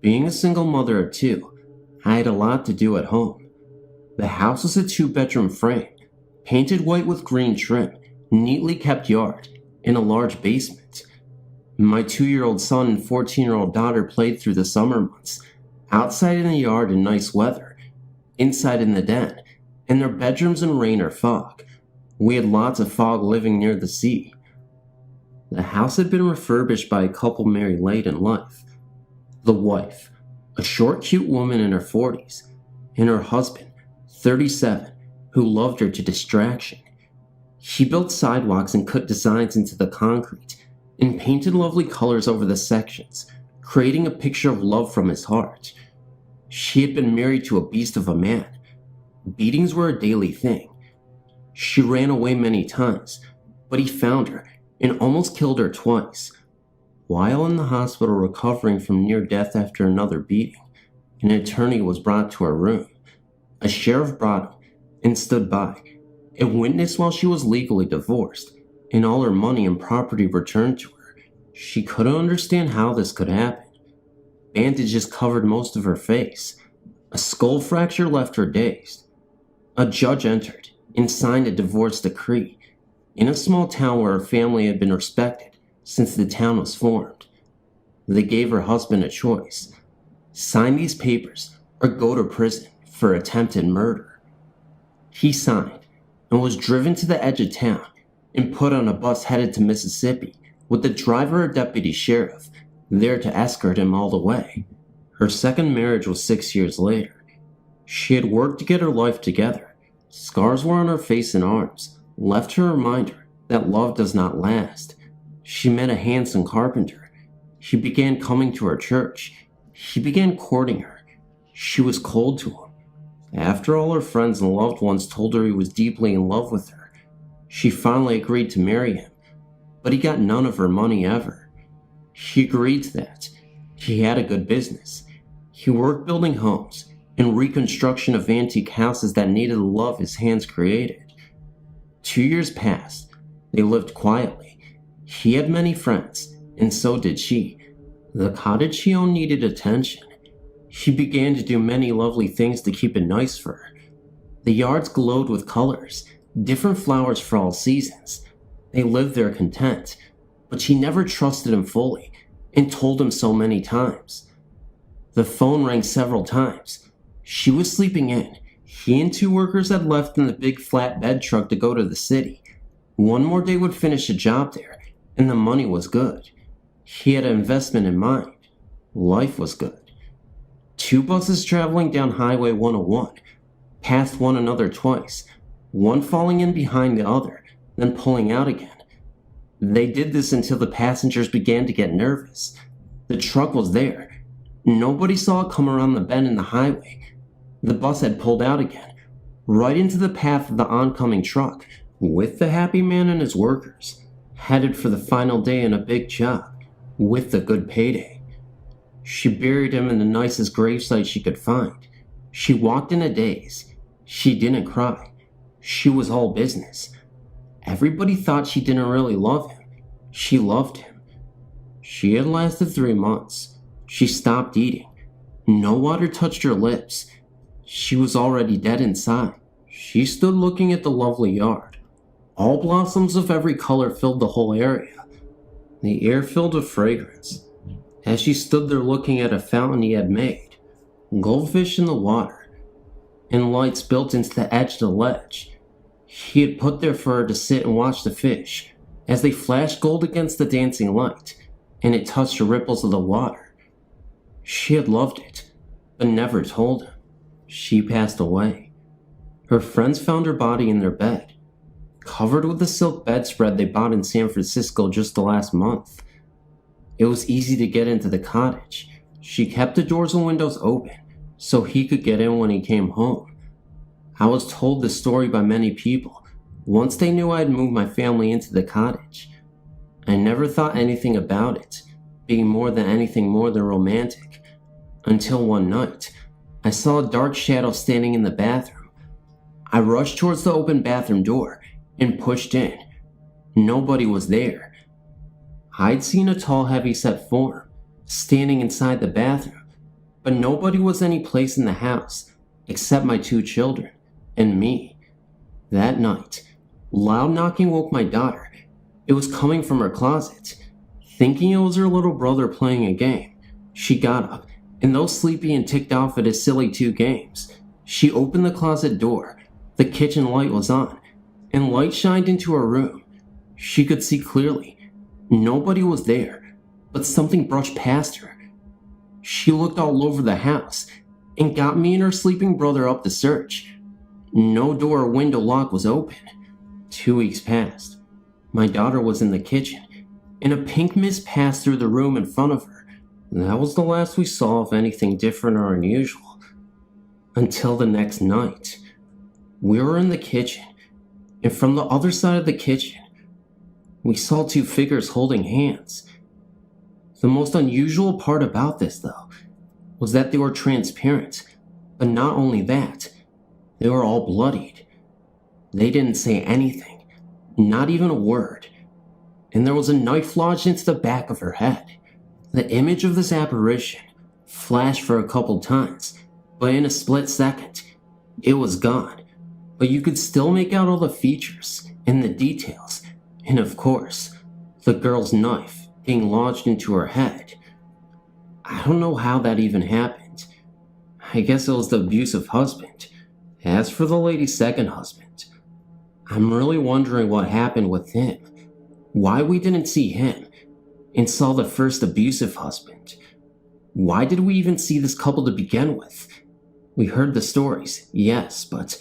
Being a single mother of two, I had a lot to do at home. The house was a 2-bedroom frame, painted white with green trim, neatly kept yard, and a large basement. My 2-year-old son and 14-year-old daughter played through the summer months, outside in the yard in nice weather, inside in the den, in their bedrooms in rain or fog. We had lots of fog living near the sea. The house had been refurbished by a couple married late in life. The wife, a short, cute woman in her 40s, and her husband, 37, who loved her to distraction. He built sidewalks and cut designs into the concrete and painted lovely colors over the sections, creating a picture of love from his heart. She had been married to a beast of a man. Beatings were a daily thing. She ran away many times, but he found her and almost killed her twice. While in the hospital recovering from near death after another beating, an attorney was brought to her room. A sheriff brought him and stood by and witnessed while she was legally divorced and all her money and property returned to her. She couldn't understand how this could happen. Bandages covered most of her face. A skull fracture left her dazed. A judge entered and signed a divorce decree in a small town where her family had been respected since the town was formed. They gave her husband a choice: sign these papers or go to prison for attempted murder. He signed and was driven to the edge of town and put on a bus headed to Mississippi with the driver or deputy sheriff there to escort him all the way. Her second marriage was 6 years later. She had worked to get her life together. Scars were on her face and arms, left her a reminder that love does not last. She met a handsome carpenter. He began coming to her church. He began courting her. She was cold to him. After all her friends and loved ones told her he was deeply in love with her, she finally agreed to marry him, but he got none of her money ever. He agreed to that. He had a good business. He worked building homes and reconstruction of antique houses that needed the love his hands created. 2 years passed. They lived quietly. He had many friends, and so did she. The cottage she owned needed attention. He began to do many lovely things to keep it nice for her. The yards glowed with colors, different flowers for all seasons. They lived there content, but she never trusted him fully and told him so many times. The phone rang several times. She was sleeping in. He and 2 workers had left in the big flatbed truck to go to the city. One more day would finish the job there, and the money was good. He had an investment in mind. Life was good. 2 buses traveling down Highway 101 passed one another twice, one falling in behind the other, then pulling out again. They did this until the passengers began to get nervous. The truck was there. Nobody saw it come around the bend in the highway. The bus had pulled out again, right into the path of the oncoming truck, with the happy man and his workers, headed for the final day in a big job, with a good payday. She buried him in the nicest gravesite she could find. She walked in a daze. She didn't cry. She was all business. Everybody thought she didn't really love him. She loved him. She had lasted 3 months. She stopped eating. No water touched her lips. She was already dead inside. She stood looking at the lovely yard. All blossoms of every color filled the whole area. The air filled with fragrance. As she stood there looking at a fountain he had made, goldfish in the water, and lights built into the edge of the ledge, he had put there for her to sit and watch the fish as they flashed gold against the dancing light, and it touched the ripples of the water. She had loved it, but never told him. She passed away. Her friends found her body in their bed, covered with the silk bedspread they bought in San Francisco just the last month. It was easy to get into the cottage. She kept the doors and windows open so he could get in when he came home. I was told this story by many people once they knew I had moved my family into the cottage. I never thought anything about it being more than romantic, until one night I saw a dark shadow standing in the bathroom. I rushed towards the open bathroom door and pushed in. nobody was there. I'd seen a tall, heavy-set form standing inside the bathroom, but nobody was any place in the house except my 2 children and me. That night, loud knocking woke my daughter. It was coming from her closet. Thinking it was her little brother playing a game, she got up, and though sleepy and ticked off at his silly 2 games, she opened the closet door. The kitchen light was on, and light shined into her room. She could see clearly. Nobody was there, but something brushed past her. She looked all over the house and got me and her sleeping brother up to search. No door or window lock was open. 2 weeks passed. My daughter was in the kitchen, and a pink mist passed through the room in front of her. That was the last we saw of anything different or unusual. Until the next night. We were in the kitchen, and from the other side of the kitchen, we saw 2 figures holding hands. The most unusual part about this, though, was that they were transparent, but not only that, they were all bloodied. They didn't say anything, not even a word, and there was a knife lodged into the back of her head. The image of this apparition flashed for a couple times, but in a split second, it was gone, but you could still make out all the features and the details, and of course, the girl's knife being lodged into her head. I don't know how that even happened. I guess it was the abusive husband. As for the lady's second husband, I'm really wondering what happened with him. Why we didn't see him and saw the first abusive husband. Why did we even see this couple to begin with? We heard the stories, yes, but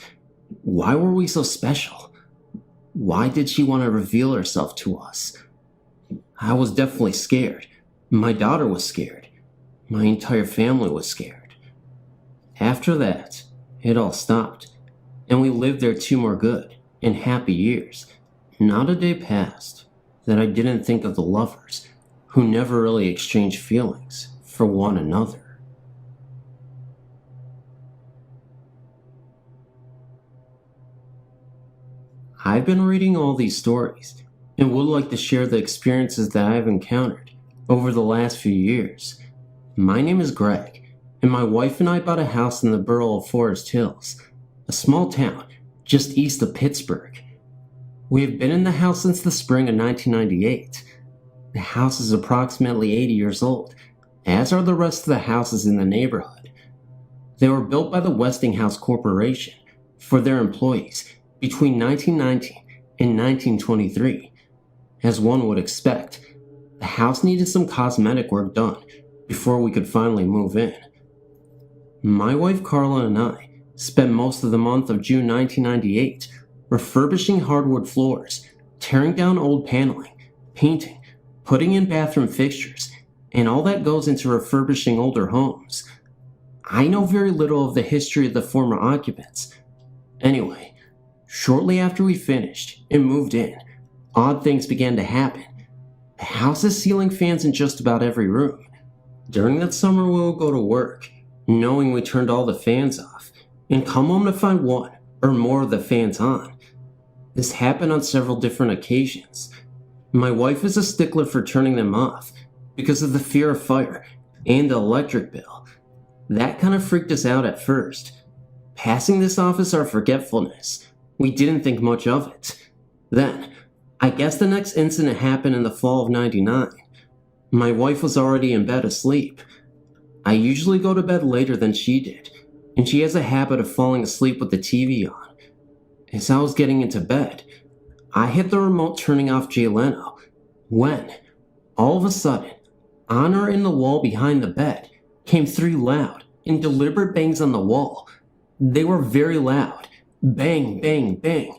why were we so special? Why did she want to reveal herself to us? I was definitely scared. My daughter was scared. My entire family was scared. After that, it all stopped, and we lived there 2 more good and happy years. Not a day passed that I didn't think of the lovers who never really exchanged feelings for one another. I've been reading all these stories and would like to share the experiences that I've encountered over the last few years. My name is Greg, and my wife and I bought a house in the borough of Forest Hills, a small town just east of Pittsburgh. We have been in the house since the spring of 1998. The house is approximately 80 years old, as are the rest of the houses in the neighborhood. They were built by the Westinghouse Corporation for their employees between 1919 and 1923. As one would expect, the house needed some cosmetic work done before we could finally move in. My wife Carla and I spent most of the month of June 1998 refurbishing hardwood floors, tearing down old paneling, painting, putting in bathroom fixtures, and all that goes into refurbishing older homes. I know very little of the history of the former occupants. Anyway, shortly after we finished and moved in, odd things began to happen. The house has ceiling fans in just about every room. During that summer we would go to work, knowing we turned all the fans off, and come home to find one or more of the fans on. This happened on several different occasions. My wife is a stickler for turning them off because of the fear of fire and the electric bill. That kind of freaked us out at first. Passing this off as our forgetfulness, we didn't think much of it. Then, I guess the next incident happened in the fall of '99. My wife was already in bed asleep. I usually go to bed later than she did, and she has a habit of falling asleep with the TV on. As I was getting into bed, I hit the remote turning off Jay Leno, when, all of a sudden, on or in the wall behind the bed, came 3 loud and deliberate bangs on the wall. They were very loud. Bang, bang, bang,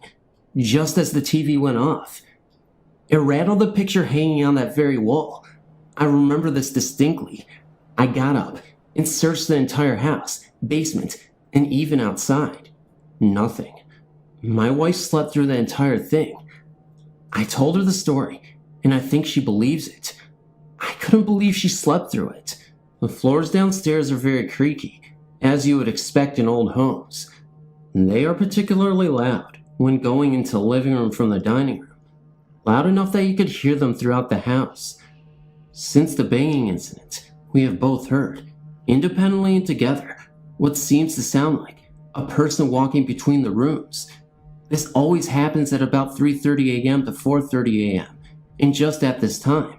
just as the TV went off. It rattled the picture hanging on that very wall. I remember this distinctly. I got up and searched the entire house, basement, and even outside. Nothing. My wife slept through the entire thing. I told her the story, and I think she believes it. I couldn't believe she slept through it. The floors downstairs are very creaky, as you would expect in old homes. They are particularly loud when going into the living room from the dining room. loud enough that you could hear them throughout the house. Since the banging incident, we have both heard, independently and together, what seems to sound like a person walking between the rooms. This always happens at about 3:30 a.m. to 4:30 a.m., and just at this time.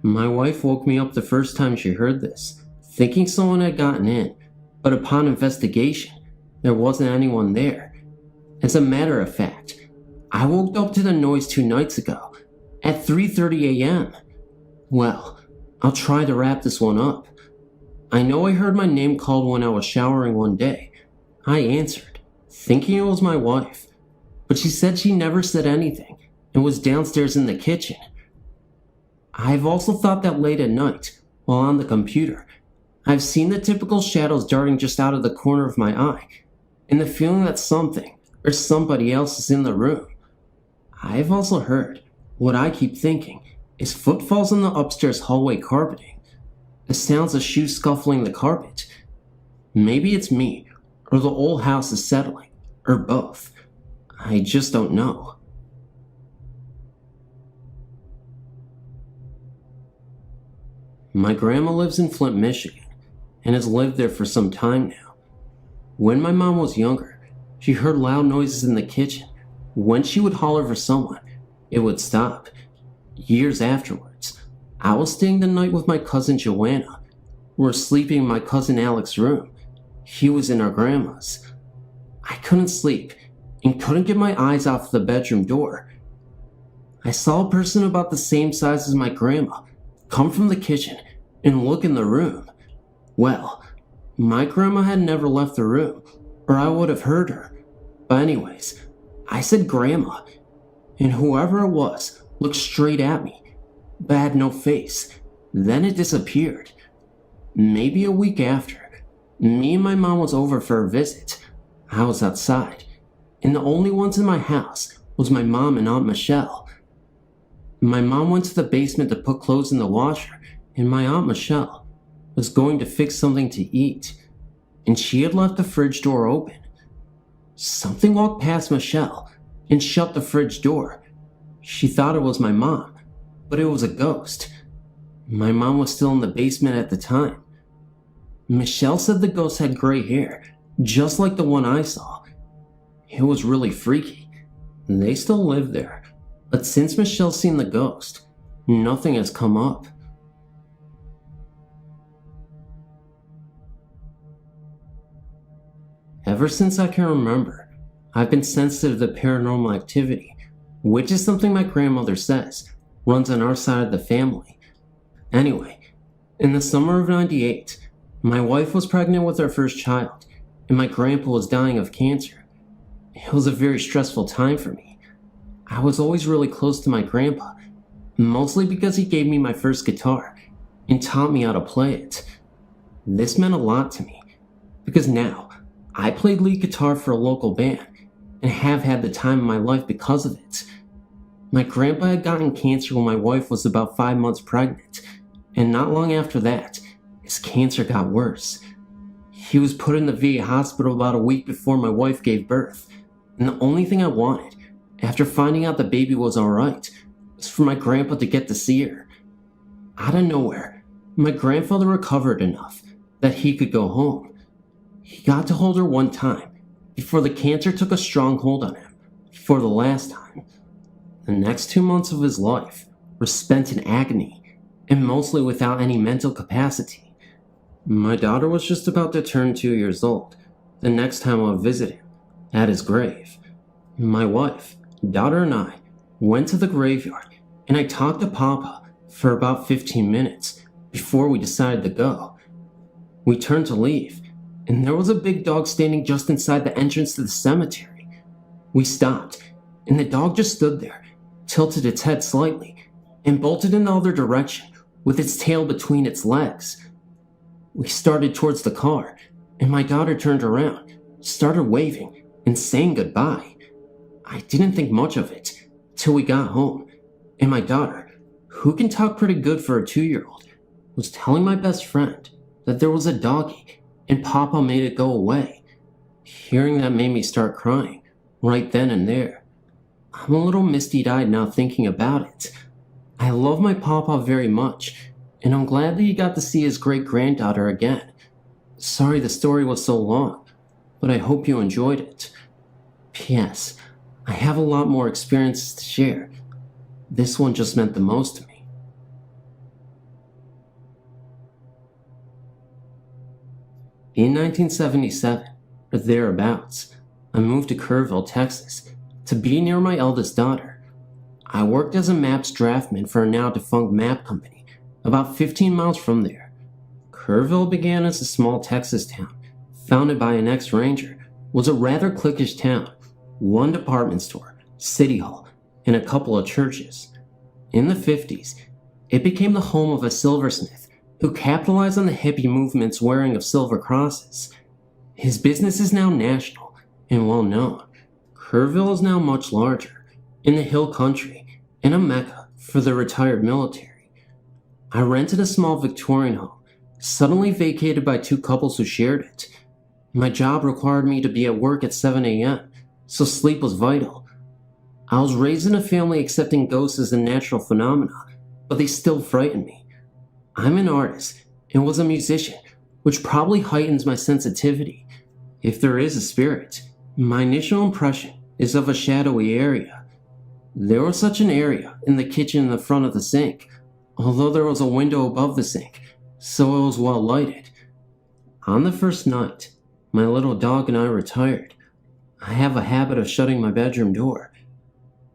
My wife woke me up the first time she heard this, thinking someone had gotten in, but upon investigation, there wasn't anyone there. As a matter of fact, I woke up to the noise 2 nights ago, at 3:30 a.m. Well, I'll try to wrap this one up. I know I heard my name called when I was showering one day. I answered, thinking it was my wife, but she said she never said anything and was downstairs in the kitchen. I've also thought that late at night, while on the computer, I've seen the typical shadows darting just out of the corner of my eye, and the feeling that something or somebody else is in the room. I've also heard what I keep thinking is footfalls on the upstairs hallway carpeting, the sounds of shoes scuffling the carpet. Maybe it's me, or the old house is settling, or both. I just don't know. My grandma lives in Flint, Michigan, and has lived there for some time now. When my mom was younger, she heard loud noises in the kitchen. When she would holler for someone, it would stop. Years afterwards, I was staying the night with my cousin Joanna. We were sleeping in my cousin Alex's room. He was in our grandma's. I couldn't sleep and couldn't get my eyes off the bedroom door. I saw a person about the same size as my grandma come from the kitchen and look in the room. Well, my grandma had never left the room, or I would have heard her. But anyways, I said grandma, and whoever it was looked straight at me, but had no face. Then it disappeared. Maybe a week after, me and my mom was over for a visit. I was outside, and the only ones in my house was my mom and Aunt Michelle. My mom went to the basement to put clothes in the washer, and my Aunt Michelle was going to fix something to eat, and she had left the fridge door open. Something walked past Michelle and shut the fridge door. She thought it was my mom, but it was a ghost. My mom was still in the basement at the time. Michelle said the ghost had gray hair, just like the one I saw. It was really freaky. They still live there, but since Michelle's seen the ghost, nothing has come up. Ever since I can remember, I've been sensitive to paranormal activity, which is something my grandmother says runs on our side of the family. Anyway, in the summer of '98, my wife was pregnant with our first child, and my grandpa was dying of cancer. It was a very stressful time for me. I was always really close to my grandpa, mostly because he gave me my first guitar and taught me how to play it. This meant a lot to me, because now I played lead guitar for a local band and have had the time of my life because of it. My grandpa had gotten cancer when my wife was about 5 months pregnant, and not long after that, his cancer got worse. He was put in the VA hospital about a week before my wife gave birth, and the only thing I wanted, after finding out the baby was alright, was for my grandpa to get to see her. Out of nowhere, my grandfather recovered enough that he could go home. He got to hold her one time before the cancer took a strong hold on him for the last time. The next 2 months of his life were spent in agony and mostly without any mental capacity. My daughter was just about to turn 2 years old the next time I would visit him at his grave. My wife, daughter, and I went to the graveyard, and I talked to Papa for about 15 minutes before we decided to go. We turned to leave, and there was a big dog standing just inside the entrance to the cemetery. We stopped, and the dog just stood there, tilted its head slightly, and bolted in the other direction with its tail between its legs. We started towards the car, and my daughter turned around, started waving, and saying goodbye. I didn't think much of it till we got home, and my daughter, who can talk pretty good for a 2-year-old, was telling my best friend that there was a doggy and Papa made it go away. Hearing that made me start crying right then and there. I'm a little misty-eyed now thinking about it. I love my pawpaw very much, and I'm glad that he got to see his great-granddaughter again. Sorry the story was so long, but I hope you enjoyed it. P.S. I have a lot more experiences to share. This one just meant the most to me. In 1977, or thereabouts, I moved to Kerrville, Texas, to be near my eldest daughter. I worked as a maps draftman for a now-defunct map company, about 15 miles from there. Kerrville began as a small Texas town, founded by an ex-ranger, was a rather cliquish town, one department store, city hall, and a couple of churches. In the 50s, it became the home of a silversmith who capitalized on the hippie movement's wearing of silver crosses. His business is now national and well known. Kerrville is now much larger, in the hill country, and a mecca for the retired military. I rented a small Victorian home, suddenly vacated by two couples who shared it. My job required me to be at work at 7 a.m., so sleep was vital. I was raised in a family accepting ghosts as a natural phenomena, but they still frighten me. I'm an artist and was a musician, which probably heightens my sensitivity. If there is a spirit, my initial impression is of a shadowy area. There was such an area in the kitchen in the front of the sink, although there was a window above the sink, so it was well lighted. On the first night, my little dog and I retired. I have a habit of shutting my bedroom door.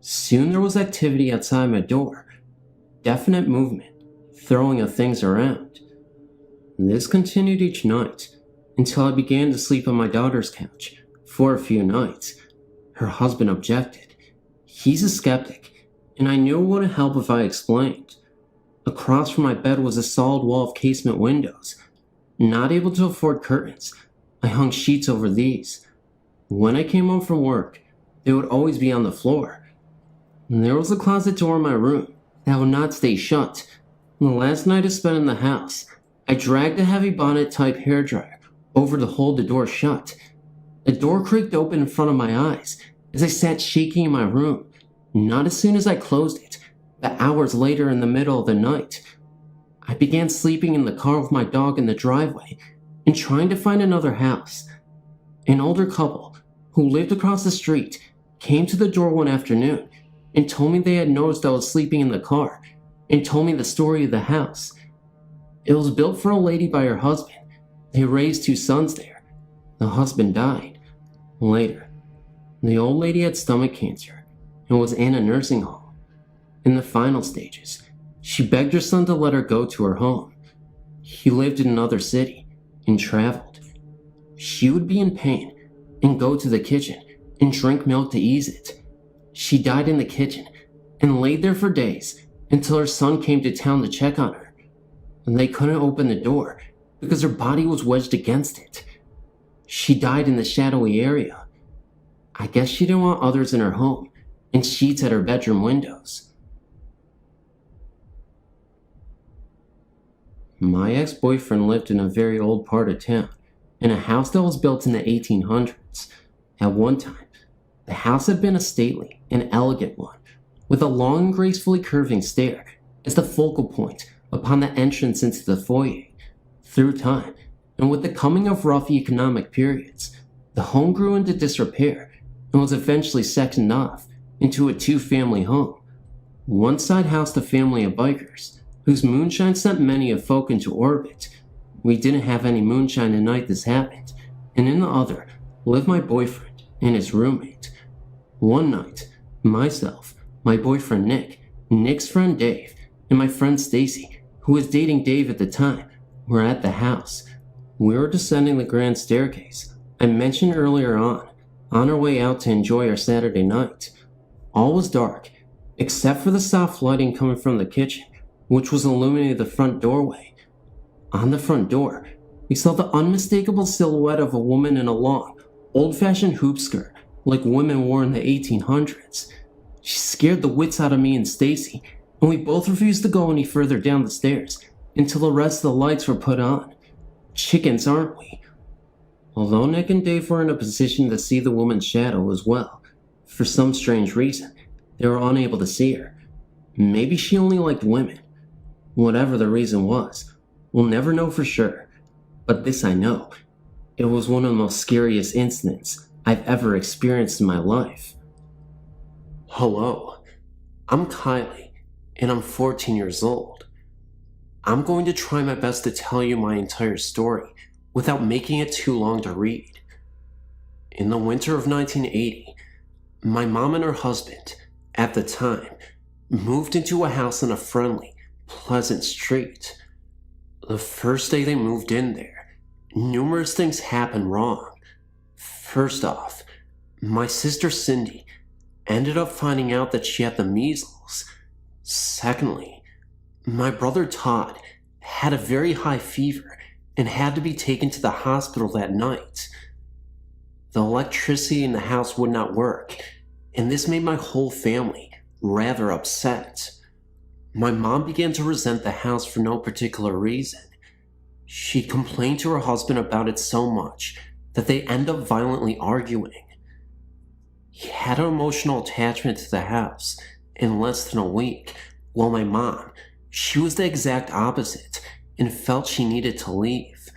Soon there was activity outside my door, definite movement, throwing of things around. This continued each night until I began to sleep on my daughter's couch for a few nights. Her husband objected. He's a skeptic, and I knew it wouldn't help if I explained. Across from my bed was a solid wall of casement windows. Not able to afford curtains, I hung sheets over these. When I came home from work, they would always be on the floor. There was a closet door in my room that would not stay shut. The last night I spent in the house, I dragged a heavy bonnet-type hairdryer over to hold the door shut. The door creaked open in front of my eyes as I sat shaking in my room. Not as soon as I closed it, but hours later in the middle of the night. I began sleeping in the car with my dog in the driveway and trying to find another house. An older couple who lived across the street came to the door one afternoon and told me they had noticed I was sleeping in the car and told me the story of the house. It was built for a lady by her husband. They raised two sons there. The husband died. Later, the old lady had stomach cancer and was in a nursing home. In the final stages, she begged her son to let her go to her home. He lived in another city and traveled. She would be in pain and go to the kitchen and drink milk to ease it. She died in the kitchen and laid there for days until her son came to town to check on her. And they couldn't open the door because her body was wedged against it. She died in the shadowy area. I guess she didn't want others in her home and sheets at her bedroom windows. My ex-boyfriend lived in a very old part of town, in a house that was built in the 1800s. At one time, the house had been a stately and elegant one, with a long and gracefully curving stair as the focal point upon the entrance into the foyer. Through time, and with the coming of rough economic periods, the home grew into disrepair and was eventually sectioned off into a two-family home. One side housed a family of bikers, whose moonshine sent many of folk into orbit. We didn't have any moonshine the night this happened, and in the other lived my boyfriend and his roommate. One night, myself, my boyfriend Nick, Nick's friend Dave, and my friend Stacy, who was dating Dave at the time, were at the house. We were descending the grand staircase I mentioned earlier on our way out to enjoy our Saturday night. All was dark, except for the soft lighting coming from the kitchen, which was illuminating the front doorway. On the front door, we saw the unmistakable silhouette of a woman in a long, old-fashioned hoop skirt like women wore in the 1800s. She scared the wits out of me and Stacy, and we both refused to go any further down the stairs until the rest of the lights were put on. Chickens, aren't we? Although Nick and Dave were in a position to see the woman's shadow as well, for some strange reason, They were unable to see her. Maybe she only liked women. Whatever the reason was, we'll never know for sure. But this I know. It was one of the most scariest incidents I've ever experienced in my life. Hello, I'm Kylie, and I'm 14 years old. I'm going to try my best to tell you my entire story without making it too long to read. In the winter of 1980, my mom and her husband, at the time, moved into a house on a friendly, pleasant street. The first day they moved in there, numerous things happened wrong. First off, my sister Cindy ended up finding out that she had the measles. Secondly, my brother Todd had a very high fever and had to be taken to the hospital that night. The electricity in the house would not work, and this made my whole family rather upset. My mom began to resent the house for no particular reason. She complained to her husband about it so much that they end up violently arguing. He had an emotional attachment to the house in less than a week, while my mom, she was the exact opposite and felt she needed to leave.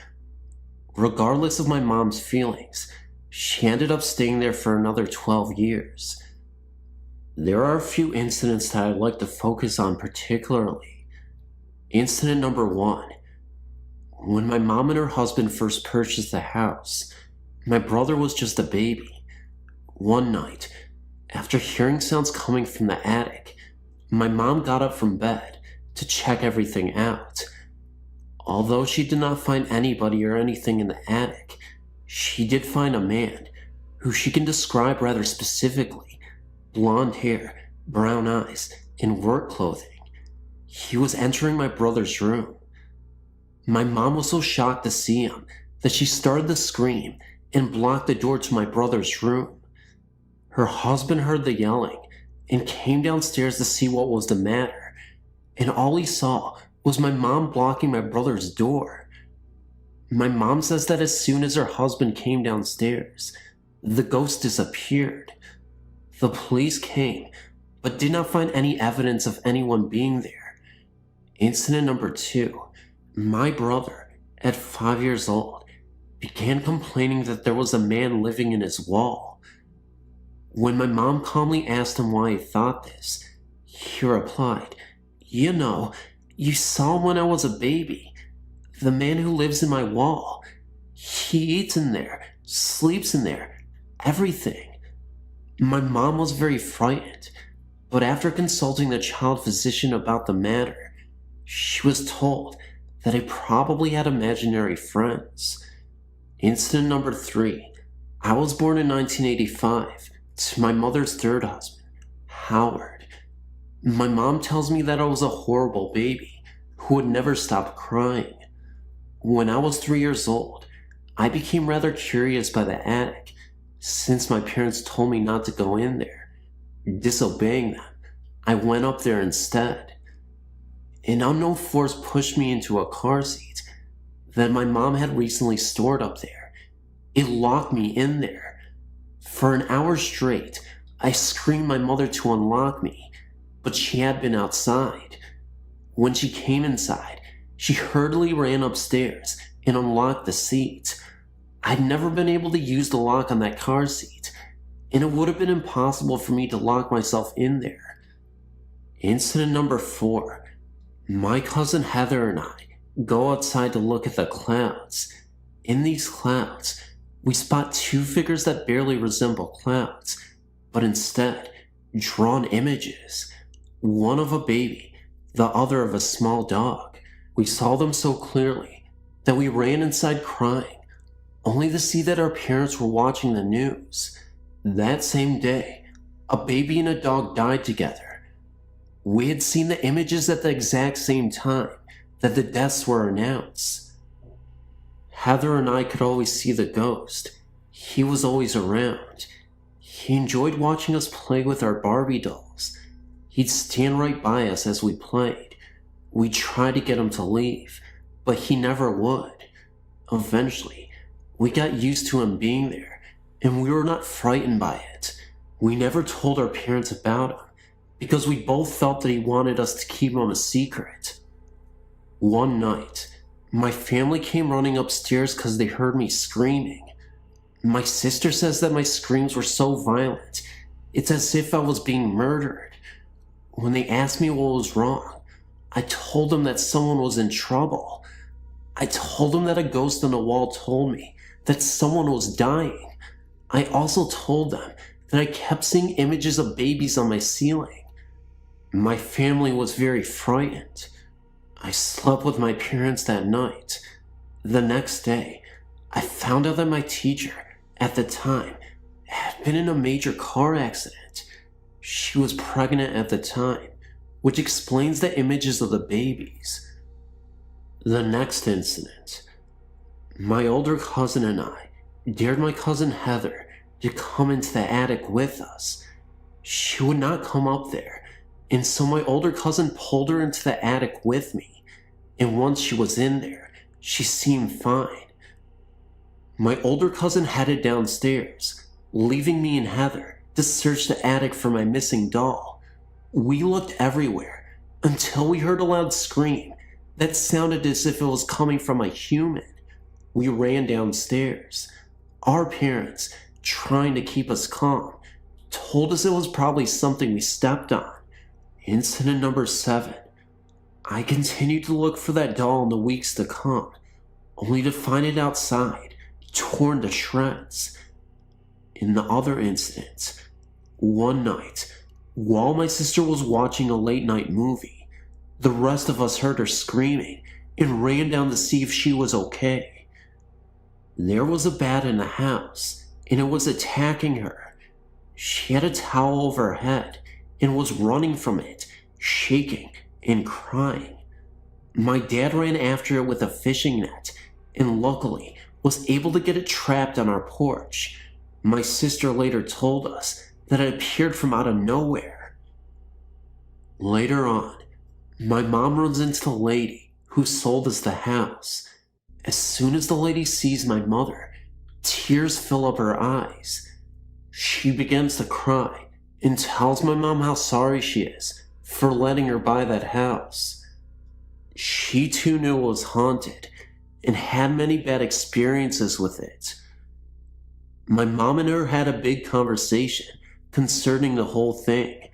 Regardless of my mom's feelings, she ended up staying there for another 12 years. There are a few incidents that I'd like to focus on particularly. Incident number 1. When my mom and her husband first purchased the house, my brother was just a baby. One night, after hearing sounds coming from the attic, my mom got up from bed to check everything out. Although she did not find anybody or anything in the attic, she did find a man who she can describe rather specifically: blonde hair, brown eyes, and work clothing. He was entering my brother's room. My mom was so shocked to see him that she started to scream and blocked the door to my brother's room. Her husband heard the yelling and came downstairs to see what was the matter, and all he saw was my mom blocking my brother's door. My mom says that as soon as her husband came downstairs, the ghost disappeared. The police came, but did not find any evidence of anyone being there. Incident number 2. My brother, at 5 years old, began complaining that there was a man living in his wall. When my mom calmly asked him why he thought this, he replied, "You know, you saw him when I was a baby. The man who lives in my wall. He eats in there, sleeps in there, everything." My mom was very frightened, but after consulting the child physician about the matter, she was told that I probably had imaginary friends. Incident number 3. I was born in 1985 to my mother's third husband, Howard. My mom tells me that I was a horrible baby who would never stop crying. When I was 3 years old, I became rather curious by the attic, since my parents told me not to go in there. Disobeying them, I went up there instead. An unknown force pushed me into a car seat that my mom had recently stored up there. It locked me in there. For an hour straight, I screamed my mother to unlock me, but she had been outside. When she came inside, she hurriedly ran upstairs and unlocked the seat. I'd never been able to use the lock on that car seat, and it would have been impossible for me to lock myself in there. Incident number 4. My cousin Heather and I go outside to look at the clouds. In these clouds, we spot 2 figures that barely resemble clouds, but instead drawn images. One of a baby, the other of a small dog. We saw them so clearly that we ran inside crying, only to see that our parents were watching the news. That same day, a baby and a dog died together. We had seen the images at the exact same time that the deaths were announced. Heather and I could always see the ghost. He was always around. He enjoyed watching us play with our Barbie dolls. He'd stand right by us as we played. We tried to get him to leave, but he never would. Eventually, we got used to him being there, and we were not frightened by it. We never told our parents about him, because we both felt that he wanted us to keep him a secret. One night, my family came running upstairs because they heard me screaming. My sister says that my screams were so violent, it's as if I was being murdered. When they asked me what was wrong, I told them that someone was in trouble. I told them that a ghost on the wall told me that someone was dying. I also told them that I kept seeing images of babies on my ceiling. My family was very frightened. I slept with my parents that night. The next day, I found out that my teacher, at the time, had been in a major car accident. She was pregnant at the time, which explains the images of the babies. The next incident. My older cousin and I dared my cousin Heather to come into the attic with us. She would not come up there, and so my older cousin pulled her into the attic with me, and once she was in there, she seemed fine. My older cousin headed downstairs, leaving me and Heather to search the attic for my missing doll. We looked everywhere until we heard a loud scream that sounded as if it was coming from a human. We ran downstairs. Our parents, trying to keep us calm, told us it was probably something we stepped on. Incident number 7. I continued to look for that doll in the weeks to come, only to find it outside, torn to shreds. In the other incident, one night, while my sister was watching a late-night movie, the rest of us heard her screaming and ran down to see if she was okay. There was a bat in the house, and it was attacking her. She had a towel over her head and was running from it, shaking and crying. My dad ran after it with a fishing net and luckily was able to get it trapped on our porch. My sister later told us that it appeared from out of nowhere. Later on, my mom runs into the lady who sold us the house. As soon as the lady sees my mother, tears fill up her eyes. She begins to cry and tells my mom how sorry she is for letting her buy that house. She too knew it was haunted and had many bad experiences with it. My mom and her had a big conversation concerning the whole thing,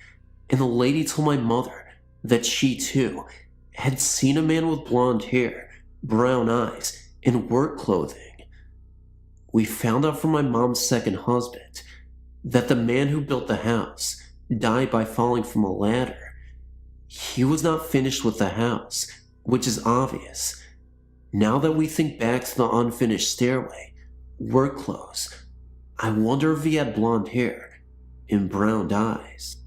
and the lady told my mother that she too had seen a man with blonde hair, brown eyes, and work clothing. We found out from my mom's second husband that the man who built the house died by falling from a ladder. He was not finished with the house, which is obvious. Now that we think back to the unfinished stairway, work clothes, I wonder if he had blonde hair and brown eyes.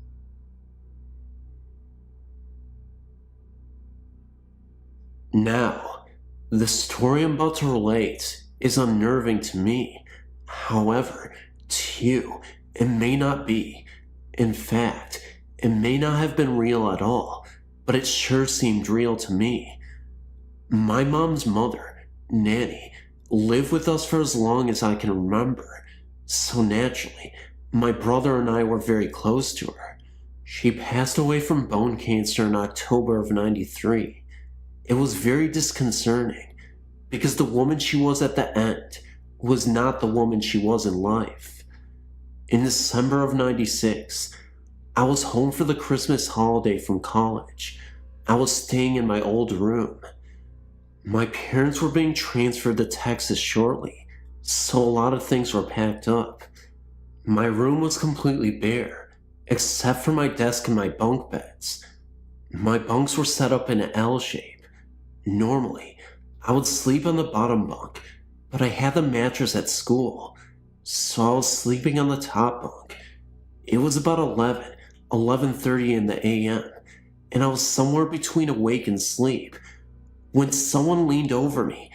Now, the story I'm about to relate is unnerving to me. However, to you, it may not be. In fact, it may not have been real at all, but it sure seemed real to me. My mom's mother, Nanny, lived with us for as long as I can remember, so naturally, my brother and I were very close to her. She passed away from bone cancer in October of '93. It was very disconcerting, because the woman she was at the end was not the woman she was in life. In December of '96, I was home for the Christmas holiday from college. I was staying in my old room. My parents were being transferred to Texas shortly, so a lot of things were packed up. My room was completely bare, except for my desk and my bunk beds. My bunks were set up in an L shape. Normally, I would sleep on the bottom bunk, but I had the mattress at school, so I was sleeping on the top bunk. It was about 11:30 in the a.m., and I was somewhere between awake and sleep when someone leaned over me.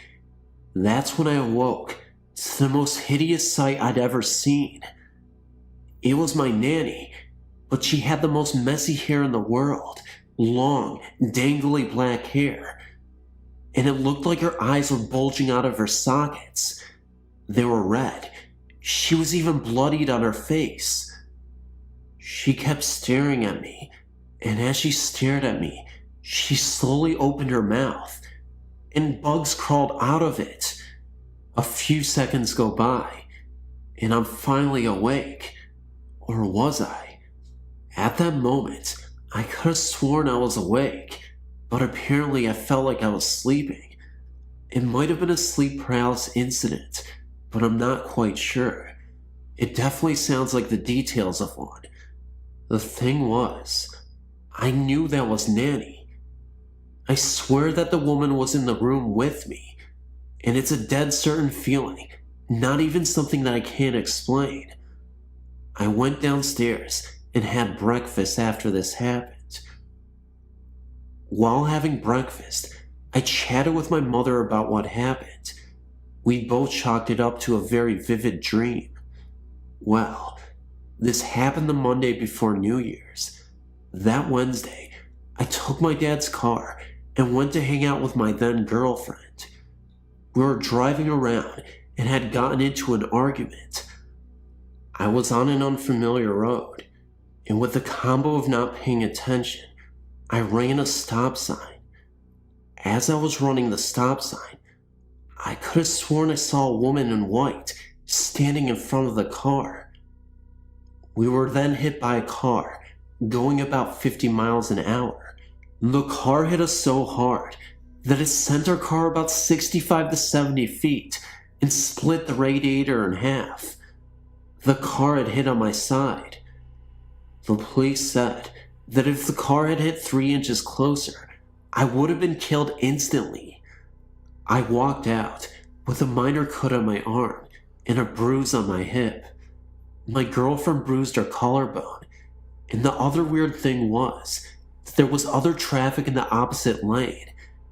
That's when I awoke to the most hideous sight I'd ever seen. It was my nanny, but she had the most messy hair in the world, long, dangly black hair, and it looked like her eyes were bulging out of her sockets. They were red. She was even bloodied on her face. She kept staring at me, and as she stared at me, she slowly opened her mouth, and bugs crawled out of it. A few seconds go by, and I'm finally awake. Or was I? At that moment, I could have sworn I was awake, but apparently I felt like I was sleeping. It might have been a sleep paralysis incident, but I'm not quite sure. It definitely sounds like the details of one. The thing was, I knew that was Nanny. I swear that the woman was in the room with me, and it's a dead certain feeling, not even something that I can't explain. I went downstairs and had breakfast after this happened. While having breakfast, I chatted with my mother about what happened. We both chalked it up to a very vivid dream. Well, this happened the Monday before New Year's. That Wednesday, I took my dad's car and went to hang out with my then girlfriend. We were driving around and had gotten into an argument. I was on an unfamiliar road, and with the combo of not paying attention, I ran a stop sign. As I was running the stop sign, I could have sworn I saw a woman in white standing in front of the car. We were then hit by a car going about 50 miles an hour. The car hit us so hard that it sent our car about 65 to 70 feet and split the radiator in half. The car had hit on my side. The police said that if the car had hit 3 inches closer, I would have been killed instantly. I walked out with a minor cut on my arm and a bruise on my hip. My girlfriend bruised her collarbone, and the other weird thing was that there was other traffic in the opposite lane,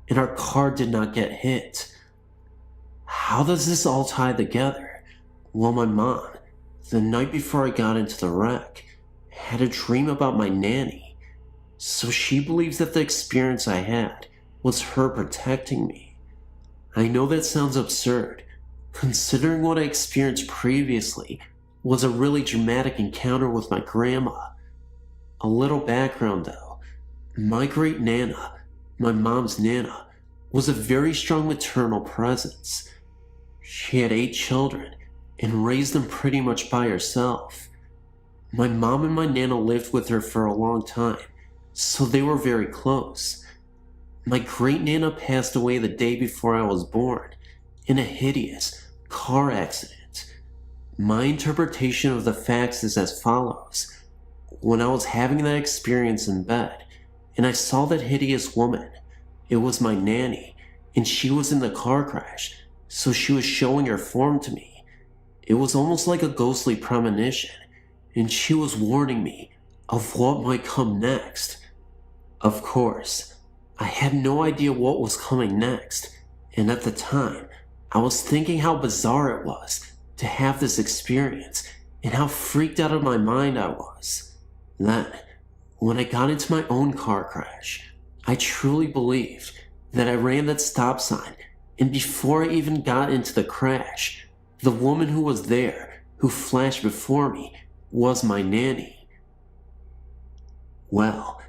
and our car did not get hit. How does this all tie together? Well, my mom, the night before I got into the wreck, had a dream about my nanny, so she believes that the experience I had was her protecting me. I know that sounds absurd, considering what I experienced previously was a really dramatic encounter with my grandma. A little background though, my great nana, my mom's nana, was a very strong maternal presence. She had 8 children and raised them pretty much by herself. My mom and my nana lived with her for a long time, so they were very close. My great nana passed away the day before I was born in a hideous car accident. My interpretation of the facts is as follows. When I was having that experience in bed, and I saw that hideous woman, it was my nanny, and she was in the car crash, so she was showing her form to me. It was almost like a ghostly premonition, and she was warning me of what might come next. Of course, I had no idea what was coming next, and at the time, I was thinking how bizarre it was to have this experience and how freaked out of my mind I was. Then, when I got into my own car crash, I truly believed that I ran that stop sign, and before I even got into the crash, the woman who was there, who flashed before me, was my nanny. Well,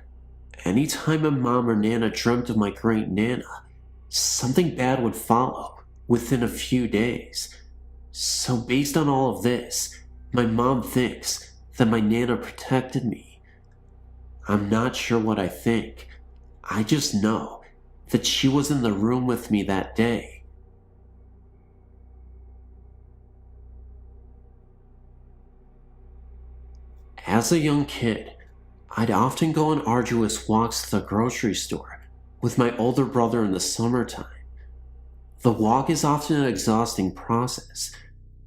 anytime my mom or nana dreamt of my great nana, something bad would follow within a few days. So based on all of this, my mom thinks that my nana protected me. I'm not sure what I think. I just know that she was in the room with me that day. As a young kid, I'd often go on arduous walks to the grocery store with my older brother in the summertime. The walk is often an exhausting process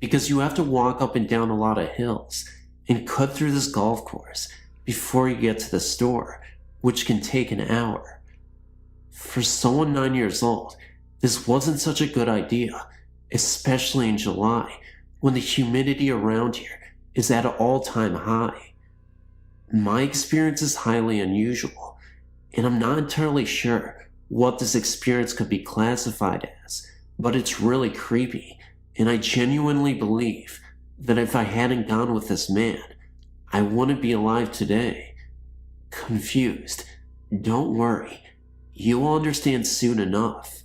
because you have to walk up and down a lot of hills and cut through this golf course before you get to the store, which can take an hour. For someone 9 years old, this wasn't such a good idea, especially in July when the humidity around here is at an all-time high. My experience is highly unusual, and I'm not entirely sure what this experience could be classified as, but it's really creepy, and I genuinely believe that if I hadn't gone with this man, I wouldn't be alive today. confused. Don't worry, you will understand soon enough.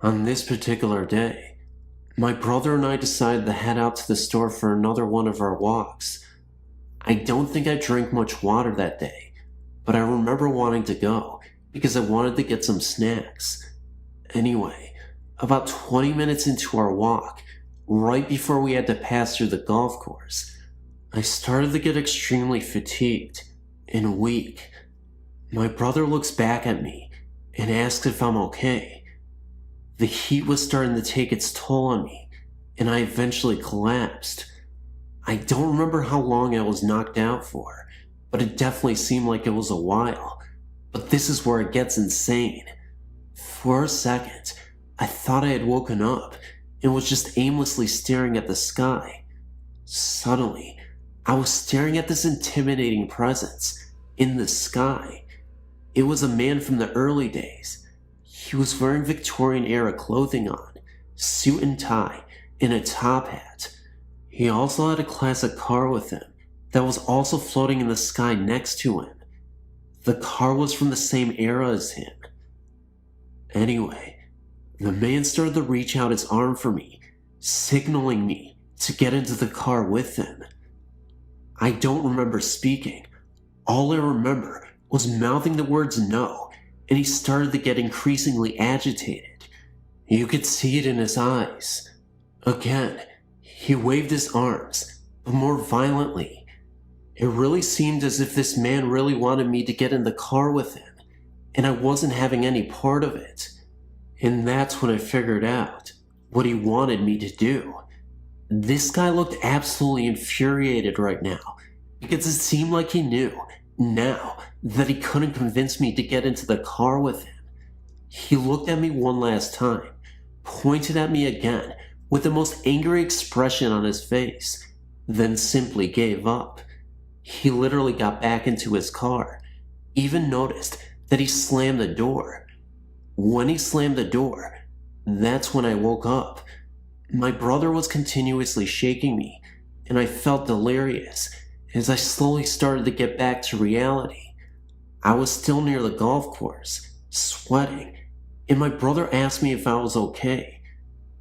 On this particular day, my brother and I decided to head out to the store for another one of our walks. I don't think I drank much water that day, but I remember wanting to go because I wanted to get some snacks. Anyway, about 20 minutes into our walk, right before we had to pass through the golf course, I started to get extremely fatigued and weak. My brother looks back at me and asks if I'm okay. The heat was starting to take its toll on me, and I eventually collapsed. I don't remember how long I was knocked out for, but it definitely seemed like it was a while. But this is where it gets insane. For a second, I thought I had woken up and was just aimlessly staring at the sky. Suddenly, I was staring at this intimidating presence in the sky. It was a man from the early days. He was wearing Victorian-era clothing on, suit and tie, and a top hat. He also had a classic car with him that was also floating in the sky next to him. The car was from the same era as him. Anyway, the man started to reach out his arm for me, signaling me to get into the car with him. I don't remember speaking. All I remember was mouthing the words no, and he started to get increasingly agitated. You could see it in his eyes. Again, he waved his arms, but more violently. It really seemed as if this man really wanted me to get in the car with him, and I wasn't having any part of it. And that's when I figured out what he wanted me to do. This guy looked absolutely infuriated right now, because it seemed like he knew, now, that he couldn't convince me to get into the car with him. He looked at me one last time, pointed at me again with the most angry expression on his face, then simply gave up. He literally got back into his car, even noticed that he slammed the door. When he slammed the door, that's when I woke up. My brother was continuously shaking me, and I felt delirious as I slowly started to get back to reality. I was still near the golf course, sweating, and my brother asked me if I was okay.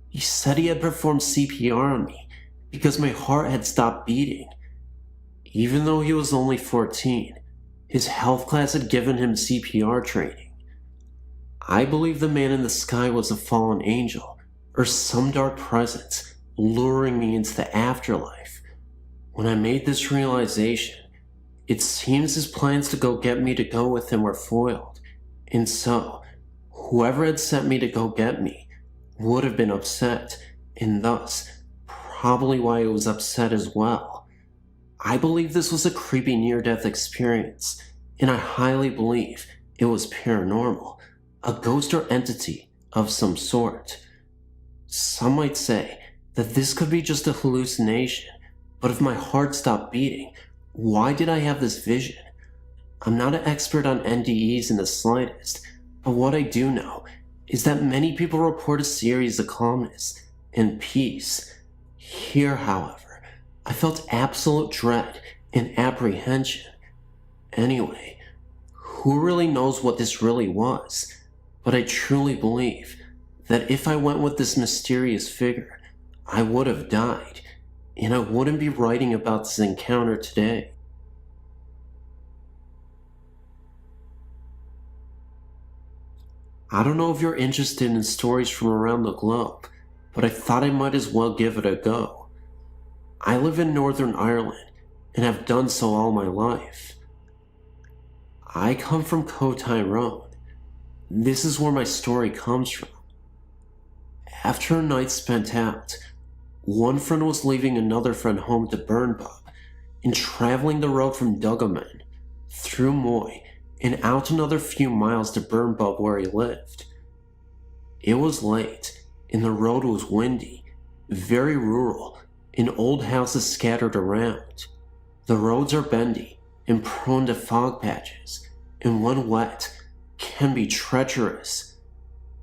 He said he had performed CPR on me because my heart had stopped beating. Even though he was only 14, his health class had given him CPR training. I believe the man in the sky was a fallen angel, or some dark presence luring me into the afterlife. When I made this realization, it seems his plans to go get me to go with him were foiled, and so, whoever had sent me to go get me would have been upset, and thus, probably why he was upset as well. I believe this was a creepy near-death experience, and I highly believe it was paranormal, a ghost or entity of some sort. Some might say that this could be just a hallucination, but if my heart stopped beating, why did I have this vision? I'm not an expert on NDEs in the slightest, but what I do know is that many people report a series of calmness and peace. Here, however, I felt absolute dread and apprehension. Anyway, who really knows what this really was? But I truly believe that if I went with this mysterious figure, I would have died, and I wouldn't be writing about this encounter today. I don't know if you're interested in stories from around the globe, but I thought I might as well give it a go. I live in Northern Ireland, and have done so all my life. I come from Tyrone. This is where my story comes from. After a night spent out, one friend was leaving another friend home to Burnbub, and traveling the road from Dugaman, through Moy, and out another few miles to Burnbub where he lived. It was late, and the road was windy, very rural, and old houses scattered around. The roads are bendy and prone to fog patches, and when wet, can be treacherous.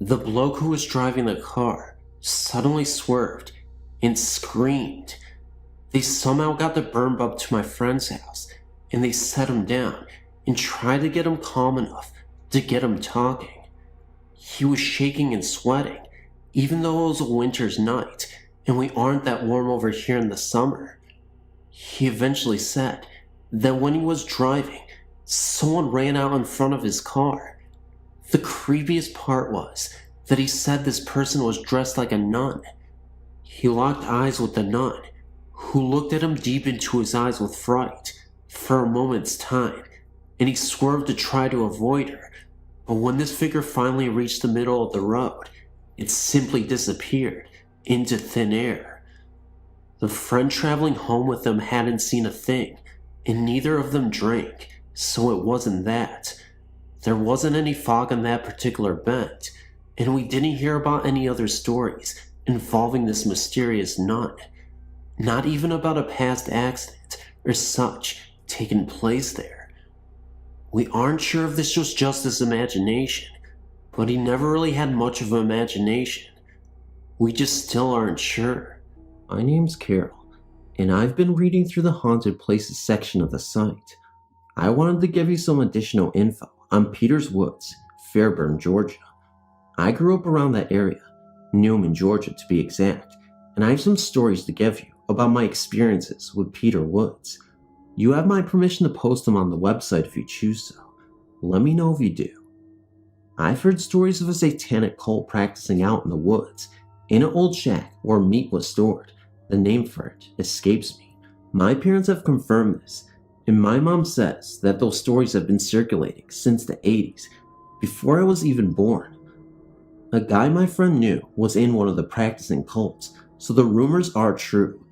The bloke who was driving the car suddenly swerved and screamed. They somehow got the Burnbub to my friend's house, and they set him down and tried to get him calm enough to get him talking. He was shaking and sweating, even though it was a winter's night and we aren't that warm over here in the summer. He eventually said that when he was driving, someone ran out in front of his car. The creepiest part was that he said this person was dressed like a nun. He locked eyes with the nun, who looked at him deep into his eyes with fright for a moment's time, and he swerved to try to avoid her. But when this figure finally reached the middle of the road, it simply disappeared into thin air. The friend traveling home with them hadn't seen a thing, and neither of them drank, so it wasn't that. There wasn't any fog on that particular bend, and we didn't hear about any other stories involving this mysterious nun. Not even about a past accident or such taking place there. We aren't sure if this was just his imagination, but he never really had much of an imagination. We just still aren't sure. My name's Carol, and I've been reading through the Haunted Places section of the site. I wanted to give you some additional info on Peters Woods, Fairburn, Georgia. I grew up around that area, Newman, Georgia to be exact, and I have some stories to give you about my experiences with Peter Woods. You have my permission to post them on the website if you choose so. Let me know if you do. I've heard stories of a satanic cult practicing out in the woods, in an old shack where meat was stored. The name for it escapes me. My parents have confirmed this, and my mom says that those stories have been circulating since the 80s, before I was even born. A guy my friend knew was in one of the practicing cults, so the rumors are true.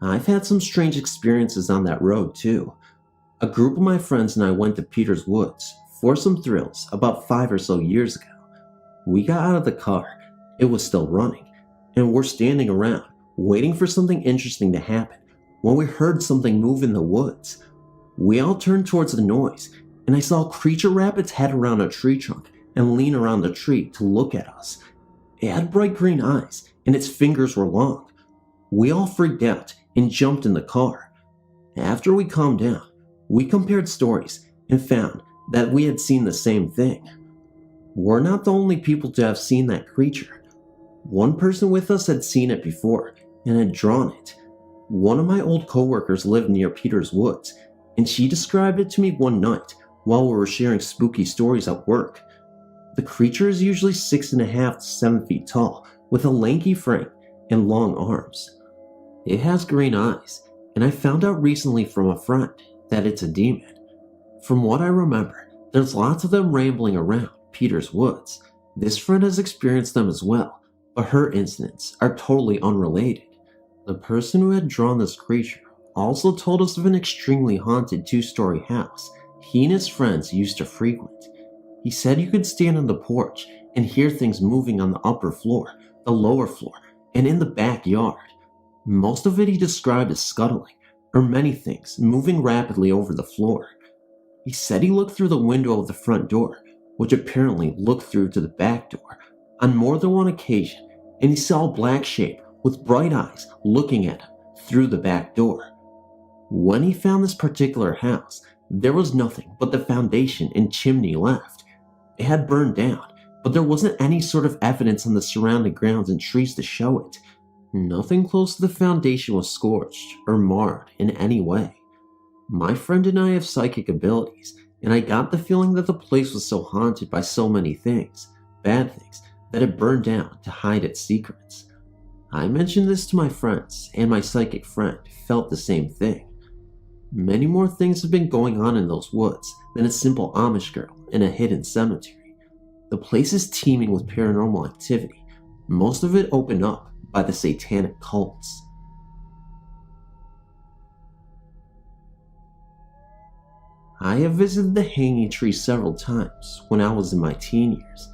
I've had some strange experiences on that road too. A group of my friends and I went to Peters Woods for some thrills about 5 or so years ago. We got out of the car, it was still running, and we're standing around waiting for something interesting to happen when we heard something move in the woods. We all turned towards the noise, and I saw a creature wrap its head around a tree trunk and lean around the tree to look at us. It had bright green eyes, and its fingers were long. We all freaked out and jumped in the car. After we calmed down, we compared stories and found that we had seen the same thing. We're not the only people to have seen that creature. One person with us had seen it before and had drawn it. One of my old coworkers lived near Peters Woods, and she described it to me one night while we were sharing spooky stories at work. The creature is usually 6.5 to 7 feet tall, with a lanky frame and long arms. It has green eyes, and I found out recently from a friend that it's a demon. From what I remember, there's lots of them rambling around Peters Woods. This friend has experienced them as well, but her incidents are totally unrelated. The person who had drawn this creature also told us of an extremely haunted 2-story house he and his friends used to frequent. He said you could stand on the porch and hear things moving on the upper floor, the lower floor, and in the backyard. Most of it he described as scuttling, or many things moving rapidly over the floor. He said he looked through the window of the front door, which apparently looked through to the back door, on more than one occasion, and he saw a black shape with bright eyes looking at him through the back door. When he found this particular house, there was nothing but the foundation and chimney left. It had burned down, but there wasn't any sort of evidence on the surrounding grounds and trees to show it. Nothing close to the foundation was scorched or marred in any way. My friend and I have psychic abilities, and I got the feeling that the place was so haunted by so many things, bad things, that it burned down to hide its secrets. I mentioned this to my friends, and my psychic friend felt the same thing. Many more things have been going on in those woods than a simple Amish girl in a hidden cemetery. The place is teeming with paranormal activity, most of it opened up by the satanic cults. I have visited the hanging tree several times when I was in my teen years.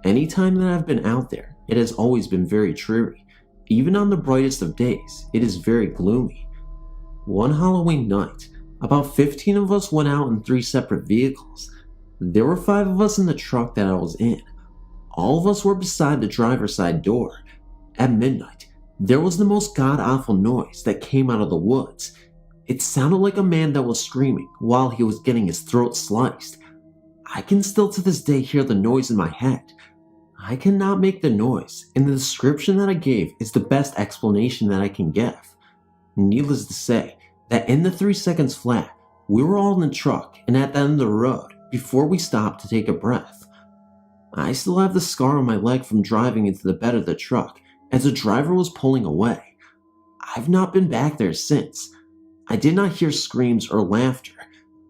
Anytime that I've been out there, it has always been very dreary. Even on the brightest of days, it is very gloomy. One Halloween night, about 15 of us went out in 3 separate vehicles. There were 5 of us in the truck that I was in. All of us were beside the driver's side door. At midnight, there was the most god-awful noise that came out of the woods. It sounded like a man that was screaming while he was getting his throat sliced. I can still to this day hear the noise in my head. I cannot make the noise, and the description that I gave is the best explanation that I can give. Needless to say, that in the 3 seconds flat, we were all in the truck and at the end of the road before we stopped to take a breath. I still have the scar on my leg from driving into the bed of the truck as the driver was pulling away. I've not been back there since. I did not hear screams or laughter,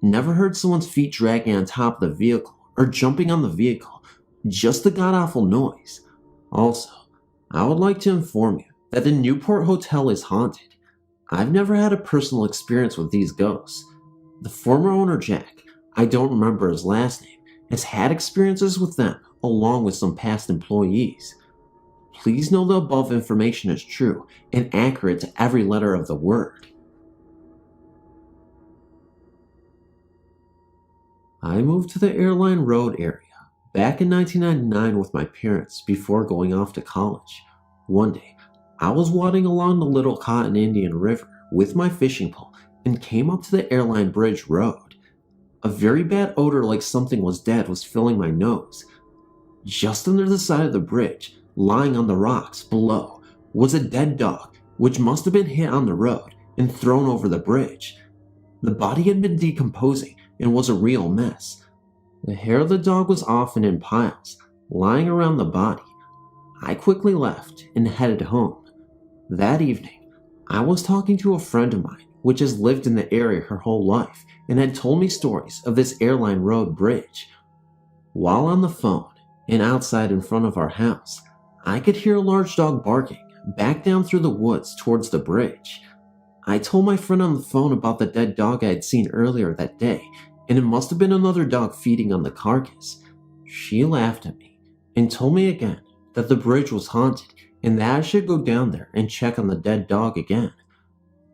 never heard someone's feet dragging on top of the vehicle or jumping on the vehicle, just the god-awful noise. Also, I would like to inform you that the Newport Hotel is haunted. I've never had a personal experience with these ghosts. The former owner, Jack, I don't remember his last name, has had experiences with them along with some past employees. Please know the above information is true and accurate to every letter of the word. I moved to the Airline Road area back in 1999 with my parents before going off to college. One day, I was wading along the Little Cotton Indian River with my fishing pole and came up to the Airline Bridge Road. A very bad odor like something was dead was filling my nose. Just under the side of the bridge, lying on the rocks below, was a dead dog which must have been hit on the road and thrown over the bridge. The body had been decomposing and was a real mess. The hair of the dog was often in piles, lying around the body. I quickly left and headed home. That evening, I was talking to a friend of mine which has lived in the area her whole life and had told me stories of this Airline Road bridge. While on the phone and outside in front of our house, I could hear a large dog barking back down through the woods towards the bridge. I told my friend on the phone about the dead dog I had seen earlier that day, and it must have been another dog feeding on the carcass. She laughed at me and told me again that the bridge was haunted and that I should go down there and check on the dead dog again.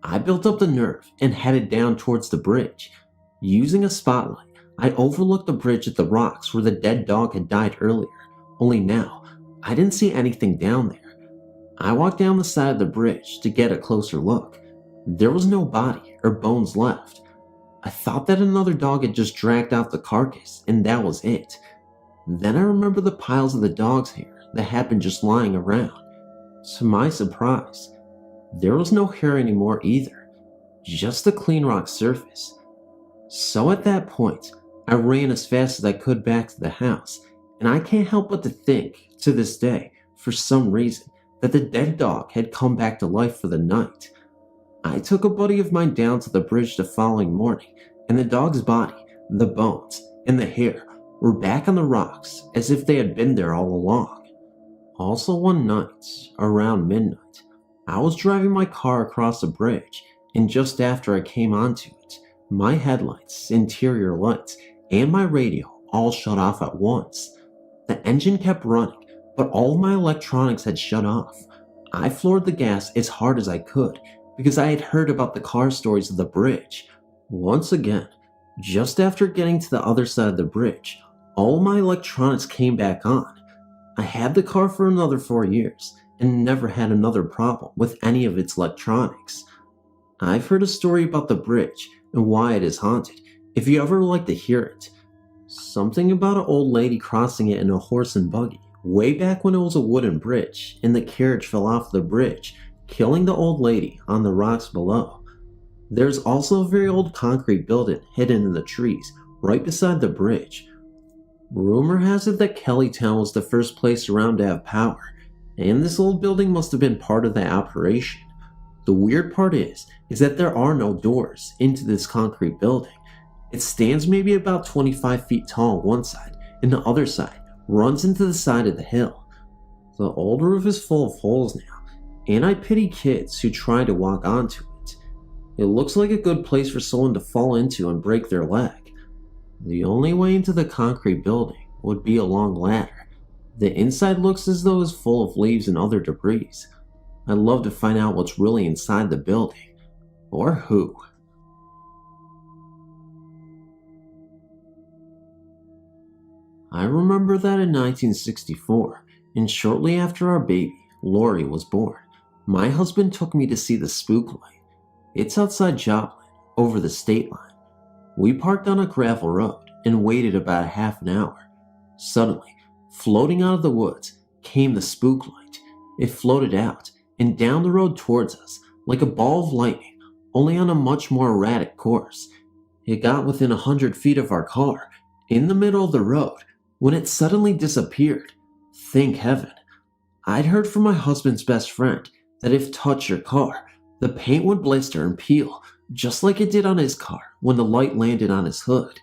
I built up the nerve and headed down towards the bridge. Using a spotlight, I overlooked the bridge at the rocks where the dead dog had died earlier, only now I didn't see anything down there. I walked down the side of the bridge to get a closer look. There was no body or bones left. I thought that another dog had just dragged out the carcass and that was it. Then I remembered the piles of the dog's hair that had been just lying around. To my surprise, there was no hair anymore either, just a clean rock surface. So at that point, I ran as fast as I could back to the house, and I can't help but to think, to this day, for some reason, that the dead dog had come back to life for the night. I took a buddy of mine down to the bridge the following morning, and the dog's body, the bones, and the hair were back on the rocks as if they had been there all along. Also one night, around midnight, I was driving my car across the bridge, and just after I came onto it, my headlights, interior lights, and my radio all shut off at once. The engine kept running, but all of my electronics had shut off. I floored the gas as hard as I could because I had heard about the car stories of the bridge. Once again, just after getting to the other side of the bridge, all my electronics came back on. I had the car for another 4 years and never had another problem with any of its electronics. I've heard a story about the bridge and why it is haunted, if you ever like to hear it. Something about an old lady crossing it in a horse and buggy, way back when it was a wooden bridge, and the carriage fell off the bridge, killing the old lady on the rocks below. There's also a very old concrete building hidden in the trees, right beside the bridge. Rumor has it that Kellytown was the first place around to have power, and this old building must have been part of that operation. The weird part is that there are no doors into this concrete building. It stands maybe about 25 feet tall on one side, and the other side runs into the side of the hill. The old roof is full of holes now, and I pity kids who try to walk onto it. It looks like a good place for someone to fall into and break their leg. The only way into the concrete building would be a long ladder. The inside looks as though it's full of leaves and other debris. I'd love to find out what's really inside the building, or who. I remember that in 1964, and shortly after our baby, Lori, was born, my husband took me to see the spook light. It's outside Joplin, over the state line. We parked on a gravel road and waited about a half an hour. Suddenly, floating out of the woods, came the spook light. It floated out and down the road towards us like a ball of lightning, only on a much more erratic course. It got within 100 feet of our car, in the middle of the road, when it suddenly disappeared. Thank heaven. I'd heard from my husband's best friend that if touched your car, the paint would blister and peel, just like it did on his car when the light landed on his hood.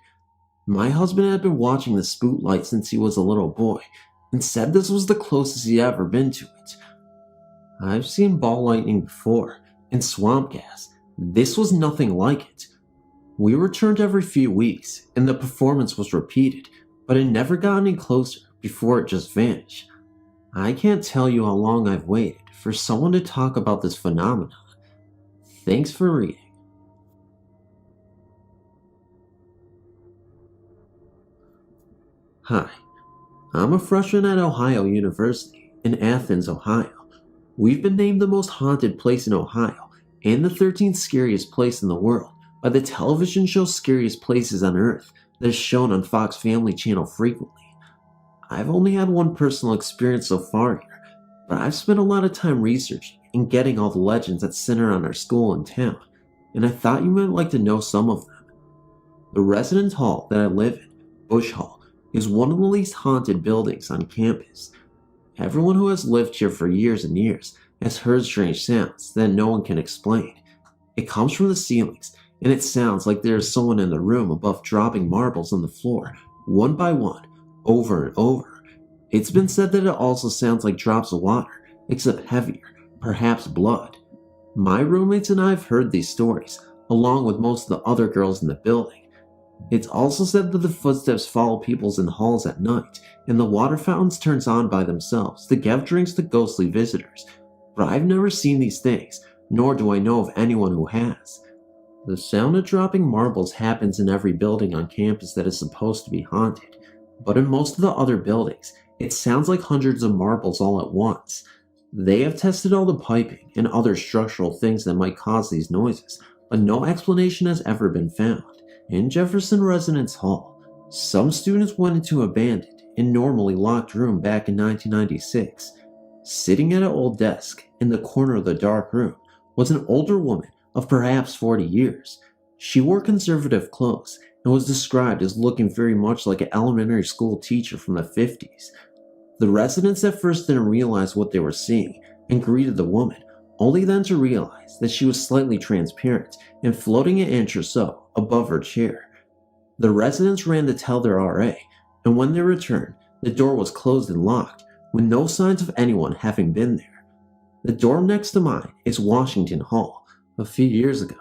My husband had been watching the spook light since he was a little boy, and said this was the closest he'd ever been to it. I've seen ball lightning before, and swamp gas. This was nothing like it. We returned every few weeks, and the performance was repeated, but it never got any closer before it just vanished. I can't tell you how long I've waited for someone to talk about this phenomenon. Thanks for reading. Hi, I'm a freshman at Ohio University in Athens, Ohio. We've been named the most haunted place in Ohio and the 13th scariest place in the world by the television show Scariest Places on Earth that is shown on Fox Family Channel frequently. I've only had one personal experience so far here, but I've spent a lot of time researching and getting all the legends that center on our school and town, and I thought you might like to know some of them. The residence hall that I live in, Bush Hall, is one of the least haunted buildings on campus. Everyone who has lived here for years and years has heard strange sounds that no one can explain. It comes from the ceilings, and it sounds like there is someone in the room above dropping marbles on the floor, one by one, over and over. It's been said that it also sounds like drops of water, except heavier, perhaps blood. My roommates and I have heard these stories, along with most of the other girls in the building. It's also said that the footsteps follow people in the halls at night, and the water fountains turns on by themselves to give drinks to ghostly visitors. But I've never seen these things, nor do I know of anyone who has. The sound of dropping marbles happens in every building on campus that is supposed to be haunted, but in most of the other buildings, it sounds like hundreds of marbles all at once. They have tested all the piping and other structural things that might cause these noises, but no explanation has ever been found. In Jefferson Residence Hall, some students went into an abandoned and normally locked room back in 1996. Sitting at an old desk in the corner of the dark room was an older woman of perhaps 40 years. She wore conservative clothes and was described as looking very much like an elementary school teacher from the 50s. The residents at first didn't realize what they were seeing and greeted the woman, only then to realize that she was slightly transparent and floating an inch or so above her chair. The residents ran to tell their RA, and when they returned, the door was closed and locked, with no signs of anyone having been there. The dorm next to mine is Washington Hall. A few years ago,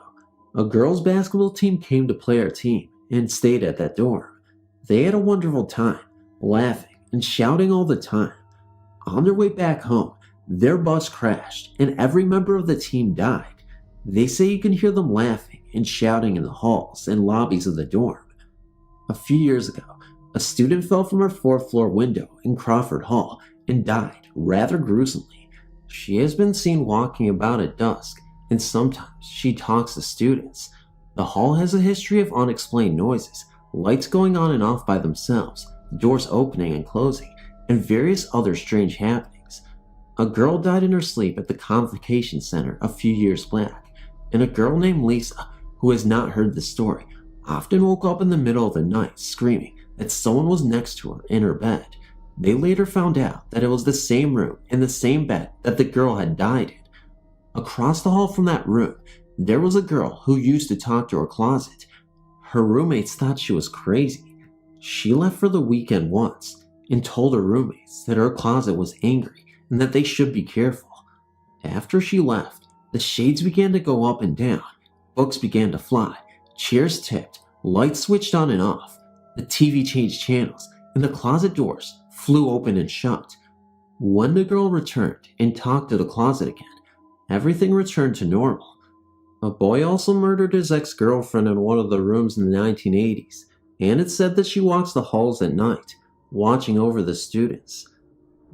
a girls' basketball team came to play our team and stayed at that dorm. They had a wonderful time, laughing and shouting all the time. On their way back home, their bus crashed and every member of the team died. They say you can hear them laughing and shouting in the halls and lobbies of the dorm. A few years ago, a student fell from her fourth-floor window in Crawford Hall and died rather gruesomely. She has been seen walking about at dusk, and sometimes she talks to students. The hall has a history of unexplained noises, lights going on and off by themselves, doors opening and closing, and various other strange happenings. A girl died in her sleep at the Convocation Center a few years back, and a girl named Lisa, who has not heard the story, often woke up in the middle of the night screaming that someone was next to her in her bed. They later found out that it was the same room and the same bed that the girl had died in. Across the hall from that room, there was a girl who used to talk to her closet. Her roommates thought she was crazy. She left for the weekend once and told her roommates that her closet was angry and that they should be careful. After she left, the shades began to go up and down, books began to fly, chairs tipped, lights switched on and off, the TV changed channels, and the closet doors flew open and shut. When the girl returned and talked to the closet again, everything returned to normal. A boy also murdered his ex-girlfriend in one of the rooms in the 1980s, and it's said that she walks the halls at night, watching over the students.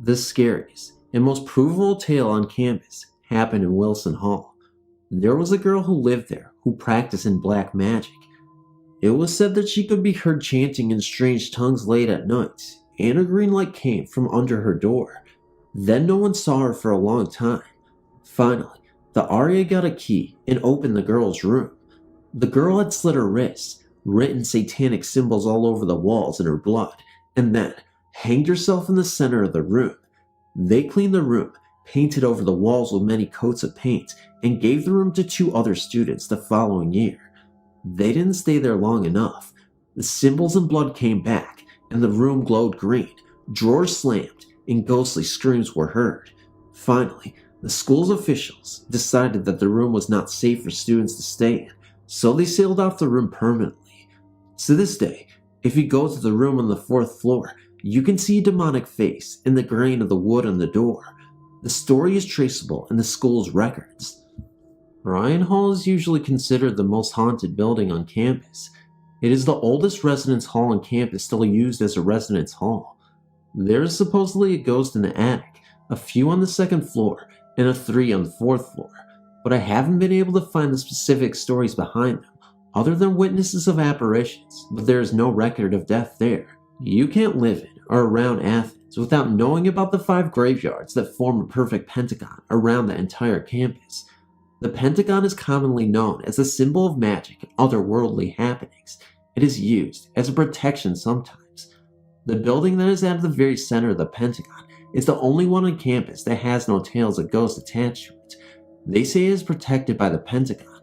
The scariest and most provable tale on campus happened in Wilson Hall. There was a girl who lived there who practiced in black magic. It was said that she could be heard chanting in strange tongues late at night, and a green light came from under her door. Then no one saw her for a long time. Finally, the Aria got a key and opened the girl's room. The girl had slit her wrists, written satanic symbols all over the walls in her blood, and then hanged herself in the center of the room. They cleaned the room, painted over the walls with many coats of paint, and gave the room to 2 other students the following year. They didn't stay there long enough. The symbols and blood came back, and the room glowed green. Drawers slammed, and ghostly screams were heard. Finally, the school's officials decided that the room was not safe for students to stay in, so they sealed off the room permanently. To this day, if you go to the room on the 4th floor, you can see a demonic face in the grain of the wood on the door. The story is traceable in the school's records. Ryan Hall is usually considered the most haunted building on campus. It is the oldest residence hall on campus still used as a residence hall. There is supposedly a ghost in the attic, a few on the 2nd floor, and a 3 on the 4th floor, but I haven't been able to find the specific stories behind them, other than witnesses of apparitions, but there is no record of death there. You can't live in or around Athens without knowing about the 5 graveyards that form a perfect pentagon around the entire campus. The pentagon is commonly known as a symbol of magic and otherworldly happenings. It is used as a protection sometimes. The building that is at the very center of the pentagon is the only one on campus that has no tales of ghosts attached to it. They say it is protected by the pentagon.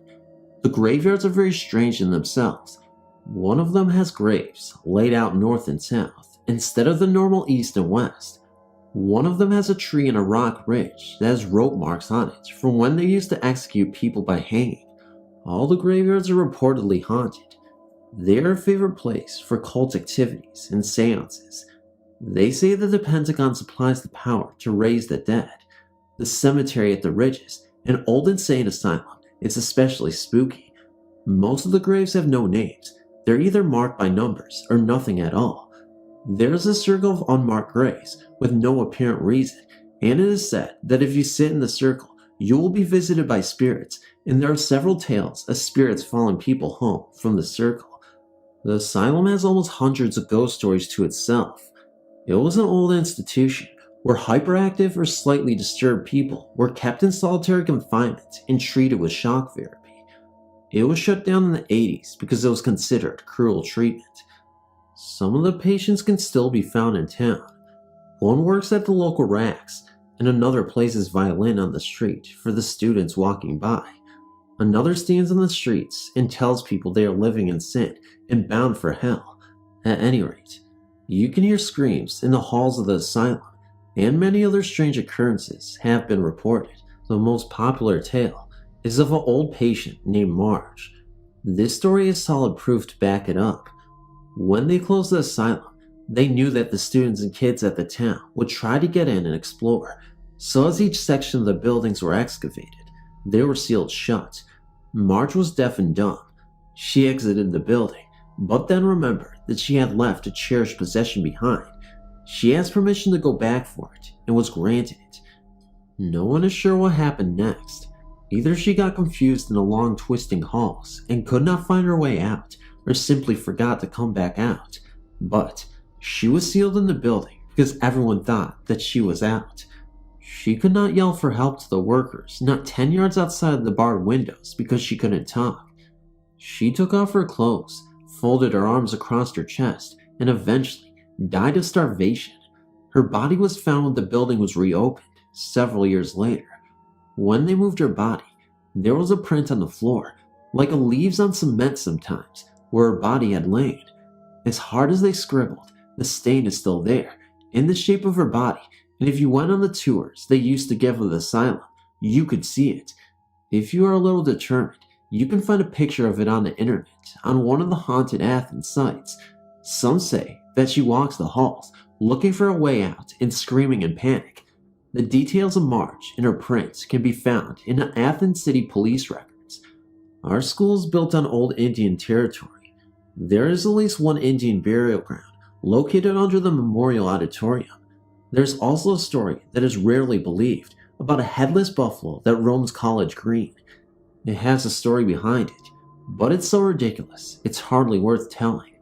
The graveyards are very strange in themselves. One of them has graves laid out north and south, instead of the normal east and west. One of them has a tree and a rock ridge that has rope marks on it from when they used to execute people by hanging. All the graveyards are reportedly haunted. They are a favorite place for cult activities and seances. They say that the Pentagon supplies the power to raise the dead. The cemetery at the ridges, an old insane asylum, is especially spooky. Most of the graves have no names. They're either marked by numbers or nothing at all. There's a circle of unmarked graves with no apparent reason, and it is said that if you sit in the circle, you will be visited by spirits, and there are several tales of spirits following people home from the circle. The asylum has almost hundreds of ghost stories to itself. It was an old institution where hyperactive or slightly disturbed people were kept in solitary confinement and treated with shock therapy. It was shut down in the 80s because it was considered cruel treatment. Some of the patients can still be found in town. One works at the local racks, and another plays his violin on the street for the students walking by. Another stands on the streets and tells people they are living in sin and bound for hell. At any rate, you can hear screams in the halls of the asylum, and many other strange occurrences have been reported. The most popular tale is of an old patient named Marge. This story is solid proof to back it up. When they closed the asylum, they knew that the students and kids at the town would try to get in and explore, so as each section of the buildings were excavated, they were sealed shut. Marge was deaf and dumb. She exited the building, but then remembered that she had left a cherished possession behind. She asked permission to go back for it, and was granted it. No one is sure what happened next. Either she got confused in the long twisting halls and could not find her way out, or simply forgot to come back out. But she was sealed in the building because everyone thought that she was out. She could not yell for help to the workers, not 10 yards outside of the barred windows, because she couldn't talk. She took off her clothes, folded her arms across her chest, and eventually died of starvation. Her body was found when the building was reopened several years later. When they moved her body, there was a print on the floor, like a leaves on cement sometimes, where her body had lain. As hard as they scribbled, the stain is still there, in the shape of her body, and if you went on the tours they used to give of the asylum, you could see it. If you are a little determined, you can find a picture of it on the internet, on one of the haunted Athens sites. Some say that she walks the halls, looking for a way out and screaming in panic. The details of Marge and her prints can be found in the Athens City Police records. Our school is built on old Indian territory. There is at least one Indian burial ground located under the Memorial Auditorium. There's also a story that is rarely believed about a headless buffalo that roams College Green. It has a story behind it. But it's so ridiculous, it's hardly worth telling.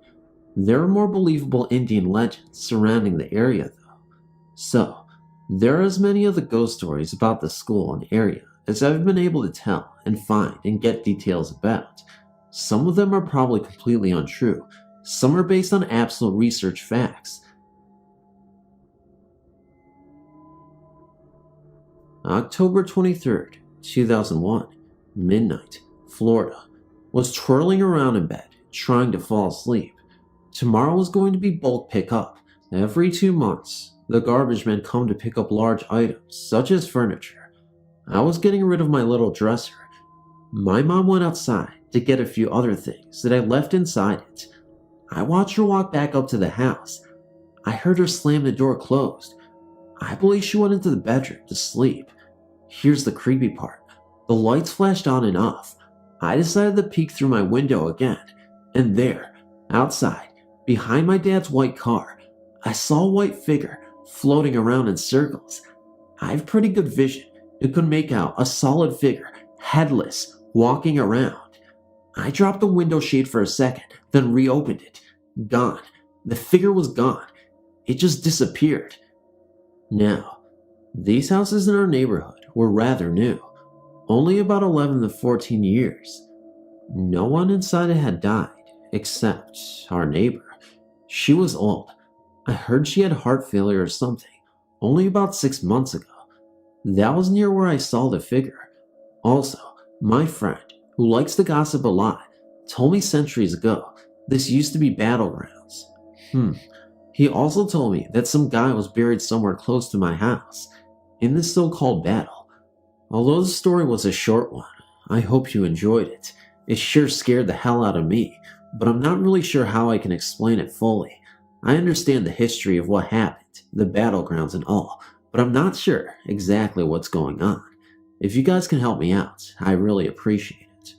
There are more believable Indian legends surrounding the area though. So, there are as many of the ghost stories about the school and area as I've been able to tell and find and get details about. Some of them are probably completely untrue, some are based on absolute research facts. October 23rd, 2001, midnight, Florida. Was twirling around in bed, trying to fall asleep. Tomorrow was going to be bulk pickup. Every 2 months, the garbage men come to pick up large items, such as furniture. I was getting rid of my little dresser. My mom went outside to get a few other things that I left inside it. I watched her walk back up to the house. I heard her slam the door closed. I believe she went into the bedroom to sleep. Here's the creepy part. The lights flashed on and off. I decided to peek through my window again, and there, outside, behind my dad's white car, I saw a white figure floating around in circles. I have pretty good vision and could make out a solid figure, headless, walking around. I dropped the window shade for a second, then reopened it. Gone. The figure was gone. It just disappeared. Now, these houses in our neighborhood were rather new, only about 11 to 14 years. No one inside it had died, except our neighbor. She was old. I heard she had heart failure or something, only about 6 months ago. That was near where I saw the figure. Also, my friend, who likes to gossip a lot, told me centuries ago this used to be battlegrounds. He also told me that some guy was buried somewhere close to my house, in this so-called battle. Although the story was a short one, I hope you enjoyed it. It sure scared the hell out of me, but I'm not really sure how I can explain it fully. I understand the history of what happened, the battlegrounds and all, but I'm not sure exactly what's going on. If you guys can help me out, I really appreciate it.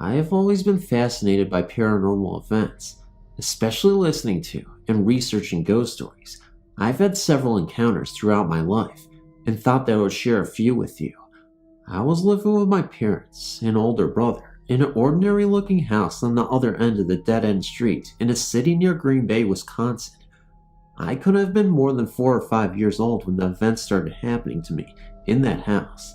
I have always been fascinated by paranormal events, especially listening to and researching ghost stories. I've had several encounters throughout my life and thought that I would share a few with you. I was living with my parents and older brother in an ordinary looking house on the other end of the dead-end street in a city near Green Bay, Wisconsin. I couldn't have been more than 4 or 5 years old when the events started happening to me in that house.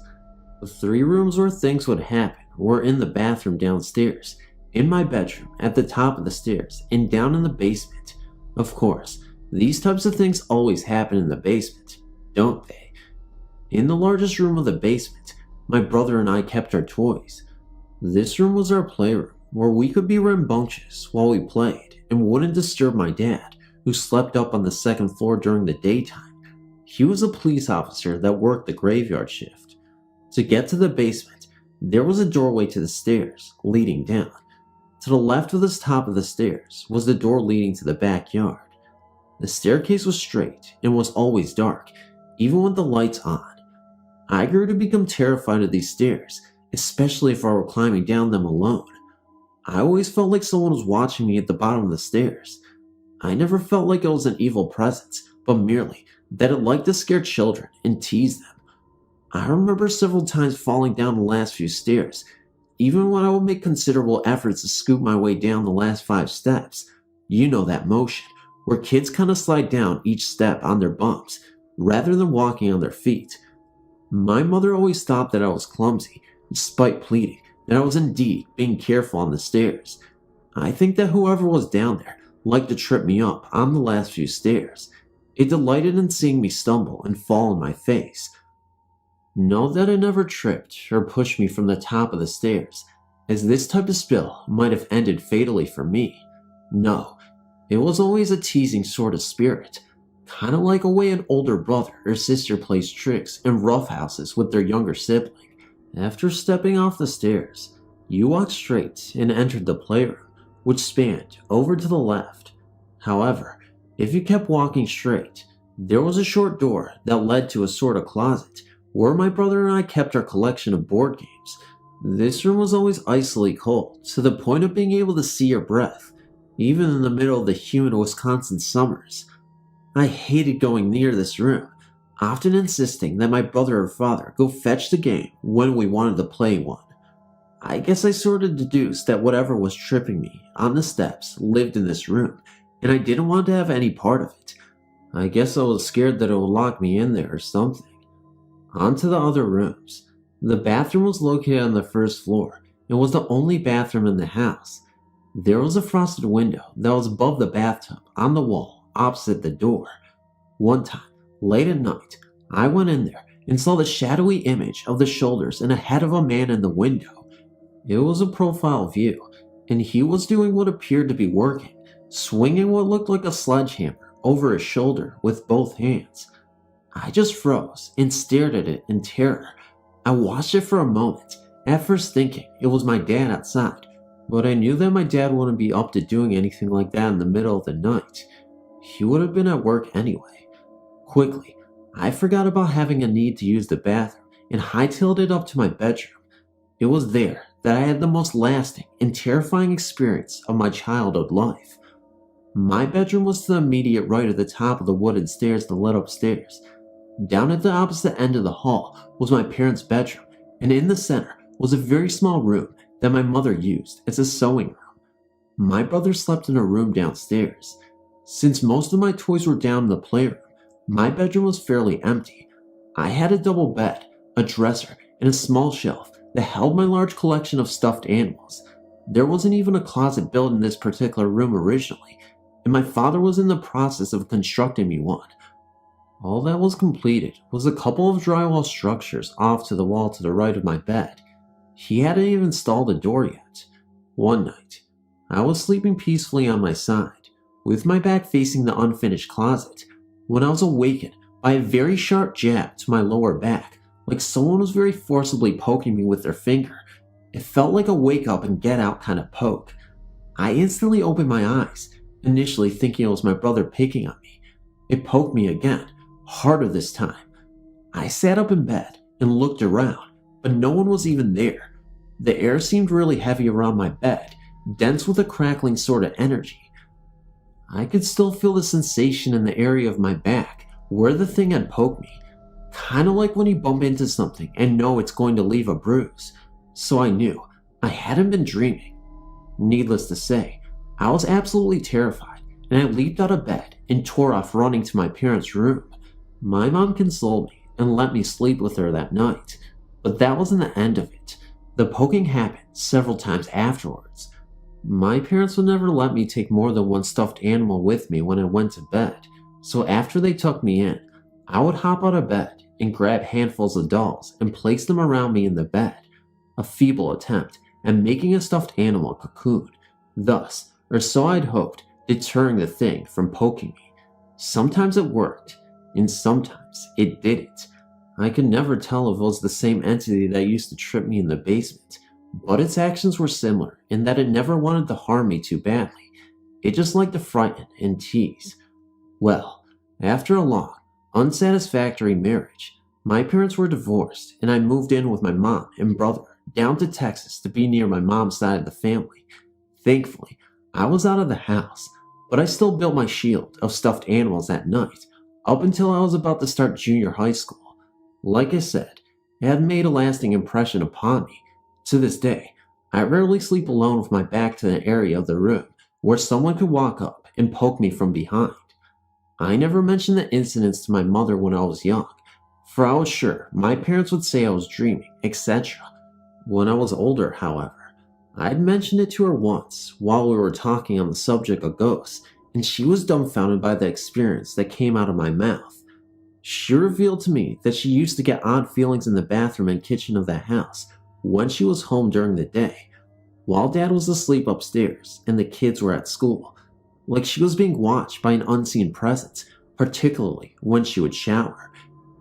The 3 rooms where things would happen were in the bathroom downstairs, in my bedroom at the top of the stairs, and down in the basement. Of course, these types of things always happen in the basement, don't they? In the largest room of the basement, my brother and I kept our toys. This room was our playroom, where we could be rambunctious while we played and wouldn't disturb my dad, who slept up on the 2nd floor during the daytime. He was a police officer that worked the graveyard shift. To get to the basement, there was a doorway to the stairs leading down. To the left of the top of the stairs was the door leading to the backyard. The staircase was straight and was always dark, even with the lights on. I grew to become terrified of these stairs, especially if I were climbing down them alone. I always felt like someone was watching me at the bottom of the stairs. I never felt like it was an evil presence, but merely that it liked to scare children and tease them. I remember several times falling down the last few stairs, even when I would make considerable efforts to scoop my way down the last 5 steps. You know that motion, where kids kind of slide down each step on their bumps, rather than walking on their feet. My mother always thought that I was clumsy, despite pleading that I was indeed being careful on the stairs. I think that whoever was down there liked to trip me up on the last few stairs. It delighted in seeing me stumble and fall on my face. Know that it never tripped or pushed me from the top of the stairs, as this type of spill might have ended fatally for me. No, it was always a teasing sort of spirit, kind of like a way an older brother or sister plays tricks and roughhouses with their younger sibling. After stepping off the stairs, you walked straight and entered the playroom, which spanned over to the left. However, if you kept walking straight, there was a short door that led to a sort of closet, where my brother and I kept our collection of board games. This room was always icily cold, to the point of being able to see your breath, even in the middle of the humid Wisconsin summers. I hated going near this room. often insisting that my brother or father go fetch the game when we wanted to play one. I guess I sort of deduced that whatever was tripping me on the steps lived in this room, and I didn't want to have any part of it. I guess I was scared that it would lock me in there or something. On to the other rooms. The bathroom was located on the first floor and was the only bathroom in the house. There was a frosted window that was above the bathtub on the wall opposite the door. One time, late at night, I went in there and saw the shadowy image of the shoulders and a head of a man in the window. It was a profile view, and he was doing what appeared to be working, swinging what looked like a sledgehammer over his shoulder with both hands. I just froze and stared at it in terror. I watched it for a moment, at first thinking it was my dad outside, but I knew that my dad wouldn't be up to doing anything like that in the middle of the night. He would have been at work anyway. Quickly, I forgot about having a need to use the bathroom and hightailed it up to my bedroom. It was there that I had the most lasting and terrifying experience of my childhood life. My bedroom was to the immediate right of the top of the wooden stairs that led upstairs. Down at the opposite end of the hall was my parents' bedroom, and in the center was a very small room that my mother used as a sewing room. My brother slept in a room downstairs. Since most of my toys were down in the playroom, my bedroom was fairly empty. I had a double bed, a dresser, and a small shelf that held my large collection of stuffed animals. There wasn't even a closet built in this particular room originally, and my father was in the process of constructing me one. All that was completed was a couple of drywall structures off to the wall to the right of my bed. He hadn't even installed a door yet. One night, I was sleeping peacefully on my side, with my back facing the unfinished closet, when I was awakened by a very sharp jab to my lower back, like someone was very forcibly poking me with their finger. It felt like a wake up and get out kind of poke. I instantly opened my eyes, initially thinking it was my brother picking on me. It poked me again, harder this time. I sat up in bed and looked around, but no one was even there. The air seemed really heavy around my bed, dense with a crackling sort of energy. I could still feel the sensation in the area of my back where the thing had poked me, kind of like when you bump into something and know it's going to leave a bruise. So I knew I hadn't been dreaming. Needless to say, I was absolutely terrified, and I leaped out of bed and tore off running to my parents' room. My mom consoled me and let me sleep with her that night, but that wasn't the end of it. The poking happened several times afterwards. My parents would never let me take more than one stuffed animal with me when I went to bed, so after they tucked me in, I would hop out of bed and grab handfuls of dolls and place them around me in the bed, a feeble attempt at making a stuffed animal cocoon, thus, or so I'd hoped, deterring the thing from poking me. Sometimes it worked, and sometimes it didn't. I could never tell if it was the same entity that used to trip me in the basement, but its actions were similar in that it never wanted to harm me too badly. It just liked to frighten and tease. Well, after a long, unsatisfactory marriage, my parents were divorced, and I moved in with my mom and brother down to Texas to be near my mom's side of the family. Thankfully, I was out of the house, but I still built my shield of stuffed animals at night, up until I was about to start junior high school. Like I said, it had made a lasting impression upon me. To this day, I rarely sleep alone with my back to an area of the room where someone could walk up and poke me from behind. I never mentioned the incidents to my mother when I was young, for I was sure my parents would say I was dreaming, etc. When I was older, however, I'd mentioned it to her once while we were talking on the subject of ghosts, and she was dumbfounded by the experience that came out of my mouth. She revealed to me that she used to get odd feelings in the bathroom and kitchen of the house when she was home during the day, while Dad was asleep upstairs and the kids were at school, like she was being watched by an unseen presence, particularly when she would shower.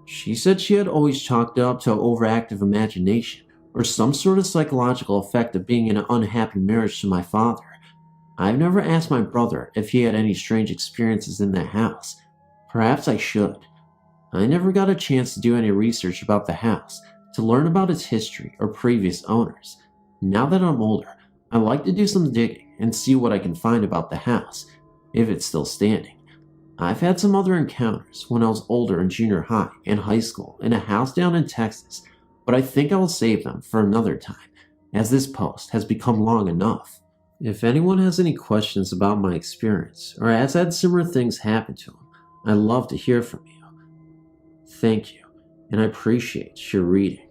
She said she had always chalked it up to overactive imagination or some sort of psychological effect of being in an unhappy marriage to my father. I've never asked my brother if he had any strange experiences in that house. Perhaps I should. I never got a chance to do any research about the house, to learn about its history or previous owners. Now that I'm older, I like to do some digging and see what I can find about the house, if it's still standing. I've had some other encounters when I was older in junior high and high school in a house down in Texas, but I think I will save them for another time, as this post has become long enough. If anyone has any questions about my experience or has had similar things happen to them, I'd love to hear from you. Thank you, and I appreciate your reading.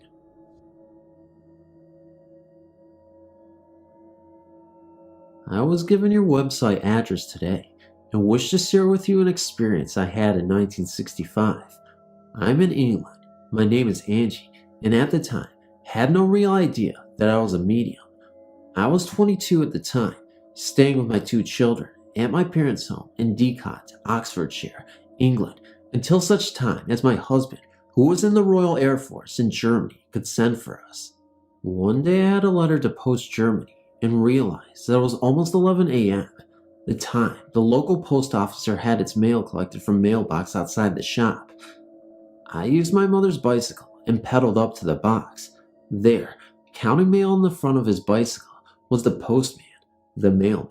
I was given your website address today and wish to share with you an experience I had in 1965. I'm in England, my name is Angie, and at the time had no real idea that I was a medium. I was 22 at the time, staying with my 2 children at my parents' home in Didcot, Oxfordshire, England, until such time as my husband, who was in the Royal Air Force in Germany, could send for us. One day I had a letter to post Germany and realized that it was almost 11 a.m. The time the local post officer had its mail collected from mailbox outside the shop. I used my mother's bicycle and pedaled up to the box. There, counting mail on the front of his bicycle, was the postman, the mailman.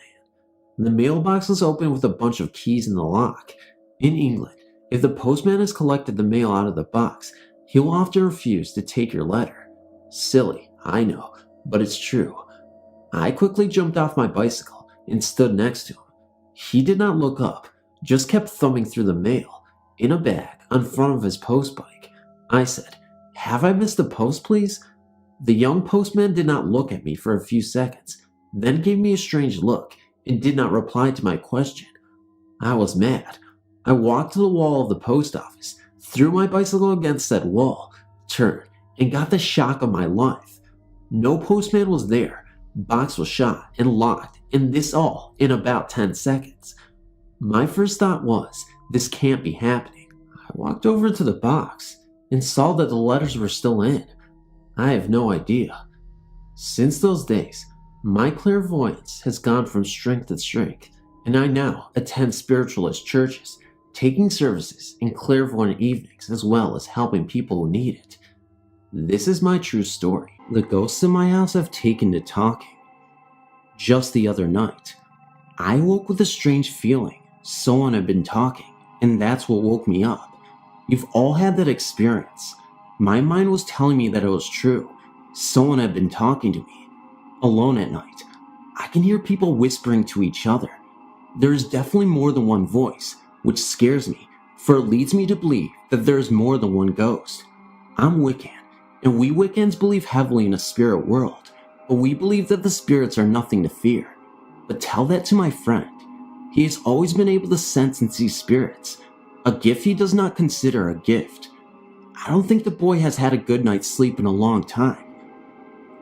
The mailbox was open with a bunch of keys in the lock. In England, if the postman has collected the mail out of the box, he will often refuse to take your letter. Silly, I know, but it's true. I quickly jumped off my bicycle and stood next to him. He did not look up, just kept thumbing through the mail, in a bag on front of his post bike. I said, "Have I missed the post, please?" The young postman did not look at me for a few seconds, then gave me a strange look and did not reply to my question. I was mad. I walked to the wall of the post office, threw my bicycle against said wall, turned, and got the shock of my life. No postman was there. Box was shut and locked, and this all in about 10 seconds. My first thought was, this can't be happening. I walked over to the box and saw that the letters were still in. I have no idea. Since those days, my clairvoyance has gone from strength to strength, and I now attend spiritualist churches, taking services in clairvoyant evenings as well as helping people who need it. This is my true story. The ghosts in my house have taken to talking. Just the other night, I woke with a strange feeling. Someone had been talking, and that's what woke me up. You've all had that experience. My mind was telling me that it was true. Someone had been talking to me. Alone at night, I can hear people whispering to each other. There is definitely more than one voice, which scares me, for it leads me to believe that there is more than one ghost. I'm Wiccan, and we Wiccans believe heavily in a spirit world, but we believe that the spirits are nothing to fear. But tell that to my friend. He has always been able to sense and see spirits, a gift he does not consider a gift. I don't think the boy has had a good night's sleep in a long time.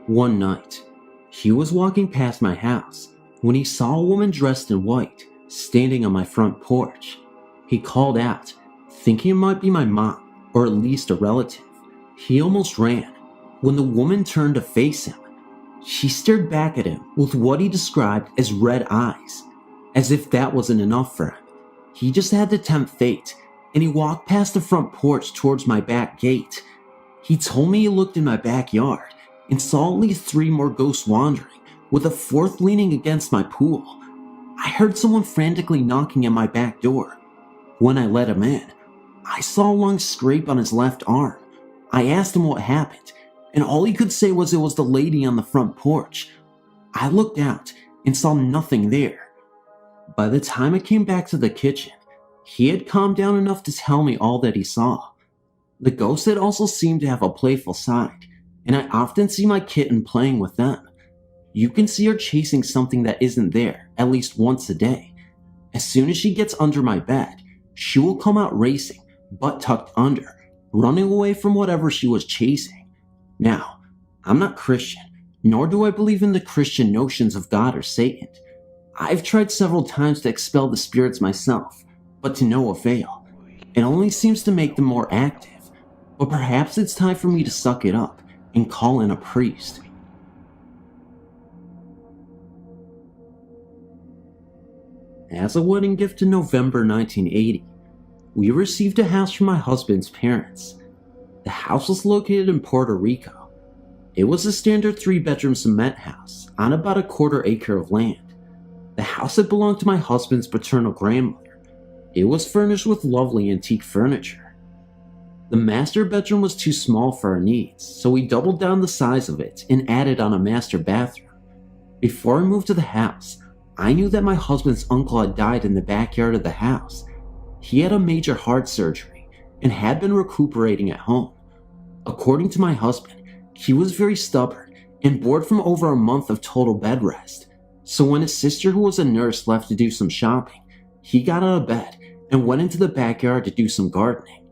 One night, he was walking past my house when he saw a woman dressed in white standing on my front porch. He called out, thinking it might be my mom or at least a relative. He almost ran when the woman turned to face him. She stared back at him with what he described as red eyes. As if that wasn't enough for him, he just had to tempt fate, and he walked past the front porch towards my back gate. He told me he looked in my backyard and saw at least 3 more ghosts wandering, with a 4th leaning against my pool. I heard someone frantically knocking at my back door. When I let him in, I saw a long scrape on his left arm. I asked him what happened, and all he could say was it was the lady on the front porch. I looked out and saw nothing there. By the time I came back to the kitchen, he had calmed down enough to tell me all that he saw. The ghost had also seemed to have a playful side, and I often see my kitten playing with them. You can see her chasing something that isn't there at least once a day. As soon as she gets under my bed, she will come out racing, butt tucked under, running away from whatever she was chasing. Now, I'm not Christian, nor do I believe in the Christian notions of God or Satan. I've tried several times to expel the spirits myself, but to no avail. It only seems to make them more active. But perhaps it's time for me to suck it up and call in a priest. As a wedding gift in November 1980, we received a house from my husband's parents. The house was located in Puerto Rico. It was a standard 3-bedroom cement house on about a 1/4 acre of land. The house had belonged to my husband's paternal grandmother. It was furnished with lovely antique furniture. The master bedroom was too small for our needs, so we doubled down the size of it and added on a master bathroom. Before I moved to the house, I knew that my husband's uncle had died in the backyard of the house. He had a major heart surgery and had been recuperating at home. According to my husband, he was very stubborn and bored from over a month of total bed rest. So when his sister, who was a nurse, left to do some shopping, he got out of bed and went into the backyard to do some gardening,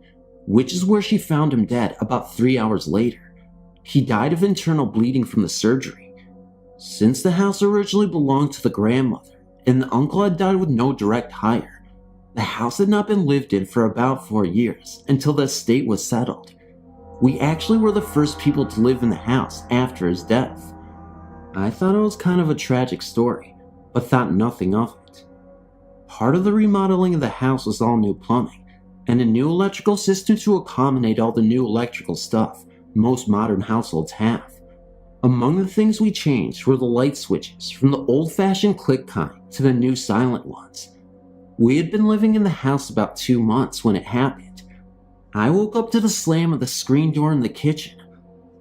which is where she found him dead about 3 hours later. He died of internal bleeding from the surgery. Since the house originally belonged to the grandmother and the uncle had died with no direct hire, the house had not been lived in for about 4 years until the estate was settled. We actually were the first people to live in the house after his death. I thought it was kind of a tragic story, but thought nothing of it. Part of the remodeling of the house was all new plumbing and a new electrical system to accommodate all the new electrical stuff most modern households have. Among the things we changed were the light switches from the old-fashioned click kind to the new silent ones. We had been living in the house about 2 months when it happened. I woke up to the slam of the screen door in the kitchen.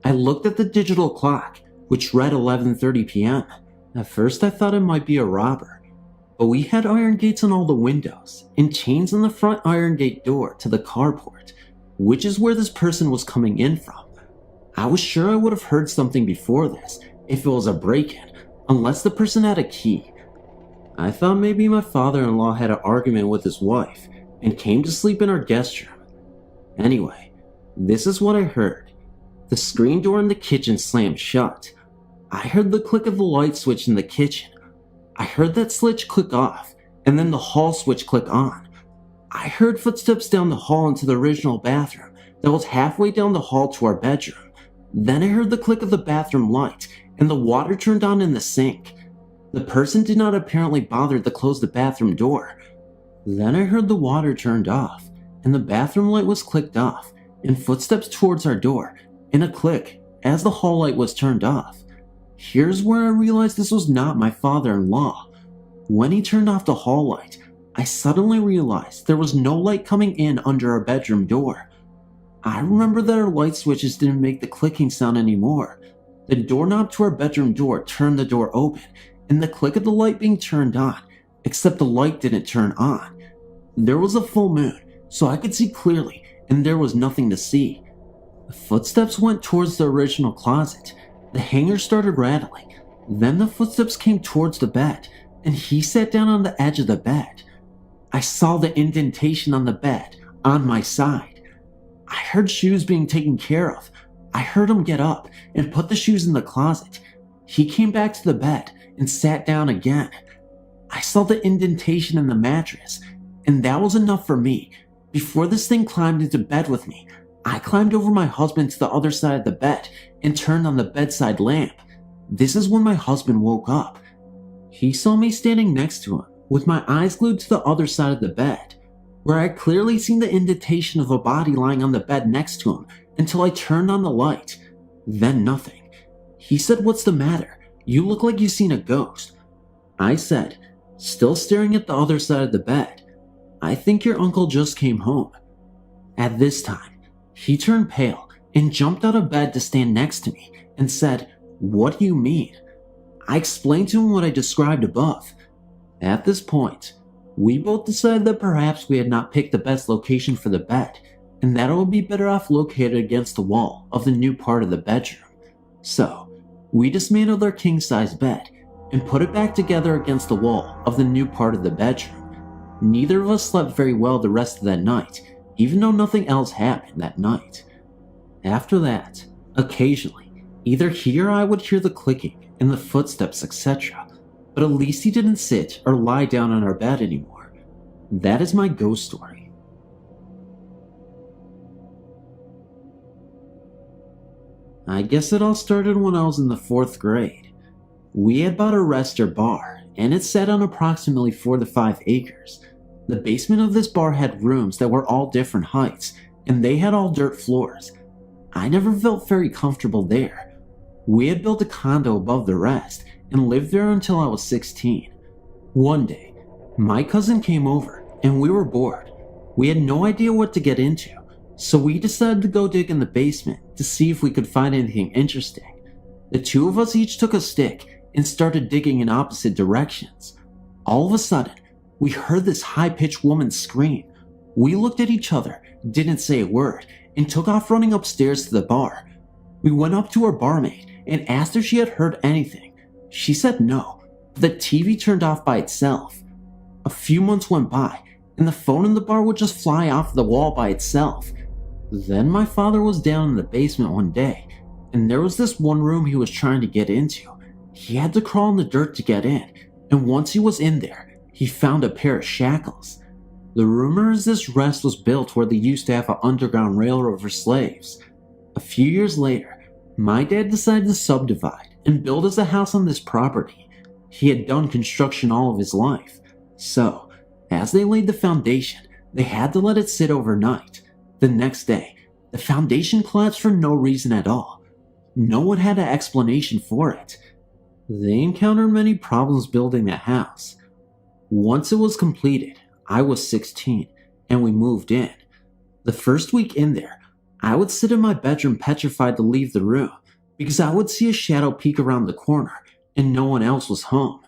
I looked at the digital clock, which read 11:30 p.m. At first I thought it might be a robber, but we had iron gates on all the windows and chains on the front iron gate door to the carport, which is where this person was coming in from. I was sure I would have heard something before this if it was a break-in, unless the person had a key. I thought maybe my father-in-law had an argument with his wife and came to sleep in our guest room. Anyway, this is what I heard. The screen door in the kitchen slammed shut. I heard the click of the light switch in the kitchen. I heard that switch click off, and then the hall switch click on. I heard footsteps down the hall into the original bathroom that was halfway down the hall to our bedroom. Then I heard the click of the bathroom light, and the water turned on in the sink. The person did not apparently bother to close the bathroom door. Then I heard the water turned off, and the bathroom light was clicked off, and footsteps towards our door, and a click as the hall light was turned off. Here's where I realized this was not my father-in-law. When he turned off the hall light, I suddenly realized there was no light coming in under our bedroom door. I remember that our light switches didn't make the clicking sound anymore. The doorknob to our bedroom door turned the door open, and the click of the light being turned on, except the light didn't turn on. There was a full moon, so I could see clearly, and there was nothing to see. The footsteps went towards the original closet. The hanger started rattling. Then the footsteps came towards the bed, and he sat down on the edge of the bed. I saw the indentation on the bed, on my side. I heard shoes being taken care of. I heard him get up and put the shoes in the closet. He came back to the bed and sat down again. I saw the indentation in the mattress, and that was enough for me. Before this thing climbed into bed with me, I climbed over my husband to the other side of the bed and turned on the bedside lamp. This is when my husband woke up. He saw me standing next to him, with my eyes glued to the other side of the bed, where I had clearly seen the indentation of a body lying on the bed next to him until I turned on the light. Then nothing. He said, "What's the matter? You look like you've seen a ghost." I said, still staring at the other side of the bed, "I think your uncle just came home." At this time, he turned pale and jumped out of bed to stand next to me and said, "What do you mean?" I explained to him what I described above. At this point, we both decided that perhaps we had not picked the best location for the bed, and that it would be better off located against the wall of the new part of the bedroom. So, we dismantled our king-size bed and put it back together against the wall of the new part of the bedroom. Neither of us slept very well the rest of that night, even though nothing else happened that night. After that, occasionally, either he or I would hear the clicking and the footsteps, etc., but at least he didn't sit or lie down on our bed anymore. That is my ghost story. I guess it all started when I was in the 4th grade. We had bought a rest or bar, and it sat on approximately 4 to 5 acres. The basement of this bar had rooms that were all different heights, and they had all dirt floors. I never felt very comfortable there. We had built a condo above the rest, and lived there until I was 16. One day, my cousin came over and we were bored. We had no idea what to get into, so we decided to go dig in the basement to see if we could find anything interesting. The two of us each took a stick and started digging in opposite directions. All of a sudden, we heard this high-pitched woman scream. We looked at each other, didn't say a word, and took off running upstairs to the bar. We went up to our barmaid and asked if she had heard anything. She said no, but the TV turned off by itself. A few months went by, and the phone in the bar would just fly off the wall by itself. Then my father was down in the basement one day, and there was this one room he was trying to get into. He had to crawl in the dirt to get in, and once he was in there, he found a pair of shackles. The rumor is this rest was built where they used to have an underground railroad for slaves. A few years later, my dad decided to subdivide and build us a house on this property. He had done construction all of his life, so as they laid the foundation, they had to let it sit overnight. The next day, the foundation collapsed for no reason at all. No one had an explanation for it. They encountered many problems building the house. Once it was completed, I was 16, and we moved in. The first week in there, I would sit in my bedroom petrified to leave the room because I would see a shadow peek around the corner and no one else was home.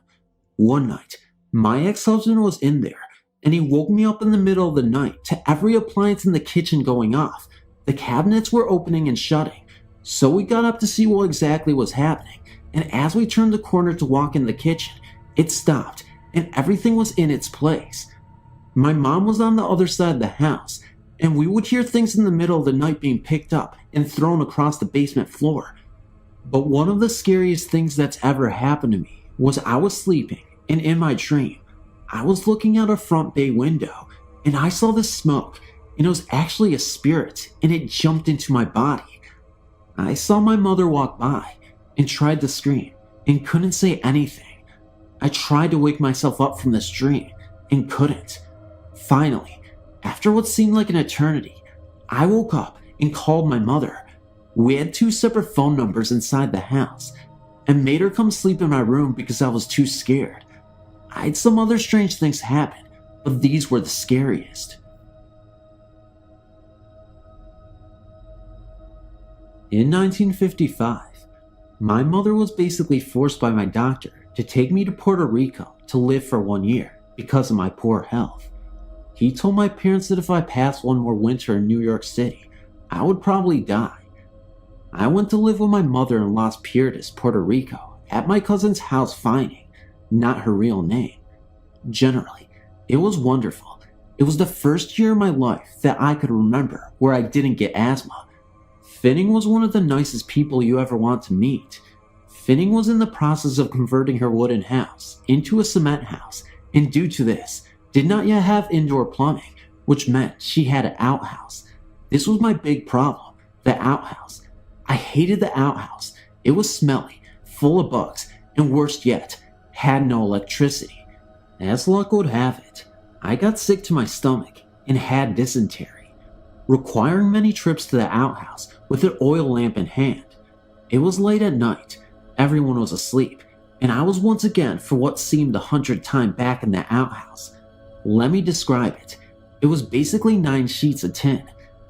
One night, my ex-husband was in there and he woke me up in the middle of the night to every appliance in the kitchen going off. The cabinets were opening and shutting, so we got up to see what exactly was happening, and as we turned the corner to walk in the kitchen, it stopped and everything was in its place. My mom was on the other side of the house, and we would hear things in the middle of the night being picked up and thrown across the basement floor. But one of the scariest things that's ever happened to me was I was sleeping, and in my dream, I was looking out a front bay window, and I saw this smoke, and it was actually a spirit, and it jumped into my body. I saw my mother walk by, and tried to scream, and couldn't say anything. I tried to wake myself up from this dream, and couldn't. Finally, after what seemed like an eternity, I woke up and called my mother. We had 2 separate phone numbers inside the house, and made her come sleep in my room because I was too scared. I had some other strange things happen, but these were the scariest. In 1955, my mother was basically forced by my doctor to take me to Puerto Rico to live for 1 year because of my poor health. He told my parents that if I passed one more winter in New York City, I would probably die. I went to live with my mother in Las Piedras, Puerto Rico, at my cousin's house Vining, not her real name. Generally, it was wonderful. It was the first year of my life that I could remember where I didn't get asthma. Finning was one of the nicest people you ever want to meet. Finning was in the process of converting her wooden house into a cement house, and due to this, did not yet have indoor plumbing, which meant she had an outhouse. This was my big problem, the outhouse. I hated the outhouse. It was smelly, full of bugs, and worst yet, had no electricity. As luck would have it, I got sick to my stomach and had dysentery, requiring many trips to the outhouse with an oil lamp in hand. It was late at night, everyone was asleep, and I was once again for what seemed 100th time back in the outhouse. Let me describe it. It was basically 9 sheets of tin,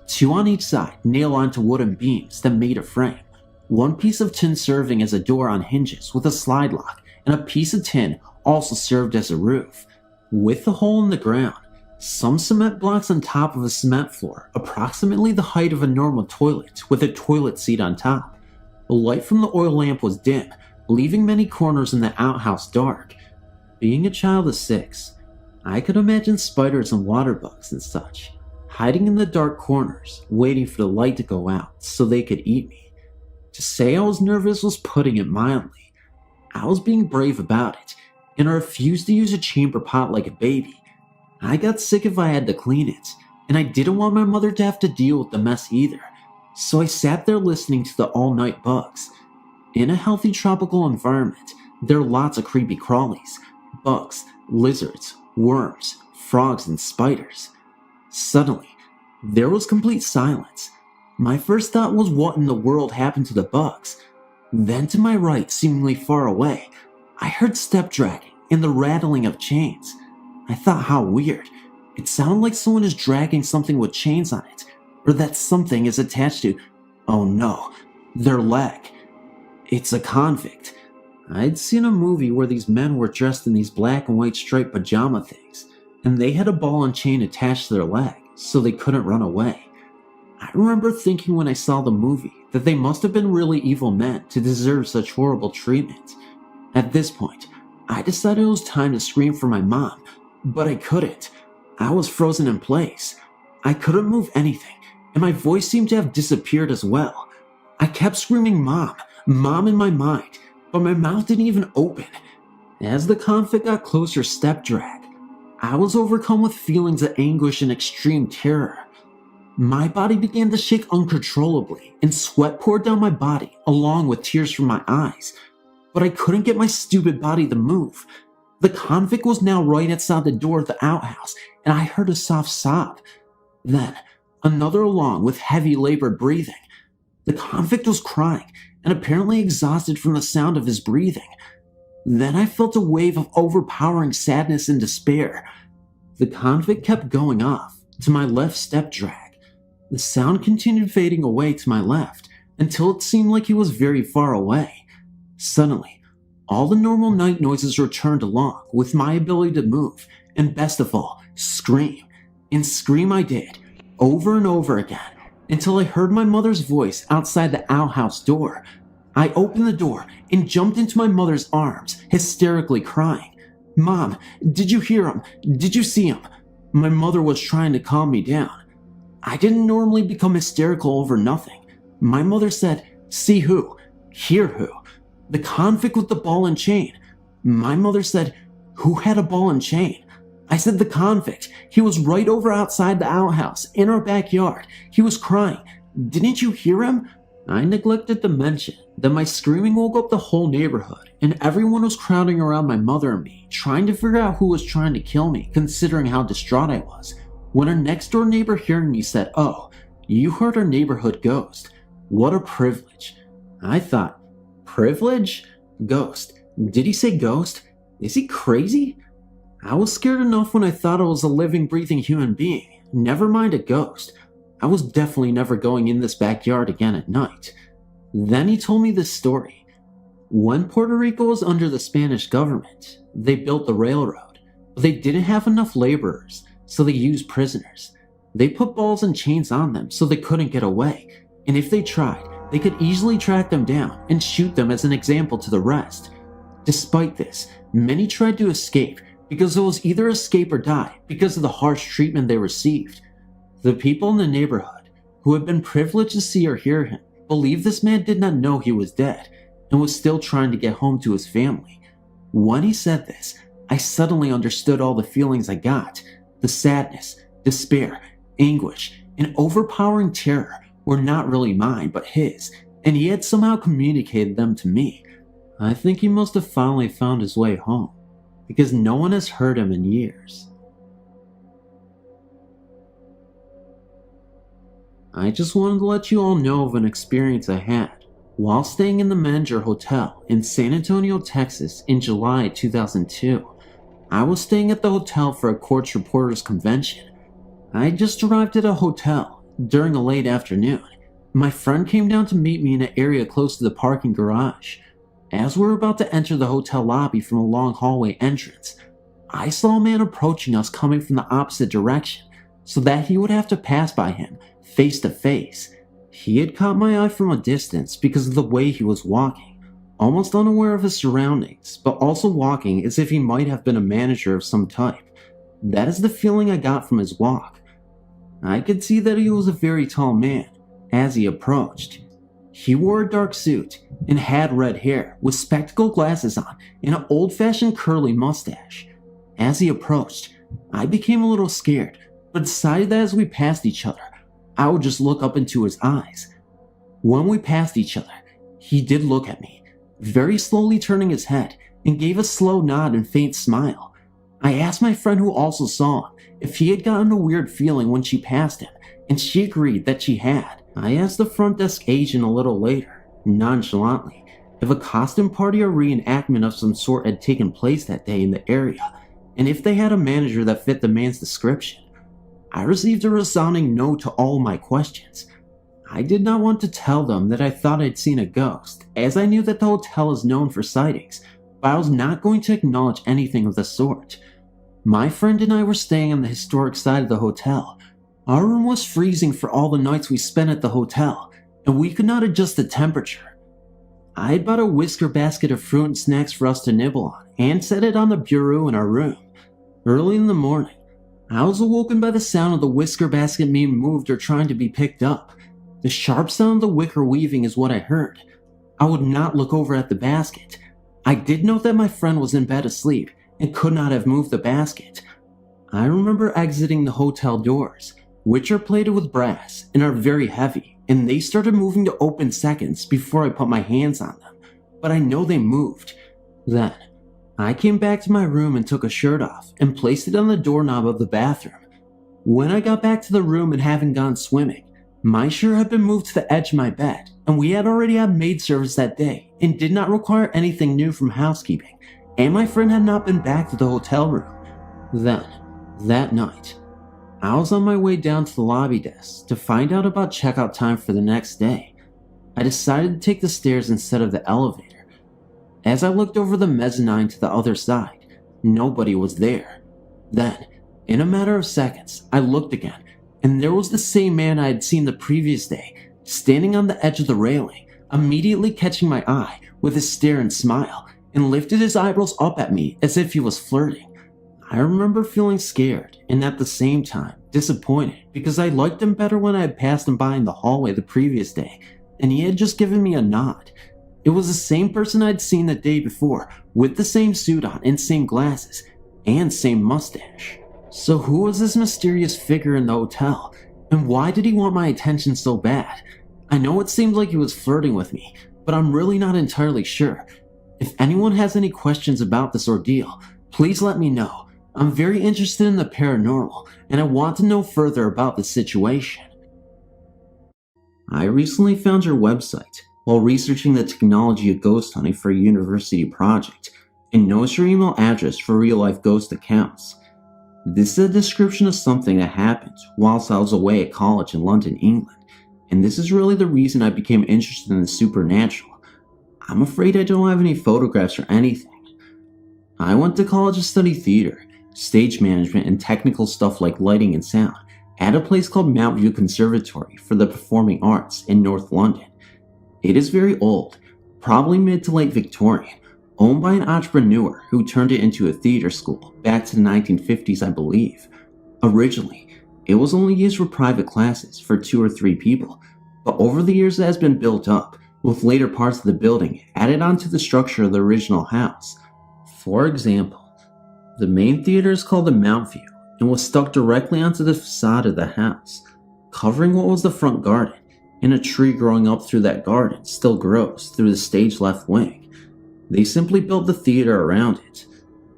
2 on each side nailed onto wooden beams that made a frame, 1 piece of tin serving as a door on hinges with a slide lock, and a piece of tin also served as a roof. With the hole in the ground, some cement blocks on top of a cement floor, approximately the height of a normal toilet with a toilet seat on top. The light from the oil lamp was dim, leaving many corners in the outhouse dark. Being a child of 6, I could imagine spiders and water bugs and such, hiding in the dark corners, waiting for the light to go out so they could eat me. To say I was nervous was putting it mildly. I was being brave about it, and I refused to use a chamber pot like a baby. I got sick if I had to clean it, and I didn't want my mother to have to deal with the mess either, so I sat there listening to the all-night bugs. In a healthy tropical environment, there are lots of creepy crawlies, bugs, lizards, worms, frogs, and spiders. Suddenly, there was complete silence. My first thought was what in the world happened to the bugs. Then to my right, seemingly far away, I heard step dragging and the rattling of chains. I thought how weird. It sounded like someone is dragging something with chains on it, or that something is attached to, oh no, their leg. It's a convict. I'd seen a movie where these men were dressed in these black and white striped pajama things, and they had a ball and chain attached to their leg, so they couldn't run away. I remember thinking when I saw the movie that they must have been really evil men to deserve such horrible treatment. At this point, I decided it was time to scream for my mom, but I couldn't. I was frozen in place. I couldn't move anything, and my voice seemed to have disappeared as well. I kept screaming Mom, Mom in my mind, but my mouth didn't even open. As the convict got closer step drag, I was overcome with feelings of anguish and extreme terror. My body began to shake uncontrollably, and sweat poured down my body along with tears from my eyes. But I couldn't get my stupid body to move. The convict was now right outside the door of the outhouse, and I heard a soft sob. Then, another along with heavy labored breathing. The convict was crying, and apparently exhausted from the sound of his breathing. Then I felt a wave of overpowering sadness and despair. The convict kept going off, to my left step drag. The sound continued fading away to my left, until it seemed like he was very far away. Suddenly, all the normal night noises returned along with my ability to move, and best of all, scream. And scream I did, over and over again, until I heard my mother's voice outside the outhouse door. I opened the door and jumped into my mother's arms, hysterically crying. Mom, did you hear him? Did you see him? My mother was trying to calm me down. I didn't normally become hysterical over nothing. My mother said, see who? Hear who? The convict with the ball and chain. My mother said, who had a ball and chain? I said the convict. He was right over outside the outhouse, in our backyard. He was crying. Didn't you hear him? I neglected to mention that my screaming woke up the whole neighborhood, and everyone was crowding around my mother and me, trying to figure out who was trying to kill me, considering how distraught I was. When our next door neighbor hearing me said, oh, you heard our neighborhood ghost. What a privilege. I thought, privilege? Ghost. Did he say ghost? Is he crazy? I was scared enough when I thought I was a living, breathing human being. Never mind a ghost. I was definitely never going in this backyard again at night. Then he told me this story. When Puerto Rico was under the Spanish government, they built the railroad, but they didn't have enough laborers, so they used prisoners. They put balls and chains on them so they couldn't get away, and if they tried, they could easily track them down and shoot them as an example to the rest. Despite this, many tried to escape because it was either escape or die because of the harsh treatment they received. The people in the neighborhood, who had been privileged to see or hear him, believed this man did not know he was dead and was still trying to get home to his family. When he said this, I suddenly understood all the feelings I got. The sadness, despair, anguish, and overpowering terror were not really mine but his, and he had somehow communicated them to me. I think he must have finally found his way home, because no one has heard him in years. I just wanted to let you all know of an experience I had while staying in the Manager Hotel in San Antonio, Texas in July 2002. I was staying at the hotel for a courts reporters convention. I had just arrived at a hotel during a late afternoon. My friend came down to meet me in an area close to the parking garage. As we were about to enter the hotel lobby from a long hallway entrance, I saw a man approaching us coming from the opposite direction so that he would have to pass by him face to face. He had caught my eye from a distance because of the way he was walking, almost unaware of his surroundings, but also walking as if he might have been a manager of some type. That is the feeling I got from his walk. I could see that he was a very tall man as he approached. He wore a dark suit and had red hair with spectacle glasses on and an old-fashioned curly mustache. As he approached, I became a little scared, but decided that as we passed each other, I would just look up into his eyes. When we passed each other, he did look at me, very slowly turning his head, and gave a slow nod and faint smile. I asked my friend who also saw him if he had gotten a weird feeling when she passed him, and she agreed that she had. I asked the front desk agent a little later, nonchalantly, if a costume party or reenactment of some sort had taken place that day in the area, and if they had a manager that fit the man's description. I received a resounding no to all my questions. I did not want to tell them that I thought I'd seen a ghost, as I knew that the hotel is known for sightings, but I was not going to acknowledge anything of the sort. My friend and I were staying on the historic side of the hotel. Our room was freezing for all the nights we spent at the hotel, and we could not adjust the temperature. I had bought a whisker basket of fruit and snacks for us to nibble on, and set it on the bureau in our room. Early in the morning, I was awoken by the sound of the whisker basket being moved or trying to be picked up. The sharp sound of the wicker weaving is what I heard. I would not look over at the basket. I did note that my friend was in bed asleep and could not have moved the basket. I remember exiting the hotel doors, which are plated with brass and are very heavy, and they started moving to open seconds before I put my hands on them, but I know they moved. Then, I came back to my room and took a shirt off and placed it on the doorknob of the bathroom. When I got back to the room and having gone swimming, my shirt had been moved to the edge of my bed, and we had already had maid service that day and did not require anything new from housekeeping, and my friend had not been back to the hotel room. Then, that night, I was on my way down to the lobby desk to find out about checkout time for the next day. I decided to take the stairs instead of the elevator. As I looked over the mezzanine to the other side, nobody was there. Then, in a matter of seconds, I looked again, and there was the same man I had seen the previous day, standing on the edge of the railing, immediately catching my eye with his stare and smile, and lifted his eyebrows up at me as if he was flirting. I remember feeling scared and at the same time disappointed because I liked him better when I had passed him by in the hallway the previous day, and he had just given me a nod. It was the same person I'd seen the day before, with the same suit on and same glasses, and same mustache. So who was this mysterious figure in the hotel, and why did he want my attention so bad? I know it seemed like he was flirting with me, but I'm really not entirely sure. If anyone has any questions about this ordeal, please let me know. I'm very interested in the paranormal, and I want to know further about the situation. I recently found your website while researching the technology of ghost hunting for a university project, and noticed your email address for real-life ghost accounts. This is a description of something that happened whilst I was away at college in London, England, and this is really the reason I became interested in the supernatural. I'm afraid I don't have any photographs or anything. I went to college to study theater, stage management, and technical stuff like lighting and sound at a place called Mount View Conservatory for the Performing Arts in North London. It is very old, probably mid to late Victorian, owned by an entrepreneur who turned it into a theater school back to the 1950s, I believe. Originally, it was only used for private classes for 2 or 3 people, but over the years it has been built up, with later parts of the building added onto the structure of the original house. For example, the main theater is called the Mount View and was stuck directly onto the facade of the house, covering what was the front garden, and a tree growing up through that garden still grows through the stage left wing. They simply built the theater around it.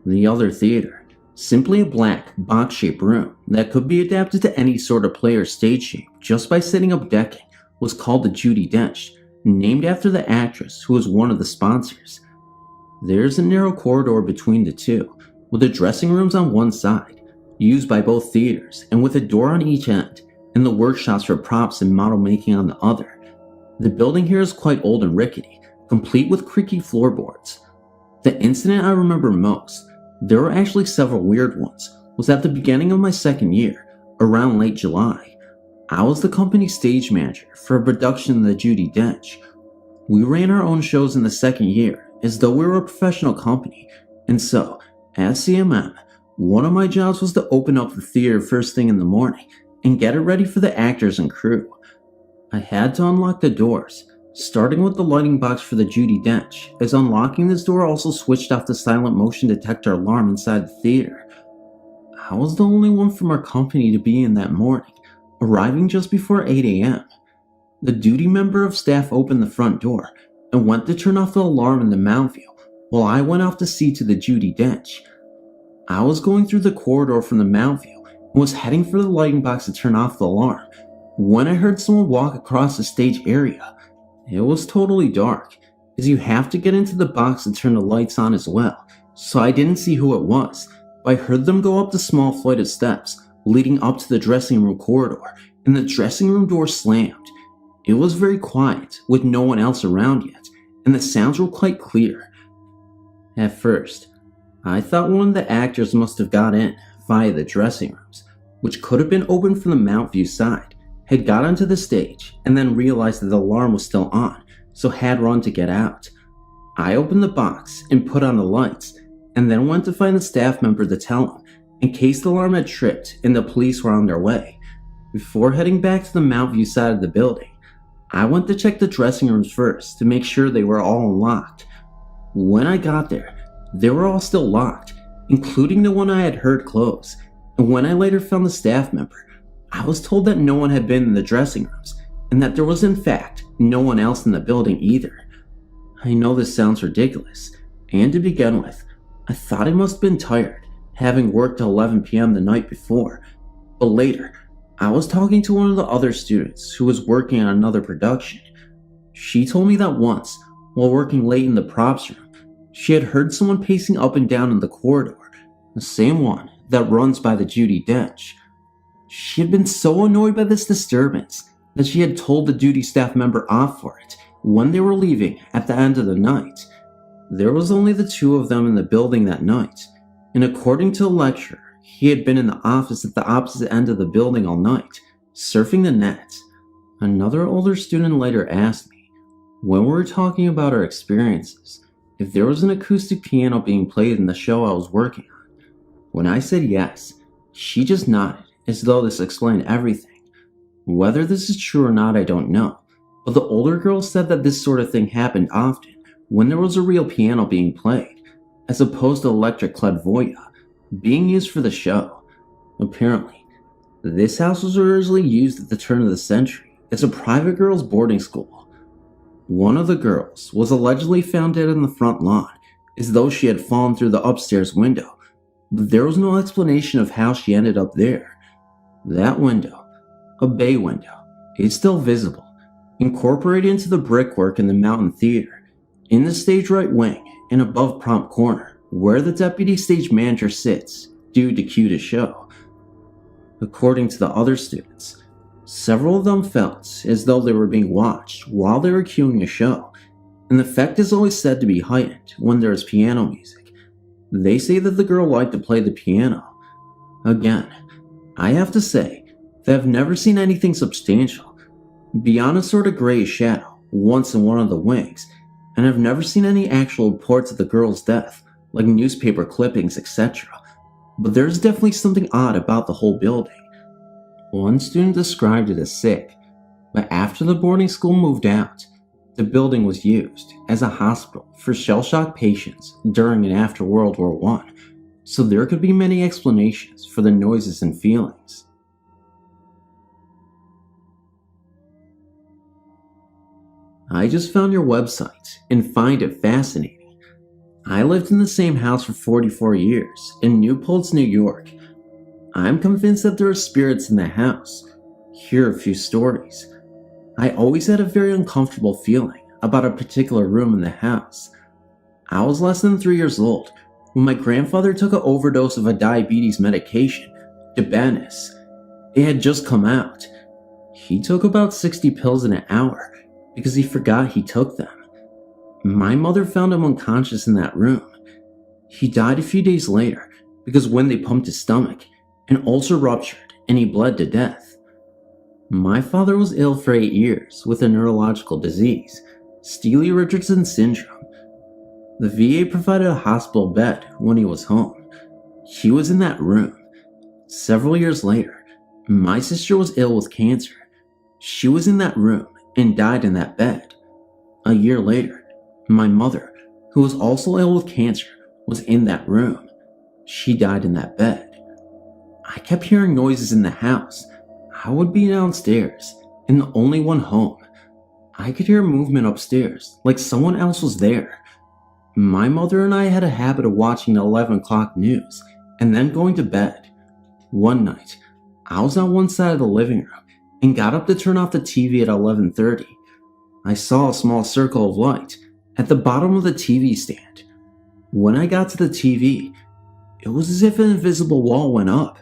The other theater, simply a black, box-shaped room that could be adapted to any sort of play or stage shape just by setting up decking, was called the Judi Dench, named after the actress who was one of the sponsors. There's a narrow corridor between the two, with the dressing rooms on one side, used by both theaters, and with a door on each end, and the workshops for props and model making on the other. The building here is quite old and rickety, complete with creaky floorboards. The incident I remember most, there were actually several weird ones, was at the beginning of my second year, around late July. I was the company stage manager for a production of the Judi Dench. We ran our own shows in the second year, as though we were a professional company, and so, as CMM, one of my jobs was to open up the theater first thing in the morning and get it ready for the actors and crew. I had to unlock the doors, starting with the lighting box for the Judi Dench, as unlocking this door also switched off the silent motion detector alarm inside the theater. I was the only one from our company to be in that morning, arriving just before 8 a.m. The duty member of staff opened the front door and went to turn off the alarm in the Mount View, while I went off to see to the Judi Dench. I was going through the corridor from the Mount View and was heading for the lighting box to turn off the alarm when I heard someone walk across the stage area. It was totally dark, as you have to get into the box to turn the lights on as well, so I didn't see who it was, but I heard them go up the small flight of steps, leading up to the dressing room corridor, and the dressing room door slammed. It was very quiet, with no one else around yet, and the sounds were quite clear. At first, I thought one of the actors must have got in via the dressing rooms, which could have been open from the Mount View side, had got onto the stage, and then realized that the alarm was still on, so had run to get out. I opened the box and put on the lights, and then went to find the staff member to tell him, in case the alarm had tripped and the police were on their way. Before heading back to the Mount View side of the building, I went to check the dressing rooms first to make sure they were all unlocked. When I got there, they were all still locked, including the one I had heard close, and when I later found the staff member, I was told that no one had been in the dressing rooms, and that there was in fact no one else in the building either. I know this sounds ridiculous, and to begin with, I thought I must have been tired, having worked till 11 p.m. the night before, but later, I was talking to one of the other students who was working on another production. She told me that once, while working late in the props room, she had heard someone pacing up and down in the corridor, the same one that runs by the Judi Dench. She had been so annoyed by this disturbance that she had told the duty staff member off for it when they were leaving at the end of the night. There was only the two of them in the building that night, and according to the lecturer, he had been in the office at the opposite end of the building all night, surfing the net. Another older student later asked me, when we were talking about our experiences, if there was an acoustic piano being played in the show I was working on. When I said yes, she just nodded, as though this explained everything. Whether this is true or not, I don't know, but the older girl said that this sort of thing happened often when there was a real piano being played, as opposed to electric clairvoyance being used for the show. Apparently, this house was originally used at the turn of the century as a private girls' boarding school. One of the girls was allegedly found dead in the front lawn, as though she had fallen through the upstairs window, but there was no explanation of how she ended up there. That window, a bay window, is still visible, incorporated into the brickwork in the Mountain Theater, in the stage right wing and above prompt corner, where the deputy stage manager sits, due to cue the show. According to the other students, several of them felt as though they were being watched while they were cueing a show, and the effect is always said to be heightened when there is piano music. They say that the girl liked to play the piano. Again, I have to say that I've never seen anything substantial, beyond a sort of grayish shadow once in one of the wings, and I've never seen any actual reports of the girl's death, like newspaper clippings, etc. But there's definitely something odd about the whole building. One student described it as sick, but after the boarding school moved out, the building was used as a hospital for shell-shock patients during and after World War I, so there could be many explanations for the noises and feelings. I just found your website and find it fascinating. I lived in the same house for 44 years in New Paltz, New York. I'm convinced that there are spirits in the house. Here are a few stories. I always had a very uncomfortable feeling about a particular room in the house. I was less than 3 years old when my grandfather took an overdose of a diabetes medication, Dibanus. It had just come out. He took about 60 pills in an hour because he forgot he took them. My mother found him unconscious in that room. He died a few days later because when they pumped his stomach, an ulcer ruptured and he bled to death. My father was ill for 8 years with a neurological disease, Steele-Richardson syndrome. The VA provided a hospital bed when he was home. He was in that room. Several years later, my sister was ill with cancer. She was in that room and died in that bed. A year later, my mother, who was also ill with cancer, was in that room. She died in that bed. I kept hearing noises in the house. I would be downstairs, and the only one home. I could hear movement upstairs, like someone else was there. My mother and I had a habit of watching the 11 o'clock news, and then going to bed. One night, I was on one side of the living room, and got up to turn off the TV at 11:30. I saw a small circle of light at the bottom of the TV stand. When I got to the TV, it was as if an invisible wall went up.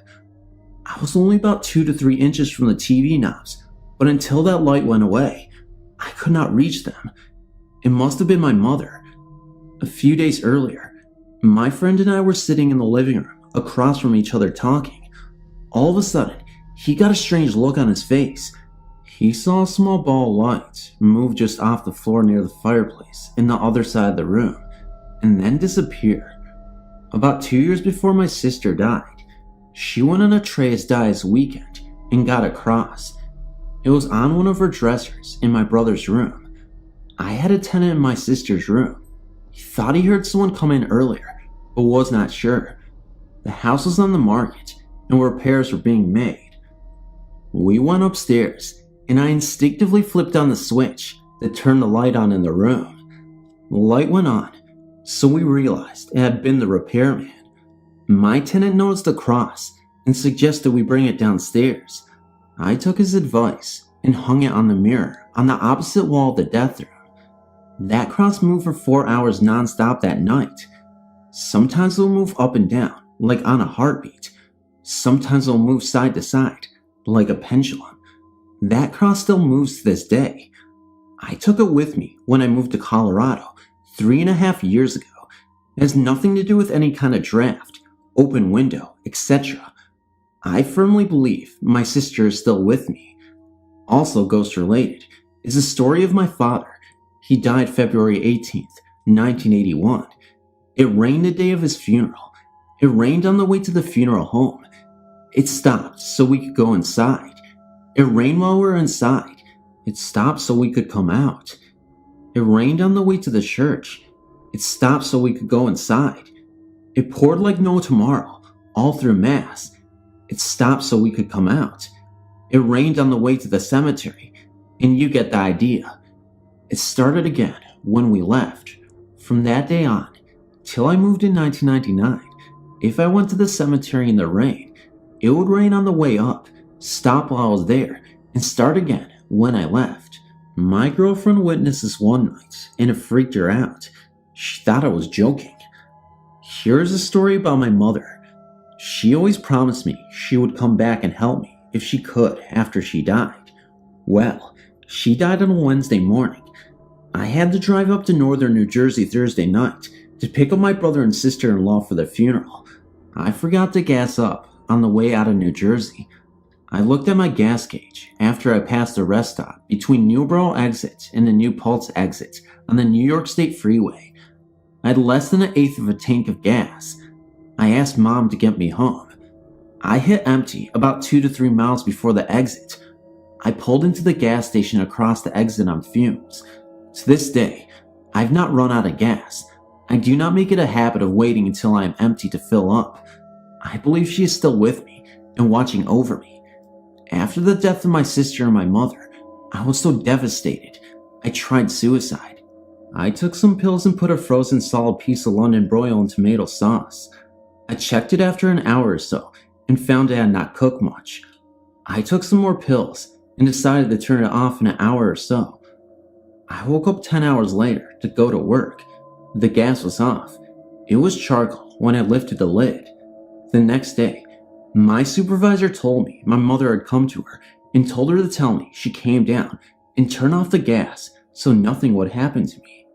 I was only about 2 to 3 inches from the TV knobs, but until that light went away, I could not reach them. It must have been my mother. A few days earlier, my friend and I were sitting in the living room across from each other talking. All of a sudden, he got a strange look on his face. He saw a small ball of light move just off the floor near the fireplace in the other side of the room, and then disappear. About 2 years before my sister died, she went on a Trey's Dies weekend and got a cross. It was on one of her dressers in my brother's room. I had a tenant in my sister's room. He thought he heard someone come in earlier, but was not sure. The house was on the market, and repairs were being made. We went upstairs, and I instinctively flipped on the switch that turned the light on in the room. The light went on, so we realized it had been the repairman. My tenant noticed the cross and suggested we bring it downstairs. I took his advice and hung it on the mirror on the opposite wall of the death room. That cross moved for 4 hours non-stop that night. Sometimes it will move up and down, like on a heartbeat. Sometimes it will move side to side, like a pendulum. That cross still moves to this day. I took it with me when I moved to Colorado 3.5 years ago. It has nothing to do with any kind of draft, open window, etc. I firmly believe my sister is still with me. Also ghost related is the story of my father. He died February 18th, 1981. It rained the day of his funeral. It rained on the way to the funeral home. It stopped so we could go inside. It rained while we were inside. It stopped so we could come out. It rained on the way to the church. It stopped so we could go inside. It poured like no tomorrow, all through Mass. It stopped so we could come out. It rained on the way to the cemetery, and you get the idea. It started again when we left. From that day on, till I moved in 1999, if I went to the cemetery in the rain, it would rain on the way up, stop while I was there, and start again when I left. My girlfriend witnessed this one night, and it freaked her out. She thought I was joking. Here's a story about my mother. She always promised me she would come back and help me if she could after she died. Well, she died on a Wednesday morning. I had to drive up to northern New Jersey Thursday night to pick up my brother and sister-in-law for the funeral. I forgot to gas up on the way out of New Jersey. I looked at my gas gauge after I passed the rest stop between Newborough exit and the New Paltz exit on the New York State Freeway. I had less than 1/8 of a tank of gas. I asked Mom to get me home. I hit empty about 2 to 3 miles before the exit. I pulled into the gas station across the exit on fumes. To this day, I've not run out of gas. I do not make it a habit of waiting until I am empty to fill up. I believe she is still with me and watching over me. After the death of my sister and my mother, I was so devastated, I tried suicide. I took some pills and put a frozen solid piece of London broil in tomato sauce. I checked it after an hour or so and found it had not cooked much. I took some more pills and decided to turn it off in an hour or so. I woke up 10 hours later to go to work. The gas was off. It was charcoal when I lifted the lid. The next day, my supervisor told me my mother had come to her and told her to tell me she came down and turn off the gas so nothing would happen to me.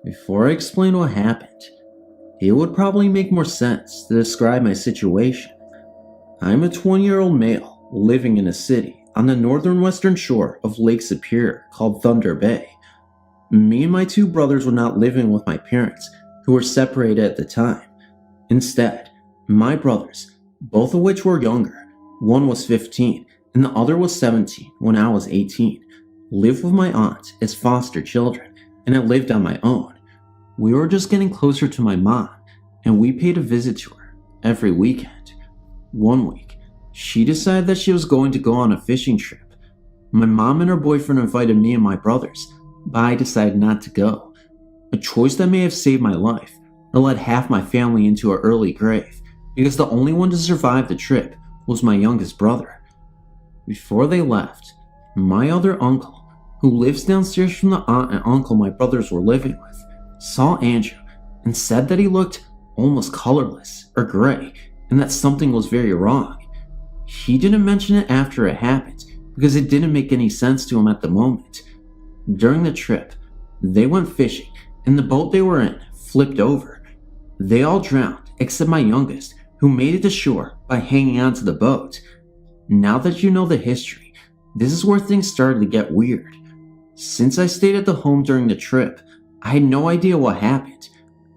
Before I explain what happened, it would probably make more sense to describe my situation. I'm a 20-year-old male living in a city on the northern western shore of Lake Superior called Thunder Bay. Me and my 2 brothers were not living with my parents, who were separated at the time. Instead, my brothers, both of which were younger, one was 15 and the other was 17 when I was 18, lived with my aunt as foster children, and I lived on my own. We were just getting closer to my mom, and we paid a visit to her every weekend. One week, she decided that she was going to go on a fishing trip. My mom and her boyfriend invited me and my brothers, but I decided not to go. A choice that may have saved my life or led half my family into an early grave, because the only one to survive the trip was my youngest brother. Before they left, my other uncle, who lives downstairs from the aunt and uncle my brothers were living with, saw Andrew and said that he looked almost colorless or gray, and that something was very wrong. He didn't mention it after it happened because it didn't make any sense to him at the moment. During the trip, they went fishing and the boat they were in flipped over. They all drowned except my youngest, who made it to shore by hanging onto the boat. Now that you know the history, this is where things started to get weird. Since I stayed at the home during the trip, I had no idea what happened.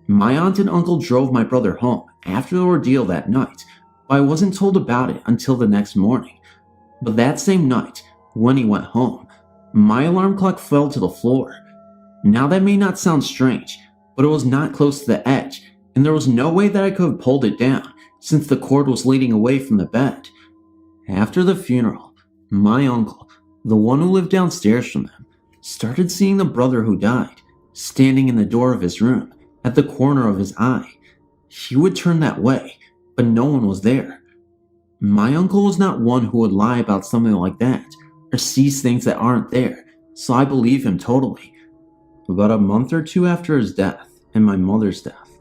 My aunt and uncle drove my brother home after the ordeal that night, but I wasn't told about it until the next morning. But that same night, when he went home, my alarm clock fell to the floor. Now that may not sound strange, but it was not close to the edge, and there was no way that I could have pulled it down since the cord was leading away from the bed. After the funeral, my uncle, the one who lived downstairs from them, started seeing the brother who died standing in the door of his room at the corner of his eye. He would turn that way, but no one was there. My uncle was not one who would lie about something like that or sees things that aren't there, so I believe him totally. About a month or two after his death and my mother's death,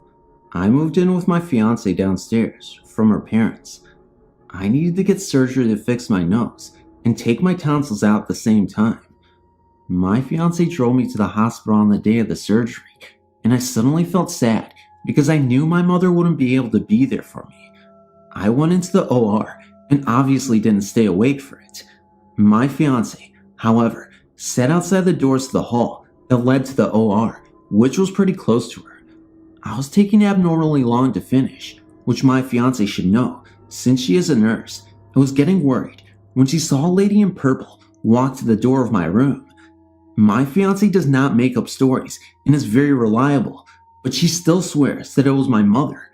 I moved in with my fiance downstairs from her parents. I needed to get surgery to fix my nose and take my tonsils out at the same time. My fiance drove me to the hospital on the day of the surgery, and I suddenly felt sad because I knew my mother wouldn't be able to be there for me. I went into the OR and obviously didn't stay awake for it. My fiance, however, sat outside the doors to the hall that led to the OR, which was pretty close to her. I was taking abnormally long to finish, which my fiance should know since she is a nurse, and was getting worried when she saw a lady in purple walk to the door of my room. My fiance does not make up stories and is very reliable, but she still swears that it was my mother.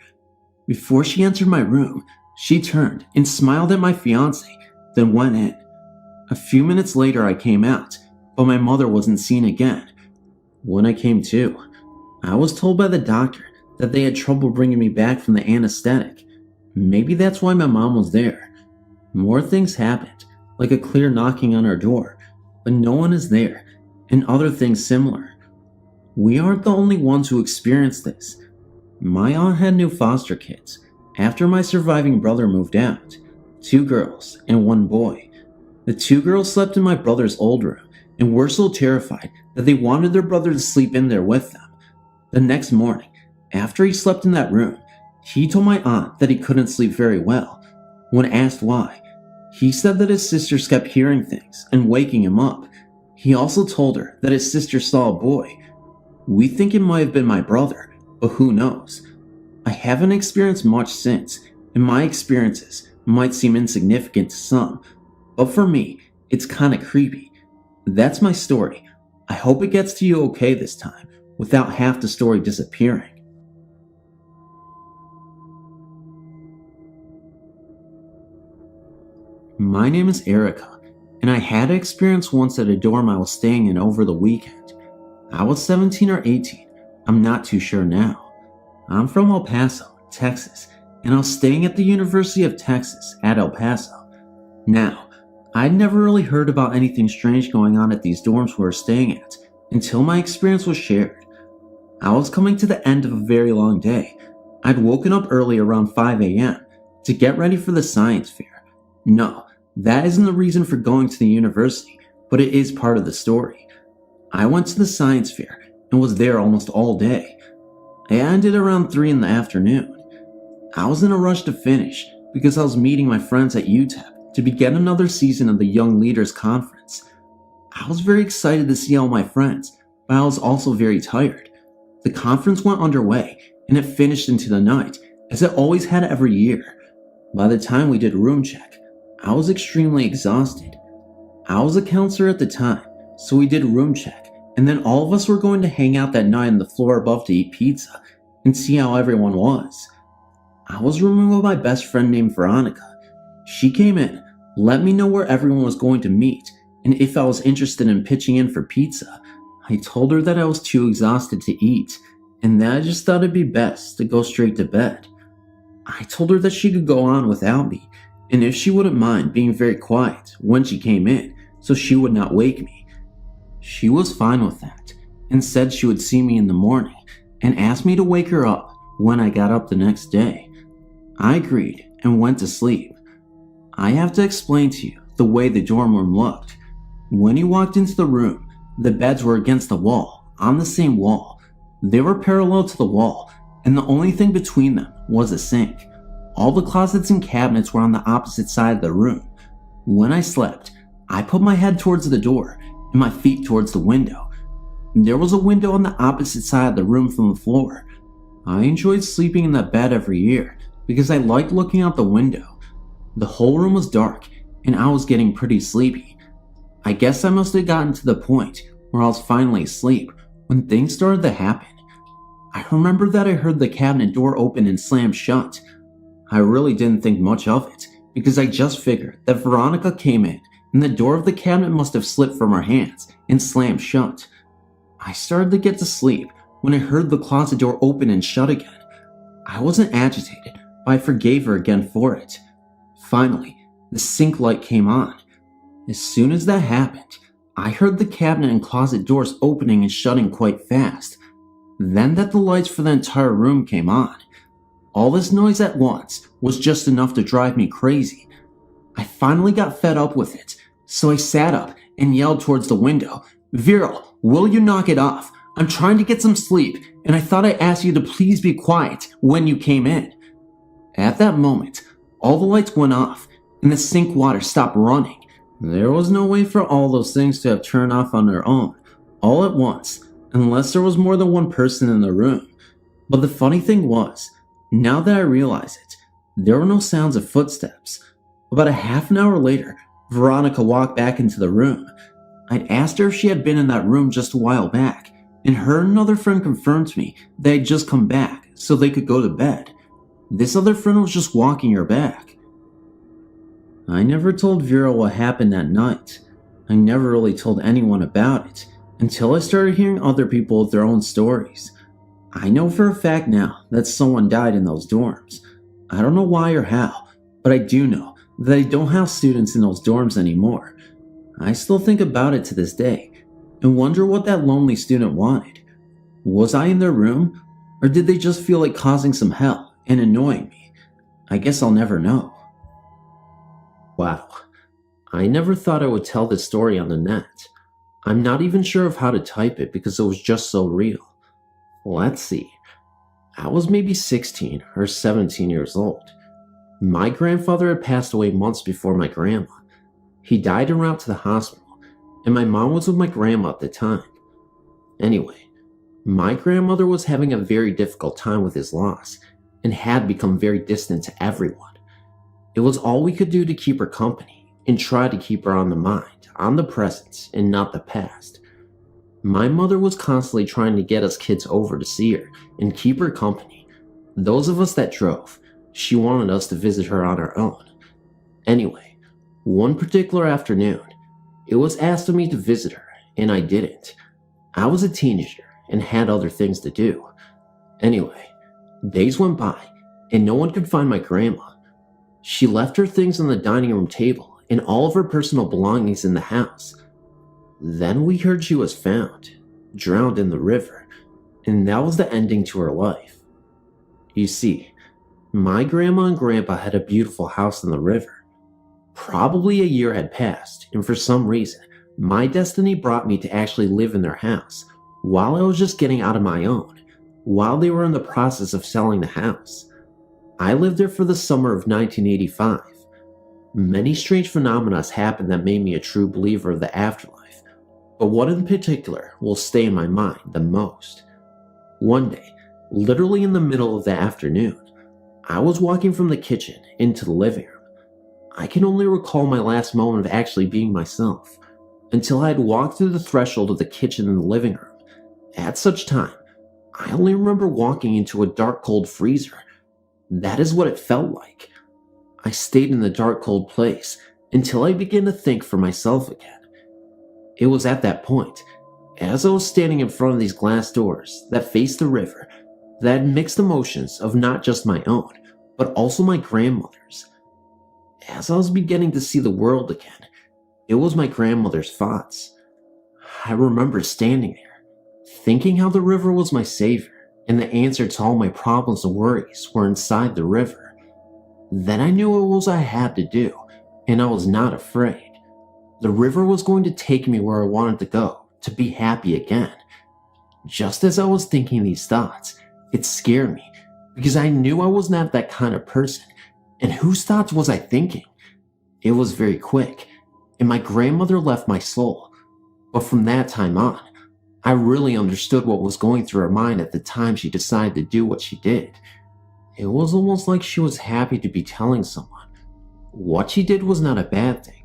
Before she entered my room, she turned and smiled at my fiance, then went in. A few minutes later I came out, but my mother wasn't seen again. When I came to, I was told by the doctor that they had trouble bringing me back from the anesthetic. Maybe that's why my mom was there. More things happened, like a clear knocking on our door, but no one is there, and other things similar. We aren't the only ones who experienced this. My aunt had new foster kids after my surviving brother moved out, 2 girls and 1 boy. The 2 girls slept in my brother's old room and were so terrified that they wanted their brother to sleep in there with them. The next morning, after he slept in that room, he told my aunt that he couldn't sleep very well. When asked why, he said that his sisters kept hearing things and waking him up. He also told her that his sister saw a boy. We think it might have been my brother, but who knows? I haven't experienced much since, and my experiences might seem insignificant to some, but for me, it's kinda creepy. That's my story. I hope it gets to you okay this time, without half the story disappearing. My name is Erica, and I had an experience once at a dorm I was staying in over the weekend. I was 17 or 18, I'm not too sure now. I'm from El Paso, Texas, and I was staying at the University of Texas at El Paso. Now, I'd never really heard about anything strange going on at these dorms we were staying at until my experience was shared. I was coming to the end of a very long day. I'd woken up early around 5 a.m. to get ready for the science fair. No, that isn't the reason for going to the university, but it is part of the story. I went to the science fair and was there almost all day. I ended around 3 in the afternoon. I was in a rush to finish because I was meeting my friends at UTEP to begin another season of the Young Leaders Conference. I was very excited to see all my friends, but I was also very tired. The conference went underway and it finished into the night, as it always had every year. By the time we did room check, I was extremely exhausted. I was a counselor at the time, so we did room check, and then all of us were going to hang out that night on the floor above to eat pizza and see how everyone was. I was rooming with my best friend named Veronica. She came in, let me know where everyone was going to meet, and if I was interested in pitching in for pizza. I told her that I was too exhausted to eat, and that I just thought it'd be best to go straight to bed. I told her that she could go on without me, and if she wouldn't mind being very quiet when she came in, so she would not wake me. She was fine with that, and said she would see me in the morning, and asked me to wake her up when I got up the next day. I agreed and went to sleep. I have to explain to you the way the dorm room looked. When you walked into the room, the beds were against the wall, on the same wall. They were parallel to the wall, and the only thing between them was a sink. All the closets and cabinets were on the opposite side of the room. When I slept, I put my head towards the door and my feet towards the window. There was a window on the opposite side of the room from the floor. I enjoyed sleeping in that bed every year because I liked looking out the window. The whole room was dark and I was getting pretty sleepy. I guess I must have gotten to the point where I was finally asleep when things started to happen. I remember that I heard the cabinet door open and slam shut. I really didn't think much of it because I just figured that Veronica came in and the door of the cabinet must have slipped from her hands and slammed shut. I started to get to sleep when I heard the closet door open and shut again. I wasn't agitated, but I forgave her again for it. Finally, the sink light came on. As soon as that happened, I heard the cabinet and closet doors opening and shutting quite fast. Then that the lights for the entire room came on. All this noise at once was just enough to drive me crazy. I finally got fed up with it, so I sat up and yelled towards the window, "Viral, will you knock it off? I'm trying to get some sleep, and I thought I'd ask you to please be quiet when you came in." At that moment, all the lights went off, and the sink water stopped running. There was no way for all those things to have turned off on their own, all at once, unless there was more than one person in the room. But the funny thing was, now that I realize it, there were no sounds of footsteps. About a half an hour later, Veronica walked back into the room. I'd asked her if she had been in that room just a while back, and her and another friend confirmed to me they had just come back so they could go to bed. This other friend was just walking her back. I never told Vera what happened that night. I never really told anyone about it until I started hearing other people with their own stories. I know for a fact now that someone died in those dorms. I don't know why or how, but I do know that they don't house students in those dorms anymore. I still think about it to this day and wonder what that lonely student wanted. Was I in their room, or did they just feel like causing some hell and annoying me? I guess I'll never know. Wow, I never thought I would tell this story on the net. I'm not even sure of how to type it because it was just so real. Let's see. I was maybe 16 or 17 years old. My grandfather had passed away months before my grandma. He died en route to the hospital, and my mom was with my grandma at the time. Anyway, my grandmother was having a very difficult time with his loss and had become very distant to everyone. It was all we could do to keep her company and try to keep her on the mind, on the present, and not the past. My mother was constantly trying to get us kids over to see her and keep her company. Those of us that drove, she wanted us to visit her on our own. Anyway, one particular afternoon, it was asked of me to visit her, and I didn't. I was a teenager and had other things to do. Anyway, days went by, and no one could find my grandma. She left her things on the dining room table and all of her personal belongings in the house. Then we heard she was found, drowned in the river, and that was the ending to her life. You see, my grandma and grandpa had a beautiful house in the river. Probably a year had passed, and for some reason, my destiny brought me to actually live in their house while I was just getting out of my own, while they were in the process of selling the house. I lived there for the summer of 1985. Many strange phenomena happened that made me a true believer of the afterlife, but one in particular will stay in my mind the most. One day, literally in the middle of the afternoon, I was walking from the kitchen into the living room. I can only recall my last moment of actually being myself, until I had walked through the threshold of the kitchen and the living room. At such time, I only remember walking into a dark, cold freezer. That is what it felt like. I stayed in the dark, cold place until I began to think for myself again. It was at that point, as I was standing in front of these glass doors that faced the river, that I had mixed emotions of not just my own, but also my grandmother's. As I was beginning to see the world again, it was my grandmother's thoughts. I remember standing there, thinking how the river was my savior, and the answer to all my problems and worries were inside the river. Then I knew it was what I had to do, and I was not afraid. The river was going to take me where I wanted to go, to be happy again. Just as I was thinking these thoughts, it scared me, because I knew I was not that kind of person, and whose thoughts was I thinking? It was very quick, and my grandmother left my soul, but from that time on, I really understood what was going through her mind at the time she decided to do what she did. It was almost like she was happy to be telling someone. What she did was not a bad thing.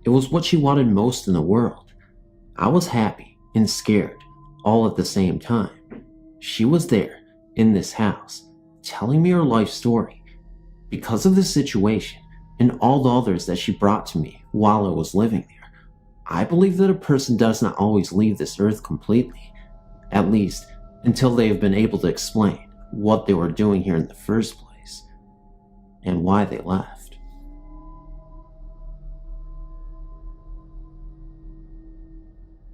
It was what she wanted most in the world. I was happy and scared, all at the same time. She was there, in this house, telling me her life story. Because of this situation, and all the others that she brought to me while I was living there, I believe that a person does not always leave this earth completely, at least until they have been able to explain what they were doing here in the first place, and why they left.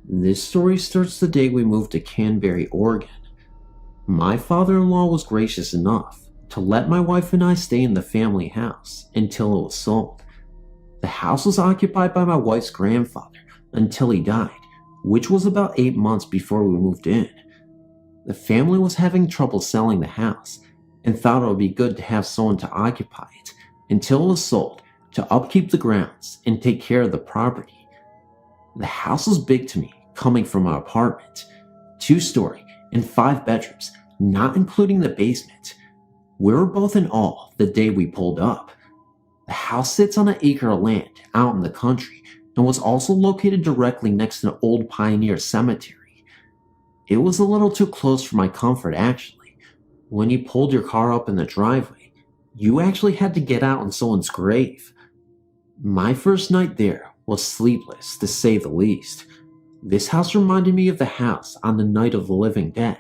This story starts the day we moved to Canberra, Oregon. My father-in-law was gracious enough to let my wife and I stay in the family house until it was sold. The house was occupied by my wife's grandfather until he died, which was about 8 months before we moved in. The family was having trouble selling the house and thought it would be good to have someone to occupy it until it was sold to upkeep the grounds and take care of the property. The house was big to me, coming from my apartment, 2-story and 5 bedrooms, not including the basement. We were both in awe the day we pulled up. The house sits on an acre of land out in the country and was also located directly next to an old pioneer cemetery. It was a little too close for my comfort, actually. When you pulled your car up in the driveway, you actually had to get out on someone's grave. My first night there was sleepless, to say the least. This house reminded me of the house on the Night of the Living Dead.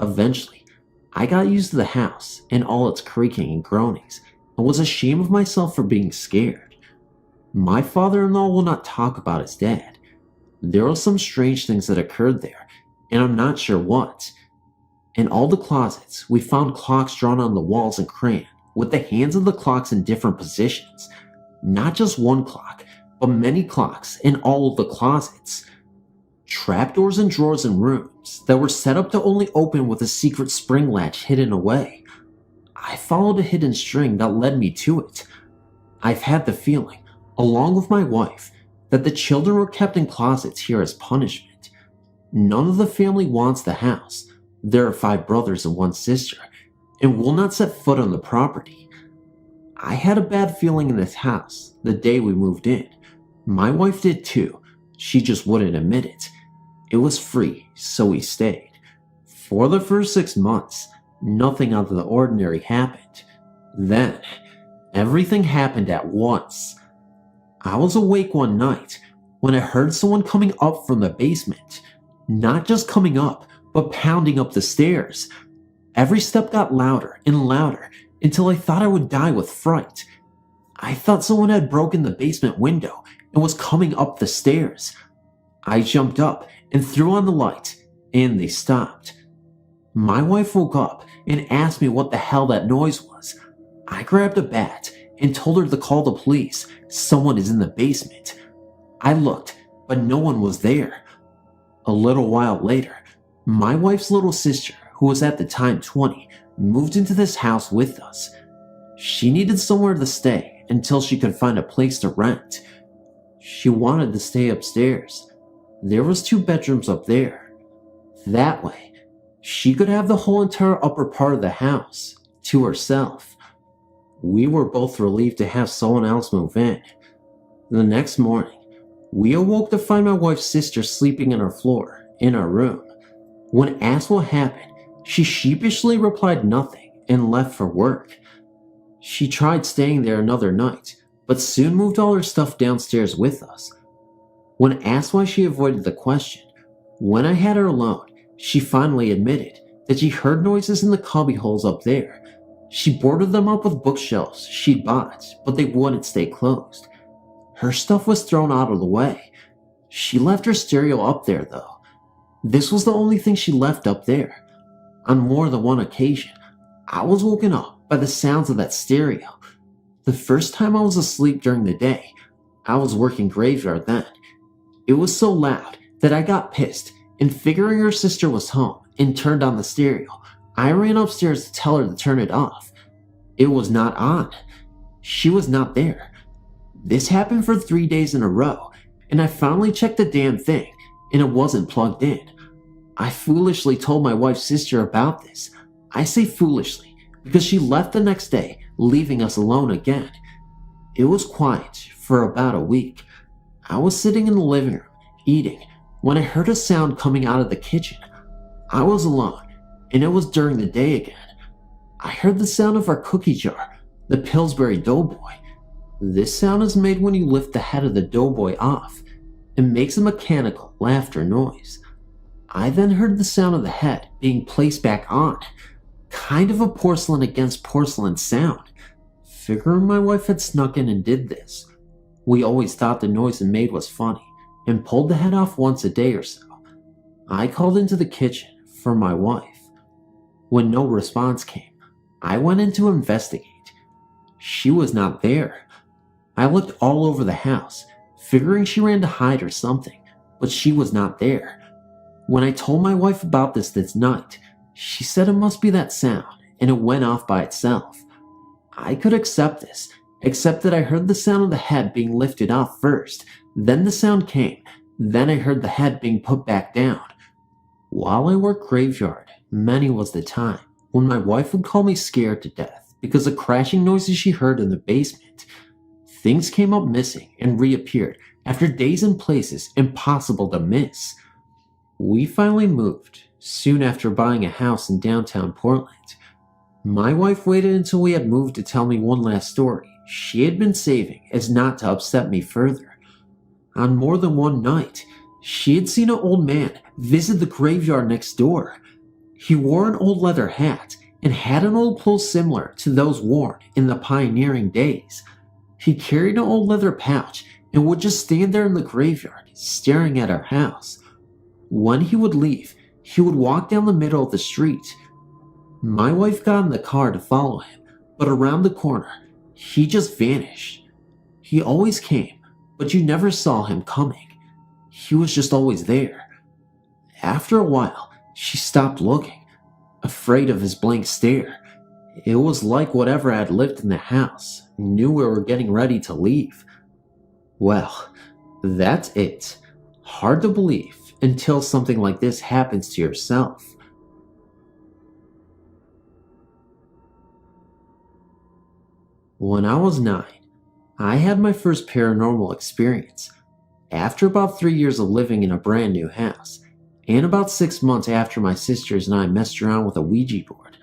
Eventually, I got used to the house and all its creaking and groanings, and was ashamed of myself for being scared. My father-in-law will not talk about his dad. There were some strange things that occurred there, and I'm not sure what. In all the closets, we found clocks drawn on the walls in crayon, with the hands of the clocks in different positions. Not just one clock, but many clocks in all of the closets. Trapdoors and drawers in rooms that were set up to only open with a secret spring latch hidden away. I followed a hidden string that led me to it. I've had the feeling, along with my wife, that the children were kept in closets here as punishment. None of the family wants the house. There are 5 brothers and 1 sister, and will not set foot on the property. I had a bad feeling in this house the day we moved in. My wife did too. She just wouldn't admit it. It was free, so we stayed. For the first 6 months, nothing out of the ordinary happened. Then, everything happened at once. I was awake one night when I heard someone coming up from the basement. Not just coming up, but pounding up the stairs. Every step got louder and louder until I thought I would die with fright. I thought someone had broken the basement window and was coming up the stairs. I jumped up and threw on the light, and they stopped. My wife woke up and asked me what the hell that noise was. I grabbed a bat and told her to call the police. Someone is in the basement. I looked, but no one was there. A little while later, my wife's little sister, who was at the time 20, moved into this house with us. She needed somewhere to stay until she could find a place to rent. She wanted to stay upstairs. There was 2 bedrooms up there. That way, she could have the whole entire upper part of the house to herself. We were both relieved to have someone else move in. The next morning, we awoke to find my wife's sister sleeping on our floor in our room. When asked what happened, she sheepishly replied nothing and left for work. She tried staying there another night, but soon moved all her stuff downstairs with us. When asked why she avoided the question, when I had her alone, she finally admitted that she heard noises in the cubbyholes up there. She boarded them up with bookshelves she'd bought, but they wouldn't stay closed. Her stuff was thrown out of the way. She left her stereo up there though. This was the only thing she left up there. On more than one occasion, I was woken up by the sounds of that stereo. The first time I was asleep during the day, I was working graveyard then. It was so loud that I got pissed, and figuring her sister was home and turned on the stereo, I ran upstairs to tell her to turn it off. It was not on. She was not there. This happened for 3 days in a row, and I finally checked the damn thing, and it wasn't plugged in. I foolishly told my wife's sister about this. I say foolishly because she left the next day, leaving us alone again. It was quiet for about a week. I was sitting in the living room, eating, when I heard a sound coming out of the kitchen. I was alone, and it was during the day again. I heard the sound of our cookie jar, the Pillsbury Doughboy. This sound is made when you lift the head of the doughboy off. It makes a mechanical laughter noise. I then heard the sound of the head being placed back on, kind of a porcelain against porcelain sound. Figuring my wife had snuck in and did this. We always thought the noise it made was funny, and pulled the head off once a day or so. I called into the kitchen for my wife. When no response came, I went in to investigate. She was not there. I looked all over the house, figuring she ran to hide or something, but she was not there. When I told my wife about this night, she said it must be that sound, and it went off by itself. I could accept this, except that I heard the sound of the head being lifted off first, then the sound came, then I heard the head being put back down. While I worked graveyard, many was the time when my wife would call me scared to death because of crashing noises she heard in the basement. Things came up missing and reappeared after days in places impossible to miss. We finally moved, soon after buying a house in downtown Portland. My wife waited until we had moved to tell me one last story she had been saving as not to upset me further. On more than one night, she had seen an old man visit the graveyard next door. He wore an old leather hat and had an old clothes similar to those worn in the pioneering days. He carried an old leather pouch and would just stand there in the graveyard, staring at our house. When he would leave, he would walk down the middle of the street. My wife got in the car to follow him, but around the corner, he just vanished. He always came, but you never saw him coming. He was just always there. After a while, she stopped looking, afraid of his blank stare. It was like whatever had lived in the house knew we were getting ready to leave. Well, that's it. Hard to believe until something like this happens to yourself. When I was 9, I had my first paranormal experience. After about 3 years of living in a brand new house, and about 6 months after my sisters and I messed around with a Ouija board,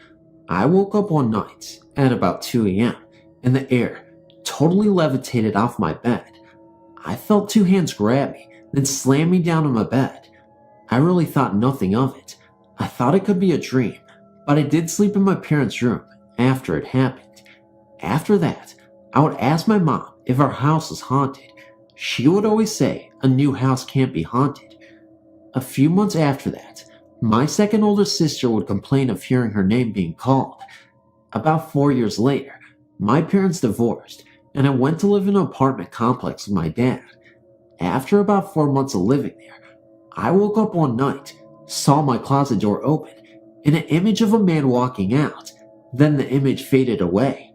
I woke up one night at about 2 a.m. and the air totally levitated off my bed. I felt 2 hands grab me, then slam me down on my bed. I really thought nothing of it. I thought it could be a dream, but I did sleep in my parents' room after it happened. After that, I would ask my mom if our house was haunted. She would always say a new house can't be haunted. A few months after that, my second older sister would complain of hearing her name being called. About 4 years later, my parents divorced, and I went to live in an apartment complex with my dad. After about 4 months of living there, I woke up one night, saw my closet door open, and an image of a man walking out. Then the image faded away.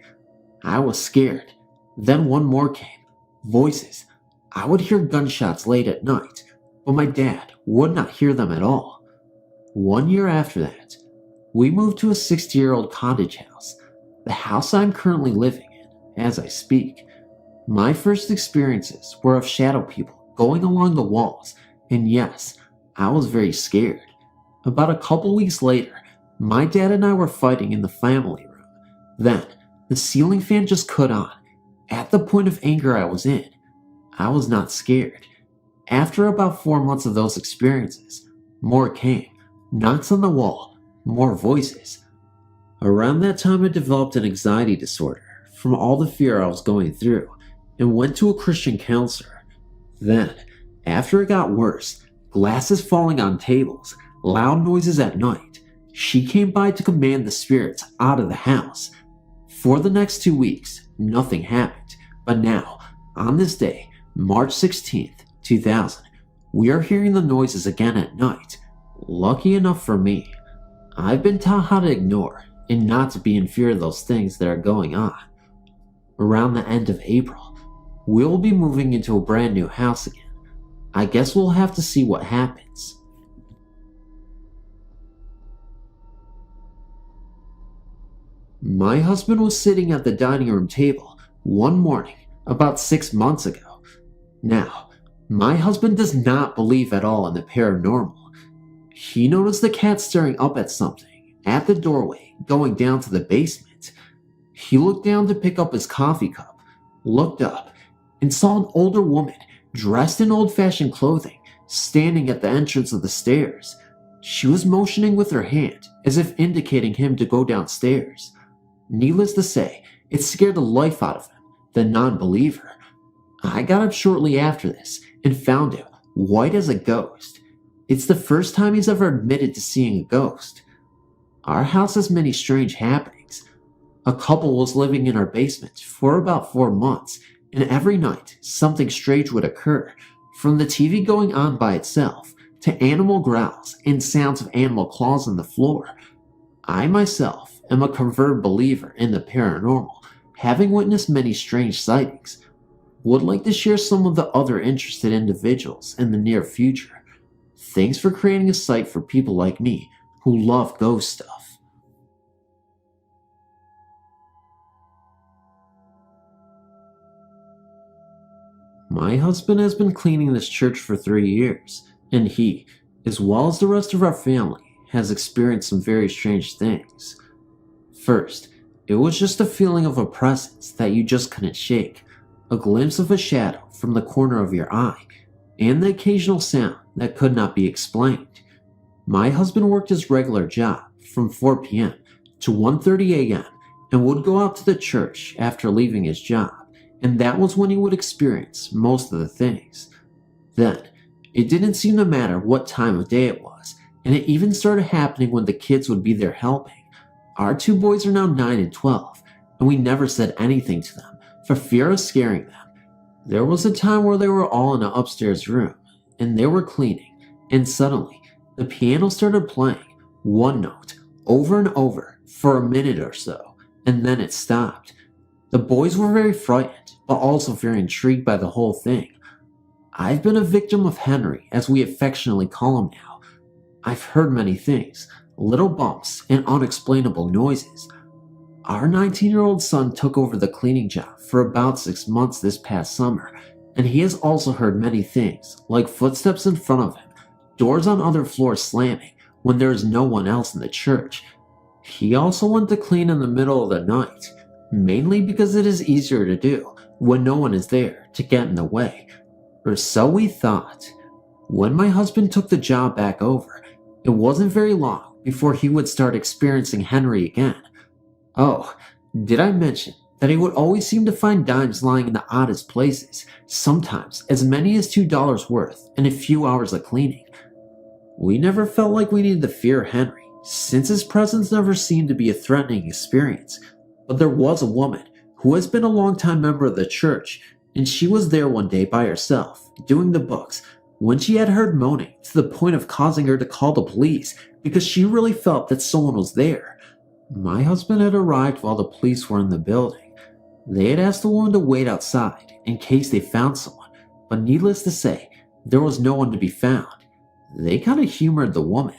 I was scared. Then one more came. Voices. I would hear gunshots late at night, but my dad would not hear them at all. 1 year after that, we moved to a 60-year-old cottage house, the house I'm currently living in as I speak. My first experiences were of shadow people going along the walls, and yes, I was very scared. About a couple weeks later, my dad and I were fighting in the family room. Then, the ceiling fan just cut on. At the point of anger I was in, I was not scared. After about 4 months of those experiences, more came. Knocks on the wall, more voices. Around that time I developed an anxiety disorder from all the fear I was going through and went to a Christian counselor. Then, after it got worse, glasses falling on tables, loud noises at night, She came by to command the spirits out of the house. For the next 2 weeks, nothing happened, but now, on this day, March 16th, 2000, we are hearing the noises again at night. Lucky enough for me, I've been taught how to ignore and not to be in fear of those things that are going on. Around the end of April, we'll be moving into a brand new house again. I guess we'll have to see what happens. My husband was sitting at the dining room table one morning about 6 months ago. Now, my husband does not believe at all in the paranormal. He noticed the cat staring up at something at the doorway going down to the basement. He looked down to pick up his coffee cup, looked up, and saw an older woman dressed in old-fashioned clothing standing at the entrance of the stairs. She was motioning with her hand as if indicating him to go downstairs. Needless to say, it scared the life out of him, the non-believer. I got up shortly after this and found him white as a ghost. It's the first time he's ever admitted to seeing a ghost. Our house has many strange happenings. A couple was living in our basement for about 4 months, and every night something strange would occur, from the TV going on by itself to animal growls and sounds of animal claws on the floor. I myself am a converted believer in the paranormal, having witnessed many strange sightings. Would like to share some with the other interested individuals in the near future. Thanks for creating a site for people like me who love ghost stuff. My husband has been cleaning this church for 3 years, and he, as well as the rest of our family, has experienced some very strange things. First, it was just a feeling of a presence that you just couldn't shake, a glimpse of a shadow from the corner of your eye, and the occasional sound that could not be explained. My husband worked his regular job from 4 p.m. to 1:30 a.m. and would go out to the church after leaving his job, and that was when he would experience most of the things. Then, it didn't seem to matter what time of day it was, and it even started happening when the kids would be there helping. Our 2 boys are now 9 and 12, and we never said anything to them for fear of scaring them. There was a time where they were all in an upstairs room, and they were cleaning, and suddenly, the piano started playing one note over and over for a minute or so, and then it stopped. The boys were very frightened, but also very intrigued by the whole thing. I've been a victim of Henry, as we affectionately call him now. I've heard many things, little bumps and unexplainable noises. Our 19-year-old son took over the cleaning job for about 6 months this past summer, and he has also heard many things, like footsteps in front of him, doors on other floors slamming when there is no one else in the church. He also went to clean in the middle of the night, mainly because it is easier to do when no one is there to get in the way. Or so we thought. When my husband took the job back over, it wasn't very long before he would start experiencing Henry again. Oh, did I mention that he would always seem to find dimes lying in the oddest places, sometimes as many as $2 worth in a few hours of cleaning. We never felt like we needed to fear Henry, since his presence never seemed to be a threatening experience, but there was a woman who has been a longtime member of the church, and she was there one day by herself, doing the books, when she had heard moaning to the point of causing her to call the police because she really felt that someone was there. My husband had arrived while the police were in the building. They had asked the woman to wait outside in case they found someone, but needless to say, there was no one to be found. They kind of humored the woman,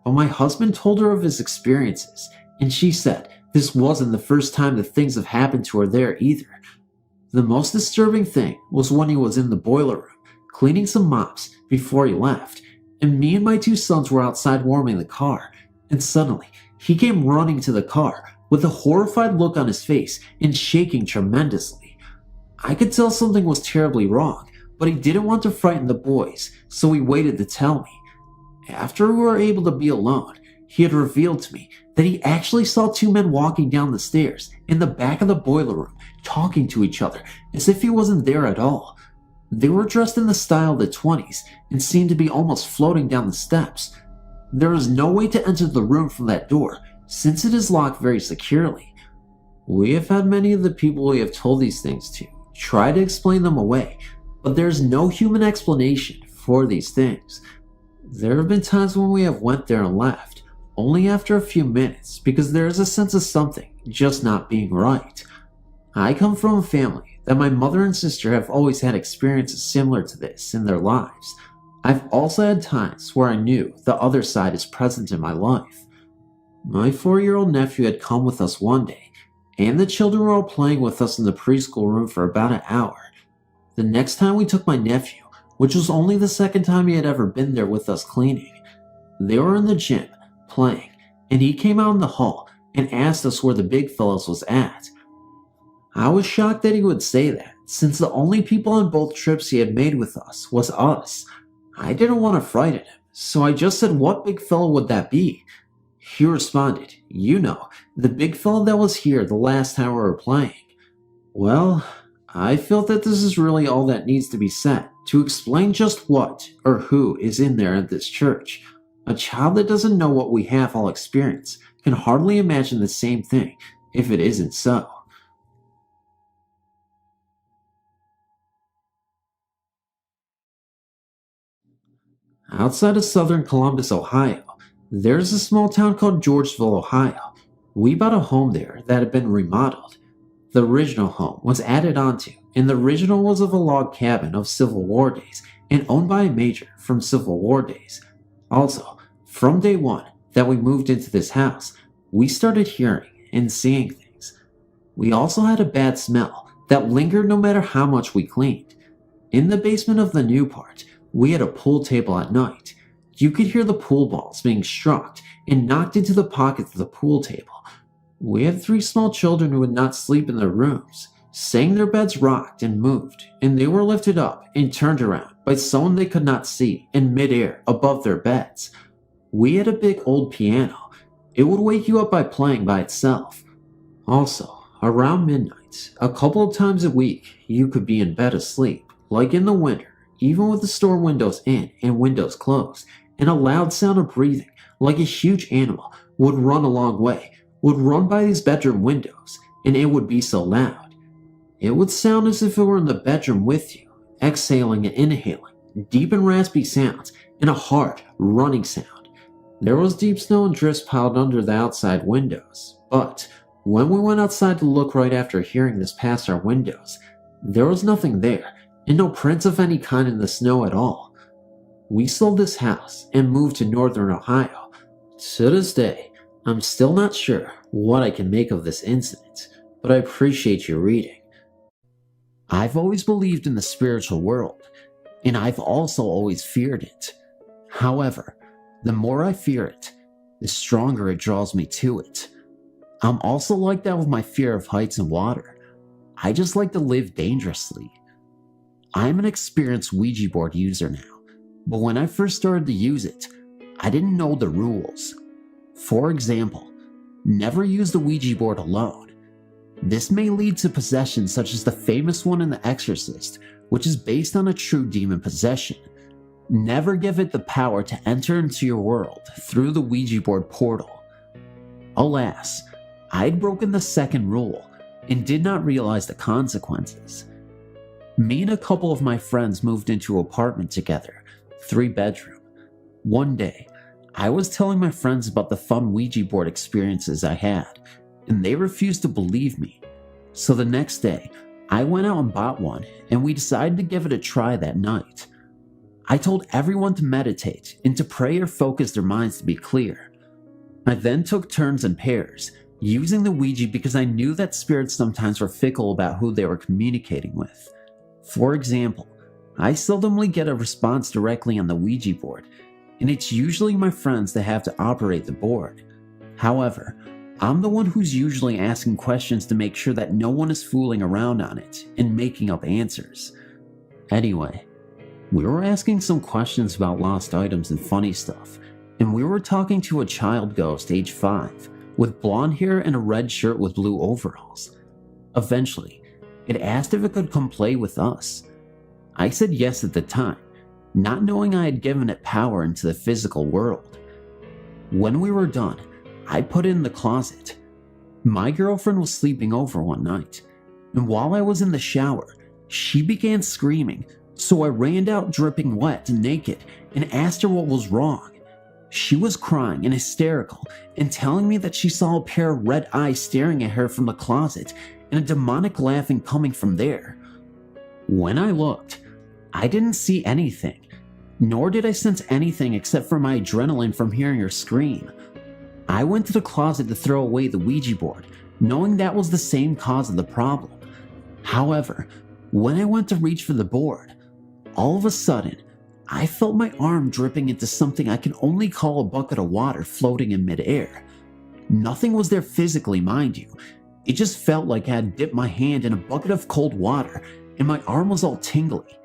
but my husband told her of his experiences, and she said this wasn't the first time that things have happened to her there either. The most disturbing thing was when he was in the boiler room, cleaning some mops before he left, and me and my 2 sons were outside warming the car, and suddenly, he came running to the car with a horrified look on his face and shaking tremendously. I could tell something was terribly wrong, but he didn't want to frighten the boys, so he waited to tell me. After we were able to be alone, he had revealed to me that he actually saw 2 men walking down the stairs in the back of the boiler room, talking to each other as if he wasn't there at all. They were dressed in the style of the 20s and seemed to be almost floating down the steps. There is no way to enter the room from that door, since it is locked very securely. We have had many of the people we have told these things to try to explain them away, but there is no human explanation for these things. There have been times when we have went there and left, only after a few minutes, because there is a sense of something just not being right. I come from a family that my mother and sister have always had experiences similar to this in their lives. I've also had times where I knew the other side is present in my life. My 4-year-old nephew had come with us one day, and the children were all playing with us in the preschool room for about an hour. The next time we took my nephew, which was only the second time he had ever been there with us cleaning, they were in the gym, playing, and he came out in the hall and asked us where the big fellows was at. I was shocked that he would say that, since the only people on both trips he had made with us was us. I didn't want to frighten him, so I just said, "What big fellow would that be?" He responded, "You know, the big fellow that was here the last time we were playing." Well, I felt that this is really all that needs to be said to explain just what or who is in there at this church. A child that doesn't know what we have all experienced can hardly imagine the same thing if it isn't so. Outside of southern Columbus, Ohio, there's a small town called Georgeville, Ohio. We bought a home there that had been remodeled. The original home was added onto, and the original was of a log cabin of Civil War days and owned by a major from Civil War days. Also, from day one that we moved into this house, we started hearing and seeing things. We also had a bad smell that lingered no matter how much we cleaned. In the basement of the new part, we had a pool table at night. You could hear the pool balls being struck and knocked into the pockets of the pool table. We had 3 small children who would not sleep in their rooms, saying their beds rocked and moved, and they were lifted up and turned around by someone they could not see in midair above their beds. We had a big old piano. It would wake you up by playing by itself. Also, around midnight, a couple of times a week, you could be in bed asleep, like in the winter, even with the store windows in and windows closed, and a loud sound of breathing, like a huge animal, would run a long way, would run by these bedroom windows, and it would be so loud. It would sound as if it were in the bedroom with you, exhaling and inhaling, deep and raspy sounds, and a hard, running sound. There was deep snow and drifts piled under the outside windows, but when we went outside to look right after hearing this past our windows, there was nothing there, and no prints of any kind in the snow at all. We sold this house and moved to northern Ohio. To this day, I'm still not sure what I can make of this incident, but I appreciate you reading. I've always believed in the spiritual world, and I've also always feared it. However, the more I fear it, the stronger it draws me to it. I'm also like that with my fear of heights and water. I just like to live dangerously. I'm an experienced Ouija board user now, but when I first started to use it, I didn't know the rules. For example, never use the Ouija board alone. This may lead to possession such as the famous one in The Exorcist, which is based on a true demon possession. Never give it the power to enter into your world through the Ouija board portal. Alas, I had broken the second rule and did not realize the consequences. Me and a couple of my friends moved into an apartment together, 3-bedroom. One day, I was telling my friends about the fun Ouija board experiences I had, and they refused to believe me. So the next day, I went out and bought one, and we decided to give it a try that night. I told everyone to meditate and to pray or focus their minds to be clear. I then took turns in pairs, using the Ouija because I knew that spirits sometimes were fickle about who they were communicating with. For example, I seldomly get a response directly on the Ouija board, and it's usually my friends that have to operate the board. However, I'm the one who's usually asking questions to make sure that no one is fooling around on it and making up answers. Anyway, we were asking some questions about lost items and funny stuff, and we were talking to a child ghost age 5 with blonde hair and a red shirt with blue overalls. Eventually, it asked if it could come play with us. I said yes at the time, not knowing I had given it power into the physical world. When we were done, I put it in the closet. My girlfriend was sleeping over one night, and while I was in the shower, she began screaming, so I ran out dripping wet and naked and asked her what was wrong. She was crying and hysterical and telling me that she saw a pair of red eyes staring at her from the closet and a demonic laughing coming from there. When I looked, I didn't see anything, nor did I sense anything except for my adrenaline from hearing her scream. I went to the closet to throw away the Ouija board, knowing that was the same cause of the problem. However, when I went to reach for the board, all of a sudden, I felt my arm dripping into something I can only call a bucket of water floating in midair. Nothing was there physically, mind you. It just felt like I had dipped my hand in a bucket of cold water and my arm was all tingly.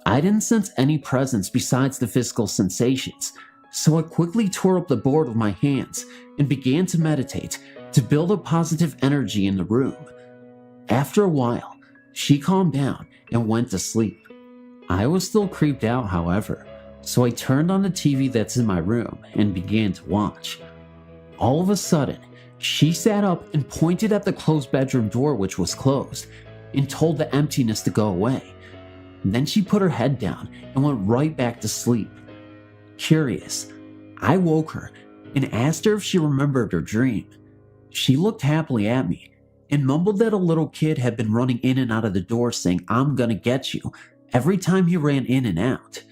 I didn't sense any presence besides the physical sensations, so I quickly tore up the board with my hands and began to meditate to build up positive energy in the room. After a while, she calmed down and went to sleep. I was still creeped out, however, so I turned on the TV that's in my room and began to watch. All of a sudden, she sat up and pointed at the closed bedroom door, which was closed, and told the emptiness to go away. Then she put her head down and went right back to sleep. Curious, I woke her and asked her if she remembered her dream. She looked happily at me and mumbled that a little kid had been running in and out of the door saying, "I'm gonna get you," every time he ran in and out.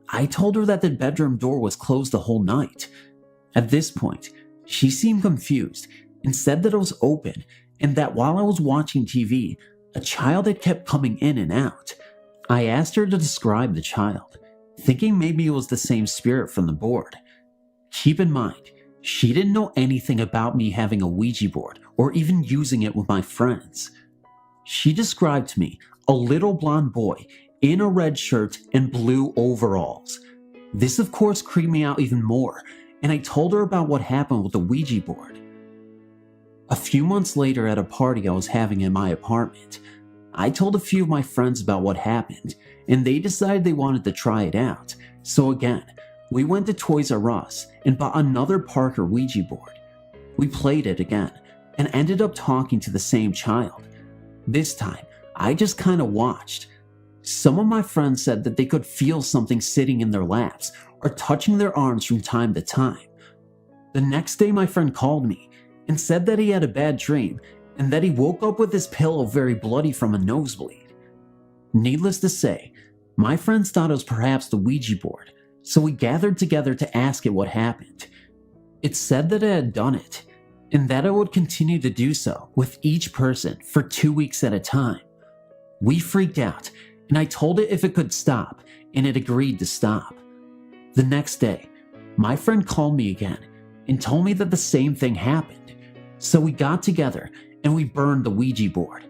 I told her that the bedroom door was closed the whole night. At this point, she seemed confused and said that it was open and that while I was watching TV, a child had kept coming in and out. I asked her to describe the child, thinking maybe it was the same spirit from the board. Keep in mind, she didn't know anything about me having a Ouija board or even using it with my friends. She described to me a little blonde boy in a red shirt and blue overalls. This of course creeped me out even more, and I told her about what happened with the Ouija board. A few months later at a party I was having in my apartment, I told a few of my friends about what happened, and they decided they wanted to try it out. So again, we went to Toys R Us and bought another Parker Ouija board. We played it again, and ended up talking to the same child. This time, I just kinda watched. Some of my friends said that they could feel something sitting in their laps or touching their arms from time to time. The next day my friend called me and said that he had a bad dream and that he woke up with his pillow very bloody from a nosebleed. Needless to say, my friends thought it was perhaps the Ouija board, so we gathered together to ask it what happened. It said that it had done it, and that it would continue to do so with each person for 2 weeks at a time. We freaked out, and I told it if it could stop, and it agreed to stop. The next day, my friend called me again and told me that the same thing happened, so we got together and we burned the Ouija board.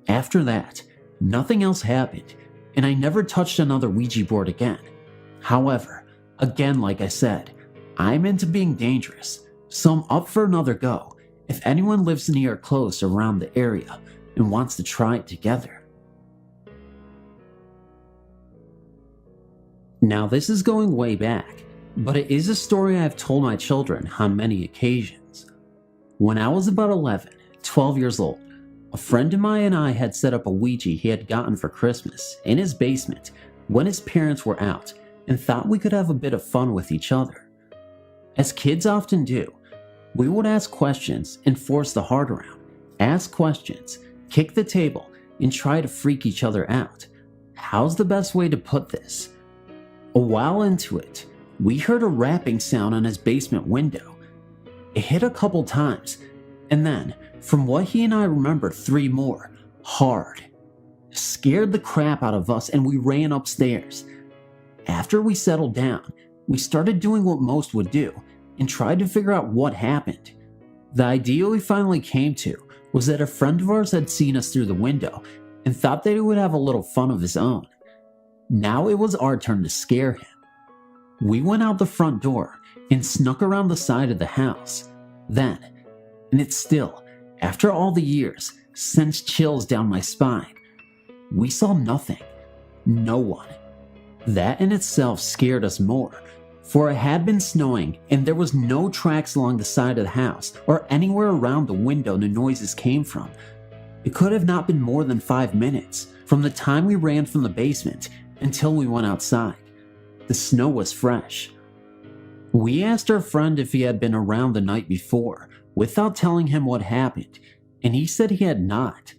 After that, nothing else happened, and I never touched another Ouija board again. However, again like I said, I'm into being dangerous, so I'm up for another go if anyone lives near or close around the area and wants to try it together. Now this is going way back, but it is a story I have told my children on many occasions. When I was about 12 years old, a friend of mine and I had set up a Ouija he had gotten for Christmas in his basement when his parents were out and thought we could have a bit of fun with each other. As kids often do, we would ask questions and force the heart around, ask questions, kick the table, and try to freak each other out. How's the best way to put this? A while into it, we heard a rapping sound on his basement window. It hit a couple times, and then, from what he and I remember, 3 more, hard. Scared the crap out of us and we ran upstairs. After we settled down, we started doing what most would do and tried to figure out what happened. The idea we finally came to was that a friend of ours had seen us through the window and thought that he would have a little fun of his own. Now it was our turn to scare him. We went out the front door and snuck around the side of the house. Then, and it still, after all the years, sends chills down my spine. We saw nothing. No one. That in itself scared us more. for it had been snowing and there was no tracks along the side of the house or anywhere around the window the noises came from. It could have not been more than 5 minutes from the time we ran from the basement until we went outside. The snow was fresh. We asked our friend if he had been around the night before without telling him what happened, and he said he had not.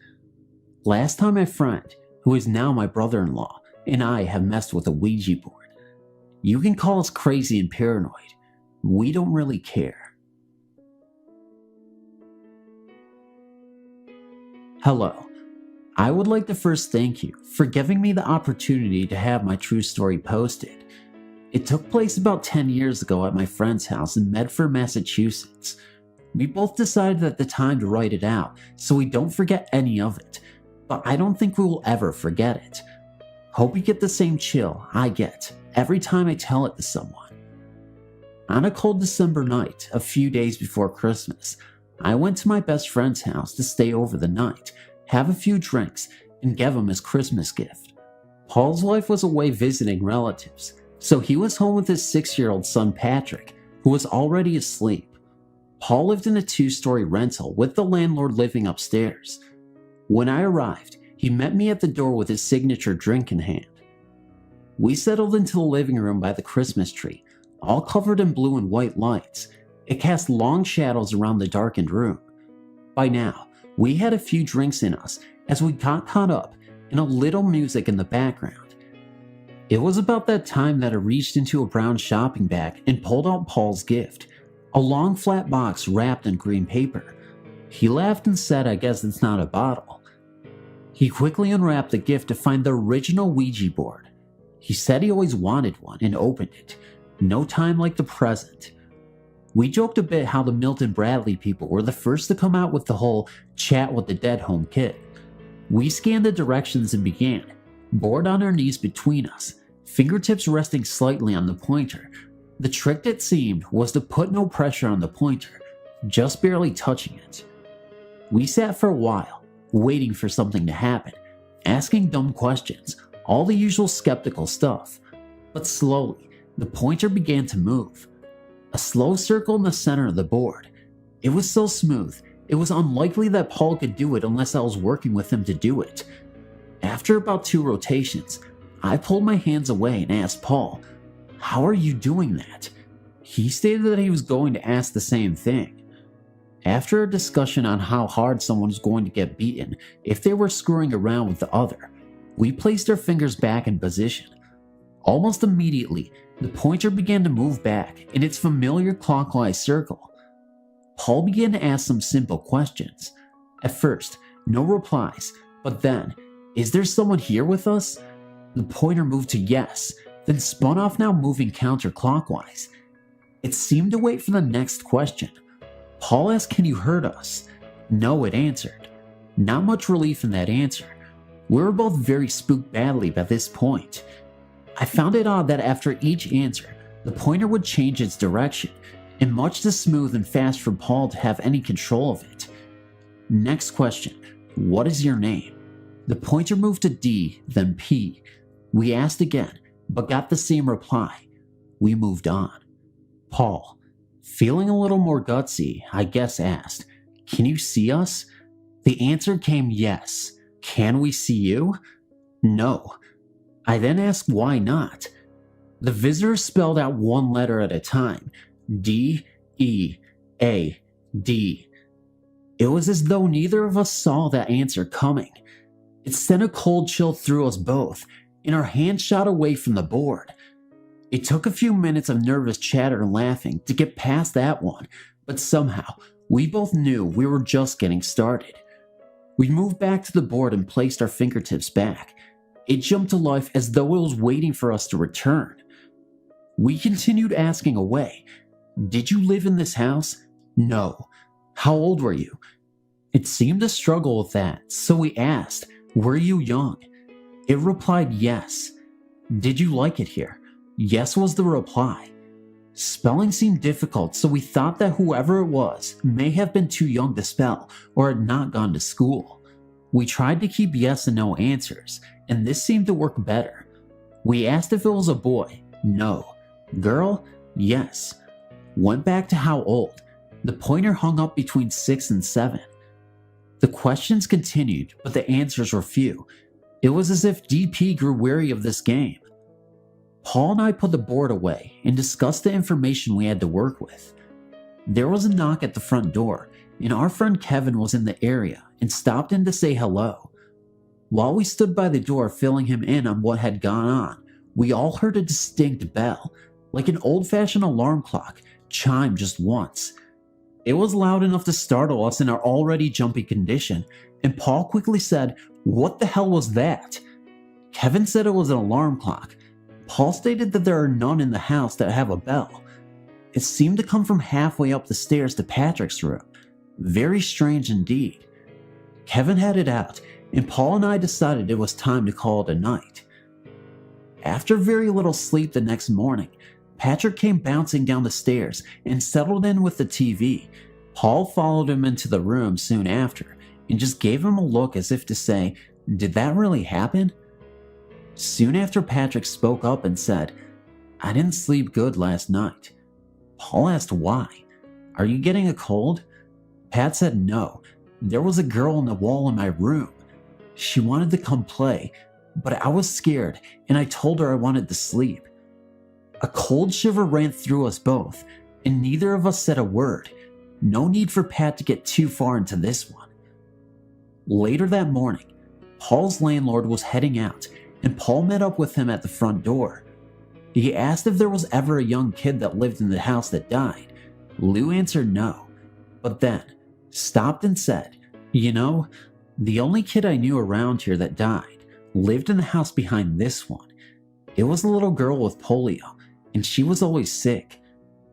Last time my friend, who is now my brother-in-law, and I have messed with a Ouija board. You can call us crazy and paranoid. We don't really care. Hello. I would like to first thank you for giving me the opportunity to have my true story posted. It took place about 10 years ago at my friend's house in Medford, Massachusetts. We both decided at the time to write it out so we don't forget any of it, but I don't think we will ever forget it. Hope you get the same chill I get every time I tell it to someone. On a cold December night, a few days before Christmas, I went to my best friend's house to stay over the night, have a few drinks, and give him his Christmas gift. Paul's wife was away visiting relatives, so he was home with his 6-year-old son Patrick, who was already asleep. Paul lived in a 2-story rental with the landlord living upstairs. When I arrived, he met me at the door with his signature drink in hand. We settled into the living room by the Christmas tree, all covered in blue and white lights. It cast long shadows around the darkened room. By now, we had a few drinks in us as we got caught up in a little music in the background. It was about that time that I reached into a brown shopping bag and pulled out Paul's gift, a long flat box wrapped in green paper. He laughed and said, "I guess it's not a bottle." He quickly unwrapped the gift to find the original Ouija board. He said he always wanted one and opened it. No time like the present. We joked a bit how the Milton Bradley people were the first to come out with the whole chat with the dead home kit. We scanned the directions and began, board on our knees between us, fingertips resting slightly on the pointer. The trick, it seemed, was to put no pressure on the pointer, just barely touching it. We sat for a while, waiting for something to happen, asking dumb questions, all the usual skeptical stuff. But slowly, the pointer began to move. A slow circle in the center of the board. It was so smooth, it was unlikely that Paul could do it unless I was working with him to do it. After about 2 rotations, I pulled my hands away and asked Paul, "How are you doing that?" He stated that he was going to ask the same thing. After a discussion on how hard someone was going to get beaten if they were screwing around with the other, we placed our fingers back in position. Almost immediately, the pointer began to move back in its familiar clockwise circle. Paul began to ask some simple questions. At first, no replies, but then, "Is there someone here with us?" The pointer moved to yes, then spun off, now moving counterclockwise. It seemed to wait for the next question. Paul asked, "Can you hurt us?" No, it answered. Not much relief in that answer. We were both very spooked badly by this point. I found it odd that after each answer, the pointer would change its direction, and much too smooth and fast for Paul to have any control of it. Next question, "What is your name?" The pointer moved to D, then P. We asked again, but got the same reply. We moved on. Paul, feeling a little more gutsy, I guess asked, "Can you see us?" The answer came yes. "Can we see you?" No. I then asked why not. The visitor spelled out one letter at a time. D, E, A, D. It was as though neither of us saw that answer coming. It sent a cold chill through us both, and our hands shot away from the board. It took a few minutes of nervous chatter and laughing to get past that one, but somehow we both knew we were just getting started. We moved back to the board and placed our fingertips back. It jumped to life as though it was waiting for us to return. We continued asking away. "Did you live in this house?" "No." "How old were you?" It seemed to struggle with that, so we asked, "Were you young?" It replied yes. "Did you like it here?" Yes was the reply. Spelling seemed difficult, so we thought that whoever it was may have been too young to spell or had not gone to school. We tried to keep yes and no answers, and this seemed to work better. We asked if it was a boy. No. Girl? Yes. Went back to how old. The pointer hung up between 6 and 7. The questions continued, but the answers were few. It was as if DP grew weary of this game. Paul and I put the board away and discussed the information we had to work with. There was a knock at the front door, and our friend Kevin was in the area and stopped in to say hello. While we stood by the door filling him in on what had gone on, we all heard a distinct bell, like an old-fashioned alarm clock, chime just once. It was loud enough to startle us in our already jumpy condition, and Paul quickly said, "What the hell was that?" Kevin said it was an alarm clock. Paul stated that there are none in the house that have a bell. It seemed to come from halfway up the stairs to Patrick's room. Very strange indeed. Kevin had it out, and Paul and I decided it was time to call it a night. After very little sleep the next morning, Patrick came bouncing down the stairs and settled in with the TV. Paul followed him into the room soon after and just gave him a look as if to say, "Did that really happen?" Soon after, Patrick spoke up and said, "I didn't sleep good last night." Paul asked why. "Are you getting a cold?" Pat said no. There was a girl on the wall in my room. She wanted to come play, but I was scared and I told her I wanted to sleep. A cold shiver ran through us both, and neither of us said a word. No need for Pat to get too far into this one. Later that morning, Paul's landlord was heading out, and Paul met up with him at the front door. He asked if there was ever a young kid that lived in the house that died. Lou answered no, but then stopped and said, "You know, the only kid I knew around here that died lived in the house behind this one. It was a little girl with polio, and she was always sick."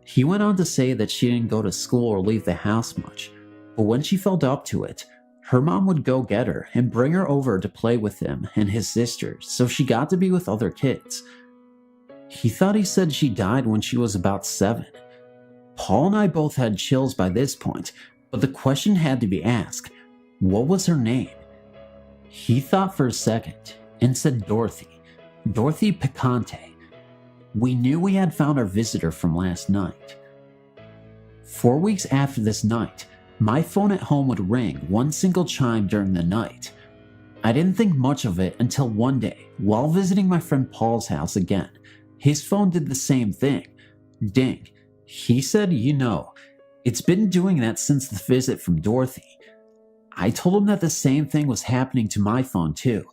He went on to say that she didn't go to school or leave the house much, but when she felt up to it, her mom would go get her and bring her over to play with him and his sisters, so she got to be with other kids. He thought he said she died when she was about 7. Paul and I both had chills by this point, but the question had to be asked, what was her name? He thought for a second and said Dorothy. Dorothy Picante. We knew we had found our visitor from last night. 4 weeks after this night, my phone at home would ring one single chime during the night. I didn't think much of it until one day, while visiting my friend Paul's house again, his phone did the same thing. Ding. He said, "You know, it's been doing that since the visit from Dorothy." I told him that the same thing was happening to my phone too.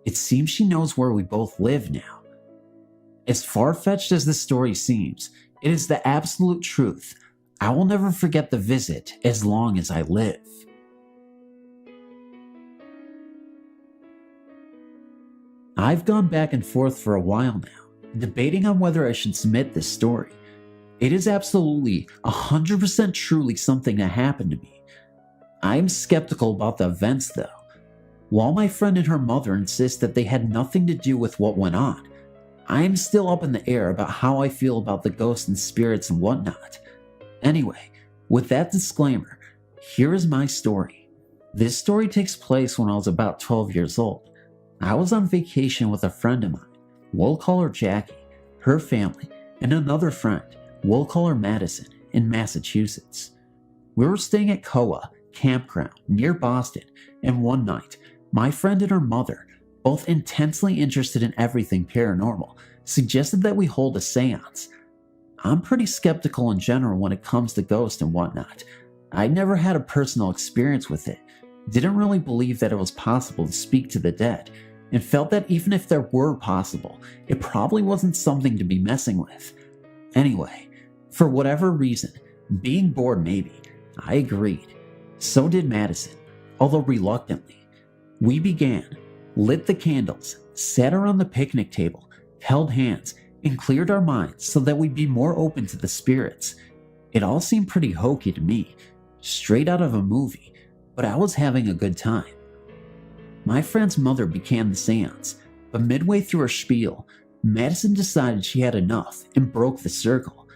It seems she knows where we both live now. As far-fetched as this story seems, it is the absolute truth. I will never forget the visit as long as I live. I've gone back and forth for a while now, debating on whether I should submit this story. It is absolutely 100% truly something that happened to me. I am skeptical about the events though. While my friend and her mother insist that they had nothing to do with what went on, I am still up in the air about how I feel about the ghosts and spirits and whatnot. Anyway, with that disclaimer, here is my story. This story takes place when I was about 12 years old. I was on vacation with a friend of mine, we'll call her Jackie, her family, and another friend, we'll call her Madison, in Massachusetts. We were staying at Koa Campground near Boston, and one night, my friend and her mother, both intensely interested in everything paranormal, suggested that we hold a seance. I'm pretty skeptical in general when it comes to ghosts and whatnot. I'd never had a personal experience with it, didn't really believe that it was possible to speak to the dead, and felt that even if there were possible, it probably wasn't something to be messing with. Anyway, for whatever reason, being bored maybe, I agreed. So did Madison, although reluctantly. We began, lit the candles, sat around the picnic table, held hands, and cleared our minds so that we'd be more open to the spirits. It all seemed pretty hokey to me, straight out of a movie, but I was having a good time. My friend's mother began the seance, but midway through her spiel, Madison decided she had enough and broke the circle.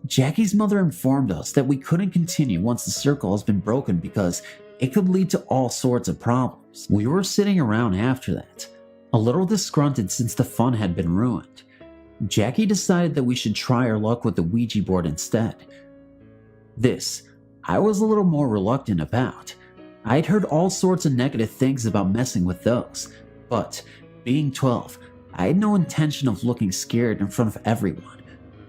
Jackie's mother informed us that we couldn't continue once the circle has been broken because it could lead to all sorts of problems. We were sitting around after that, a little disgruntled since the fun had been ruined. Jackie decided that we should try our luck with the Ouija board instead. This, I was a little more reluctant about. I'd heard all sorts of negative things about messing with those, but being 12, I had no intention of looking scared in front of everyone.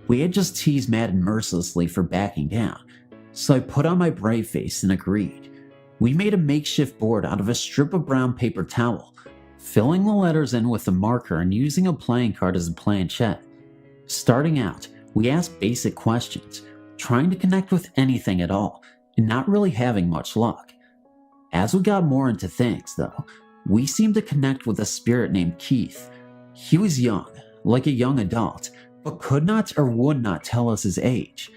We had just teased Madden mercilessly for backing down, so I put on my brave face and agreed. We made a makeshift board out of a strip of brown paper towel, filling the letters in with a marker and using a playing card as a planchette. Starting out, we asked basic questions, trying to connect with anything at all, and not really having much luck. As we got more into things, though, we seemed to connect with a spirit named Keith. He was young, like a young adult, but could not or would not tell us his age.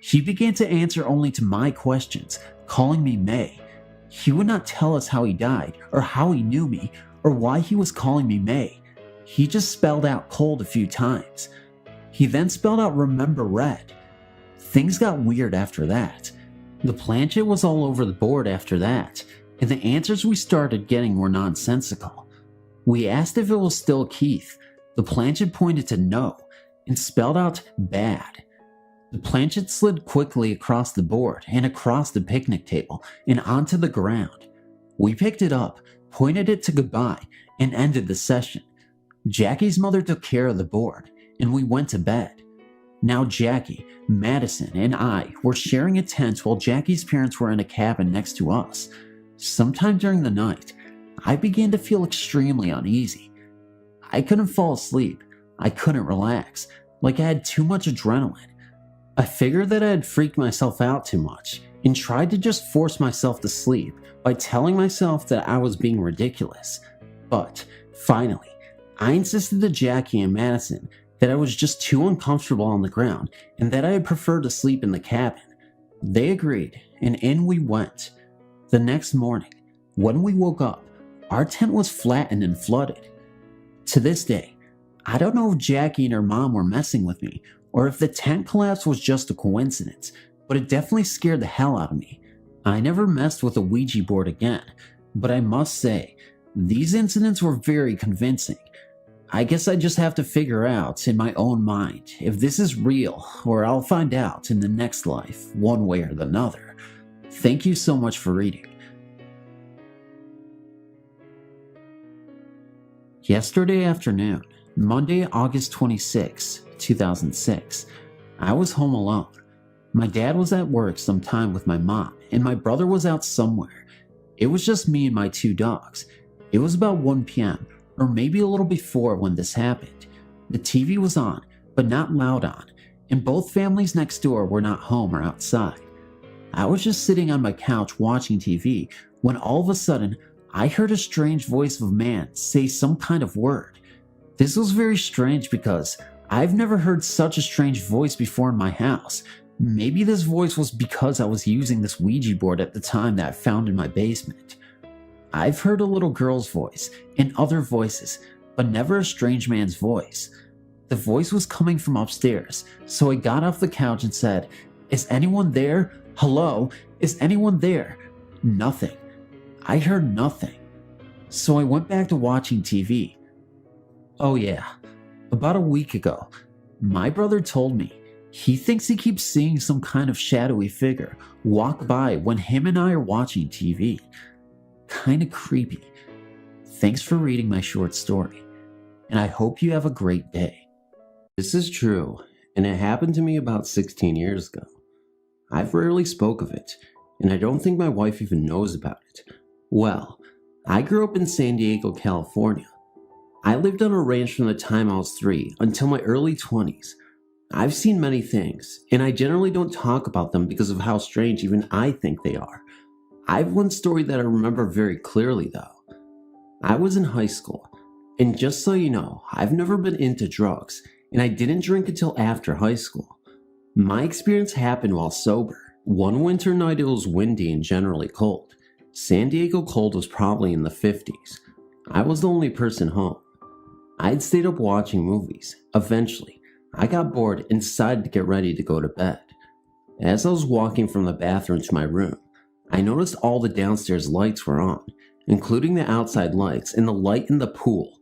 He began to answer only to my questions, calling me May. He would not tell us how he died, or how he knew me, or why he was calling me May. He just spelled out cold a few times. He then spelled out remember red. Things got weird after that. The planchette was all over the board after that, and the answers we started getting were nonsensical. We asked if it was still Keith. The planchette pointed to no, and spelled out bad. The planchette slid quickly across the board and across the picnic table and onto the ground. We picked it up, pointed it to goodbye, and ended the session. Jackie's mother took care of the board, and we went to bed. Now Jackie, Madison, and I were sharing a tent while Jackie's parents were in a cabin next to us. Sometime during the night, I began to feel extremely uneasy. I couldn't fall asleep. I couldn't relax, like I had too much adrenaline. I figured that I had freaked myself out too much and tried to just force myself to sleep by telling myself that I was being ridiculous. But finally, I insisted to Jackie and Madison that I was just too uncomfortable on the ground and that I would prefer to sleep in the cabin. They agreed, and in we went. The next morning, when we woke up, our tent was flattened and flooded. To this day, I don't know if Jackie and her mom were messing with me or if the tent collapse was just a coincidence, but it definitely scared the hell out of me. I never messed with a Ouija board again, but I must say, these incidents were very convincing. I guess I just have to figure out in my own mind if this is real, or I'll find out in the next life, one way or another. Thank you so much for reading. Yesterday afternoon, Monday, August 26, 2006, I was home alone. My dad was at work sometime with my mom, and my brother was out somewhere. It was just me and my two dogs. It was about 1 p.m., or maybe a little before when this happened. The TV was on, but not loud on, and both families next door were not home or outside. I was just sitting on my couch watching TV when all of a sudden I heard a strange voice of a man say some kind of word. This was very strange because I've never heard such a strange voice before in my house. Maybe this voice was because I was using this Ouija board at the time that I found in my basement. I've heard a little girl's voice and other voices, but never a strange man's voice. The voice was coming from upstairs, so I got off the couch and said, "Is anyone there? Hello? Is anyone there?" Nothing. I heard nothing. So I went back to watching TV. Oh yeah, about a week ago, my brother told me he thinks he keeps seeing some kind of shadowy figure walk by when him and I are watching TV. Kinda creepy. Thanks for reading my short story, and I hope you have a great day. This is true, and it happened to me about 16 years ago. I've rarely spoke of it, and I don't think my wife even knows about it. Well, I grew up in San Diego, California. I lived on a ranch from the time I was 3 until my early 20s. I've seen many things, and I generally don't talk about them because of how strange even I think they are. I've one story that I remember very clearly though. I was in high school, and just so you know, I've never been into drugs, and I didn't drink until after high school. My experience happened while sober. One winter night it was windy and generally cold. San Diego cold was probably in the 50s. I was the only person home. I'd stayed up watching movies. Eventually, I got bored and decided to get ready to go to bed. As I was walking from the bathroom to my room, I noticed all the downstairs lights were on, including the outside lights and the light in the pool.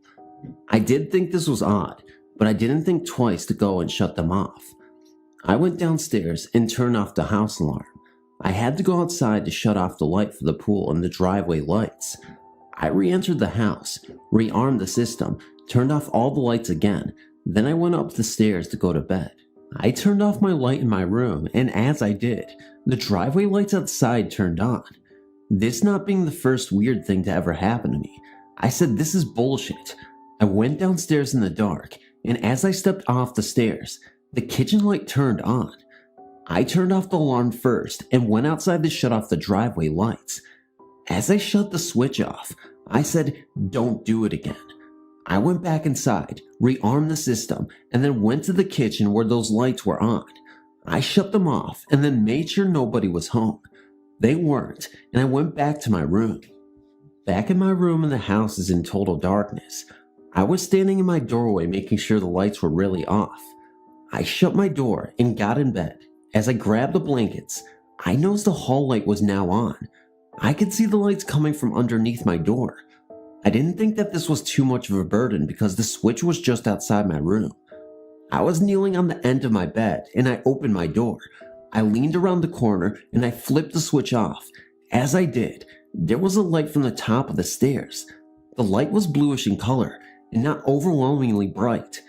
I did think this was odd, but I didn't think twice to go and shut them off. I went downstairs and turned off the house alarm. I had to go outside to shut off the light for the pool and the driveway lights. I re-entered the house, rearmed the system, turned off all the lights again, then I went up the stairs to go to bed. I turned off my light in my room, and as I did, the driveway lights outside turned on. This not being the first weird thing to ever happen to me, I said this is bullshit. I went downstairs in the dark, and as I stepped off the stairs, the kitchen light turned on. I turned off the alarm first and went outside to shut off the driveway lights. As I shut the switch off, I said, "Don't do it again." I went back inside, rearmed the system, and then went to the kitchen where those lights were on. I shut them off and then made sure nobody was home. They weren't, and I went back to my room. Back in my room and the house is in total darkness. I was standing in my doorway making sure the lights were really off. I shut my door and got in bed. As I grabbed the blankets, I noticed the hall light was now on. I could see the lights coming from underneath my door. I didn't think that this was too much of a burden because the switch was just outside my room. I was kneeling on the end of my bed and I opened my door. I leaned around the corner and I flipped the switch off. As I did, there was a light from the top of the stairs. The light was bluish in color and not overwhelmingly bright.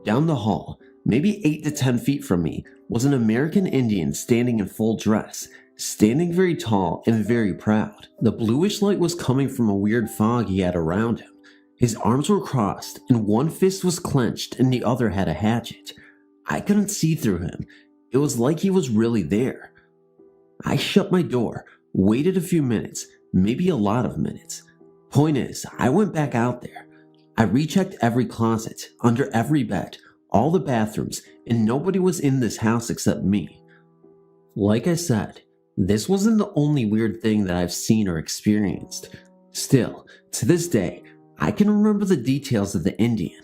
Down the hall, maybe 8 to 10 feet from me, was an American Indian standing in full dress, standing very tall and very proud. The bluish light was coming from a weird fog he had around him. His arms were crossed and one fist was clenched and the other had a hatchet. I couldn't see through him. It was like he was really there. I shut my door, waited a few minutes, maybe a lot of minutes. Point is, I went back out there. I rechecked every closet, under every bed, all the bathrooms, and nobody was in this house except me. Like I said, this wasn't the only weird thing that I've seen or experienced. Still, to this day, I can remember the details of the Indian.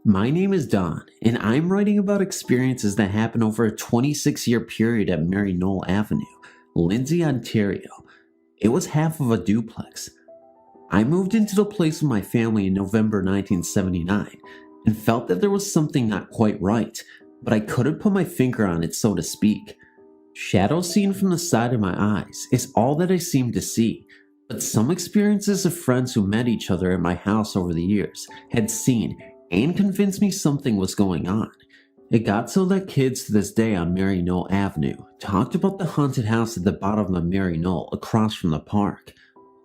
My name is Don, and I'm writing about experiences that happened over a 26-year period at Mary Knoll Avenue, Lindsay, Ontario. It was half of a duplex. I moved into the place with my family in November 1979 and felt that there was something not quite right, but I couldn't put my finger on it, so to speak. Shadows seen from the side of my eyes is all that I seem to see, but some experiences of friends who met each other at my house over the years had seen and convinced me something was going on. It got so that kids to this day on Mary Knoll Avenue talked about the haunted house at the bottom of Mary Knoll across from the park.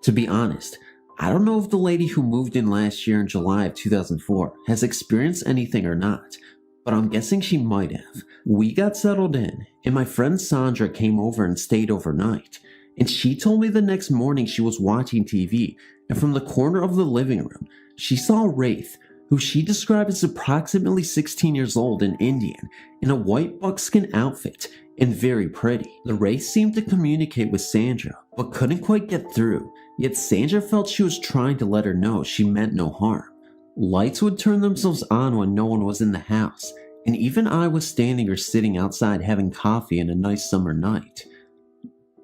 To be honest, I don't know if the lady who moved in last year in July of 2004 has experienced anything or not, but I'm guessing she might have. We got settled in, and my friend Sandra came over and stayed overnight, and she told me the next morning she was watching TV, and from the corner of the living room, she saw a wraith, who she described as approximately 16 years old and Indian, in a white buckskin outfit, and very pretty. The wraith seemed to communicate with Sandra, but couldn't quite get through, yet Sandra felt she was trying to let her know she meant no harm. Lights would turn themselves on when no one was in the house, and even I was standing or sitting outside having coffee in a nice summer night.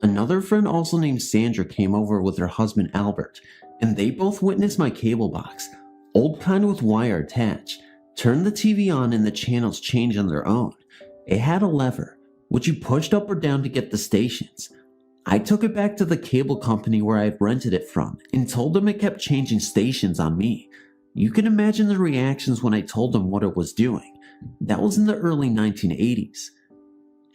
Another friend also named Sandra came over with her husband Albert, and they both witnessed my cable box, old kind with wire attached, turn the TV on and the channels change on their own. It had a lever, which you pushed up or down to get the stations. I took it back to the cable company where I rented it from and told them it kept changing stations on me. You can imagine the reactions when I told them what it was doing. That was in the early 1980s.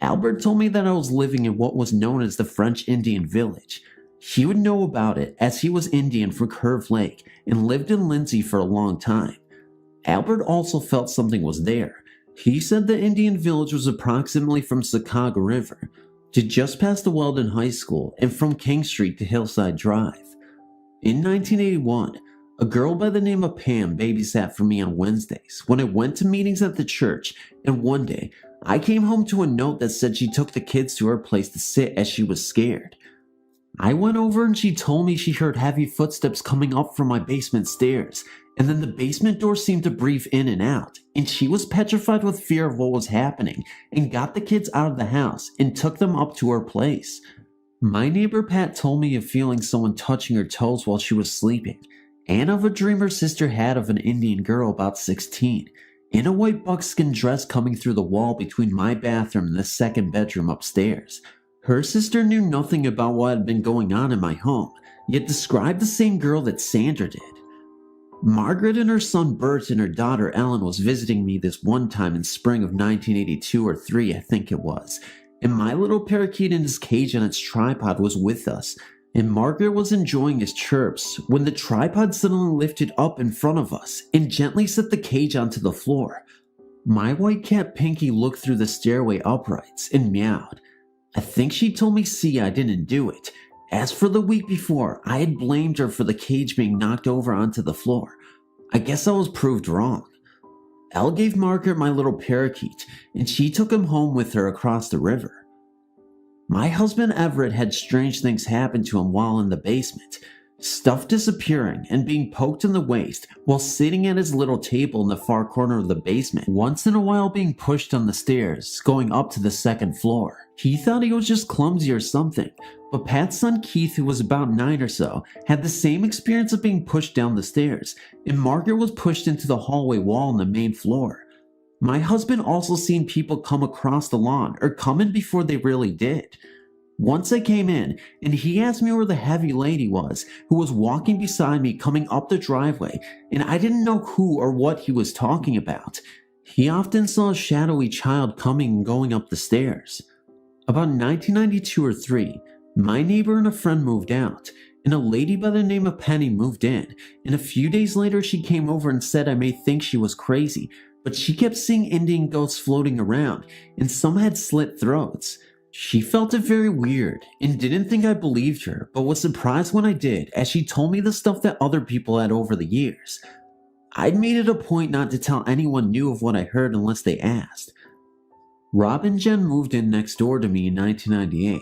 Albert told me that I was living in what was known as the French Indian Village. He would know about it as he was Indian from Curve Lake and lived in Lindsay for a long time. Albert also felt something was there. He said the Indian Village was approximately from Sakaga River to just past the Weldon High School and from King Street to Hillside Drive. In 1981, a girl by the name of Pam babysat for me on Wednesdays when I went to meetings at the church, and one day I came home to a note that said she took the kids to her place to sit as she was scared. I went over and she told me she heard heavy footsteps coming up from my basement stairs, and then the basement door seemed to breathe in and out, and she was petrified with fear of what was happening and got the kids out of the house and took them up to her place. My neighbor Pat told me of feeling someone touching her toes while she was sleeping, and of a dream her sister had of an Indian girl about 16, in a white buckskin dress coming through the wall between my bathroom and the second bedroom upstairs. Her sister knew nothing about what had been going on in my home, yet described the same girl that Sandra did. Margaret and her son Bert and her daughter Ellen was visiting me this one time in spring of 1982 or 3, I think it was, and my little parakeet in his cage on its tripod was with us, and Margaret was enjoying his chirps when the tripod suddenly lifted up in front of us and gently set the cage onto the floor. My white cat Pinky looked through the stairway uprights and meowed. I think she told me see I didn't do it. As for the week before, I had blamed her for the cage being knocked over onto the floor. I guess I was proved wrong. Elle gave Margaret my little parakeet, and she took him home with her across the river. My husband Everett had strange things happen to him while in the basement. Stuff disappearing and being poked in the waist while sitting at his little table in the far corner of the basement, once in a while being pushed on the stairs going up to the second floor. He thought he was just clumsy or something, but Pat's son Keith, who was about 9 or so, had the same experience of being pushed down the stairs, and Margaret was pushed into the hallway wall on the main floor. My husband also seen people come across the lawn or come in before they really did. Once I came in, and he asked me where the heavy lady was who was walking beside me coming up the driveway, and I didn't know who or what he was talking about. He often saw a shadowy child coming and going up the stairs. About 1992 or 3, my neighbor and a friend moved out, and a lady by the name of Penny moved in, and a few days later she came over and said I may think she was crazy, but she kept seeing Indian ghosts floating around, and some had slit throats. She felt it very weird, and didn't think I believed her, but was surprised when I did, as she told me the stuff that other people had over the years. I'd made it a point not to tell anyone new of what I heard unless they asked. Rob and Jen moved in next door to me in 1998,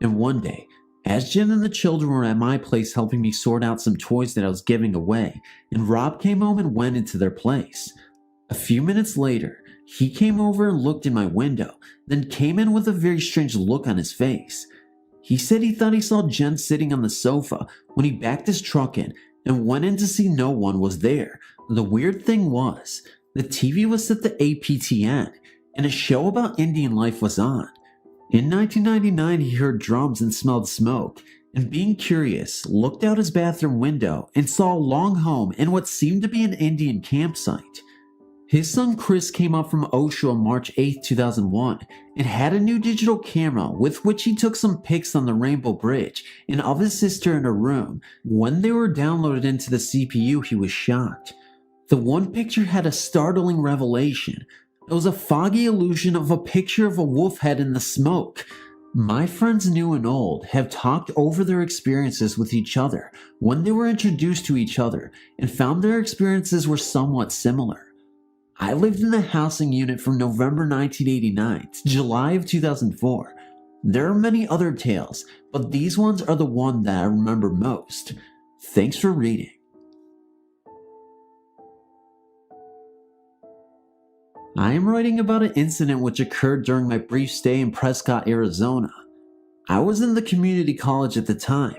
and one day, as Jen and the children were at my place helping me sort out some toys that I was giving away, and Rob came home and went into their place. A few minutes later, he came over and looked in my window, then came in with a very strange look on his face. He said he thought he saw Jen sitting on the sofa when he backed his truck in and went in to see no one was there. The weird thing was, the TV was set to APTN, and a show about Indian life was on. In 1999, he heard drums and smelled smoke, and being curious, looked out his bathroom window and saw a long home in what seemed to be an Indian campsite. His son Chris came up from OSHA on March 8, 2001, and had a new digital camera with which he took some pics on the Rainbow Bridge and of his sister in her room. When they were downloaded into the CPU, he was shocked. The one picture had a startling revelation. It was a foggy illusion of a picture of a wolf head in the smoke. My friends new and old have talked over their experiences with each other when they were introduced to each other and found their experiences were somewhat similar. I lived in the housing unit from November 1989 to July of 2004. There are many other tales, but these ones are the one that I remember most. Thanks for reading. I am writing about an incident which occurred during my brief stay in Prescott, Arizona. I was in the community college at the time.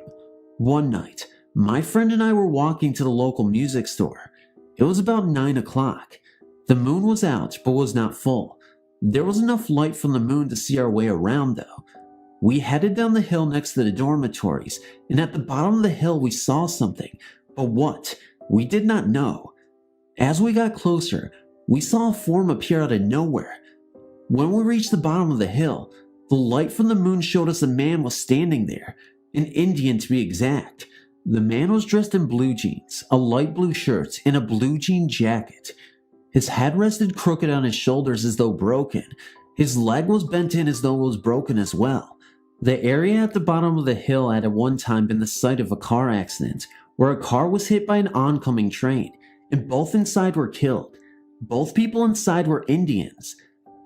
One night, my friend and I were walking to the local music store. It was about 9 o'clock. The moon was out, but was not full. There was enough light from the moon to see our way around, though. We headed down the hill next to the dormitories, and at the bottom of the hill we saw something, but what? We did not know. As we got closer, we saw a form appear out of nowhere. When we reached the bottom of the hill, the light from the moon showed us a man was standing there, an Indian to be exact. The man was dressed in blue jeans, a light blue shirt, and a blue jean jacket. His head rested crooked on his shoulders as though broken. His leg was bent in as though it was broken as well. The area at the bottom of the hill had at one time been the site of a car accident, where a car was hit by an oncoming train, and both inside were killed. Both people inside were Indians.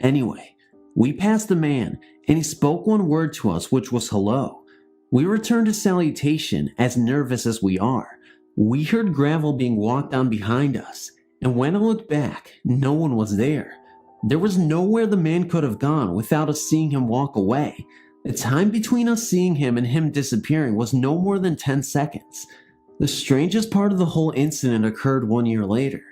Anyway, we passed the man, and he spoke one word to us, which was hello. We returned his salutation, as nervous as we are. We heard gravel being walked on behind us, and when I looked back, no one was there. There was nowhere the man could have gone without us seeing him walk away. The time between us seeing him and him disappearing was no more than 10 seconds. The strangest part of the whole incident occurred 1 year later.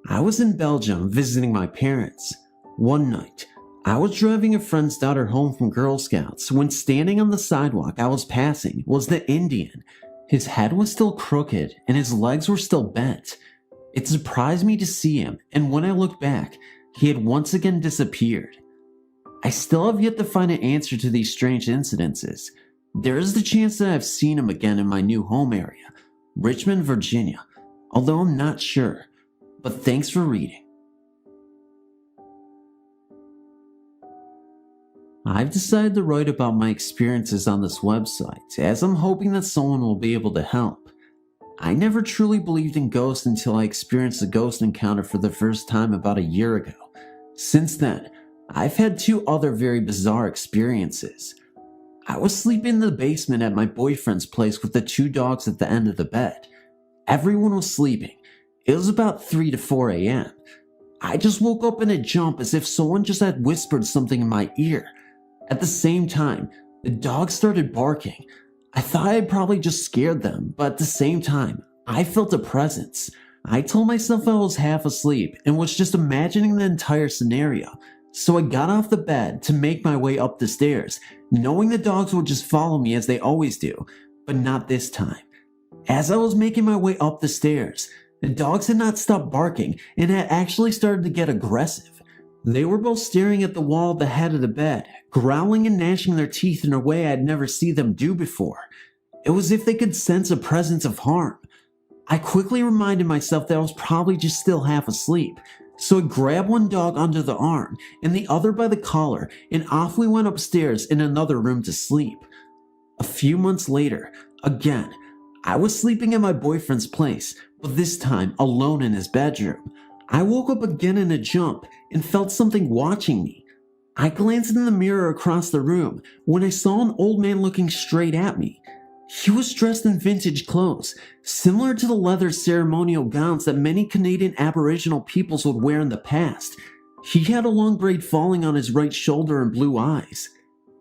I was in Belgium visiting my parents. One night, I was driving a friend's daughter home from Girl Scouts when standing on the sidewalk I was passing was the Indian. His head was still crooked and his legs were still bent. It surprised me to see him, and when I looked back, he had once again disappeared. I still have yet to find an answer to these strange incidences. There is the chance that I've seen him again in my new home area, Richmond, Virginia, although I'm not sure. But thanks for reading. I've decided to write about my experiences on this website, as I'm hoping that someone will be able to help. I never truly believed in ghosts until I experienced a ghost encounter for the first time about a year ago. Since then, I've had 2 other very bizarre experiences. I was sleeping in the basement at my boyfriend's place with the 2 dogs at the end of the bed. Everyone was sleeping. It was about 3 to 4 a.m. I just woke up in a jump as if someone just had whispered something in my ear. At the same time, the dogs started barking. I thought I had probably just scared them, but at the same time, I felt a presence. I told myself I was half asleep and was just imagining the entire scenario. So I got off the bed to make my way up the stairs, knowing the dogs would just follow me as they always do, but not this time. As I was making my way up the stairs, the dogs had not stopped barking and had actually started to get aggressive. They were both staring at the wall at the head of the bed, growling and gnashing their teeth in a way I'd never seen them do before. It was as if they could sense a presence of harm. I quickly reminded myself that I was probably just still half asleep, so I grabbed one dog under the arm and the other by the collar, and off we went upstairs in another room to sleep. A few months later, again, I was sleeping at my boyfriend's place, but this time alone in his bedroom. I woke up again in a jump and felt something watching me. I glanced in the mirror across the room when I saw an old man looking straight at me. He was dressed in vintage clothes, similar to the leather ceremonial gowns that many Canadian Aboriginal peoples would wear in the past. He had a long braid falling on his right shoulder and blue eyes.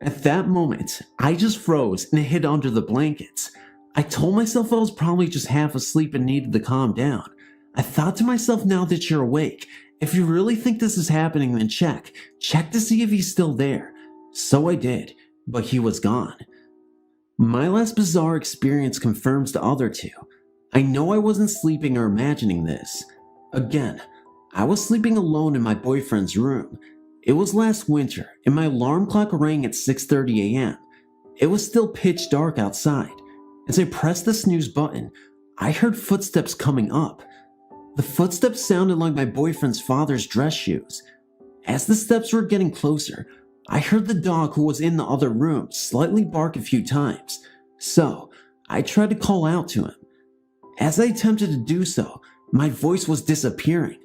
At that moment, I just froze and hid under the blankets. I told myself I was probably just half asleep and needed to calm down. I thought to myself, now that you're awake, if you really think this is happening, then check to see if he's still there. So I did, but he was gone. My last bizarre experience confirms the other 2. I know I wasn't sleeping or imagining this. Again, I was sleeping alone in my boyfriend's room. It was last winter, and my alarm clock rang at 6:30 a.m. It was still pitch dark outside. As I pressed the snooze button, I heard footsteps coming up. The footsteps sounded like my boyfriend's father's dress shoes. As the steps were getting closer, I heard the dog who was in the other room slightly bark a few times, so I tried to call out to him. As I attempted to do so, my voice was disappearing.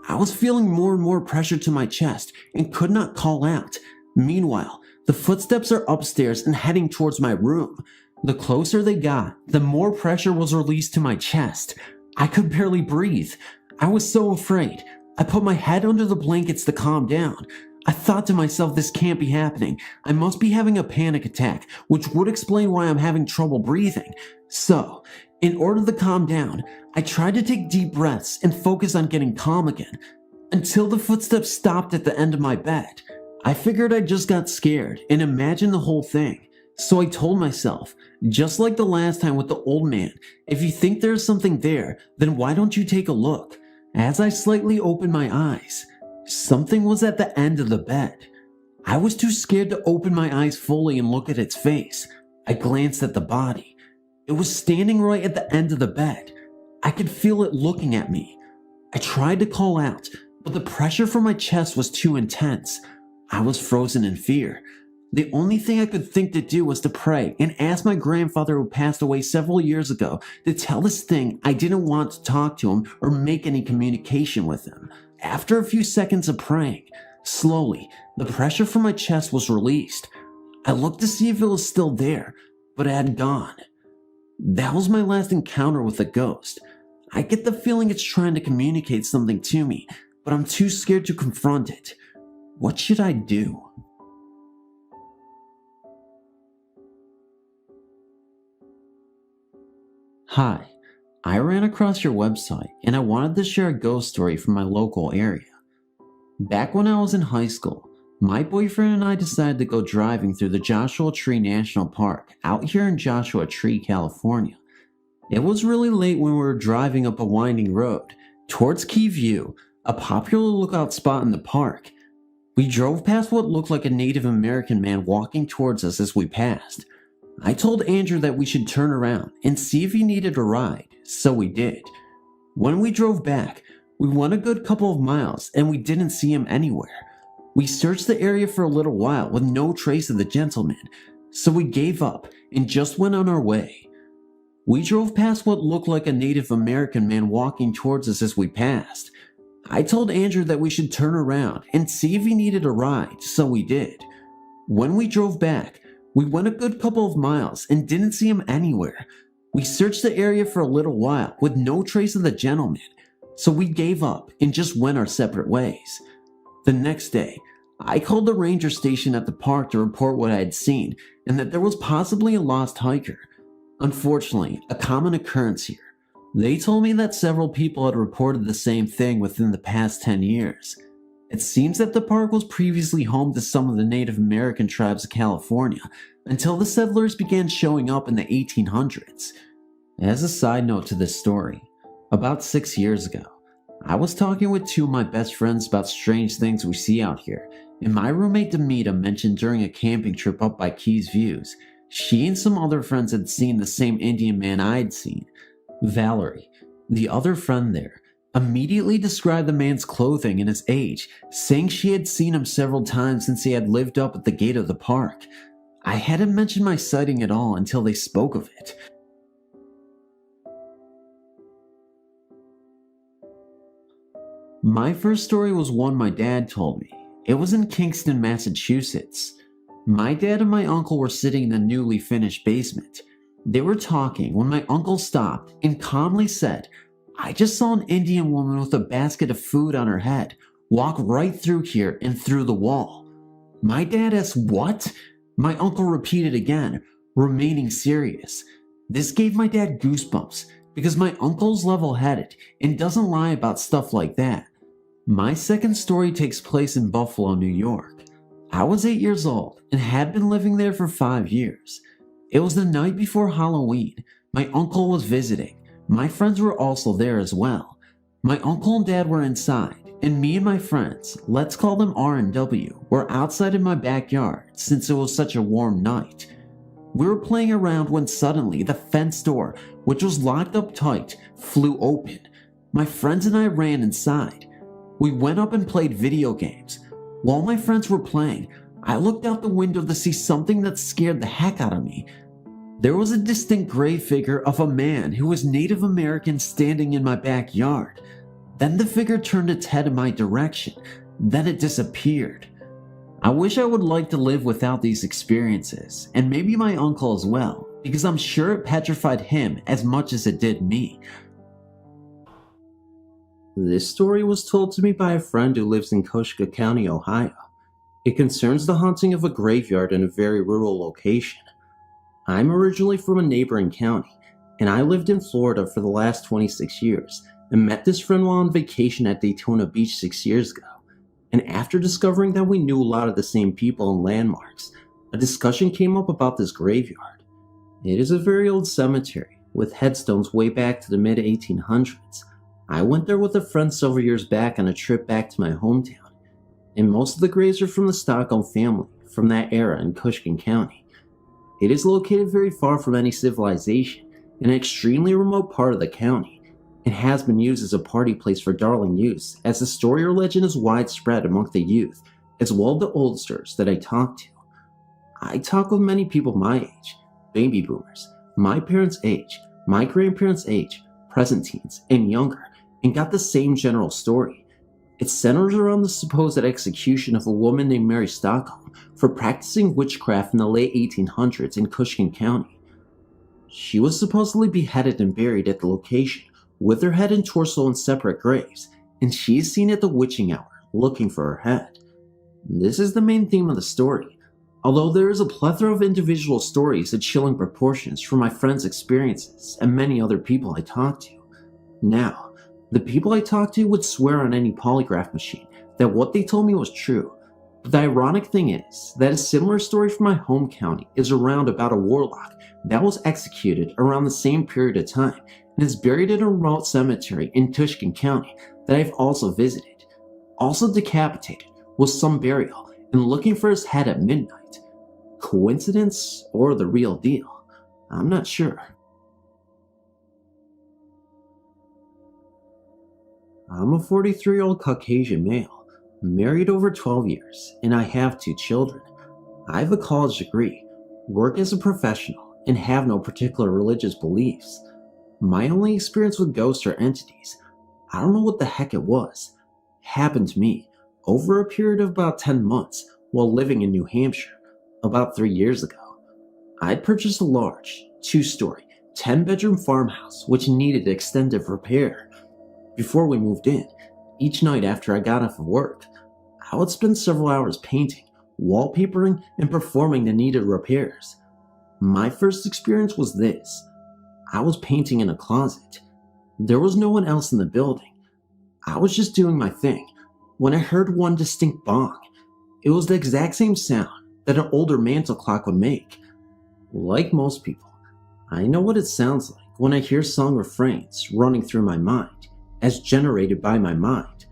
I was feeling more and more pressure to my chest and could not call out. Meanwhile, the footsteps are upstairs and heading towards my room. The closer they got, the more pressure was released to my chest. I could barely breathe. I was so afraid. I put my head under the blankets to calm down. I thought to myself, this can't be happening. I must be having a panic attack, which would explain why I'm having trouble breathing. So, in order to calm down, I tried to take deep breaths and focus on getting calm again, until the footsteps stopped at the end of my bed. I figured I just got scared and imagined the whole thing. So I told myself, just like the last time with the old man, if you think there's something there, then why don't you take a look? As I slightly opened my eyes, something was at the end of the bed. I was too scared to open my eyes fully and look at its face. I glanced at the body. It was standing right at the end of the bed. I could feel it looking at me. I tried to call out, but the pressure from my chest was too intense. I was frozen in fear. The only thing I could think to do was to pray and ask my grandfather, who passed away several years ago, to tell this thing I didn't want to talk to him or make any communication with him. After a few seconds of praying, slowly, the pressure from my chest was released. I looked to see if it was still there, but it had gone. That was my last encounter with a ghost. I get the feeling it's trying to communicate something to me, but I'm too scared to confront it. What should I do? Hi, I ran across your website and I wanted to share a ghost story from my local area. Back when I was in high school, my boyfriend and I decided to go driving through the Joshua Tree National Park out here in Joshua Tree, California. It was really late when we were driving up a winding road towards Key View, a popular lookout spot in the park. We drove past what looked like a Native American man walking towards us as we passed. I told Andrew that we should turn around and see if he needed a ride, so we did. When we drove back, we went a good couple of miles and we didn't see him anywhere. We searched the area for a little while with no trace of the gentleman, so we gave up and just went on our way. We drove past what looked like a Native American man walking towards us as we passed. I told Andrew that we should turn around and see if he needed a ride, so we did. When we drove back, we went a good couple of miles and didn't see him anywhere. We searched the area for a little while with no trace of the gentleman, so we gave up and just went our separate ways. The next day, I called the ranger station at the park to report what I had seen and that there was possibly a lost hiker. Unfortunately, a common occurrence here. They told me that several people had reported the same thing within the past 10 years. It seems that the park was previously home to some of the Native American tribes of California until the settlers began showing up in the 1800s. As a side note to this story, about 6 years ago, I was talking with two of my best friends about strange things we see out here, and my roommate Demita mentioned during a camping trip up by Keys Views, she and some other friends had seen the same Indian man I had seen. Valerie, the other friend there, immediately described the man's clothing and his age, saying she had seen him several times since he had lived up at the gate of the park. I hadn't mentioned my sighting at all until they spoke of it. My first story was one my dad told me. It was in Kingston, Massachusetts. My dad and my uncle were sitting in the newly finished basement. They were talking when my uncle stopped and calmly said, "I just saw an Indian woman with a basket of food on her head walk right through here and through the wall." My dad asked, "What?" My uncle repeated again, remaining serious. This gave my dad goosebumps because my uncle's level-headed and doesn't lie about stuff like that. My second story takes place in Buffalo, New York. I was 8 years old and had been living there for 5 years. It was the night before Halloween. My uncle was visiting. My friends were also there as well. My uncle and dad were inside, and me and my friends, let's call them R and W, were outside in my backyard since it was such a warm night. We were playing around when suddenly the fence door, which was locked up tight, flew open. My friends and I ran inside. We went up and played video games. While my friends were playing, I looked out the window to see something that scared the heck out of me. There was a distinct gray figure of a man who was Native American standing in my backyard. Then the figure turned its head in my direction. Then it disappeared. I wish I would like to live without these experiences, and maybe my uncle as well, because I'm sure it petrified him as much as it did me. This story was told to me by a friend who lives in Cuyahoga County, Ohio. It concerns the haunting of a graveyard in a very rural location. I'm originally from a neighboring county, and I lived in Florida for the last 26 years and met this friend while on vacation at Daytona Beach 6 years ago. And after discovering that we knew a lot of the same people and landmarks, a discussion came up about this graveyard. It is a very old cemetery with headstones way back to the mid-1800s. I went there with a friend several years back on a trip back to my hometown, and most of the graves are from the Stockholm family from that era in Cushing County. It is located very far from any civilization in an extremely remote part of the county. It has been used as a party place for darling youths, as the story or legend is widespread among the youth, as well as the oldsters that I talk to. I talk with many people my age, baby boomers, my parents' age, my grandparents' age, present teens, and younger, and got the same general story. It centers around the supposed execution of a woman named Mary Stockholm for practicing witchcraft in the late 1800s in Cushing County. She was supposedly beheaded and buried at the location, with her head and torso in separate graves, and she is seen at the witching hour, looking for her head. This is the main theme of the story. although there is a plethora of individual stories of chilling proportions from my friends' experiences and many other people I talked to. Now, the people I talked to would swear on any polygraph machine that what they told me was true. But the ironic thing is that a similar story from my home county is around about a warlock that was executed around the same period of time and is buried in a remote cemetery in Tushkin County that I've also visited. Also decapitated with some burial and looking for his head at midnight. Coincidence or the real deal? I'm not sure. I'm a 43-year-old Caucasian male, married over 12 years, and I have 2 children. I have a college degree, work as a professional, and have no particular religious beliefs. My only experience with ghosts or entities, I don't know what the heck it was, happened to me over a period of about 10 months while living in New Hampshire, about 3 years ago. I'd purchased a large, 2-story, 10-bedroom farmhouse which needed extensive repair. Before we moved in, each night after I got off of work, I would spend several hours painting, wallpapering, and performing the needed repairs. My first experience was this. I was painting in a closet. There was no one else in the building. I was just doing my thing when I heard one distinct bong. It was the exact same sound that an older mantel clock would make. Like most people, I know what it sounds like when I hear song refrains running through my mind, as generated by my mind.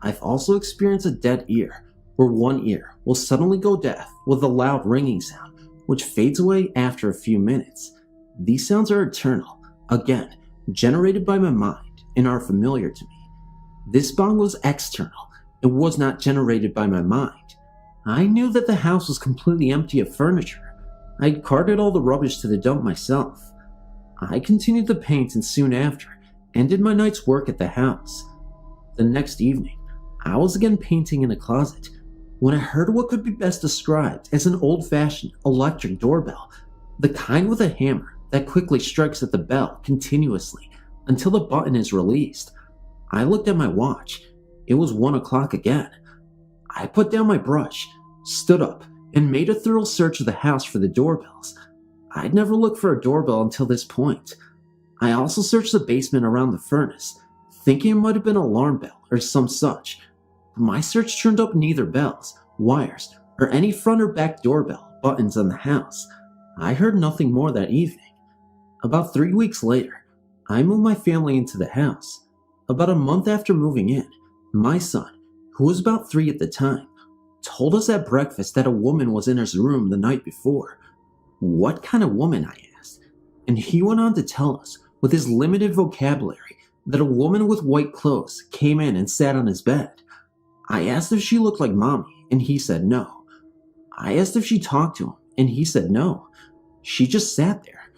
I've also experienced a dead ear, where one ear will suddenly go deaf with a loud ringing sound, which fades away after a few minutes. These sounds are eternal, again, generated by my mind, and are familiar to me. This bong was external, it was not generated by my mind. I knew that the house was completely empty of furniture. I'd carted all the rubbish to the dump myself. I continued to paint and soon after, ended my night's work at the house. The next evening, I was again painting in a closet when I heard what could be best described as an old-fashioned electric doorbell, the kind with a hammer that quickly strikes at the bell continuously until the button is released. I looked at my watch. It was 1 o'clock again. I put down my brush, stood up, and made a thorough search of the house for the doorbells. I'd never looked for a doorbell until this point. I also searched the basement around the furnace, thinking it might have been an alarm bell or some such. My search turned up neither bells, wires, or any front or back doorbell buttons on the house. I heard nothing more that evening. About 3 weeks later, I moved my family into the house. About a month after moving in, my son, who was about 3 at the time, told us at breakfast that a woman was in his room the night before. What kind of woman, I asked, and he went on to tell us, with his limited vocabulary, that a woman with white clothes came in and sat on his bed. I asked if she looked like Mommy, and he said no. I asked if she talked to him, and he said no. She just sat there.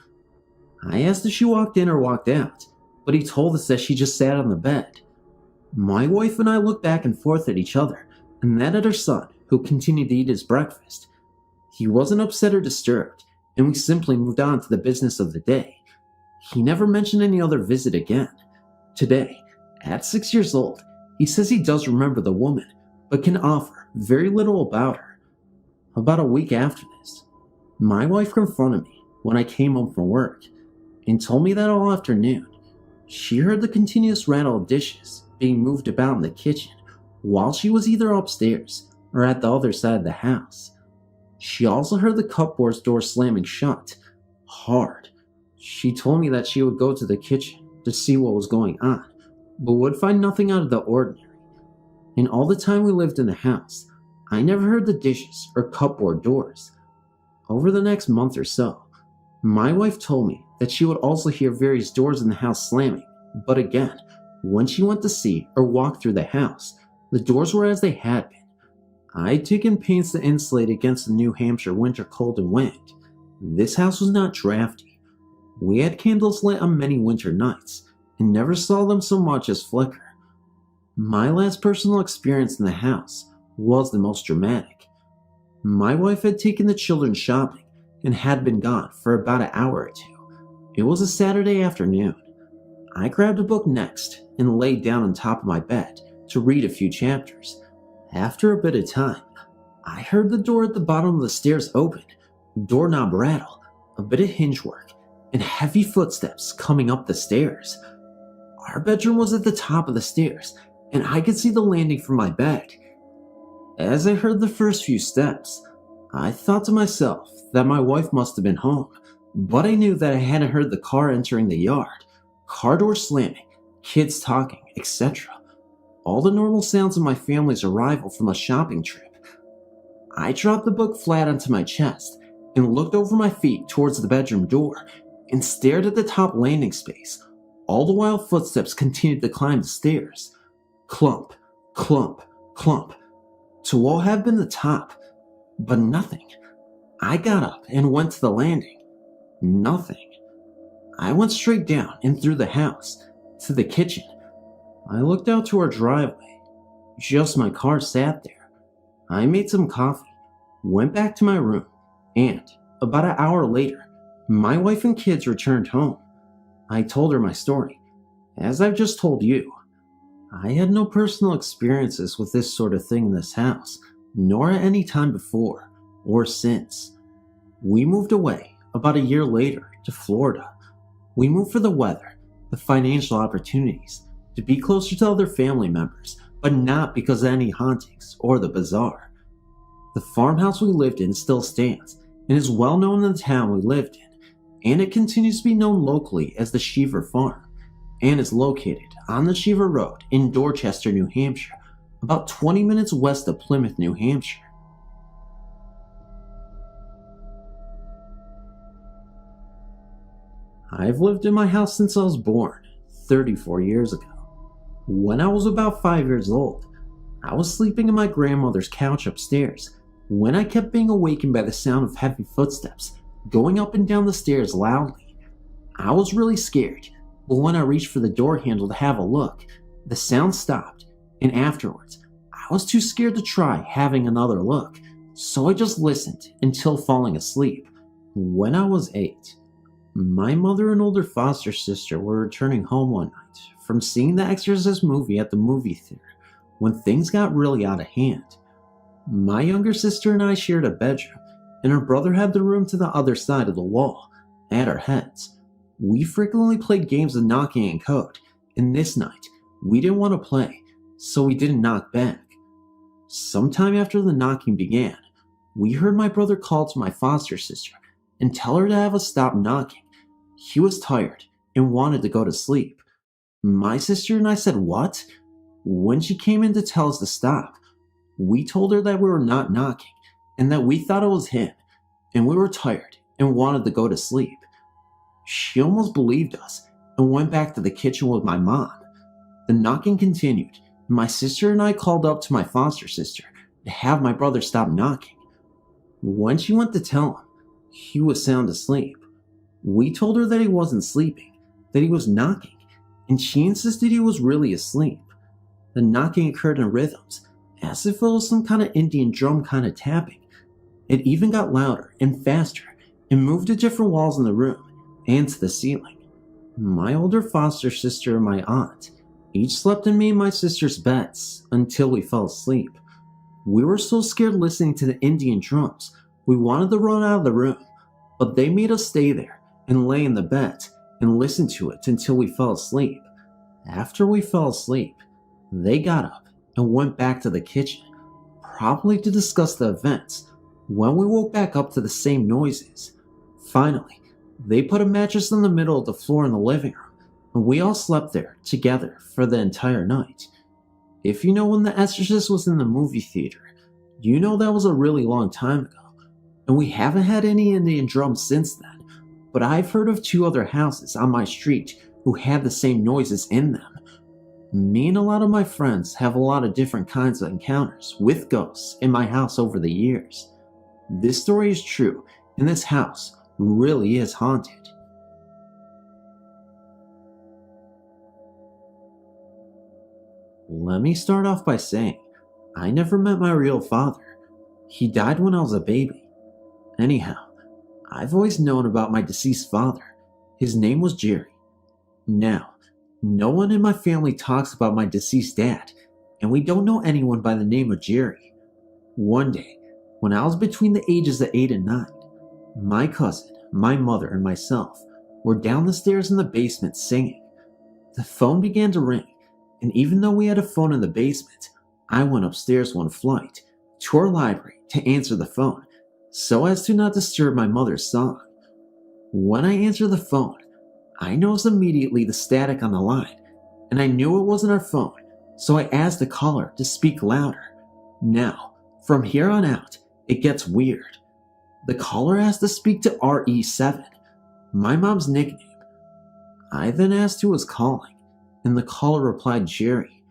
I asked if she walked in or walked out, but he told us that she just sat on the bed. My wife and I looked back and forth at each other, and then at her son, who continued to eat his breakfast. He wasn't upset or disturbed, and we simply moved on to the business of the day. He never mentioned any other visit again. Today, at 6 years old, he says he does remember the woman, but can offer very little about her. About a week after this, my wife confronted me when I came home from work and told me that all afternoon, she heard the continuous rattle of dishes being moved about in the kitchen while she was either upstairs or at the other side of the house. She also heard the cupboard's door slamming shut, hard. She told me that she would go to the kitchen to see what was going on, but would find nothing out of the ordinary. In all the time we lived in the house, I never heard the dishes or cupboard doors. Over the next month or so, my wife told me that she would also hear various doors in the house slamming, but again, when she went to see or walk through the house, the doors were as they had been. I had taken pains to insulate against the New Hampshire winter cold and wind. This house was not drafty. We had candles lit on many winter nights, and never saw them so much as flicker. My last personal experience in the house was the most dramatic. My wife had taken the children shopping and had been gone for about an hour or two. It was a Saturday afternoon. I grabbed a book next and laid down on top of my bed to read a few chapters. After a bit of time, I heard the door at the bottom of the stairs open, doorknob rattle, a bit of hinge work, and heavy footsteps coming up the stairs. Our bedroom was at the top of the stairs, and I could see the landing from my bed. As I heard the first few steps, I thought to myself that my wife must have been home, but I knew that I hadn't heard the car entering the yard, car door slamming, kids talking, etc. All the normal sounds of my family's arrival from a shopping trip. I dropped the book flat onto my chest and looked over my feet towards the bedroom door and stared at the top landing space, all the while footsteps continued to climb the stairs. Clump, clump, clump, to what have been the top, but nothing. I got up and went to the landing. Nothing. I went straight down and through the house, to the kitchen. I looked out to our driveway. Just my car sat there. I made some coffee, went back to my room, and, about an hour later, my wife and kids returned home. I told her my story, as I've just told you. I had no personal experiences with this sort of thing in this house, nor at any time before or since. We moved away about a year later to Florida. We moved for the weather, the financial opportunities, to be closer to other family members, but not because of any hauntings or the bizarre. The farmhouse we lived in still stands and is well known in the town we lived in, and it continues to be known locally as the Cheever Farm, and is located on the Cheever Road in Dorchester, New Hampshire, about 20 minutes west of Plymouth, New Hampshire. I've lived in my house since I was born, 34 years ago. When I was about 5 years old, I was sleeping in my grandmother's couch upstairs when I kept being awakened by the sound of heavy footsteps going up and down the stairs loudly. I was really scared, but when I reached for the door handle to have a look, the sound stopped, and afterwards, I was too scared to try having another look, so I just listened until falling asleep. When I was 8, my mother and older foster sister were returning home one night from seeing the Exorcist movie at the movie theater when things got really out of hand. My younger sister and I shared a bedroom, and her brother had the room to the other side of the wall, at our heads. We frequently played games of knocking and code, and this night, we didn't want to play, so we didn't knock back. Sometime after the knocking began, we heard my brother call to my foster sister and tell her to have us stop knocking. He was tired and wanted to go to sleep. My sister and I said, "What?" When she came in to tell us to stop, we told her that we were not knocking and that we thought it was him, and we were tired and wanted to go to sleep. She almost believed us and went back to the kitchen with my mom. The knocking continued, and my sister and I called up to my foster sister to have my brother stop knocking. When she went to tell him, he was sound asleep. We told her that he wasn't sleeping, that he was knocking, and she insisted he was really asleep. The knocking occurred in rhythms, as if it was some kind of Indian drum kind of tapping. It even got louder and faster and moved to different walls in the room and to the ceiling. My older foster sister and my aunt each slept in me and my sister's beds until we fell asleep. We were so scared listening to the Indian drums, we wanted to run out of the room, but they made us stay there and lay in the bed and listen to it until we fell asleep. After we fell asleep, they got up and went back to the kitchen, probably to discuss the events, when we woke back up to the same noises. Finally, they put a mattress in the middle of the floor in the living room, and we all slept there together for the entire night. If you know when The Exorcist was in the movie theater, you know that was a really long time ago, and we haven't had any Indian drums since then, but I've heard of 2 other houses on my street who had the same noises in them. Me and a lot of my friends have a lot of different kinds of encounters with ghosts in my house over the years. This story is true, and this house really is haunted. Let me start off by saying, I never met my real father. He died when I was a baby. Anyhow, I've always known about my deceased father. His name was Jerry. Now, no one in my family talks about my deceased dad, and we don't know anyone by the name of Jerry. One day, When I was between the ages of 8 and 9, my cousin, my mother, and myself were down the stairs in the basement singing. The phone began to ring, and even though we had a phone in the basement, I went upstairs one flight to our library to answer the phone so as to not disturb my mother's song. When I answered the phone, I noticed immediately the static on the line, and I knew it wasn't our phone, so I asked the caller to speak louder. Now, from here on out, it gets weird. The caller asked to speak to RE7, my mom's nickname. I then asked who was calling, and the caller replied Jerry.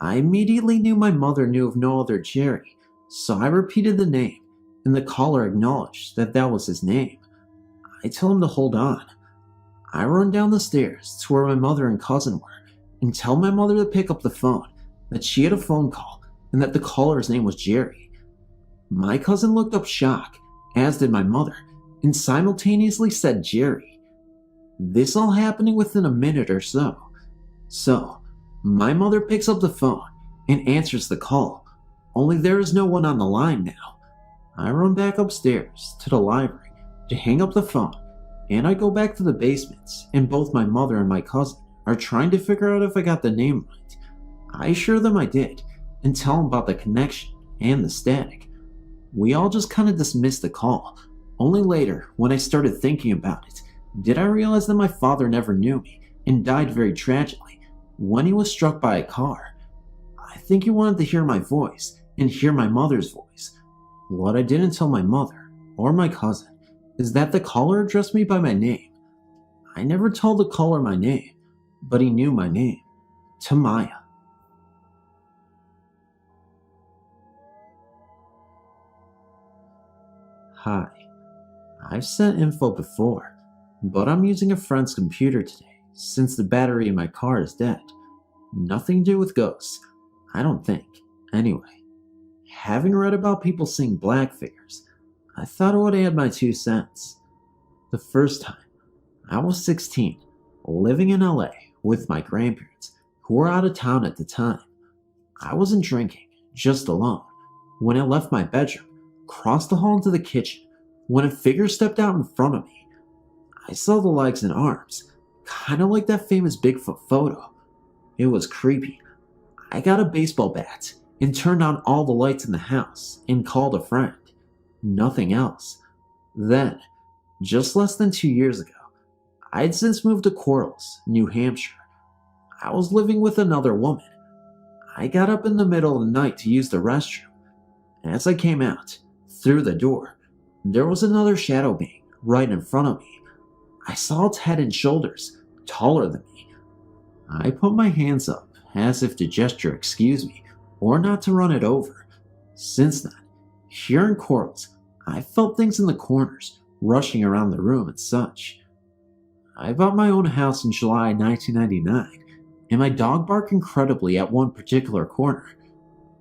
I immediately knew my mother knew of no other Jerry, so I repeated the name, and the caller acknowledged that that was his name. I told him to hold on. I run down the stairs to where my mother and cousin were, and tell my mother to pick up the phone, that she had a phone call, and that the caller's name was Jerry. My cousin looked up shocked, as did my mother, and simultaneously said Jerry. This all happening within a minute or so. So, my mother picks up the phone and answers the call, only there is no one on the line now. I run back upstairs to the library to hang up the phone, and I go back to the basement, and both my mother and my cousin are trying to figure out if I got the name right. I assure them I did, and tell them about the connection and the static. We all just kind of dismissed the call. Only later, when I started thinking about it, did I realize that my father never knew me and died very tragically when he was struck by a car. I think he wanted to hear my voice and hear my mother's voice. What I didn't tell my mother or my cousin is that the caller addressed me by my name. I never told the caller my name, but he knew my name, Tamaya. Hi, I've sent info before, but I'm using a friend's computer today since the battery in my car is dead. Nothing to do with ghosts, I don't think. Anyway, having read about people seeing black figures, I thought I would add my 2 cents. The first time, I was 16, living in LA with my grandparents, who were out of town at the time. I wasn't drinking, just alone. When I left my bedroom, crossed the hall into the kitchen, when a figure stepped out in front of me. I saw the legs and arms, kind of like that famous Bigfoot photo. It was creepy. I got a baseball bat and turned on all the lights in the house and called a friend. Nothing else. Then, just less than 2 years ago, I had since moved to Quarles, New Hampshire. I was living with another woman. I got up in the middle of the night to use the restroom. As I came out, through the door, there was another shadow being right in front of me. I saw its head and shoulders, taller than me. I put my hands up, as if to gesture excuse me, or not to run it over. Since then, here in Quarles, I felt things in the corners, rushing around the room and such. I bought my own house in July 1999, and my dog barked incredibly at one particular corner.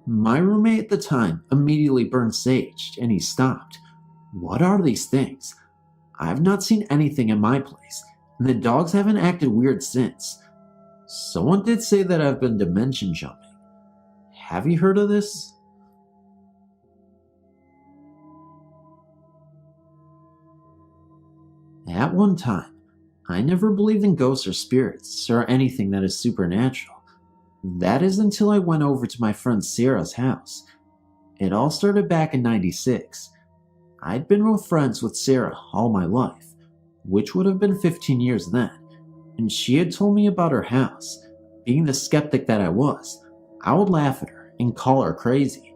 My roommate at the time immediately burned sage, and he stopped. What are these things? I've not seen anything in my place, and the dogs haven't acted weird since. Someone did say that I've been dimension jumping. Have you heard of this? At one time, I never believed in ghosts or spirits or anything that is supernatural. That is until I went over to my friend Sarah's house. It all started back in '96. I'd been friends with Sarah all my life, which would have been 15 years then, and she had told me about her house. Being the skeptic that I was, I would laugh at her and call her crazy.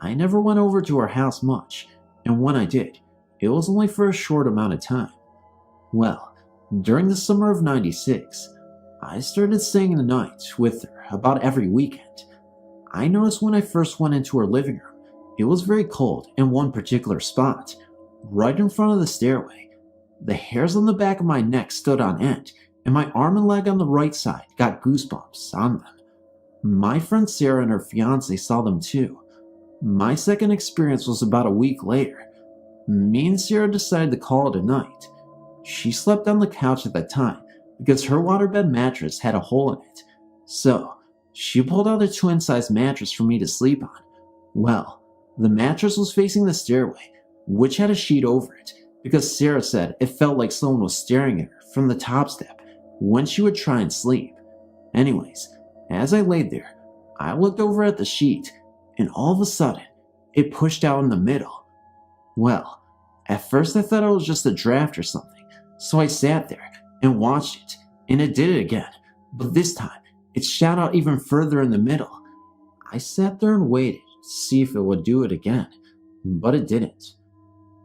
I never went over to her house much, and when I did, it was only for a short amount of time. Well, during the summer of '96, I started staying the night with her about every weekend. I noticed when I first went into her living room, it was very cold in one particular spot, right in front of the stairway. The hairs on the back of my neck stood on end, and my arm and leg on the right side got goosebumps on them. My friend Sarah and her fiance saw them too. My second experience was about a week later. Me and Sarah decided to call it a night. She slept on the couch at that time because her waterbed mattress had a hole in it. So, she pulled out a twin-size mattress for me to sleep on. Well, The mattress was facing the stairway, which had a sheet over it, because Sarah said it felt like someone was staring at her from the top step when she would try and sleep. Anyways, as I laid there, I looked over at the sheet, and all of a sudden, it pushed out in the middle. Well, at first I thought it was just a draft or something, so I sat there and watched it, and it did it again, but this time, it shot out even further in the middle. I sat there and waited to see if it would do it again, but it didn't.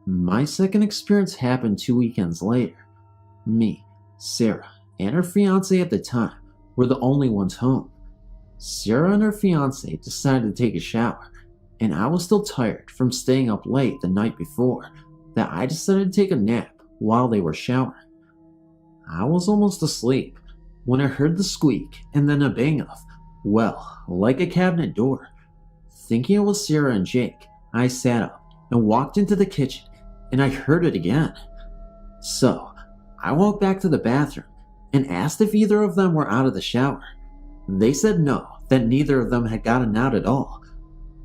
My second experience happened 2 weekends later. Me, Sarah, and her fiance at the time were the only ones home. Sarah and her fiance decided to take a shower, and I was still tired from staying up late the night before that I decided to take a nap while they were showering. I was almost asleep when I heard the squeak and then a bang of, well, like a cabinet door. Thinking it was Sarah and Jake, I sat up and walked into the kitchen, and I heard it again. So, I walked back to the bathroom and asked if either of them were out of the shower. They said no, that neither of them had gotten out at all.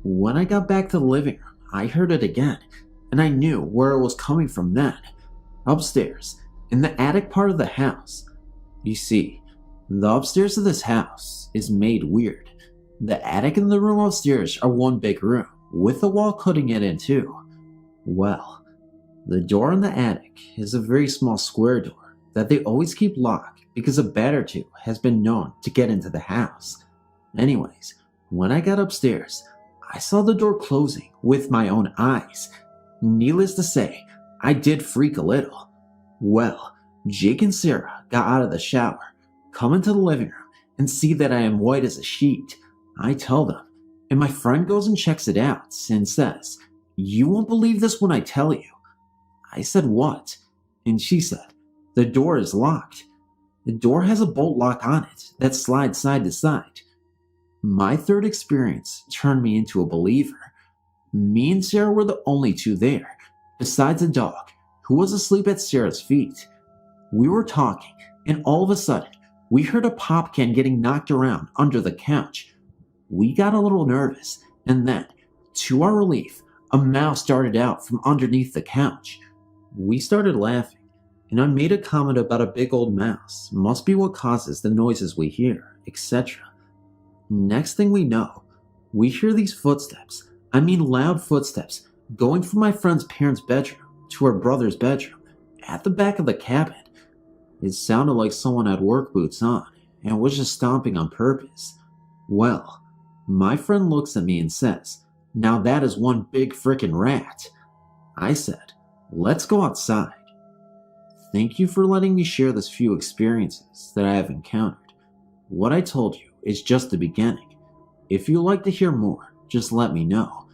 When I got back to the living room, I heard it again, and I knew where it was coming from then. Upstairs, in the attic part of the house. You see, the upstairs of this house is made weird. The attic and the room upstairs are one big room, with a wall cutting it in two. Well, the door in the attic is a very small square door that they always keep locked because a bat or two has been known to get into the house. Anyways, when I got upstairs, I saw the door closing with my own eyes. Needless to say, I did freak a little. Well, Jake and Sarah got out of the shower, come into the living room, and see that I am white as a sheet. I tell them, and my friend goes and checks it out and says, "You won't believe this when I tell you." I said, "What?" And she said, "The door is locked. The door has a bolt lock on it that slides side to side." My third experience turned me into a believer. Me and Sarah were the only two there, besides a dog, who was asleep at Sarah's feet. We were talking, and all of a sudden, we heard a pop can getting knocked around under the couch. We got a little nervous, and then, to our relief, a mouse darted out from underneath the couch. We started laughing, and I made a comment about a big old mouse must be what causes the noises we hear, etc. Next thing we know, we hear these footsteps, loud footsteps, going from my friend's parents' bedroom to her brother's bedroom, at the back of the cabin. It sounded like someone had work boots on, and was just stomping on purpose. Well, my friend looks at me and says, "Now that is one big frickin' rat." I said, "Let's go outside." Thank you for letting me share this few experiences that I have encountered. What I told you is just the beginning. If you'd like to hear more, just let me know.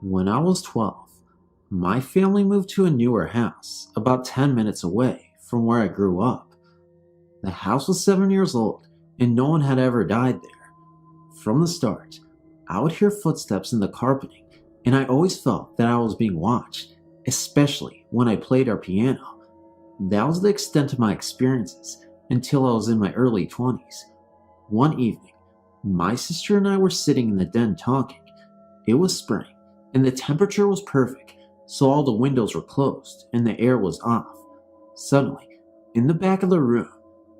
When I was 12, my family moved to a newer house about 10 minutes away from where I grew up. The house was 7 years old, and no one had ever died there. From the start, I would hear footsteps in the carpeting, and I always felt that I was being watched, especially when I played our piano. That was the extent of my experiences until I was in my early 20s. One evening, my sister and I were sitting in the den talking. It was spring, and the temperature was perfect, so all the windows were closed and the air was off. Suddenly, in the back of the room,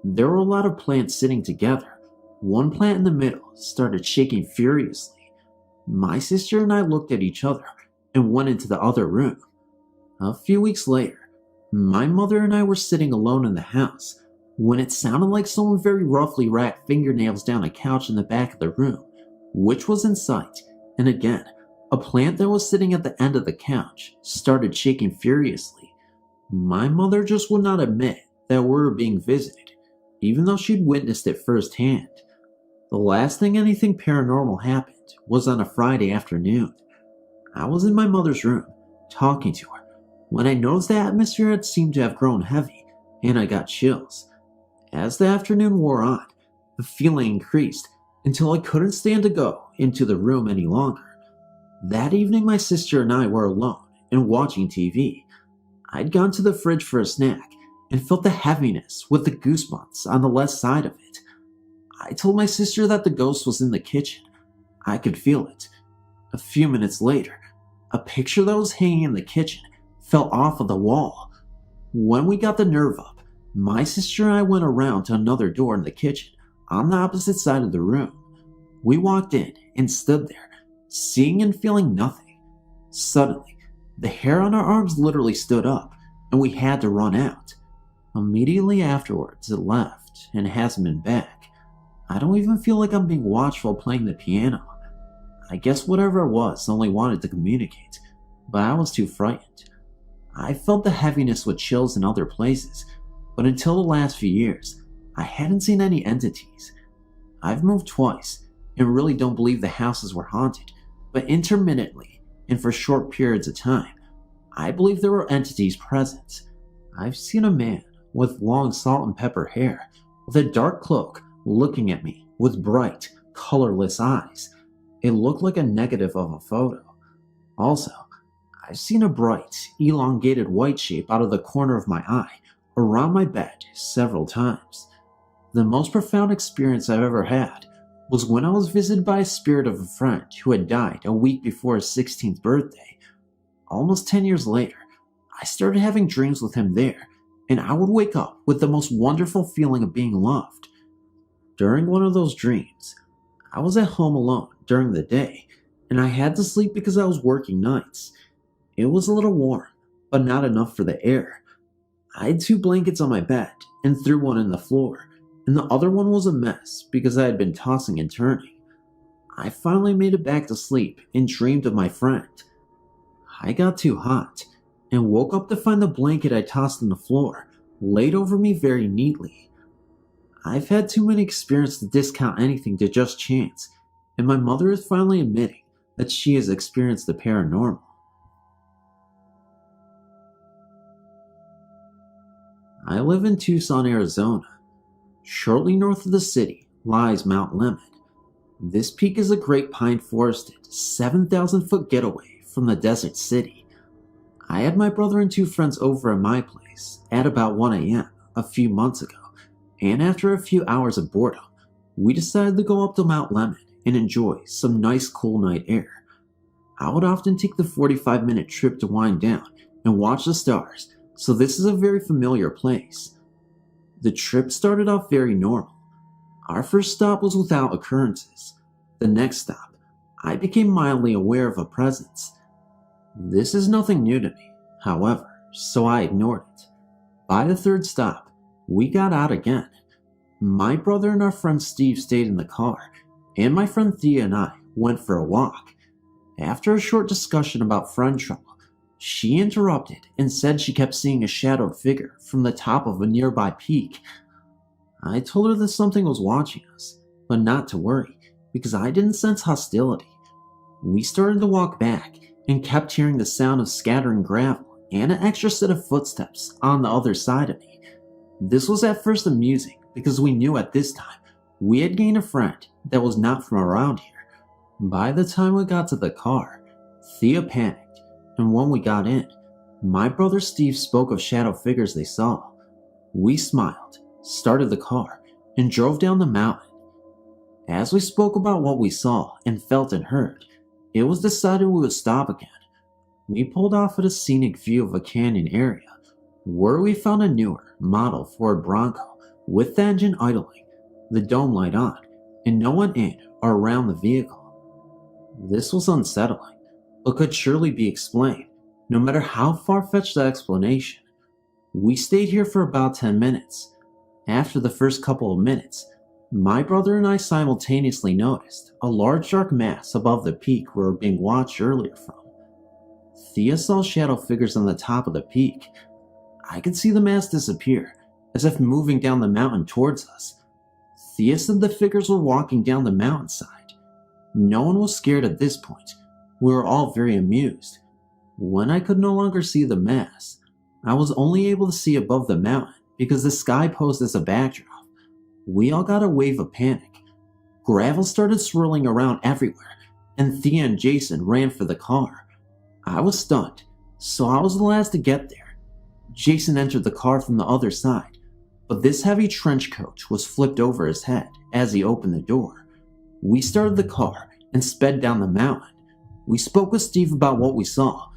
there were a lot of plants sitting together. One plant in the middle started shaking furiously. My sister and I looked at each other and went into the other room. A few weeks later, my mother and I were sitting alone in the house when it sounded like someone very roughly racked fingernails down a couch in the back of the room, which was in sight, and again, a plant that was sitting at the end of the couch started shaking furiously. My mother just would not admit that we were being visited, even though she'd witnessed it firsthand. The last thing anything paranormal happened was on a Friday afternoon. I was in my mother's room, talking to her, when I noticed the atmosphere had seemed to have grown heavy, and I got chills. As the afternoon wore on, the feeling increased until I couldn't stand to go into the room any longer. That evening, my sister and I were alone and watching TV. I'd gone to the fridge for a snack and felt the heaviness with the goosebumps on the left side of it. I told my sister that the ghost was in the kitchen. I could feel it. A few minutes later, a picture that was hanging in the kitchen fell off of the wall. When we got the nerve up, my sister and I went around to another door in the kitchen on the opposite side of the room. We walked in and stood there, seeing and feeling nothing. Suddenly, the hair on our arms literally stood up, and we had to run out. Immediately afterwards, it left and hasn't been back. I don't even feel like I'm being watched while playing the piano. I guess whatever it was only wanted to communicate, but I was too frightened. I felt the heaviness with chills in other places, but until the last few years, I hadn't seen any entities. I've moved twice and really don't believe the houses were haunted, but intermittently and for short periods of time, I believe there were entities present. I've seen a man with long salt and pepper hair, with a dark cloak, looking at me with bright, colorless eyes. It looked like a negative of a photo. Also, I've seen a bright, elongated white shape out of the corner of my eye around my bed several times. The most profound experience I've ever had was when I was visited by a spirit of a friend who had died a week before his 16th birthday. Almost 10 years later, I started having dreams with him there, and I would wake up with the most wonderful feeling of being loved. During one of those dreams, I was at home alone during the day, and I had to sleep because I was working nights. It was a little warm, but not enough for the air. I had 2 blankets on my bed and threw one in the floor, and the other one was a mess because I had been tossing and turning. I finally made it back to sleep and dreamed of my friend. I got too hot and woke up to find the blanket I tossed on the floor laid over me very neatly. I've had too many experiences to discount anything to just chance, and my mother is finally admitting that she has experienced the paranormal. I live in Tucson, Arizona. Shortly north of the city lies Mount Lemmon. This peak is a great pine-forested, 7,000-foot getaway from the desert city. I had my brother and 2 friends over at my place at about 1 a.m. a few months ago, and after a few hours of boredom, we decided to go up to Mount Lemmon and enjoy some nice cool night air. I would often take the 45-minute trip to wind down and watch the stars, so this is a very familiar place. The trip started off very normal. Our first stop was without occurrences. The next stop, I became mildly aware of a presence. This is nothing new to me, however, so I ignored it. By the 3rd stop, we got out again. My brother and our friend Steve stayed in the car, and my friend Thea and I went for a walk. After a short discussion about friend trouble, she interrupted and said she kept seeing a shadowed figure from the top of a nearby peak. I told her that something was watching us, but not to worry, because I didn't sense hostility. We started to walk back and kept hearing the sound of scattering gravel and an extra set of footsteps on the other side of me. This was at first amusing because we knew at this time we had gained a friend that was not from around here. By the time we got to the car, Thea panicked, and when we got in, my brother Steve spoke of shadow figures they saw. We smiled, started the car, and drove down the mountain. As we spoke about what we saw and felt and heard, it was decided we would stop again. We pulled off at a scenic view of a canyon area, where we found a newer model Ford Bronco with the engine idling, the dome light on, and no one in or around the vehicle. This was unsettling, but could surely be explained, no matter how far-fetched the explanation. We stayed here for about 10 minutes. After the first couple of minutes, my brother and I simultaneously noticed a large dark mass above the peak we were being watched earlier from. Thea saw shadow figures on the top of the peak. I could see the mass disappear, as if moving down the mountain towards us. Thea said the figures were walking down the mountainside. No one was scared at this point. We were all very amused. When I could no longer see the mass, I was only able to see above the mountain because the sky posed as a backdrop. We all got a wave of panic. Gravel started swirling around everywhere, and Thea and Jason ran for the car. I was stunned, so I was the last to get there. Jason entered the car from the other side, but this heavy trench coat was flipped over his head as he opened the door. We started the car and sped down the mountain. We spoke with Steve about what we saw.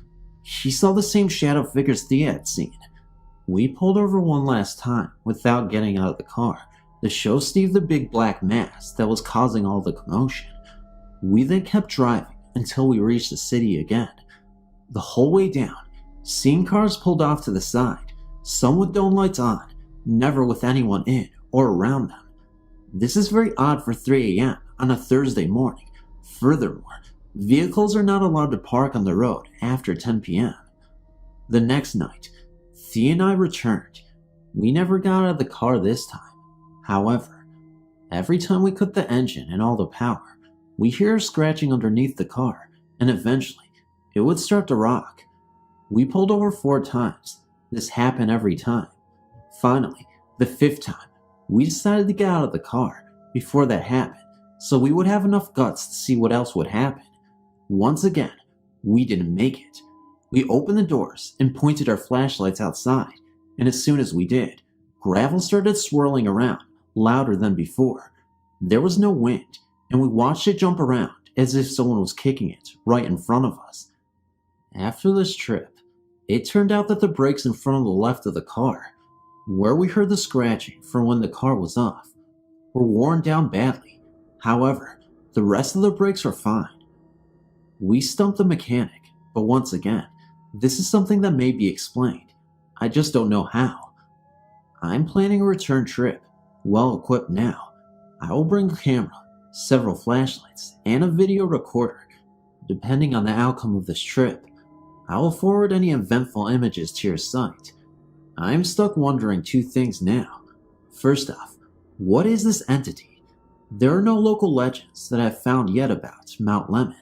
He saw the same shadow figures Thea had seen. We pulled over one last time without getting out of the car to show Steve the big black mass that was causing all the commotion. We then kept driving until we reached the city again. The whole way down, seeing cars pulled off to the side, some with dome lights on, never with anyone in or around them. This is very odd for 3 a.m. on a Thursday morning. Furthermore, vehicles are not allowed to park on the road after 10 p.m. The next night, Thea and I returned. We never got out of the car this time. However, every time we cut the engine and all the power, we hear her scratching underneath the car, and eventually, it would start to rock. We pulled over 4 times. This happened every time. Finally, the 5th time, we decided to get out of the car before that happened, so we would have enough guts to see what else would happen. Once again, we didn't make it. We opened the doors and pointed our flashlights outside, and as soon as we did, gravel started swirling around, louder than before. There was no wind, and we watched it jump around as if someone was kicking it right in front of us. After this trip, it turned out that the brakes in front of the left of the car, where we heard the scratching from when the car was off, were worn down badly. However, the rest of the brakes were fine. We stumped the mechanic, but once again, this is something that may be explained. I just don't know how. I'm planning a return trip, well equipped now. I will bring a camera, several flashlights, and a video recorder. Depending on the outcome of this trip, I will forward any eventful images to your site. I am stuck wondering 2 things now. First off, what is this entity? There are no local legends that I've found yet about Mount Lemon.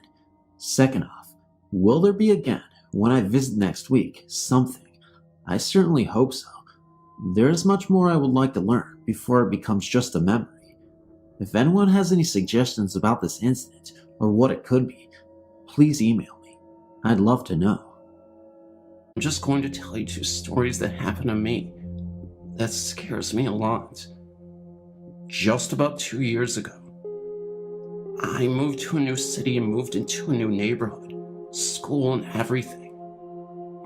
Second off, will there be again when I visit next week something? I certainly hope so. There is much more I would like to learn before it becomes just a memory. If anyone has any suggestions about this incident or what it could be, please email me. I'd love to know. I'm just going to tell you 2 stories that happened to me. That scares me a lot. Just about 2 years ago, I moved to a new city and moved into a new neighborhood, school and everything.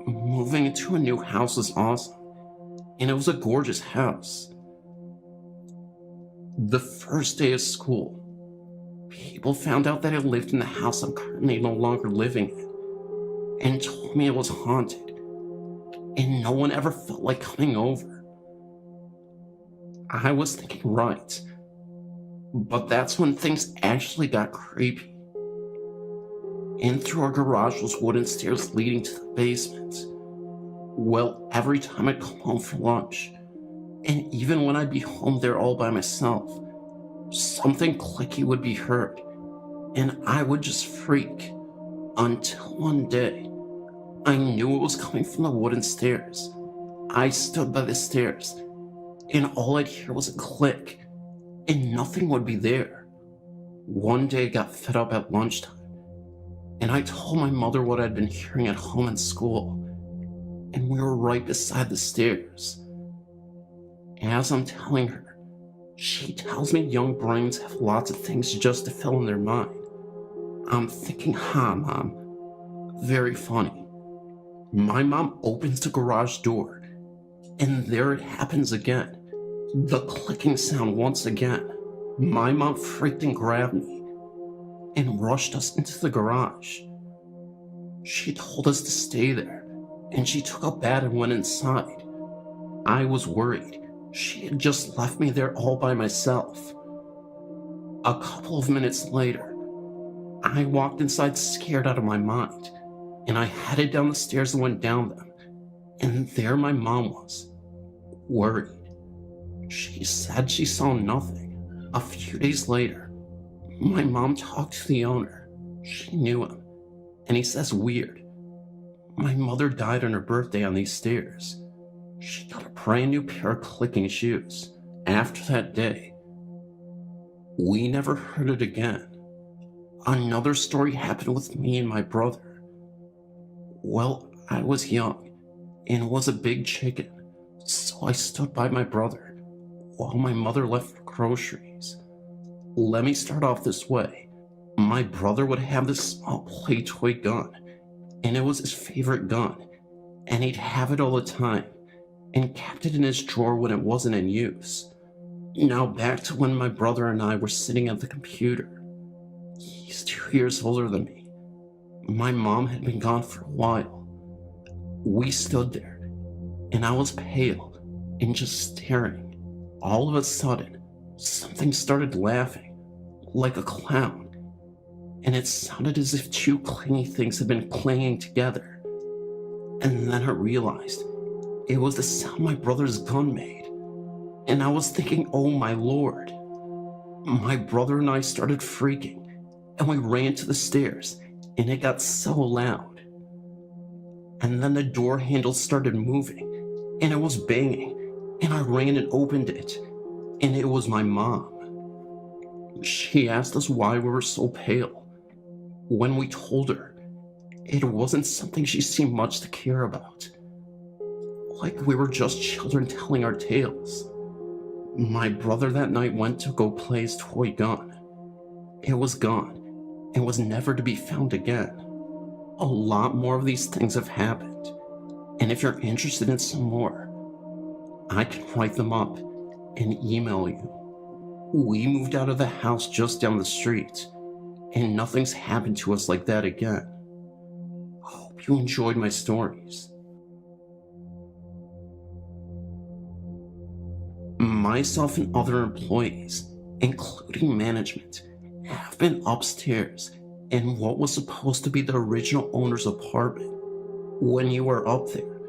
Moving into a new house was awesome, and it was a gorgeous house. The first day of school, people found out that I lived in the house I'm currently no longer living in, and told me it was haunted, and no one ever felt like coming over. I was thinking, right, but that's when things actually got creepy. In through our garage was wooden stairs leading to the basement. Well, every time I'd come home for lunch, and even when I'd be home there all by myself, something clicky would be heard, and I would just freak, until one day, I knew it was coming from the wooden stairs. I stood by the stairs, and all I'd hear was a click, and nothing would be there. One day I got fed up at lunchtime, and I told my mother what I'd been hearing at home and school, and we were right beside the stairs. As I'm telling her, she tells me young brains have lots of things just to fill in their mind. I'm thinking, Mom, very funny. My mom opens the garage door, and there it happens again. The clicking sound once again. My mom freaked and grabbed me and rushed us into the garage. She told us to stay there, and she took a bat and went inside. I was worried. She had just left me there all by myself. A couple of minutes later, I walked inside scared out of my mind, and I headed down the stairs and went down them, and there my mom was, worried. She said she saw nothing. A few days later, my mom talked to the owner. She knew him, and he says, weird. My mother died on her birthday on these stairs. She got a brand new pair of clicking shoes. After that day, we never heard it again. Another story happened with me and my brother. Well, I was young and was a big chicken, so I stood by my brother while my mother left for groceries. Let me start off this way. My brother would have this small play toy gun, and it was his favorite gun, and he'd have it all the time, and kept it in his drawer when it wasn't in use. Now back to when my brother and I were sitting at the computer. He's 2 years older than me. My mom had been gone for a while. We stood there, and I was pale and just staring. All of a sudden, something started laughing, like a clown, and it sounded as if two clingy things had been clanging together. And then I realized it was the sound my brother's gun made, and I was thinking, oh my lord. My brother and I started freaking, and we ran to the stairs, and it got so loud. And then the door handle started moving, and it was banging, and I ran and opened it, and it was my mom. She asked us why we were so pale. When we told her, it wasn't something she seemed much to care about. Like we were just children telling our tales. My brother that night went to go play his toy gun. It was gone, and was never to be found again. A lot more of these things have happened, and if you're interested in some more, I can write them up and email you. We moved out of the house just down the street, and nothing's happened to us like that again. Hope you enjoyed my stories. Myself and other employees, including management, have been upstairs in what was supposed to be the original owner's apartment. When you are up there,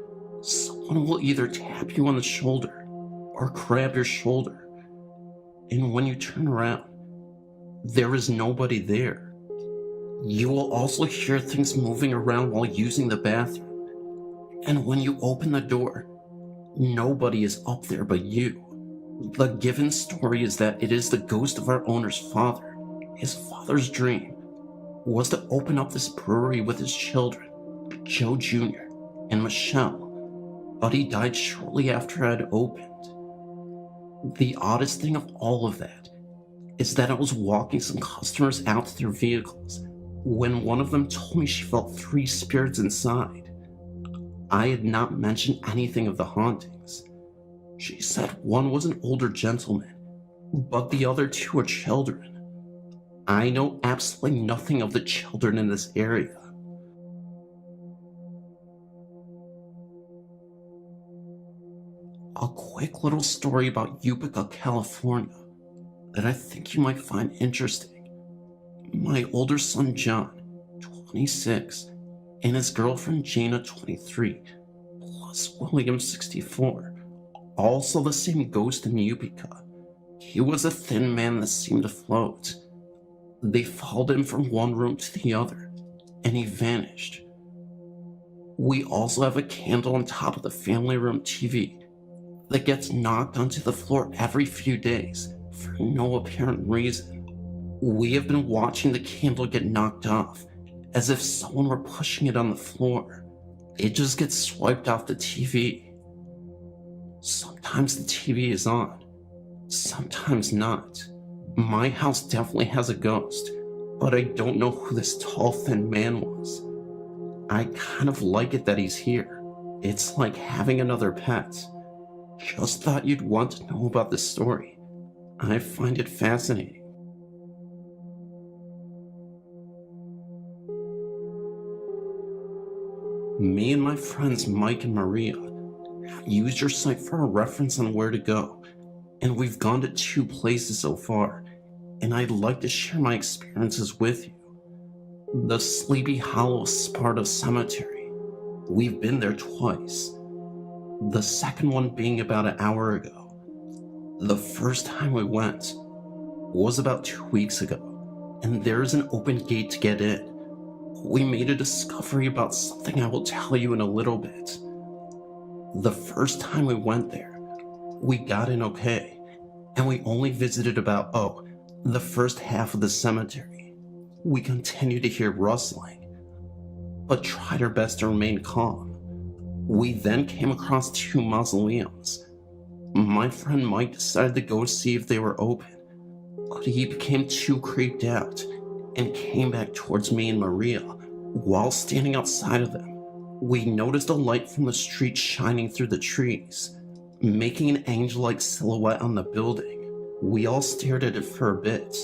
someone will either tap you on the shoulder or grab your shoulder, and when you turn around, there is nobody there. You will also hear things moving around while using the bathroom, and when you open the door, nobody is up there but you. The given story is that it is the ghost of our owner's father. His father's dream was to open up this brewery with his children, Joe Jr. and Michelle, but he died shortly after it had opened. The oddest thing of all of that is that I was walking some customers out to their vehicles when one of them told me she felt 3 spirits inside. I had not mentioned anything of the hauntings. She said one was an older gentleman, but the other 2 are children. I know absolutely nothing of the children in this area. A quick little story about Utica, California that I think you might find interesting. My older son John, 26, and his girlfriend Jana, 23, plus William, 64, all saw the same ghost in Utica. He was a thin man that seemed to float. They followed him from one room to the other, and he vanished. We also have a candle on top of the family room TV that gets knocked onto the floor every few days for no apparent reason. We have been watching the candle get knocked off, as if someone were pushing it on the floor. It just gets swiped off the TV. Sometimes the TV is on, sometimes not. My house definitely has a ghost, but I don't know who this tall, thin man was. I kind of like it that he's here. It's like having another pet. Just thought you'd want to know about this story. I find it fascinating. Me and my friends Mike and Maria have used your site for a reference on where to go, and we've gone to 2 places so far, and I'd like to share my experiences with you. The Sleepy Hollow Sparta Cemetery. We've been there twice. The second one being about an hour ago. The first time we went was about 2 weeks ago, and there is an open gate to get in. We made a discovery about something I will tell you in a little bit. The first time we went there, we got in okay, and we only visited about, the first half of the cemetery. We continued to hear rustling, but tried our best to remain calm. We then came across 2 mausoleums. My friend Mike decided to go see if they were open, but he became too creeped out and came back towards me and Maria. While standing outside of them, we noticed a light from the street shining through the trees, making an angel-like silhouette on the building. We all stared at it for a bit,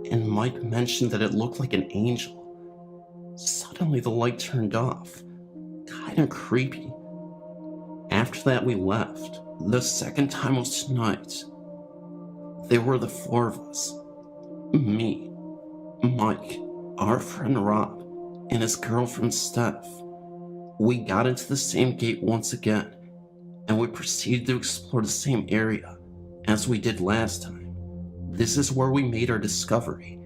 and Mike mentioned that it looked like an angel. Suddenly the light turned off, kinda creepy. After that we left. The second time was tonight. There were the four of us. Me, Mike, our friend Rob, and his girlfriend Steph. We got into the same gate once again, and we proceeded to explore the same area as we did last time. This is where we made our discovery,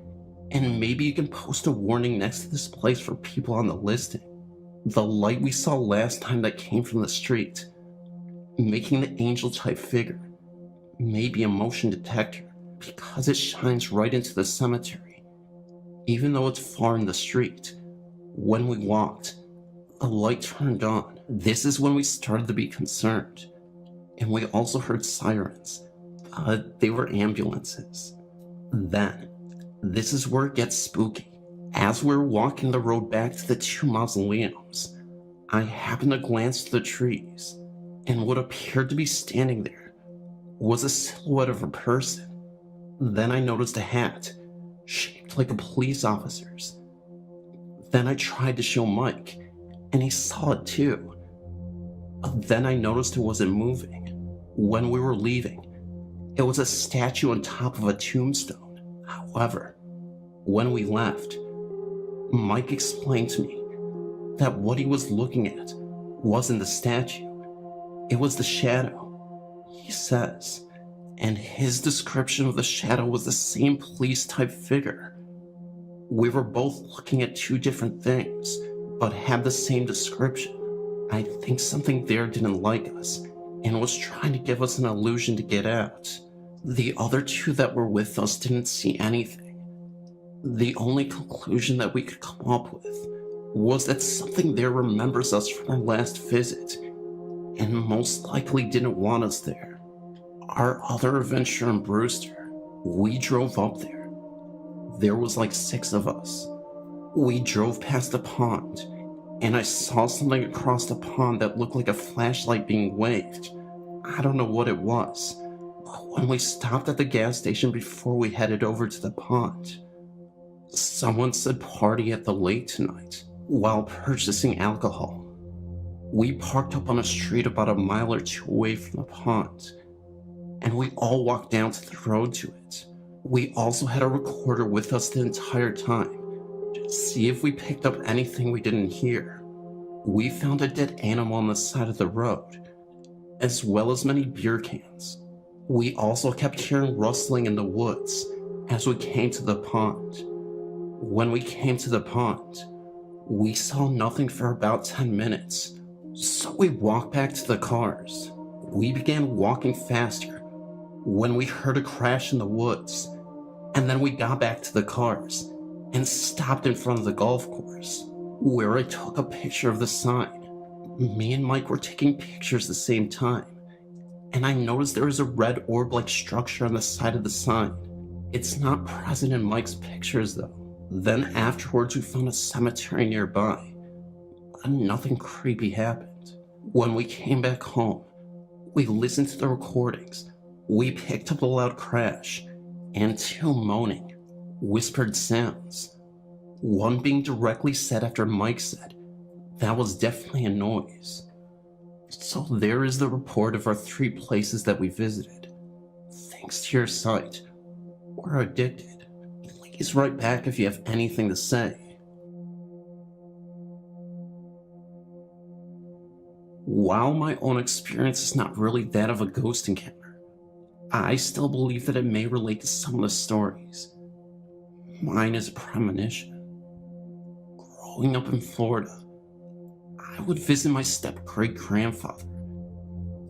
and maybe you can post a warning next to this place for people on the listing. The light we saw last time that came from the street, making the angel-type figure, maybe a motion detector, because it shines right into the cemetery, even though it's far in the street. When we walked, the light turned on. This is when we started to be concerned, and we also heard sirens, but they were ambulances. Then, this is where it gets spooky. As we were walking the road back to the two mausoleums, I happened to glance to the trees, and what appeared to be standing there was a silhouette of a person. Then I noticed a hat, shaped like a police officer's. Then I tried to show Mike, and he saw it too. But then I noticed it wasn't moving. When we were leaving, it was a statue on top of a tombstone. However, when we left, Mike explained to me that what he was looking at wasn't the statue, it was the shadow, he says, and his description of the shadow was the same police-type figure. We were both looking at two different things, but had the same description. I think something there didn't like us, and was trying to give us an illusion to get out. The other two that were with us didn't see anything. The only conclusion that we could come up with was that something there remembers us from our last visit, and most likely didn't want us there. Our other adventurer in Brewster, we drove up there. There was like 6 of us. We drove past a pond, and I saw something across the pond that looked like a flashlight being waved. I don't know what it was, but when we stopped at the gas station before we headed over to the pond, someone said party at the lake tonight while purchasing alcohol. We parked up on a street about a mile or 2 away from the pond, and we all walked down to the road to it. We also had a recorder with us the entire time to see if we picked up anything we didn't hear. We found a dead animal on the side of the road, as well as many beer cans. We also kept hearing rustling in the woods as we came to the pond. When we came to the pond, we saw nothing for about 10 minutes, so we walked back to the cars. We began walking faster when we heard a crash in the woods, and then we got back to the cars and stopped in front of the golf course, where I took a picture of the sign. Me and Mike were taking pictures at the same time, and I noticed there was a red orb-like structure on the side of the sign. It's not present in Mike's pictures though. Then afterwards we found a cemetery nearby, but nothing creepy happened. When we came back home, we listened to the recordings. We picked up a loud crash and 2 moaning, whispered sounds. One being directly said after Mike said, "That was definitely a noise." So there is the report of our 3 places that we visited. Thanks to your site, we're addicted. Please write back if you have anything to say. While my own experience is not really that of a ghost encounter, I still believe that it may relate to some of the stories. Mine is a premonition. Growing up in Florida, I would visit my step-great-grandfather.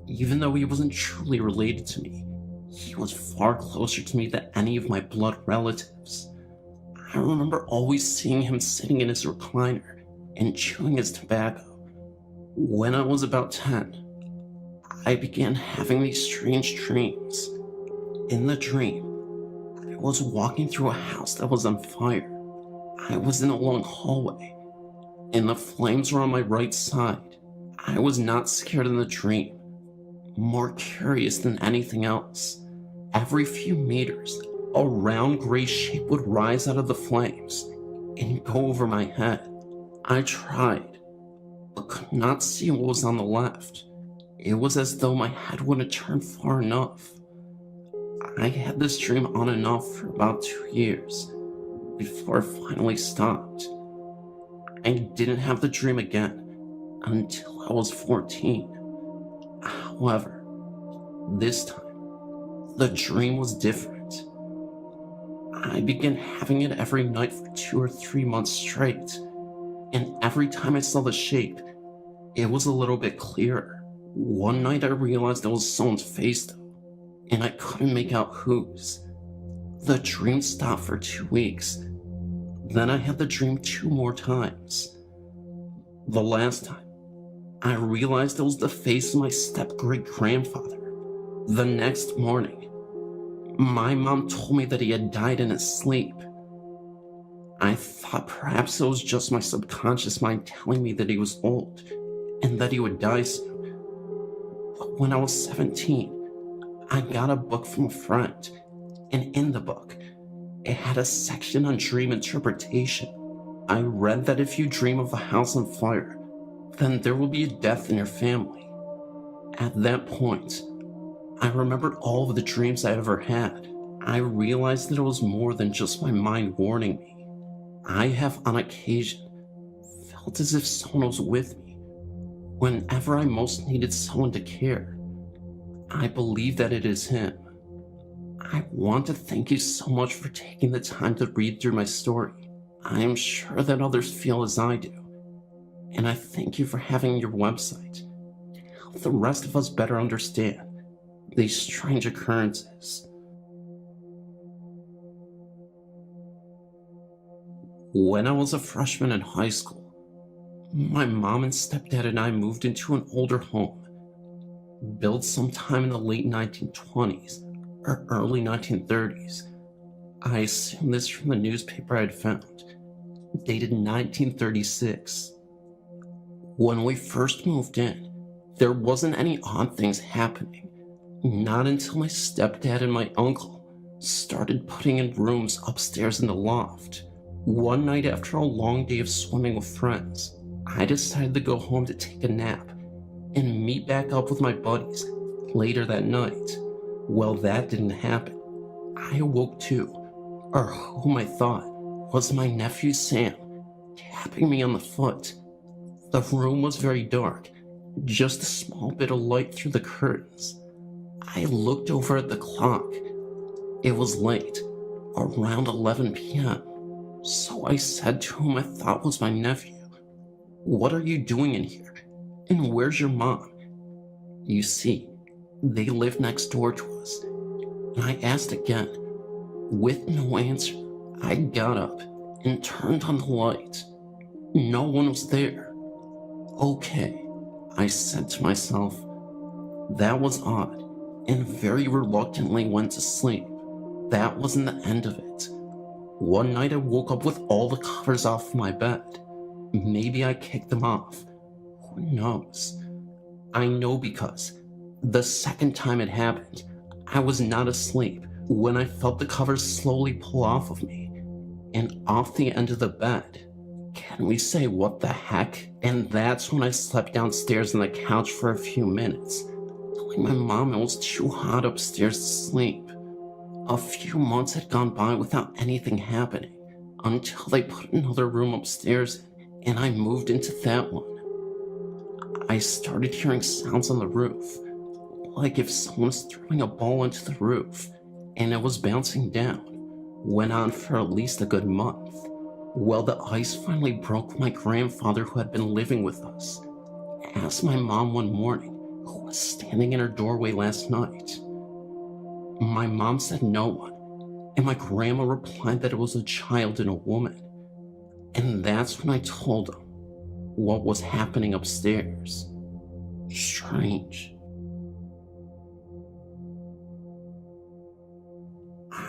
Even though he wasn't truly related to me, he was far closer to me than any of my blood relatives. I remember always seeing him sitting in his recliner and chewing his tobacco. When I was about 10, I began having these strange dreams. In the dream, I was walking through a house that was on fire. I was in a long hallway, and the flames were on my right side. I was not scared in the dream, more curious than anything else. Every few meters, a round gray shape would rise out of the flames and go over my head. I tried, but could not see what was on the left. It was as though my head wouldn't turn far enough. I had this dream on and off for about 2 years, before it finally stopped. I didn't have the dream again until I was 14. However, this time, the dream was different. I began having it every night for 2 or 3 months straight, and every time I saw the shape, it was a little bit clearer. One night I realized it was someone's face though, and I couldn't make out whose. The dream stopped for 2 weeks. Then I had the dream 2 more times. The last time, I realized it was the face of my step-great-grandfather. The next morning, my mom told me that he had died in his sleep. I thought perhaps it was just my subconscious mind telling me that he was old and that he would die soon. But when I was 17, I got a book from a friend, and in the book, it had a section on dream interpretation. I read that if you dream of a house on fire, then there will be a death in your family. At that point, I remembered all of the dreams I ever had. I realized that it was more than just my mind warning me. I have on occasion felt as if someone was with me whenever I most needed someone to care. I believe that it is him. I want to thank you so much for taking the time to read through my story. I am sure that others feel as I do, and I thank you for having your website to help the rest of us better understand these strange occurrences. When I was a freshman in high school, my mom and stepdad and I moved into an older home, built sometime in the late 1920s or early 1930s. I assume this from the newspaper I had found, dated 1936. When we first moved in, there wasn't any odd things happening. Not until my stepdad and my uncle started putting in rooms upstairs in the loft. One night after a long day of swimming with friends, I decided to go home to take a nap and meet back up with my buddies later that night. Well, that didn't happen. I awoke too, or whom I thought was my nephew Sam, tapping me on the foot. The room was very dark, just a small bit of light through the curtains. I looked over at the clock. It was late, around 11 p.m. So I said to whom I thought was my nephew, "What are you doing in here? And where's your mom?" You see, they lived next door to us. And I asked again. With no answer, I got up and turned on the light. No one was there. Okay, I said to myself. That was odd, and very reluctantly went to sleep. That wasn't the end of it. One night I woke up with all the covers off my bed. Maybe I kicked them off. Who knows? I know because the second time it happened, I was not asleep when I felt the covers slowly pull off of me and off the end of the bed. Can we say what the heck? And that's when I slept downstairs on the couch for a few minutes, telling my mom it was too hot upstairs to sleep. A few months had gone by without anything happening until they put another room upstairs and I moved into that one. I started hearing sounds on the roof, like if someone was throwing a ball into the roof, and it was bouncing down. Went on for at least a good month. Well, the ice finally broke when my grandfather, who had been living with us, asked my mom one morning who was standing in her doorway last night. My mom said no one, and my grandma replied that it was a child and a woman. And that's when I told them what was happening upstairs. Strange.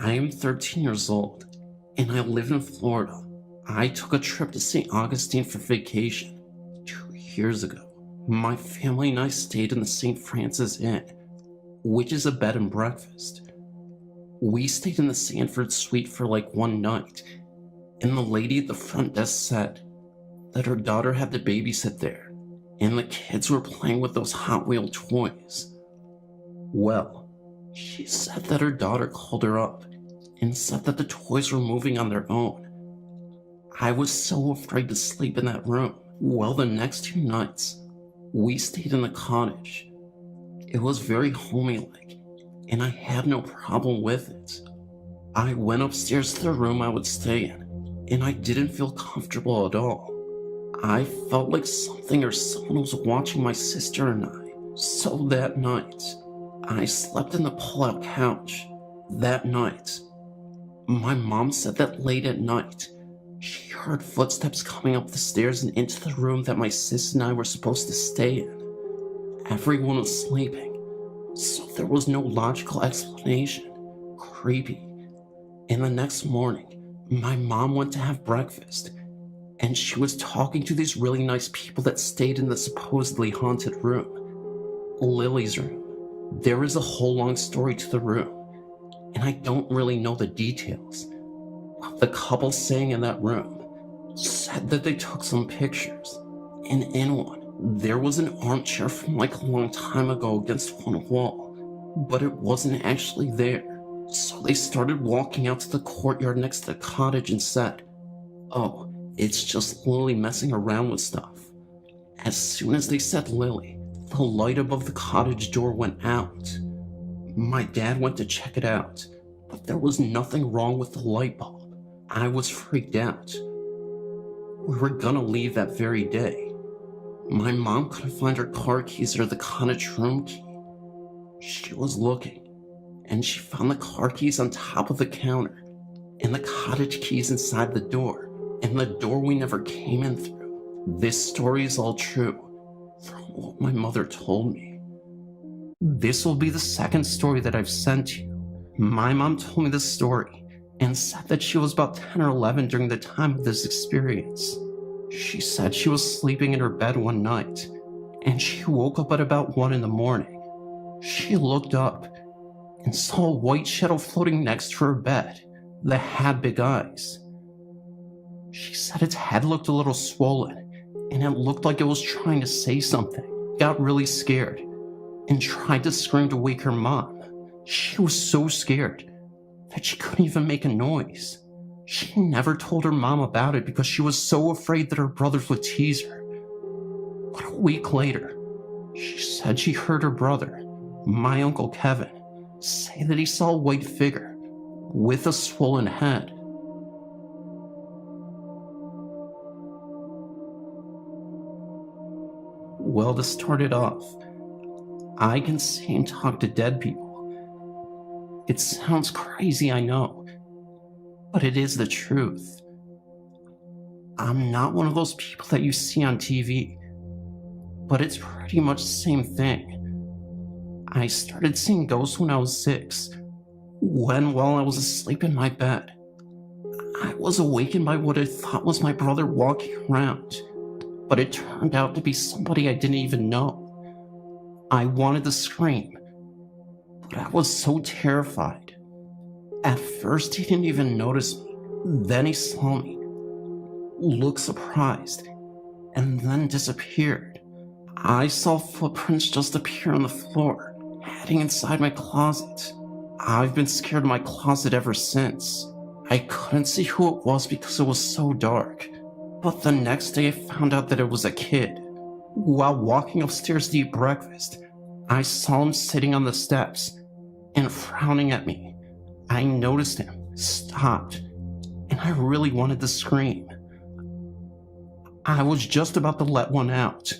I am 13 years old, and I live in Florida. I took a trip to St. Augustine for vacation 2 years ago. My family and I stayed in the St. Francis Inn, which is a bed and breakfast. We stayed in the Sanford suite for like one night, and the lady at the front desk said that her daughter had to babysit there, and the kids were playing with those Hot Wheel toys. Well, she said that her daughter called her up and said that the toys were moving on their own. I was so afraid to sleep in that room. Well, the next 2 nights, we stayed in the cottage. It was very homey-like, and I had no problem with it. I went upstairs to the room I would stay in, and I didn't feel comfortable at all. I felt like something or someone was watching my sister and I. So that night, I slept in the pull-out couch. That night, my mom said that late at night, she heard footsteps coming up the stairs and into the room that my sis and I were supposed to stay in. Everyone was sleeping, so there was no logical explanation. Creepy. And the next morning, my mom went to have breakfast, and she was talking to these really nice people that stayed in the supposedly haunted room. Lily's room. There is a whole long story to the room, and I don't really know the details. The couple staying in that room said that they took some pictures, and in one, there was an armchair from like a long time ago against one wall, but it wasn't actually there. So they started walking out to the courtyard next to the cottage and said, "Oh, it's just Lily messing around with stuff." As soon as they said Lily, the light above the cottage door went out. My dad went to check it out, but there was nothing wrong with the light bulb. I was freaked out. We were gonna leave that very day. My mom couldn't find her car keys or the cottage room key. She was looking, and she found the car keys on top of the counter, and the cottage keys inside the door, and the door we never came in through. This story is all true, from what my mother told me. This will be the second story that I've sent you. My mom told me this story, and said that she was about 10 or 11 during the time of this experience. She said she was sleeping in her bed one night, and she woke up at about 1 in the morning. She looked up and saw a white shadow floating next to her bed that had big eyes. She said its head looked a little swollen, and it looked like it was trying to say something. Got really scared, and tried to scream to wake her mom. She was so scared that she couldn't even make a noise. She never told her mom about it because she was so afraid that her brothers would tease her. But a week later, she said she heard her brother, my Uncle Kevin, say that he saw a white figure with a swollen head. Well, to start it off, I can see and talk to dead people. It sounds crazy, I know, but it is the truth. I'm not one of those people that you see on TV, but it's pretty much the same thing. I started seeing ghosts when I was 6, while I was asleep in my bed. I was awakened by what I thought was my brother walking around, but it turned out to be somebody I didn't even know. I wanted to scream, but I was so terrified. At first, he didn't even notice me. Then he saw me, looked surprised, and then disappeared. I saw footprints just appear on the floor, heading inside my closet. I've been scared of my closet ever since. I couldn't see who it was because it was so dark, but the next day I found out that it was a kid. While walking upstairs to eat breakfast, I saw him sitting on the steps and frowning at me. I noticed him, stopped, and I really wanted to scream. I was just about to let one out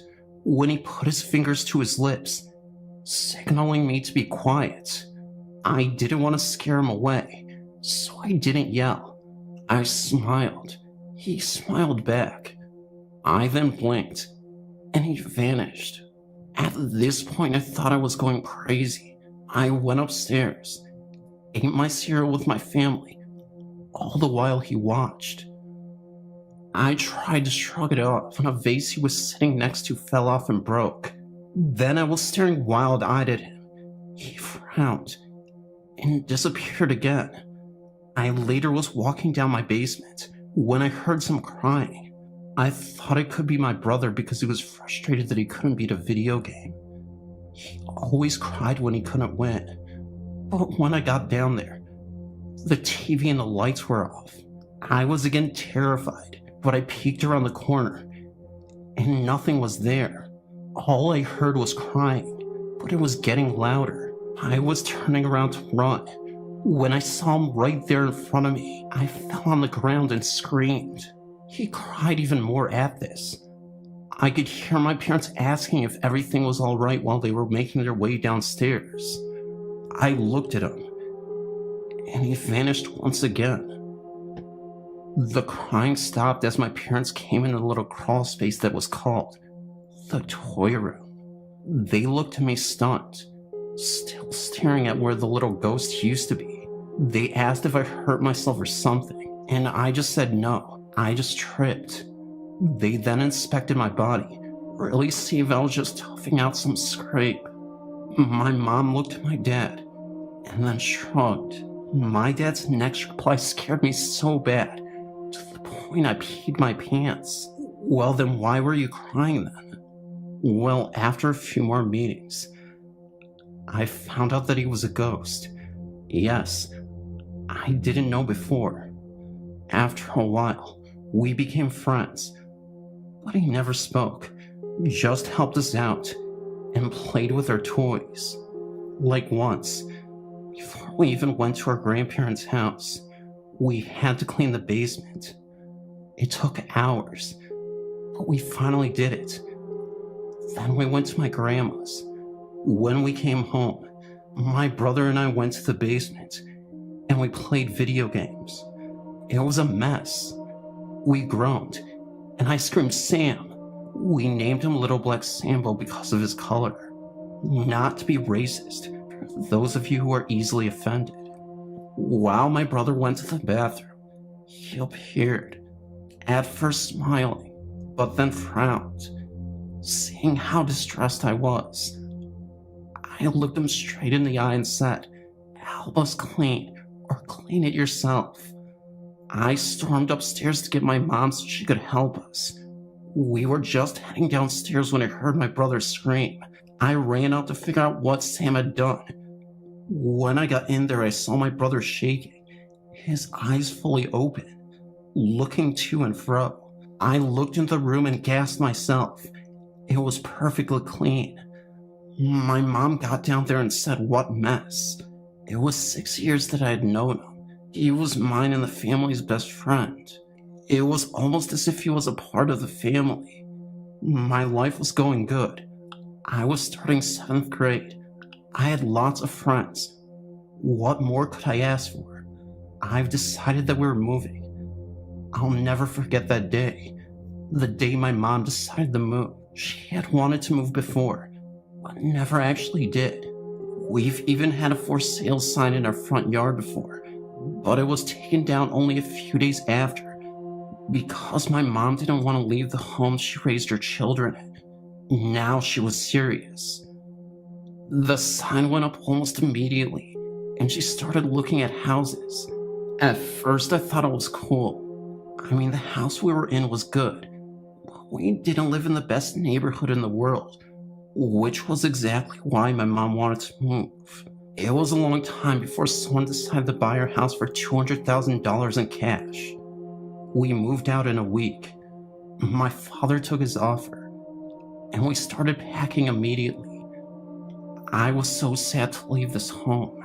when he put his fingers to his lips, signaling me to be quiet. I didn't want to scare him away, so I didn't yell. I smiled. He smiled back. I then blinked, and he vanished. At this point, I thought I was going crazy. I went upstairs, ate my cereal with my family, all the while he watched. I tried to shrug it off when a vase he was sitting next to fell off and broke. Then I was staring wild-eyed at him. He frowned and disappeared again. I later was walking down my basement when I heard some crying. I thought it could be my brother because he was frustrated that he couldn't beat a video game. He always cried when he couldn't win. But when I got down there, the TV and the lights were off. I was again terrified, but I peeked around the corner, and nothing was there. All I heard was crying, but it was getting louder. I was turning around to run. When I saw him right there in front of me, I fell on the ground and screamed. He cried even more at this. I could hear my parents asking if everything was all right while they were making their way downstairs. I looked at him, and he vanished once again. The crying stopped as my parents came into the little crawl space that was called the toy room. They looked at me stunned, still staring at where the little ghost used to be. They asked if I hurt myself or something, and I just said no, I just tripped. They then inspected my body, really see if I was just toughing out some scrape. My mom looked at my dad, and then shrugged. My dad's next reply scared me so bad, to the point I peed my pants. Well, then why were you crying then? Well, after a few more meetings, I found out that he was a ghost. Yes, I didn't know before. After a while, we became friends, but he never spoke, just helped us out, and played with our toys. Like once, before we even went to our grandparents' house, we had to clean the basement. It took hours, but we finally did it. Then we went to my grandma's. When we came home, my brother and I went to the basement, and we played video games. It was a mess. We groaned, and I screamed, "Sam!" We named him Little Black Sambo because of his color. Not to be racist, for those of you who are easily offended. While my brother went to the bathroom, he appeared, at first smiling, but then frowned. Seeing how distressed I was, I looked him straight in the eye and said, "Help us clean, or clean it yourself." I stormed upstairs to get my mom so she could help us. We were just heading downstairs when I heard my brother scream. I ran out to figure out what Sam had done. When I got in there, I saw my brother shaking, his eyes fully open, looking to and fro. I looked into the room and gasped myself. It was perfectly clean. My mom got down there and said, "What mess." It was 6 years that I had known him. He was mine and the family's best friend. It was almost as if he was a part of the family. My life was going good. I was starting 7th grade. I had lots of friends. What more could I ask for? I've decided that we were moving. I'll never forget that day. The day my mom decided to move. She had wanted to move before, but never actually did. We've even had a for sale sign in our front yard before, but it was taken down only a few days after because my mom didn't want to leave the home she raised her children in. Now she was serious. The sign went up almost immediately, and she started looking at houses. At first I thought it was cool. I mean, the house we were in was good, but we didn't live in the best neighborhood in the world, which was exactly why my mom wanted to move. It was a long time before someone decided to buy our house for $200,000 in cash. We moved out in a week. My father took his offer, and we started packing immediately. I was so sad to leave this home.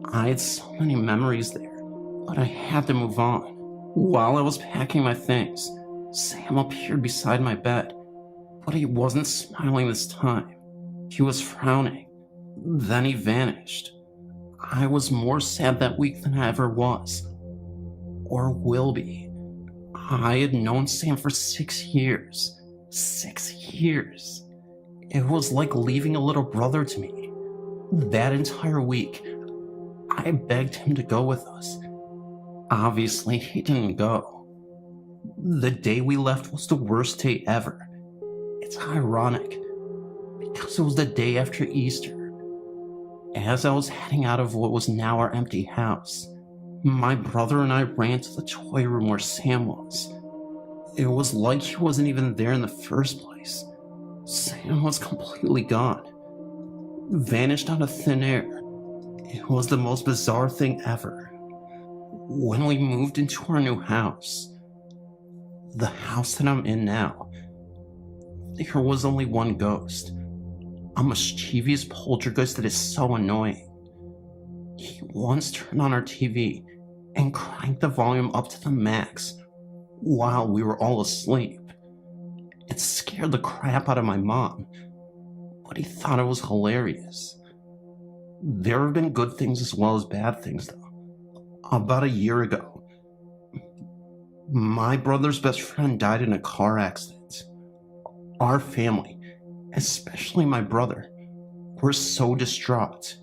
I had so many memories there, but I had to move on. While I was packing my things, Sam appeared beside my bed, but he wasn't smiling this time. He was frowning. Then he vanished. I was more sad that week than I ever was, or will be. I had known Sam for 6 years. 6 years. It was like leaving a little brother to me. That entire week, I begged him to go with us. Obviously, he didn't go. The day we left was the worst day ever. It's ironic, because it was the day after Easter. As I was heading out of what was now our empty house, my brother and I ran to the toy room where Sam was. It was like he wasn't even there in the first place. Sam was completely gone. Vanished out of thin air. It was the most bizarre thing ever. When we moved into our new house, the house that I'm in now, there was only one ghost. A mischievous poltergeist that is so annoying. He once turned on our TV and cranked the volume up to the max while we were all asleep. It scared the crap out of my mom, but he thought it was hilarious. There have been good things as well as bad things, though. About a year ago, my brother's best friend died in a car accident. Our family, especially my brother, were so distraught.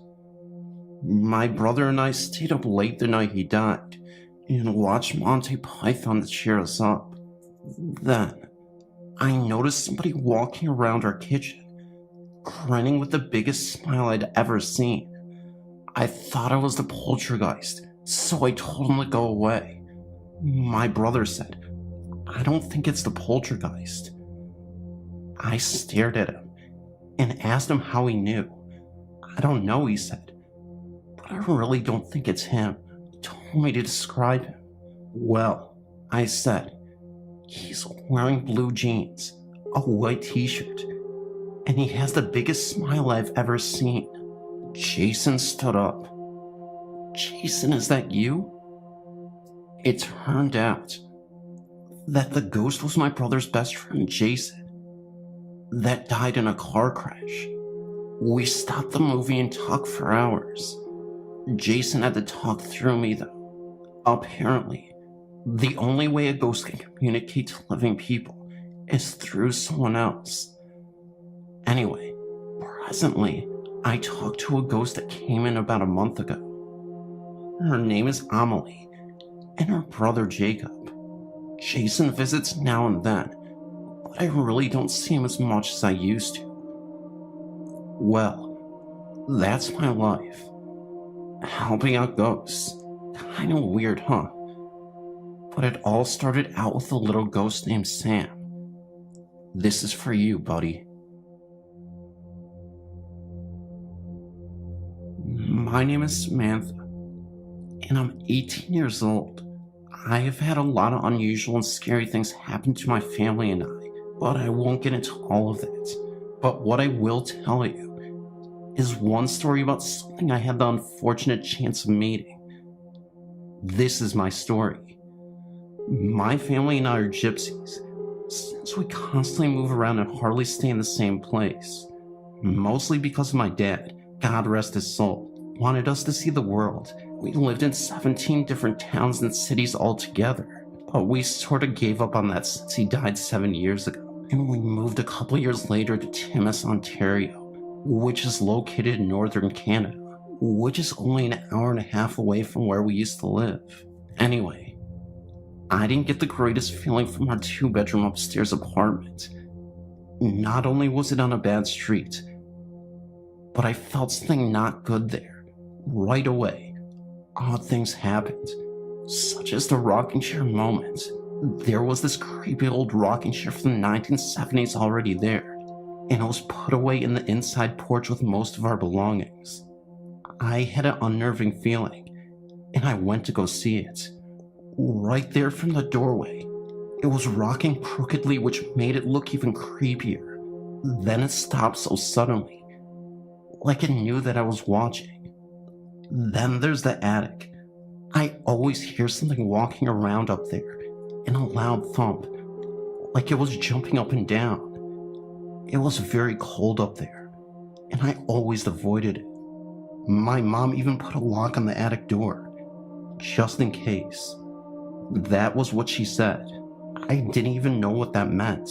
My brother and I stayed up late the night he died and watched Monty Python to cheer us up. Then, I noticed somebody walking around our kitchen, grinning with the biggest smile I'd ever seen. I thought it was the poltergeist, so I told him to go away. My brother said, "I don't think it's the poltergeist." I stared at him and asked him how he knew. "I don't know," he said, "but I really don't think it's him." He told me to describe him. "Well," I said, "he's wearing blue jeans, a white t-shirt, and he has the biggest smile I've ever seen." Jason stood up. "Jason, is that you?" It turned out that the ghost was my brother's best friend, Jason, that died in a car crash. We stopped the movie and talked for hours. Jason had to talk through me, though. Apparently, the only way a ghost can communicate to living people is through someone else. Anyway, presently, I talked to a ghost that came in about a month ago. Her name is Amelie, and her brother Jacob. Jason visits now and then, but I really don't see him as much as I used to. Well, that's my life. Helping out ghosts. Kinda weird, huh? But it all started out with a little ghost named Sam. This is for you, buddy. My name is Samantha, and I'm 18 years old. I have had a lot of unusual and scary things happen to my family and I, but I won't get into all of that. But what I will tell you is one story about something I had the unfortunate chance of meeting. This is my story. My family and I are gypsies, since we constantly move around and hardly stay in the same place. Mostly because of my dad, God rest his soul, wanted us to see the world. We lived in 17 different towns and cities altogether, but we sort of gave up on that since he died 7 years ago, and we moved a couple years later to Timmins, Ontario, which is located in northern Canada, which is only an hour and a half away from where we used to live. Anyway, I didn't get the greatest feeling from our 2-bedroom upstairs apartment. Not only was it on a bad street, but I felt something not good there. Right away, odd things happened, such as the rocking chair moment. There was this creepy old rocking chair from the 1970s already there, and it was put away in the inside porch with most of our belongings. I had an unnerving feeling, and I went to go see it. Right there from the doorway, it was rocking crookedly, which made it look even creepier. Then it stopped so suddenly, like it knew that I was watching. Then there's the attic. I always hear something walking around up there, and a loud thump, like it was jumping up and down. It was very cold up there, and I always avoided it. My mom even put a lock on the attic door, just in case. That was what she said. I didn't even know what that meant.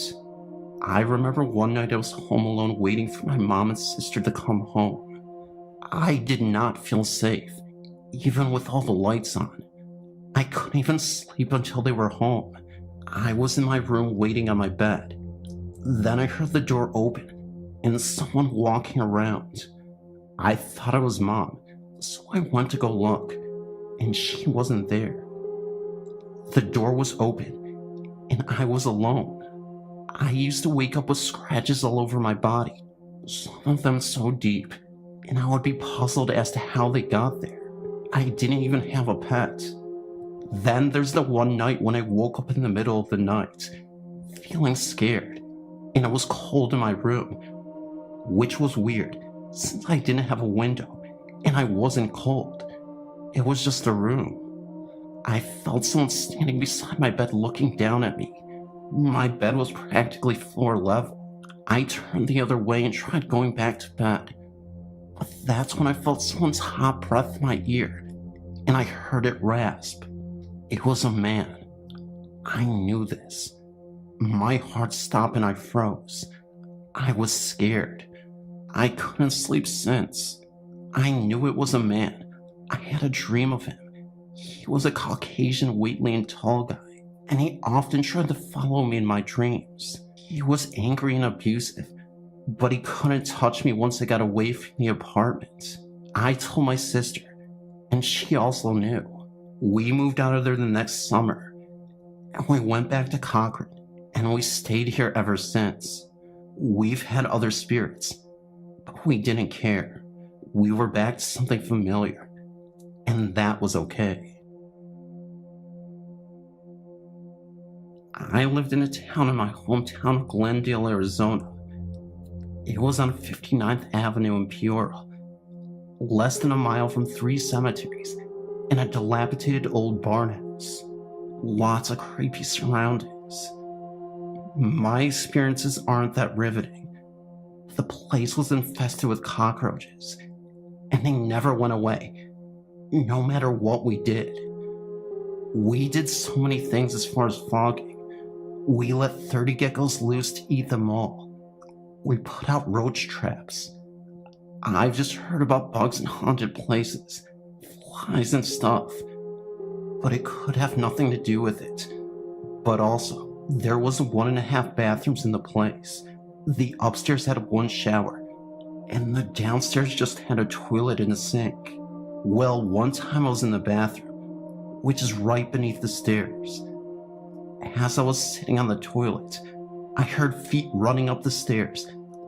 I remember one night I was home alone waiting for my mom and sister to come home. I did not feel safe, even with all the lights on. I couldn't even sleep until they were home. I was in my room waiting on my bed. Then I heard the door open and someone walking around. I thought it was Mom, so I went to go look, and she wasn't there. The door was open, and I was alone. I used to wake up with scratches all over my body, some of them so deep, and I would be puzzled as to how they got there. I didn't even have a pet. Then there's the one night when I woke up in the middle of the night, feeling scared, and it was cold in my room, which was weird since I didn't have a window and I wasn't cold. It was just a room. I felt someone standing beside my bed looking down at me. My bed was practically floor level. I turned the other way and tried going back to bed. But that's when I felt someone's hot breath in my ear, and I heard it rasp. It was a man. I knew this. My heart stopped and I froze. I was scared. I couldn't sleep since. I knew it was a man. I had a dream of him. He was a Caucasian, weightly and tall guy, and he often tried to follow me in my dreams. He was angry and abusive, but he couldn't touch me once I got away from the apartment. I told my sister, and she also knew. We moved out of there the next summer, and we went back to Cochrane, and we stayed here ever since. We've had other spirits, but we didn't care. We were back to something familiar, and that was okay. I lived in a town in my hometown of Glendale, Arizona. It was on 59th Avenue in Peoria, less than a mile from 3 cemeteries and a dilapidated old barn house. Lots of creepy surroundings. My experiences aren't that riveting. The place was infested with cockroaches, and they never went away, no matter what we did. We did so many things as far as fogging. We let 30 geckos loose to eat them all. We put out roach traps. I've just heard about bugs in haunted places, flies and stuff, but it could have nothing to do with it. But also, there was 1.5 bathrooms in the place. The upstairs had 1 shower, and the downstairs just had a toilet and a sink. Well, one time I was in the bathroom, which is right beneath the stairs. As I was sitting on the toilet, I heard feet running up the stairs,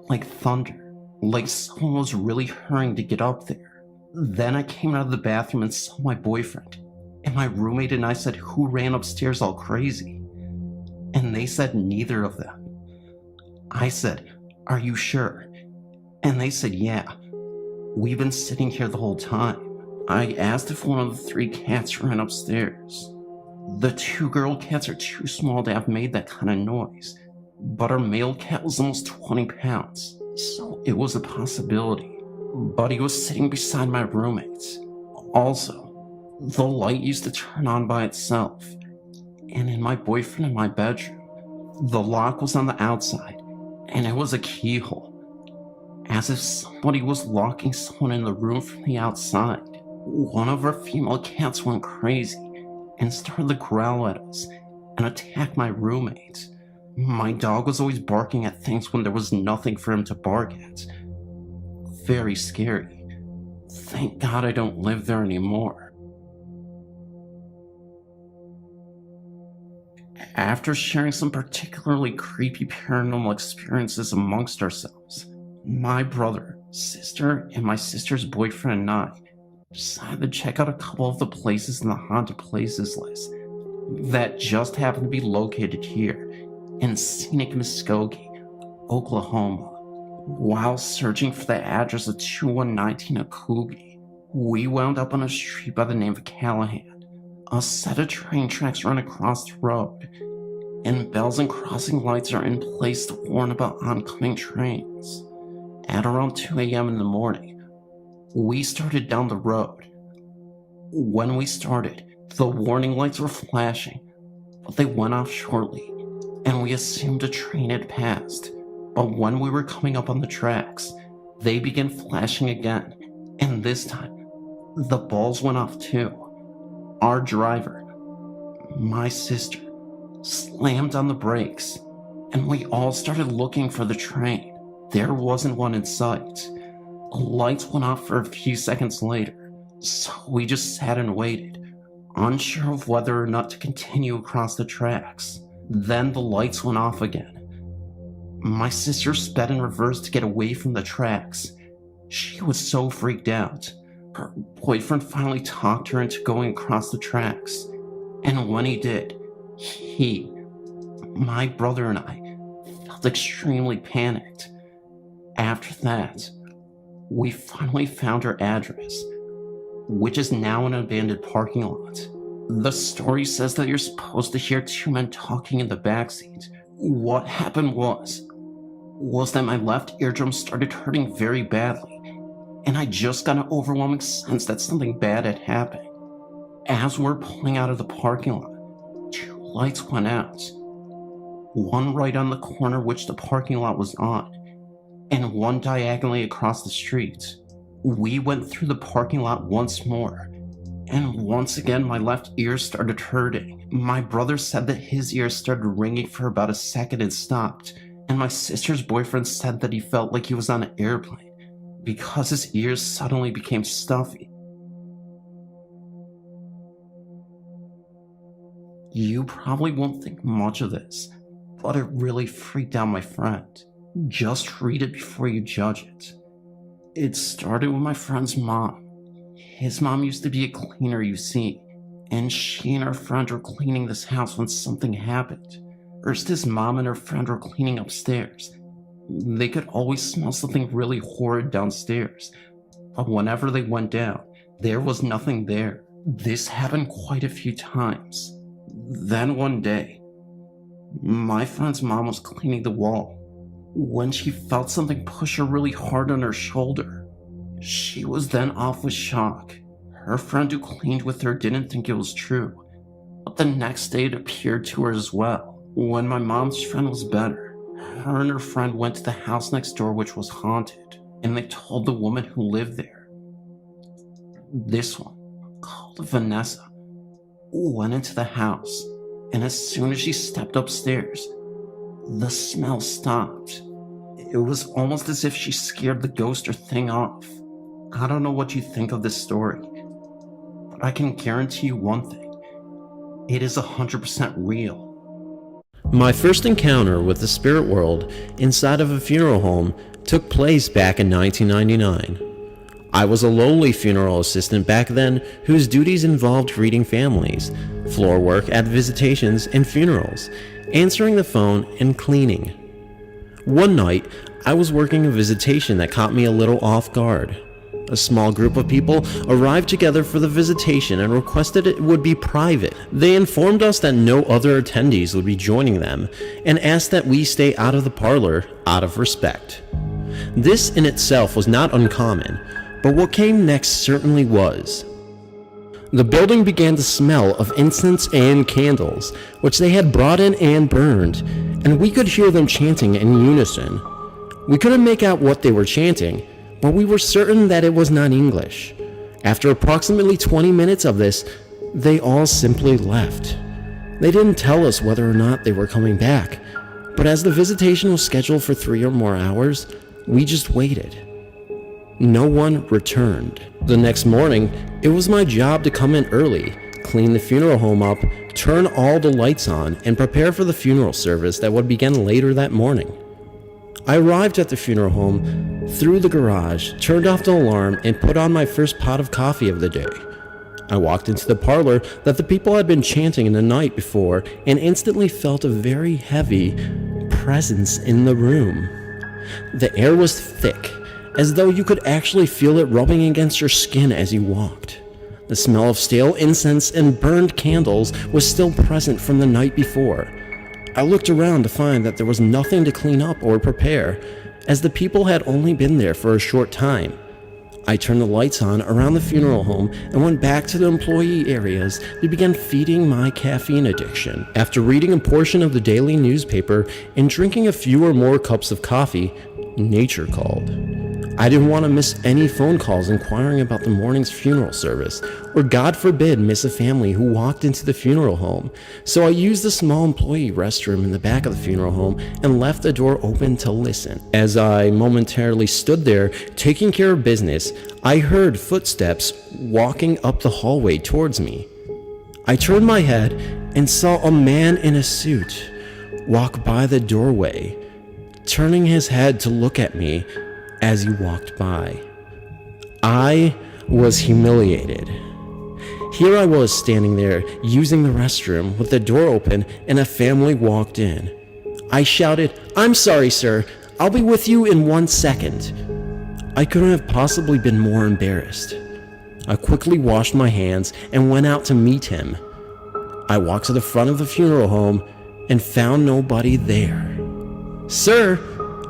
like thunder, like someone was really hurrying to get up there. Then I came out of the bathroom and saw my boyfriend, and my roommate and I said, "Who ran upstairs all crazy?" And they said neither of them. I said, "Are you sure?" And they said, "Yeah, we've been sitting here the whole time." I asked if one of the 3 cats ran upstairs. The 2 girl cats are too small to have made that kind of noise, but our male cat was almost 20 pounds, so it was a possibility. But he was sitting beside my roommate. Also, the light used to turn on by itself, and in my boyfriend and my bedroom, the lock was on the outside, and it was a keyhole, as if somebody was locking someone in the room from the outside. One of our female cats went crazy and started to growl at us and attack my roommate. My dog was always barking at things when there was nothing for him to bark at. Very scary. Thank God I don't live there anymore. After sharing some particularly creepy paranormal experiences amongst ourselves, my brother, sister, and my sister's boyfriend and I decided to check out a couple of the places in the haunted places list that just happen to be located here in scenic Muskogee, Oklahoma. While searching for the address of 2119 Akoogie, we wound up on a street by the name of Callahan. A set of train tracks run across the road, and bells and crossing lights are in place to warn about oncoming trains. At around 2 a.m. in the morning, we started down the road. When we started, the warning lights were flashing, but they went off shortly, and we assumed a train had passed. But when we were coming up on the tracks, they began flashing again, and this time, The balls went off too. Our driver, my sister, slammed on the brakes, and we all started looking for the train. There wasn't one in sight. The lights went off for a few seconds later, so we just sat and waited, unsure of whether or not to continue across the tracks. Then the lights went off again. My sister sped in reverse to get away from the tracks. She was so freaked out. Her boyfriend finally talked her into going across the tracks, and when he did, my brother and I, felt extremely panicked. After that, we finally found her address, which is now an abandoned parking lot. The story says that you're supposed to hear two men talking in the backseat. What happened was that my left eardrum started hurting very badly, and I just got an overwhelming sense that something bad had happened. As we're pulling out of the parking lot, two lights went out. One right on the corner which the parking lot was on, and one diagonally across the street. We went through the parking lot once more, and once again my left ear started hurting. My brother said that his ears started ringing for about a second and stopped, and my sister's boyfriend said that he felt like he was on an airplane because his ears suddenly became stuffy. You probably won't think much of this, but it really freaked out my friend. Just read it before you judge it. It started with my friend's mom. His mom used to be a cleaner, you see, and she and her friend were cleaning this house when something happened. First, his mom and her friend were cleaning upstairs. They could always smell something really horrid downstairs, but whenever they went down, there was nothing there. This happened quite a few times. Then one day, my friend's mom was cleaning the wall when she felt something push her really hard on her shoulder. She was then off with shock. Her friend who cleaned with her didn't think it was true, but the next day it appeared to her as well. When my mom's friend was better, her and her friend went to the house next door, which was haunted, and they told the woman who lived there. This one, called Vanessa, went into the house, and as soon as she stepped upstairs, the smell stopped. It was almost as if she scared the ghost or thing off. I don't know what you think of this story, but I can guarantee you one thing. It is 100% real. My first encounter with the spirit world inside of a funeral home took place back in 1999. I was a lowly funeral assistant back then whose duties involved greeting families, floor work at visitations and funerals, answering the phone, and cleaning. One night, I was working a visitation that caught me a little off guard. A small group of people arrived together for the visitation and requested it would be private. They informed us that no other attendees would be joining them and asked that we stay out of the parlor out of respect. This in itself was not uncommon, but what came next certainly was. The building began to smell of incense and candles, which they had brought in and burned, and we could hear them chanting in unison. We couldn't make out what they were chanting, but we were certain that it was not English. After approximately 20 minutes of this, they all simply left. They didn't tell us whether or not they were coming back, but as the visitation was scheduled for 3 or more hours, we just waited. No one returned. The next morning, it was my job to come in early, clean the funeral home up, turn all the lights on, and prepare for the funeral service that would begin later that morning. I arrived at the funeral home, through the garage, turned off the alarm, and put on my first pot of coffee of the day. I walked into the parlor that the people had been chanting in the night before and instantly felt a very heavy presence in the room. The air was thick, as though you could actually feel it rubbing against your skin as you walked. The smell of stale incense and burned candles was still present from the night before. I looked around to find that there was nothing to clean up or prepare, as the people had only been there for a short time. I turned the lights on around the funeral home and went back to the employee areas to begin feeding my caffeine addiction. After reading a portion of the daily newspaper and drinking a few or more cups of coffee, nature called. I didn't want to miss any phone calls inquiring about the morning's funeral service, or God forbid miss a family who walked into the funeral home. So I used the small employee restroom in the back of the funeral home and left the door open to listen. As I momentarily stood there taking care of business, I heard footsteps walking up the hallway towards me. I turned my head and saw a man in a suit walk by the doorway, turning his head to look at me as he walked by. I was humiliated. Here I was standing there using the restroom with the door open and a family walked in. I shouted, "I'm sorry, sir. I'll be with you in 1 second." I couldn't have possibly been more embarrassed. I quickly washed my hands and went out to meet him. I walked to the front of the funeral home and found nobody there. "Sir,"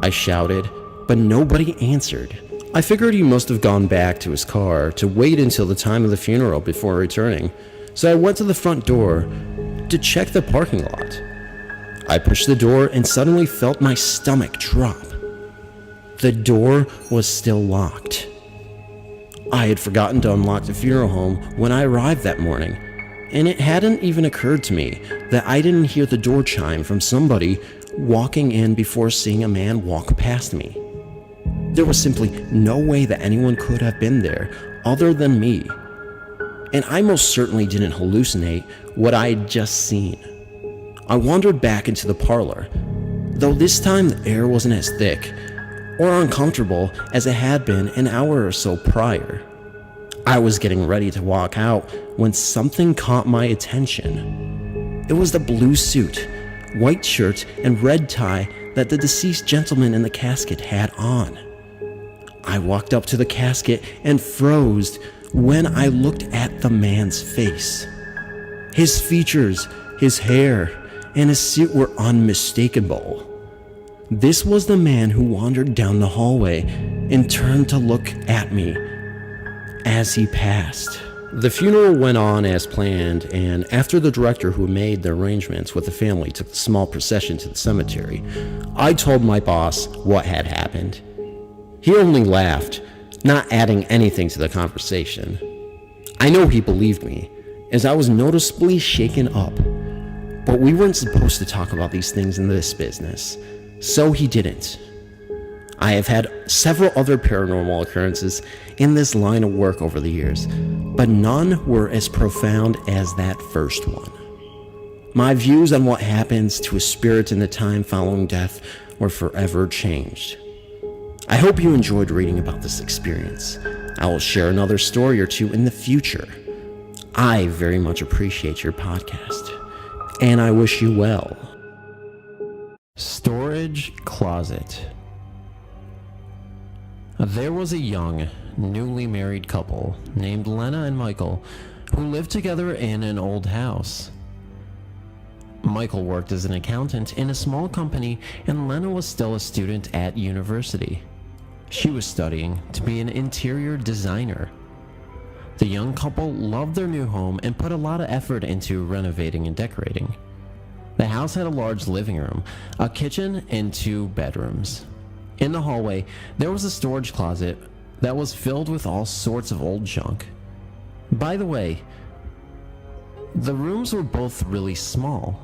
I shouted, but nobody answered. I figured he must have gone back to his car to wait until the time of the funeral before returning, so I went to the front door to check the parking lot. I pushed the door and suddenly felt my stomach drop. The door was still locked. I had forgotten to unlock the funeral home when I arrived that morning, and it hadn't even occurred to me that I didn't hear the door chime from somebody walking in before seeing a man walk past me. There was simply no way that anyone could have been there other than me, and I most certainly didn't hallucinate what I had just seen. I wandered back into the parlor, though this time the air wasn't as thick or uncomfortable as it had been an hour or so prior. I was getting ready to walk out when something caught my attention. It was the blue suit, white shirt, and red tie that the deceased gentleman in the casket had on. I walked up to the casket and froze when I looked at the man's face. His features, his hair, and his suit were unmistakable. This was the man who wandered down the hallway and turned to look at me as he passed. The funeral went on as planned, and after the director who made the arrangements with the family took the small procession to the cemetery, I told my boss what had happened. He only laughed, not adding anything to the conversation. I know he believed me, as I was noticeably shaken up, but we weren't supposed to talk about these things in this business, so he didn't. I have had several other paranormal occurrences in this line of work over the years, but none were as profound as that first one. My views on what happens to a spirit in the time following death were forever changed. I hope you enjoyed reading about this experience. I will share another story or two in the future. I very much appreciate your podcast, and I wish you well. Storage closet. There was a young, newly married couple named Lena and Michael who lived together in an old house. Michael worked as an accountant in a small company, and Lena was still a student at university. She was studying to be an interior designer. The young couple loved their new home and put a lot of effort into renovating and decorating. The house had a large living room, a kitchen, and 2 bedrooms. In the hallway, there was a storage closet that was filled with all sorts of old junk. By the way, the rooms were both really small.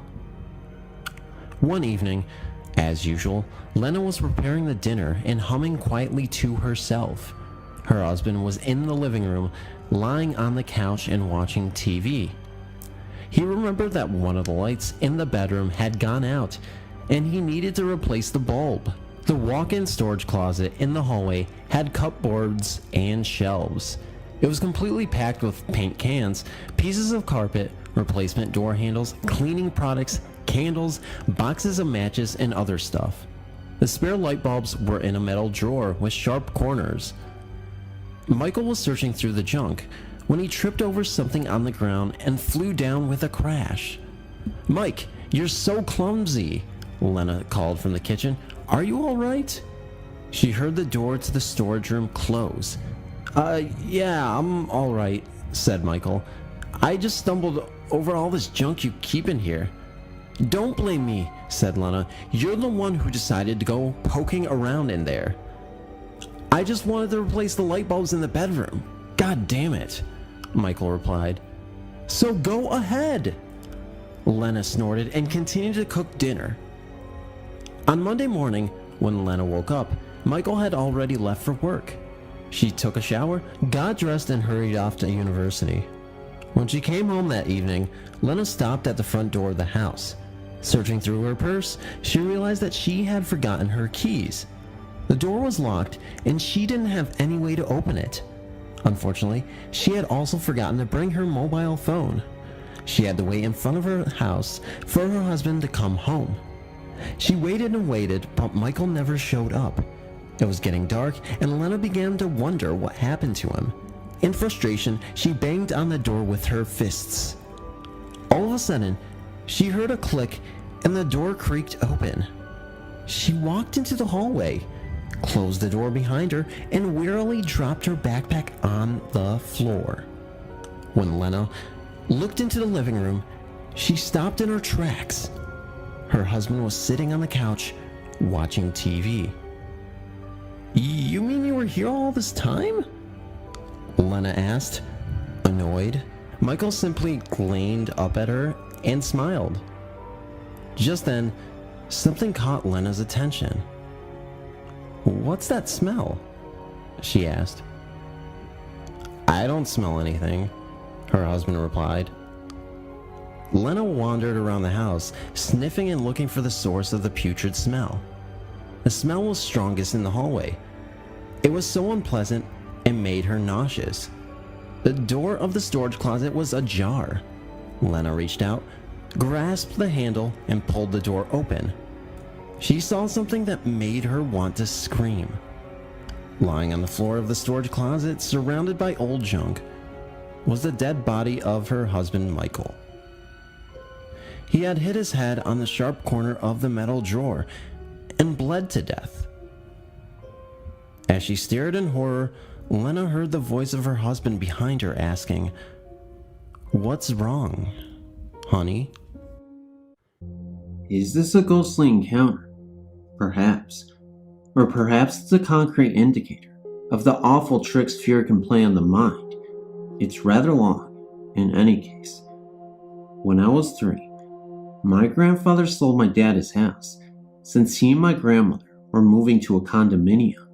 One evening, as usual, Lena was preparing the dinner and humming quietly to herself. Her husband was in the living room, lying on the couch and watching TV. He remembered that one of the lights in the bedroom had gone out, and he needed to replace the bulb. The walk-in storage closet in the hallway had cupboards and shelves. It was completely packed with paint cans, pieces of carpet, replacement door handles, cleaning products, candles, boxes of matches, and other stuff. The spare light bulbs were in a metal drawer with sharp corners. Michael was searching through the junk when he tripped over something on the ground and flew down with a crash. "Mike, you're so clumsy," Lena called from the kitchen. "Are you all right?" She heard the door to the storage room close. Yeah, I'm all right," said Michael. "I just stumbled over all this junk you keep in here." "Don't blame me," said Lena. "You're the one who decided to go poking around in there." I just wanted to replace the light bulbs in the bedroom. God damn it, Michael replied. So go ahead, Lena snorted and continued to cook dinner. On Monday morning, when Lena woke up, Michael had already left for work. She took a shower, got dressed, and hurried off to university. When she came home that evening, Lena stopped at the front door of the house. Searching through her purse, she realized that she had forgotten her keys. The door was locked, and she didn't have any way to open it. Unfortunately, she had also forgotten to bring her mobile phone. She had to wait in front of her house for her husband to come home. She waited and waited, but Michael never showed up. It was getting dark, and Lena began to wonder what happened to him. In frustration, she banged on the door with her fists. All of a sudden, she heard a click, and the door creaked open. She walked into the hallway, closed the door behind her, and wearily dropped her backpack on the floor. When Lena looked into the living room, she stopped in her tracks. Her husband was sitting on the couch, watching TV. You mean you were here all this time? Lena asked, annoyed. Michael simply glared up at her and smiled. Just then, something caught Lena's attention. What's that smell? She asked. I don't smell anything, her husband replied. Lena wandered around the house, sniffing and looking for the source of the putrid smell. The smell was strongest in the hallway. It was so unpleasant, it made her nauseous. The door of the storage closet was ajar. Lena reached out, grasped the handle, and pulled the door open. She saw something that made her want to scream. Lying on the floor of the storage closet, surrounded by old junk, was the dead body of her husband, Michael. He had hit his head on the sharp corner of the metal drawer and bled to death. As she stared in horror, Lena heard the voice of her husband behind her asking, "What's wrong, honey?" Is this a ghostly encounter? Perhaps. Or perhaps it's a concrete indicator of the awful tricks fear can play on the mind. It's rather long, in any case. When I was 3, my grandfather sold my dad his house, since he and my grandmother were moving to a condominium.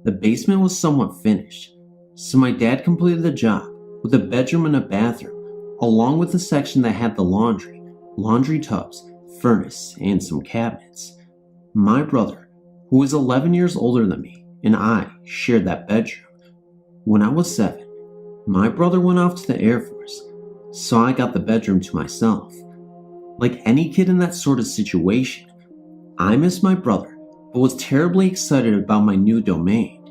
The basement was somewhat finished, so my dad completed the job with a bedroom and a bathroom, along with a section that had the laundry tubs, furnace, and some cabinets. My brother, who was 11 years older than me, and I shared that bedroom. When I was 7, my brother went off to the Air Force, so I got the bedroom to myself. Like any kid in that sort of situation, I missed my brother, but was terribly excited about my new domain.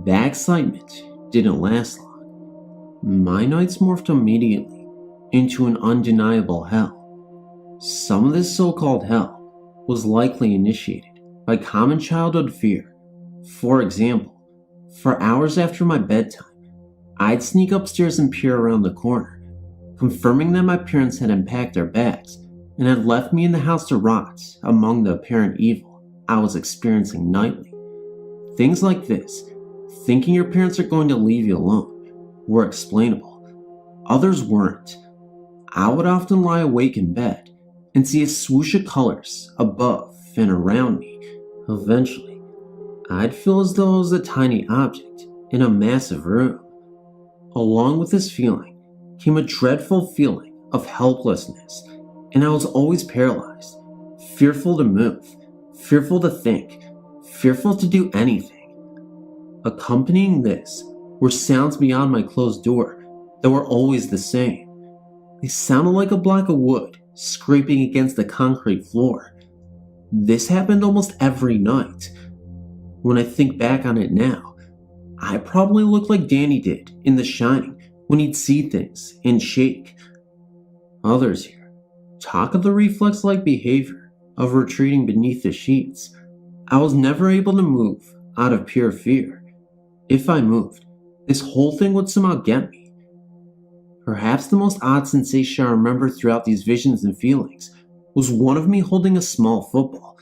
That excitement didn't last long. My nights morphed immediately into an undeniable hell. Some of this so-called hell was likely initiated by common childhood fear. For example, for hours after my bedtime, I'd sneak upstairs and peer around the corner, confirming that my parents had unpacked their bags and had left me in the house to rot among the apparent evil I was experiencing nightly. Things like this, thinking your parents are going to leave you alone, were explainable. Others weren't. I would often lie awake in bed and see a swoosh of colors above and around me. Eventually, I'd feel as though I was a tiny object in a massive room. Along with this feeling came a dreadful feeling of helplessness, and I was always paralyzed, fearful to move, fearful to think, fearful to do anything. Accompanying this were sounds beyond my closed door that were always the same. They sounded like a block of wood scraping against the concrete floor. This happened almost every night. When I think back on it now, I probably look like Danny did in The Shining when he'd see things and shake. Others here talk of the reflex-like behavior of retreating beneath the sheets. I was never able to move out of pure fear. If I moved, this whole thing would somehow get me. Perhaps the most odd sensation I remember throughout these visions and feelings was one of me holding a small football.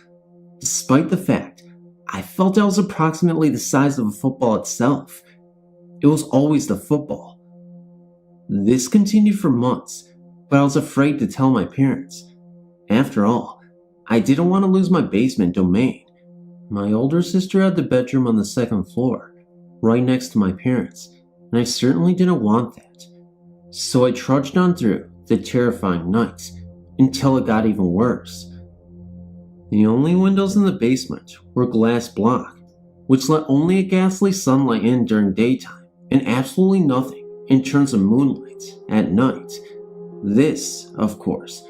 Despite the fact I felt I was approximately the size of a football itself. It was always the football. This continued for months, but I was afraid to tell my parents. After all, I didn't want to lose my basement domain. My older sister had the bedroom on the second floor, right next to my parents, and I certainly didn't want that. So I trudged on through the terrifying nights until it got even worse. The only windows in the basement were glass block, which let only a ghastly sunlight in during daytime and absolutely nothing in terms of moonlight at night. This, of course,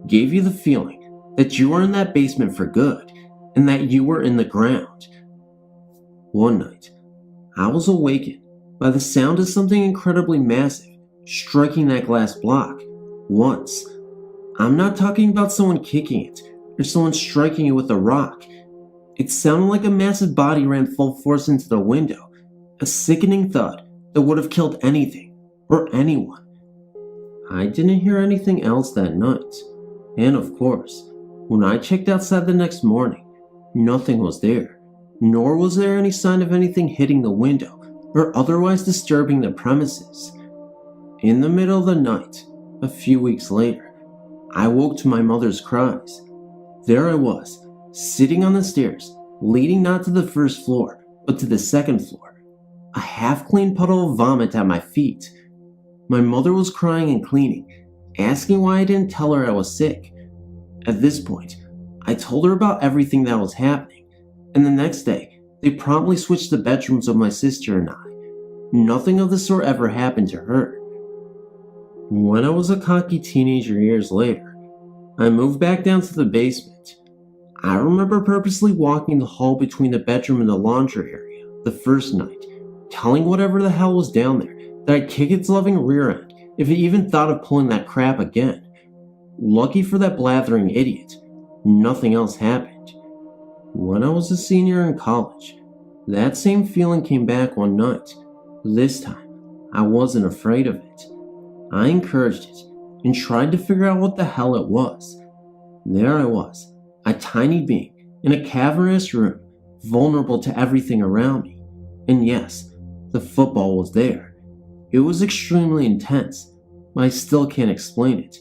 gave you the feeling that you were in that basement for good and that you were in the ground. One night, I was awakened by the sound of something incredibly massive striking that glass block once. I'm not talking about someone kicking it or someone striking it with a rock. It sounded like a massive body ran full force into the window, a sickening thud that would have killed anything or anyone. I didn't hear anything else that night, and of course, when I checked outside the next morning, nothing was there, nor was there any sign of anything hitting the window or otherwise disturbing the premises. In the middle of the night, a few weeks later, I woke to my mother's cries. There I was, sitting on the stairs, leading not to the first floor, but to the second floor, a half-clean puddle of vomit at my feet. My mother was crying and cleaning, asking why I didn't tell her I was sick. At this point, I told her about everything that was happening, and the next day, they promptly switched the bedrooms of my sister and I. Nothing of the sort ever happened to her. When I was a cocky teenager years later, I moved back down to the basement. I remember purposely walking the hall between the bedroom and the laundry area the first night, telling whatever the hell was down there that I'd kick its loving rear end if it even thought of pulling that crap again. Lucky for that blathering idiot, nothing else happened. When I was a senior in college, that same feeling came back one night. This time, I wasn't afraid of it. I encouraged it and tried to figure out what the hell it was. There I was, a tiny being in a cavernous room, vulnerable to everything around me. And yes, the football was there. It was extremely intense, but I still can't explain it.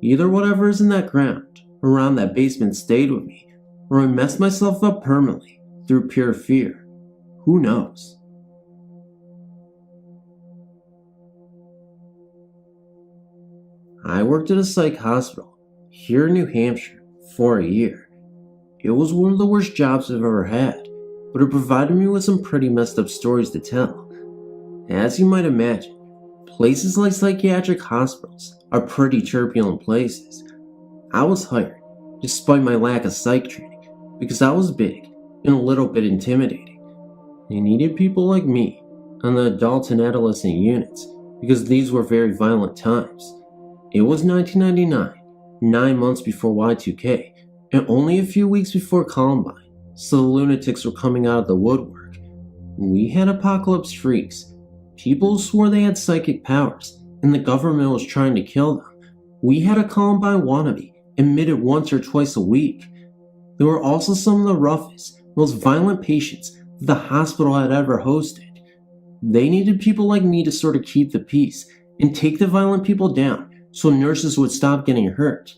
Either whatever is in that ground around that basement stayed with me, or I messed myself up permanently through pure fear. Who knows? I worked at a psych hospital here in New Hampshire for a year. It was one of the worst jobs I've ever had, but it provided me with some pretty messed up stories to tell. As you might imagine, places like psychiatric hospitals are pretty turbulent places. I was hired, despite my lack of psych training, because I was big and a little bit intimidating. They needed people like me on the adult and adolescent units because these were very violent times. It was 1999, 9 months before Y2K, and only a few weeks before Columbine, so the lunatics were coming out of the woodwork. We had apocalypse freaks, people who swore they had psychic powers, and the government was trying to kill them. We had a Columbine wannabe admitted once or twice a week. There were also some of the roughest, most violent patients that the hospital had ever hosted. They needed people like me to sort of keep the peace and take the violent people down so nurses would stop getting hurt.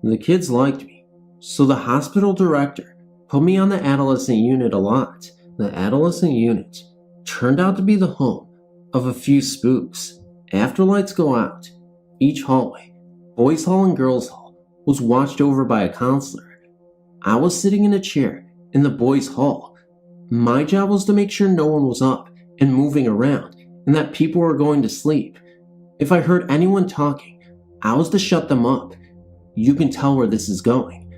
The kids liked me, so the hospital director put me on the adolescent unit a lot. The adolescent unit turned out to be the home of a few spooks. After lights go out, each hallway, boys' hall and girls' hall, was watched over by a counselor. I was sitting in a chair in the boys' hall. My job was to make sure no one was up and moving around and that people were going to sleep. If I heard anyone talking, I was to shut them up. You can tell where this is going.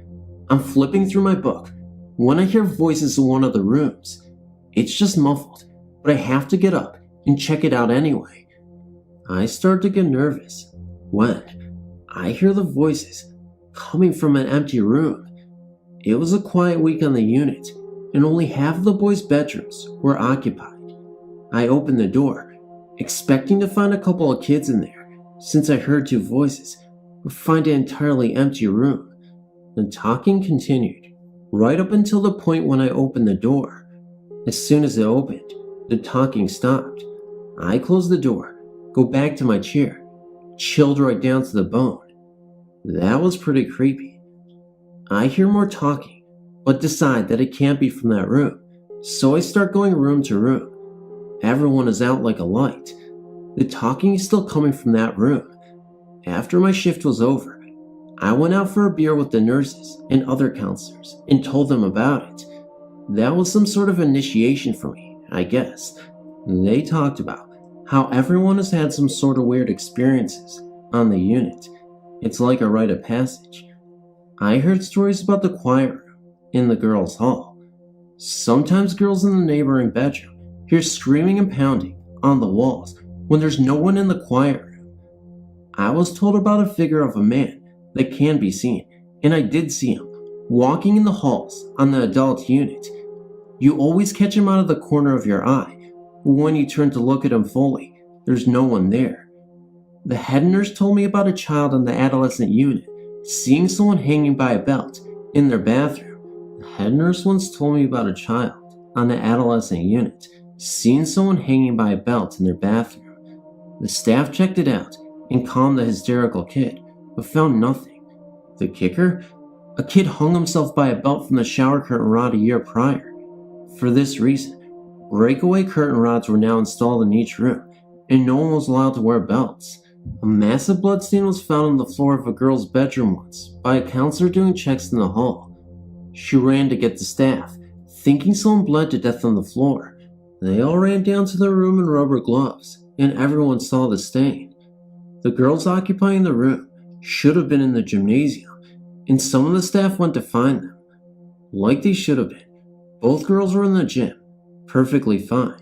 I'm flipping through my book when I hear voices in one of the rooms. It's just muffled, but I have to get up and check it out anyway. I start to get nervous when I hear the voices coming from an empty room. It was a quiet week on the unit, and only half of the boys' bedrooms were occupied. I opened the door, expecting to find a couple of kids in there, since I heard two voices, but find an entirely empty room. The talking continued right up until the point when I opened the door. As soon as it opened, the talking stopped. I closed the door, go back to my chair, chilled right down to the bone. That was pretty creepy. I hear more talking, but decide that it can't be from that room, so I start going room to room. Everyone is out like a light. The talking is still coming from that room. After my shift was over, I went out for a beer with the nurses and other counselors and told them about it. That was some sort of initiation for me, I guess. They talked about how everyone has had some sort of weird experiences on the unit. It's like a rite of passage. I heard stories about the quiet room in the girls' hall. Sometimes girls in the neighboring bedroom hear screaming and pounding on the walls when there's no one in the quiet room. I was told about a figure of a man that can be seen, and I did see him walking in the halls on the adult unit. You always catch him out of the corner of your eye. When you turn to look at him fully, there's no one there. The head nurse told me about a child in the adolescent unit seeing someone hanging by a belt in their bathroom. The head nurse once told me about a child on the adolescent unit seeing someone hanging by a belt in their bathroom. The staff checked it out and calmed the hysterical kid, but found nothing. The kicker? A kid hung himself by a belt from the shower curtain rod a year prior. For this reason, breakaway curtain rods were now installed in each room, and no one was allowed to wear belts. A massive bloodstain was found on the floor of a girl's bedroom once by a counselor doing checks in the hall. She ran to get the staff, thinking someone bled to death on the floor. They all ran down to their room in rubber gloves, and everyone saw the stain. The girls occupying the room should have been in the gymnasium, and some of the staff went to find them. Like they should have been, both girls were in the gym, perfectly fine.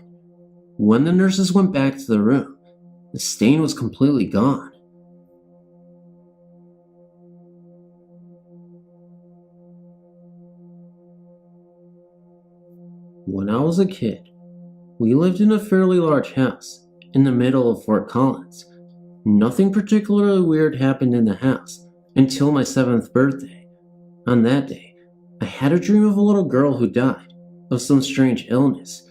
When the nurses went back to the room, the stain was completely gone. When I was a kid, we lived in a fairly large house in the middle of Fort Collins. Nothing particularly weird happened in the house until my 7th birthday. On that day, I had a dream of a little girl who died of some strange illness.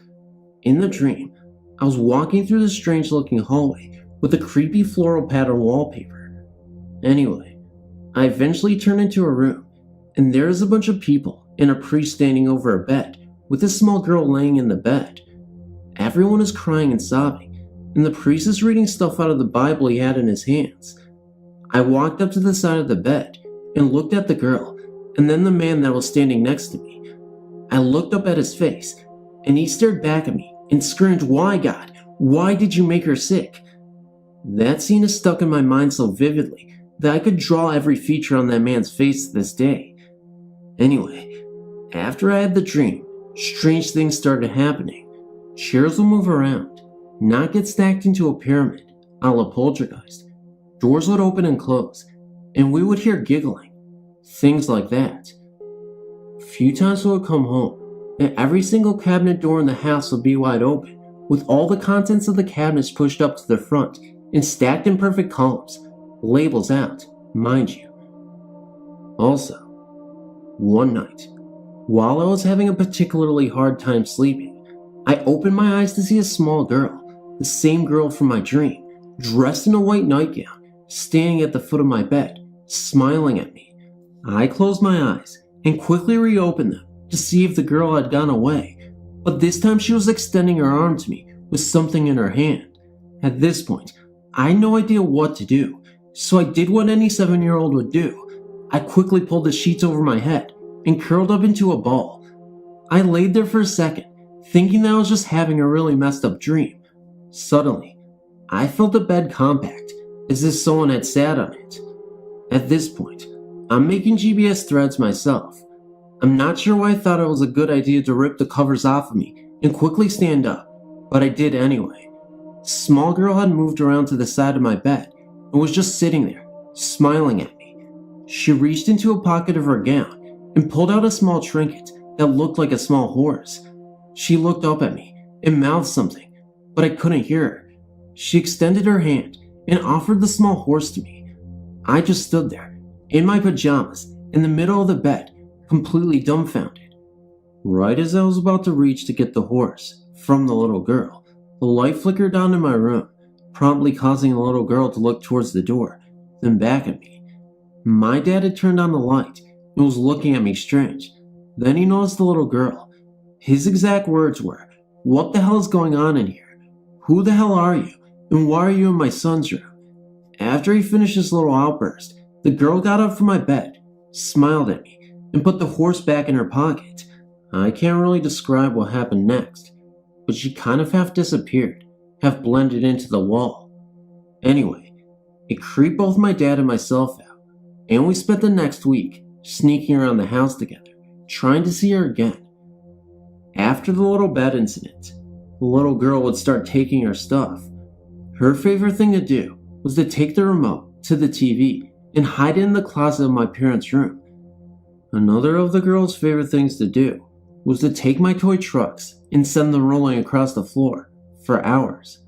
In the dream, I was walking through the strange-looking hallway with a creepy floral pattern wallpaper. Anyway, I eventually turned into a room, and there is a bunch of people and a priest standing over a bed with a small girl laying in the bed. Everyone is crying and sobbing, and the priest is reading stuff out of the Bible he had in his hands. I walked up to the side of the bed and looked at the girl, and then the man that was standing next to me. I looked up at his face, and he stared back at me and screamed, "Why, God? Why did you make her sick?" That scene is stuck in my mind so vividly that I could draw every feature on that man's face to this day. Anyway, after I had the dream, strange things started happening. Chairs would move around, not get stacked into a pyramid, a la poltergeist. Doors would open and close, and we would hear giggling. Things like that. A few times we would come home, and every single cabinet door in the house would be wide open, with all the contents of the cabinets pushed up to the front and stacked in perfect columns, labels out, mind you. Also, one night, while I was having a particularly hard time sleeping, I opened my eyes to see a small girl, the same girl from my dream, dressed in a white nightgown, standing at the foot of my bed, smiling at me. I closed my eyes and quickly reopened them to see if the girl had gone away, but this time she was extending her arm to me with something in her hand. At this point, I had no idea what to do, so I did what any 7-year-old would do. I quickly pulled the sheets over my head and curled up into a ball. I laid there for a second, thinking that I was just having a really messed up dream. Suddenly, I felt the bed compact, as if someone had sat on it. At this point, I'm making GBS threads myself. I'm not sure why I thought it was a good idea to rip the covers off of me and quickly stand up, but I did anyway. The small girl had moved around to the side of my bed and was just sitting there, smiling at me. She reached into a pocket of her gown and pulled out a small trinket that looked like a small horse. She looked up at me and mouthed something, but I couldn't hear her. She extended her hand and offered the small horse to me. I just stood there, in my pajamas, in the middle of the bed, completely dumbfounded. Right as I was about to reach to get the horse from the little girl, the light flickered on in my room, promptly causing the little girl to look towards the door, then back at me. My dad had turned on the light and was looking at me strange. Then he noticed the little girl. His exact words were, "What the hell is going on in here? Who the hell are you? And why are you in my son's room?" After he finished his little outburst, the girl got up from my bed, smiled at me, and put the horse back in her pocket. I can't really describe what happened next, but she kind of half disappeared, half blended into the wall. Anyway, it creeped both my dad and myself out, and we spent the next week sneaking around the house together, trying to see her again. After the little bed incident, the little girl would start taking her stuff. Her favorite thing to do was to take the remote to the TV and hide it in the closet of my parents' room. Another of the girl's favorite things to do was to take my toy trucks and send them rolling across the floor for hours.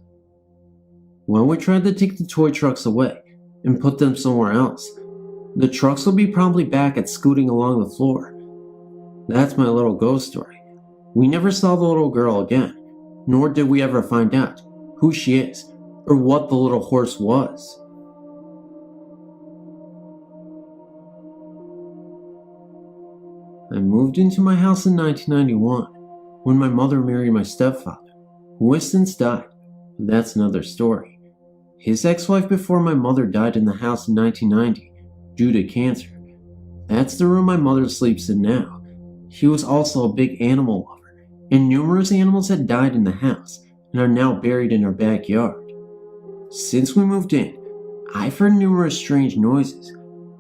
When we tried to take the toy trucks away and put them somewhere else, the trucks would be promptly back at scooting along the floor. That's my little ghost story. We never saw the little girl again, nor did we ever find out who she is or what the little horse was. I moved into my house in 1991 when my mother married my stepfather, who has since died, but that's another story. His ex-wife before my mother died in the house in 1990 due to cancer. That's the room my mother sleeps in now. He was also a big animal lover, and numerous animals had died in the house and are now buried in our backyard. Since we moved in, I've heard numerous strange noises,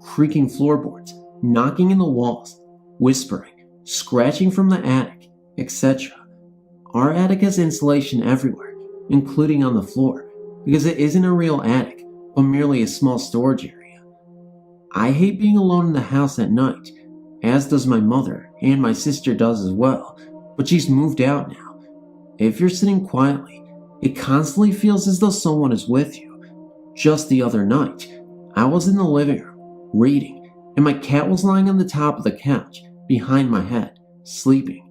creaking floorboards, knocking in the walls, whispering, scratching from the attic, etc. Our attic has insulation everywhere, including on the floor, because it isn't a real attic, but merely a small storage area. I hate being alone in the house at night, as does my mother, and my sister does as well, but she's moved out now. If you're sitting quietly, it constantly feels as though someone is with you. Just the other night, I was in the living room, reading, and my cat was lying on the top of the couch, behind my head, sleeping.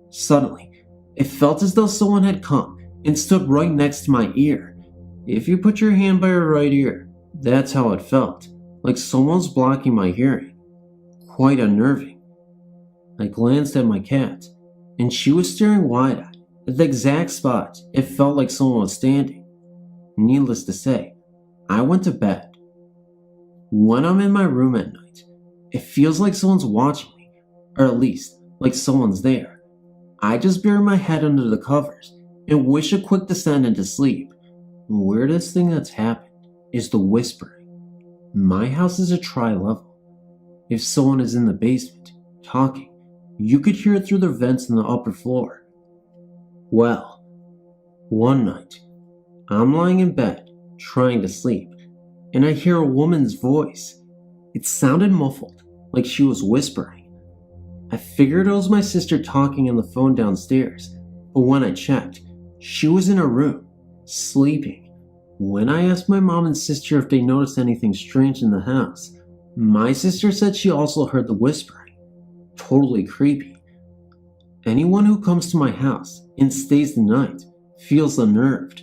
Suddenly, it felt as though someone had come and stood right next to my ear. If you put your hand by your right ear, that's how it felt, like someone was blocking my hearing. Quite unnerving. I glanced at my cat, and she was staring wide-eyed at the exact spot it felt like someone was standing. Needless to say, I went to bed. When I'm in my room at night, it feels like someone's watching me, or at least like someone's there. I just bury my head under the covers and wish a quick descent into sleep. The weirdest thing that's happened is the whispering. My house is a tri-level. If someone is in the basement, talking, you could hear it through the vents in the upper floor. Well, one night, I'm lying in bed, trying to sleep, and I hear a woman's voice. It sounded muffled, like she was whispering. I figured it was my sister talking on the phone downstairs, but when I checked, she was in her room, sleeping. When I asked my mom and sister if they noticed anything strange in the house, my sister said she also heard the whispering. Totally creepy. Anyone who comes to my house and stays the night feels unnerved.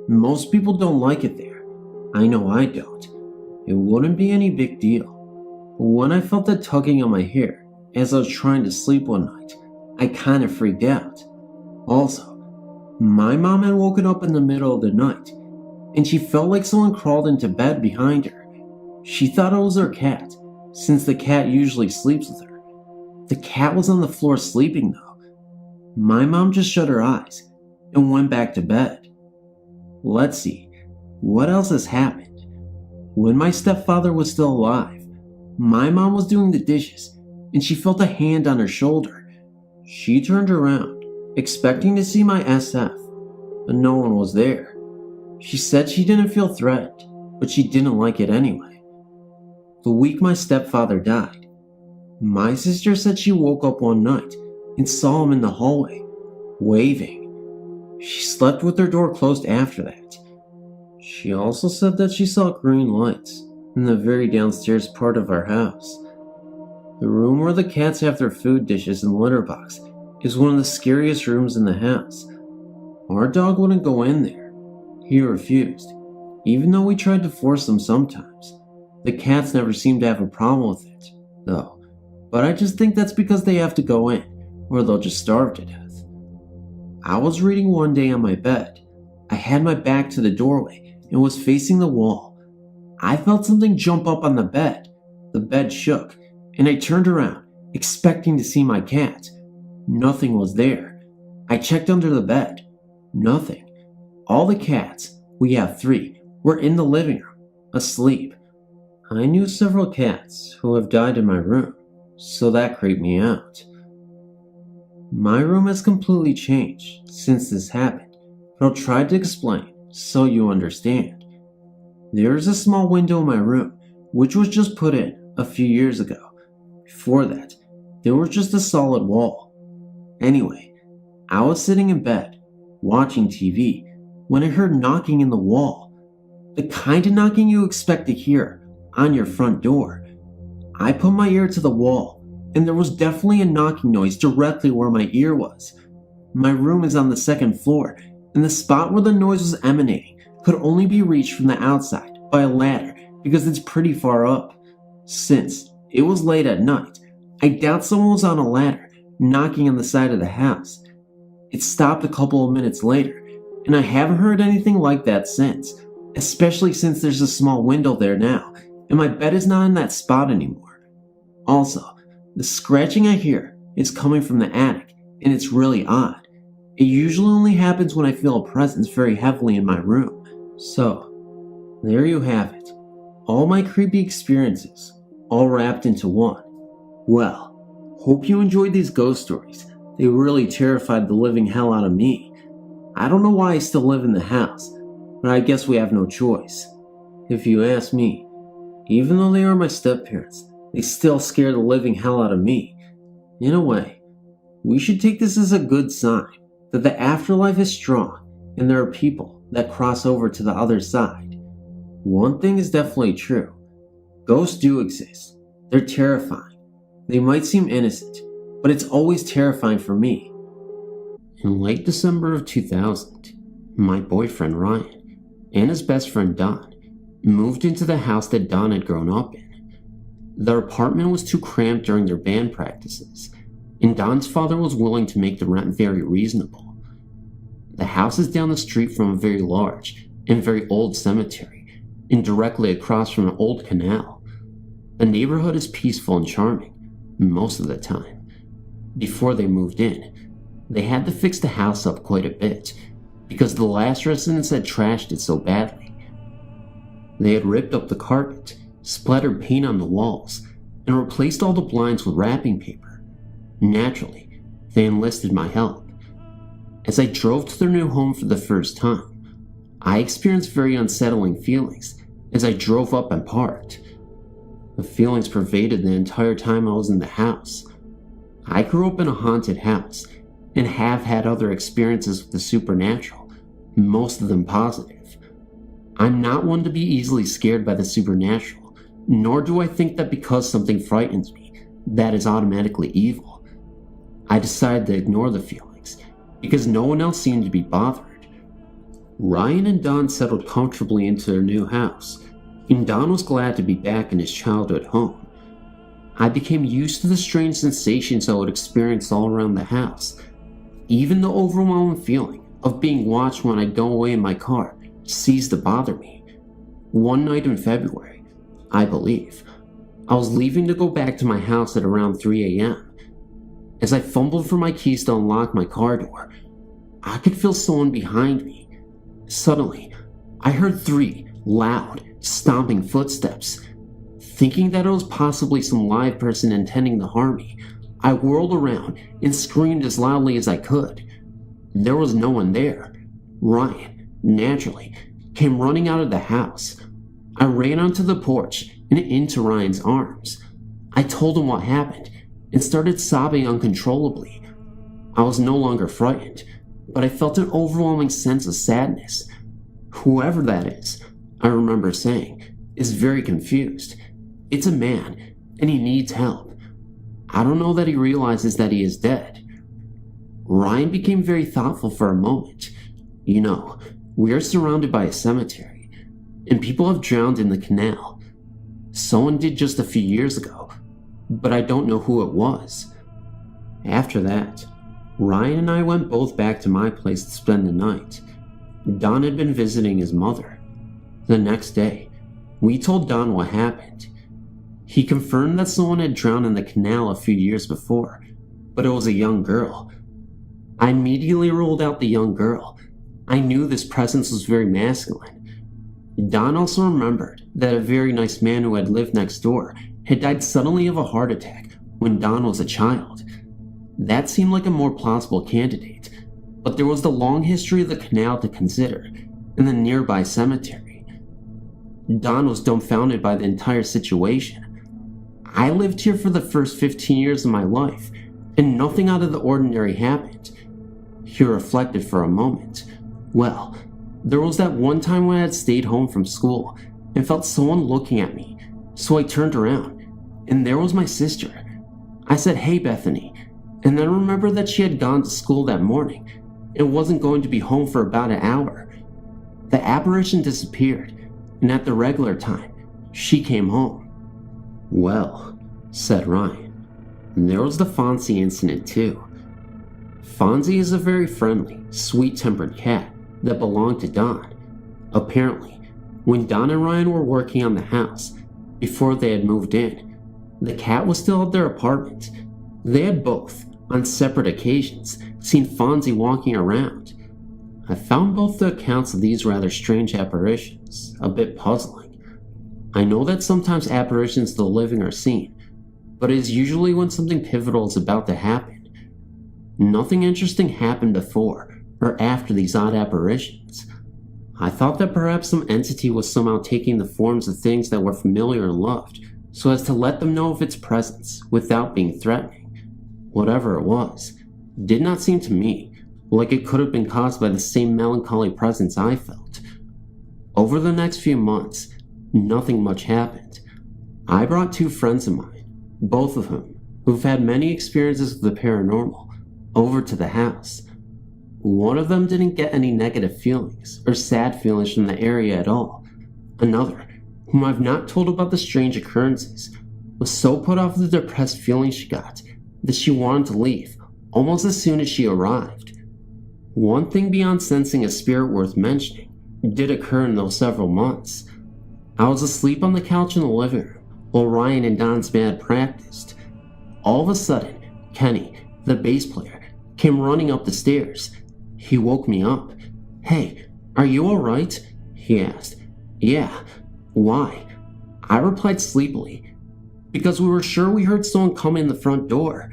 Most people don't like it there. I know I don't. It wouldn't be any big deal. When I felt that tugging on my hair as I was trying to sleep one night, I kind of freaked out. Also, my mom had woken up in the middle of the night, and she felt like someone crawled into bed behind her. She thought it was her cat, since the cat usually sleeps with her. The cat was on the floor sleeping though. My mom just shut her eyes and went back to bed. Let's see, what else has happened? When my stepfather was still alive, my mom was doing the dishes and she felt a hand on her shoulder. She turned around, expecting to see my SF, but no one was there. She said she didn't feel threatened, but she didn't like it anyway. The week my stepfather died, my sister said she woke up one night and saw him in the hallway, waving. She slept with her door closed after that. She also said that she saw green lights in the very downstairs part of our house. The room where the cats have their food dishes and litter box is one of the scariest rooms in the house. Our dog wouldn't go in there. He refused, even though we tried to force him sometimes. The cats never seem to have a problem with it, though, but I just think that's because they have to go in, or they'll just starve to death. I was reading one day on my bed. I had my back to the doorway and was facing the wall. I felt something jump up on the bed. The bed shook, and I turned around, expecting to see my cat. Nothing was there. I checked under the bed. Nothing. All the cats, we have 3, were in the living room, asleep. I knew several cats who have died in my room, so that creeped me out. My room has completely changed since this happened, but I'll try to explain so you understand. There is a small window in my room, which was just put in a few years ago. Before that, there was just a solid wall. Anyway, I was sitting in bed, watching TV, when I heard knocking in the wall. The kind of knocking you expect to hear on your front door. I put my ear to the wall, and there was definitely a knocking noise directly where my ear was. My room is on the 2nd floor, and the spot where the noise was emanating could only be reached from the outside by a ladder because it's pretty far up. Since it was late at night, I doubt someone was on a ladder knocking on the side of the house. It stopped a couple of minutes later, and I haven't heard anything like that since, especially since there's a small window there now, and my bed is not in that spot anymore. Also, the scratching I hear is coming from the attic, and it's really odd. It usually only happens when I feel a presence very heavily in my room. So, there you have it. All my creepy experiences, all wrapped into one. Well, hope you enjoyed these ghost stories. They really terrified the living hell out of me. I don't know why I still live in the house, but I guess we have no choice. If you ask me, even though they are my step-parents, they still scare the living hell out of me. In a way, we should take this as a good sign that the afterlife is strong and there are people that cross over to the other side. One thing is definitely true. Ghosts do exist. They're terrifying. They might seem innocent, but it's always terrifying for me. In late December of 2000, my boyfriend Ryan and his best friend Don moved into the house that Don had grown up in. Their apartment was too cramped during their band practices, and Don's father was willing to make the rent very reasonable. The house is down the street from a very large and very old cemetery, and directly across from an old canal. The neighborhood is peaceful and charming, most of the time. Before they moved in, they had to fix the house up quite a bit, because the last residents had trashed it so badly. They had ripped up the carpet, splattered paint on the walls, and replaced all the blinds with wrapping paper. Naturally, they enlisted my help. As I drove to their new home for the first time, I experienced very unsettling feelings as I drove up and parked. The feelings pervaded the entire time I was in the house. I grew up in a haunted house and have had other experiences with the supernatural, most of them positive. I'm not one to be easily scared by the supernatural, nor do I think that because something frightens me, that is automatically evil. I decided to ignore the feelings because no one else seemed to be bothered. Ryan and Don settled comfortably into their new house, and Don was glad to be back in his childhood home. I became used to the strange sensations I would experience all around the house. Even the overwhelming feeling of being watched when I go away in my car ceased to bother me. One night in February, I believe, I was leaving to go back to my house at around 3 a.m. As I fumbled for my keys to unlock my car door, I could feel someone behind me. Suddenly, I heard 3 loud, stomping footsteps. Thinking that it was possibly some live person intending to harm me, I whirled around and screamed as loudly as I could. There was no one there. Ryan, naturally, came running out of the house. I ran onto the porch and into Ryan's arms. I told him what happened and started sobbing uncontrollably. I was no longer frightened, but I felt an overwhelming sense of sadness. Whoever that is, I remember saying, is very confused. It's a man, and he needs help. I don't know that he realizes that he is dead. Ryan became very thoughtful for a moment. You know, we are surrounded by a cemetery, and people have drowned in the canal. Someone did just a few years ago, but I don't know who it was. After that, Ryan and I went both back to my place to spend the night. Don had been visiting his mother. The next day, we told Don what happened. He confirmed that someone had drowned in the canal a few years before, but it was a young girl. I immediately ruled out the young girl. I knew this presence was very masculine. Don also remembered that a very nice man who had lived next door had died suddenly of a heart attack when Don was a child. That seemed like a more plausible candidate, but there was the long history of the canal to consider, and the nearby cemetery. Don was dumbfounded by the entire situation. I lived here for the first 15 years of my life, and nothing out of the ordinary happened. He reflected for a moment. Well, there was that one time when I had stayed home from school and felt someone looking at me, so I turned around, and there was my sister. I said, "Hey, Bethany," and then remembered that she had gone to school that morning and wasn't going to be home for about an hour. The apparition disappeared, and at the regular time, she came home. Well, said Ryan, there was the Fonzie incident too. Fonzie is a very friendly, sweet-tempered cat that belonged to Don. Apparently, when Don and Ryan were working on the house, before they had moved in, the cat was still at their apartment. They had both, on separate occasions, seen Fonzie walking around. I found both the accounts of these rather strange apparitions a bit puzzling. I know that sometimes apparitions of the living are seen, but it is usually when something pivotal is about to happen. Nothing interesting happened before or after these odd apparitions. I thought that perhaps some entity was somehow taking the forms of things that were familiar and loved, so as to let them know of its presence without being threatening. Whatever it was, did not seem to me like it could have been caused by the same melancholy presence I felt. Over the next few months, nothing much happened. I brought 2 friends of mine, both of whom who've had many experiences with the paranormal, over to the house. One of them didn't get any negative feelings or sad feelings from the area at all. Another, whom I've not told about the strange occurrences, was so put off the depressed feeling she got that she wanted to leave almost as soon as she arrived. One thing beyond sensing a spirit worth mentioning did occur in those several months. I was asleep on the couch in the living room while Ryan and Don's band practiced. All of a sudden, Kenny, the bass player, came running up the stairs. He woke me up. "Hey, are you alright?" he asked. "Yeah. Why?" I replied sleepily, "Because we were sure we heard someone come in the front door."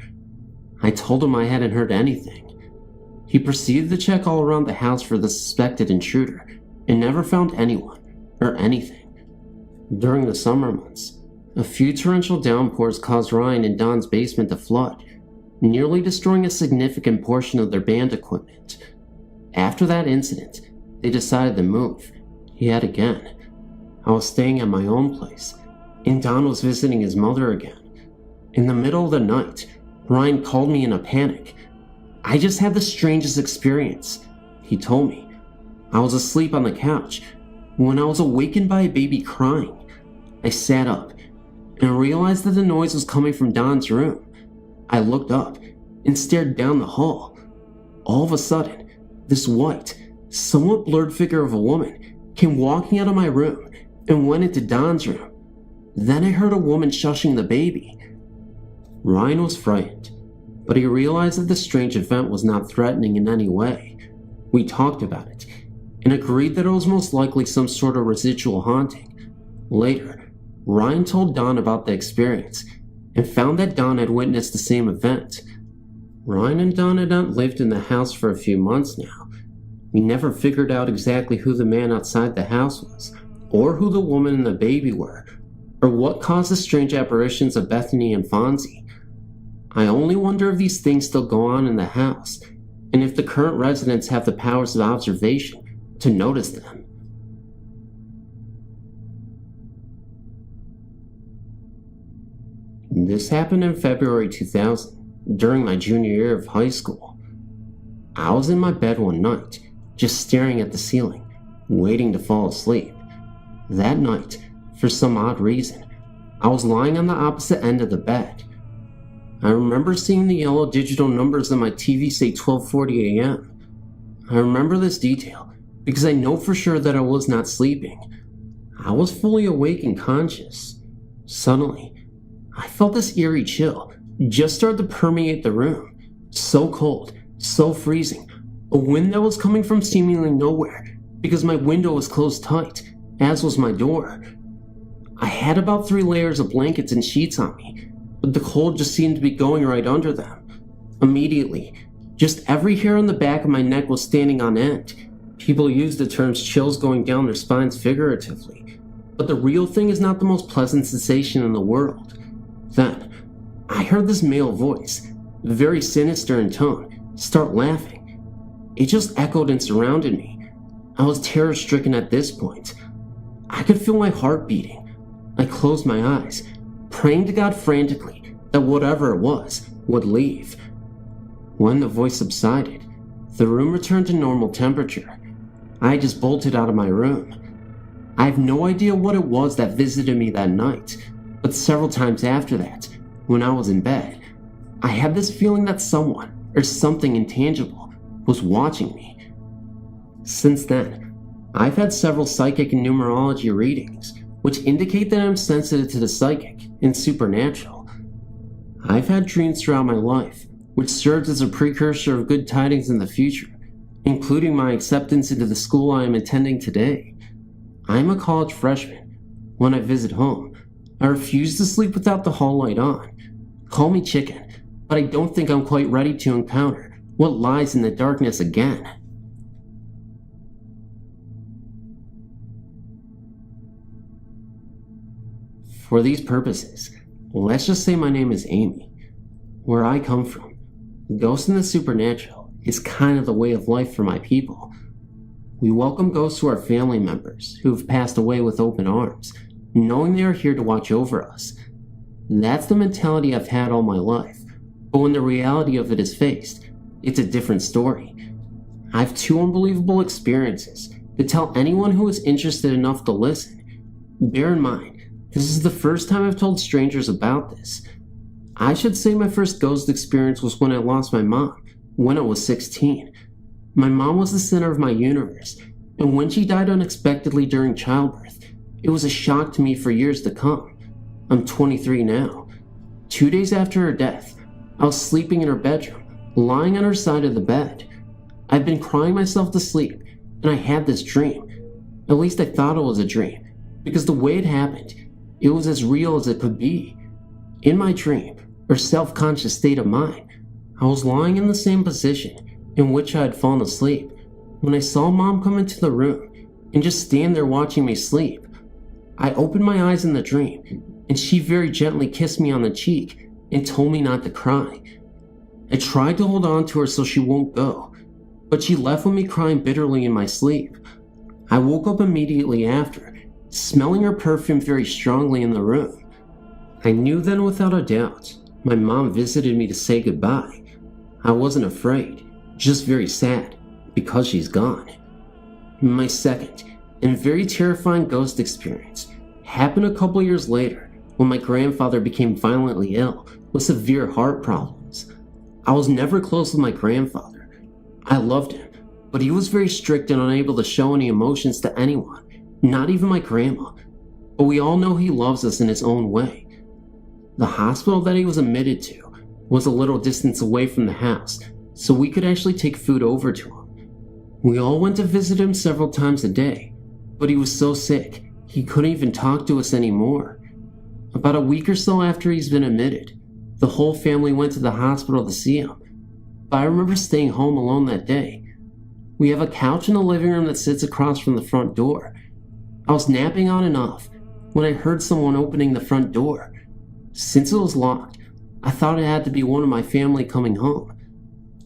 I told him I hadn't heard anything. He proceeded to check all around the house for the suspected intruder and never found anyone or anything. During the summer months, a few torrential downpours caused Ryan and Don's basement to flood, nearly destroying a significant portion of their band equipment. After that incident, they decided to move, yet again. I was staying at my own place, and Don was visiting his mother again. In the middle of the night, Ryan called me in a panic. "I just had the strangest experience," he told me. "I was asleep on the couch when I was awakened by a baby crying. I sat up and realized that the noise was coming from Don's room. I looked up and stared down the hall. All of a sudden, this white, somewhat blurred figure of a woman came walking out of my room and went into Don's room. Then I heard a woman shushing the baby." Ryan was frightened, but he realized that the strange event was not threatening in any way. We talked about it and agreed that it was most likely some sort of residual haunting. Later, Ryan told Don about the experience and found that Don had witnessed the same event. Ryan and Don had not lived in the house for a few months now. We never figured out exactly who the man outside the house was, or who the woman and the baby were, or what caused the strange apparitions of Bethany and Fonzie. I only wonder if these things still go on in the house, and if the current residents have the powers of observation to notice them. This happened in February 2000, during my junior year of high school. I was in my bed one night, just staring at the ceiling, waiting to fall asleep. That night, for some odd reason, I was lying on the opposite end of the bed. I remember seeing the yellow digital numbers on my TV say 12:40 a.m. I remember this detail because I know for sure that I was not sleeping. I was fully awake and conscious. Suddenly, I felt this eerie chill just start to permeate the room. So cold, so freezing, a wind that was coming from seemingly nowhere because my window was closed tight, as was my door. I had about 3 layers of blankets and sheets on me, but the cold just seemed to be going right under them. Immediately, just every hair on the back of my neck was standing on end. People use the terms chills going down their spines figuratively, but the real thing is not the most pleasant sensation in the world. Then, I heard this male voice, very sinister in tone, start laughing. It just echoed and surrounded me. I was terror-stricken at this point. I could feel my heart beating. I closed my eyes, praying to God frantically that whatever it was would leave. When the voice subsided, the room returned to normal temperature. I just bolted out of my room. I have no idea what it was that visited me that night, but several times after that, when I was in bed, I had this feeling that someone or something intangible was watching me. Since then, I've had several psychic and numerology readings, which indicate that I'm sensitive to the psychic and supernatural. I've had dreams throughout my life, which serves as a precursor of good tidings in the future, including my acceptance into the school I am attending today. I am a college freshman. When I visit home, I refuse to sleep without the hall light on. Call me chicken, but I don't think I'm quite ready to encounter what lies in the darkness again. For these purposes, let's just say my name is Amy. Where I come from, ghosts and the supernatural is kind of the way of life for my people. We welcome ghosts to our family members who have passed away with open arms, knowing they are here to watch over us. That's the mentality I've had all my life, but when the reality of it is faced, it's a different story. I have 2 unbelievable experiences to tell anyone who is interested enough to listen. Bear in mind, this is the first time I've told strangers about this. I should say my first ghost experience was when I lost my mom, when I was 16. My mom was the center of my universe, and when she died unexpectedly during childbirth, it was a shock to me for years to come. I'm 23 now. 2 days after her death, I was sleeping in her bedroom, lying on her side of the bed. I'd been crying myself to sleep, and I had this dream. At least I thought it was a dream, because the way it happened, it was as real as it could be. In my dream, or self-conscious state of mind, I was lying in the same position in which I had fallen asleep when I saw Mom come into the room and just stand there watching me sleep. I opened my eyes in the dream, and she very gently kissed me on the cheek and told me not to cry. I tried to hold on to her so she won't go, but she left with me crying bitterly in my sleep. I woke up immediately after, smelling her perfume very strongly in the room. I knew then without a doubt, my mom visited me to say goodbye. I wasn't afraid, just very sad, because she's gone. My second and very terrifying ghost experience happened a couple years later when my grandfather became violently ill with severe heart problems. I was never close with my grandfather. I loved him, but he was very strict and unable to show any emotions to anyone, not even my grandma. But we all know he loves us in his own way. The hospital that he was admitted to was a little distance away from the house, so we could actually take food over to him. We all went to visit him several times a day, but he was so sick, he couldn't even talk to us anymore. About a week or so after he's been admitted, the whole family went to the hospital to see him, but I remember staying home alone that day. We have a couch in the living room that sits across from the front door. I was napping on and off when I heard someone opening the front door. Since it was locked, I thought it had to be one of my family coming home.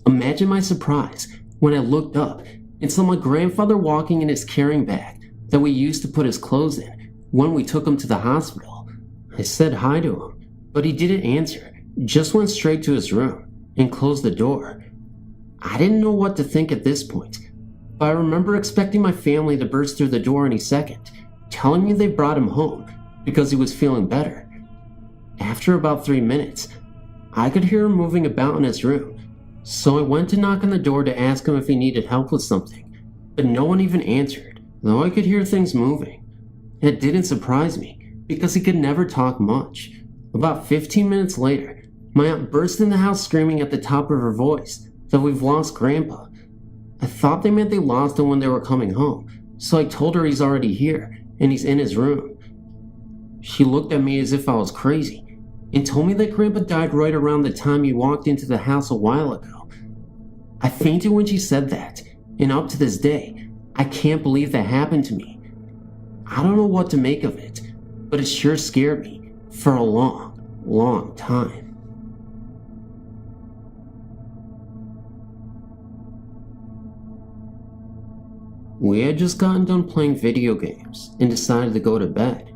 Imagine my surprise when I looked up and saw my grandfather walking in his carrying bag that we used to put his clothes in when we took him to the hospital. I said hi to him, but he didn't answer, just went straight to his room and closed the door. I didn't know what to think at this point, but I remember expecting my family to burst through the door any second, telling me they brought him home because he was feeling better. After about 3 minutes, I could hear him moving about in his room, so I went to knock on the door to ask him if he needed help with something, but no one even answered, though I could hear things moving. It didn't surprise me, because he could never talk much. About 15 minutes later, my aunt burst in the house screaming at the top of her voice that we've lost Grandpa. I thought they meant they lost him when they were coming home, so I told her he's already here, and he's in his room. She looked at me as if I was crazy, and told me that Grandpa died right around the time he walked into the house a while ago. I fainted when she said that, and up to this day, I can't believe that happened to me. I don't know what to make of it, but it sure scared me for a long, long time. We had just gotten done playing video games and decided to go to bed,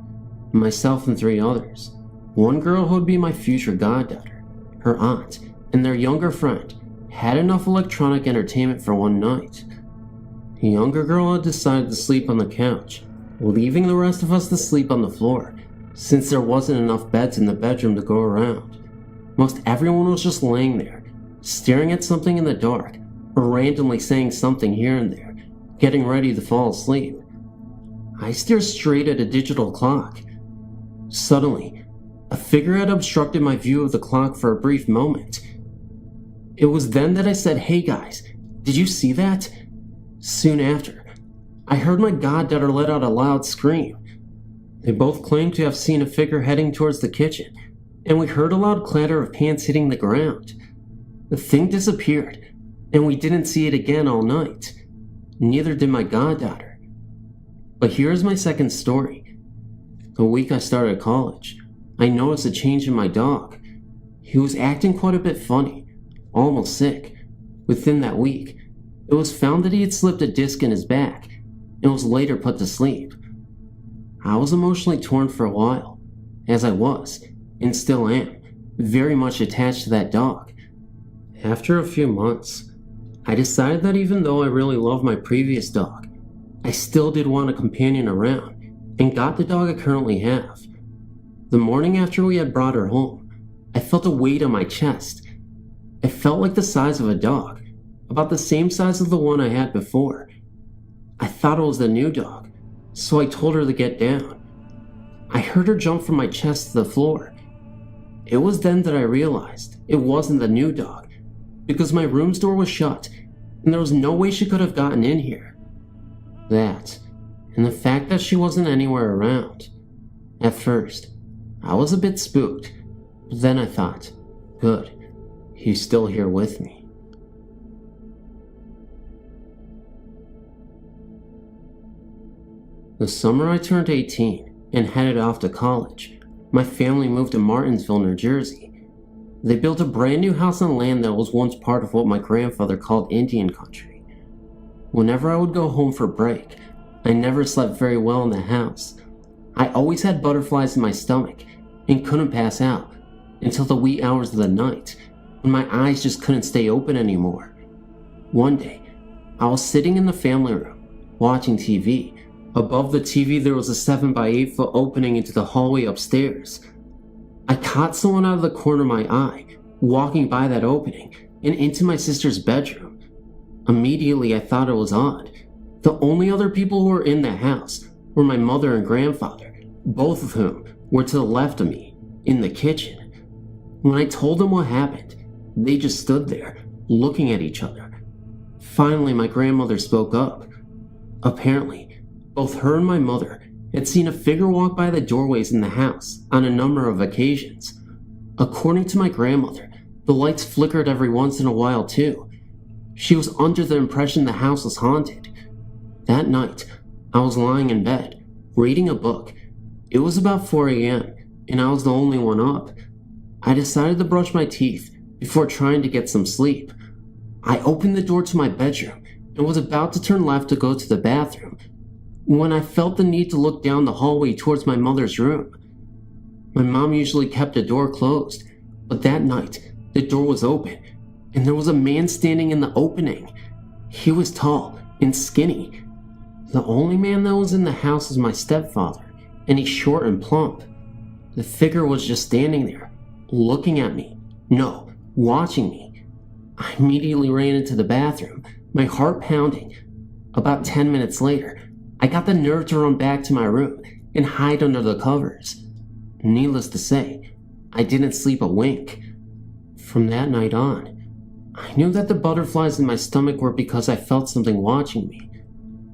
myself and 3 others. One girl who would be my future goddaughter, her aunt, and their younger friend had enough electronic entertainment for one night. The younger girl had decided to sleep on the couch, leaving the rest of us to sleep on the floor, since there wasn't enough beds in the bedroom to go around. Most everyone was just laying there, staring at something in the dark, or randomly saying something here and there, getting ready to fall asleep. I stared straight at a digital clock. Suddenly, a figure had obstructed my view of the clock for a brief moment. It was then that I said, "Hey guys, did you see that?" Soon after, I heard my goddaughter let out a loud scream. They both claimed to have seen a figure heading towards the kitchen, and we heard a loud clatter of pans hitting the ground. The thing disappeared, and we didn't see it again all night. Neither did my goddaughter. But here's my second story. The week I started college, I noticed a change in my dog. He was acting quite a bit funny, almost sick. Within that week, it was found that he had slipped a disc in his back and was later put to sleep. I was emotionally torn for a while, as I was, and still am, very much attached to that dog. After a few months, I decided that even though I really loved my previous dog, I still did want a companion around, and got the dog I currently have. The morning after we had brought her home, I felt a weight on my chest. It felt like the size of a dog, about the same size as the one I had before. I thought it was the new dog, so I told her to get down. I heard her jump from my chest to the floor. It was then that I realized it wasn't the new dog, because my room's door was shut, and there was no way she could have gotten in here. That, and the fact that she wasn't anywhere around. At first, I was a bit spooked, but then I thought, good, he's still here with me. The summer I turned 18 and headed off to college, my family moved to Martinsville, New Jersey. They built a brand new house on land that was once part of what my grandfather called Indian country. Whenever I would go home for break, I never slept very well in the house. I always had butterflies in my stomach and couldn't pass out until the wee hours of the night, when my eyes just couldn't stay open anymore. One day, I was sitting in the family room, watching TV. Above the TV there was a 7x8 foot opening into the hallway upstairs. I caught someone out of the corner of my eye, walking by that opening and into my sister's bedroom. Immediately I thought it was odd. The only other people who were in the house were my mother and grandfather, both of whom were to the left of me, in the kitchen. When I told them what happened, they just stood there, looking at each other. Finally, my grandmother spoke up. Apparently, both her and my mother had seen a figure walk by the doorways in the house on a number of occasions. According to my grandmother, the lights flickered every once in a while too. She was under the impression the house was haunted. That night, I was lying in bed, reading a book. It was about 4 a.m., and I was the only one up. I decided to brush my teeth before trying to get some sleep. I opened the door to my bedroom and was about to turn left to go to the bathroom when I felt the need to look down the hallway towards my mother's room. My mom usually kept the door closed, but that night, the door was open, and there was a man standing in the opening. He was tall and skinny. The only man that was in the house was my stepfather, and he's short and plump. The figure was just standing there, looking at me. No, watching me. I immediately ran into the bathroom, my heart pounding. About 10 minutes later, I got the nerve to run back to my room and hide under the covers. Needless to say, I didn't sleep a wink. From that night on, I knew that the butterflies in my stomach were because I felt something watching me.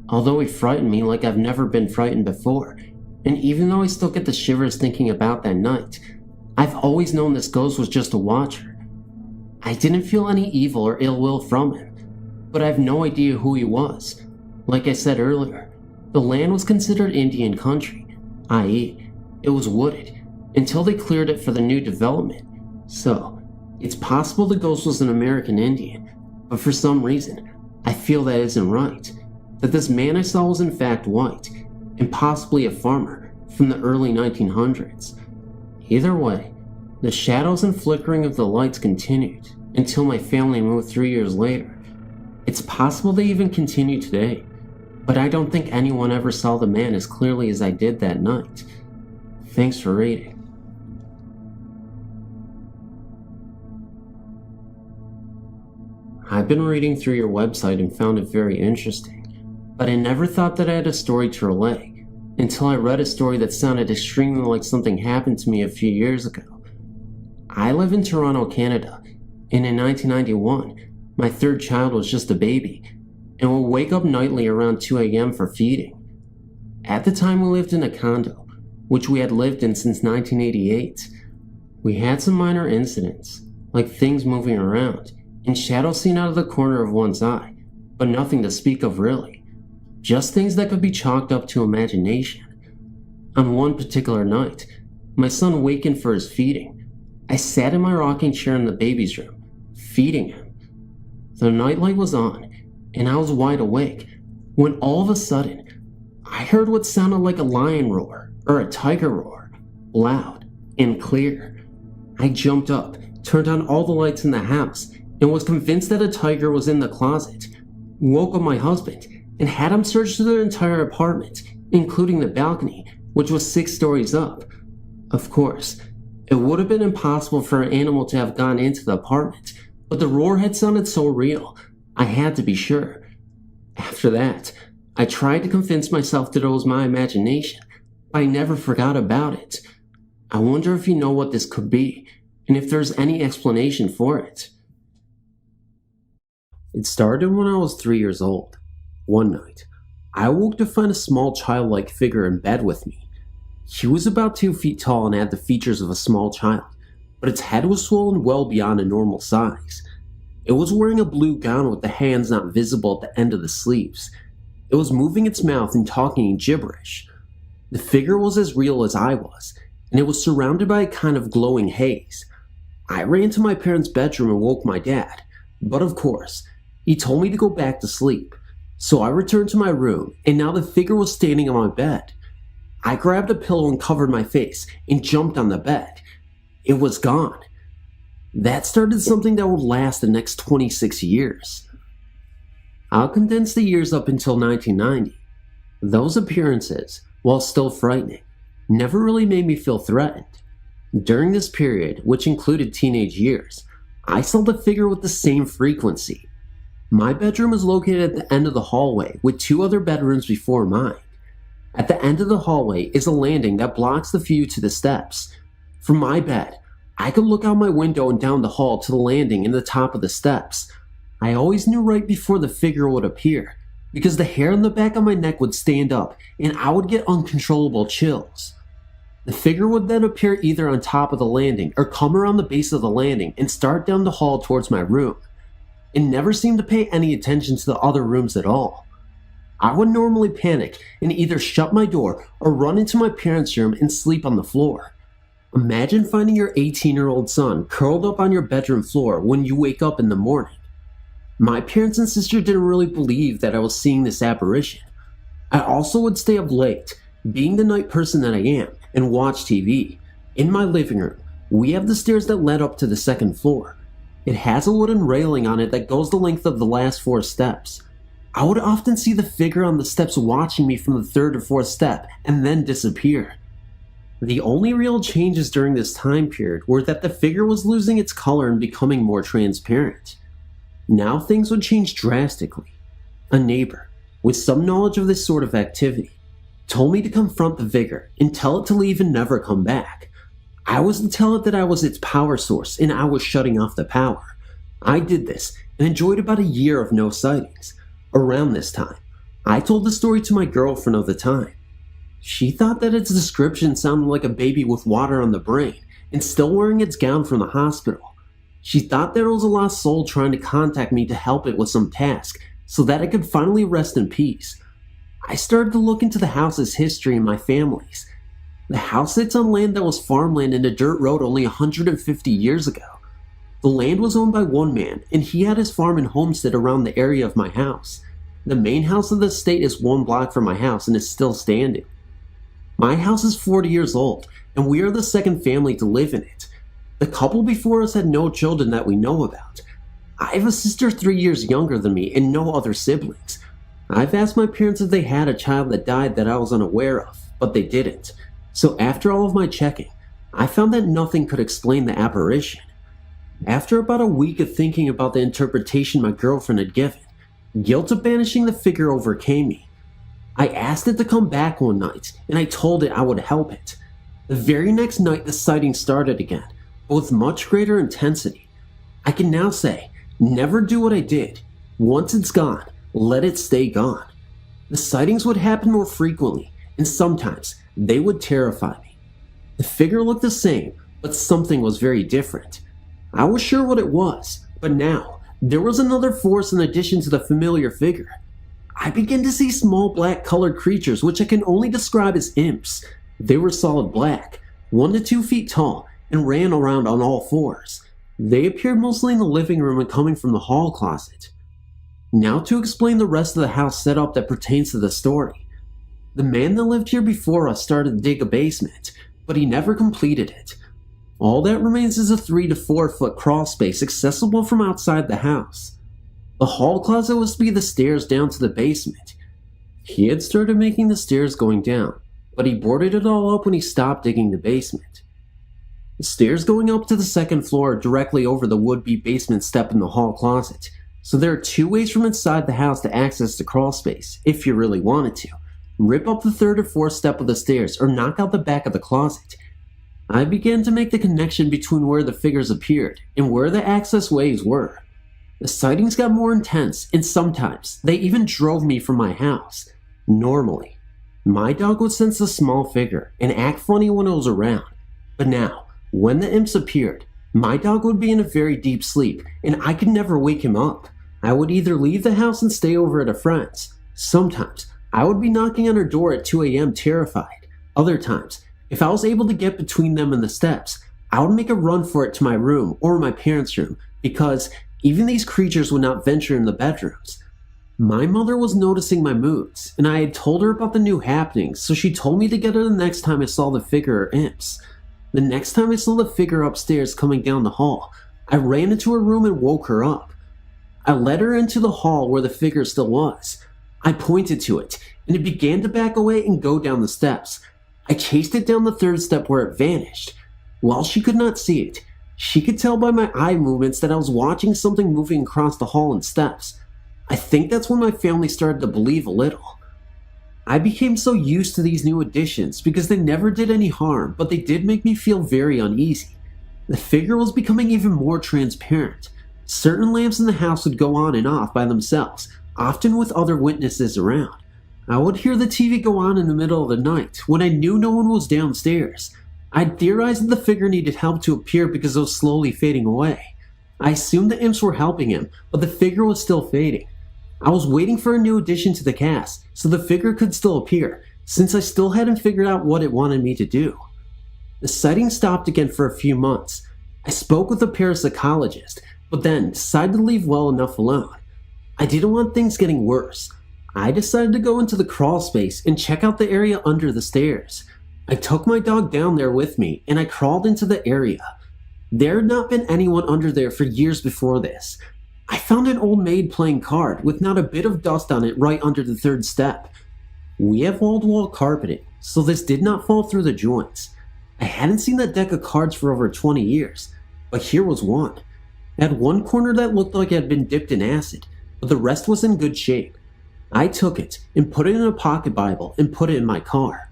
Although it frightened me like I've never been frightened before, and even though I still get the shivers thinking about that night, I've always known this ghost was just a watcher. I didn't feel any evil or ill will from him, but I have no idea who he was. Like I said earlier, the land was considered Indian country, i.e., it was wooded, until they cleared it for the new development. So, it's possible the ghost was an American Indian, but for some reason, I feel that isn't right. That this man I saw was in fact white, and possibly a farmer from the early 1900s. Either way, the shadows and flickering of the lights continued until my family moved 3 years later. It's possible they even continue today, but I don't think anyone ever saw the man as clearly as I did that night. Thanks for reading. I've been reading through your website and found it very interesting, but I never thought that I had a story to relay until I read a story that sounded extremely like something happened to me a few years ago. I live in Toronto, Canada, and in 1991, my third child was just a baby, and would wake up nightly around 2 a.m. for feeding. At the time, we lived in a condo, which we had lived in since 1988. We had some minor incidents, like things moving around, and shadows seen out of the corner of one's eye, but nothing to speak of really. Just things that could be chalked up to imagination. On one particular night, my son wakened for his feeding. I sat in my rocking chair in the baby's room, feeding him. The nightlight was on, and I was wide awake, when all of a sudden, I heard what sounded like a lion roar, or a tiger roar, loud and clear. I jumped up, turned on all the lights in the house, and was convinced that a tiger was in the closet. Woke up my husband, and had him search the entire apartment, including the balcony, which was 6 stories up. Of course, it would have been impossible for an animal to have gone into the apartment, but the roar had sounded so real, I had to be sure. After that, I tried to convince myself that it was my imagination, but I never forgot about it. I wonder if you know what this could be, and if there's any explanation for it. It started when I was 3 years old. One night, I awoke to find a small childlike figure in bed with me. He was about 2 feet tall and had the features of a small child, but its head was swollen well beyond a normal size. It was wearing a blue gown with the hands not visible at the end of the sleeves. It was moving its mouth and talking in gibberish. The figure was as real as I was, and it was surrounded by a kind of glowing haze. I ran to my parents' bedroom and woke my dad, but of course, he told me to go back to sleep. So I returned to my room, and now the figure was standing on my bed. I grabbed a pillow and covered my face, and jumped on the bed. It was gone. That started something that would last the next 26 years. I'll condense the years up until 1990. Those appearances, while still frightening, never really made me feel threatened. During this period, which included teenage years, I saw the figure with the same frequency. My bedroom is located at the end of the hallway with 2 other bedrooms before mine. At the end of the hallway is a landing that blocks the view to the steps. From my bed, I could look out my window and down the hall to the landing and the top of the steps. I always knew right before the figure would appear, because the hair on the back of my neck would stand up and I would get uncontrollable chills. The figure would then appear either on top of the landing or come around the base of the landing and start down the hall towards my room. It never seemed to pay any attention to the other rooms at all. I would normally panic and either shut my door or run into my parents' room and sleep on the floor. Imagine finding your 18-year-old son curled up on your bedroom floor when you wake up in the morning. My parents and sister didn't really believe that I was seeing this apparition. I also would stay up late, being the night person that I am, and watch TV. In my living room, we have the stairs that led up to the second floor. It has a wooden railing on it that goes the length of the last 4 steps. I would often see the figure on the steps watching me from the 3rd or 4th step and then disappear. The only real changes during this time period were that the figure was losing its color and becoming more transparent. Now things would change drastically. A neighbor, with some knowledge of this sort of activity, told me to confront the figure and tell it to leave and never come back. I was to tell it that I was its power source and I was shutting off the power. I did this and enjoyed about a year of no sightings. Around this time, I told the story to my girlfriend of the time. She thought that its description sounded like a baby with water on the brain and still wearing its gown from the hospital. She thought that it was a lost soul trying to contact me to help it with some task so that it could finally rest in peace. I started to look into the house's history and my family's. The house sits on land that was farmland and a dirt road only 150 years ago. The land was owned by one man, and he had his farm and homestead around the area of my house. The main house of the estate is 1 block from my house and is still standing. My house is 40 years old, and we are the second family to live in it. The couple before us had no children that we know about. I have a sister 3 years younger than me and no other siblings. I've asked my parents if they had a child that died that I was unaware of, but they didn't. So after all of my checking, I found that nothing could explain the apparition. After about a week of thinking about the interpretation my girlfriend had given, guilt of banishing the figure overcame me. I asked it to come back one night, and I told it I would help it. The very next night the sighting started again, but with much greater intensity. I can now say, never do what I did. Once it's gone, let it stay gone. The sightings would happen more frequently, and sometimes they would terrify me. The figure looked the same, but something was very different. I was sure what it was, but now there was another force in addition to the familiar figure. I began to see small black colored creatures which I can only describe as imps. They were solid black, 1 to 2 feet tall, and ran around on all 4s. They appeared mostly in the living room and coming from the hall closet. Now to explain the rest of the house setup that pertains to the story. The man that lived here before us started to dig a basement, but he never completed it. All that remains is a 3 to 4 foot crawl space accessible from outside the house. The hall closet was to be the stairs down to the basement. He had started making the stairs going down, but he boarded it all up when he stopped digging the basement. The stairs going up to the second floor are directly over the would-be basement step in the hall closet, so there are 2 ways from inside the house to access the crawl space, if you really wanted to. Rip up the 3rd or 4th step of the stairs or knock out the back of the closet. I began to make the connection between where the figures appeared and where the access ways were. The sightings got more intense, and sometimes they even drove me from my house. Normally, my dog would sense a small figure and act funny when it was around, but now, when the imps appeared, my dog would be in a very deep sleep and I could never wake him up. I would either leave the house and stay over at a friend's. Sometimes, I would be knocking on her door at 2 a.m. terrified. Other times, if I was able to get between them and the steps, I would make a run for it to my room or my parents' room because even these creatures would not venture in the bedrooms. My mother was noticing my moods, and I had told her about the new happenings, so she told me to get her the next time I saw the figure or imps. The next time I saw the figure upstairs coming down the hall, I ran into her room and woke her up. I led her into the hall where the figure still was. I pointed to it, and it began to back away and go down the steps. I chased it down the 3rd step where it vanished. While she could not see it, she could tell by my eye movements that I was watching something moving across the hall and steps. I think that's when my family started to believe a little. I became so used to these new additions because they never did any harm, but they did make me feel very uneasy. The figure was becoming even more transparent. Certain lamps in the house would go on and off by themselves, often with other witnesses around. I would hear the TV go on in the middle of the night when I knew no one was downstairs. I'd theorized that the figure needed help to appear because it was slowly fading away. I assumed the imps were helping him, but the figure was still fading. I was waiting for a new addition to the cast, so the figure could still appear, since I still hadn't figured out what it wanted me to do. The sighting stopped again for a few months. I spoke with a parapsychologist, but then decided to leave well enough alone. I didn't want things getting worse. I decided to go into the crawl space and check out the area under the stairs. I took my dog down there with me and I crawled into the area. There had not been anyone under there for years before this. I found an old maid playing card with not a bit of dust on it right under the third step. We have wall-to-wall carpeting, so this did not fall through the joints. I hadn't seen that deck of cards for over 20 years, but here was one. It had one corner that looked like it had been dipped in acid, but the rest was in good shape. I took it and put it in a pocket Bible and put it in my car.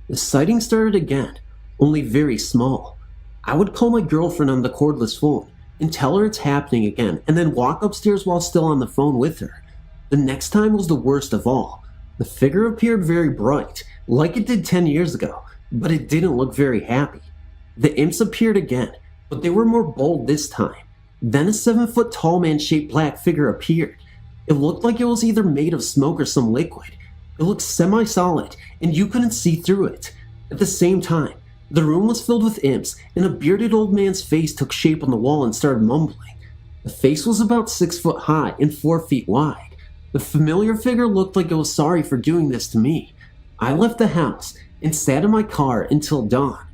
The sighting started again, only very small. I would call my girlfriend on the cordless phone and tell her it's happening again and then walk upstairs while still on the phone with her. The next time was the worst of all. The figure appeared very bright, like it did 10 years ago, but it didn't look very happy. The imps appeared again, but they were more bold this time. Then a 7-foot tall man-shaped black figure appeared. It looked like it was either made of smoke or some liquid. It looked semi-solid, and you couldn't see through it. At the same time, the room was filled with imps, and a bearded old man's face took shape on the wall and started mumbling. The face was about 6 foot high and 4 feet wide. The familiar figure looked like it was sorry for doing this to me. I left the house and sat in my car until dawn.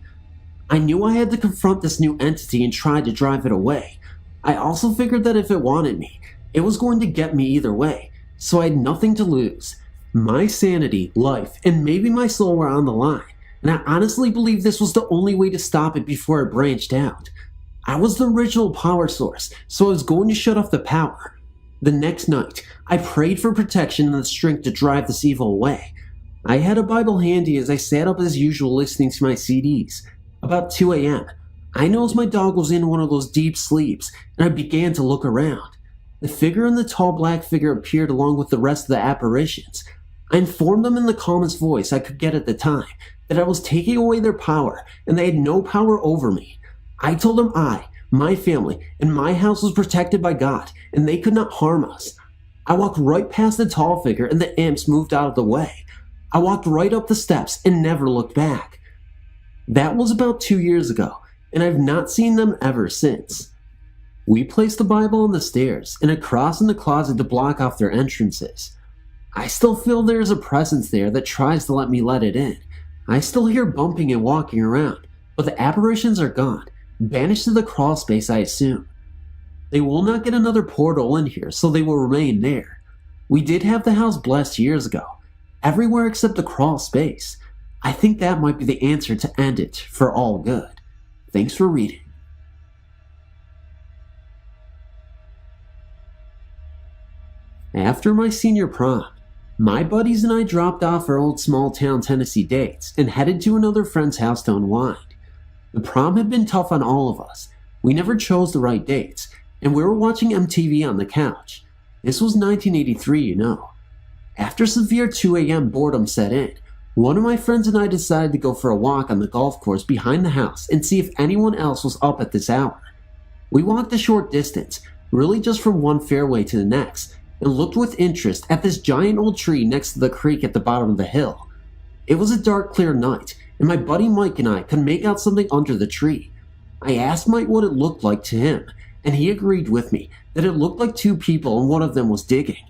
I knew I had to confront this new entity and try to drive it away. I also figured that if it wanted me, it was going to get me either way, so I had nothing to lose. My sanity, life, and maybe my soul were on the line, and I honestly believe this was the only way to stop it before it branched out. I was the original power source, so I was going to shut off the power. The next night, I prayed for protection and the strength to drive this evil away. I had a Bible handy as I sat up as usual listening to my CDs. About 2 a.m., I noticed my dog was in one of those deep sleeps, and I began to look around. The figure and the tall black figure appeared along with the rest of the apparitions. I informed them in the calmest voice I could get at the time that I was taking away their power and they had no power over me. I told them my family, and my house was protected by God and they could not harm us. I walked right past the tall figure and the imps moved out of the way. I walked right up the steps and never looked back. That was about 2 years ago, and I've not seen them ever since. We placed the Bible on the stairs and a cross in the closet to block off their entrances. I still feel there is a presence there that tries to let me let it in. I still hear bumping and walking around, but the apparitions are gone, banished to the crawl space I assume. They will not get another portal in here, so they will remain there. We did have the house blessed years ago, everywhere except the crawl space. I think that might be the answer to end it for all good. Thanks for reading. After my senior prom, my buddies and I dropped off our old small-town Tennessee dates and headed to another friend's house to unwind. The prom had been tough on all of us. We never chose the right dates, and we were watching MTV on the couch. This was 1983, you know. After severe 2 a.m. boredom set in, one of my friends and I decided to go for a walk on the golf course behind the house and see if anyone else was up at this hour. We walked a short distance, really just from one fairway to the next, and looked with interest at this giant old tree next to the creek at the bottom of the hill. It was a dark, clear night, and my buddy Mike and I could make out something under the tree. I asked Mike what it looked like to him, and he agreed with me that it looked like two people and one of them was digging.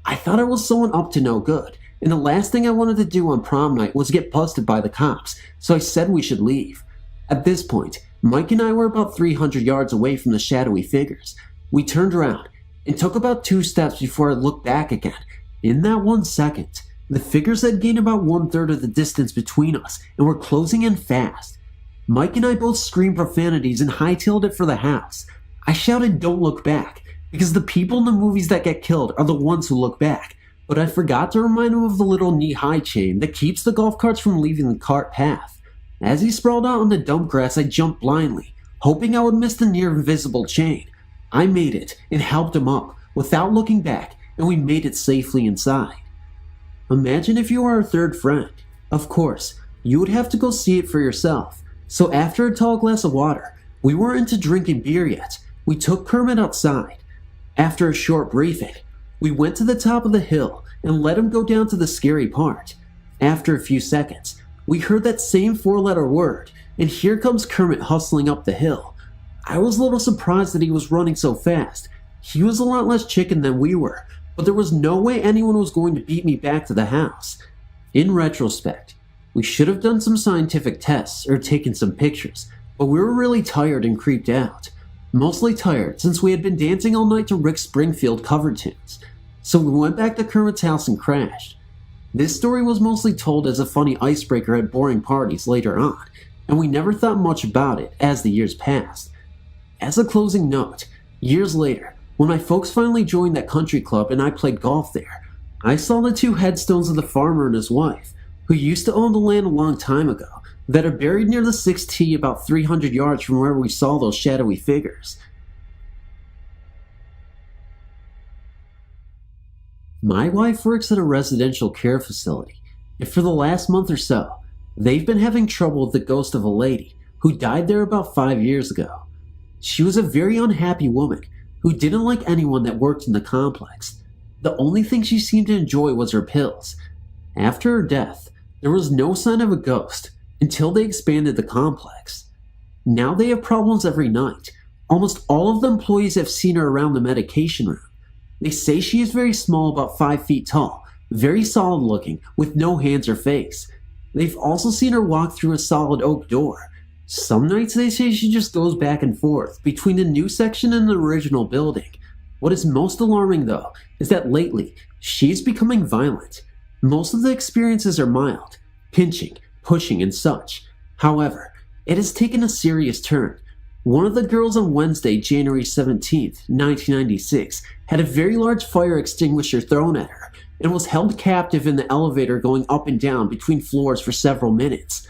I thought I was someone up to no good, and the last thing I wanted to do on prom night was get busted by the cops, so I said we should leave. At this point, Mike and I were about 300 yards away from the shadowy figures. We turned around and took about 2 steps before I looked back again. In that 1 second, the figures had gained about 1/3 of the distance between us and were closing in fast. Mike and I both screamed profanities and hightailed it for the house. I shouted, "Don't look back," because the people in the movies that get killed are the ones who look back, but I forgot to remind him of the little knee-high chain that keeps the golf carts from leaving the cart path. As he sprawled out on the dump grass, I jumped blindly, hoping I would miss the near-invisible chain. I made it and helped him up without looking back, and we made it safely inside. Imagine if you were our third friend. Of course, you would have to go see it for yourself. So after a tall glass of water, we weren't into drinking beer yet. We took Kermit outside. After a short briefing, we went to the top of the hill and let him go down to the scary part. After a few seconds, we heard that same 4-letter word, and here comes Kermit hustling up the hill. I was a little surprised that he was running so fast. He was a lot less chicken than we were, but there was no way anyone was going to beat me back to the house. In retrospect, We should have done some scientific tests or taken some pictures, but we were really tired and creeped out. Mostly tired since we had been dancing all night to Rick Springfield cover tunes. So we went back to Kermit's house and crashed. This story was mostly told as a funny icebreaker at boring parties later on, and we never thought much about it as the years passed. As a closing note, years later, when my folks finally joined that country club and I played golf there, I saw the 2 headstones of the farmer and his wife, who used to own the land a long time ago, that are buried near the 6th tee about 300 yards from where we saw those shadowy figures. My wife works at a residential care facility, and for the last month or so, they've been having trouble with the ghost of a lady who died there about 5 years ago. She was a very unhappy woman who didn't like anyone that worked in the complex. The only thing she seemed to enjoy was her pills. After her death, there was no sign of a ghost until they expanded the complex. Now they have problems every night. Almost all of the employees have seen her around the medication room. They say she is very small, about 5 feet tall, very solid looking, with no hands or face. They've also seen her walk through a solid oak door. Some nights they say she just goes back and forth between the new section and the original building. What is most alarming though is that lately she's becoming violent. Most of the experiences are mild, pinching, pushing, and such. However, it has taken a serious turn. One of the girls on Wednesday, January 17th, 1996, had a very large fire extinguisher thrown at her and was held captive in the elevator going up and down between floors for several minutes.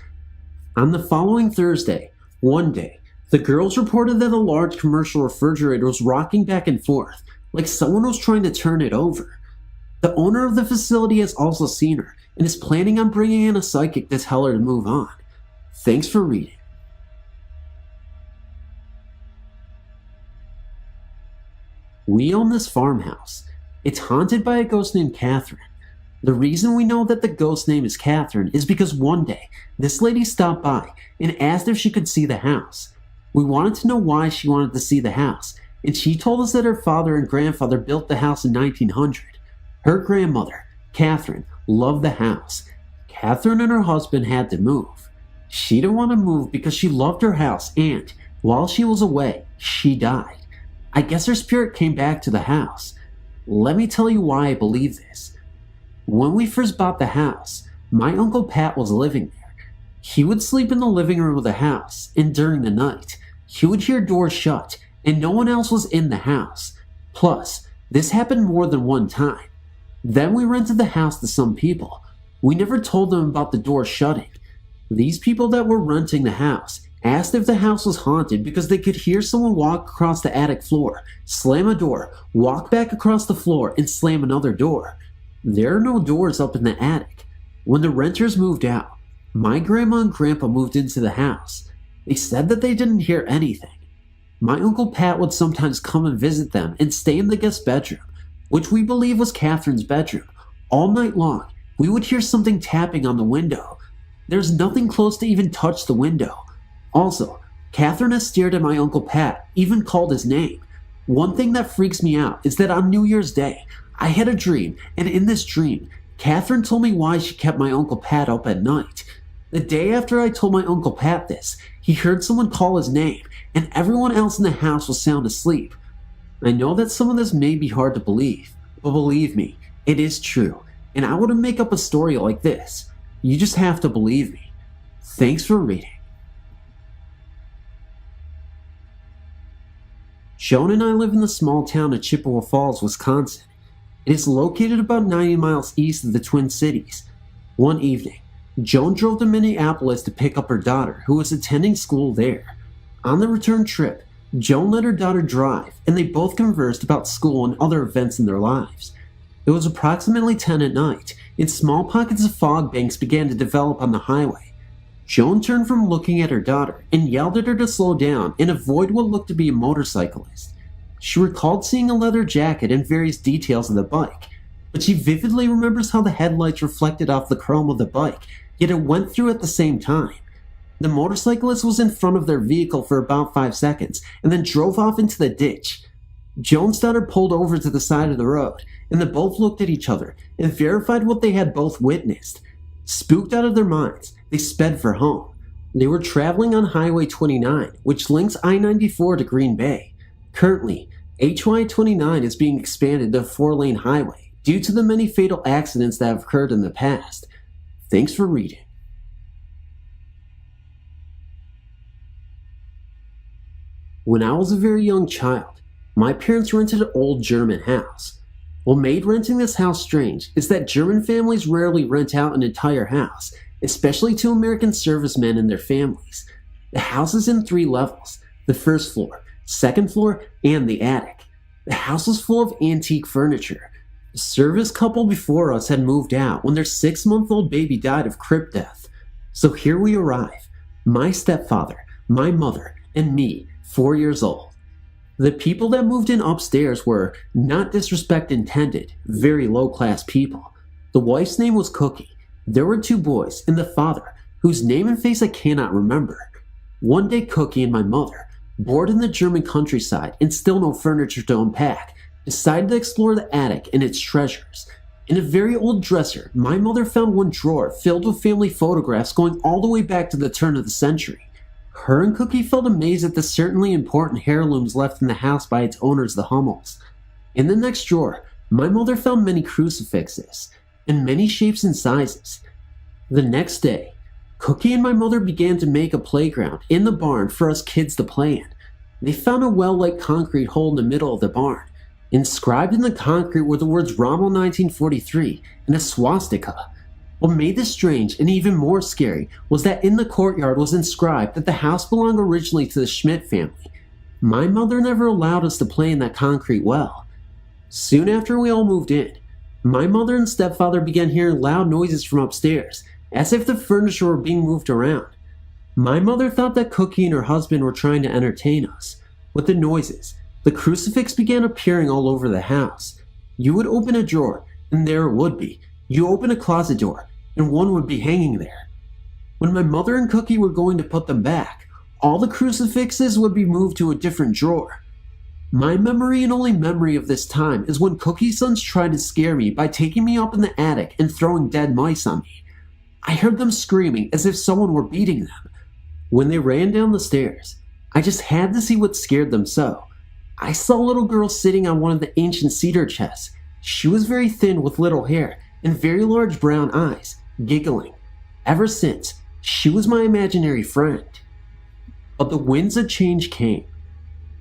On the following Thursday, one day, the girls reported that a large commercial refrigerator was rocking back and forth, like someone was trying to turn it over. The owner of the facility has also seen her and is planning on bringing in a psychic to tell her to move on. Thanks for reading. We own this farmhouse. It's haunted by a ghost named Catherine. The reason we know that the ghost name is Catherine is because one day, this lady stopped by and asked if she could see the house. We wanted to know why she wanted to see the house, and she told us that her father and grandfather built the house in 1900. Her grandmother, Catherine, loved the house. Catherine and her husband had to move. She didn't want to move because she loved her house and, while she was away, she died. I guess her spirit came back to the house. Let me tell you why I believe this. When we first bought the house, my Uncle Pat was living there. He would sleep in the living room of the house, and during the night, he would hear doors shut, and no one else was in the house. Plus, this happened more than one time. Then we rented the house to some people. We never told them about the door shutting. These people that were renting the house asked if the house was haunted because they could hear someone walk across the attic floor, slam a door, walk back across the floor, and slam another door. There are no doors up in the attic. When the renters moved out, my grandma and grandpa moved into the house. They said that they didn't hear anything. My Uncle Pat would sometimes come and visit them and stay in the guest bedroom, which we believe was Catherine's bedroom. All night long, we would hear something tapping on the window. There's nothing close to even touch the window. Also, Catherine has stared at my Uncle Pat, even called his name. One thing that freaks me out is that on New Year's Day, I had a dream, and in this dream, Catherine told me why she kept my Uncle Pat up at night. The day after I told my Uncle Pat this, he heard someone call his name, and everyone else in the house was sound asleep. I know that some of this may be hard to believe, but believe me, it is true, and I wouldn't make up a story like this. You just have to believe me. Thanks for reading. Joan and I live in the small town of Chippewa Falls, Wisconsin. It is located about 90 miles east of the Twin Cities. One evening, Joan drove to Minneapolis to pick up her daughter, who was attending school there. On the return trip, Joan let her daughter drive, and they both conversed about school and other events in their lives. It was approximately 10 at night, and small pockets of fog banks began to develop on the highway. Joan turned from looking at her daughter and yelled at her to slow down and avoid what looked to be a motorcyclist. She recalled seeing a leather jacket and various details of the bike, but she vividly remembers how the headlights reflected off the chrome of the bike, yet it went through at the same time. The motorcyclist was in front of their vehicle for about 5 seconds and then drove off into the ditch. Joan's daughter pulled over to the side of the road, and they both looked at each other and verified what they had both witnessed. Spooked out of their minds, they sped for home. They were traveling on Highway 29, which links I-94 to Green Bay. Currently, HY-29 is being expanded to a 4-lane highway due to the many fatal accidents that have occurred in the past. Thanks for reading. When I was a very young child, my parents rented an old German house. What made renting this house strange is that German families rarely rent out an entire house, especially to American servicemen and their families. The house is in 3 levels: the first floor, second floor, and the attic. The house was full of antique furniture. The service couple before us had moved out when their 6-month-old baby died of crypt death. So here we arrive, my stepfather, my mother, and me, 4 years old. The people that moved in upstairs were, not disrespect intended, very low-class people. The wife's name was Cookie. There were 2 boys, and the father, whose name and face I cannot remember. One day Cookie and my mother, bored in the German countryside and still no furniture to unpack, decided to explore the attic and its treasures. In a very old dresser, my mother found one drawer filled with family photographs going all the way back to the turn of the century. Her and Cookie felt amazed at the certainly important heirlooms left in the house by its owners, the Hummels. In the next drawer, my mother found many crucifixes, in many shapes and sizes. The next day, Cookie and my mother began to make a playground in the barn for us kids to play in. They found a well-like concrete hole in the middle of the barn. Inscribed in the concrete were the words Rommel 1943 and a swastika. What made this strange and even more scary was that in the courtyard was inscribed that the house belonged originally to the Schmidt family. My mother never allowed us to play in that concrete well. Soon after we all moved in, my mother and stepfather began hearing loud noises from upstairs, as if the furniture were being moved around. My mother thought that Cookie and her husband were trying to entertain us. With the noises, the crucifix began appearing all over the house. You would open a drawer, and there it would be. You open a closet door, and one would be hanging there. When my mother and Cookie were going to put them back, all the crucifixes would be moved to a different drawer. My memory and only memory of this time is when Cookie's sons tried to scare me by taking me up in the attic and throwing dead mice on me. I heard them screaming as if someone were beating them. When they ran down the stairs, I just had to see what scared them so. I saw a little girl sitting on one of the ancient cedar chests. She was very thin with little hair and very large brown eyes, giggling. Ever since, she was my imaginary friend. But the winds of change came.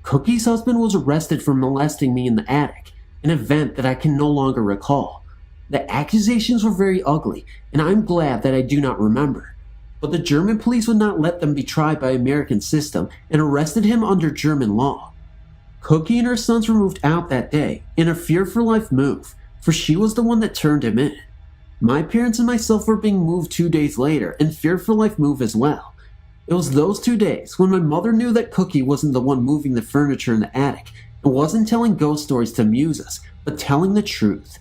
Cookie's husband was arrested for molesting me in the attic, an event that I can no longer recall. The accusations were very ugly, and I'm glad that I do not remember. But the German police would not let them be tried by American system and arrested him under German law. Cookie and her sons were moved out that day in a fear-for-life move, for she was the one that turned him in. My parents and myself were being moved 2 days later in fear-for-life move as well. It was those 2 days when my mother knew that Cookie wasn't the one moving the furniture in the attic and wasn't telling ghost stories to amuse us, but telling the truth.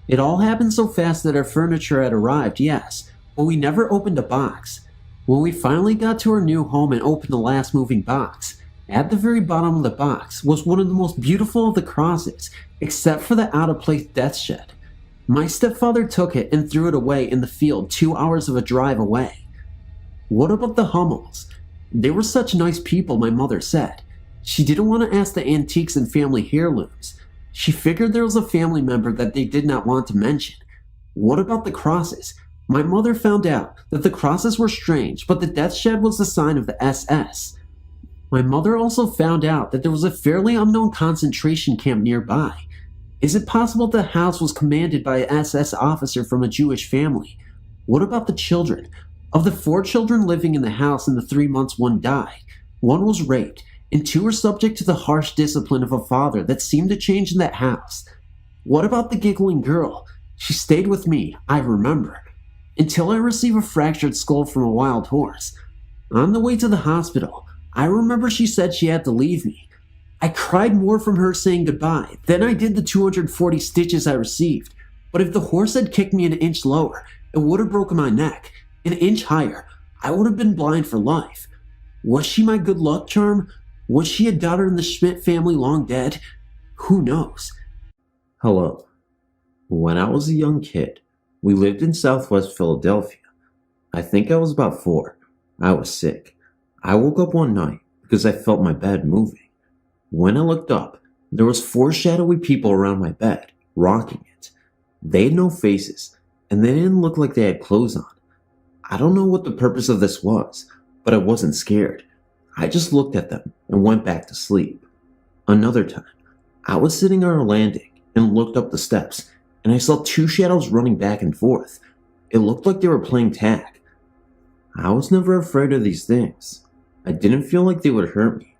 It all happened so fast that our furniture had arrived, yes, but we never opened a box. When we finally got to our new home and opened the last moving box, at the very bottom of the box was one of the most beautiful of the crosses, except for the out-of-place death shed. My stepfather took it and threw it away in the field 2 hours of a drive away. What about the Hummels? They were such nice people, my mother said. She didn't want to ask the antiques and family heirlooms. She figured there was a family member that they did not want to mention. What about the crosses? My mother found out that the crosses were strange, but the death shed was the sign of the SS. My mother also found out that there was a fairly unknown concentration camp nearby. Is it possible the house was commanded by an SS officer from a Jewish family? What about the children? Of the 4 children living in the house in the 3 months one died, 1 was raped, and 2 were subject to the harsh discipline of a father that seemed to change in that house. What about the giggling girl? She stayed with me, I remember, until I received a fractured skull from a wild horse. On the way to the hospital, I remember she said she had to leave me. I cried more from her saying goodbye than I did the 240 stitches I received, but if the horse had kicked me an inch lower, it would have broken my neck. An inch higher, I would have been blind for life. Was she my good luck charm? Was she a daughter in the Schmidt family long dead? Who knows? Hello. When I was a young kid, We lived in southwest Philadelphia. I think I was about 4. I was sick. I woke up one night because I felt my bed moving. When I looked up, there was 4 shadowy people around my bed, rocking it. They had no faces, and they didn't look like they had clothes on. I don't know what the purpose of this was, but I wasn't scared. I just looked at them and went back to sleep. Another time, I was sitting on a landing and looked up the steps, and I saw 2 shadows running back and forth. It looked like they were playing tag. I was never afraid of these things. I didn't feel like they would hurt me,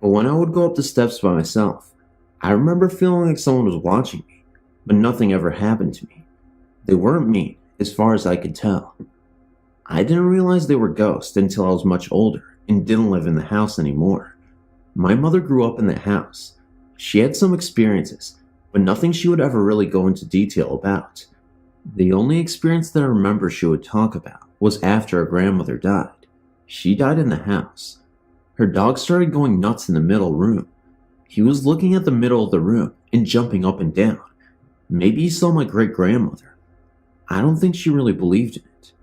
but when I would go up the steps by myself, I remember feeling like someone was watching me, but nothing ever happened to me. They weren't mean, as far as I could tell. I didn't realize they were ghosts until I was much older and didn't live in the house anymore. My mother grew up in the house. She had some experiences, but nothing she would ever really go into detail about. The only experience that I remember she would talk about was after her grandmother died. She died in the house. Her dog started going nuts in the middle room. He was looking at the middle of the room and jumping up and down. Maybe he saw my great-grandmother. I don't think she really believed in it.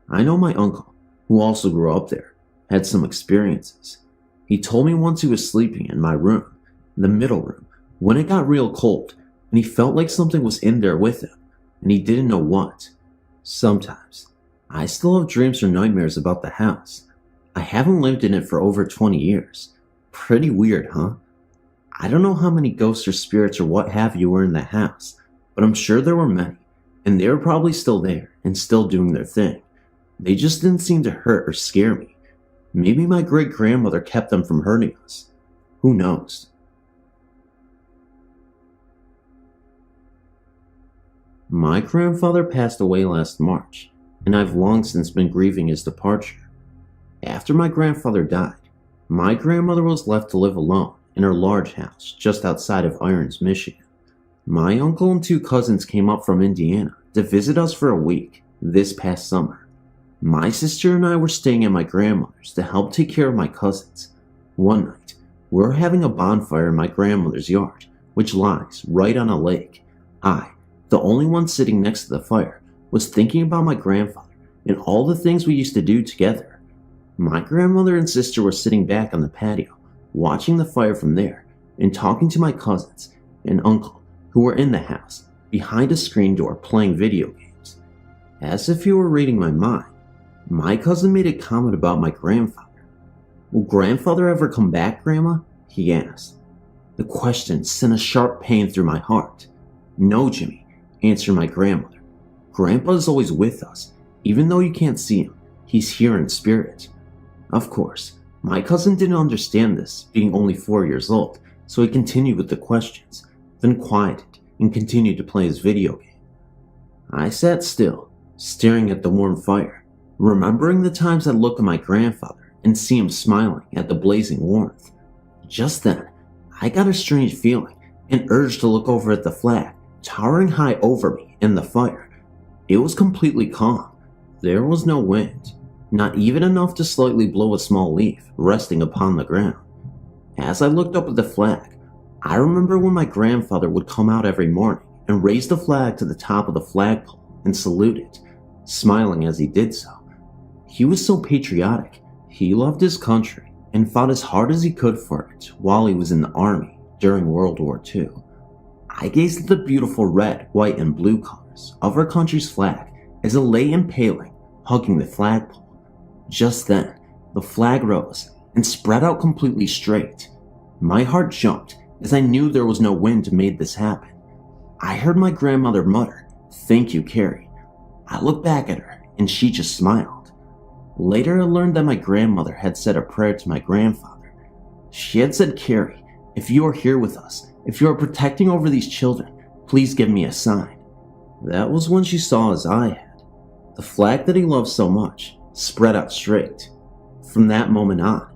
I know my uncle, who also grew up there, had some experiences. He told me once he was sleeping in my room, the middle room, when it got real cold, and he felt like something was in there with him, and he didn't know what. Sometimes, I still have dreams or nightmares about the house. I haven't lived in it for over 20 years. Pretty weird, huh? I don't know how many ghosts or spirits or what have you were in the house, but I'm sure there were many, and they were probably still there and still doing their thing. They just didn't seem to hurt or scare me. Maybe my great-grandmother kept them from hurting us. Who knows? My grandfather passed away last March, and I've long since been grieving his departure. After my grandfather died, my grandmother was left to live alone in her large house just outside of Irons, Michigan. My uncle and 2 cousins came up from Indiana to visit us for a week this past summer. My sister and I were staying at my grandmother's to help take care of my cousins. One night, we were having a bonfire in my grandmother's yard, which lies right on a lake. I, the only one sitting next to the fire, was thinking about my grandfather and all the things we used to do together. My grandmother and sister were sitting back on the patio, watching the fire from there and talking to my cousins and uncle who were in the house behind a screen door playing video games. As if he were reading my mind, my cousin made a comment about my grandfather. "Will grandfather ever come back, Grandma?" he asked. The question sent a sharp pain through my heart. "No, Jimmy," answered my grandmother. "Grandpa is always with us. Even though you can't see him, he's here in spirit." Of course, my cousin didn't understand this, being only 4 years old, so he continued with the questions, then quieted and continued to play his video game. I sat still, staring at the warm fire, remembering the times I'd look at my grandfather and see him smiling at the blazing warmth. Just then, I got a strange feeling, an urge to look over at the flag, towering high over me in the fire. It was completely calm. There was no wind, not even enough to slightly blow a small leaf resting upon the ground. As I looked up at the flag, I remember when my grandfather would come out every morning and raise the flag to the top of the flagpole and salute it, smiling as he did so. He was so patriotic. He loved his country and fought as hard as he could for it while he was in the army during World War II. I gazed at the beautiful red, white, and blue colors of our country's flag as it lay impaling, hugging the flagpole. Just then, the flag rose and spread out completely straight. My heart jumped as I knew there was no wind to make this happen. I heard my grandmother mutter, "Thank you, Carrie." I looked back at her and she just smiled. Later I learned that my grandmother had said a prayer to my grandfather. She had said, "Carrie, if you are here with us, if you are protecting over these children, please give me a sign." That was when she saw as I had. The flag that he loved so much spread out straight. From that moment on,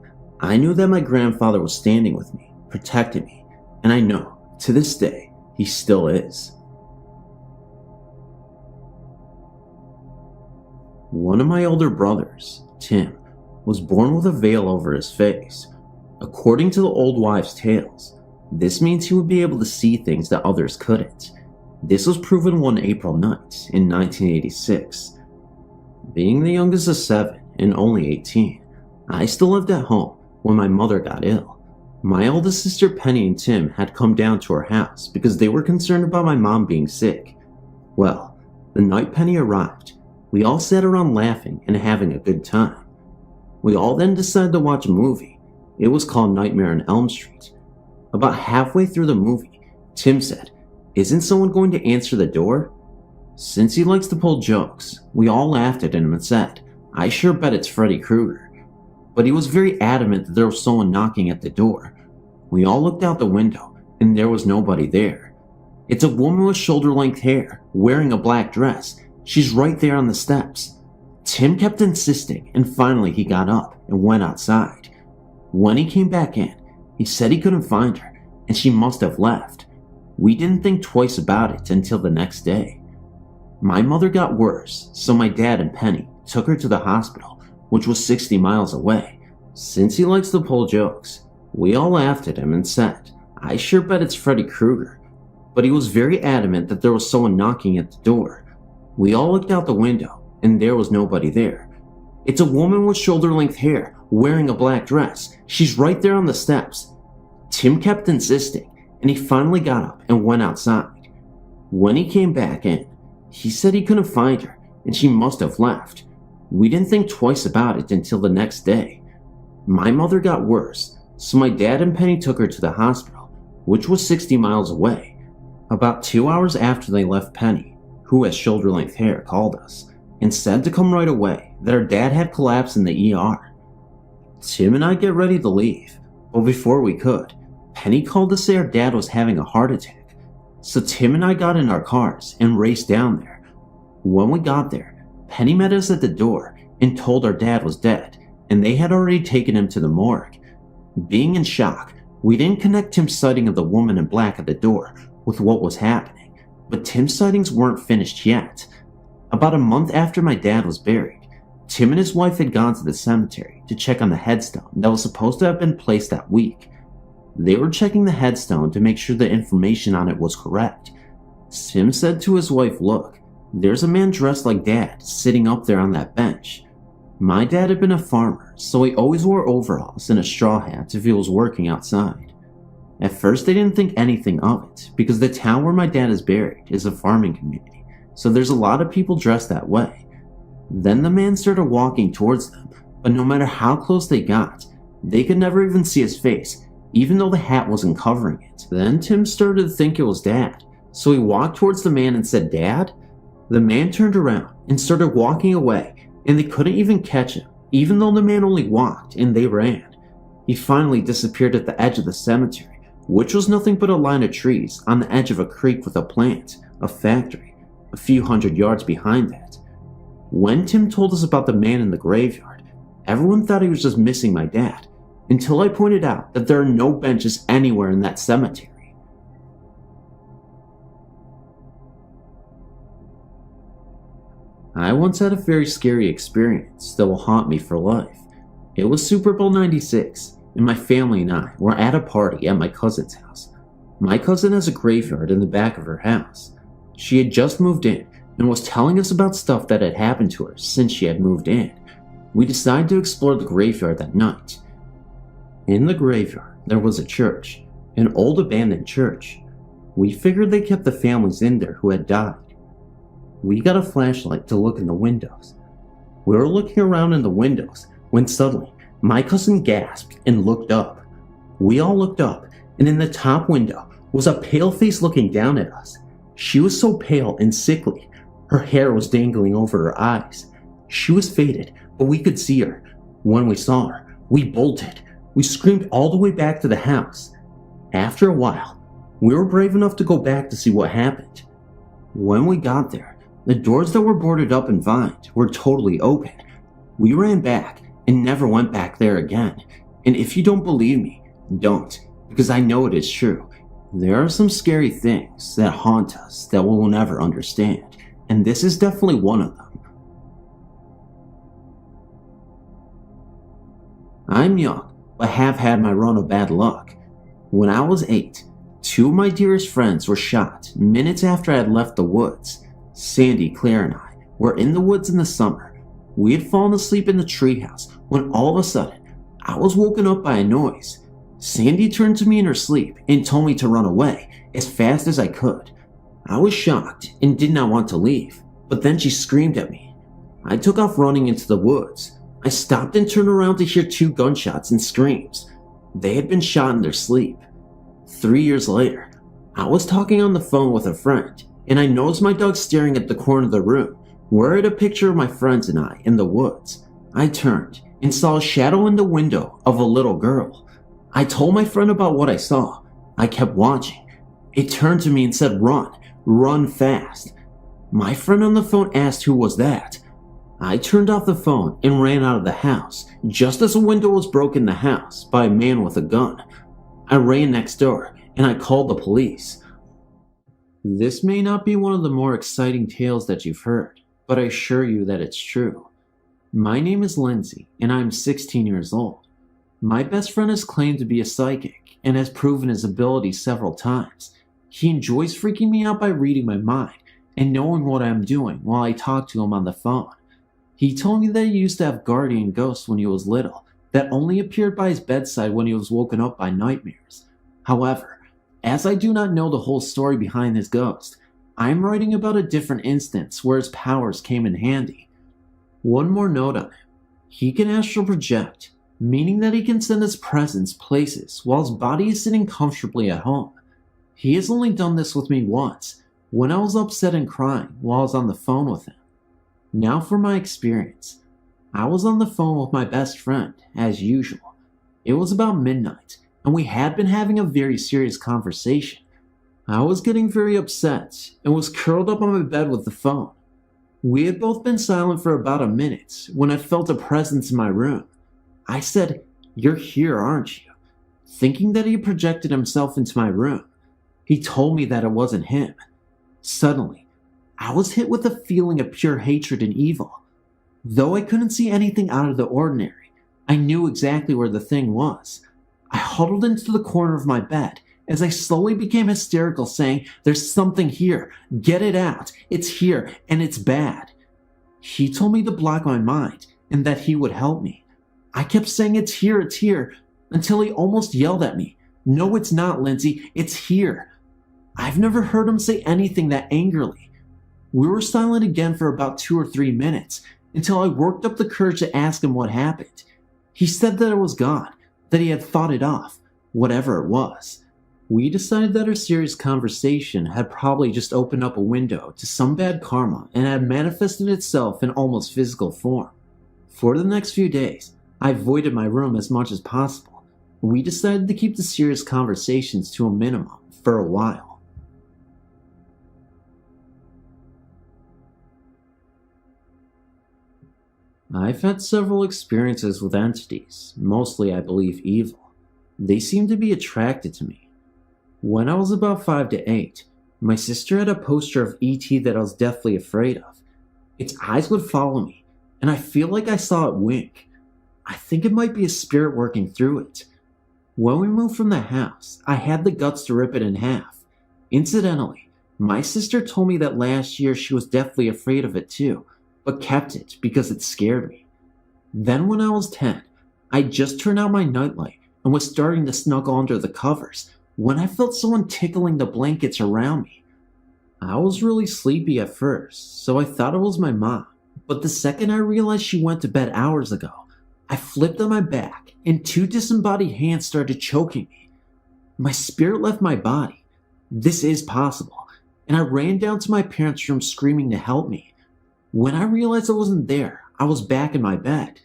I knew that my grandfather was standing with me, protecting me, and I know, to this day, he still is. One of my older brothers, Tim, was born with a veil over his face. According to the old wives' tales, this means he would be able to see things that others couldn't. This was proven one April night in 1986. Being the youngest of 7 and only 18, I still lived at home when my mother got ill. My oldest sister Penny and Tim had come down to our house because they were concerned about my mom being sick. Well, the night Penny arrived, we all sat around laughing and having a good time. We all then decided to watch a movie. It was called Nightmare on Elm Street. About halfway through the movie, Tim said, "Isn't someone going to answer the door?" Since he likes to pull jokes, we all laughed at him and said, "I sure bet it's Freddy Krueger." But he was very adamant that there was someone knocking at the door. We all looked out the window, and there was nobody there. It's a woman with shoulder-length hair, wearing a black dress. She's right there on the steps. Tim kept insisting, and finally he got up and went outside. When he came back in, he said he couldn't find her, and she must have left. We didn't think twice about it until the next day. My mother got worse, so my dad and Penny took her to the hospital, which was 60 miles away. Since he likes to pull jokes, we all laughed at him and said, "I sure bet it's Freddy Krueger." But he was very adamant that there was someone knocking at the door. We all looked out the window, and there was nobody there. It's a woman with shoulder-length hair, wearing a black dress. She's right there on the steps. Tim kept insisting, and he finally got up and went outside. When he came back in, he said he couldn't find her, and she must have left. We didn't think twice about it until the next day. My mother got worse, so my dad and Penny took her to the hospital, which was 60 miles away. About 2 hours after they left, Penny, who has shoulder-length hair, called us and said to come right away, that her dad had collapsed in the ER. Tim and I get ready to leave, but before we could, Penny called to say our dad was having a heart attack. So Tim and I got in our cars and raced down there. When we got there, Penny met us at the door and told our dad was dead, and they had already taken him to the morgue. Being in shock, we didn't connect Tim's sighting of the woman in black at the door with what was happening, but Tim's sightings weren't finished yet. About a month after my dad was buried, Tim and his wife had gone to the cemetery to check on the headstone that was supposed to have been placed that week. They were checking the headstone to make sure the information on it was correct. Tim said to his wife, "Look, there's a man dressed like Dad sitting up there on that bench." My dad had been a farmer, so he always wore overalls and a straw hat if he was working outside. At first they didn't think anything of it, because the town where my dad is buried is a farming community, so there's a lot of people dressed that way. Then the man started walking towards them, but no matter how close they got, they could never even see his face, even though the hat wasn't covering it. Then Tim started to think it was Dad, so he walked towards the man and said, "Dad?" The man turned around and started walking away, and they couldn't even catch him, even though the man only walked and they ran. He finally disappeared at the edge of the cemetery, which was nothing but a line of trees on the edge of a creek with a plant, a factory, a few hundred yards behind that. When Tim told us about the man in the graveyard, everyone thought he was just missing my dad, until I pointed out that there are no benches anywhere in that cemetery. I once had a very scary experience that will haunt me for life. It was Super Bowl 96, and my family and I were at a party at my cousin's house. My cousin has a graveyard in the back of her house. She had just moved in and was telling us about stuff that had happened to her since she had moved in. We decided to explore the graveyard that night. In the graveyard, there was a church, an old abandoned church. We figured they kept the families in there who had died. We got a flashlight to look in the windows. We were looking around in the windows when suddenly my cousin gasped and looked up. We all looked up, and in the top window was a pale face looking down at us. She was so pale and sickly, her hair was dangling over her eyes. She was faded, but we could see her. When we saw her, we bolted. We screamed all the way back to the house. After a while, we were brave enough to go back to see what happened. When we got there, the doors that were boarded up and vined were totally open. We ran back and never went back there again. And if you don't believe me, don't, because I know it is true. There are some scary things that haunt us that we will never understand, and this is definitely one of them. I'm young, but have had my run of bad luck. When I was 8, 2 of my dearest friends were shot minutes after I had left the woods. Sandy, Claire, and I were in the woods in the summer. We had fallen asleep in the treehouse when all of a sudden, I was woken up by a noise. Sandy turned to me in her sleep and told me to run away as fast as I could. I was shocked and did not want to leave, but then she screamed at me. I took off running into the woods. I stopped and turned around to hear 2 gunshots and screams. They had been shot in their sleep. 3 years later, I was talking on the phone with a friend, and I noticed my dog staring at the corner of the room, where I had a picture of my friends and I in the woods. I turned and saw a shadow in the window of a little girl. I told my friend about what I saw. I kept watching. It turned to me and said, run fast. My friend on the phone asked who was that. I turned off the phone and ran out of the house just as a window was broken in the house by a man with a gun. I ran next door and I called the police. This may not be one of the more exciting tales that you've heard, but I assure you that it's true. My name is Lindsay and I'm 16 years old. My best friend has claimed to be a psychic and has proven his ability several times. He enjoys freaking me out by reading my mind and knowing what I'm doing while I talk to him on the phone. He told me that he used to have guardian ghosts when he was little that only appeared by his bedside when he was woken up by nightmares. However, as I do not know the whole story behind his ghost, I am writing about a different instance where his powers came in handy. One more note on him. He can astral project, meaning that he can send his presence places while his body is sitting comfortably at home. He has only done this with me once, when I was upset and crying while I was on the phone with him. Now for my experience. I was on the phone with my best friend, as usual. It was about midnight, and we had been having a very serious conversation. I was getting very upset, and was curled up on my bed with the phone. We had both been silent for about a minute, when I felt a presence in my room. I said, "You're here, aren't you?" Thinking that he projected himself into my room. He told me that it wasn't him. Suddenly, I was hit with a feeling of pure hatred and evil. Though I couldn't see anything out of the ordinary, I knew exactly where the thing was. I huddled into the corner of my bed as I slowly became hysterical, saying, "There's something here. Get it out. It's here, and it's bad." He told me to block my mind and that he would help me. I kept saying, it's here, until he almost yelled at me. "No, it's not, Lindsay. It's here." I've never heard him say anything that angrily. We were silent again for about 2 or 3 minutes, until I worked up the courage to ask him what happened. He said that it was gone, that he had fought it off, whatever it was. We decided that our serious conversation had probably just opened up a window to some bad karma and had manifested itself in almost physical form. For the next few days, I avoided my room as much as possible. We decided to keep the serious conversations to a minimum for a while. I've had several experiences with entities, mostly I believe evil. They seem to be attracted to me. When I was about 5 to 8, my sister had a poster of E.T. that I was deathly afraid of. Its eyes would follow me, and I feel like I saw it wink. I think it might be a spirit working through it. When we moved from the house, I had the guts to rip it in half. Incidentally, my sister told me that last year she was deathly afraid of it too, but kept it because it scared me. Then when I was 10, I just turned out my nightlight and was starting to snuggle under the covers when I felt someone tickling the blankets around me. I was really sleepy at first, so I thought it was my mom, but the second I realized she went to bed hours ago, I flipped on my back and 2 disembodied hands started choking me. My spirit left my body. This is possible, and I ran down to my parents' room screaming to help me. When I realized I wasn't there, I was back in my bed.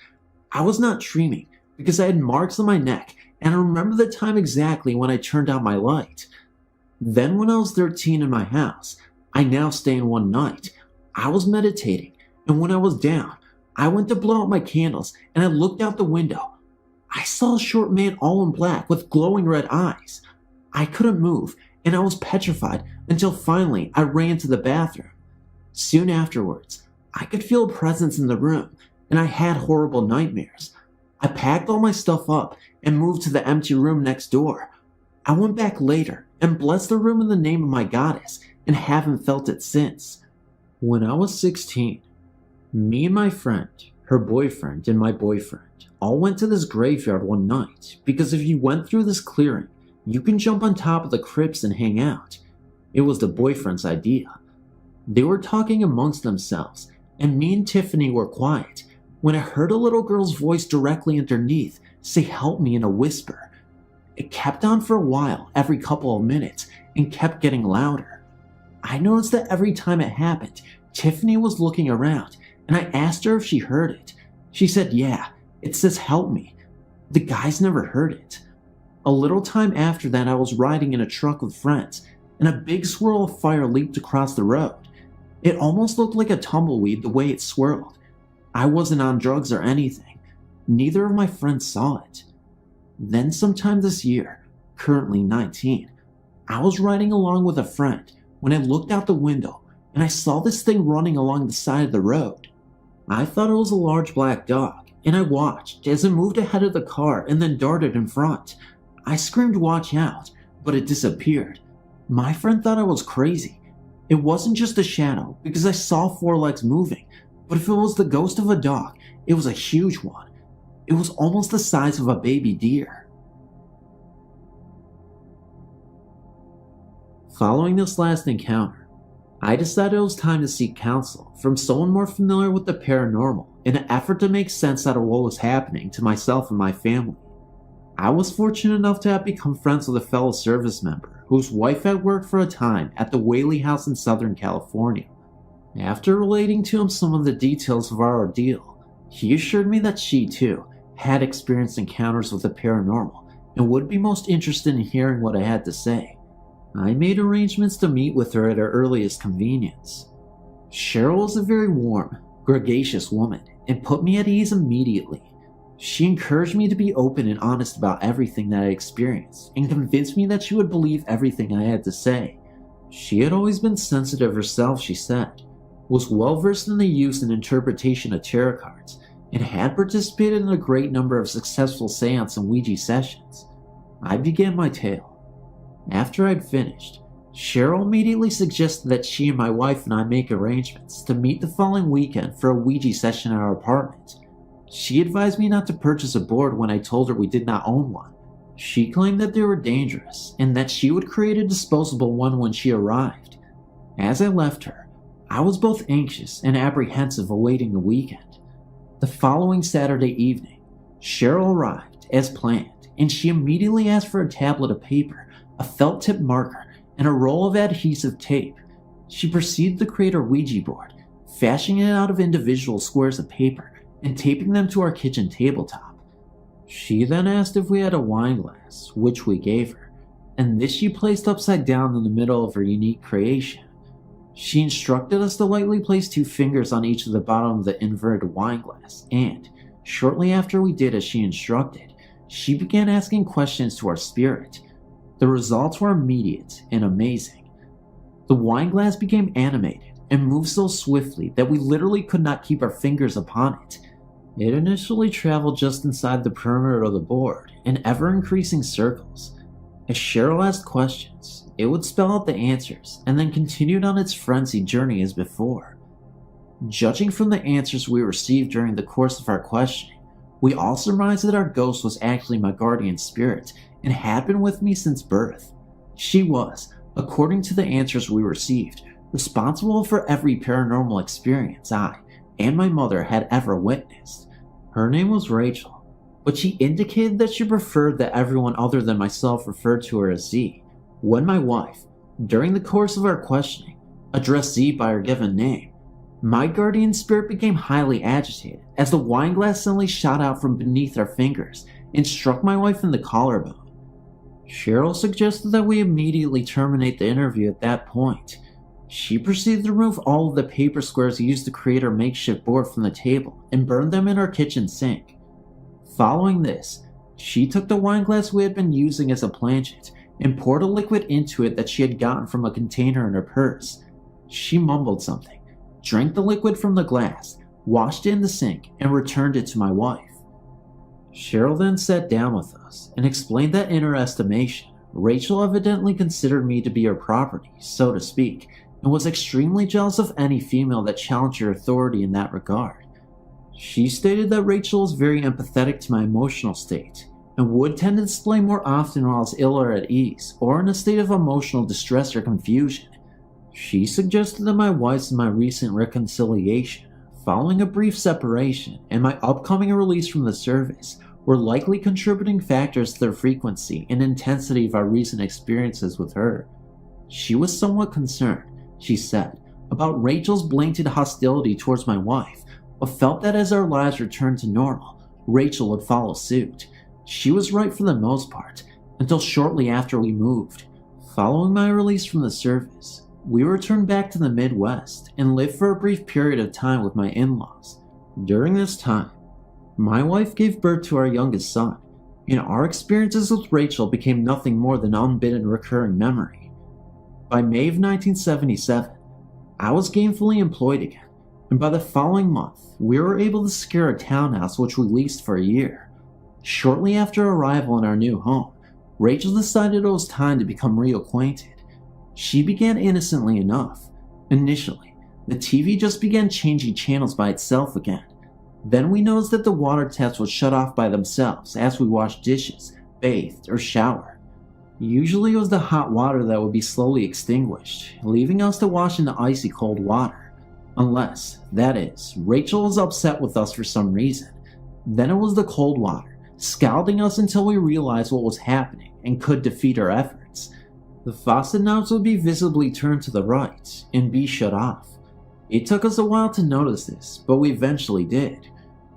I was not dreaming because I had marks on my neck, and I remember the time exactly when I turned out my light. Then when I was 13 in my house, I now stay in one night, I was meditating, and when I was down, I went to blow out my candles and I looked out the window. I saw a short man all in black with glowing red eyes. I couldn't move, and I was petrified until finally I ran to the bathroom. Soon afterwards, I could feel a presence in the room, and I had horrible nightmares. I packed all my stuff up and moved to the empty room next door. I went back later and blessed the room in the name of my goddess and haven't felt it since. When I was 16, me and my friend, her boyfriend, and my boyfriend all went to this graveyard one night because if you went through this clearing, you can jump on top of the crypts and hang out. It was the boyfriend's idea. They were talking amongst themselves, and me and Tiffany were quiet when I heard a little girl's voice directly underneath say help me in a whisper. It kept on for a while, every couple of minutes, and kept getting louder. I noticed that every time it happened, Tiffany was looking around, and I asked her if she heard it. She said, yeah, it says help me. The guys never heard it. A little time after that, I was riding in a truck with friends, and a big swirl of fire leaped across the road. It almost looked like a tumbleweed the way it swirled. I wasn't on drugs or anything. Neither of my friends saw it. Then sometime this year, currently 19, I was riding along with a friend when I looked out the window and I saw this thing running along the side of the road. I thought it was a large black dog, and I watched as it moved ahead of the car and then darted in front. I screamed watch out, but it disappeared. My friend thought I was crazy. It wasn't just a shadow because I saw four legs moving, but if it was the ghost of a dog, it was a huge one. It was almost the size of a baby deer. Following this last encounter, I decided it was time to seek counsel from someone more familiar with the paranormal in an effort to make sense out of what was happening to myself and my family. I was fortunate enough to have become friends with a fellow service member whose wife had worked for a time at the Whaley House in Southern California. After relating to him some of the details of our ordeal, he assured me that she too had experienced encounters with the paranormal and would be most interested in hearing what I had to say. I made arrangements to meet with her at her earliest convenience. Cheryl was a very warm, gregarious woman and put me at ease immediately. She encouraged me to be open and honest about everything that I experienced and convinced me that she would believe everything I had to say. She had always been sensitive herself, she said, was well versed in the use and interpretation of tarot cards, and had participated in a great number of successful seance and Ouija sessions. I began my tale. After I'd finished, Cheryl immediately suggested that she and my wife and I make arrangements to meet the following weekend for a Ouija session at our apartment. She advised me not to purchase a board when I told her we did not own one. She claimed that they were dangerous and that she would create a disposable one when she arrived. As I left her, I was both anxious and apprehensive awaiting the weekend. The following Saturday evening, Cheryl arrived as planned, and she immediately asked for a tablet of paper, a felt tip marker, and a roll of adhesive tape. She proceeded to create a Ouija board, fashioning it out of individual squares of paper and taping them to our kitchen tabletop. She then asked if we had a wine glass, which we gave her, and this she placed upside down in the middle of her unique creation. She instructed us to lightly place 2 fingers on each of the bottom of the inverted wine glass, and shortly after we did as she instructed, she began asking questions to our spirit. The results were immediate and amazing. The wine glass became animated and moved so swiftly that we literally could not keep our fingers upon it. It initially traveled just inside the perimeter of the board in ever-increasing circles. As Cheryl asked questions, it would spell out the answers and then continued on its frenzied journey as before. Judging from the answers we received during the course of our questioning, we all surmised that our ghost was actually my guardian spirit and had been with me since birth. She was, according to the answers we received, responsible for every paranormal experience I and my mother had ever witnessed. Her name was Rachel, but she indicated that she preferred that everyone other than myself referred to her as Z. When my wife, during the course of our questioning, addressed Z by her given name, my guardian spirit became highly agitated as the wine glass suddenly shot out from beneath our fingers and struck my wife in the collarbone. Cheryl suggested that we immediately terminate the interview at that point. She proceeded to remove all of the paper squares used to create our makeshift board from the table and burned them in our kitchen sink. Following this, she took the wine glass we had been using as a planchet and poured a liquid into it that she had gotten from a container in her purse. She mumbled something, drank the liquid from the glass, washed it in the sink, and returned it to my wife. Cheryl then sat down with us and explained that in her estimation, Rachel evidently considered me to be her property, so to speak, and was extremely jealous of any female that challenged her authority in that regard. She stated that Rachel was very empathetic to my emotional state, and would tend to display more often while I was ill or at ease, or in a state of emotional distress or confusion. She suggested that my wife's and my recent reconciliation, following a brief separation, and my upcoming release from the service were likely contributing factors to the frequency and intensity of our recent experiences with her. She was somewhat concerned, she said, about Rachel's blatant hostility towards my wife, but felt that as our lives returned to normal, Rachel would follow suit. She was right for the most part, until shortly after we moved. Following my release from the service, we returned back to the Midwest and lived for a brief period of time with my in-laws. During this time, my wife gave birth to our youngest son, and our experiences with Rachel became nothing more than unbidden recurring memory. By May of 1977, I was gainfully employed again, and by the following month, we were able to secure a townhouse which we leased for a year. Shortly after arrival in our new home, Rachel decided it was time to become reacquainted. She began innocently enough. Initially, the TV just began changing channels by itself again. Then we noticed that the water taps would shut off by themselves as we washed dishes, bathed, or showered. Usually it was the hot water that would be slowly extinguished, leaving us to wash in the icy cold water. Unless, that is, Rachel was upset with us for some reason. Then it was the cold water, scalding us until we realized what was happening and could defeat our efforts. The faucet knobs would be visibly turned to the right and be shut off. It took us a while to notice this, but we eventually did.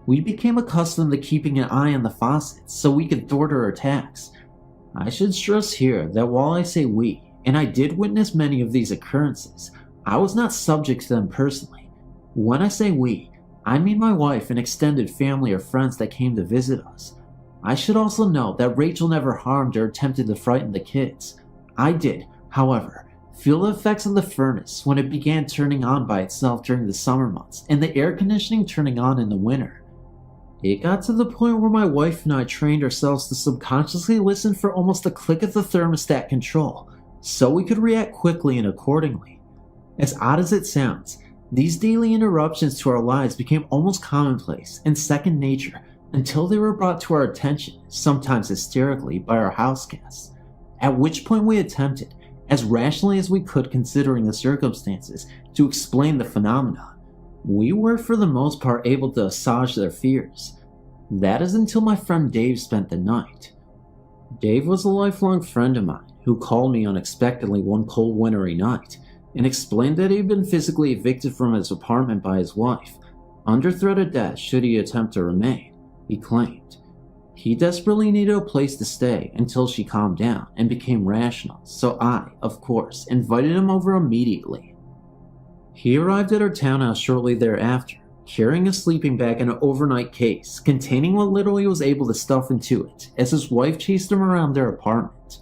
We became accustomed to keeping an eye on the faucets so we could thwart her attacks. I should stress here that while I say we, and I did witness many of these occurrences, I was not subject to them personally. When I say we, I mean my wife and extended family or friends that came to visit us. I should also note that Rachel never harmed or attempted to frighten the kids. I did, however, feel the effects of the furnace when it began turning on by itself during the summer months and the air conditioning turning on in the winter. It got to the point where my wife and I trained ourselves to subconsciously listen for almost a click of the thermostat control, so we could react quickly and accordingly. As odd as it sounds, these daily interruptions to our lives became almost commonplace and second nature until they were brought to our attention, sometimes hysterically, by our house guests. At which point we attempted, as rationally as we could considering the circumstances, to explain the phenomena. We were for the most part able to assuage their fears. That is until my friend Dave spent the night. Dave was a lifelong friend of mine who called me unexpectedly one cold wintry night and explained that he had been physically evicted from his apartment by his wife, under threat of death should he attempt to remain, he claimed. He desperately needed a place to stay until she calmed down and became rational, so I, of course, invited him over immediately. He arrived at our townhouse shortly thereafter, carrying a sleeping bag and an overnight case containing what little he was able to stuff into it as his wife chased him around their apartment.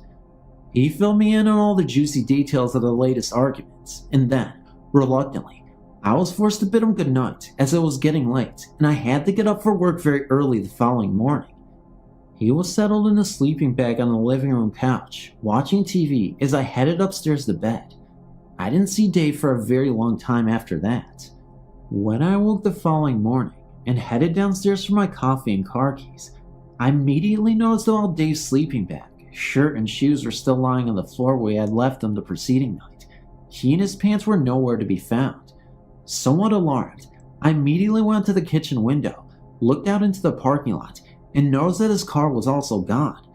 He filled me in on all the juicy details of the latest arguments, and then, reluctantly, I was forced to bid him goodnight as it was getting late and I had to get up for work very early the following morning. He was settled in a sleeping bag on the living room couch, watching TV as I headed upstairs to bed. I didn't see Dave for a very long time after that. When I awoke the following morning and headed downstairs for my coffee and car keys, I immediately noticed that while Dave's sleeping bag, shirt, and shoes were still lying on the floor where he had left them the preceding night, he and his pants were nowhere to be found. Somewhat alarmed, I immediately went to the kitchen window, looked out into the parking lot, and noticed that his car was also gone.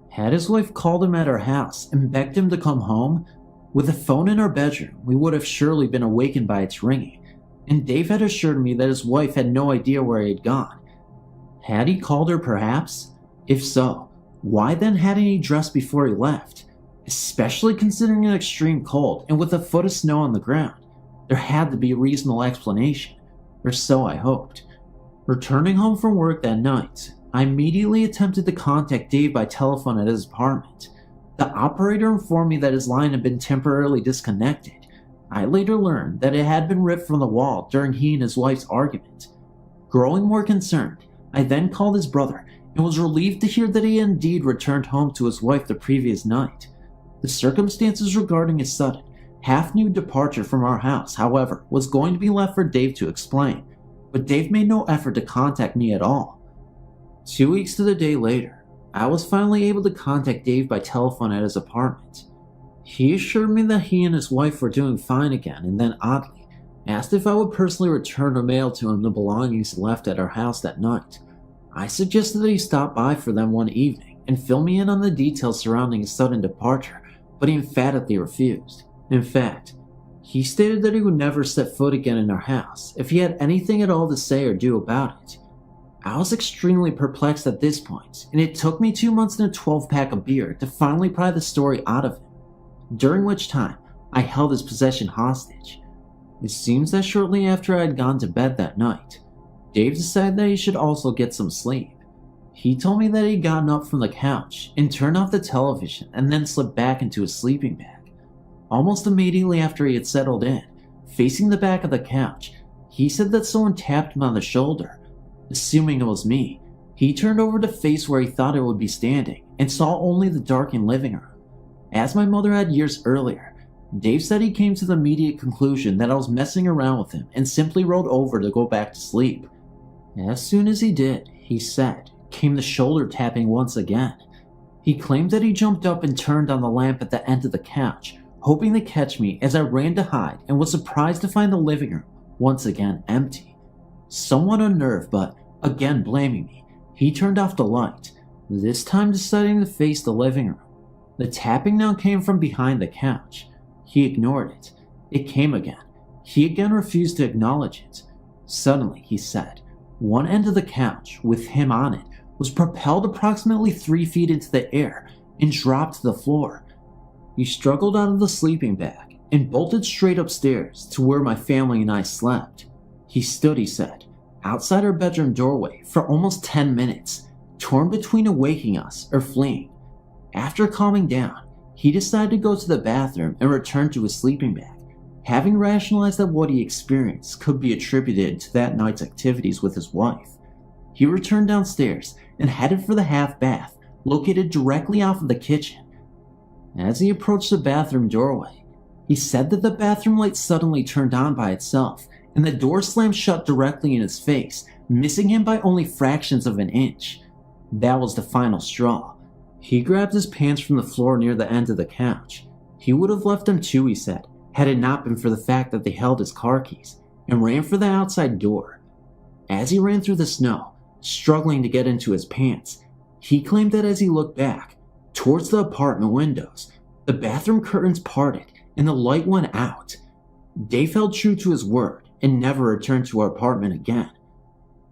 Had his wife called him at her house and begged him to come home, with a phone in our bedroom, we would have surely been awakened by its ringing, and Dave had assured me that his wife had no idea where he had gone. Had he called her perhaps? If so, why then hadn't he dressed before he left? Especially considering an extreme cold and with a foot of snow on the ground, there had to be a reasonable explanation, or so I hoped. Returning home from work that night, I immediately attempted to contact Dave by telephone at his apartment. The operator informed me that his line had been temporarily disconnected. I later learned that it had been ripped from the wall during he and his wife's argument. Growing more concerned, I then called his brother and was relieved to hear that he had indeed returned home to his wife the previous night. The circumstances regarding his sudden, half-nude departure from our house, however, was going to be left for Dave to explain, but Dave made no effort to contact me at all. 2 weeks to the day later, I was finally able to contact Dave by telephone at his apartment. He assured me that he and his wife were doing fine again, and then oddly, asked if I would personally return or mail to him the belongings left at our house that night. I suggested that he stop by for them one evening and fill me in on the details surrounding his sudden departure, but he emphatically refused. In fact, he stated that he would never set foot again in our house if he had anything at all to say or do about it. I was extremely perplexed at this point, and it took me 2 months and a 12-pack of beer to finally pry the story out of him, during which time I held his possession hostage. It seems that shortly after I had gone to bed that night, Dave decided that he should also get some sleep. He told me that he had gotten up from the couch and turned off the television and then slipped back into his sleeping bag. Almost immediately after he had settled in, facing the back of the couch, he said that someone tapped him on the shoulder. Assuming it was me, he turned over to face where he thought it would be standing and saw only the darkened living room. As my mother had years earlier, Dave said he came to the immediate conclusion that I was messing around with him and simply rolled over to go back to sleep. As soon as he did, he said, came the shoulder tapping once again. He claimed that he jumped up and turned on the lamp at the end of the couch, hoping to catch me as I ran to hide, and was surprised to find the living room once again empty. Somewhat unnerved, but again blaming me, he turned off the light, this time deciding to face the living room. The tapping now came from behind the couch. He ignored it. It came again. He again refused to acknowledge it. Suddenly, he said, one end of the couch, with him on it, was propelled approximately 3 feet into the air and dropped to the floor. He struggled out of the sleeping bag and bolted straight upstairs to where my family and I slept. He stood, he said, outside our bedroom doorway for almost 10 minutes, torn between awaking us or fleeing. After calming down, he decided to go to the bathroom and return to his sleeping bag, having rationalized that what he experienced could be attributed to that night's activities with his wife. He returned downstairs and headed for the half bath located directly off of the kitchen. As he approached the bathroom doorway, he said that the bathroom light suddenly turned on by itself and the door slammed shut directly in his face, missing him by only fractions of an inch. That was the final straw. He grabbed his pants from the floor near the end of the couch. He would have left them too, he said, had it not been for the fact that they held his car keys, and ran for the outside door. As he ran through the snow, struggling to get into his pants, he claimed that as he looked back, towards the apartment windows, the bathroom curtains parted and the light went out. Dave held true to his word and never returned to our apartment again.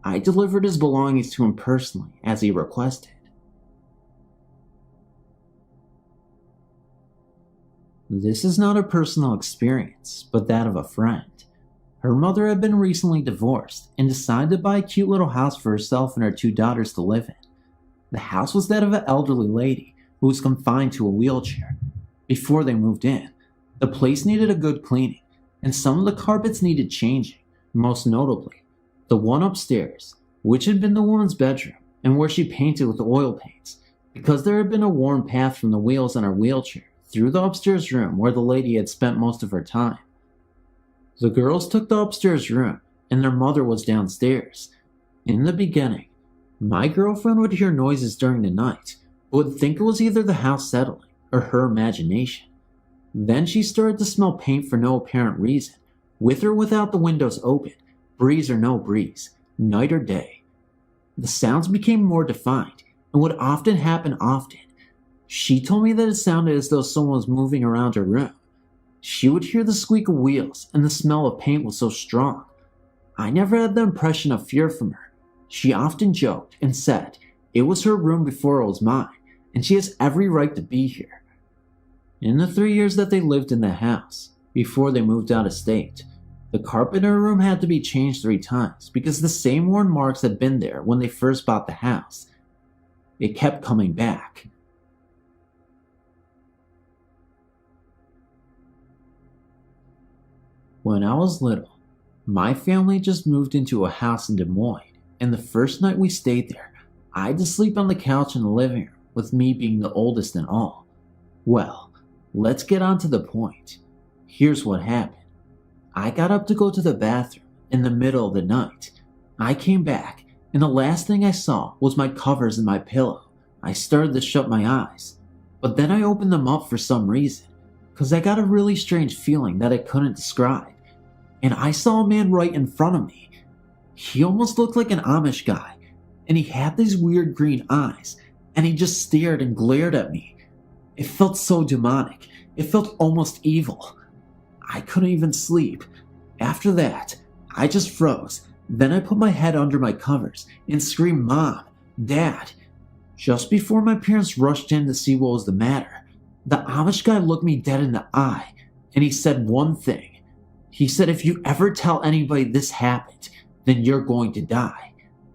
I delivered his belongings to him personally as he requested. This is not a personal experience, but that of a friend. Her mother had been recently divorced and decided to buy a cute little house for herself and her 2 daughters to live in. The house was that of an elderly lady who was confined to a wheelchair. Before they moved in, the place needed a good cleaning, and some of the carpets needed changing, most notably the one upstairs, which had been the woman's bedroom and where she painted with oil paints, because there had been a worn path from the wheels on her wheelchair through the upstairs room where the lady had spent most of her time. The girls took the upstairs room, and their mother was downstairs. In the beginning, my girlfriend would hear noises during the night, but would think it was either the house settling or her imagination. Then she started to smell paint for no apparent reason, with or without the windows open, breeze or no breeze, night or day. The sounds became more defined and would often happen often. She told me that it sounded as though someone was moving around her room. She would hear the squeak of wheels, and the smell of paint was so strong. I never had the impression of fear from her. She often joked and said it was her room before it was mine, and she has every right to be here. In the 3 years that they lived in the house, before they moved out of state, the carpet in her room had to be changed 3 times because the same worn marks had been there when they first bought the house. It kept coming back. When I was little, my family just moved into a house in Des Moines, and the first night we stayed there, I had to sleep on the couch in the living room, with me being the oldest and all. Well, let's get on to the point. Here's what happened. I got up to go to the bathroom in the middle of the night. I came back, and the last thing I saw was my covers and my pillow. I started to shut my eyes, but then I opened them up for some reason, because I got a really strange feeling that I couldn't describe. And I saw a man right in front of me. He almost looked like an Amish guy, and he had these weird green eyes, and he just stared and glared at me. It felt so demonic. It felt almost evil. I couldn't even sleep. After that, I just froze. Then I put my head under my covers and screamed, "Mom, Dad." Just before my parents rushed in to see what was the matter, the Amish guy looked me dead in the eye, and he said one thing. He said, "If you ever tell anybody this happened, then you're going to die."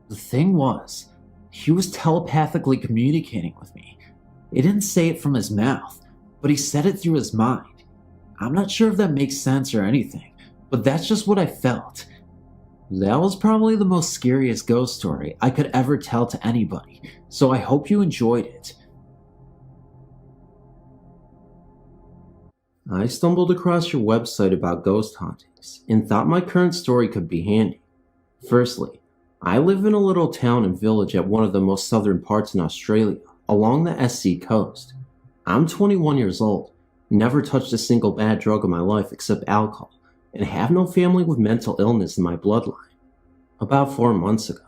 The thing was, he was telepathically communicating with me. He didn't say it from his mouth, but he said it through his mind. I'm not sure if that makes sense or anything, but that's just what I felt. That was probably the most scariest ghost story I could ever tell to anybody, so I hope you enjoyed it. I stumbled across your website about ghost hauntings and thought my current story could be handy. Firstly, I live in a little town and village at one of the most southern parts in Australia, along the SC coast. I'm 21 years old, never touched a single bad drug in my life except alcohol, and have no family with mental illness in my bloodline. About 4 months ago,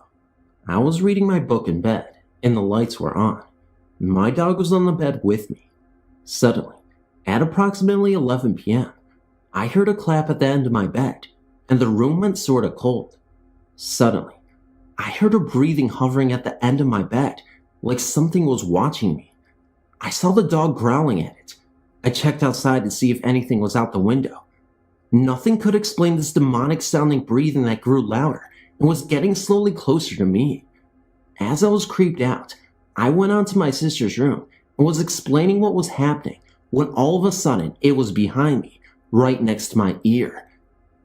I was reading my book in bed, and the lights were on. My dog was on the bed with me. Suddenly, at approximately 11 p.m., I heard a clap at the end of my bed, and the room went sorta cold. Suddenly, I heard a breathing hovering at the end of my bed, like something was watching me. I saw the dog growling at it. I checked outside to see if anything was out the window. Nothing could explain this demonic sounding breathing that grew louder and was getting slowly closer to me. As I was creeped out, I went on to my sister's room and was explaining what was happening when all of a sudden it was behind me, right next to my ear.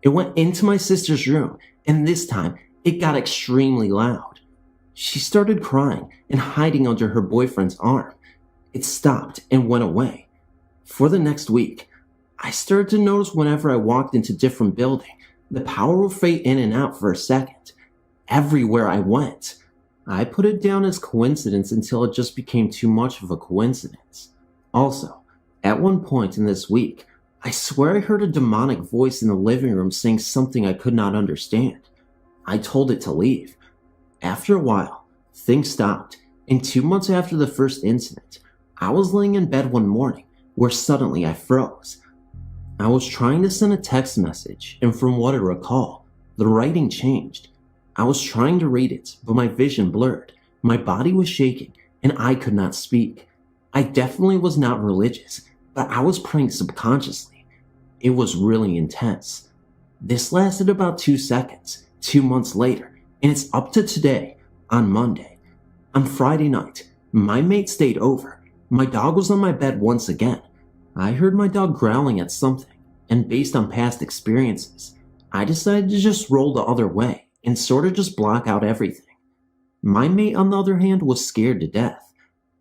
It went into my sister's room, and this time it got extremely loud. She started crying and hiding under her boyfriend's arm. It stopped and went away. For the next week, I started to notice whenever I walked into different buildings, the power would fade in and out for a second. Everywhere I went. I put it down as coincidence until it just became too much of a coincidence. Also, at one point in this week, I swear I heard a demonic voice in the living room saying something I could not understand. I told it to leave. After a while, things stopped, and 2 months after the first incident, I was laying in bed one morning where suddenly I froze. I was trying to send a text message, and from what I recall, the writing changed. I was trying to read it, but my vision blurred, my body was shaking, and I could not speak. I definitely was not religious, but I was praying subconsciously. It was really intense. This lasted about 2 seconds, 2 months later, and it's up to today, on Monday. On Friday night, my mate stayed over. My dog was on my bed once again. I heard my dog growling at something, and based on past experiences, I decided to just roll the other way and sort of just block out everything. My mate, on the other hand, was scared to death,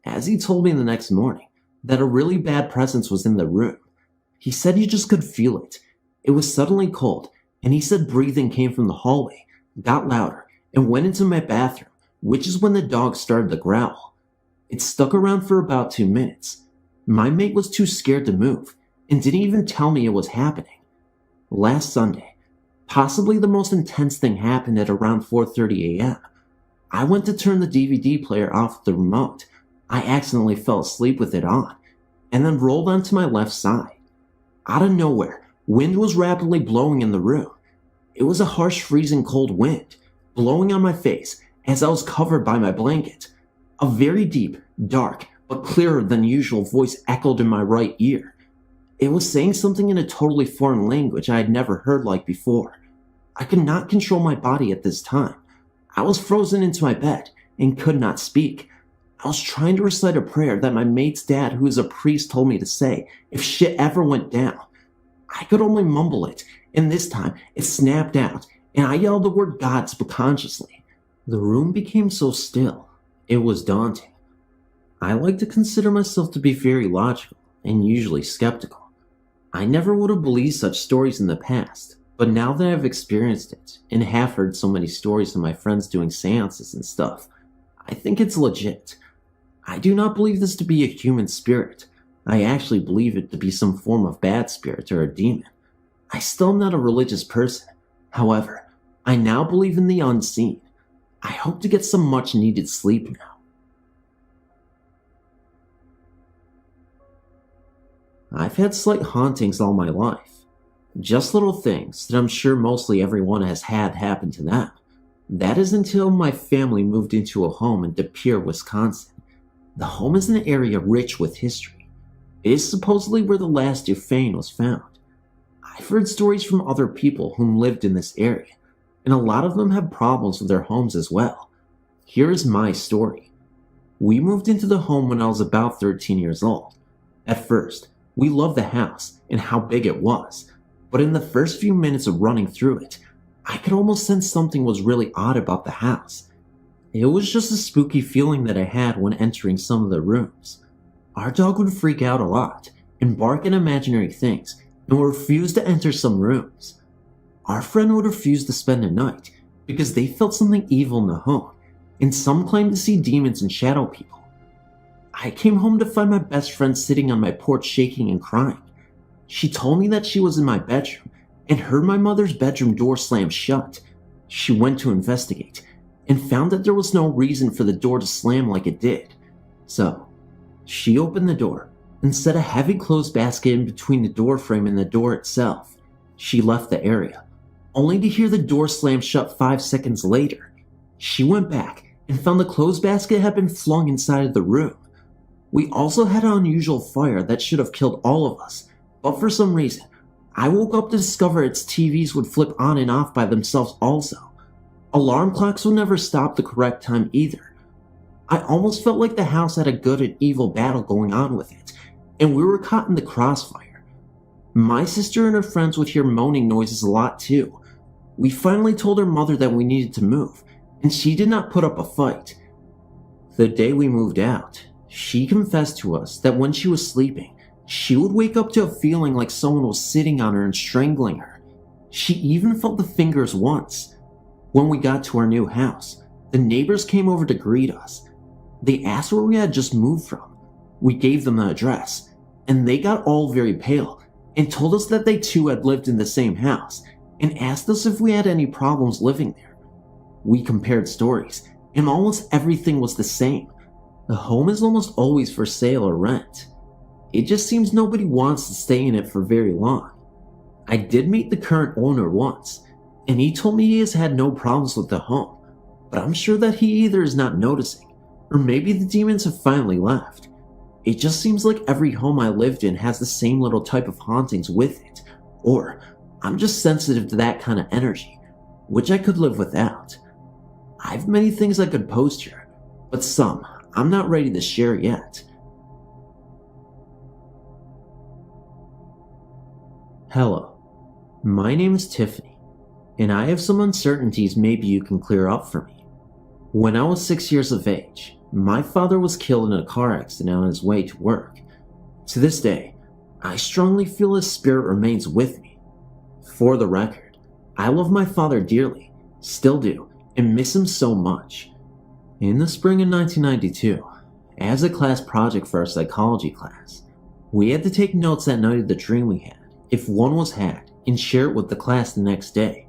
as he told me the next morning that a really bad presence was in the room. He said he just could feel it. It was suddenly cold, and he said breathing came from the hallway, got louder, and went into my bathroom, which is when the dog started to growl. It stuck around for about 2 minutes. My mate was too scared to move, and didn't even tell me it was happening. Last Sunday, possibly the most intense thing happened at around 4:30 a.m. I went to turn the DVD player off with the remote. I accidentally fell asleep with it on, and then rolled onto my left side. Out of nowhere, wind was rapidly blowing in the room. It was a harsh, freezing cold wind, blowing on my face as I was covered by my blanket. A very deep, dark, but clearer than usual voice echoed in my right ear. It was saying something in a totally foreign language I had never heard like before. I could not control my body at this time. I was frozen into my bed and could not speak. I was trying to recite a prayer that my mate's dad, who is a priest, told me to say if shit ever went down. I could only mumble it, and this time it snapped out, and I yelled the word God subconsciously. The room became so still. It was daunting. I like to consider myself to be very logical and usually skeptical. I never would have believed such stories in the past, but now that I've experienced it and have heard so many stories of my friends doing seances and stuff, I think it's legit. I do not believe this to be a human spirit. I actually believe it to be some form of bad spirit or a demon. I still am not a religious person. However, I now believe in the unseen. I hope to get some much needed sleep now. I've had slight hauntings all my life. Just little things that I'm sure mostly everyone has had happen to them. That is until my family moved into a home in De Pere, Wisconsin. The home is an area rich with history. It is supposedly where the last Dufresne was found. I've heard stories from other people whom lived in this area, and a lot of them have problems with their homes as well. Here is my story. We moved into the home when I was about 13 years old. At first, we loved the house and how big it was, but in the first few minutes of running through it, I could almost sense something was really odd about the house. It was just a spooky feeling that I had when entering some of the rooms. Our dog would freak out a lot and bark at imaginary things and would refuse to enter some rooms. Our friend would refuse to spend the night because they felt something evil in the home, and some claimed to see demons and shadow people. I came home to find my best friend sitting on my porch shaking and crying. She told me that she was in my bedroom and heard my mother's bedroom door slam shut. She went to investigate and found that there was no reason for the door to slam like it did. So, she opened the door and set a heavy clothes basket in between the door frame and the door itself. She left the area, only to hear the door slam shut 5 seconds later. She went back and found the clothes basket had been flung inside of the room. We also had an unusual fire that should have killed all of us, but for some reason, I woke up to discover its TVs would flip on and off by themselves also. Alarm clocks would never stop the correct time either. I almost felt like the house had a good and evil battle going on with it, and we were caught in the crossfire. My sister and her friends would hear moaning noises a lot too. We finally told her mother that we needed to move, and she did not put up a fight. The day we moved out, she confessed to us that when she was sleeping, she would wake up to a feeling like someone was sitting on her and strangling her. She even felt the fingers once. When we got to our new house, the neighbors came over to greet us. They asked where we had just moved from. We gave them the address, and they got all very pale and told us that they too had lived in the same house and asked us if we had any problems living there. We compared stories, and almost everything was the same. The home is almost always for sale or rent. It just seems nobody wants to stay in it for very long. I did meet the current owner once, and he told me he has had no problems with the home, but I'm sure that he either is not noticing, or maybe the demons have finally left. It just seems like every home I lived in has the same little type of hauntings with it, or I'm just sensitive to that kind of energy, which I could live without. I've many things I could post here, but some I'm not ready to share yet. Hello, my name is Tiffany, and I have some uncertainties maybe you can clear up for me. When I was 6 years of age, my father was killed in a car accident on his way to work. To this day, I strongly feel his spirit remains with me. For the record, I love my father dearly, still do, and miss him so much. In the spring of 1992, as a class project for our psychology class, we had to take notes that night of the dream we had, if one was had, and share it with the class the next day.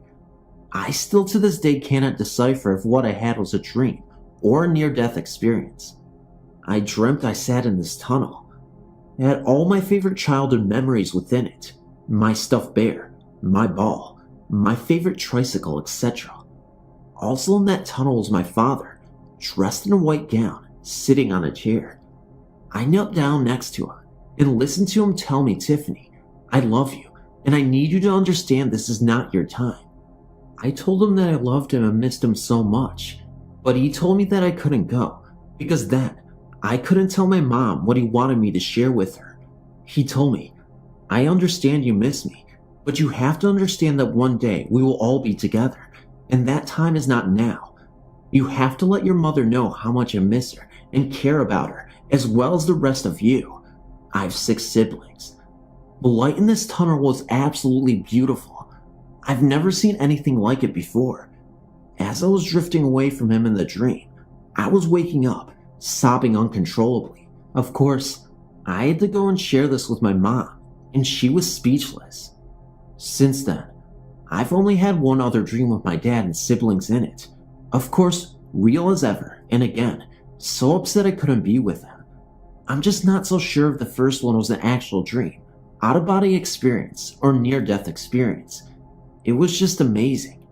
I still to this day cannot decipher if what I had was a dream or a near-death experience. I dreamt I sat in this tunnel. It had all my favorite childhood memories within it, my stuffed bear, my ball, my favorite tricycle, etc. Also in that tunnel was my father, dressed in a white gown, sitting on a chair. I knelt down next to him and listened to him tell me, "Tiffany, I love you, and I need you to understand this is not your time." I told him that I loved him and missed him so much, but he told me that I couldn't go, because then I couldn't tell my mom what he wanted me to share with her. He told me, "I understand you miss me, but you have to understand that one day we will all be together, and that time is not now. You have to let your mother know how much I miss her and care about her, as well as the rest of you. I have 6 siblings. The light in this tunnel was absolutely beautiful. I've never seen anything like it before. As I was drifting away from him in the dream, I was waking up, sobbing uncontrollably. Of course, I had to go and share this with my mom, and she was speechless. Since then, I've only had one other dream with my dad and siblings in it. Of course, real as ever, and again, so upset I couldn't be with them. I'm just not so sure if the first one was an actual dream, out-of-body experience, or near-death experience. It was just amazing.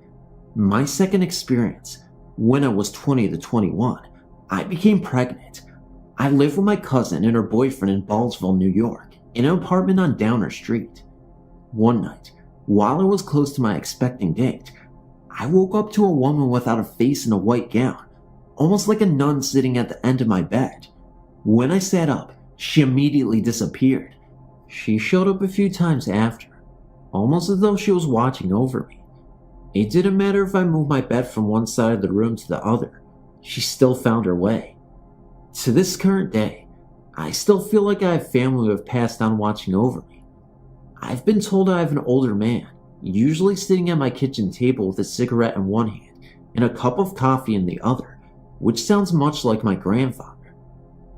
My second experience, when I was 20 to 21, I became pregnant. I lived with my cousin and her boyfriend in Ballsville, New York, in an apartment on Downer Street. One night, while I was close to my expecting date, I woke up to a woman without a face in a white gown, almost like a nun sitting at the end of my bed. When I sat up, she immediately disappeared. She showed up a few times after, almost as though she was watching over me. It didn't matter if I moved my bed from one side of the room to the other, she still found her way. To this current day, I still feel like I have family who have passed on watching over me. I've been told I have an older man, usually sitting at my kitchen table with a cigarette in one hand and a cup of coffee in the other, which sounds much like my grandfather.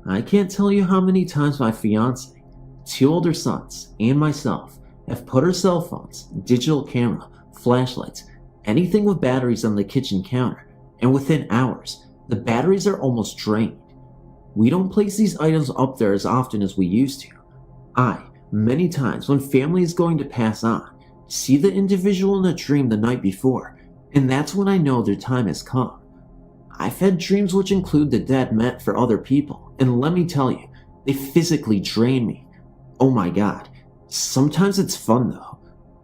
I can't tell you how many times my fiance, 2 older sons, and myself have put our cell phones, digital camera, flashlights, anything with batteries on the kitchen counter, and within hours, the batteries are almost drained. We don't place these items up there as often as we used to. Many times when family is going to pass on, see the individual in a dream the night before, and that's when I know their time has come. I've had dreams which include the dead meant for other people, and let me tell you, they physically drain me. Oh my god, sometimes it's fun though.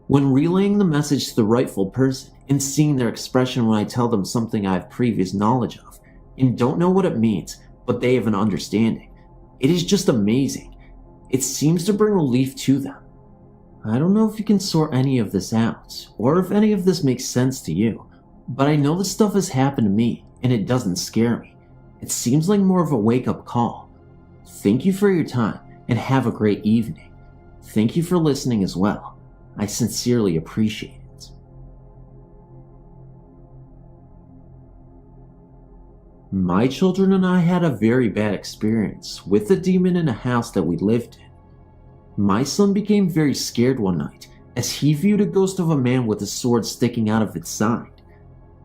When relaying the message to the rightful person and seeing their expression when I tell them something I have previous knowledge of, and don't know what it means, but they have an understanding. It is just amazing. It seems to bring relief to them. I don't know if you can sort any of this out, or if any of this makes sense to you, but I know this stuff has happened to me, and it doesn't scare me. It seems like more of a wake-up call. Thank you for your time, and have a great evening. Thank you for listening as well. I sincerely appreciate it. My children and I had a very bad experience with the demon in a house that we lived in. My son became very scared one night as he viewed a ghost of a man with a sword sticking out of its side.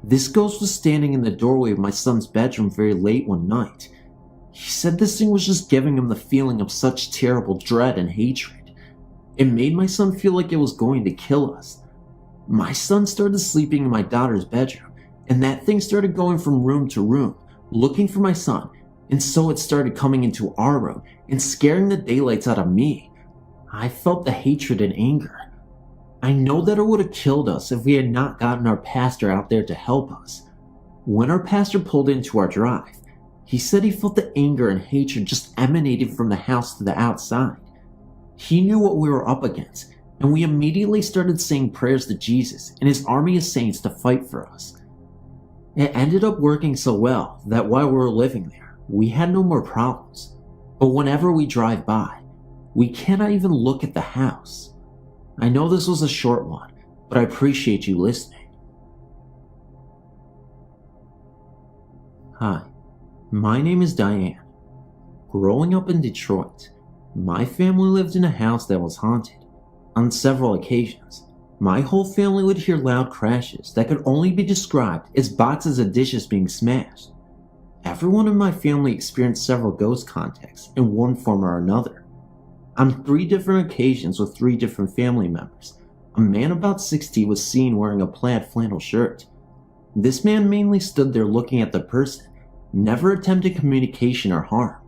This ghost was standing in the doorway of my son's bedroom very late one night. He said this thing was just giving him the feeling of such terrible dread and hatred. It made my son feel like it was going to kill us. My son started sleeping in my daughter's bedroom, and that thing started going from room to room, looking for my son, and so it started coming into our room and scaring the daylights out of me. I felt the hatred and anger. I know that it would have killed us if we had not gotten our pastor out there to help us. When our pastor pulled into our drive, he said he felt the anger and hatred just emanating from the house to the outside. He knew what we were up against, and we immediately started saying prayers to Jesus and his army of saints to fight for us. It ended up working so well that while we were living there, we had no more problems. But whenever we drive by, we cannot even look at the house. I know this was a short one, but I appreciate you listening. Hi, my name is Diane. Growing up in Detroit, my family lived in a house that was haunted. On several occasions, my whole family would hear loud crashes that could only be described as boxes of dishes being smashed. Everyone in my family experienced several ghost contacts in one form or another. On 3 different occasions with 3 different family members, a man about 60 was seen wearing a plaid flannel shirt. This man mainly stood there looking at the person, never attempted communication or harm.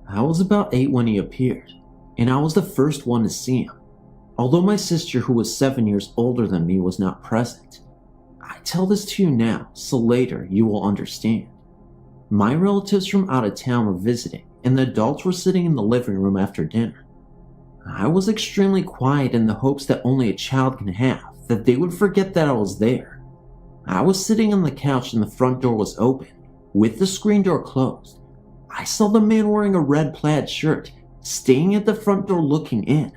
I was about 8 when he appeared, and I was the first one to see him, although my sister, who was 7 years older than me, was not present. I tell this to you now, so later you will understand. My relatives from out of town were visiting, and the adults were sitting in the living room after dinner. I was extremely quiet in the hopes that only a child can have, that they would forget that I was there. I was sitting on the couch and the front door was open, with the screen door closed. I saw the man wearing a red plaid shirt, staying at the front door looking in.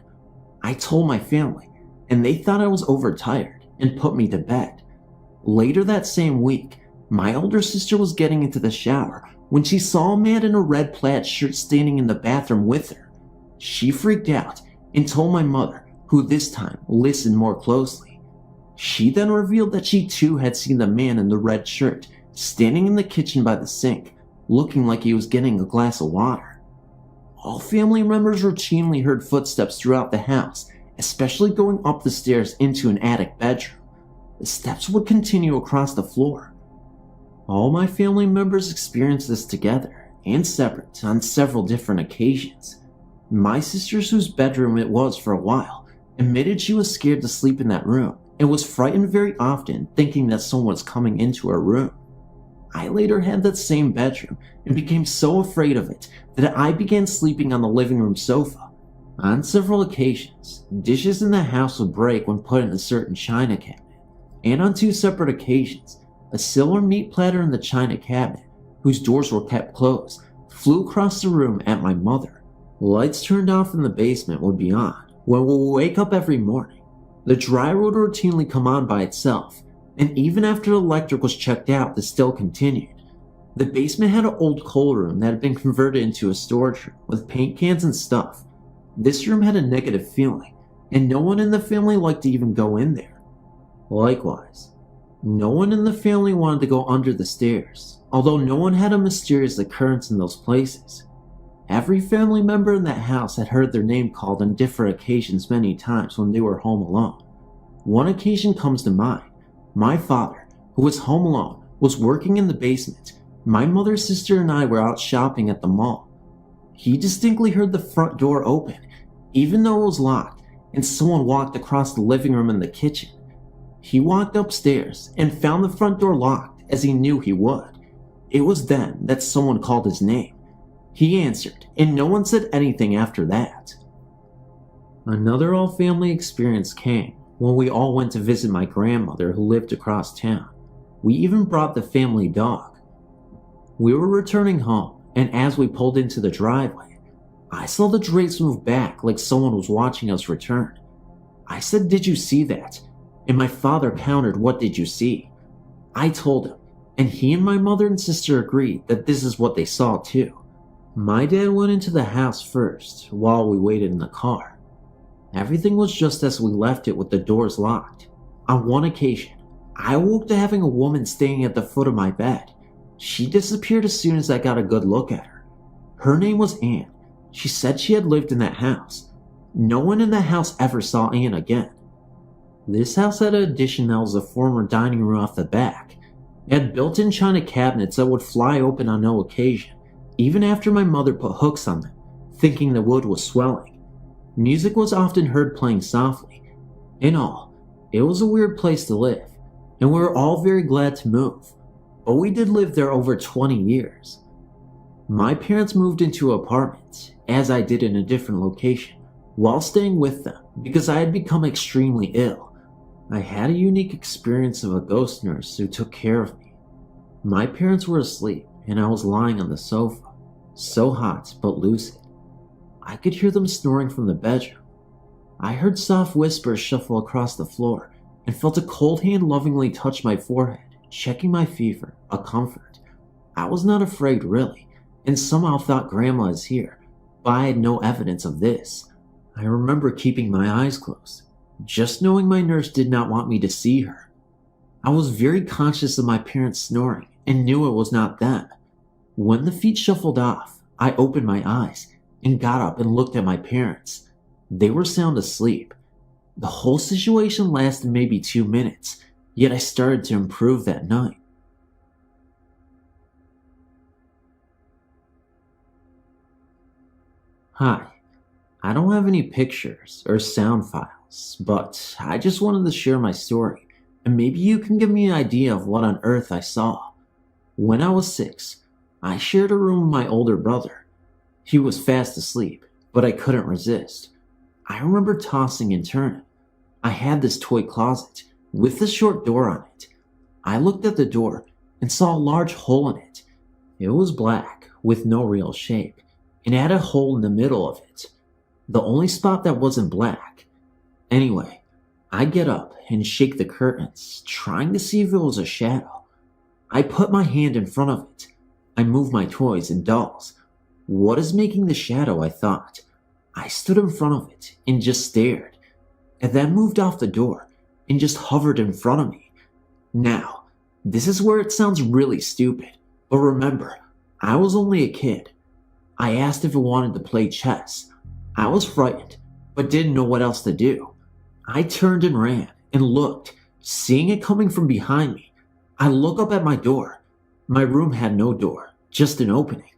I told my family, and they thought I was overtired and put me to bed. Later that same week, my older sister was getting into the shower when she saw a man in a red plaid shirt standing in the bathroom with her. She freaked out and told my mother, who this time listened more closely. She then revealed that she too had seen the man in the red shirt standing in the kitchen by the sink, looking like he was getting a glass of water. All family members routinely heard footsteps throughout the house, especially going up the stairs into an attic bedroom. The steps would continue across the floor. All my family members experienced this together and separate on several different occasions. My sister's, whose bedroom it was for a while, admitted she was scared to sleep in that room and was frightened very often, thinking that someone was coming into her room. I later had that same bedroom and became so afraid of it that I began sleeping on the living room sofa. On several occasions, dishes in the house would break when put in a certain china cabinet, and on 2 separate occasions, a silver meat platter in the china cabinet, whose doors were kept closed, flew across the room at my mother. Lights turned off in the basement would be on when we would wake up every morning. The dryer would routinely come on by itself, and even after the electric was checked out, this still continued. The basement had an old coal room that had been converted into a storage room with paint cans and stuff. This room had a negative feeling, and no one in the family liked to even go in there. Likewise, no one in the family wanted to go under the stairs, although no one had a mysterious occurrence in those places. Every family member in that house had heard their name called on different occasions many times when they were home alone. One occasion comes to mind. My father, who was home alone, was working in the basement. My mother, sister, and I were out shopping at the mall. He distinctly heard the front door open, even though it was locked, and someone walked across the living room and the kitchen. He walked upstairs and found the front door locked, as he knew he would. It was then that someone called his name. He answered, and no one said anything after that. Another all-family experience came when we all went to visit my grandmother, who lived across town. We even brought the family dog. We were returning home, and as we pulled into the driveway, I saw the drapes move back like someone was watching us return. I said, "Did you see that?" And my father countered, "What did you see?" I told him, and he and my mother and sister agreed that this is what they saw too. My dad went into the house first while we waited in the car. Everything was just as we left it, with the doors locked. On one occasion, I awoke to having a woman staying at the foot of my bed. She disappeared as soon as I got a good look at her. Her name was Anne. She said she had lived in that house. No one in the house ever saw Anne again. This house had an addition that was a former dining room off the back. It had built-in china cabinets that would fly open on no occasion, even after my mother put hooks on them, thinking the wood was swelling. Music was often heard playing softly. In all, it was a weird place to live, and we were all very glad to move. But we did live there over 20 years. My parents moved into an apartment, as I did in a different location, while staying with them because I had become extremely ill. I had a unique experience of a ghost nurse who took care of me. My parents were asleep, and I was lying on the sofa, so hot but lucid. I could hear them snoring from the bedroom. I heard soft whispers shuffle across the floor and felt a cold hand lovingly touch my forehead, checking my fever, a comfort. I was not afraid really, and somehow thought Grandma is here, but I had no evidence of this. I remember keeping my eyes closed, just knowing my nurse did not want me to see her. I was very conscious of my parents snoring and knew it was not them. When the feet shuffled off, I opened my eyes and got up and looked at my parents. They were sound asleep. The whole situation lasted maybe 2 minutes, yet I started to improve that night. Hi, I don't have any pictures or sound files, but I just wanted to share my story, and maybe you can give me an idea of what on earth I saw. When I was 6, I shared a room with my older brother. He was fast asleep, but I couldn't resist. I remember tossing and turning. I had this toy closet with a short door on it. I looked at the door and saw a large hole in it. It was black, with no real shape, and had a hole in the middle of it, the only spot that wasn't black. Anyway, I get up and shake the curtains, trying to see if it was a shadow. I put my hand in front of it. I move my toys and dolls. What is making the shadow, I thought. I stood in front of it and just stared, and then moved off the door and just hovered in front of me. Now, this is where it sounds really stupid, but remember, I was only a kid. I asked if it wanted to play chess. I was frightened, but didn't know what else to do. I turned and ran and looked, seeing it coming from behind me. I look up at my door. My room had no door, just an opening,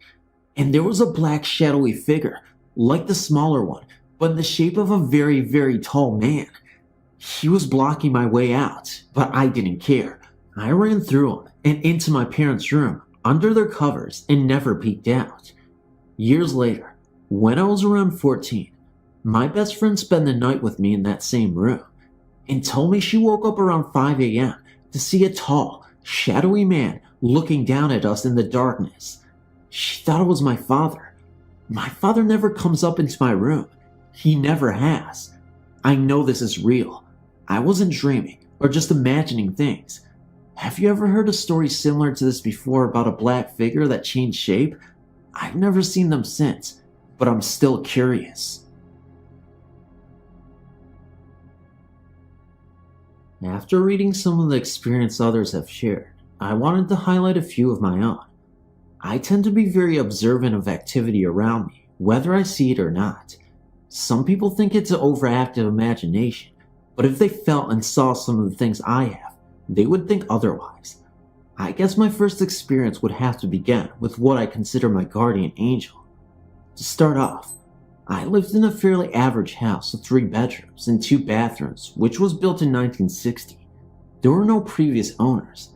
and there was a black shadowy figure, like the smaller one, but in the shape of a very, very tall man. He was blocking my way out, but I didn't care. I ran through him and into my parents' room, under their covers, and never peeked out. Years later, when I was around 14, my best friend spent the night with me in that same room, and told me she woke up around 5 a.m. to see a tall, shadowy man looking down at us in the darkness. She thought it was my father. My father never comes up into my room. He never has. I know this is real. I wasn't dreaming or just imagining things. Have you ever heard a story similar to this before about a black figure that changed shape? I've never seen them since, but I'm still curious. After reading some of the experience others have shared, I wanted to highlight a few of my own. I tend to be very observant of activity around me, whether I see it or not. Some people think it's an overactive imagination, but if they felt and saw some of the things I have, they would think otherwise. I guess my first experience would have to begin with what I consider my guardian angel. To start off, I lived in a fairly average house with 3 bedrooms and 2 bathrooms, which was built in 1960. There were no previous owners.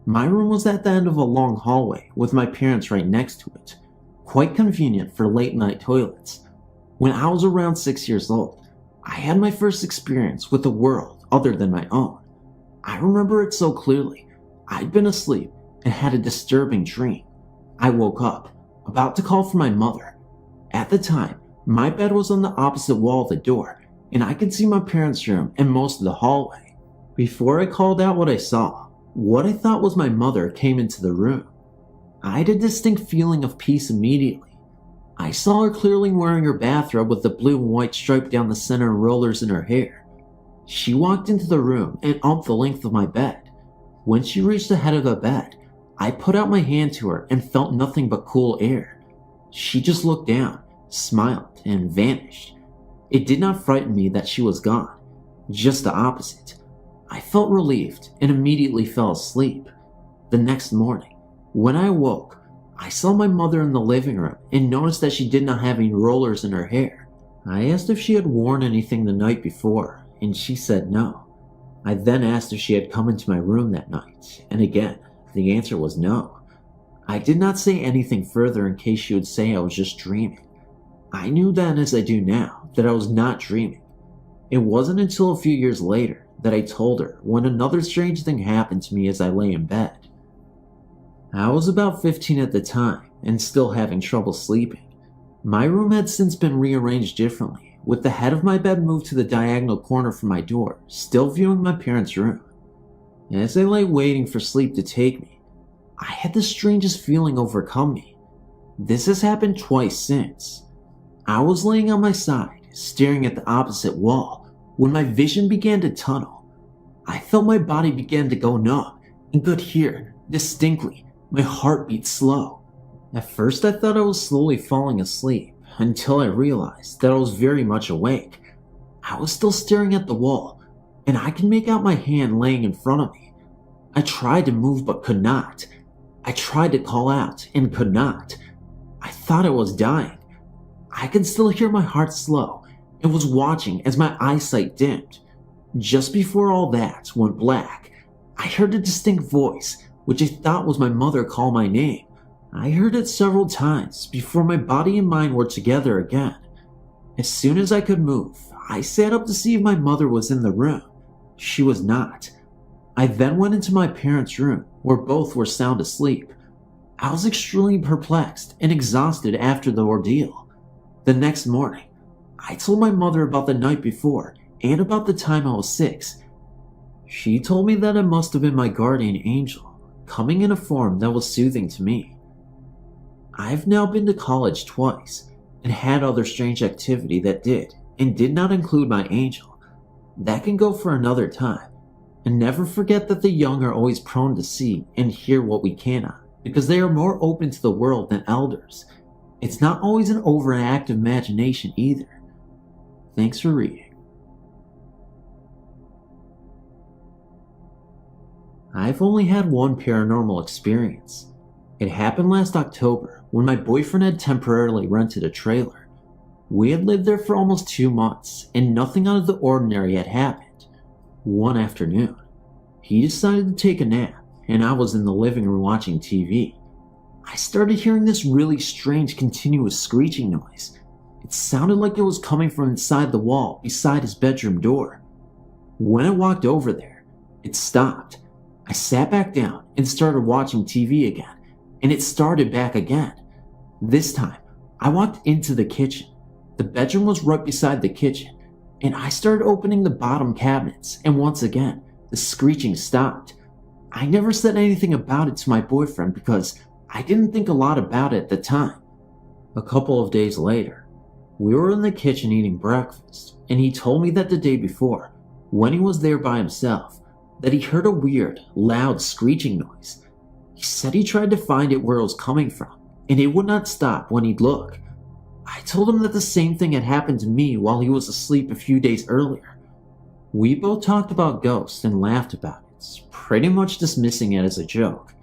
My room was at the end of a long hallway with my parents right next to it, quite convenient for late night toilets. When I was around 6 years old, I had my first experience with a world other than my own. I remember it so clearly. I'd been asleep and had a disturbing dream. I woke up, about to call for my mother. At the time, my bed was on the opposite wall of the door, and I could see my parents' room and most of the hallway. Before I called out what I saw, what I thought was my mother came into the room. I had a distinct feeling of peace immediately. I saw her clearly wearing her bathrobe with the blue and white stripe down the center and rollers in her hair. She walked into the room and up the length of my bed. When she reached the head of the bed, I put out my hand to her and felt nothing but cool air. She just looked down, smiled, and vanished. It did not frighten me that she was gone, just the opposite. I felt relieved and immediately fell asleep. The next morning, when I awoke, I saw my mother in the living room and noticed that she did not have any rollers in her hair. I asked if she had worn anything the night before, and she said no. I then asked if she had come into my room that night, and again, the answer was no. I did not say anything further in case she would say I was just dreaming. I knew then, as I do now, that I was not dreaming. It wasn't until a few years later that I told her when another strange thing happened to me as I lay in bed. I was about 15 at the time and still having trouble sleeping. My room had since been rearranged differently, with the head of my bed moved to the diagonal corner from my door, still viewing my parents' room. As I lay waiting for sleep to take me, I had the strangest feeling overcome me. This has happened twice since. I was laying on my side, staring at the opposite wall, when my vision began to tunnel. I felt my body begin to go numb and could hear, distinctly, my heartbeat slow. At first I thought I was slowly falling asleep, until I realized that I was very much awake. I was still staring at the wall, and I could make out my hand laying in front of me. I tried to move but could not. I tried to call out and could not. I thought I was dying. I could still hear my heart slow and was watching as my eyesight dimmed. Just before all that went black, I heard a distinct voice, which I thought was my mother, call my name. I heard it several times before my body and mind were together again. As soon as I could move, I sat up to see if my mother was in the room. She was not. I then went into my parents' room where both were sound asleep. I was extremely perplexed and exhausted after the ordeal. The next morning, I told my mother about the night before and about the time I was 6. She told me that it must have been my guardian angel, coming in a form that was soothing to me. I've now been to college twice and had other strange activity that did and did not include my angel. That can go for another time. And never forget that the young are always prone to see and hear what we cannot, because they are more open to the world than elders. It's not always an overactive imagination either. Thanks for reading. I've only had one paranormal experience. It happened last October when my boyfriend had temporarily rented a trailer. We had lived there for almost 2 months and nothing out of the ordinary had happened. One afternoon, he decided to take a nap and I was in the living room watching TV. I started hearing this really strange continuous screeching noise. It sounded like it was coming from inside the wall beside his bedroom door. When I walked over there, it stopped. I sat back down and started watching TV again, and it started back again. This time, I walked into the kitchen. The bedroom was right beside the kitchen, and I started opening the bottom cabinets, and once again, the screeching stopped. I never said anything about it to my boyfriend because I didn't think a lot about it at the time. A couple of days later, we were in the kitchen eating breakfast, and he told me that the day before, when he was there by himself, that he heard a weird, loud screeching noise. He said he tried to find it where it was coming from, and it would not stop when he'd look. I told him that the same thing had happened to me while he was asleep a few days earlier. We both talked about ghosts and laughed about it, pretty much dismissing it as a joke.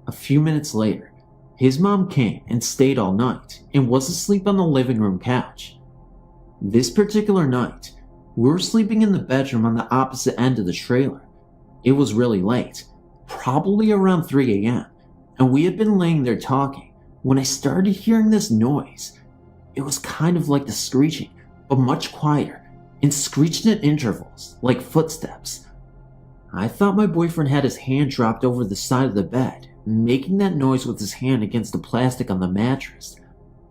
A few minutes later, his mom came and stayed all night and was asleep on the living room couch. This particular night, we were sleeping in the bedroom on the opposite end of the trailer. It was really late, probably around 3 a.m., and we had been laying there talking when I started hearing this noise. It was kind of like the screeching, but much quieter, and screeched at intervals, like footsteps. I thought my boyfriend had his hand dropped over the side of the bed, making that noise with his hand against the plastic on the mattress.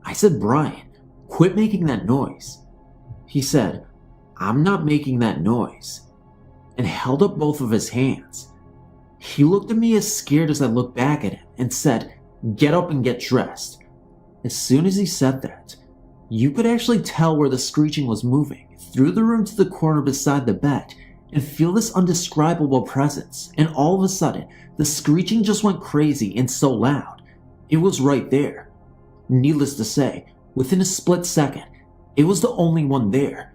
I said, "Brian, quit making that noise." He said, "I'm not making that noise," and held up both of his hands. He looked at me as scared as I looked back at him and said, "Get up and get dressed." As soon as he said that, you could actually tell where the screeching was moving through the room to the corner beside the bed and feel this undescribable presence, and all of a sudden, the screeching just went crazy and so loud. It was right there. Needless to say, within a split second, it was the only one there.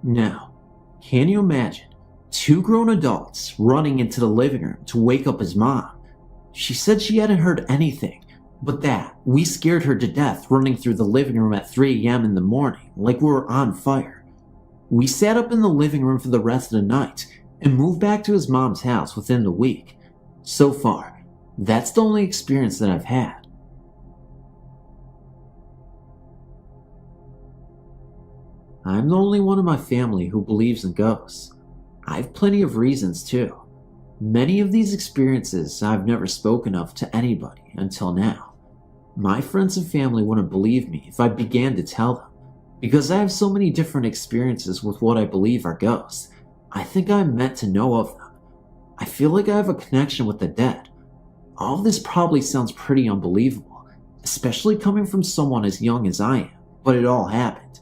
Now, can you imagine 2 grown adults running into the living room to wake up his mom? She said she hadn't heard anything, but that we scared her to death running through the living room at 3 a.m. in the morning like we were on fire. We sat up in the living room for the rest of the night and moved back to his mom's house within the week. So far, that's the only experience that I've had. I'm the only one in my family who believes in ghosts. I have plenty of reasons too. Many of these experiences I've never spoken of to anybody until now. My friends and family wouldn't believe me if I began to tell them, because I have so many different experiences with what I believe are ghosts. I think I'm meant to know of them. I feel like I have a connection with the dead. All of this probably sounds pretty unbelievable, especially coming from someone as young as I am, but it all happened.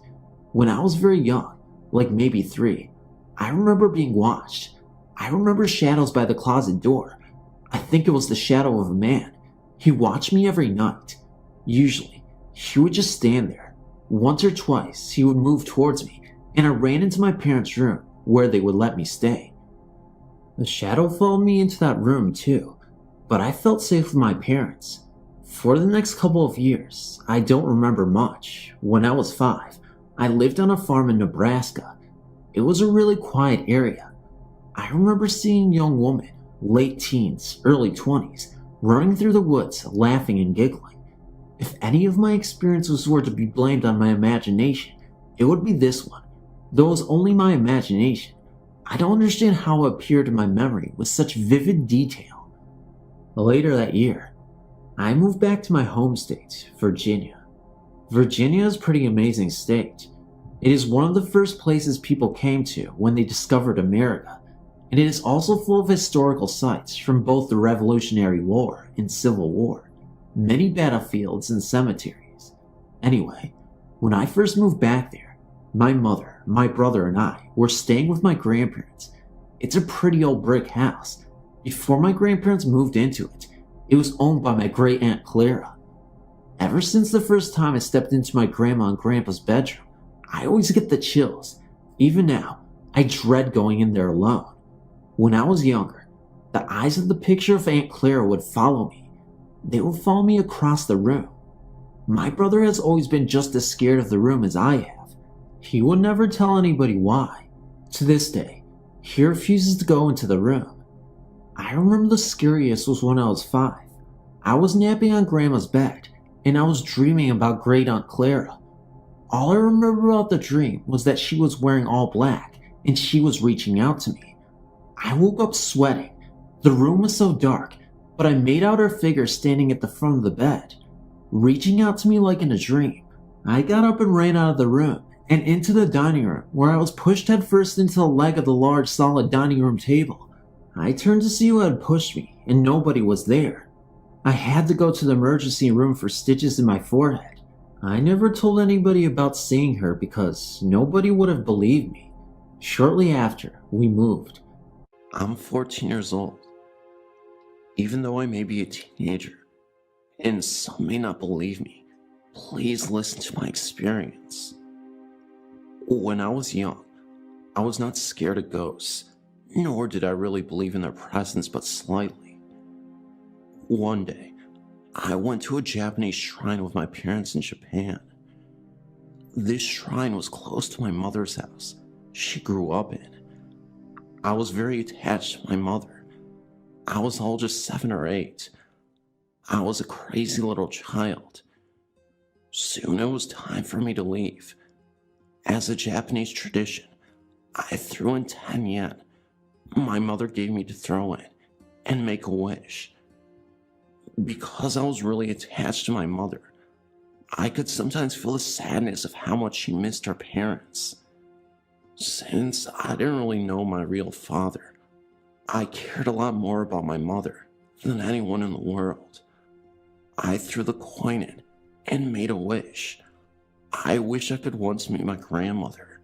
When I was very young, like maybe 3, I remember being watched. I remember shadows by the closet door. I think it was the shadow of a man. He watched me every night. Usually, he would just stand there. Once or twice, he would move towards me, and I ran into my parents' room, where they would let me stay. The shadow followed me into that room too, but I felt safe with my parents. For the next couple of years, I don't remember much. When I was 5, I lived on a farm in Nebraska. It was a really quiet area. I remember seeing a young woman, late teens, early 20s, running through the woods, laughing and giggling. If any of my experiences were to be blamed on my imagination, it would be this one. Though it was only my imagination, I don't understand how it appeared in my memory with such vivid detail. Later that year, I moved back to my home state, Virginia. Virginia is a pretty amazing state. It is one of the first places people came to when they discovered America, and it is also full of historical sites from both the Revolutionary War and Civil War, many battlefields and cemeteries. Anyway, when I first moved back there, my mother, my brother, and I were staying with my grandparents. It's a pretty old brick house. Before my grandparents moved into it, it was owned by my great aunt Clara. Ever since the first time I stepped into my grandma and grandpa's bedroom, I always get the chills. Even now, I dread going in there alone. When I was younger, the eyes of the picture of Aunt Clara would follow me. They would follow me across the room. My brother has always been just as scared of the room as I have. He would never tell anybody why. To this day, he refuses to go into the room. I remember the scariest was when I was 5. I was napping on Grandma's bed, and I was dreaming about Great Aunt Clara. All I remember about the dream was that she was wearing all black, and she was reaching out to me. I woke up sweating. The room was so dark, but I made out her figure standing at the front of the bed, reaching out to me like in a dream. I got up and ran out of the room, and into the dining room, where I was pushed headfirst into the leg of the large solid dining room table. I turned to see who had pushed me, and nobody was there. I had to go to the emergency room for stitches in my forehead. I never told anybody about seeing her because nobody would have believed me. Shortly after, we moved. I'm 14 years old. Even though I may be a teenager, and some may not believe me, please listen to my experience. When I was young, I was not scared of ghosts, nor did I really believe in their presence but slightly. One day, I went to a Japanese shrine with my parents in Japan. This shrine was close to my mother's house she grew up in. I was very attached to my mother. I was all just 7 or 8. I was a crazy little child. Soon it was time for me to leave. As a Japanese tradition, I threw in 10 yen. My mother gave me to throw in and make a wish. Because I was really attached to my mother, I could sometimes feel the sadness of how much she missed her parents. Since I didn't really know my real father, I cared a lot more about my mother than anyone in the world. I threw the coin in and made a wish. I wish I could once meet my grandmother.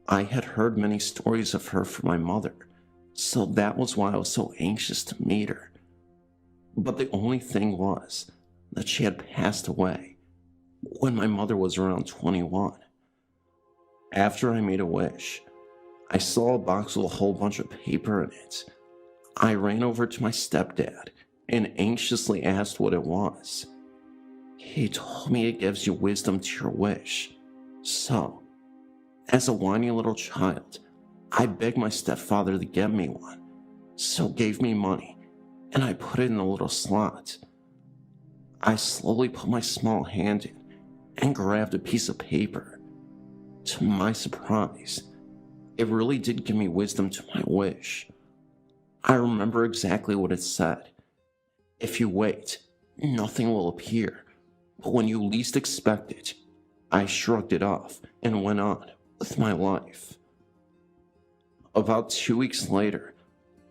I had heard many stories of her from my mother, so that was why I was so anxious to meet her. But the only thing was that she had passed away when my mother was around 21. After I made a wish, I saw a box with a whole bunch of paper in it. I ran over to my stepdad and anxiously asked what it was. He told me it gives you wisdom to your wish. So, as a whiny little child, I begged my stepfather to get me one, so gave me money, and I put it in the little slot. I slowly put my small hand in and grabbed a piece of paper. To my surprise, it really did give me wisdom to my wish. I remember exactly what it said. If you wait, nothing will appear, but when you least expect it. I shrugged it off and went on with my life. About 2 weeks later,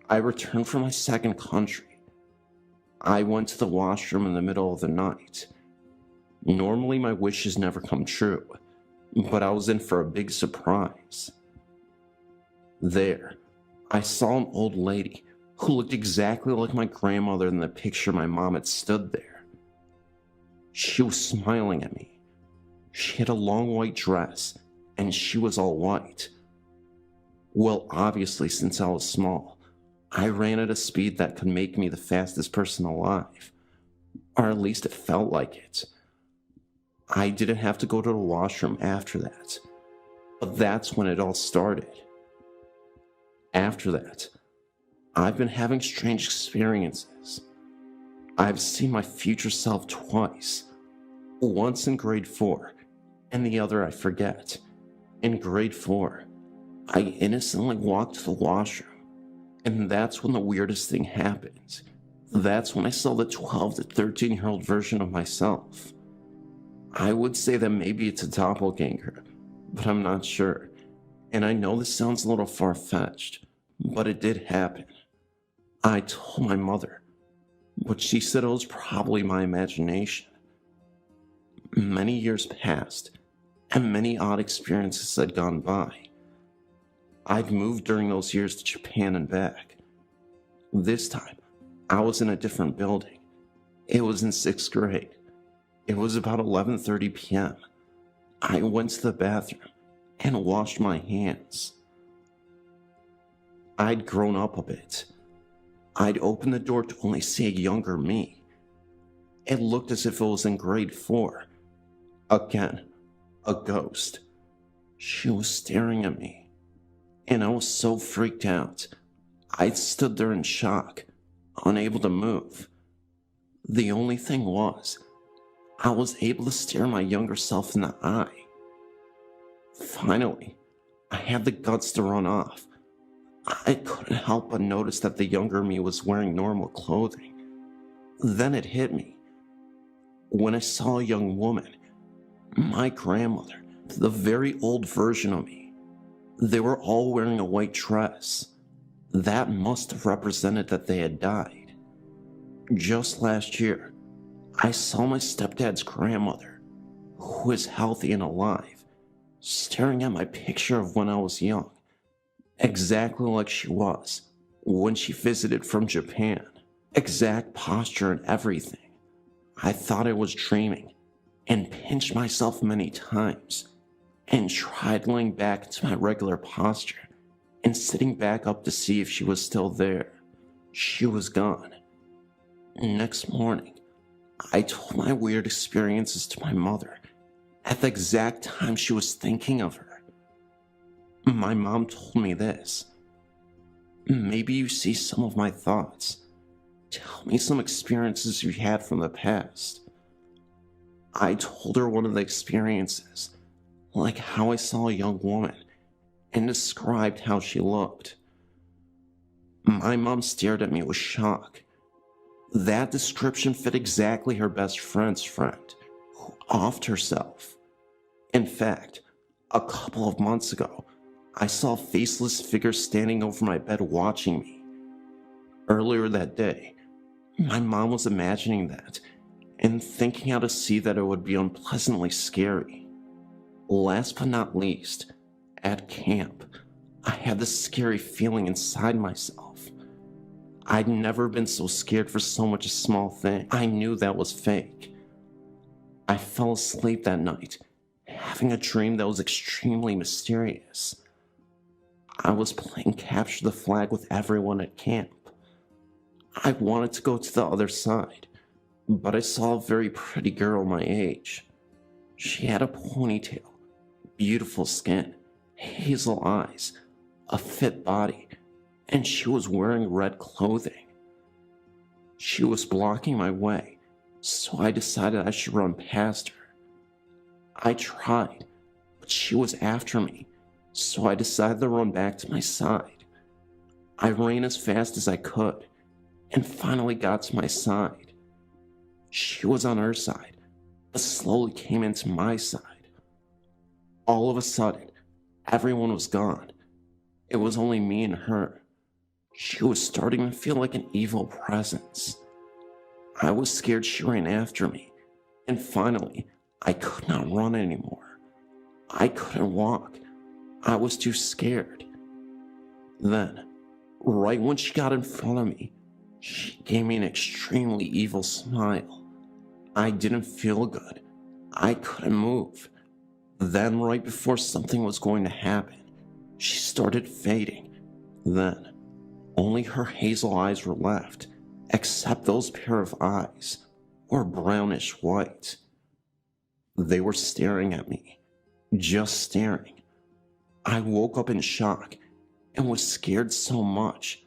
I returned from my second country. I went to the washroom in the middle of the night. Normally my wishes never come true, but I was in for a big surprise. There, I saw an old lady who looked exactly like my grandmother in the picture my mom had stood there. She was smiling at me. She had a long white dress, and she was all white. Well, obviously, since I was small, I ran at a speed that could make me the fastest person alive. Or at least it felt like it. I didn't have to go to the washroom after that. But that's when it all started. After that, I've been having strange experiences. I've seen my future self twice. Once in grade 4, and the other I forget. In grade 4, I innocently walked to the washroom, and that's when the weirdest thing happened. That's when I saw the 12 to 13-year-old version of myself. I would say that maybe it's a doppelganger, but I'm not sure. And I know this sounds a little far-fetched, but it did happen. I told my mother, but she said it was probably my imagination. Many years passed, and many odd experiences had gone by. I'd moved during those years to Japan and back. This time, I was in a different building. It was in 6th grade. It was about 11:30 p.m. I went to the bathroom and washed my hands. I'd grown up a bit. I'd opened the door to only see a younger me. It looked as if it was in grade 4. Again, a ghost. She was staring at me, and I was so freaked out. I stood there in shock, unable to move. The only thing was, I was able to stare my younger self in the eye. Finally, I had the guts to run off. I couldn't help but notice that the younger me was wearing normal clothing. Then it hit me. When I saw a young woman, my grandmother, the very old version of me, they were all wearing a white dress. That must have represented that they had died. Just last year, I saw my stepdad's grandmother, who is healthy and alive, staring at my picture of when I was young, exactly like she was when she visited from Japan. Exact posture and everything. I thought I was dreaming and pinched myself many times and tried laying back into my regular posture and sitting back up to see if she was still there. She was gone. Next morning, I told my weird experiences to my mother at the exact time she was thinking of her. My mom told me this. Maybe you see some of my thoughts. Tell me some experiences you had from the past. I told her one of the experiences, like how I saw a young woman, and described how she looked. My mom stared at me with shock. That description fit exactly her best friend's friend, who offed herself. In fact, a couple of months ago, I saw a faceless figure standing over my bed watching me. Earlier that day, my mom was imagining that and thinking how to see that it would be unpleasantly scary. Last but not least, at camp, I had this scary feeling inside myself. I'd never been so scared for so much a small thing. I knew that was fake. I fell asleep that night, having a dream that was extremely mysterious. I was playing capture the flag with everyone at camp. I wanted to go to the other side, but I saw a very pretty girl my age. She had a ponytail, beautiful skin, hazel eyes, a fit body, and she was wearing red clothing. She was blocking my way, so I decided I should run past her. I tried, but she was after me, so I decided to run back to my side. I ran as fast as I could, and finally got to my side. She was on her side, but slowly came into my side. All of a sudden, everyone was gone. It was only me and her. She was starting to feel like an evil presence. I was scared she ran after me, and finally, I could not run anymore. I couldn't walk. I was too scared. Then, right when she got in front of me, she gave me an extremely evil smile. I didn't feel good. I couldn't move. Then, right before something was going to happen, she started fading. Then, only her hazel eyes were left, except those pair of eyes were brownish white. They were staring at me, just staring. I woke up in shock and was scared so much.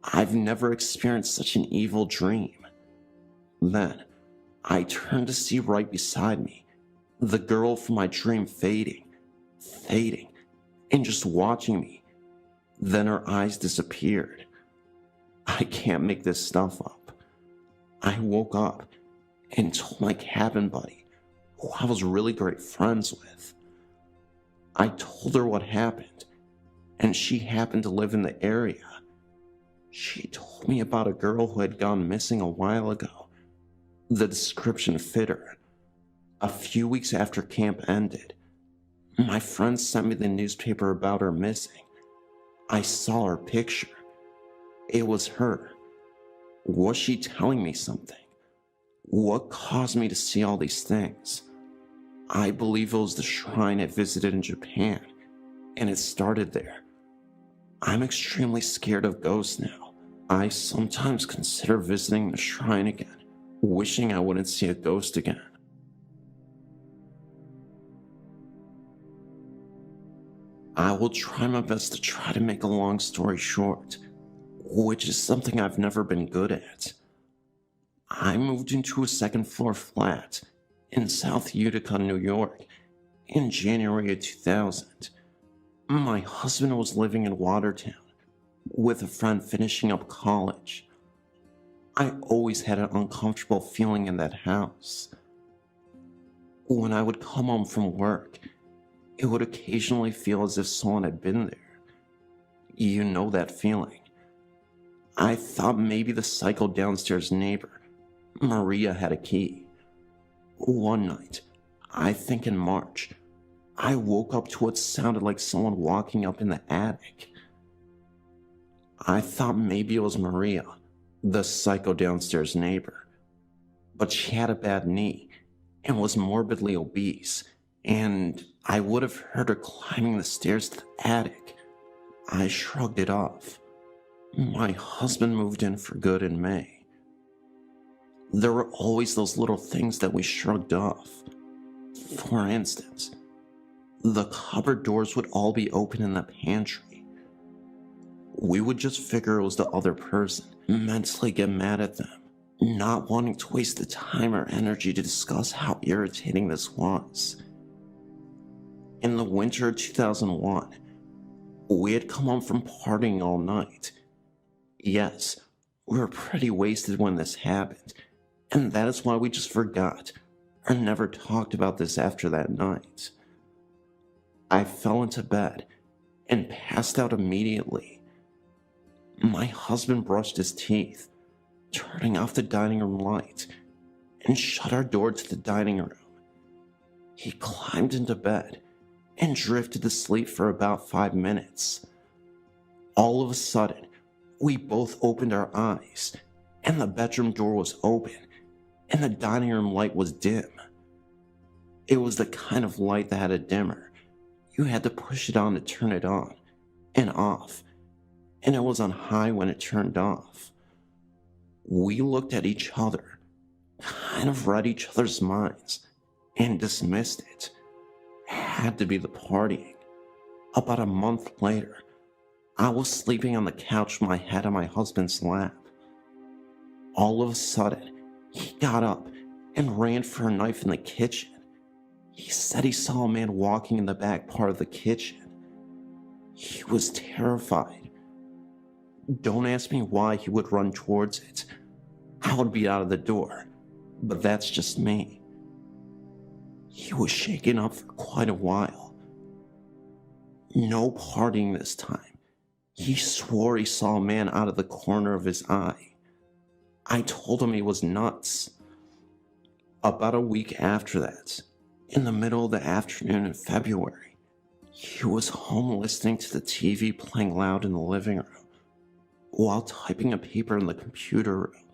I've never experienced such an evil dream. Then, I turned to see right beside me, the girl from my dream fading, and just watching me. Then her eyes disappeared. I can't make this stuff up. I woke up and told my cabin buddy, who I was really great friends with. I told her what happened, and she happened to live in the area. She told me about a girl who had gone missing a while ago. The description fit her. A few weeks after camp ended, my friend sent me the newspaper about her missing. I saw her picture. It was her. Was she telling me something? What caused me to see all these things? I believe it was the shrine I visited in Japan, and it started there. I'm extremely scared of ghosts now. I sometimes consider visiting the shrine again, wishing I wouldn't see a ghost again. I will try my best to try to make a long story short, which is something I've never been good at. I moved into a second-floor flat in South Utica, New York, in January of 2000. My husband was living in Watertown with a friend finishing up college. I always had an uncomfortable feeling in that house. When I would come home from work, it would occasionally feel as if someone had been there. You know that feeling. I thought maybe the psycho downstairs neighbor, Maria, had a key. One night, I think in March, I woke up to what sounded like someone walking up in the attic. I thought maybe it was Maria, the psycho downstairs neighbor. But she had a bad knee and was morbidly obese, and I would have heard her climbing the stairs to the attic. I shrugged it off. My husband moved in for good in May. There were always those little things that we shrugged off. For instance, the cupboard doors would all be open in the pantry. We would just figure it was the other person, mentally get mad at them, not wanting to waste the time or energy to discuss how irritating this was. In the winter of 2001, we had come home from partying all night. Yes, we were pretty wasted when this happened, and that is why we just forgot or never talked about this after that night. I fell into bed and passed out immediately. My husband brushed his teeth, turning off the dining room light, and shut our door to the dining room. He climbed into bed and drifted to sleep for about 5 minutes. All of a sudden, we both opened our eyes, and the bedroom door was open, and the dining room light was dim. It was the kind of light that had a dimmer. You had to push it on to turn it on and off, and it was on high when it turned off. We looked at each other, kind of read each other's minds, and dismissed it. Had to be the partying. About a month later, I was sleeping on the couch with my head on my husband's lap. All of a sudden, he got up and ran for a knife in the kitchen. He said he saw a man walking in the back part of the kitchen. He was terrified. Don't ask me why he would run towards it. I would be out of the door, but that's just me. He was shaken up for quite a while. No partying this time. He swore he saw a man out of the corner of his eye. I told him he was nuts. About a week after that, in the middle of the afternoon in February, he was home listening to the TV playing loud in the living room while typing a paper in the computer room.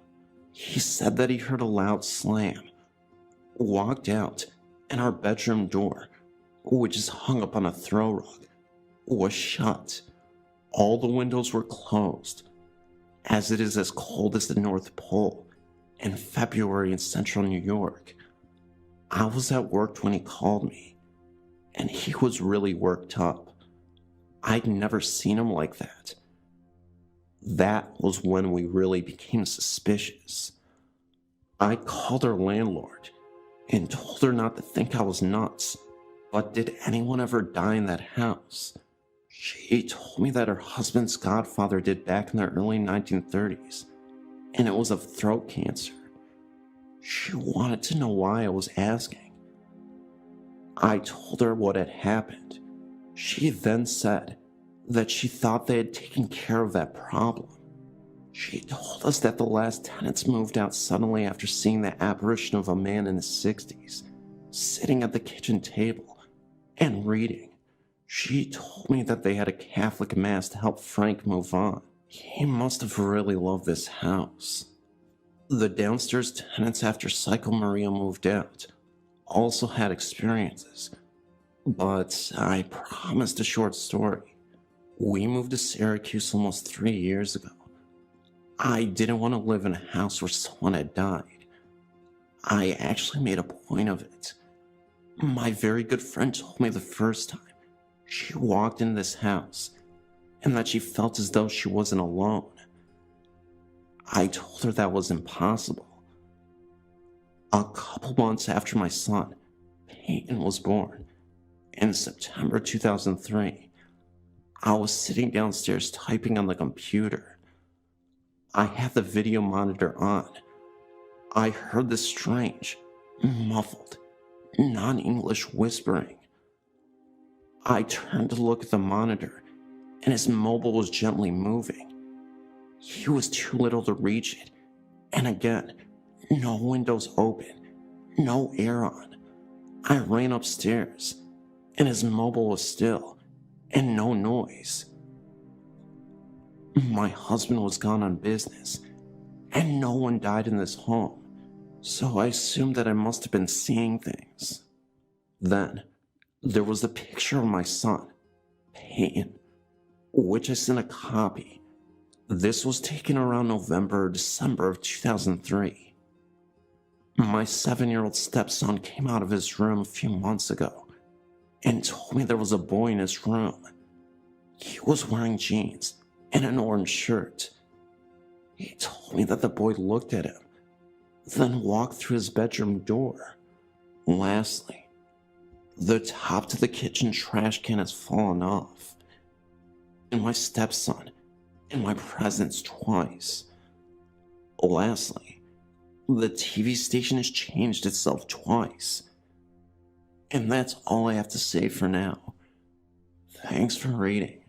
He said that he heard a loud slam, walked out, and our bedroom door, which is hung up on a throw rug, was shut. All the windows were closed, as it is as cold as the North Pole in February in central New York. I was at work when he called me, and he was really worked up. I'd never seen him like that. That was when we really became suspicious. I called our landlord and told her not to think I was nuts. But did anyone ever die in that house? She told me that her husband's godfather did back in the early 1930s, and it was of throat cancer. She wanted to know why I was asking. I told her what had happened. She then said that she thought they had taken care of that problem. She told us that the last tenants moved out suddenly after seeing the apparition of a man in his 60s, sitting at the kitchen table and reading. She told me that they had a Catholic mass to help Frank move on. He must have really loved this house. The downstairs tenants after Psycho Maria moved out also had experiences, but I promised a short story. We moved to Syracuse almost 3 years ago. I didn't want to live in a house where someone had died. I actually made a point of it. My very good friend told me the first time she walked in this house and that she felt as though she wasn't alone. I told her that was impossible. A couple months after my son, Peyton, was born, in September 2003, I was sitting downstairs typing on the computer. I had the video monitor on. I heard this strange, muffled, non-English whispering. I turned to look at the monitor, and his mobile was gently moving. He was too little to reach it, and again, no windows open, no air on. I ran upstairs, and his mobile was still, and no noise. My husband was gone on business, and no one died in this home, so I assumed that I must have been seeing things. Then, there was the picture of my son, Peyton, which I sent a copy. This was taken around November or December of 2003. My 7-year-old stepson came out of his room a few months ago and told me there was a boy in his room. He was wearing jeans and an orange shirt. He told me that the boy looked at him, then walked through his bedroom door. Lastly, the top to the kitchen trash can has fallen off, and my stepson in my presence twice. Lastly, the TV station has changed itself twice. And that's all I have to say for now. Thanks for reading.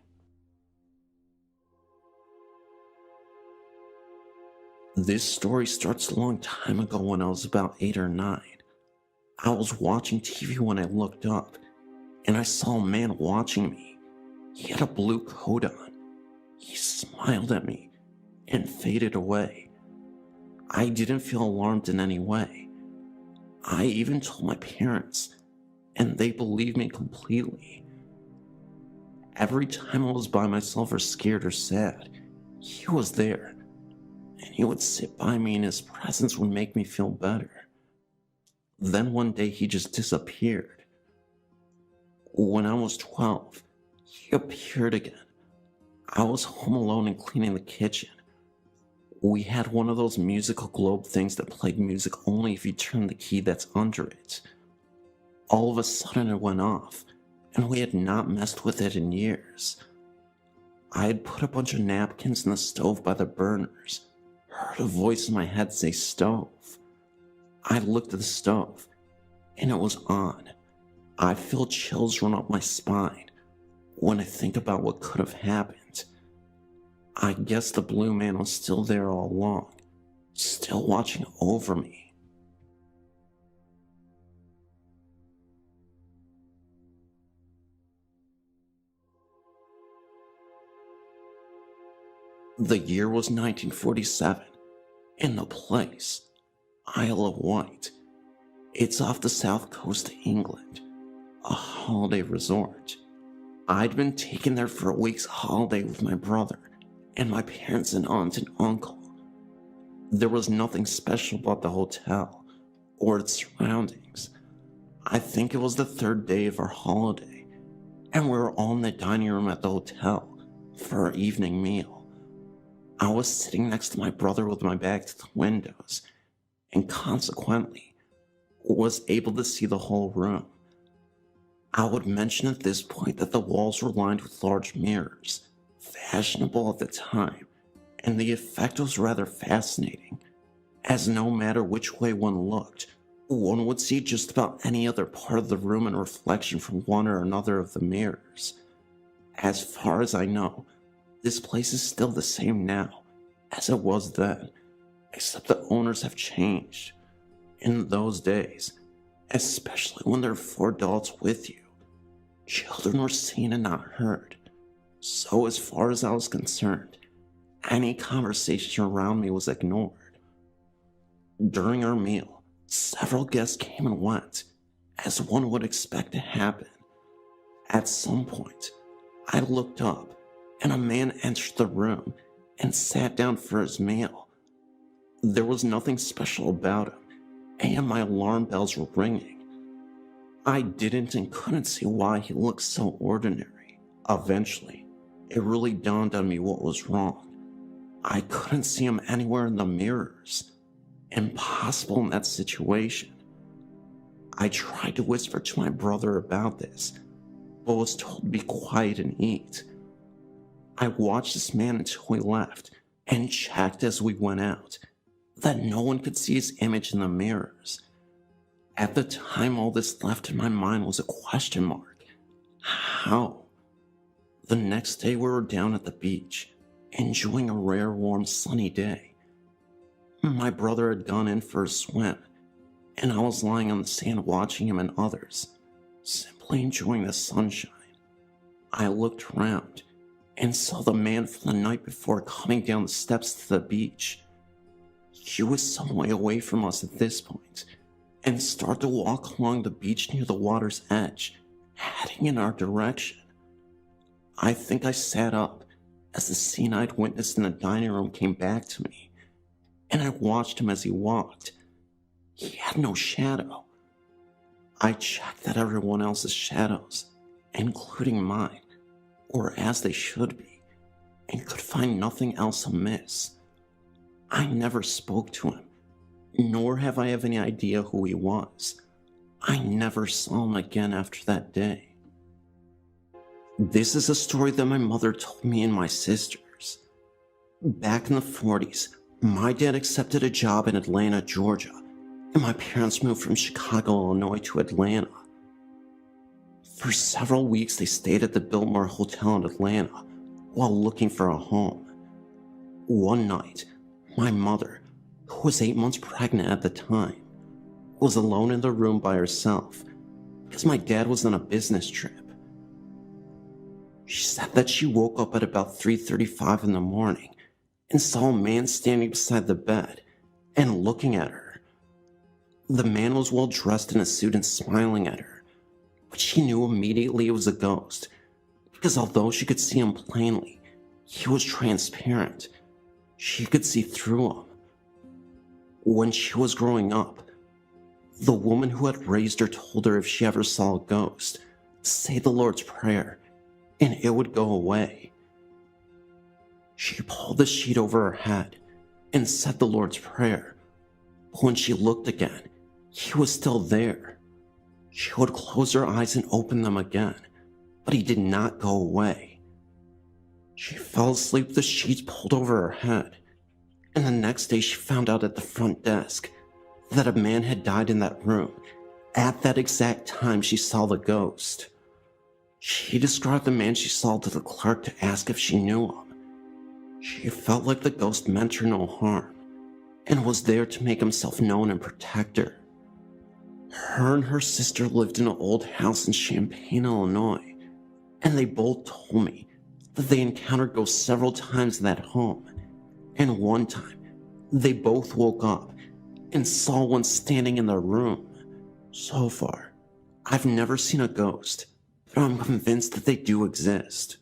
This story starts a long time ago when I was about 8 or 9. I was watching TV when I looked up, and I saw a man watching me. He had a blue coat on. He smiled at me and faded away. I didn't feel alarmed in any way. I even told my parents, and they believed me completely. Every time I was by myself or scared or sad, he was there, and he would sit by me and his presence would make me feel better. Then one day he just disappeared. When I was 12, he appeared again. I was home alone and cleaning the kitchen. We had one of those musical globe things that played music only if you turned the key that's under it. All of a sudden it went off, and we had not messed with it in years. I had put a bunch of napkins in the stove by the burners, heard a voice in my head say stove. I looked at the stove, and it was on. I feel chills run up my spine when I think about what could have happened. I guess the blue man was still there all along, still watching over me. The year was 1947, and the place, Isle of Wight. It's off the south coast of England, a holiday resort. I'd been taken there for a week's holiday with my brother and my parents and aunt and uncle. There was nothing special about the hotel or its surroundings. I think it was the 3rd day of our holiday, and we were all in the dining room at the hotel for our evening meal. I was sitting next to my brother with my back to the windows, and consequently was able to see the whole room. I would mention at this point that the walls were lined with large mirrors, fashionable at the time, and the effect was rather fascinating, as no matter which way one looked, one would see just about any other part of the room in reflection from one or another of the mirrors. As far as I know, this place is still the same now as it was then, except the owners have changed. In those days, especially when there are 4 adults with you, children were seen and not heard. So as far as I was concerned, any conversation around me was ignored. During our meal, several guests came and went, as one would expect to happen. At some point, I looked up, and a man entered the room and sat down for his meal. There was nothing special about him, and my alarm bells were ringing. I didn't and couldn't see why he looked so ordinary. Eventually, it really dawned on me what was wrong. I couldn't see him anywhere in the mirrors. Impossible in that situation. I tried to whisper to my brother about this, but was told to be quiet and eat. I watched this man until he left and checked as we went out that no one could see his image in the mirrors. At the time, all this left in my mind was a question mark. How? The next day, we were down at the beach, enjoying a rare, warm, sunny day. My brother had gone in for a swim, and I was lying on the sand watching him and others, simply enjoying the sunshine. I looked around and saw the man from the night before coming down the steps to the beach. He was some way away from us at this point, and started to walk along the beach near the water's edge, heading in our direction. I think I sat up as the scene I'd witnessed in the dining room came back to me, and I watched him as he walked. He had no shadow. I checked that everyone else's shadows, including mine, were as they should be, and could find nothing else amiss. I never spoke to him, nor have I any idea who he was. I never saw him again after that day. This is a story that my mother told me and my sisters. Back in the 40s, my dad accepted a job in Atlanta, Georgia, and my parents moved from Chicago, Illinois to Atlanta. For several weeks, they stayed at the Biltmore Hotel in Atlanta while looking for a home. One night, my mother, who was 8 months pregnant at the time, was alone in the room by herself because my dad was on a business trip. She said that she woke up at about 3:35 in the morning and saw a man standing beside the bed and looking at her. The man was well dressed in a suit and smiling at her, but she knew immediately it was a ghost because although she could see him plainly, he was transparent. She could see through him. When she was growing up, the woman who had raised her told her if she ever saw a ghost, say the Lord's Prayer, and it would go away. She pulled the sheet over her head and said the Lord's Prayer, but when she looked again, he was still there. She would close her eyes and open them again, but he did not go away. She fell asleep with the sheets pulled over her head, and the next day she found out at the front desk that a man had died in that room at that exact time she saw the ghost. She described the man she saw to the clerk to ask if she knew him. She felt like the ghost meant her no harm and was there to make himself known and protect her. Her and her sister lived in an old house in Champaign, Illinois, and they both told me that they encountered ghosts several times in that home, and one time they both woke up and saw one standing in their room. So far, I've never seen a ghost, but I'm convinced that they do exist.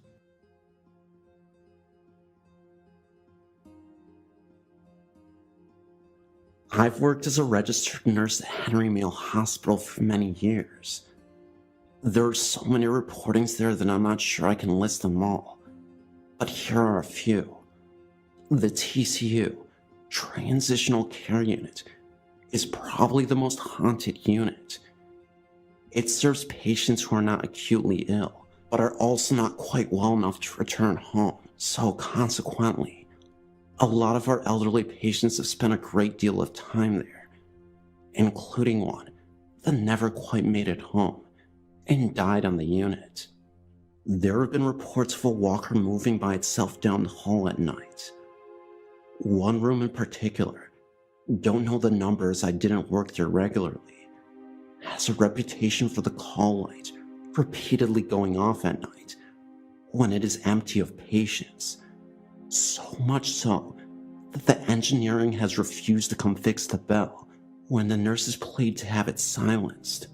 I've worked as a registered nurse at Henry Mill Hospital for many years. There are so many reportings there that I'm not sure I can list them all, but here are a few. The TCU, Transitional Care Unit, is probably the most haunted unit. It serves patients who are not acutely ill, but are also not quite well enough to return home. So consequently, a lot of our elderly patients have spent a great deal of time there, including one that never quite made it home and died on the unit. There have been reports of a walker moving by itself down the hall at night. One room in particular, don't know the numbers, I didn't work there regularly, has a reputation for the call light repeatedly going off at night when it is empty of patients. So much so that the engineering has refused to come fix the bell when the nurses plead to have it silenced.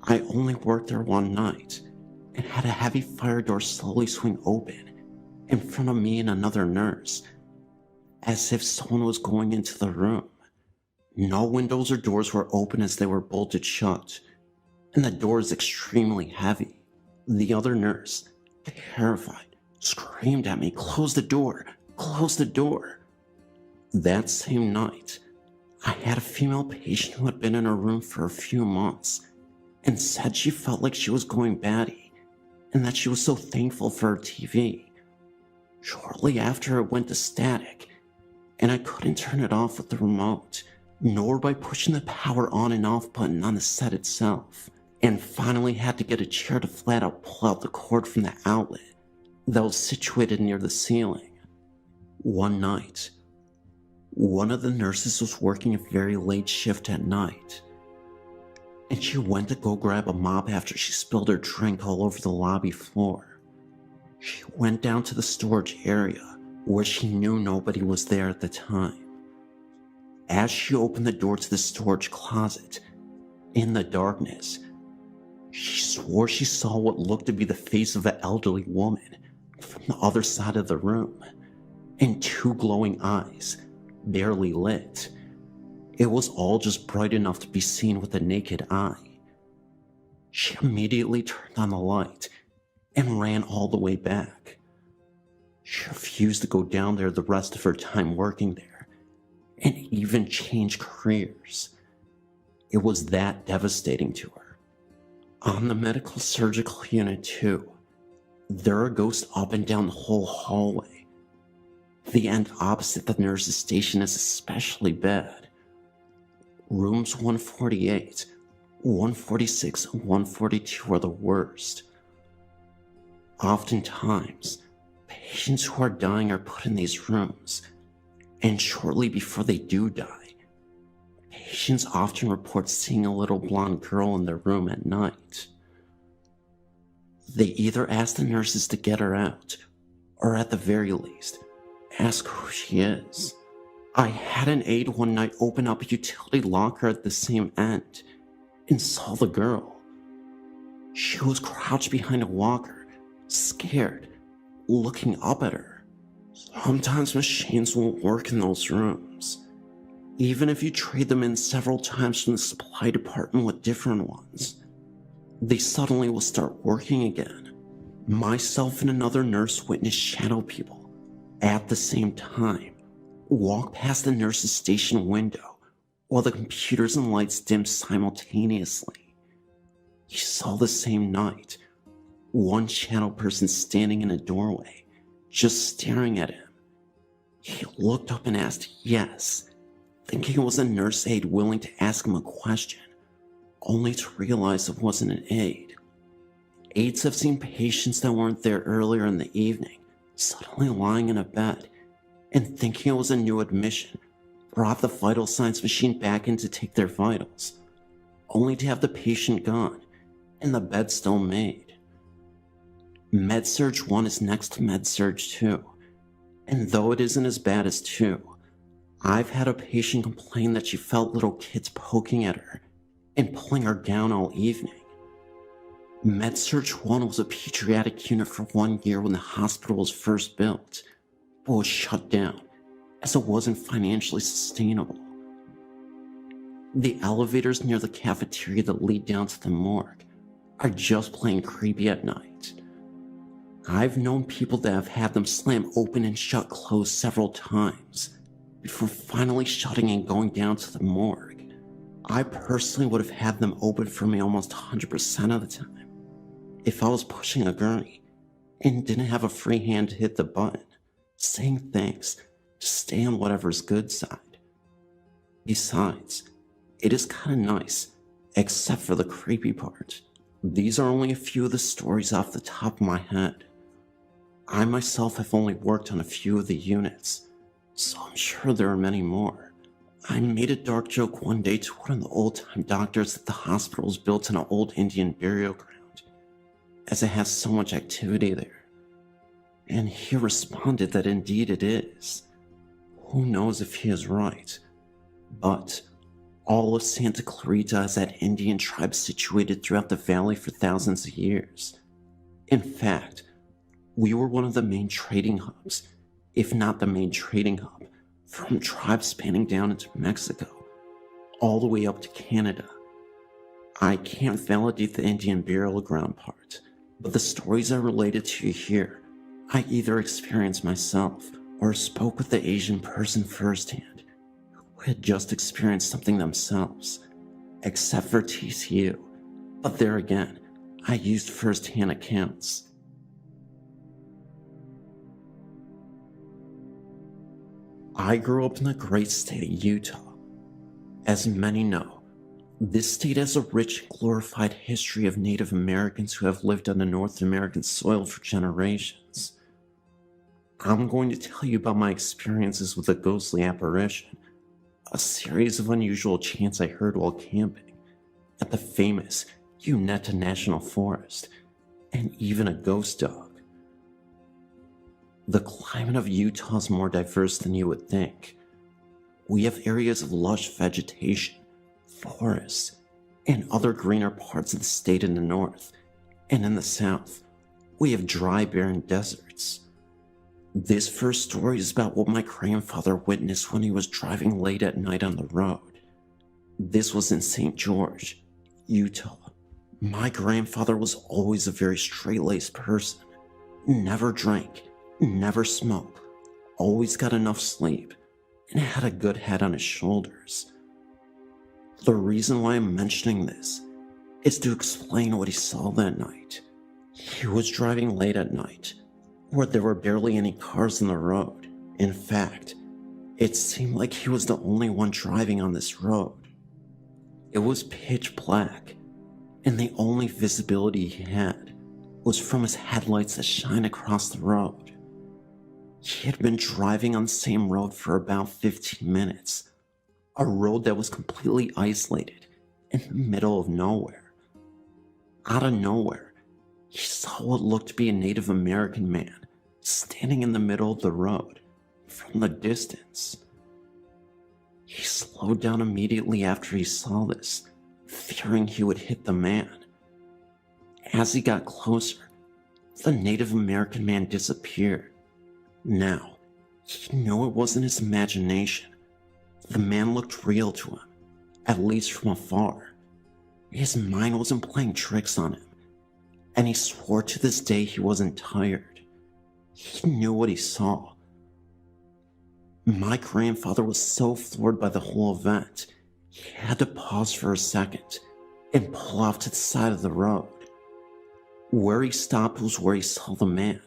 I only worked there one night and had a heavy fire door slowly swing open in front of me and another nurse, as if someone was going into the room. No windows or doors were open as they were bolted shut, and the door is extremely heavy. The other nurse, terrified, screamed at me, "Close the door! Close the door!" That same night, I had a female patient who had been in her room for a few months and said she felt like she was going batty and that she was so thankful for her TV. Shortly after, it went to static, and I couldn't turn it off with the remote, nor by pushing the power on and off button on the set itself, and finally had to get a chair to flat out pull out the cord from the outlet that was situated near the ceiling. One night, one of the nurses was working a very late shift at night, and she went to go grab a mop after she spilled her drink all over the lobby floor. She went down to the storage area where she knew nobody was there at the time. As she opened the door to the storage closet, in the darkness, she swore she saw what looked to be the face of an elderly woman from the other side of the room, and two glowing eyes, barely lit. It was all just bright enough to be seen with the naked eye. She immediately turned on the light and ran all the way back. She refused to go down there the rest of her time working there, and even change careers. It was that devastating to her. On the medical surgical unit too, there are ghosts up and down the whole hallway. The end opposite the nurse's station is especially bad. Rooms 148, 146, and 142 are the worst. Oftentimes, patients who are dying are put in these rooms, and shortly before they do die, patients often report seeing a little blonde girl in their room at night. They either ask the nurses to get her out, or at the very least, ask who she is. I had an aide one night open up a utility locker at the same end and saw the girl. She was crouched behind a walker, scared, looking up at her. Sometimes machines won't work in those rooms. Even if you trade them in several times from the supply department with different ones, they suddenly will start working again. Myself and another nurse witnessed shadow people at the same time walk past the nurse's station window while the computers and lights dimmed simultaneously. He saw the same night one shadow person standing in a doorway, just staring at him. He looked up and asked yes, thinking it was a nurse aide willing to ask him a question, only to realize it wasn't an aide. Aides have seen patients that weren't there earlier in the evening suddenly lying in a bed, and thinking it was a new admission, brought the vital signs machine back in to take their vitals, only to have the patient gone and the bed still made. Med-Surg 1 is next to Med-Surg 2, and though it isn't as bad as 2, I've had a patient complain that she felt little kids poking at her and pulling her down all evening. Med-Surg 1 was a pediatric unit for 1 year when the hospital was first built, but was shut down as it wasn't financially sustainable. The elevators near the cafeteria that lead down to the morgue are just plain creepy at night. I've known people that have had them slam open and shut closed several times before finally shutting and going down to the morgue. I personally would have had them open for me almost 100% of the time. If I was pushing a gurney and didn't have a free hand to hit the button, saying thanks, to stay on whatever's good side. Besides, it is kinda nice, except for the creepy part. These are only a few of the stories off the top of my head. I myself have only worked on a few of the units, so I'm sure there are many more. I made a dark joke one day to one of the old-time doctors that the hospital was built in an old Indian burial ground, as it has so much activity there. And he responded that indeed it is. Who knows if he is right, but all of Santa Clarita is that Indian tribe situated throughout the valley for thousands of years. In fact, we were one of the main trading hubs, if not the main trading hub, from tribes spanning down into Mexico, all the way up to Canada. I can't validate the Indian burial ground part, but the stories I related to you here, I either experienced myself or spoke with the Asian person firsthand, who had just experienced something themselves, except for TCU, but there again, I used first-hand accounts. I grew up in the great state of Utah. As many know, this state has a rich, glorified history of Native Americans who have lived on the North American soil for generations. I'm going to tell you about my experiences with a ghostly apparition, a series of unusual chants I heard while camping at the famous UNHEARD National Forest, and even a ghost dog. The climate of Utah is more diverse than you would think. We have areas of lush vegetation, forests, and other greener parts of the state in the north, and in the south, we have dry, barren deserts. This first story is about what my grandfather witnessed when he was driving late at night on the road. This was in St. George, Utah. My grandfather was always a very straight-laced person, never drank, never smoked, always got enough sleep, and had a good head on his shoulders. The reason why I'm mentioning this is to explain what he saw that night. He was driving late at night, where there were barely any cars on the road. In fact, it seemed like he was the only one driving on this road. It was pitch black, and the only visibility he had was from his headlights that shine across the road. He had been driving on the same road for about 15 minutes, a road that was completely isolated in the middle of nowhere. Out of nowhere, he saw what looked to be a Native American man standing in the middle of the road from the distance. He slowed down immediately after he saw this, fearing he would hit the man. As he got closer, the Native American man disappeared. Now, he knew it wasn't his imagination. The man looked real to him, at least from afar. His mind wasn't playing tricks on him, and he swore to this day he wasn't tired. He knew what he saw. My grandfather was so floored by the whole event, he had to pause for a second and pull off to the side of the road. Where he stopped was where he saw the man.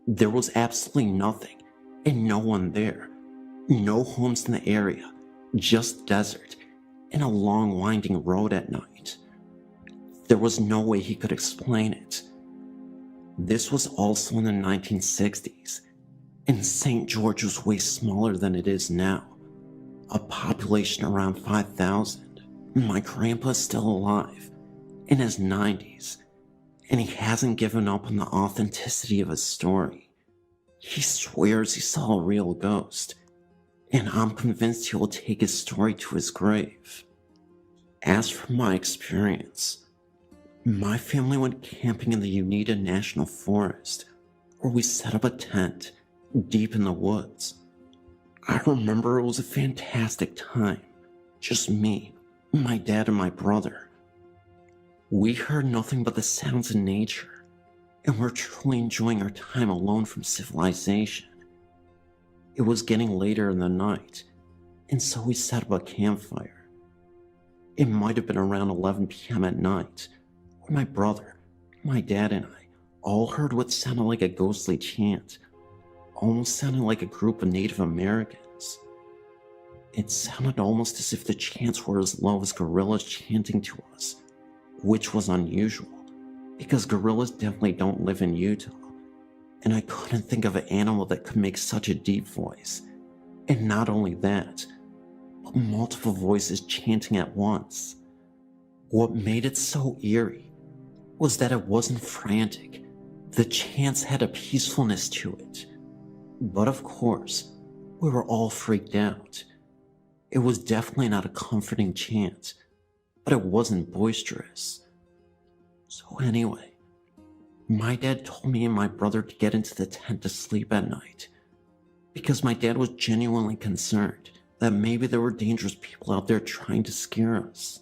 There was absolutely nothing, and no one there. No homes in the area, just desert, and a long winding road at night. There was no way he could explain it. This was also in the 1960s, and St. George was way smaller than it is now, a population around 5,000. My grandpa is still alive, in his 90s, and he hasn't given up on the authenticity of his story. He swears he saw a real ghost, and I'm convinced he will take his story to his grave. As for my experience, my family went camping in the UNHEARD National Forest, where we set up a tent deep in the woods. I remember it was a fantastic time, just me, my dad, and my brother. We heard nothing but the sounds of nature, and were truly enjoying our time alone from civilization. It was getting later in the night, and so we set up a campfire. It might have been around 11 p.m. at night, when my brother, my dad, and I all heard what sounded like a ghostly chant, almost sounding like a group of Native Americans. It sounded almost as if the chants were as low as gorillas chanting to us, which was unusual, because gorillas definitely don't live in Utah, and I couldn't think of an animal that could make such a deep voice. And not only that, but multiple voices chanting at once. What made it so eerie was that it wasn't frantic. The chants had a peacefulness to it. But of course, we were all freaked out. It was definitely not a comforting chant, but it wasn't boisterous. So anyway, my dad told me and my brother to get into the tent to sleep at night, because my dad was genuinely concerned that maybe there were dangerous people out there trying to scare us.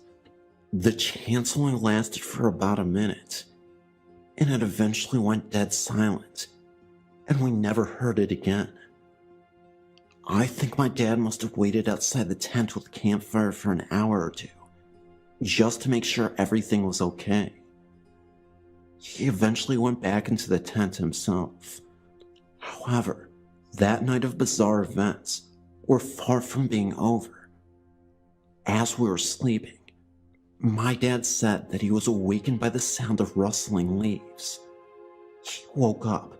The chants only lasted for about a minute, and it eventually went dead silent, and we never heard it again. I think my dad must have waited outside the tent with a campfire for an hour or two, just to make sure everything was okay. He eventually went back into the tent himself. However, that night of bizarre events were far from being over. As we were sleeping, my dad said that he was awakened by the sound of rustling leaves. He woke up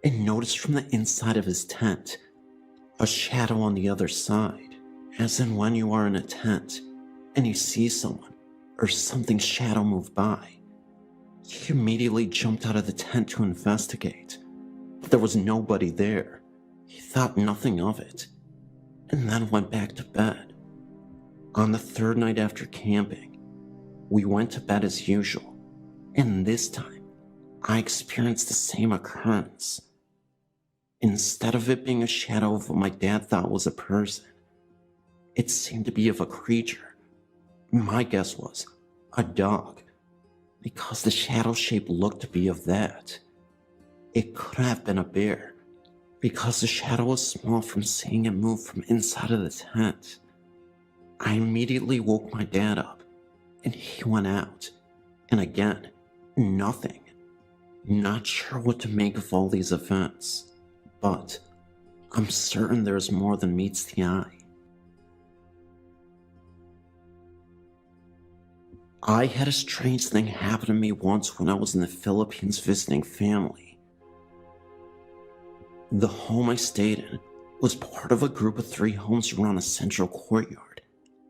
and noticed from the inside of his tent a shadow on the other side, as in when you are in a tent and you see someone or something's shadow move by. He immediately jumped out of the tent to investigate, but there was nobody there. He thought nothing of it, and then went back to bed. On the third night after camping, we went to bed as usual, and this time, I experienced the same occurrence. Instead of it being a shadow of what my dad thought was a person, it seemed to be of a creature. My guess was a dog, because the shadow shape looked to be of that. It could have been a bear, because the shadow was small from seeing it move from inside of the tent. I immediately woke my dad up, and he went out, and again, nothing. Not sure what to make of all these events, but I'm certain there's more than meets the eye. I had a strange thing happen to me once when I was in the Philippines visiting family. The home I stayed in was part of a group of 3 homes around a central courtyard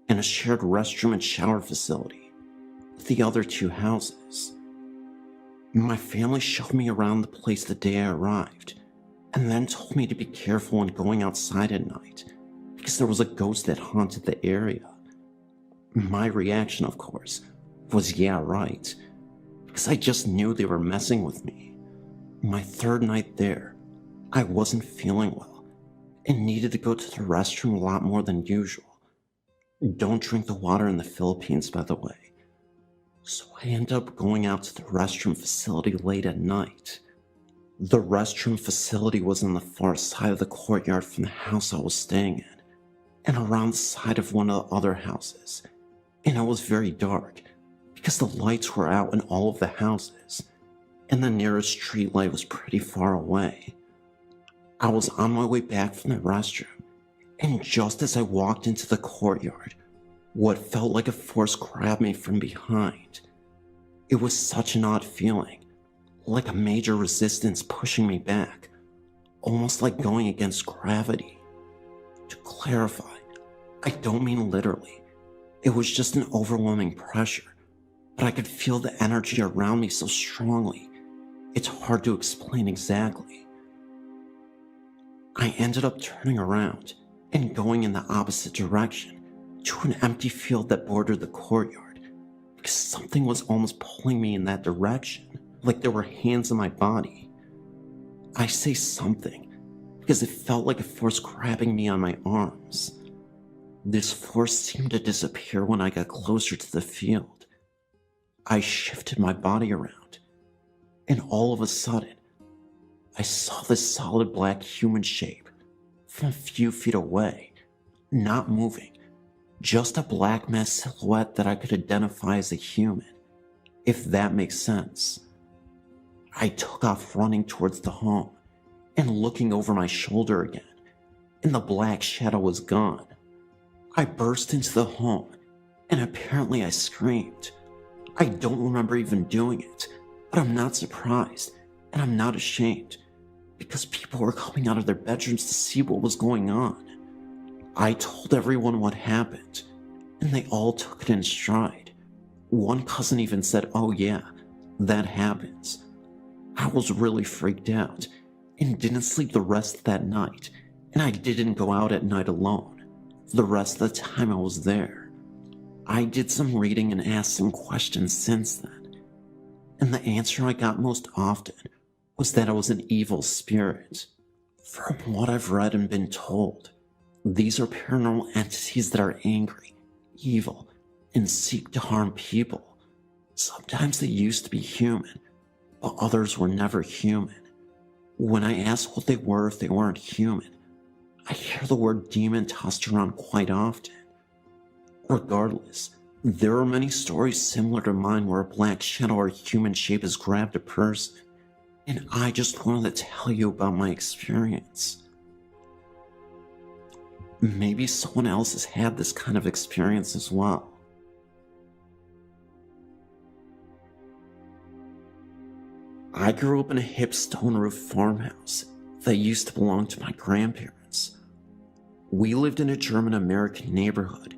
and a shared restroom and shower facility with the other 2 houses. My family showed me around the place the day I arrived, and then told me to be careful when going outside at night because there was a ghost that haunted the area. My reaction, of course, was yeah, right, because I just knew they were messing with me. My third night there, I wasn't feeling well and needed to go to the restroom a lot more than usual. Don't drink the water in the Philippines, by the way. So I ended up going out to the restroom facility late at night. The restroom facility was on the far side of the courtyard from the house I was staying in, and around the side of one of the other houses, and it was very dark because the lights were out in all of the houses, and the nearest street light was pretty far away. I was on my way back from the restroom, and just as I walked into the courtyard, what felt like a force grabbed me from behind. It was such an odd feeling, like a major resistance pushing me back, almost like going against gravity. To clarify, I don't mean literally. It was just an overwhelming pressure, but I could feel the energy around me so strongly, it's hard to explain exactly. I ended up turning around and going in the opposite direction to an empty field that bordered the courtyard, because something was almost pulling me in that direction, like there were hands on my body. I say something because it felt like a force grabbing me on my arms. This force seemed to disappear when I got closer to the field. I shifted my body around, and all of a sudden, I saw this solid black human shape from a few feet away, not moving, Just a black mass silhouette that I could identify as a human, if that makes sense. I took off running towards the home and looking over my shoulder again, and the black shadow was gone. I burst into the home, and apparently I screamed. I don't remember even doing it, but I'm not surprised, and I'm not ashamed, because people were coming out of their bedrooms to see what was going on. I told everyone what happened, and they all took it in stride. One cousin even said, "Oh yeah, that happens." I was really freaked out, and didn't sleep the rest of that night, and I didn't go out at night alone the rest of the time I was there. I did some reading and asked some questions since then, and the answer I got most often was that I was an evil spirit. From what I've read and been told, these are paranormal entities that are angry, evil, and seek to harm people. Sometimes they used to be human, but others were never human. When I ask what they were if they weren't human, I hear the word demon tossed around quite often. Regardless, there are many stories similar to mine where a black shadow or human shape has grabbed a person, and I just wanted to tell you about my experience. Maybe someone else has had this kind of experience as well. I grew up in a hip stone-roof farmhouse that used to belong to my grandparents. We lived in a German-American neighborhood,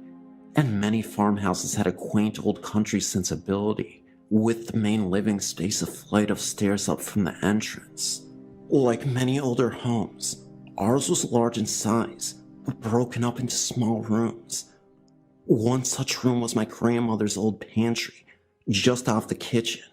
and many farmhouses had a quaint old country sensibility, with the main living space a flight of stairs up from the entrance. Like many older homes, ours was large in size, but broken up into small rooms. One such room was my grandmother's old pantry, just off the kitchen.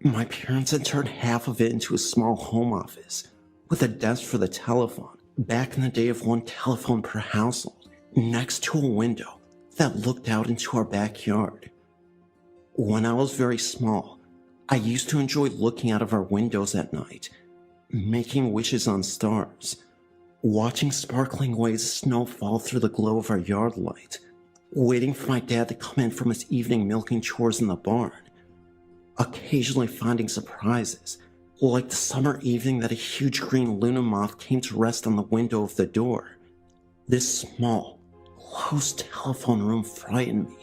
My parents had turned half of it into a small home office, with a desk for the telephone, back in the day of one telephone per household, next to a window that looked out into our backyard. When I was very small, I used to enjoy looking out of our windows at night, making wishes on stars, watching sparkling waves of snow fall through the glow of our yard light, waiting for my dad to come in from his evening milking chores in the barn, occasionally finding surprises, like the summer evening that a huge green Luna moth came to rest on the window of the door. This small, close telephone room frightened me,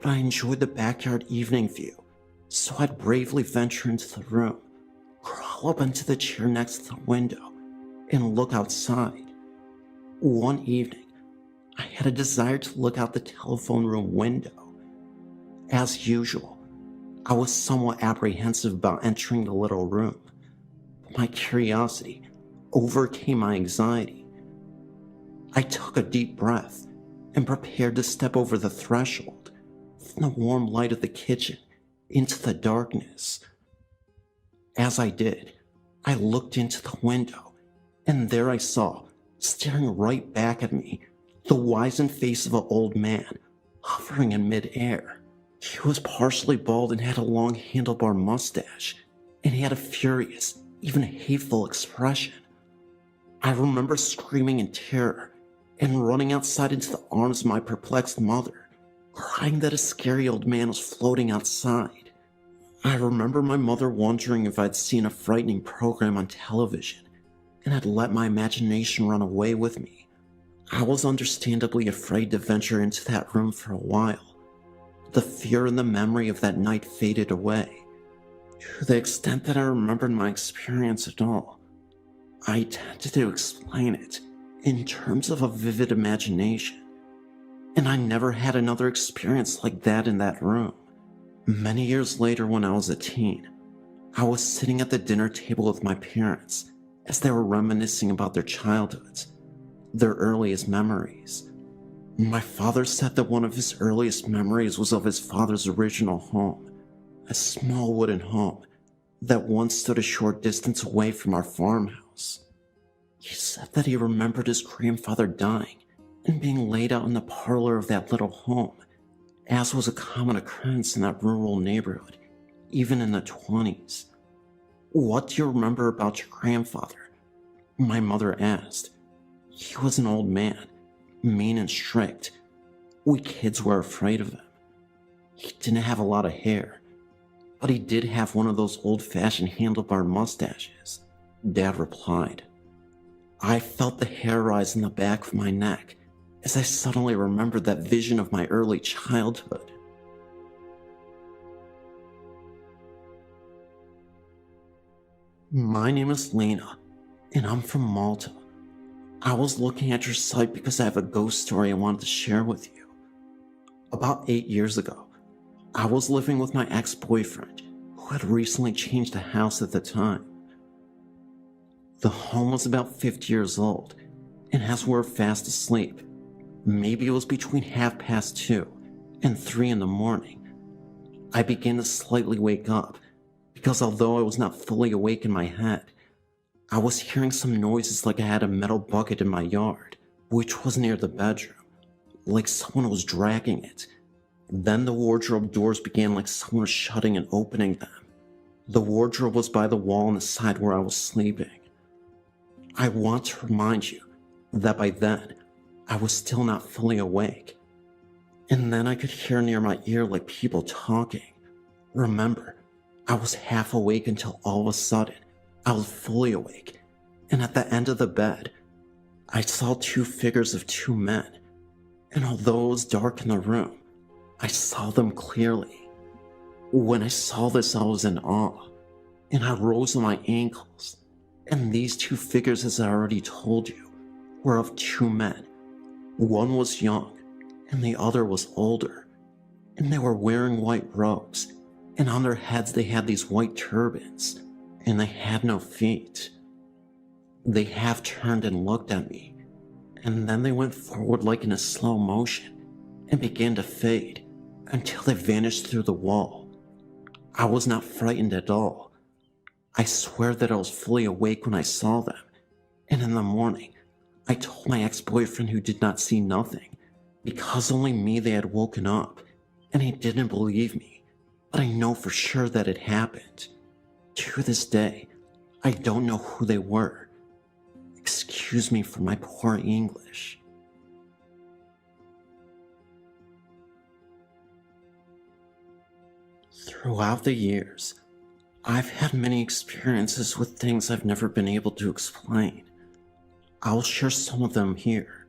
but I enjoyed the backyard evening view, so I'd bravely venture into the room, crawl up into the chair next to the window, and look outside. One evening, I had a desire to look out the telephone room window. As usual, I was somewhat apprehensive about entering the little room, but my curiosity overcame my anxiety. I took a deep breath and prepared to step over the threshold from the warm light of the kitchen into the darkness. As I did, I looked into the window, and there I saw, staring right back at me, the wizened face of an old man, hovering in midair. He was partially bald and had a long handlebar mustache, and he had a furious, even hateful expression. I remember screaming in terror and running outside into the arms of my perplexed mother, crying that a scary old man was floating outside. I remember my mother wondering if I'd seen a frightening program on television and had let my imagination run away with me. I was understandably afraid to venture into that room for a while. The fear and the memory of that night faded away. To the extent that I remembered my experience at all, I tended to explain it in terms of a vivid imagination, and I never had another experience like that in that room. Many years later, when I was a teen, I was sitting at the dinner table with my parents as they were reminiscing about their childhoods, their earliest memories. My father said that one of his earliest memories was of his father's original home, a small wooden home that once stood a short distance away from our farmhouse. He said that he remembered his grandfather dying and being laid out in the parlor of that little home, as was a common occurrence in that rural neighborhood, even in the 20s. "What do you remember about your grandfather?" my mother asked. "He was an old man, mean and strict, We kids were afraid of him. He didn't have a lot of hair, but he did have one of those old-fashioned handlebar mustaches, Dad replied. I felt the hair rise in the back of my neck as I suddenly remembered that vision of my early childhood. My name is Lena, and I'm from Malta. I was looking at your site because I have a ghost story I wanted to share with you. About 8 years ago, I was living with my ex-boyfriend, who had recently changed the house at the time. The home was about 50 years old, and as we were fast asleep, maybe it was between 2:30 and 3 in the morning, I began to slightly wake up, because although I was not fully awake in my head, I was hearing some noises like I had a metal bucket in my yard, which was near the bedroom, like someone was dragging it. Then the wardrobe doors began like someone was shutting and opening them. The wardrobe was by the wall on the side where I was sleeping. I want to remind you that by then, I was still not fully awake. And then I could hear near my ear like people talking. Remember, I was half awake until all of a sudden, I was fully awake, and at the end of the bed, I saw 2 figures of 2 men, and although it was dark in the room, I saw them clearly. When I saw this, I was in awe, and I rose on my ankles, and these 2 figures, as I already told you, were of 2 men. One was young, and the other was older, and they were wearing white robes, and on their heads they had these white turbans, and they had no feet. They half turned and looked at me, and then they went forward like in a slow motion and began to fade until they vanished through the wall. I was not frightened at all. I swear that I was fully awake when I saw them, and in the morning, I told my ex-boyfriend, who did not see nothing, because only me they had woken up, and he didn't believe me, but I know for sure that it happened. To this day, I don't know who they were. Excuse me for my poor English. Throughout the years, I've had many experiences with things I've never been able to explain. I'll share some of them here.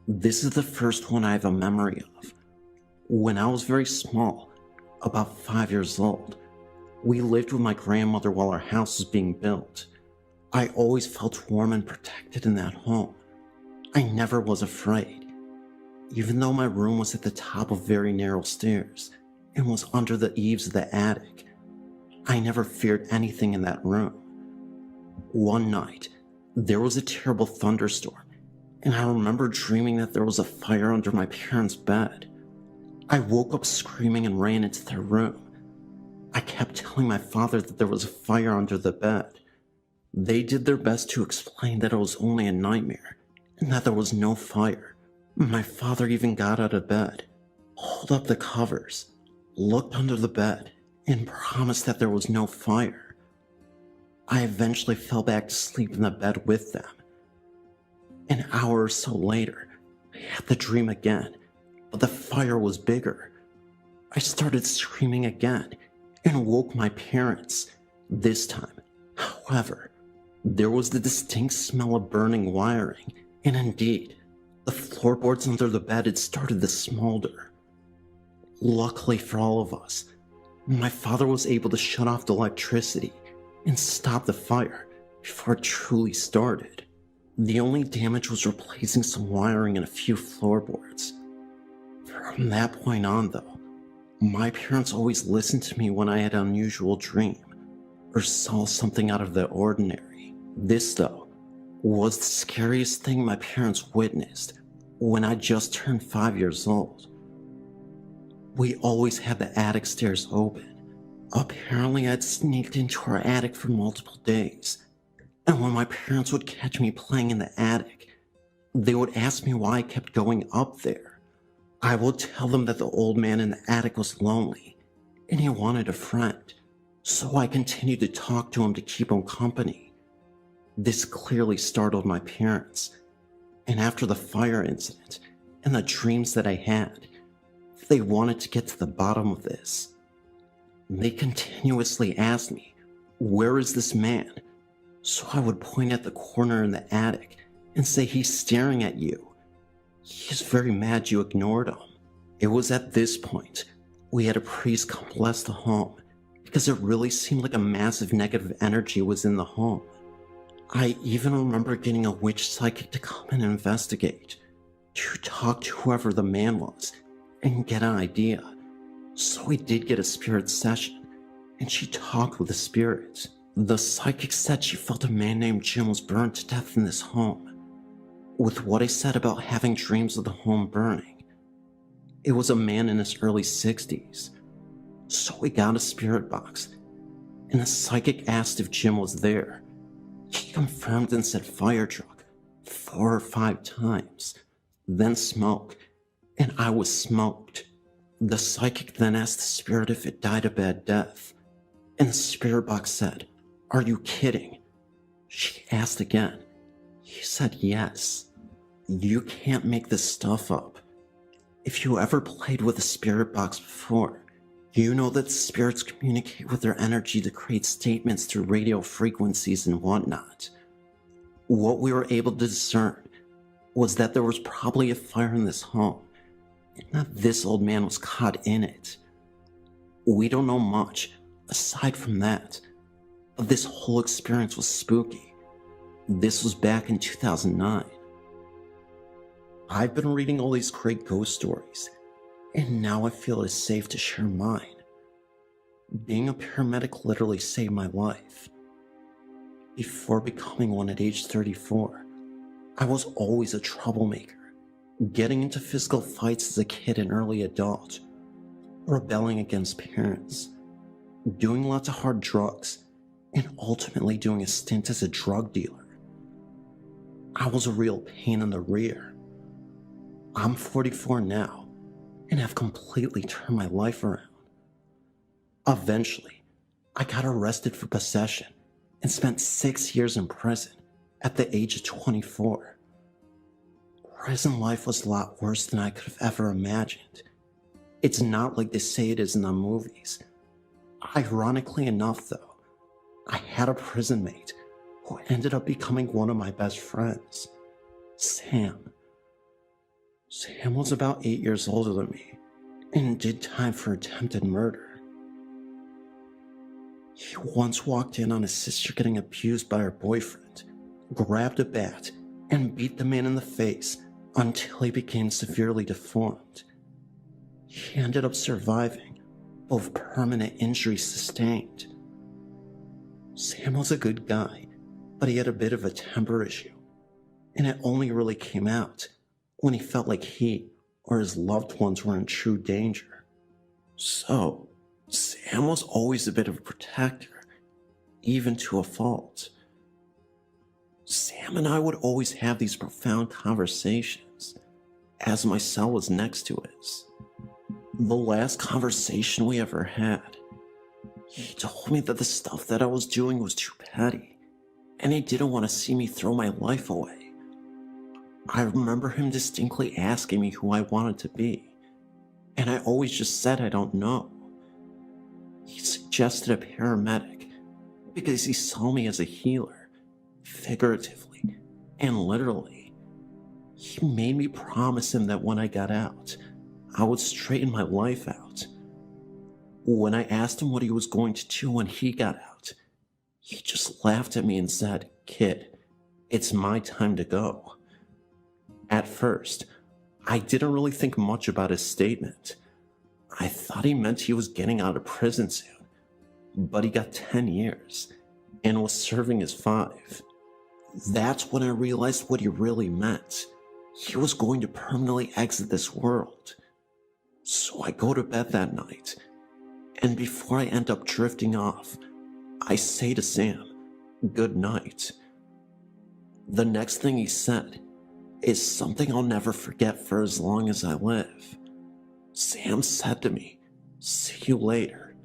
This is the first one I have a memory of. When I was very small, about 5 years old, we lived with my grandmother while our house was being built. I always felt warm and protected in that home. I never was afraid. Even though my room was at the top of very narrow stairs and was under the eaves of the attic, I never feared anything in that room. One night, there was a terrible thunderstorm, and I remember dreaming that there was a fire under my parents' bed. I woke up screaming and ran into their room. I kept telling my father that there was a fire under the bed. They did their best to explain that it was only a nightmare and that there was no fire. My father even got out of bed, pulled up the covers, looked under the bed, and promised that there was no fire. I eventually fell back to sleep in the bed with them. An hour or so later, I had the dream again, but the fire was bigger. I started screaming again and woke my parents. This time, however, there was the distinct smell of burning wiring, and indeed, the floorboards under the bed had started to smolder. Luckily for all of us, my father was able to shut off the electricity and stop the fire before it truly started. The only damage was replacing some wiring and a few floorboards. From that point on, though, my parents always listened to me when I had an unusual dream or saw something out of the ordinary. This, though, was the scariest thing my parents witnessed when I just turned 5 years old. We always had the attic stairs open. Apparently, I'd sneaked into our attic for multiple days, and when my parents would catch me playing in the attic, they would ask me why I kept going up there. I would tell them that the old man in the attic was lonely, and he wanted a friend, so I continued to talk to him to keep him company. This clearly startled my parents, and after the fire incident, and the dreams that I had. They wanted to get to the bottom of this. They continuously asked me, "Where is this man?" So I would point at the corner in the attic and say, "He's staring at you. He's very mad you ignored him." It was at this point we had a priest come bless the home because it really seemed like a massive negative energy was in the home. I even remember getting a witch psychic to come and investigate, to talk to whoever the man was and get an idea. So we did get a spirit session, and she talked with the spirits. The psychic said she felt a man named Jim was burned to death in this home. With what I said about having dreams of the home burning, it was a man in his early 60s. So we got a spirit box, and the psychic asked if Jim was there. He confirmed and said fire truck 4 or 5 times, then smoke, and I was smoked. The psychic then asked the spirit if it died a bad death, and the spirit box said, "Are you kidding?" She asked again. He said yes. You can't make this stuff up. If you ever played with a spirit box before, you know that spirits communicate with their energy to create statements through radio frequencies and whatnot. What we were able to discern was that there was probably a fire in this home, and that this old man was caught in it. We don't know much aside from that, but this whole experience was spooky. This was back in 2009. I've been reading all these great ghost stories, and now I feel it is safe to share mine. Being a paramedic literally saved my life. Before becoming one at age 34, I was always a troublemaker, getting into physical fights as a kid and early adult, rebelling against parents, doing lots of hard drugs, and ultimately doing a stint as a drug dealer. I was a real pain in the rear. I'm 44 now, and have completely turned my life around. Eventually, I got arrested for possession and spent 6 years in prison at the age of 24. Prison life was a lot worse than I could have ever imagined. It's not like they say it is in the movies. Ironically enough, though, I had a prison mate who ended up becoming one of my best friends, Sam. Sam was about 8 years older than me and did time for attempted murder. He once walked in on his sister getting abused by her boyfriend, grabbed a bat, and beat the man in the face until he became severely deformed. He ended up surviving both permanent injuries sustained. Sam was a good guy, but he had a bit of a temper issue, and it only really came out when he felt like he or his loved ones were in true danger. So, Sam was always a bit of a protector, even to a fault. Sam and I would always have these profound conversations, as my cell was next to his. The last conversation we ever had, he told me that the stuff that I was doing was too petty, and he didn't want to see me throw my life away. I remember him distinctly asking me who I wanted to be, and I always just said I don't know. He suggested a paramedic because he saw me as a healer, figuratively and literally. He made me promise him that when I got out, I would straighten my life out. When I asked him what he was going to do when he got out, he just laughed at me and said, "Kid, it's my time to go." At first, I didn't really think much about his statement. I thought he meant he was getting out of prison soon, but he got 10 years and was serving his 5. That's when I realized what he really meant. He was going to permanently exit this world. So I go to bed that night, and before I end up drifting off, I say to Sam, "Good night." The next thing he said is something I'll never forget for as long as I live. Sam said to me, "See you later."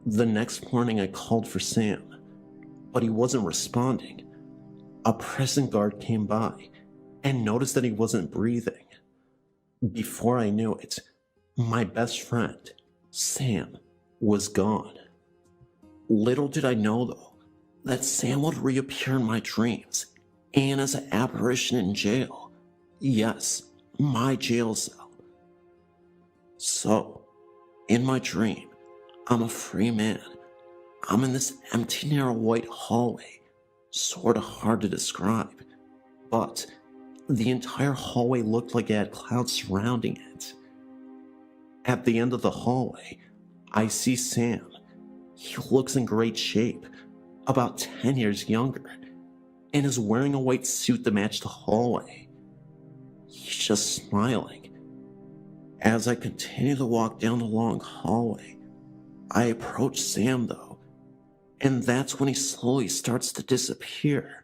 The next morning I called for Sam, but he wasn't responding. A prison guard came by and noticed that he wasn't breathing. Before I knew it, my best friend, Sam, was gone. Little did I know, though, that Sam would reappear in my dreams and as an apparition in jail. Yes, my jail cell. So, in my dream, I'm a free man. I'm in this empty, narrow white hallway, sorta hard to describe, but the entire hallway looked like it had clouds surrounding it. At the end of the hallway, I see Sam. He looks in great shape, about 10 years younger, and is wearing a white suit to match the hallway. He's just smiling. As I continue to walk down the long hallway, I approach Sam, though, and that's when he slowly starts to disappear.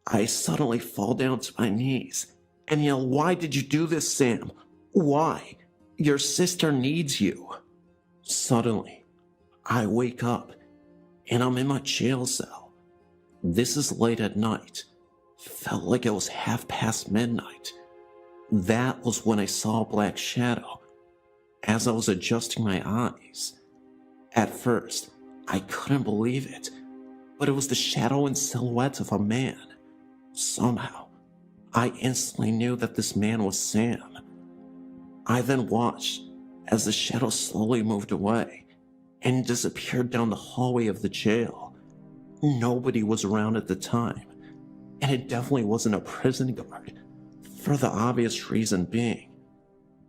I suddenly fall down to my knees and yell, "Why did you do this, Sam? Why? Your sister needs you." Suddenly, I wake up and I'm in my jail cell. This is late at night. Felt like it was midnight. That was when I saw a black shadow as I was adjusting my eyes. At first, I couldn't believe it, but it was the shadow and silhouette of a man. Somehow, I instantly knew that this man was Sam. I then watched as the shadow slowly moved away and disappeared down the hallway of the jail. Nobody was around at the time, and it definitely wasn't a prison guard, for the obvious reason being,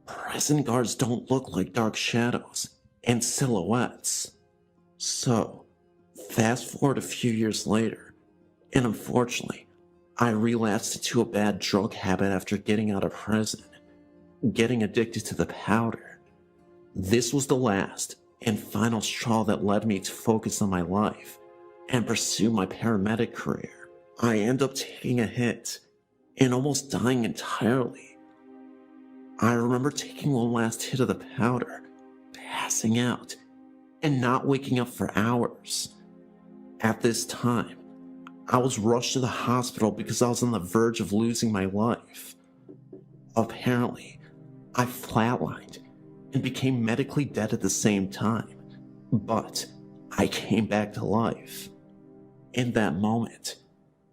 prison guards don't look like dark shadows and silhouettes. So, fast forward a few years later, and unfortunately, I relapsed into a bad drug habit after getting out of prison, getting addicted to the powder. This was the last and final straw that led me to focus on my life and pursue my paramedic career. I end up taking a hit and almost dying entirely. I remember taking one last hit of the powder, passing out, and not waking up for hours. At this time, I was rushed to the hospital because I was on the verge of losing my life. Apparently, I flatlined and became medically dead at the same time, but I came back to life. In that moment,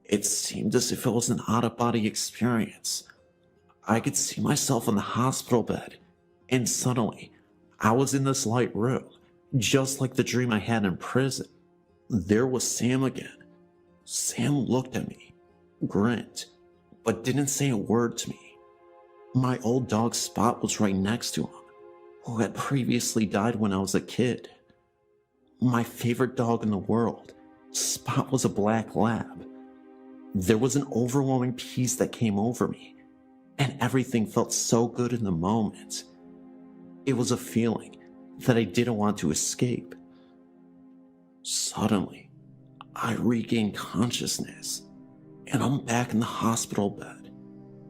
it seemed as if it was an out-of-body experience. I could see myself in the hospital bed, and suddenly, I was in this light room, just like the dream I had in prison. There was Sam again. Sam looked at me, grinned, but didn't say a word to me. My old dog Spot was right next to him, who had previously died when I was a kid. My favorite dog in the world, Spot, was a black lab. There was an overwhelming peace that came over me, and everything felt so good in the moment. It was a feeling that I didn't want to escape. Suddenly, I regained consciousness, and I'm back in the hospital bed,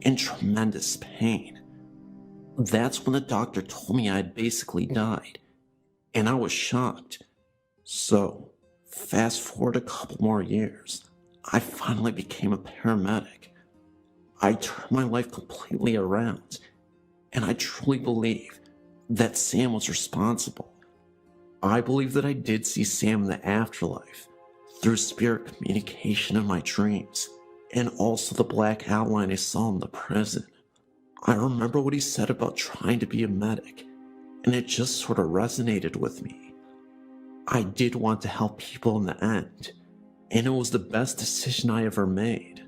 in tremendous pain. That's when the doctor told me I had basically died, and I was shocked. So, fast forward a couple more years, I finally became a paramedic. I turned my life completely around, and I truly believe that Sam was responsible. I believe that I did see Sam in the afterlife, through spirit communication in my dreams, and also the black outline I saw in the prison. I remember what he said about trying to be a medic, and it just sort of resonated with me. I did want to help people in the end, and it was the best decision I ever made.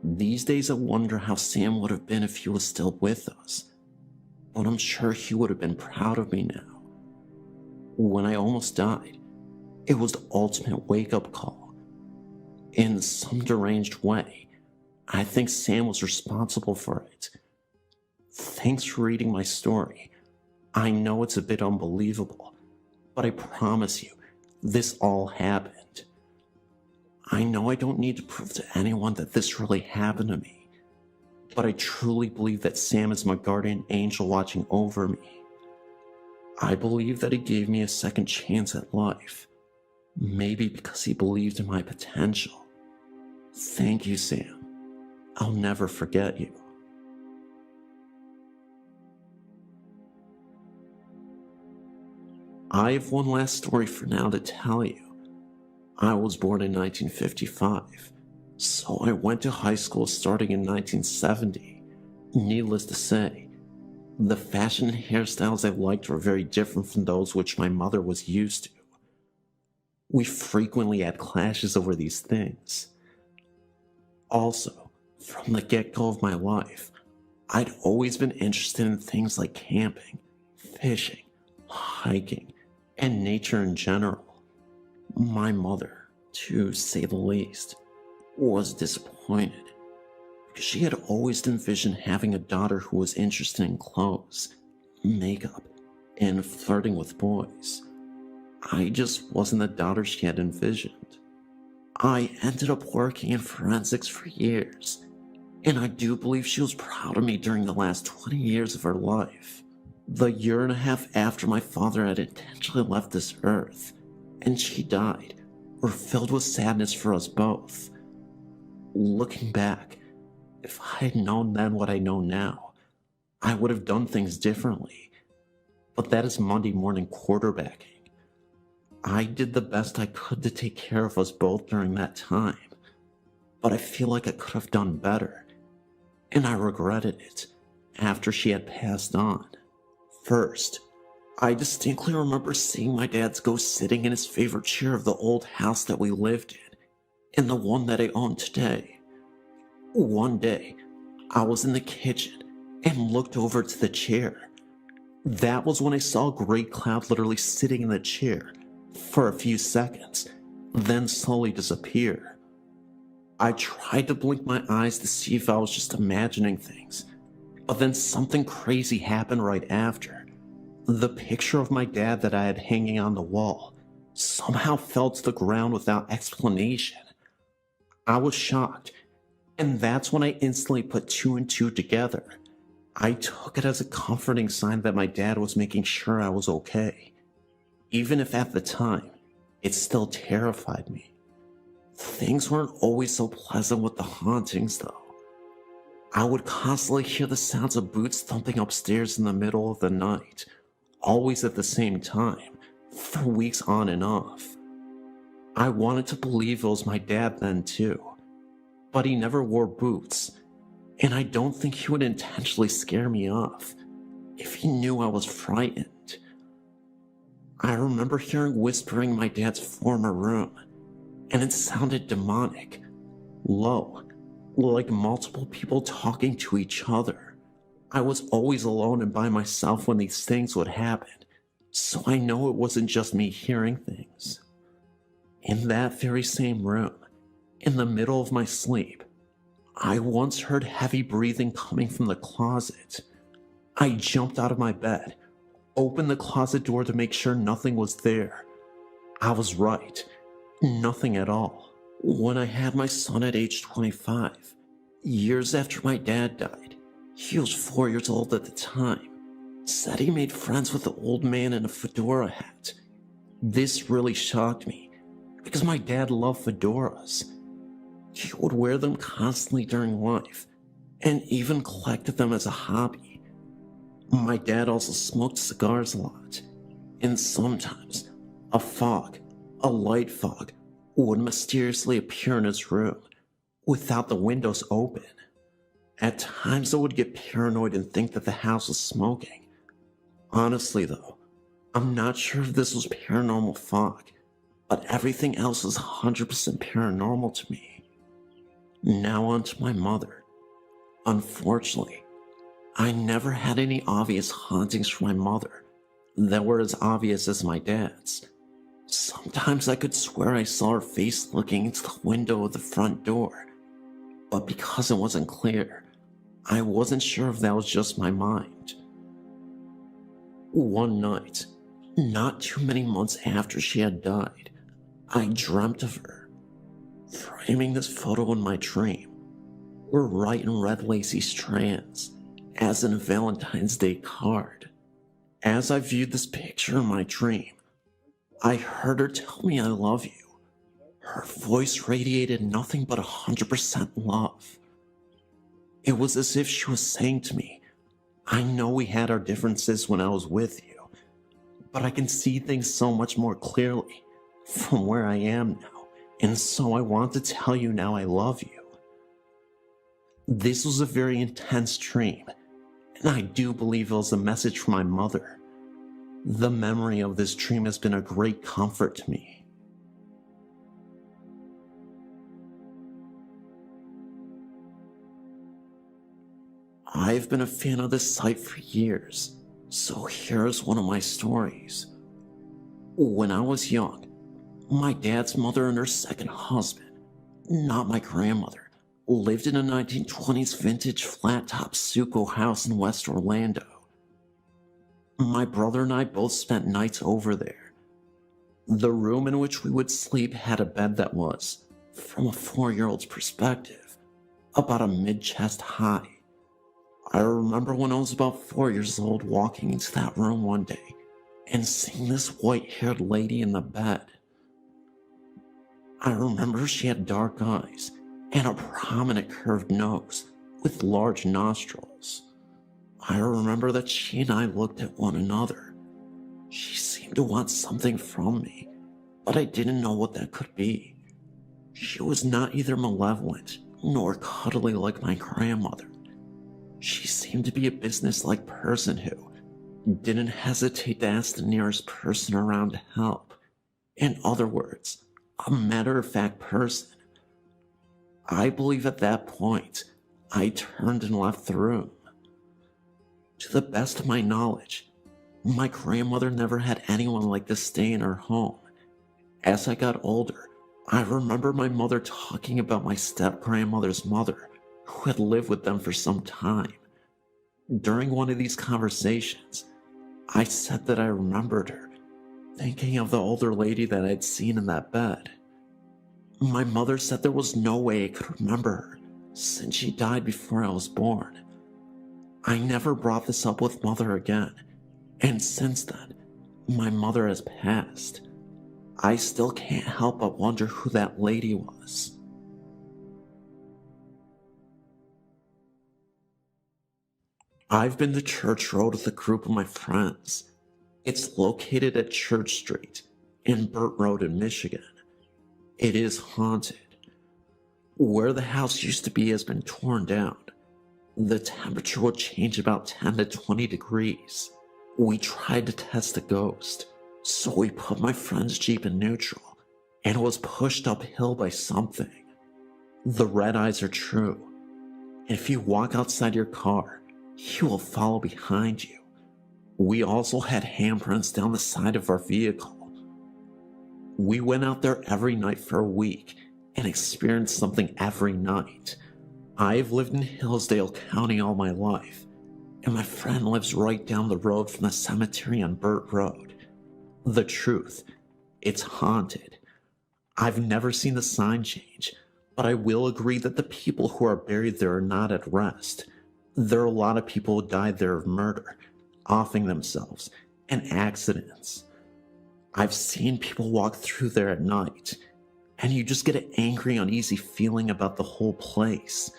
These days I wonder how Sam would have been if he was still with us, but I'm sure he would have been proud of me now. When I almost died, it was the ultimate wake-up call. In some deranged way, I think Sam was responsible for it. Thanks for reading my story. I know it's a bit unbelievable, but I promise you, this all happened. I know I don't need to prove to anyone that this really happened to me, but I truly believe that Sam is my guardian angel watching over me. I believe that he gave me a second chance at life, maybe because he believed in my potential. Thank you, Sam. I'll never forget you. I have one last story for now to tell you. I was born in 1955, so I went to high school starting in 1970. Needless to say, the fashion and hairstyles I liked were very different from those which my mother was used to. We frequently had clashes over these things. Also, from the get-go of my life, I'd always been interested in things like camping, fishing, hiking, and nature in general. My mother, to say the least, was disappointed, because she had always envisioned having a daughter who was interested in clothes, makeup, and flirting with boys. I just wasn't the daughter she had envisioned. I ended up working in forensics for years, and I do believe she was proud of me during the last 20 years of her life. The year and a half after my father had intentionally left this earth, and she died, were filled with sadness for us both. Looking back, if I had known then what I know now, I would have done things differently. But that is Monday morning quarterbacking. I did the best I could to take care of us both during that time, but I feel like I could have done better, and I regretted it after she had passed on. First, I distinctly remember seeing my dad's ghost sitting in his favorite chair of the old house that we lived in, and the one that I own today. One day, I was in the kitchen and looked over to the chair. That was when I saw a gray cloud literally sitting in the chair for a few seconds, then slowly disappear. I tried to blink my eyes to see if I was just imagining things, but then something crazy happened right after. The picture of my dad that I had hanging on the wall somehow fell to the ground without explanation. I was shocked, and that's when I instantly put two and two together. I took it as a comforting sign that my dad was making sure I was okay, even if at the time, it still terrified me. Things weren't always so pleasant with the hauntings, though. I would constantly hear the sounds of boots thumping upstairs in the middle of the night, always at the same time, for weeks on and off. I wanted to believe it was my dad then too, but he never wore boots, and I don't think he would intentionally scare me off if he knew I was frightened. I remember hearing whispering in my dad's former room, and it sounded demonic, low, like multiple people talking to each other. I was always alone and by myself when these things would happen, so I know it wasn't just me hearing things. In that very same room, in the middle of my sleep, I once heard heavy breathing coming from the closet. I jumped out of my bed, opened the closet door to make sure nothing was there. I was right, nothing at all. When I had my son at age 25, years after my dad died, he was 4 years old at the time, said he made friends with the old man in a fedora hat. This really shocked me, because my dad loved fedoras. He would wear them constantly during life, and even collected them as a hobby. My dad also smoked cigars a lot, and sometimes a light fog, would mysteriously appear in his room without the windows open. At times I would get paranoid and think that the house was smoking. Honestly though, I'm not sure if this was paranormal fog, but everything else is 100% paranormal to me. Now on to my mother. Unfortunately, I never had any obvious hauntings from my mother that were as obvious as my dad's. Sometimes I could swear I saw her face looking into the window of the front door, but because it wasn't clear, I wasn't sure if that was just my mind. One night, not too many months after she had died, I dreamt of her. Framing this photo in my dream were white and red lacy strands, as in a Valentine's Day card. As I viewed this picture in my dream, I heard her tell me I love you. Her voice radiated nothing but 100% love. It was as if she was saying to me, I know we had our differences when I was with you, but I can see things so much more clearly from where I am now, and so I want to tell you now I love you. This was a very intense dream, and I do believe it was a message from my mother. The memory of this dream has been a great comfort to me. I've been a fan of this site for years, so here's one of my stories. When I was young, my dad's mother and her second husband, not my grandmother, lived in a 1920s vintage flat-top stucco house in West Orlando. My brother and I both spent nights over there. The room in which we would sleep had a bed that was, from a 4-year-old's perspective, about a mid-chest high. I remember when I was about 4 years old walking into that room one day and seeing this white-haired lady in the bed. I remember she had dark eyes and a prominent curved nose with large nostrils. I remember that she and I looked at one another. She seemed to want something from me, but I didn't know what that could be. She was not either malevolent nor cuddly like my grandmother. She seemed to be a business-like person who didn't hesitate to ask the nearest person around to help. In other words, a matter-of-fact person. I believe at that point, I turned and left the room. To the best of my knowledge, my grandmother never had anyone like this stay in her home. As I got older, I remember my mother talking about my step-grandmother's mother, who had lived with them for some time. During one of these conversations, I said that I remembered her, thinking of the older lady that I'd seen in that bed. My mother said there was no way I could remember her, since she died before I was born. I never brought this up with Mother again, and since then, my mother has passed. I still can't help but wonder who that lady was. I've been to Church Road with a group of my friends. It's located at Church Street in Burt Road in Michigan. It is haunted. Where the house used to be has been torn down. The temperature will change about 10 to 20 degrees. We tried to test a ghost, so we put my friend's Jeep in neutral, and it was pushed uphill by something. The red eyes are true. If you walk outside your car, he will follow behind you. We also had handprints down the side of our vehicle. We went out there every night for a week and experienced something every night. I've lived in Hillsdale County all my life, and my friend lives right down the road from the cemetery on Burt Road. The truth, it's haunted. I've never seen the sign change, but I will agree that the people who are buried there are not at rest. There are a lot of people who died there of murder, offing themselves, and accidents. I've seen people walk through there at night, and you just get an angry, uneasy feeling about the whole place.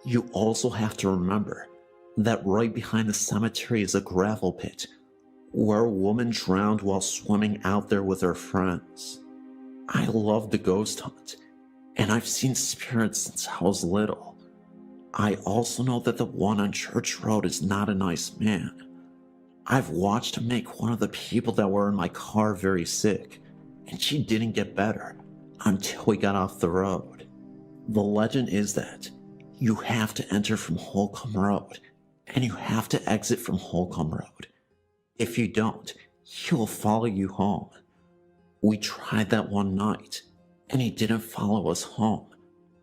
You also have to remember that right behind the cemetery is a gravel pit, where a woman drowned while swimming out there with her friends. I love the ghost hunt, and I've seen spirits since I was little. I also know that the one on Church Road is not a nice man. I've watched him make one of the people that were in my car very sick, and she didn't get better until we got off the road. The legend is that you have to enter from Holcomb Road, and you have to exit from Holcomb Road. If you don't, he will follow you home. We tried that one night, and he didn't follow us home,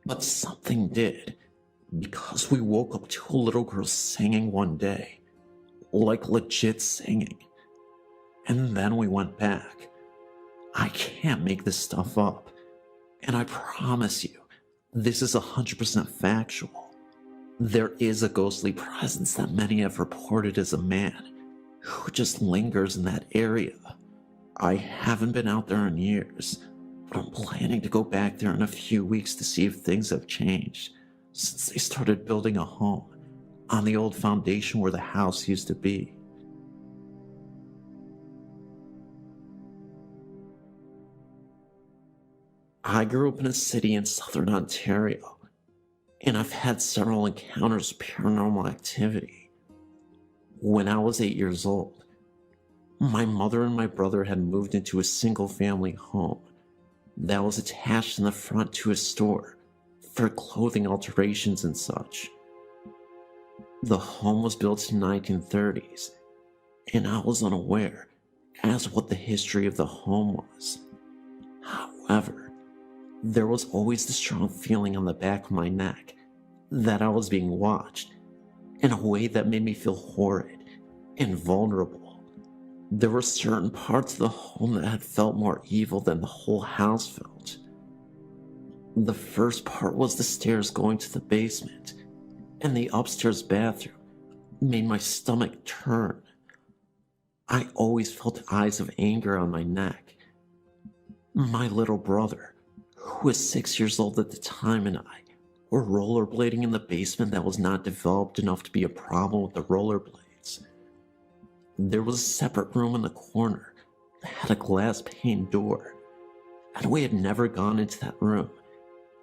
but something did. Because we woke up to a little girl singing one day, like legit singing, and then we went back. I can't make this stuff up, and I promise you, this is 100% factual. There is a ghostly presence that many have reported as a man who just lingers in that area. I haven't been out there in years, but I'm planning to go back there in a few weeks to see if things have changed, since they started building a home on the old foundation where the house used to be. I grew up in a city in southern Ontario, and I've had several encounters with paranormal activity. When I was 8 years old, my mother and my brother had moved into a single-family home that was attached in the front to a store for clothing alterations and such. The home was built in the 1930s, and I was unaware as to what the history of the home was. However, there was always the strong feeling on the back of my neck that I was being watched in a way that made me feel horrid and vulnerable. There were certain parts of the home that had felt more evil than the whole house felt. The first part was the stairs going to the basement, and the upstairs bathroom made my stomach turn. I always felt eyes of anger on my neck. My little brother, who was 6 years old at the time, and I were rollerblading in the basement that was not developed enough to be a problem with the rollerblades. There was a separate room in the corner that had a glass pane door, and we had never gone into that room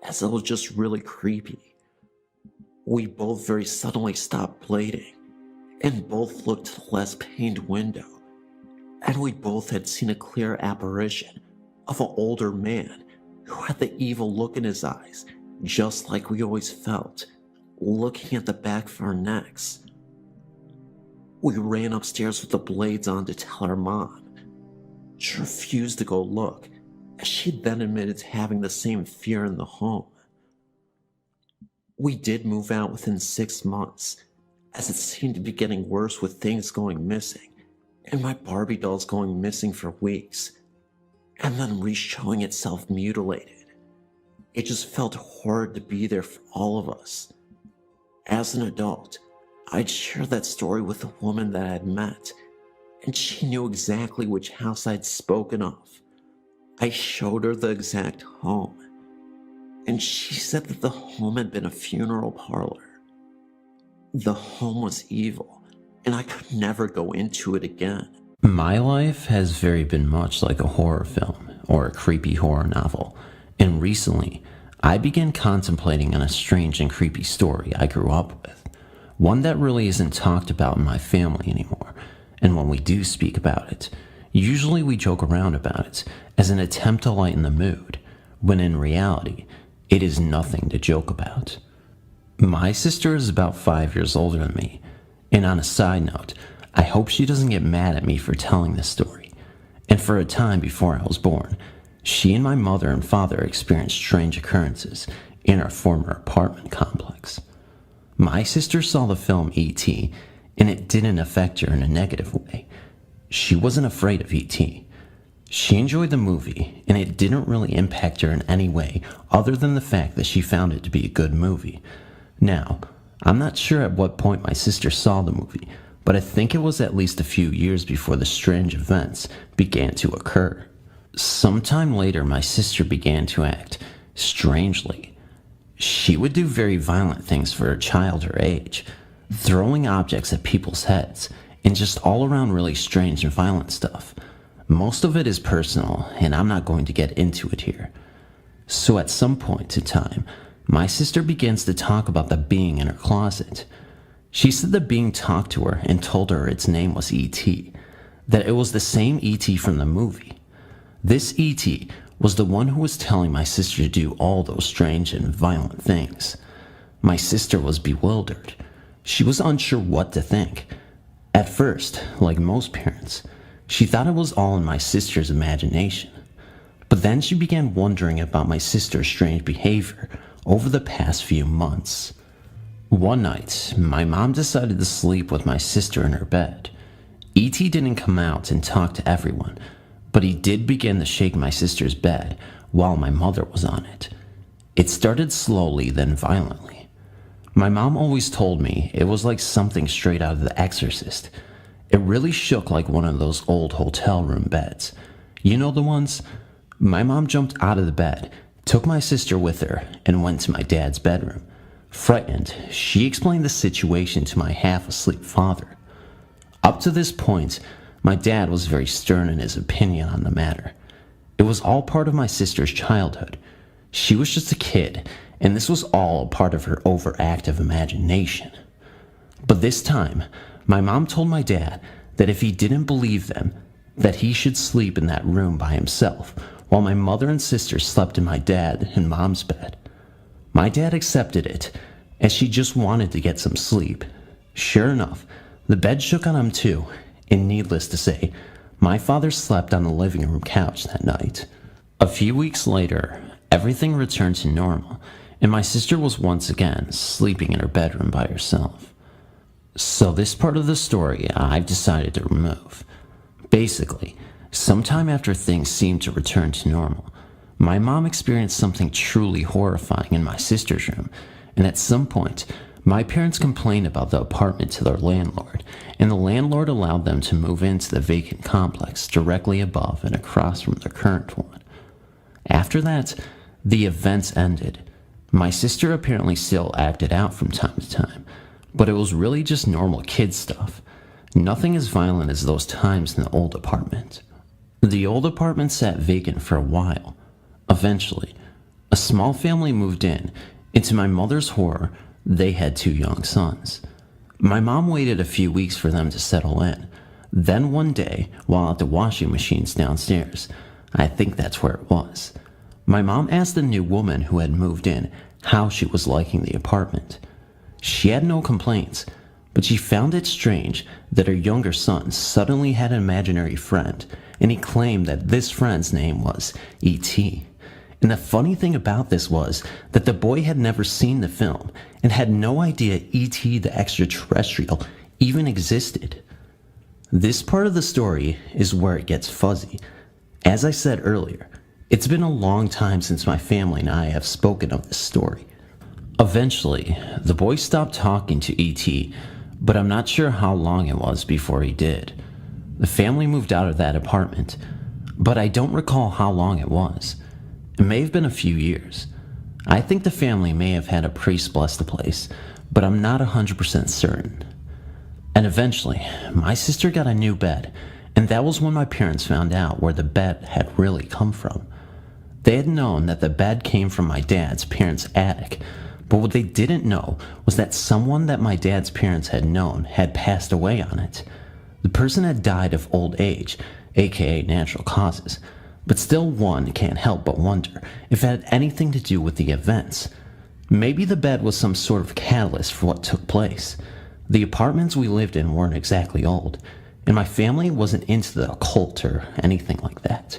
as it was just really creepy. We both very suddenly stopped blading and both looked to the less paned window, and we both had seen a clear apparition of an older man who had the evil look in his eyes, just like we always felt, looking at the back of our necks. We ran upstairs with the blades on to tell our mom. She refused to go look, as she then admitted to having the same fear in the home. We did move out within 6 months, as it seemed to be getting worse with things going missing, and my Barbie dolls going missing for weeks, and then re-showing itself mutilated. It just felt horrid to be there for all of us. As an adult, I'd share that story with a woman that I had met, and she knew exactly which house I'd spoken of. I showed her the exact home, and she said that the home had been a funeral parlor. The home was evil, and I could never go into it again. My life has very been much like a horror film or a creepy horror novel, and recently I began contemplating on a strange and creepy story I grew up with, one that really isn't talked about in my family anymore, and when we do speak about it, usually we joke around about it as an attempt to lighten the mood, when in reality, it is nothing to joke about. My sister is about 5 years older than me, and on a side note, I hope she doesn't get mad at me for telling this story. And for a time before I was born, she and my mother and father experienced strange occurrences in our former apartment complex. My sister saw the film E.T., and it didn't affect her in a negative way. She wasn't afraid of E.T. She enjoyed the movie, and it didn't really impact her in any way other than the fact that she found it to be a good movie. Now, I'm not sure at what point my sister saw the movie, but I think it was at least a few years before the strange events began to occur. Sometime later, my sister began to act strangely. She would do very violent things for a child her age, throwing objects at people's heads, and just all around really strange and violent stuff. Most of it is personal, and I'm not going to get into it here. So at some point in time, my sister begins to talk about the being in her closet. She said the being talked to her and told her its name was E.T., that it was the same E.T. from the movie. This E.T. was the one who was telling my sister to do all those strange and violent things. My sister was bewildered. She was unsure what to think. At first, like most parents, she thought it was all in my sister's imagination. But then she began wondering about my sister's strange behavior over the past few months. One night, my mom decided to sleep with my sister in her bed. E.T. didn't come out and talk to everyone, but he did begin to shake my sister's bed while my mother was on it. It started slowly, then violently. My mom always told me it was like something straight out of The Exorcist. It really shook like one of those old hotel room beds. You know the ones? My mom jumped out of the bed, took my sister with her, and went to my dad's bedroom. Frightened, she explained the situation to my half-asleep father. Up to this point, my dad was very stern in his opinion on the matter. It was all part of my sister's childhood. She was just a kid, and this was all a part of her overactive imagination. But this time, my mom told my dad that if he didn't believe them, that he should sleep in that room by himself, while my mother and sister slept in my dad and mom's bed. My dad accepted it, as she just wanted to get some sleep. Sure enough, the bed shook on him too, and needless to say, my father slept on the living room couch that night. A few weeks later, everything returned to normal, and my sister was once again sleeping in her bedroom by herself. So this part of the story I've decided to remove. Basically, sometime after things seemed to return to normal, my mom experienced something truly horrifying in my sister's room, and at some point, my parents complained about the apartment to their landlord, and the landlord allowed them to move into the vacant complex directly above and across from their current one. After that, the events ended. My sister apparently still acted out from time to time, but it was really just normal kid stuff. Nothing as violent as those times in the old apartment. The old apartment sat vacant for a while. Eventually, a small family moved in, and to my mother's horror, they had 2 young sons. My mom waited a few weeks for them to settle in. Then one day, while at the washing machines downstairs, I think that's where it was, my mom asked the new woman who had moved in how she was liking the apartment. She had no complaints, but she found it strange that her younger son suddenly had an imaginary friend, and he claimed that this friend's name was E.T. And the funny thing about this was that the boy had never seen the film and had no idea E.T. the extraterrestrial even existed. This part of the story is where it gets fuzzy. As I said earlier, it's been a long time since my family and I have spoken of this story. Eventually, the boy stopped talking to E.T., but I'm not sure how long it was before he did. The family moved out of that apartment, but I don't recall how long it was. It may have been a few years. I think the family may have had a priest bless the place, but I'm not 100% certain. And eventually, my sister got a new bed, and that was when my parents found out where the bed had really come from. They had known that the bed came from my dad's parents' attic, but what they didn't know was that someone that my dad's parents had known had passed away on it. The person had died of old age, aka natural causes, but still one can't help but wonder if it had anything to do with the events. Maybe the bed was some sort of catalyst for what took place. The apartments we lived in weren't exactly old, and my family wasn't into the occult or anything like that.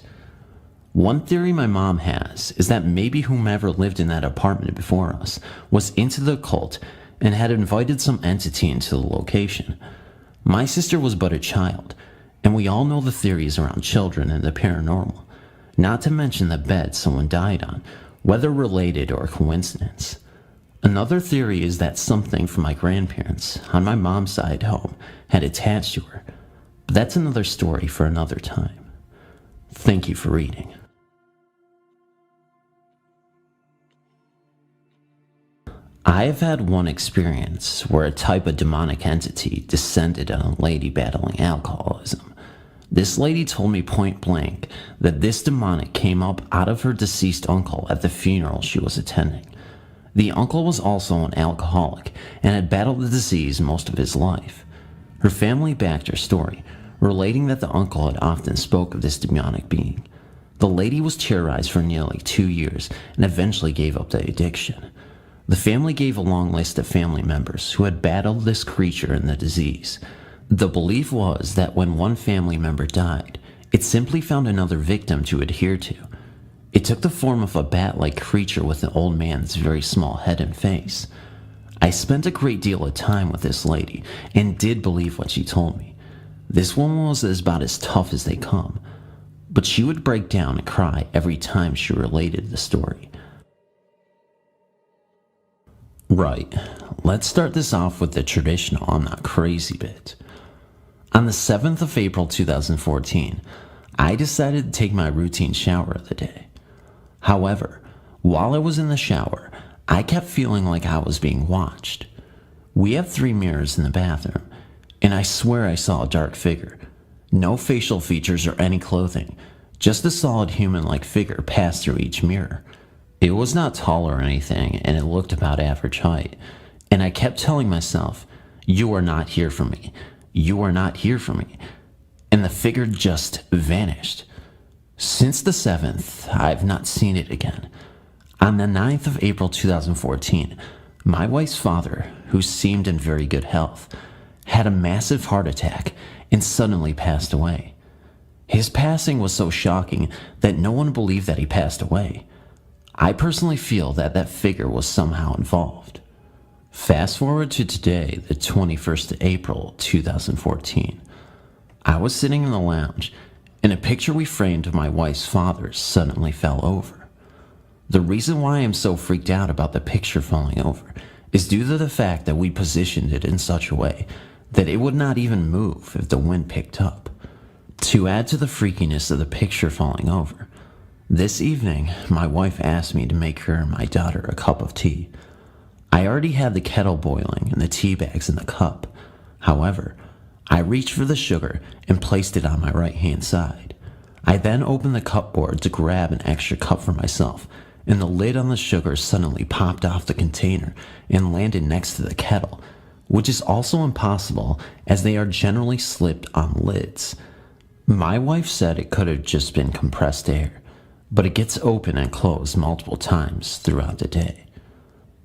One theory my mom has is that maybe whomever lived in that apartment before us was into the occult and had invited some entity into the location. My sister was but a child, and we all know the theories around children and the paranormal, not to mention the bed someone died on, whether related or coincidence. Another theory is that something from my grandparents, on my mom's side home, had attached to her, but that's another story for another time. Thank you for reading. I have had one experience where a type of demonic entity descended on a lady battling alcoholism. This lady told me point blank that this demonic came up out of her deceased uncle at the funeral she was attending. The uncle was also an alcoholic and had battled the disease most of his life. Her family backed her story, relating that the uncle had often spoke of this demonic being. The lady was terrorized for nearly 2 years and eventually gave up the addiction. The family gave a long list of family members who had battled this creature and the disease. The belief was that when one family member died, it simply found another victim to adhere to. It took the form of a bat-like creature with an old man's very small head and face. I spent a great deal of time with this lady and did believe what she told me. This woman was about as tough as they come, but she would break down and cry every time she related the story. Right, let's start this off with the traditional I'm not crazy bit. On the 7th of April 2014, I decided to take my routine shower of the day. However, while I was in the shower, I kept feeling like I was being watched. We have 3 mirrors in the bathroom, and I swear I saw a dark figure. No facial features or any clothing, just a solid human-like figure pass through each mirror. It was not tall or anything, and it looked about average height. And I kept telling myself, "You are not here for me. You are not here for me." And the figure just vanished. Since the 7th, I've not seen it again. On the 9th of April 2014, my wife's father, who seemed in very good health, had a massive heart attack and suddenly passed away. His passing was so shocking that no one believed that he passed away. I personally feel that that figure was somehow involved. Fast forward to today, the 21st of April 2014. I was sitting in the lounge, and a picture we framed of my wife's father suddenly fell over. The reason why I am so freaked out about the picture falling over is due to the fact that we positioned it in such a way that it would not even move if the wind picked up. To add to the freakiness of the picture falling over, this evening my wife asked me to make her and my daughter a cup of tea. I already had the kettle boiling and the tea bags in the cup. However, I reached for the sugar and placed it on my right-hand side. I then opened the cupboard to grab an extra cup for myself, and the lid on the sugar suddenly popped off the container and landed next to the kettle, which is also impossible as they are generally slipped on lids. My wife said it could have just been compressed air, but it gets open and closed multiple times throughout the day.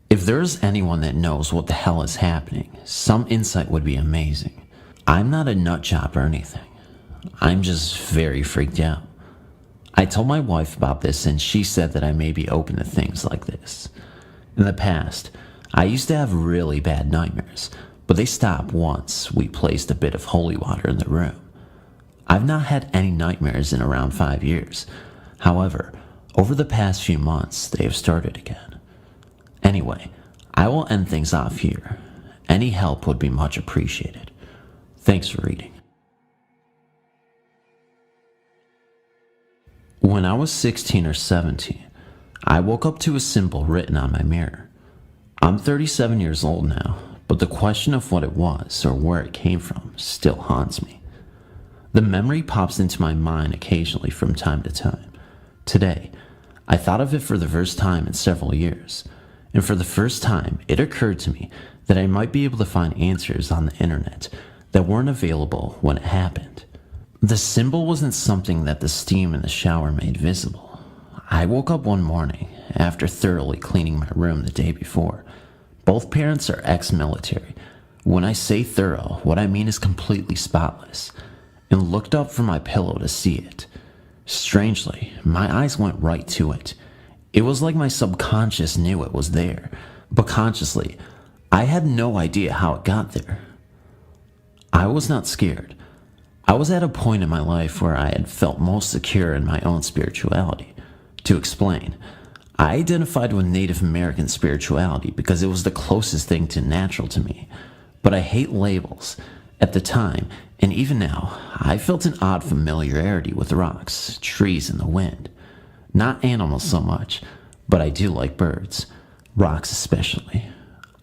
If there's anyone that knows what the hell is happening, some insight would be amazing. I'm not a nut job or anything. I'm just very freaked out. I told my wife about this and she said that I may be open to things like this. In the past, I used to have really bad nightmares, but they stopped once we placed a bit of holy water in the room. I've not had any nightmares in around 5 years. However, over the past few months, they have started again. Anyway, I will end things off here. Any help would be much appreciated. Thanks for reading. When I was 16 or 17, I woke up to a symbol written on my mirror. I'm 37 years old now, but the question of what it was or where it came from still haunts me. The memory pops into my mind occasionally from time to time. Today, I thought of it for the first time in several years, and for the first time it occurred to me that I might be able to find answers on the internet that weren't available when it happened. The symbol wasn't something that the steam in the shower made visible. I woke up one morning after thoroughly cleaning my room the day before. Both parents are ex-military. When I say thorough, what I mean is completely spotless, and looked up from my pillow to see it. Strangely, my eyes went right to it. It was like my subconscious knew it was there, but consciously, I had no idea how it got there. I was not scared. I was at a point in my life where I had felt most secure in my own spirituality. To explain, I identified with Native American spirituality because it was the closest thing to natural to me. But I hate labels. At the time, and even now, I felt an odd familiarity with rocks, trees, and the wind. Not animals so much, but I do like birds. Rocks especially.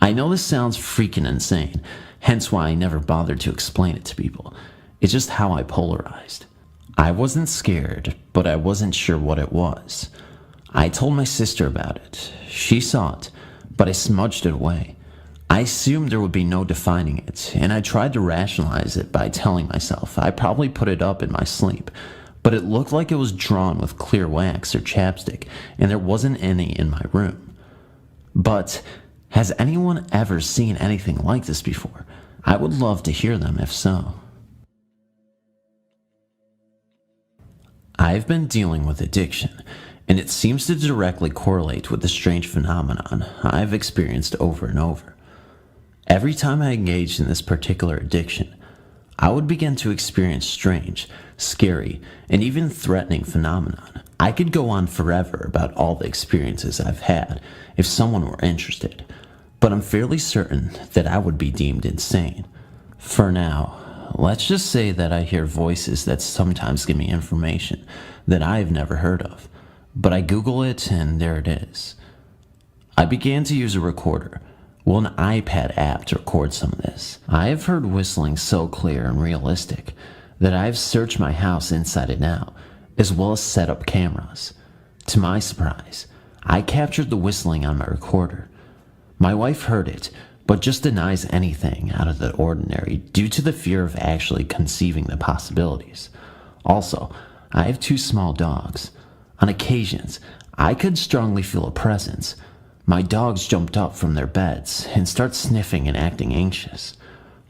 I know this sounds freaking insane, hence why I never bothered to explain it to people. It's just how I polarized. I wasn't scared, but I wasn't sure what it was. I told my sister about it. She saw it, but I smudged it away. I assumed there would be no defining it, and I tried to rationalize it by telling myself I probably put it up in my sleep, but it looked like it was drawn with clear wax or chapstick, and there wasn't any in my room. But has anyone ever seen anything like this before? I would love to hear them if so. I've been dealing with addiction, and it seems to directly correlate with the strange phenomenon I've experienced over and over. Every time I engaged in this particular addiction, I would begin to experience strange, scary, and even threatening phenomenon. I could go on forever about all the experiences I've had if someone were interested, but I'm fairly certain that I would be deemed insane. For now, let's just say that I hear voices that sometimes give me information that I've never heard of, but I Google it and there it is. I began to use a recorder, an iPad app to record some of this. I have heard whistling so clear and realistic that I have searched my house inside and out, as well as set up cameras. To my surprise, I captured the whistling on my recorder. My wife heard it, but just denies anything out of the ordinary due to the fear of actually conceiving the possibilities. Also, I have 2 small dogs. On occasions, I could strongly feel a presence. My dogs jumped up from their beds and start sniffing and acting anxious.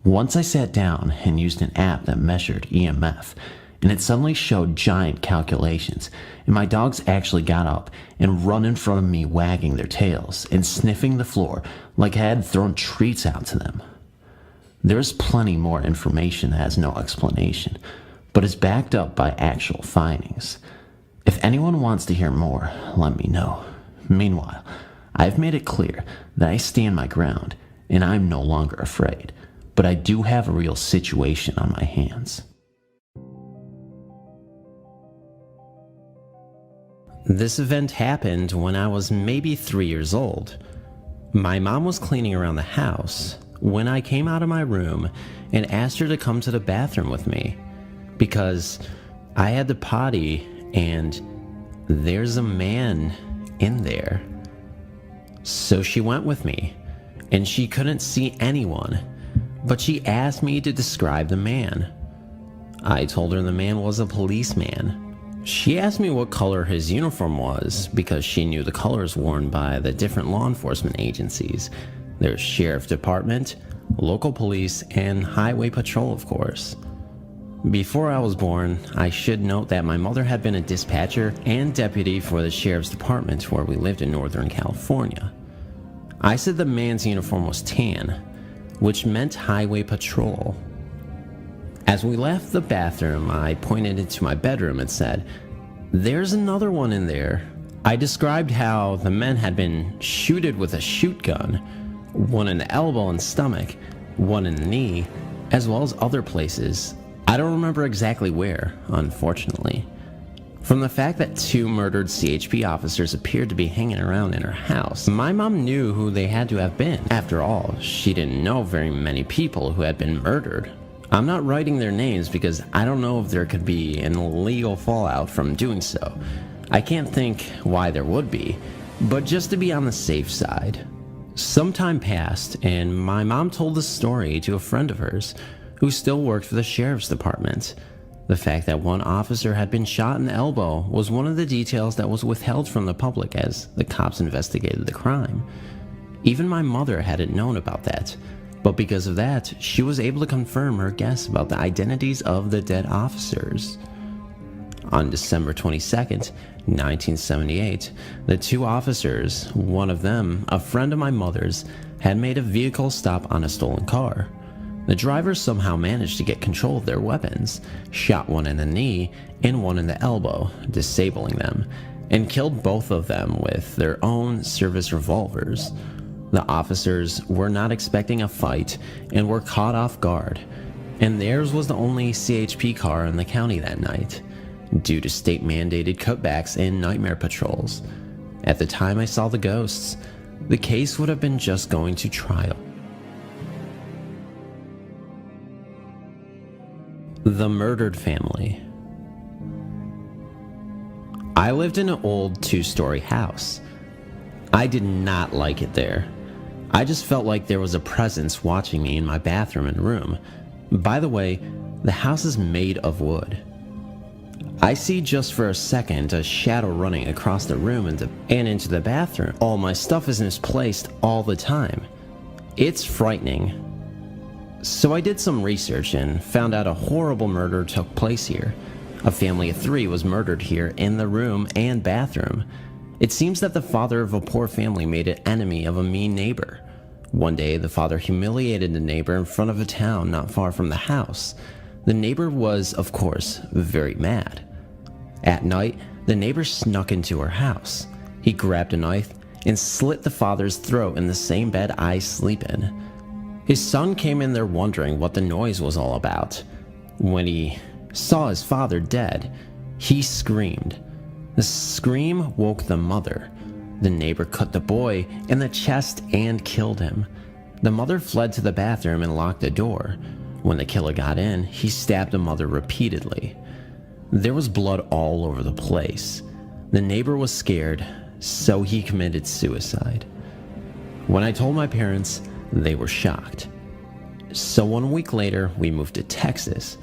Once I sat down and used an app that measured EMF, and it suddenly showed giant calculations, and my dogs actually got up and run in front of me wagging their tails and sniffing the floor like I had thrown treats out to them. There's plenty more information that has no explanation, but is backed up by actual findings. If anyone wants to hear more, let me know. Meanwhile, I've made it clear that I stand my ground, and I'm no longer afraid, but I do have a real situation on my hands. This event happened when I was maybe 3 years old. My mom was cleaning around the house when I came out of my room and asked her to come to the bathroom with me because I had to potty and there's a man in there. So she went with me and she couldn't see anyone, but she asked me to describe the man. I told her the man was a policeman. She asked me what color his uniform was because she knew the colors worn by the different law enforcement agencies. There's sheriff department, local police, and highway patrol, of course. Before I was born, I should note that my mother had been a dispatcher and deputy for the sheriff's department where we lived in Northern California. I said the man's uniform was tan, which meant highway patrol. As we left the bathroom, I pointed into my bedroom and said, "There's another one in there." I described how the men had been shooted with a shoot gun, one in the elbow and stomach, one in the knee, as well as other places. I don't remember exactly where, unfortunately. From the fact that 2 murdered CHP officers appeared to be hanging around in her house, my mom knew who they had to have been. After all, she didn't know very many people who had been murdered. I'm not writing their names because I don't know if there could be an legal fallout from doing so. I can't think why there would be, but just to be on the safe side. Some time passed and my mom told the story to a friend of hers who still worked for the sheriff's department. The fact that one officer had been shot in the elbow was one of the details that was withheld from the public as the cops investigated the crime. Even my mother hadn't known about that. But because of that, she was able to confirm her guess about the identities of the dead officers. On December 22nd, 1978, the 2 officers, one of them a friend of my mother's, had made a vehicle stop on a stolen car. The drivers somehow managed to get control of their weapons, shot one in the knee and one in the elbow, disabling them, and killed both of them with their own service revolvers. The officers were not expecting a fight and were caught off guard, and theirs was the only CHP car in the county that night, due to state-mandated cutbacks and nightmare patrols. At the time I saw the ghosts, the case would have been just going to trial. The murdered family. I lived in an old 2-story house. I did not like it there. I just felt like there was a presence watching me in my bathroom and room. By the way, the house is made of wood. I see just for a second a shadow running across the room and into the bathroom. All my stuff is misplaced all the time. It's frightening. So I did some research and found out a horrible murder took place here. A family of 3 was murdered here in the room and bathroom. It seems that the father of a poor family made an enemy of a mean neighbor. One day, the father humiliated the neighbor in front of a town not far from the house. The neighbor was, of course, very mad. At night, the neighbor snuck into her house. He grabbed a knife and slit the father's throat in the same bed I sleep in. His son came in there wondering what the noise was all about. When he saw his father dead, he screamed. The scream woke the mother. The neighbor cut the boy in the chest and killed him. The mother fled to the bathroom and locked the door. When the killer got in, he stabbed the mother repeatedly. There was blood all over the place. The neighbor was scared, so he committed suicide. When I told my parents, they were shocked. So 1 week later, we moved to Texas.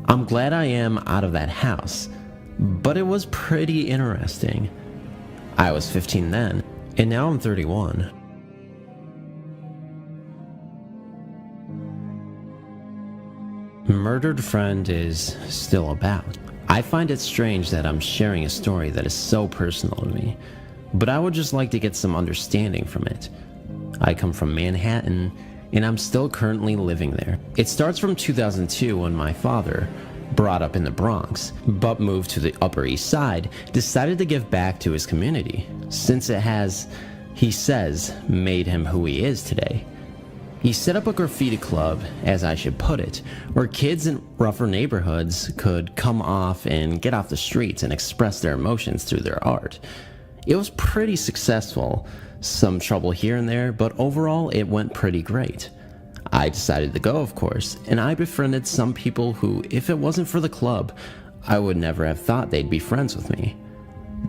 I'm glad I am out of that house, but it was pretty interesting. I was 15 then, and now I'm 31. Murdered friend is still about. I find it strange that I'm sharing a story that is so personal to me, but I would just like to get some understanding from it. I come from Manhattan, and I'm still currently living there. It starts from 2002 when my father, brought up in the Bronx, but moved to the Upper East Side, decided to give back to his community, since it has, he says, made him who he is today. He set up a graffiti club, as I should put it, where kids in rougher neighborhoods could come off and get off the streets and express their emotions through their art. It was pretty successful, some trouble here and there, but overall it went pretty great. I decided to go, of course, and I befriended some people who, if it wasn't for the club, I would never have thought they'd be friends with me.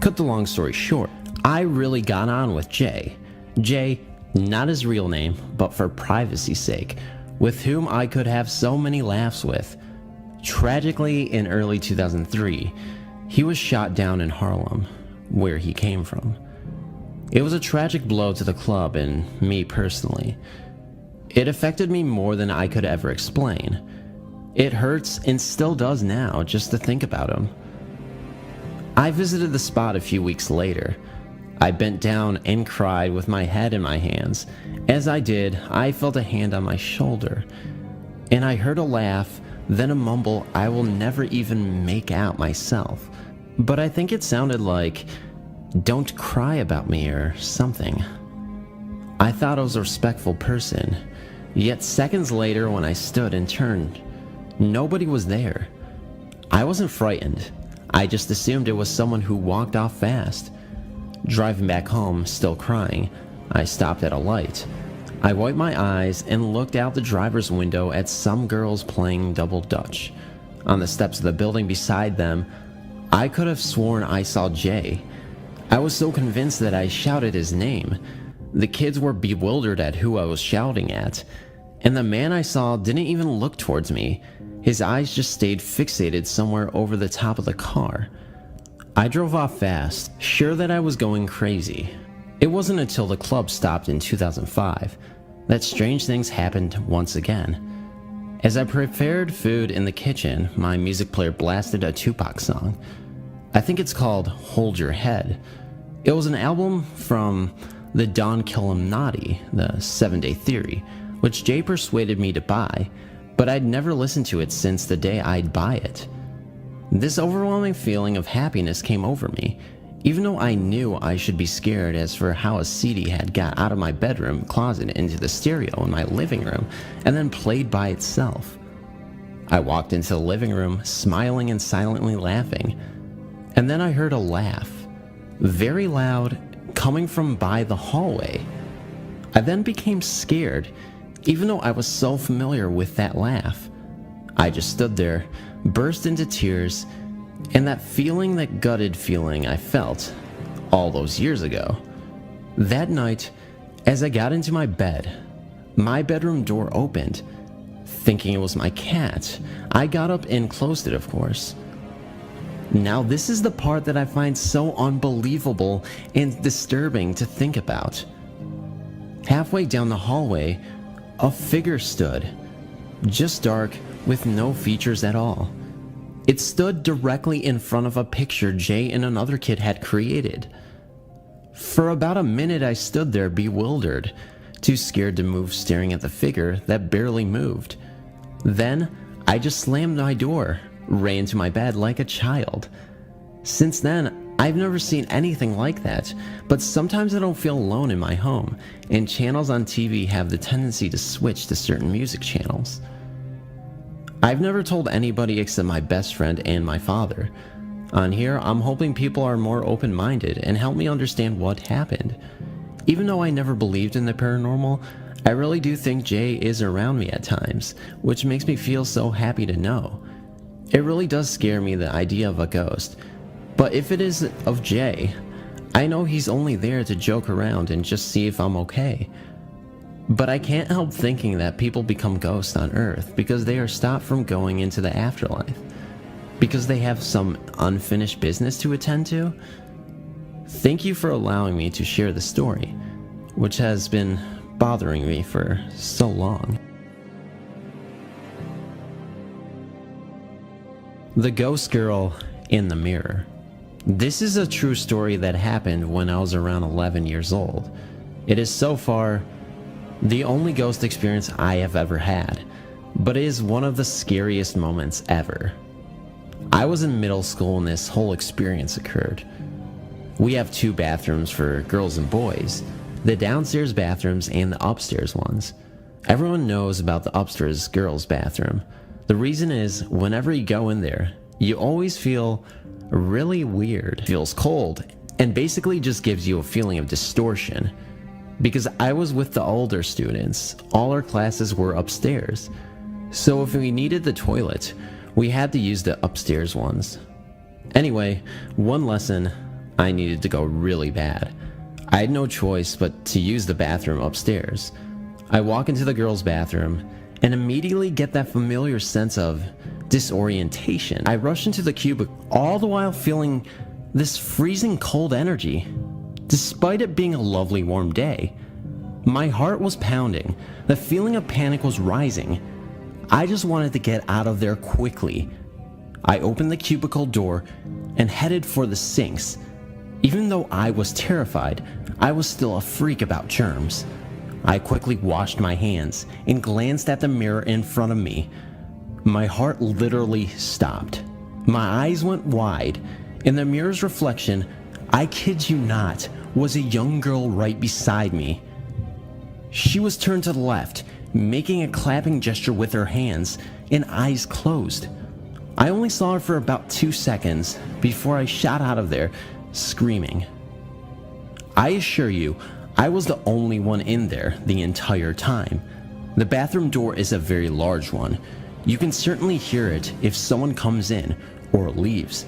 Cut the long story short, I really got on with Jay. Jay, not his real name, but for privacy's sake, with whom I could have so many laughs with. Tragically, in early 2003, he was shot down in Harlem, where he came from. It was a tragic blow to the club and me personally. It affected me more than I could ever explain. It hurts and still does now just to think about him. I visited the spot a few weeks later. I bent down and cried with my head in my hands. As I did, I felt a hand on my shoulder, and I heard a laugh, then a mumble I will never even make out myself. But I think it sounded like, "Don't cry about me" or something. I thought I was a respectful person, yet seconds later when I stood and turned, nobody was there. I wasn't frightened. I just assumed it was someone who walked off fast. Driving back home, still crying, I stopped at a light. I wiped my eyes and looked out the driver's window at some girls playing double dutch. On the steps of the building beside them, I could have sworn I saw Jay. I was so convinced that I shouted his name. The kids were bewildered at who I was shouting at, and the man I saw didn't even look towards me. His eyes just stayed fixated somewhere over the top of the car. I drove off fast, sure that I was going crazy. It wasn't until the club stopped in 2005 that strange things happened once again. As I prepared food in the kitchen, my music player blasted a Tupac song. I think it's called Hold Your Head. It was an album from the Don Killuminati, the 7-Day Theory, which Jay persuaded me to buy, but I'd never listened to it since the day I'd buy it. This overwhelming feeling of happiness came over me, even though I knew I should be scared as for how a CD had got out of my bedroom closet into the stereo in my living room and then played by itself. I walked into the living room, smiling and silently laughing, and then I heard a laugh, very loud, coming from by the hallway. I then became scared, even though I was so familiar with that laugh. I just stood there, burst into tears, and that feeling, that gutted feeling I felt all those years ago. That night, as I got into my bed, my bedroom door opened. Thinking it was my cat, I got up and closed it, of course. Now this is the part that I find so unbelievable and disturbing to think about. Halfway down the hallway, a figure stood, just dark with no features at all. It stood directly in front of a picture Jay and another kid had created. For about a minute I stood there bewildered, too scared to move, staring at the figure that barely moved. Then I just slammed my door, ran to my bed like a child. Since then, I've never seen anything like that, but sometimes I don't feel alone in my home, and channels on TV have the tendency to switch to certain music channels. I've never told anybody except my best friend and my father. On here, I'm hoping people are more open-minded and help me understand what happened. Even though I never believed in the paranormal, I really do think Jay is around me at times, which makes me feel so happy to know. It really does scare me, the idea of a ghost, but if it is of Jay, I know he's only there to joke around and just see if I'm okay. But I can't help thinking that people become ghosts on Earth because they are stopped from going into the afterlife. Because they have some unfinished business to attend to. Thank you for allowing me to share the story, which has been bothering me for so long. The Ghost Girl in the Mirror. This is a true story that happened when I was around 11 years old. It is so far the only ghost experience I have ever had, but it is one of the scariest moments ever. I was in middle school when this whole experience occurred. We have 2 bathrooms for girls and boys, the downstairs bathrooms and the upstairs ones. Everyone knows about the upstairs girls' bathroom. The reason is, whenever you go in there, you always feel really weird. It feels cold, and basically just gives you a feeling of distortion. Because I was with the older students, all our classes were upstairs. So if we needed the toilet, we had to use the upstairs ones. Anyway, one lesson, I needed to go really bad. I had no choice but to use the bathroom upstairs. I walk into the girls' bathroom and immediately get that familiar sense of disorientation. I rush into the cubicle, all the while feeling this freezing cold energy. Despite it being a lovely warm day, my heart was pounding. The feeling of panic was rising. I just wanted to get out of there quickly. I opened the cubicle door and headed for the sinks. Even though I was terrified, I was still a freak about germs. I quickly washed my hands and glanced at the mirror in front of me. My heart literally stopped. My eyes went wide. In the mirror's reflection, I kid you not, was a young girl right beside me. She was turned to the left, making a clapping gesture with her hands and eyes closed. I only saw her for about 2 seconds before I shot out of there, screaming. I assure you, I was the only one in there the entire time. The bathroom door is a very large one. You can certainly hear it if someone comes in or leaves.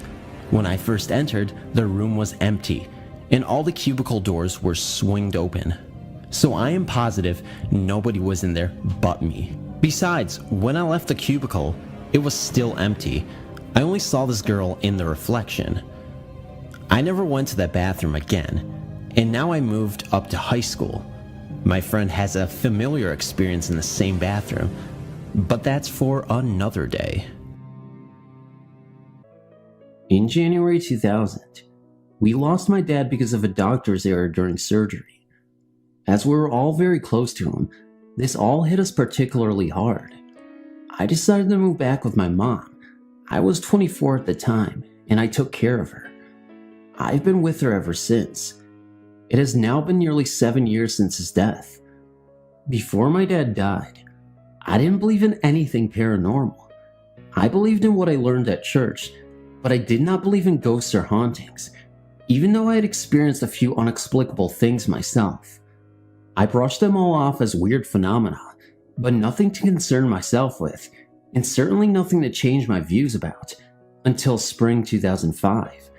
When I first entered, the room was empty, and all the cubicle doors were swinged open. So I am positive nobody was in there but me. Besides, when I left the cubicle, it was still empty. I only saw this girl in the reflection. I never went to that bathroom again, and now I moved up to high school. My friend has a familiar experience in the same bathroom, but that's for another day. In January 2000, we lost my dad because of a doctor's error during surgery. As we were all very close to him, this all hit us particularly hard. I decided to move back with my mom. I was 24 at the time, and I took care of her. I've been with her ever since. It has now been nearly 7 years since his death. Before my dad died, I didn't believe in anything paranormal. I believed in what I learned at church, but I did not believe in ghosts or hauntings, even though I had experienced a few inexplicable things myself. I brushed them all off as weird phenomena, but nothing to concern myself with, and certainly nothing to change my views about, until spring 2005.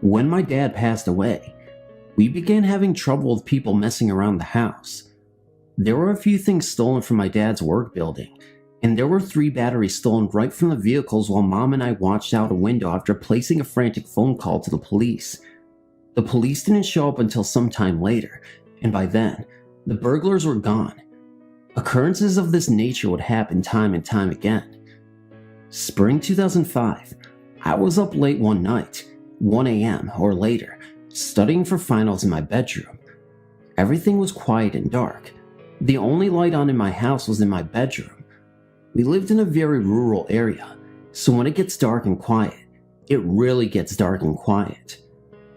When my dad passed away, we began having trouble with people messing around the house. There were a few things stolen from my dad's work building, and there were 3 batteries stolen right from the vehicles while Mom and I watched out a window after placing a frantic phone call to the police. The police didn't show up until some time later, and by then, the burglars were gone. Occurrences of this nature would happen time and time again. Spring 2005, I was up late one night, 1 a.m. or later, studying for finals in my bedroom. Everything was quiet and dark. The only light on in my house was in my bedroom. We lived in a very rural area, so when it gets dark and quiet, it really gets dark and quiet.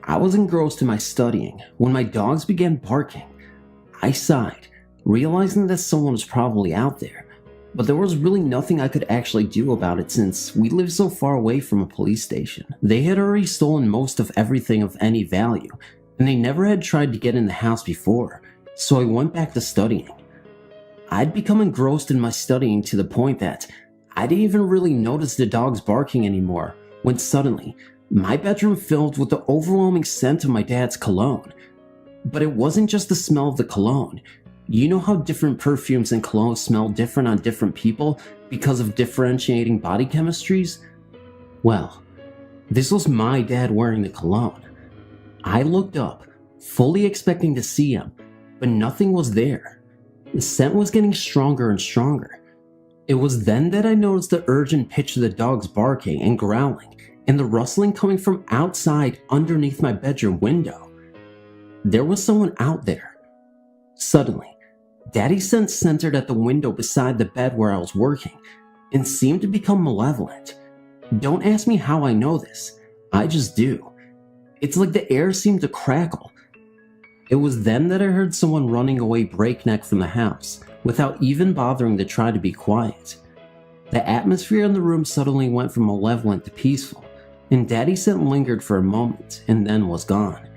I was engrossed in my studying when my dogs began barking. I sighed, realizing that someone was probably out there, but there was really nothing I could actually do about it since we lived so far away from a police station. They had already stolen most of everything of any value, and they never had tried to get in the house before, so I went back to studying. I'd become engrossed in my studying to the point that I didn't even really notice the dogs barking anymore, when suddenly, My bedroom filled with the overwhelming scent of my dad's cologne. But it wasn't just the smell of the cologne. You know how different perfumes and colognes smell different on different people because of differentiating body chemistries? Well, this was my dad wearing the cologne. I looked up, fully expecting to see him, but nothing was there. The scent was getting stronger and stronger. It was then that I noticed the urgent pitch of the dogs barking and growling, and the rustling coming from outside underneath my bedroom window. There was someone out there. Suddenly, Daddy's scent centered at the window beside the bed where I was working, and seemed to become malevolent. Don't ask me how I know this, I just do. It's like the air seemed to crackle. It was then that I heard someone running away breakneck from the house, without even bothering to try to be quiet. The atmosphere in the room suddenly went from malevolent to peaceful, and Daddy's scent lingered for a moment and then was gone.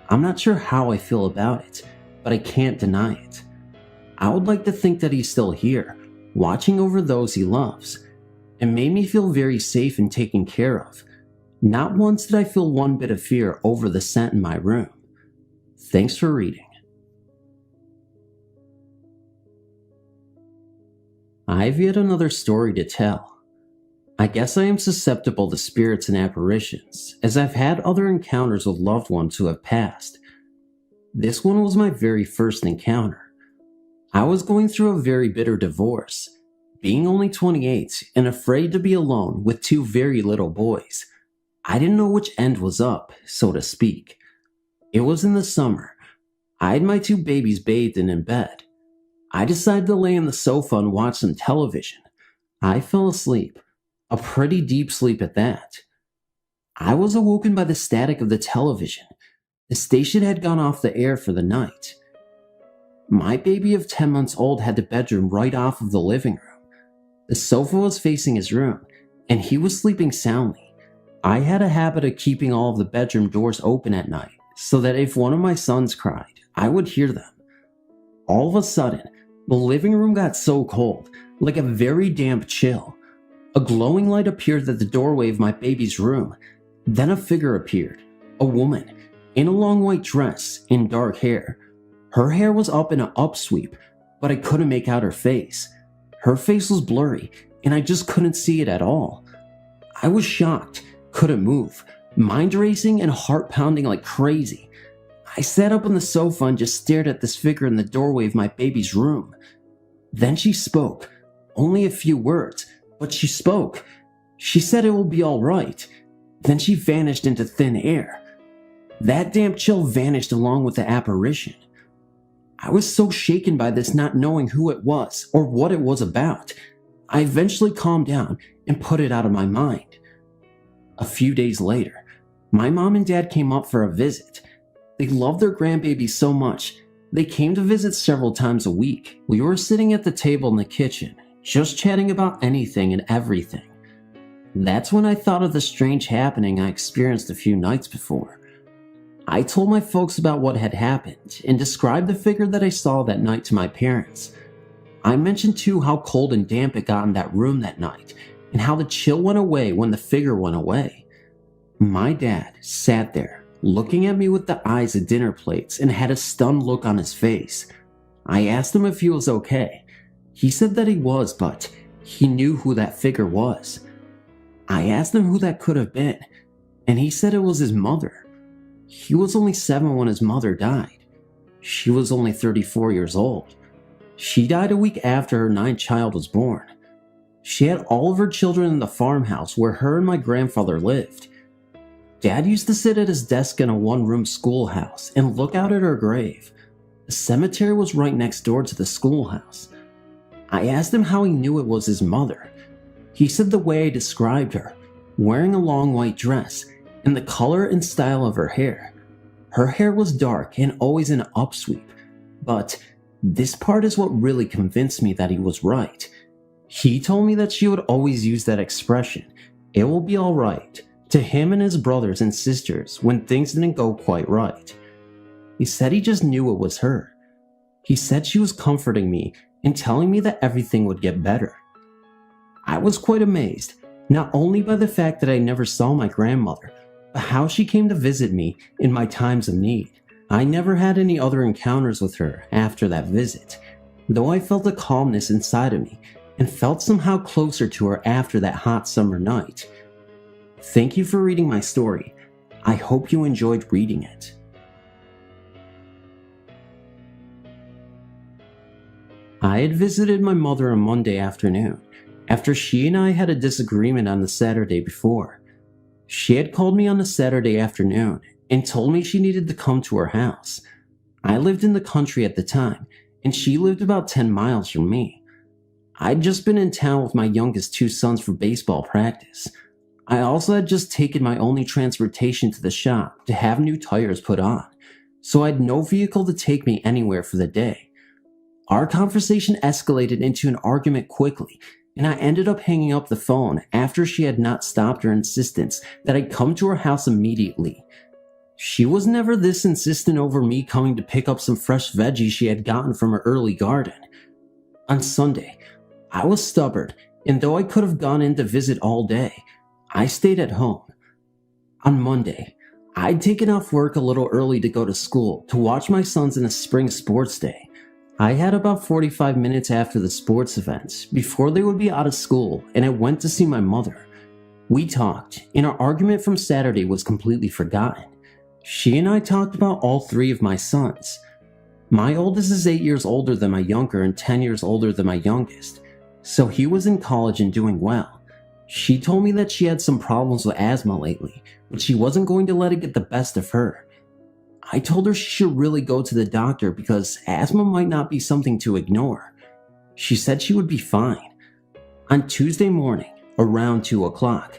I'm not sure how I feel about it, but I can't deny it. I would like to think that he's still here, watching over those he loves. It made me feel very safe and taken care of. Not once did I feel one bit of fear over the scent in my room. Thanks for reading. I have yet another story to tell. I guess I am susceptible to spirits and apparitions, as I've had other encounters with loved ones who have passed. This one was my very first encounter. I was going through a very bitter divorce, being only 28 and afraid to be alone with two very little boys. I didn't know which end was up, so to speak. It was in the summer. I had my two babies bathed and in bed. I decided to lay on the sofa and watch some television. I fell asleep, a pretty deep sleep at that. I was awoken by the static of the television. The station had gone off the air for the night. My baby of 10 months old had the bedroom right off of the living room. The sofa was facing his room, and he was sleeping soundly. I had a habit of keeping all of the bedroom doors open at night, so that if one of my sons cried, I would hear them. All of a sudden, the living room got so cold, like a very damp chill. A glowing light appeared at the doorway of my baby's room. Then a figure appeared, a woman, in a long white dress, in dark hair. Her hair was up in an upsweep, but I couldn't make out her face. Her face was blurry, and I just couldn't see it at all. I was shocked, couldn't move, mind racing and heart pounding like crazy. I sat up on the sofa and just stared at this figure in the doorway of my baby's room. Then she spoke, only a few words, but she spoke. She said it will be all right. Then she vanished into thin air. That damp chill vanished along with the apparition. I was so shaken by this, not knowing who it was or what it was about. I eventually calmed down and put it out of my mind. A few days later, my mom and dad came up for a visit. They loved their grandbaby so much, they came to visit several times a week. We were sitting at the table in the kitchen, just chatting about anything and everything. That's when I thought of the strange happening I experienced a few nights before. I told my folks about what had happened and described the figure that I saw that night to my parents. I mentioned too how cold and damp it got in that room that night and how the chill went away when the figure went away. My dad sat there looking at me with the eyes of dinner plates and had a stunned look on his face. I asked him if he was okay. He said that he was, but he knew who that figure was. I asked him who that could have been, and he said it was his mother. He was only 7 when his mother died. She was only 34 years old. She died a week after her 9th child was born. She had all of her children in the farmhouse where her and my grandfather lived. Dad used to sit at his desk in a one-room schoolhouse and look out at her grave. The cemetery was right next door to the schoolhouse. I asked him how he knew it was his mother. He said the way I described her, wearing a long white dress, and the color and style of her hair. Her hair was dark and always in an upsweep, but this part is what really convinced me that he was right. He told me that she would always use that expression, "It will be alright," to him and his brothers and sisters when things didn't go quite right. He said he just knew it was her. He said she was comforting me and telling me that everything would get better. I was quite amazed, not only by the fact that I never saw my grandmother, how she came to visit me in my times of need. I never had any other encounters with her after that visit, though I felt a calmness inside of me and felt somehow closer to her after that hot summer night. Thank you for reading my story. I hope you enjoyed reading it. I had visited my mother on Monday afternoon, after she and I had a disagreement on the Saturday before. She had called me on the Saturday afternoon and told me she needed to come to her house. I lived in the country at the time, and she lived about 10 miles from me. I'd just been in town with my youngest 2 sons for baseball practice. I also had just taken my only transportation to the shop to have new tires put on, so I had no vehicle to take me anywhere for the day. Our conversation escalated into an argument quickly, and I ended up hanging up the phone after she had not stopped her insistence that I come to her house immediately. She was never this insistent over me coming to pick up some fresh veggies she had gotten from her early garden. On Sunday, I was stubborn, and though I could have gone in to visit all day, I stayed at home. On Monday, I'd taken off work a little early to go to school to watch my sons in a spring sports day. I had about 45 minutes after the sports events before they would be out of school, and I went to see my mother. We talked, and our argument from Saturday was completely forgotten. She and I talked about all 3 of my sons. My oldest is 8 years older than my younger and 10 years older than my youngest, so he was in college and doing well. She told me that she had some problems with asthma lately, but she wasn't going to let it get the best of her. I told her she should really go to the doctor because asthma might not be something to ignore. She said she would be fine. On Tuesday morning, around 2 o'clock,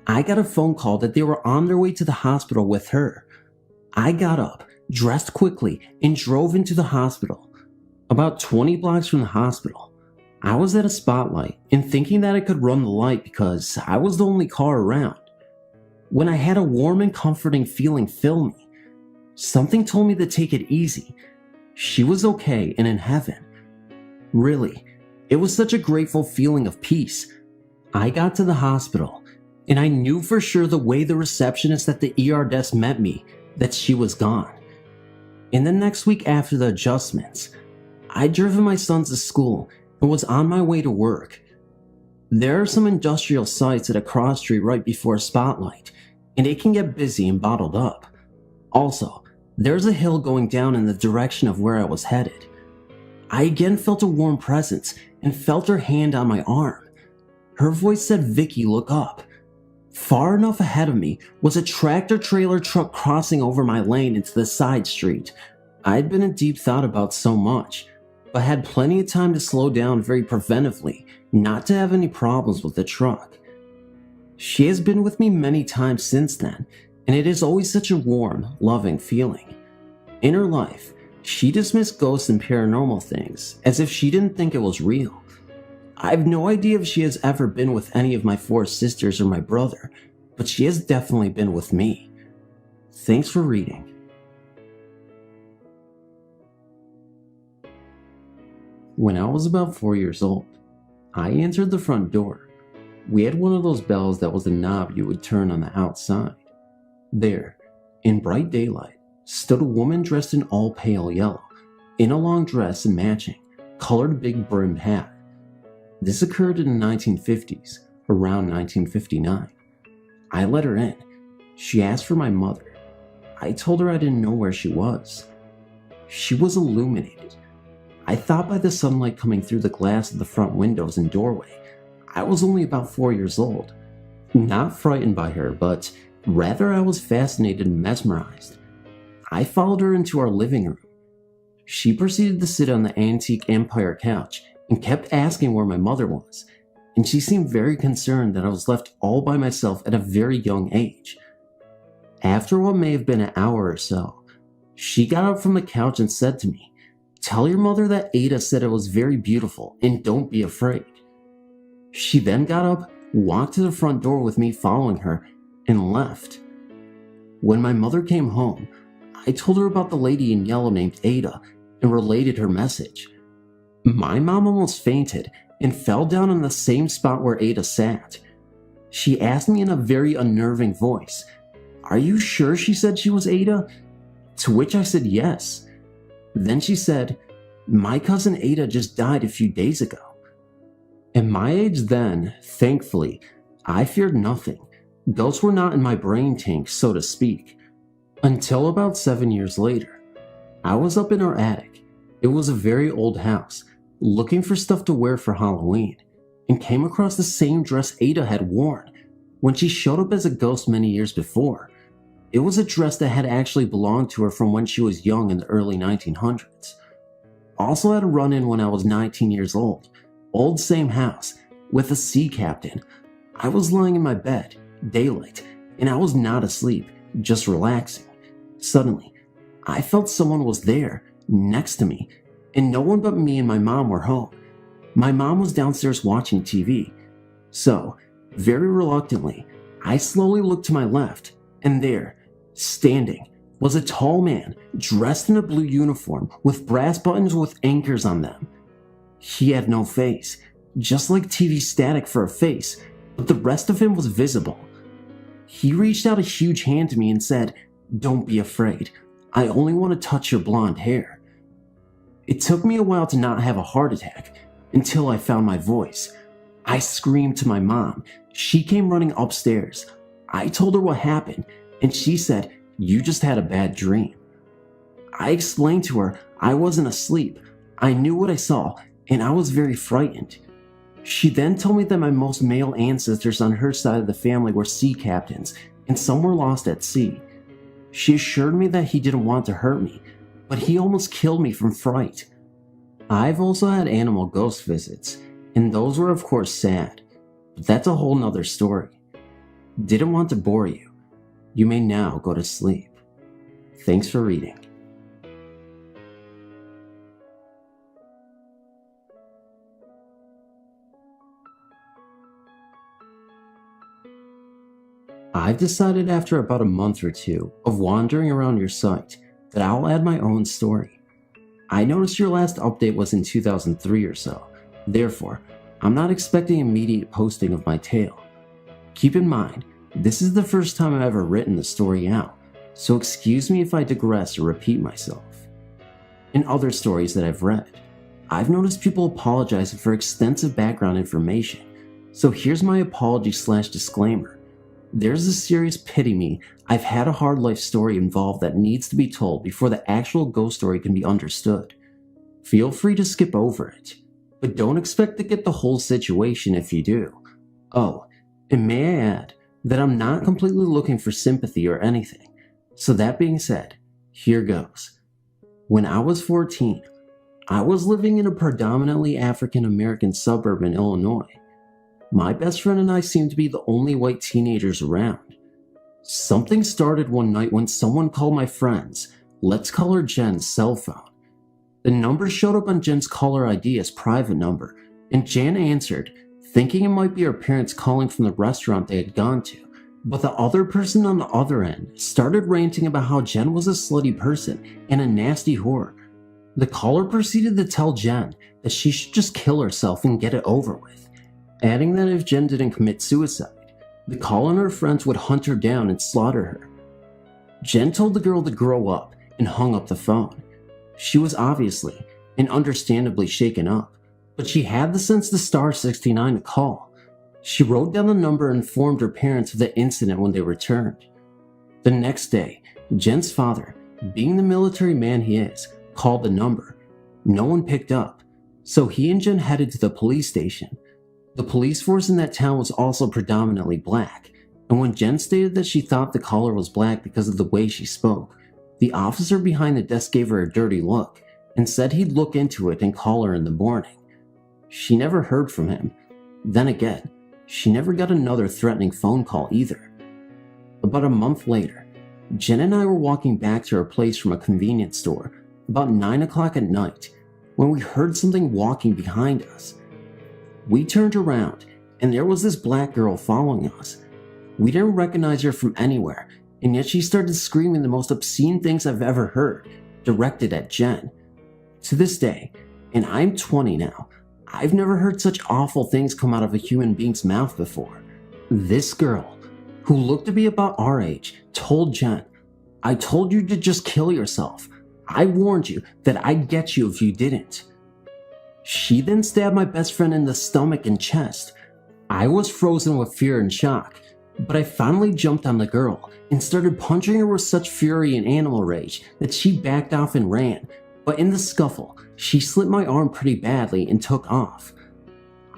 I got a phone call that they were on their way to the hospital with her. I got up, dressed quickly, and drove into the hospital. About 20 blocks from the hospital, I was at a spotlight and thinking that I could run the light because I was the only car around, when I had a warm and comforting feeling fill me. Something told me to take it easy. She was okay and in heaven. Really, it was such a grateful feeling of peace. I got to the hospital, and I knew for sure the way the receptionist at the ER desk met me that she was gone. In the next week after the adjustments, I'd driven my sons to school and was on my way to work. There are some industrial sites at a cross street right before a spotlight, and it can get busy and bottled up. Also, there's a hill going down in the direction of where I was headed. I again felt a warm presence and felt her hand on my arm. Her voice said, "Vicky, look up." Far enough ahead of me was a tractor-trailer truck crossing over my lane into the side street. I had been in deep thought about so much, but had plenty of time to slow down very preventively, not to have any problems with the truck. She has been with me many times since then, and it is always such a warm, loving feeling. In her life, she dismissed ghosts and paranormal things as if she didn't think it was real. I have no idea if she has ever been with any of my 4 sisters or my brother, but she has definitely been with me. Thanks for reading. When I was about 4 years old, I answered the front door. We had one of those bells that was a knob you would turn on the outside. There, in bright daylight, stood a woman dressed in all pale yellow, in a long dress and matching, colored big brimmed hat. This occurred in the 1950s, around 1959. I let her in. She asked for my mother. I told her I didn't know where she was. She was illuminated. I thought by the sunlight coming through the glass of the front windows and doorway, I was only about 4 years old. Not frightened by her, but rather I was fascinated and mesmerized. I followed her into our living room. She proceeded to sit on the antique Empire couch and kept asking where my mother was, and she seemed very concerned that I was left all by myself at a very young age. After what may have been an hour or so, she got up from the couch and said to me, "Tell your mother that Ada said it was very beautiful and don't be afraid." She then got up, walked to the front door with me following her, and left. When my mother came home, I told her about the lady in yellow named Ada and related her message. My mom almost fainted and fell down on the same spot where Ada sat. She asked me in a very unnerving voice, "Are you sure she said she was Ada?" To which I said yes. Then she said, "My cousin Ada just died a few days ago." At my age then, thankfully, I feared nothing. Ghosts were not in my brain tank, so to speak. Until about 7 years later. I was up in our attic. It was a very old house, looking for stuff to wear for Halloween, and came across the same dress Ada had worn when she showed up as a ghost many years before. It was a dress that had actually belonged to her from when she was young in the early 1900s. Also had a run-in when I was 19 years old. Old same house, with a sea captain. I was lying in my bed, daylight, and I was not asleep, just relaxing. Suddenly, I felt someone was there, next to me, and no one but me and my mom were home. My mom was downstairs watching TV. So, very reluctantly, I slowly looked to my left, and there, standing, was a tall man dressed in a blue uniform with brass buttons with anchors on them. He had no face, just like TV static for a face, but the rest of him was visible. He reached out a huge hand to me and said, "Don't be afraid. I only want to touch your blonde hair." It took me a while to not have a heart attack, until I found my voice. I screamed to my mom. She came running upstairs. I told her what happened, and she said, "You just had a bad dream." I explained to her I wasn't asleep. I knew what I saw, and I was very frightened. She then told me that my most male ancestors on her side of the family were sea captains, and some were lost at sea. She assured me that he didn't want to hurt me, but he almost killed me from fright. I've also had animal ghost visits, and those were of course sad, but that's a whole nother story. Didn't want to bore you. You may now go to sleep. Thanks for reading. I've decided after about a month or two of wandering around your site that I'll add my own story. I noticed your last update was in 2003 or so, therefore, I'm not expecting immediate posting of my tale. Keep in mind, this is the first time I've ever written the story out, so excuse me if I digress or repeat myself. In other stories that I've read, I've noticed people apologizing for extensive background information, so here's my apology/disclaimer. There's a serious pity me. I've had a hard life story involved that needs to be told before the actual ghost story can be understood. Feel free to skip over it, but don't expect to get the whole situation if you do. Oh, and may I add that I'm not completely looking for sympathy or anything. So that being said, here goes. When I was 14, I was living in a predominantly African American suburb in Illinois. My best friend and I seemed to be the only white teenagers around. Something started one night when someone called my friend's, let's call her Jen's, cell phone. The number showed up on Jen's caller ID as private number, and Jen answered, thinking it might be her parents calling from the restaurant they had gone to. But the other person on the other end started ranting about how Jen was a slutty person and a nasty whore. The caller proceeded to tell Jen that she should just kill herself and get it over with, adding that if Jen didn't commit suicide, the caller and her friends would hunt her down and slaughter her. Jen told the girl to grow up and hung up the phone. She was obviously and understandably shaken up, but she had the sense to star 69 to call. She wrote down the number and informed her parents of the incident when they returned. The next day, Jen's father, being the military man he is, called the number. No one picked up, so he and Jen headed to the police station. The police force in that town was also predominantly black, and when Jen stated that she thought the caller was black because of the way she spoke, the officer behind the desk gave her a dirty look and said he'd look into it and call her in the morning. She never heard from him. Then again, she never got another threatening phone call either. About a month later, Jen and I were walking back to our place from a convenience store about 9 o'clock at night when we heard something walking behind us. We turned around and there was this black girl following us. We didn't recognize her from anywhere, and yet she started screaming the most obscene things I've ever heard, directed at Jen. To this day, and I'm 20 now, I've never heard such awful things come out of a human being's mouth before. This girl, who looked to be about our age, told Jen, "I told you to just kill yourself. I warned you that I'd get you if you didn't." She then stabbed my best friend in the stomach and chest. I was frozen with fear and shock, but I finally jumped on the girl and started punching her with such fury and animal rage that she backed off and ran, but in the scuffle, she slit my arm pretty badly and took off.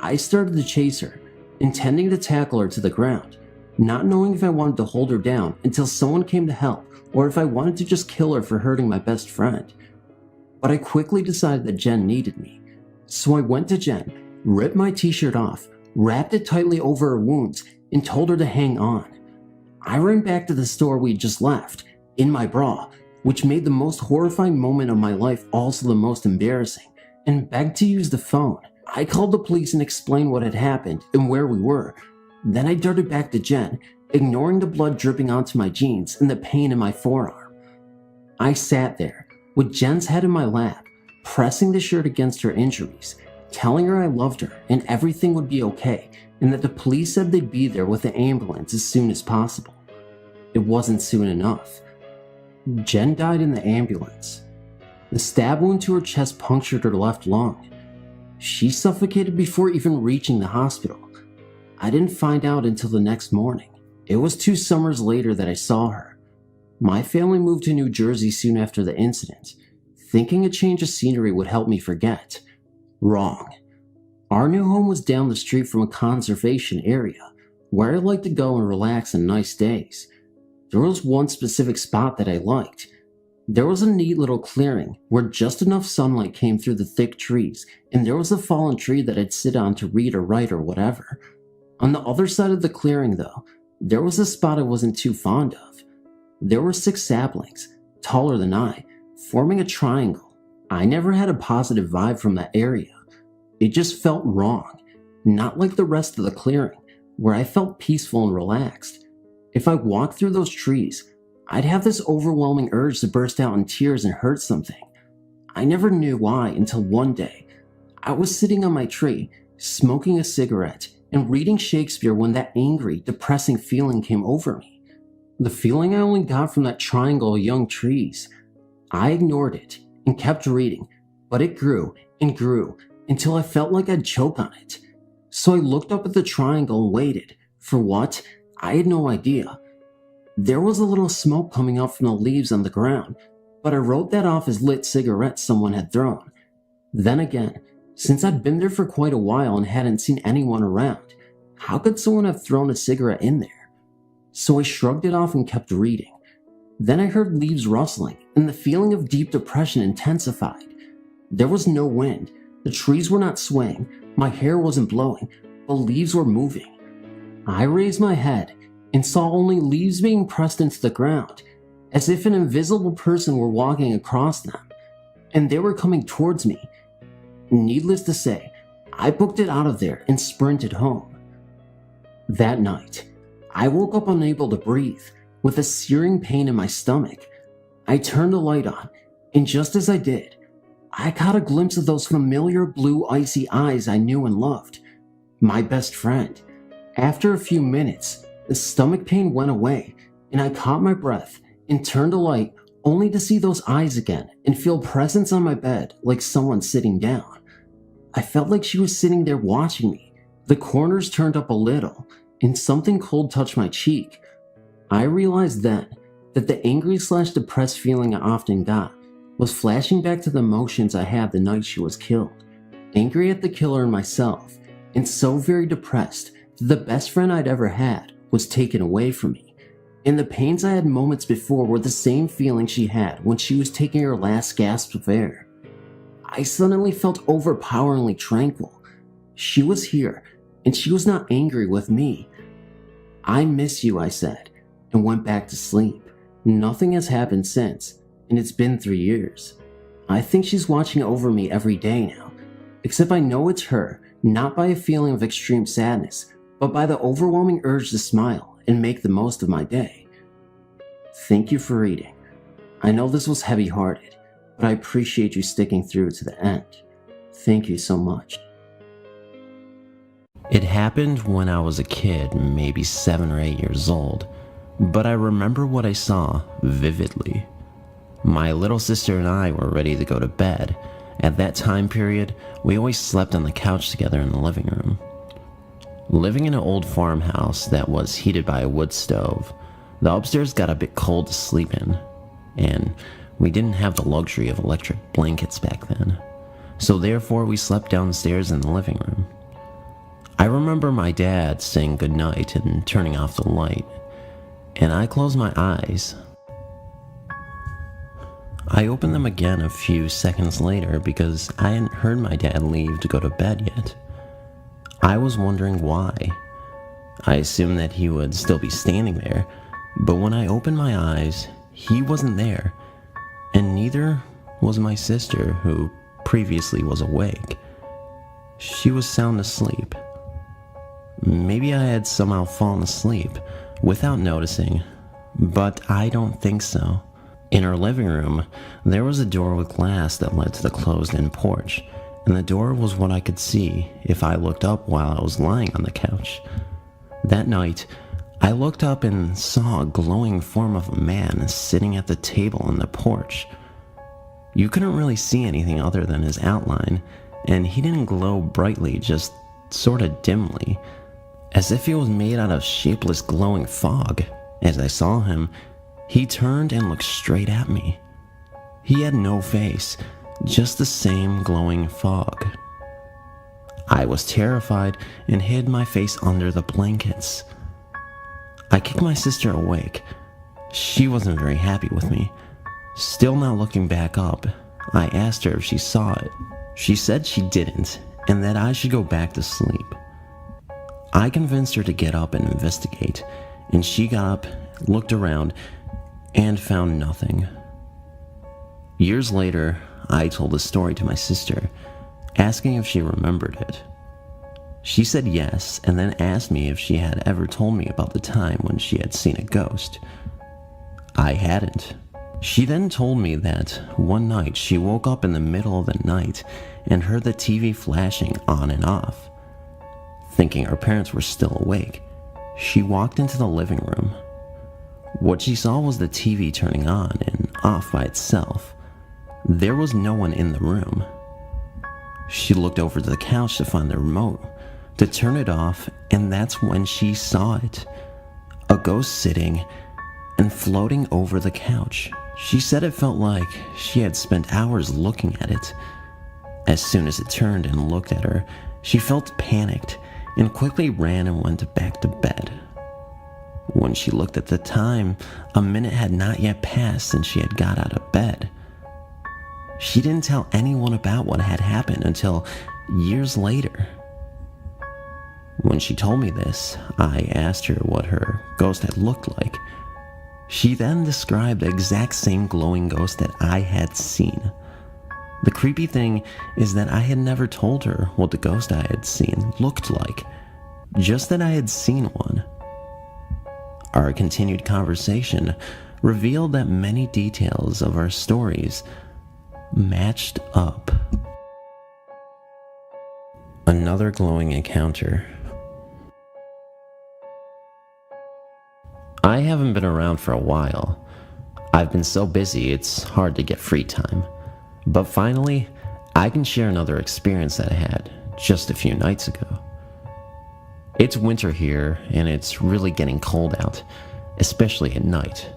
I started to chase her, intending to tackle her to the ground, not knowing if I wanted to hold her down until someone came to help or if I wanted to just kill her for hurting my best friend. But I quickly decided that Jen needed me, so I went to Jen, ripped my t-shirt off, wrapped it tightly over her wounds, and told her to hang on. I ran back to the store we had just left, in my bra, which made the most horrifying moment of my life also the most embarrassing, and begged to use the phone. I called the police and explained what had happened and where we were. Then I darted back to Jen, ignoring the blood dripping onto my jeans and the pain in my forearm. I sat there, with Jen's head in my lap, pressing the shirt against her injuries, telling her I loved her and everything would be okay, and that the police said they'd be there with the ambulance as soon as possible. It wasn't soon enough. Jen died in the ambulance. The stab wound to her chest punctured her left lung. She suffocated before even reaching the hospital. I didn't find out until the next morning. It was 2 summers later that I saw her. My family moved to New Jersey soon after the incident, thinking a change of scenery would help me forget. Wrong. Our new home was down the street from a conservation area, where I liked to go and relax on nice days. There was one specific spot that I liked. There was a neat little clearing where just enough sunlight came through the thick trees, and there was a fallen tree that I'd sit on to read or write or whatever. On the other side of the clearing, though, there was a spot I wasn't too fond of. There were 6 saplings, taller than I, forming a triangle. I never had a positive vibe from that area. It just felt wrong, not like the rest of the clearing, where I felt peaceful and relaxed. If I walked through those trees, I'd have this overwhelming urge to burst out in tears and hurt something. I never knew why until one day. I was sitting on my tree, smoking a cigarette, and reading Shakespeare when that angry, depressing feeling came over me. The feeling I only got from that triangle of young trees. I ignored it and kept reading, but it grew and grew until I felt like I'd choke on it. So I looked up at the triangle and waited. For what? I had no idea. There was a little smoke coming up from the leaves on the ground, but I wrote that off as lit cigarettes someone had thrown. Then again, since I'd been there for quite a while and hadn't seen anyone around, how could someone have thrown a cigarette in there? So I shrugged it off and kept reading. Then I heard leaves rustling, and the feeling of deep depression intensified. There was no wind, the trees were not swaying, my hair wasn't blowing, the leaves were moving. I raised my head and saw only leaves being pressed into the ground, as if an invisible person were walking across them, and they were coming towards me. Needless to say, I booked it out of there and sprinted home. That night, I woke up unable to breathe, with a searing pain in my stomach. I turned the light on, and just as I did, I caught a glimpse of those familiar blue icy eyes I knew and loved. My best friend. After a few minutes, the stomach pain went away, and I caught my breath and turned the light only to see those eyes again and feel presence on my bed like someone sitting down. I felt like she was sitting there watching me. The corners turned up a little, and something cold touched my cheek. I realized then that the angry/depressed feeling I often got was flashing back to the emotions I had the night she was killed. Angry at the killer and myself, and so very depressed that the best friend I'd ever had was taken away from me. And the pains I had moments before were the same feeling she had when she was taking her last gasp of air. I suddenly felt overpoweringly tranquil. She was here, and she was not angry with me. "I miss you," I said, and went back to sleep. Nothing has happened since, and it's been 3 years. I think she's watching over me every day now, except I know it's her, not by a feeling of extreme sadness, but by the overwhelming urge to smile and make the most of my day. Thank you for reading. I know this was heavy-hearted, but I appreciate you sticking through to the end. Thank you so much. It happened when I was a kid, maybe 7 or 8 years old, but I remember what I saw vividly. My little sister and I were ready to go to bed. At that time period, we always slept on the couch together in the living room. Living in an old farmhouse that was heated by a wood stove, the upstairs got a bit cold to sleep in, and we didn't have the luxury of electric blankets back then, so therefore we slept downstairs in the living room. I remember my dad saying goodnight and turning off the light, and I closed my eyes. I opened them again a few seconds later because I hadn't heard my dad leave to go to bed yet. I was wondering why. I assumed that he would still be standing there, but when I opened my eyes, he wasn't there, and neither was my sister, who previously was awake. She was sound asleep. Maybe I had somehow fallen asleep without noticing, but I don't think so. In our living room, there was a door with glass that led to the closed-in porch, and the door was what I could see if I looked up while I was lying on the couch. That night, I looked up and saw a glowing form of a man sitting at the table on the porch. You couldn't really see anything other than his outline, and he didn't glow brightly, just sorta dimly, as if he was made out of shapeless glowing fog. As I saw him, he turned and looked straight at me. He had no face, just the same glowing fog. I was terrified and hid my face under the blankets. I kicked my sister awake. She wasn't very happy with me. Still not looking back up, I asked her if she saw it. She said she didn't, and that I should go back to sleep. I convinced her to get up and investigate, and she got up, looked around, and found nothing. Years later, I told the story to my sister, asking if she remembered it. She said yes, and then asked me if she had ever told me about the time when she had seen a ghost. I hadn't. She then told me that one night she woke up in the middle of the night and heard the TV flashing on and off. Thinking her parents were still awake, she walked into the living room. What she saw was the TV turning on and off by itself. There was no one in the room. She looked over to the couch to find the remote, to turn it off, and that's when she saw it. A ghost sitting and floating over the couch. She said it felt like she had spent hours looking at it. As soon as it turned and looked at her, she felt panicked and quickly ran and went back to bed. When she looked at the time, a minute had not yet passed since she had got out of bed. She didn't tell anyone about what had happened until years later. When she told me this, I asked her what her ghost had looked like. She then described the exact same glowing ghost that I had seen. The creepy thing is that I had never told her what the ghost I had seen looked like, just that I had seen one. Our continued conversation revealed that many details of our stories matched up. Another glowing encounter. I haven't been around for a while. I've been so busy it's hard to get free time. But finally, I can share another experience that I had just a few nights ago. It's winter here, and it's really getting cold out, especially at night.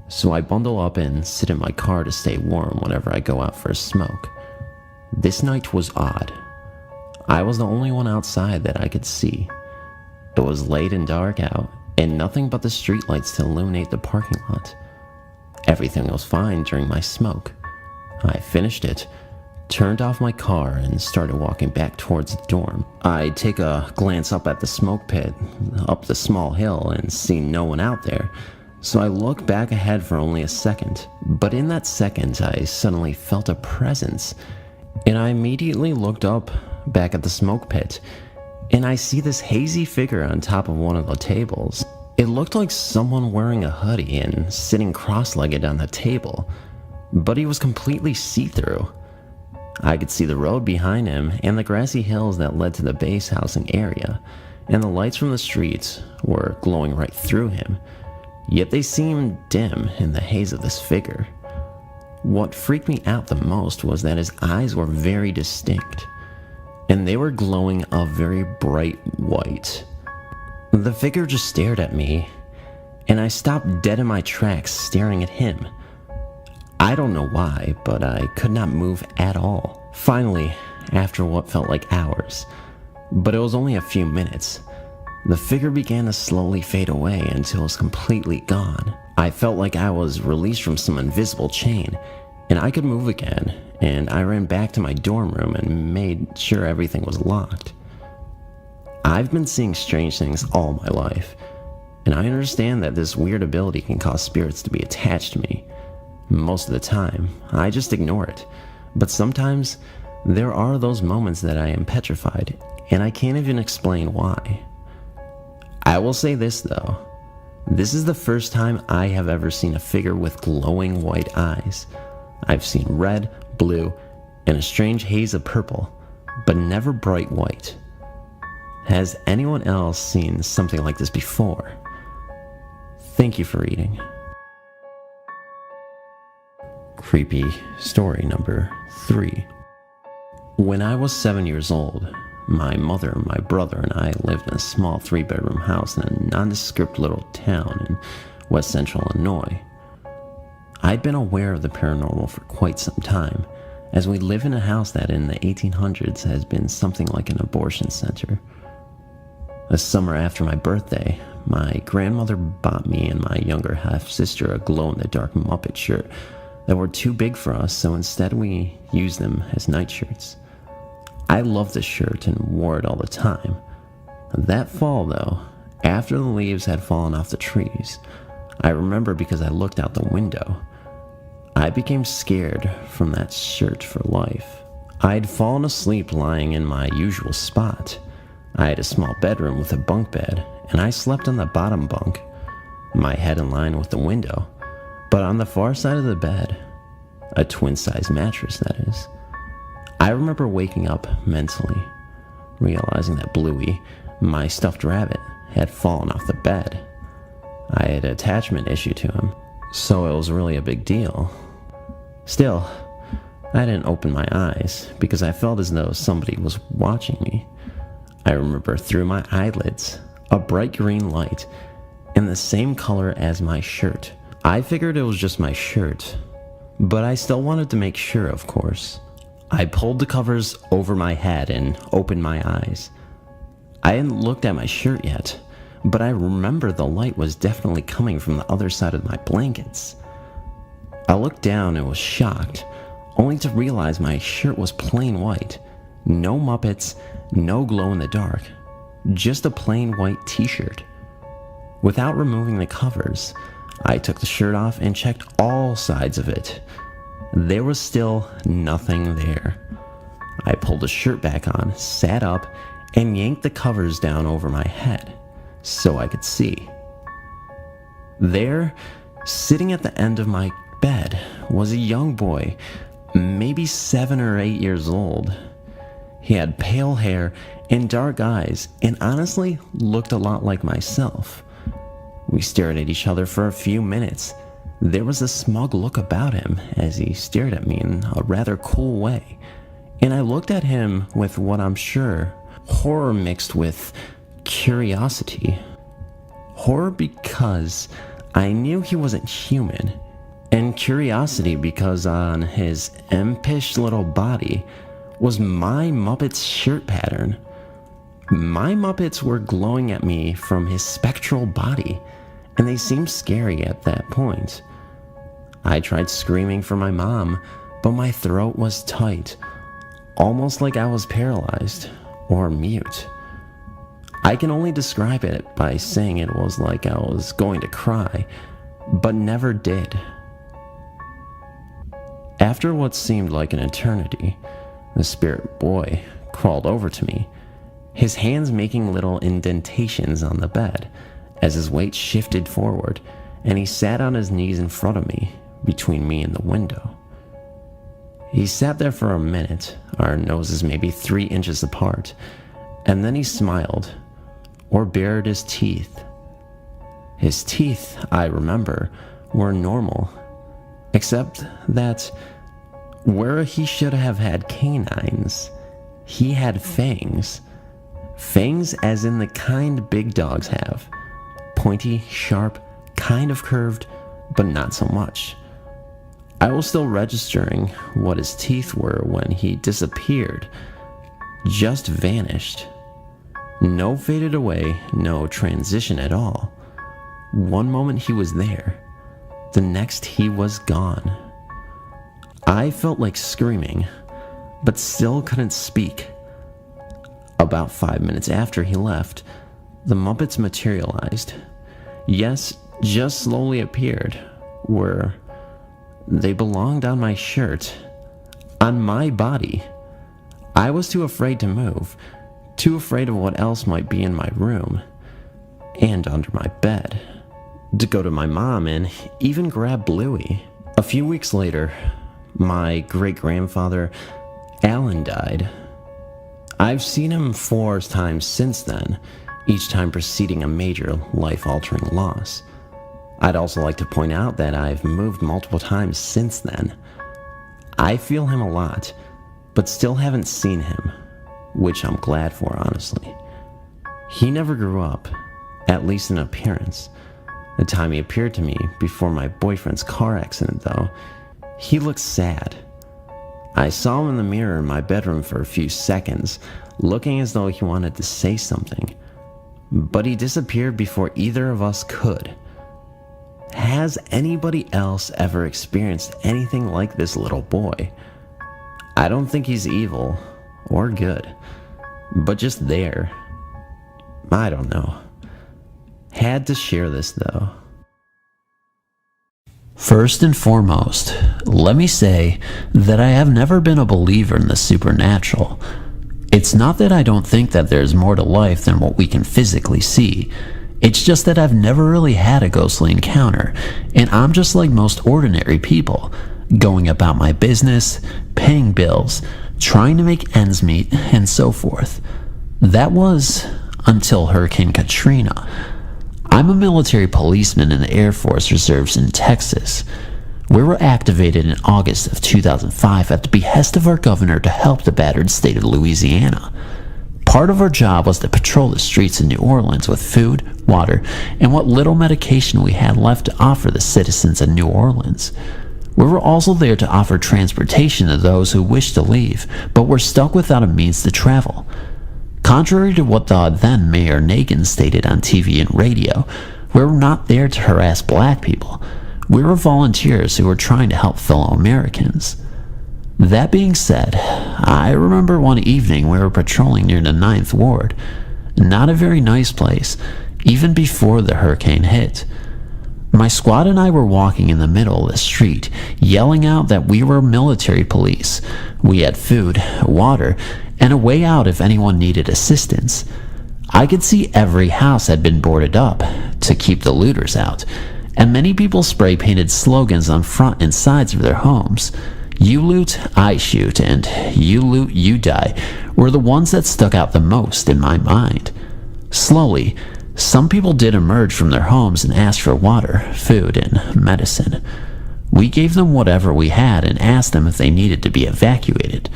So I bundle up and sit in my car to stay warm whenever I go out for a smoke. This night was odd. I was the only one outside that I could see. It was late and dark out, and nothing but the streetlights to illuminate the parking lot. Everything was fine during my smoke. I finished it, turned off my car, and started walking back towards the dorm. I take a glance up at the smoke pit, up the small hill, and see no one out there, so I look back ahead for only a second. But in that second, I suddenly felt a presence, and I immediately looked up back at the smoke pit, and I see this hazy figure on top of one of the tables. It looked like someone wearing a hoodie and sitting cross-legged on the table, but he was completely see-through. I could see the road behind him and the grassy hills that led to the base housing area, and the lights from the streets were glowing right through him, yet they seemed dim in the haze of this figure. What freaked me out the most was that his eyes were very distinct, and they were glowing a very bright white. The figure just stared at me, and I stopped dead in my tracks staring at him. I don't know why, but I could not move at all. Finally, after what felt like hours, but it was only a few minutes, the figure began to slowly fade away until it was completely gone. I felt like I was released from some invisible chain, and I could move again, and I ran back to my dorm room and made sure everything was locked. I've been seeing strange things all my life, and I understand that this weird ability can cause spirits to be attached to me. Most of the time, I just ignore it, but sometimes there are those moments that I am petrified, and I can't even explain why. I will say this though, this is the first time I have ever seen a figure with glowing white eyes. I've seen red, blue, and a strange haze of purple, but never bright white. Has anyone else seen something like this before? Thank you for reading. Creepy story number 3. When I was 7 years old, my mother, my brother, and I lived in a small 3-bedroom house in a nondescript little town in west central Illinois. I'd been aware of the paranormal for quite some time, as we live in a house that in the 1800s has been something like an abortion center. A summer after my birthday, my grandmother bought me and my younger half-sister a glow-in-the-dark Muppet shirt that were too big for us, so instead we used them as nightshirts. I loved this shirt and wore it all the time. That fall, though, after the leaves had fallen off the trees, I remember because I looked out the window. I became scared from that shirt for life. I'd fallen asleep lying in my usual spot. I had a small bedroom with a bunk bed, and I slept on the bottom bunk, my head in line with the window, but on the far side of the bed, a twin-size mattress, that is. I remember waking up mentally, realizing that Bluey, my stuffed rabbit, had fallen off the bed. I had an attachment issue to him, so it was really a big deal. Still, I didn't open my eyes because I felt as though somebody was watching me. I remember through my eyelids, a bright green light in the same color as my shirt. I figured it was just my shirt, but I still wanted to make sure, of course. I pulled the covers over my head and opened my eyes. I hadn't looked at my shirt yet, but I remember the light was definitely coming from the other side of my blankets. I looked down and was shocked, only to realize my shirt was plain white. No Muppets, no glow in the dark, just a plain white t-shirt. Without removing the covers, I took the shirt off and checked all sides of it. There was still nothing there. I pulled the shirt back on, sat up, and yanked the covers down over my head so I could see. There, sitting at the end of my bed, was a young boy, maybe 7 or 8 years old. He had pale hair and dark eyes, and honestly looked a lot like myself. We stared at each other for a few minutes. There was a smug look about him as he stared at me in a rather cool way, and I looked at him with what I'm sure horror mixed with curiosity. Horror because I knew he wasn't human, and curiosity because on his impish little body was my Muppet's shirt pattern. My Muppets were glowing at me from his spectral body, and they seemed scary at that point. I tried screaming for my mom, but my throat was tight, almost like I was paralyzed or mute. I can only describe it by saying it was like I was going to cry, but never did. After what seemed like an eternity, the spirit boy crawled over to me, his hands making little indentations on the bed as his weight shifted forward, and he sat on his knees in front of me, between me and the window. He sat there for a minute, our noses maybe 3 inches apart, and then he smiled, or bared his teeth. His teeth, I remember, were normal, except that where he should have had canines, he had fangs. Fangs as in the kind big dogs have. Pointy, sharp, kind of curved, but not so much. I was still registering what his teeth were when he disappeared. Just vanished. No faded away, no transition at all. One moment he was there, the next he was gone. I felt like screaming, but still couldn't speak. About 5 minutes after he left, the Muppets materialized. Yes, just slowly appeared, where they belonged on my shirt, on my body. I was too afraid to move, too afraid of what else might be in my room, and under my bed, to go to my mom and even grab Bluey. A few weeks later, my great-grandfather, Alan, died. I've seen him 4 times since then, each time preceding a major life-altering loss. I'd also like to point out that I've moved multiple times since then. I feel him a lot, but still haven't seen him, which I'm glad for, honestly. He never grew up, at least in appearance. The time he appeared to me before my boyfriend's car accident, though, he looked sad. I saw him in the mirror in my bedroom for a few seconds, looking as though he wanted to say something, but he disappeared before either of us could. Has anybody else ever experienced anything like this little boy? I don't think he's evil or good, but just there. I don't know. Had to share this though. First and foremost, let me say that I have never been a believer in the supernatural. It's not that I don't think that there's more to life than what we can physically see. It's just that I've never really had a ghostly encounter, and I'm just like most ordinary people, going about my business, paying bills, trying to make ends meet, and so forth. That was until Hurricane Katrina. I'm a military policeman in the Air Force Reserves in Texas. We were activated in August of 2005 at the behest of our governor to help the battered state of Louisiana. Part of our job was to patrol the streets of New Orleans with food, water, and what little medication we had left to offer the citizens of New Orleans. We were also there to offer transportation to those who wished to leave, but were stuck without a means to travel. Contrary to what the then Mayor Nagin stated on TV and radio, we were not there to harass black people. We were volunteers who were trying to help fellow Americans. That being said, I remember one evening we were patrolling near the 9th Ward. Not a very nice place, even before the hurricane hit. My squad and I were walking in the middle of the street, yelling out that we were military police. We had food, water, and a way out if anyone needed assistance. I could see every house had been boarded up to keep the looters out, and many people spray-painted slogans on front and sides of their homes. "You loot, I shoot," and "You loot, you die" were the ones that stuck out the most in my mind. Slowly, some people did emerge from their homes and asked for water, food, and medicine. We gave them whatever we had and asked them if they needed to be evacuated.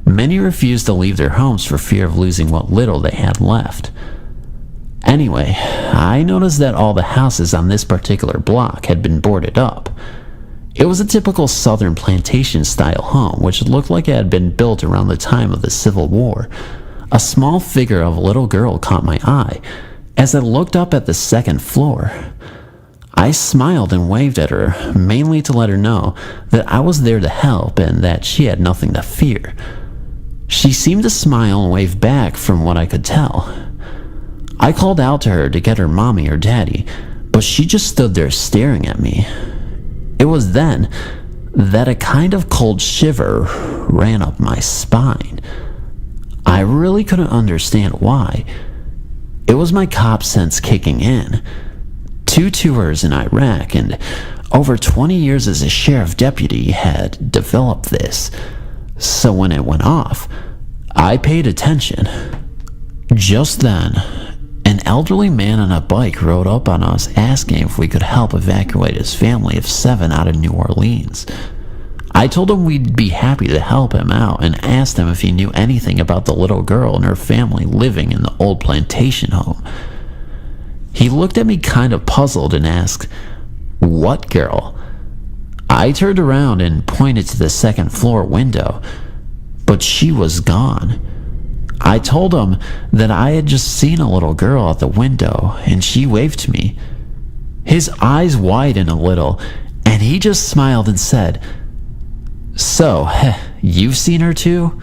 Many refused to leave their homes for fear of losing what little they had left. Anyway, I noticed that all the houses on this particular block had been boarded up. It was a typical southern plantation-style home, which looked like it had been built around the time of the Civil War. A small figure of a little girl caught my eye as I looked up at the 2nd floor. I smiled and waved at her, mainly to let her know that I was there to help and that she had nothing to fear. She seemed to smile and wave back from what I could tell. I called out to her to get her mommy or daddy, but she just stood there staring at me. It was then that a kind of cold shiver ran up my spine. I really couldn't understand why. It was my cop sense kicking in. 2 tours in Iraq and over 20 years as a sheriff deputy had developed this. So when it went off, I paid attention. Just then, an elderly man on a bike rode up on us asking if we could help evacuate his family of 7 out of New Orleans. I told him we'd be happy to help him out and asked him if he knew anything about the little girl and her family living in the old plantation home. He looked at me kind of puzzled and asked, "What girl?" I turned around and pointed to the second floor window, but she was gone. I told him that I had just seen a little girl at the window and she waved to me. His eyes widened a little and he just smiled and said, "So, you've seen her too?"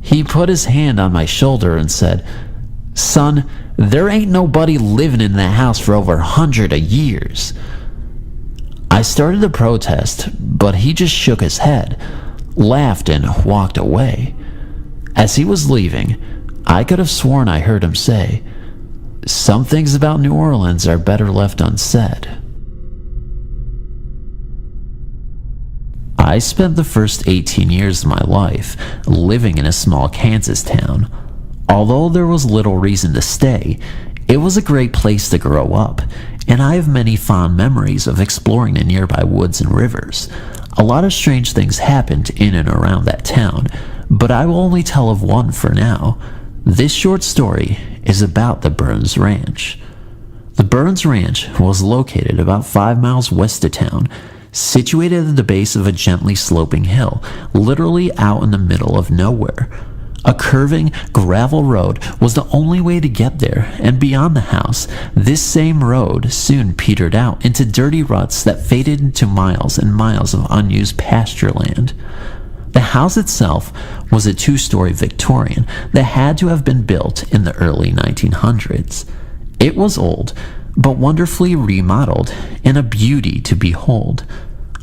He put his hand on my shoulder and said, "Son, there ain't nobody living in that house for over 100 years." I started to protest, but he just shook his head, laughed, and walked away. As he was leaving, I could have sworn I heard him say, "Some things about New Orleans are better left unsaid." I spent the first 18 years of my life living in a small Kansas town. Although there was little reason to stay, it was a great place to grow up, and I have many fond memories of exploring the nearby woods and rivers. A lot of strange things happened in and around that town, but I will only tell of one for now. This short story is about the Burns Ranch. The Burns Ranch was located about 5 miles west of town, situated at the base of a gently sloping hill, literally out in the middle of nowhere. A curving gravel road was the only way to get there, and beyond the house, this same road soon petered out into dirty ruts that faded into miles and miles of unused pasture land. The house itself was a 2-story Victorian that had to have been built in the early 1900s. It was old, but wonderfully remodeled, and a beauty to behold.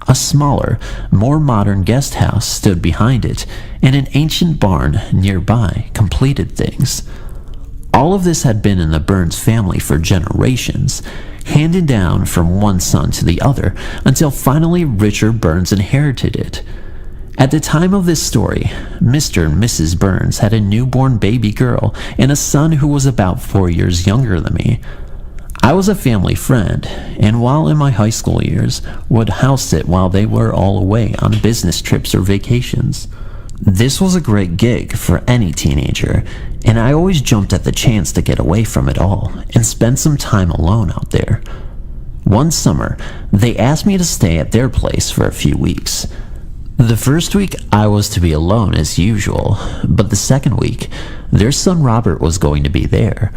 A smaller, more modern guest house stood behind it, and an ancient barn nearby completed things. All of this had been in the Burns family for generations, handed down from one son to the other, until finally Richard Burns inherited it. At the time of this story, Mr. and Mrs. Burns had a newborn baby girl and a son who was about 4 years younger than me. I was a family friend, and while in my high school years, would house sit while they were all away on business trips or vacations. This was a great gig for any teenager, and I always jumped at the chance to get away from it all and spend some time alone out there. One summer, they asked me to stay at their place for a few weeks. The first week I was to be alone as usual, but the second week, their son Robert was going to be there.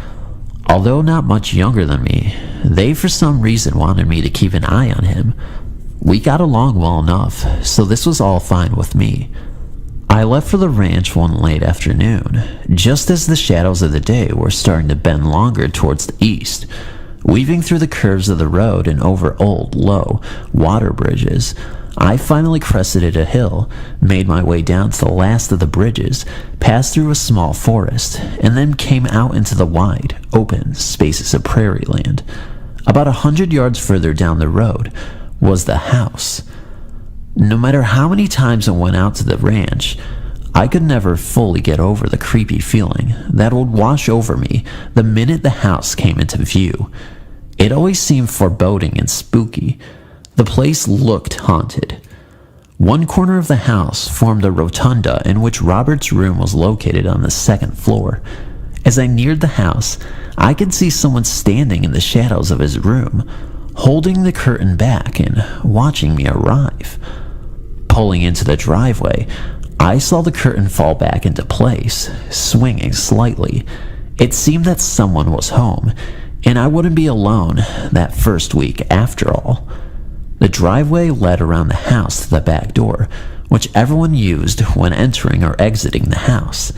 Although not much younger than me, they for some reason wanted me to keep an eye on him. We got along well enough, so this was all fine with me. I left for the ranch one late afternoon, just as the shadows of the day were starting to bend longer towards the east. Weaving through the curves of the road and over old, low water bridges, I finally crested a hill, made my way down to the last of the bridges, passed through a small forest, and then came out into the wide, open spaces of prairie land. About 100 yards further down the road was the house. No matter how many times I went out to the ranch, I could never fully get over the creepy feeling that would wash over me the minute the house came into view. It always seemed foreboding and spooky. The place looked haunted. One corner of the house formed a rotunda in which Robert's room was located on the second floor. As I neared the house, I could see someone standing in the shadows of his room, holding the curtain back and watching me arrive. Pulling into the driveway, I saw the curtain fall back into place, swinging slightly. It seemed that someone was home, and I wouldn't be alone that first week after all. The driveway led around the house to the back door, which everyone used when entering or exiting the house.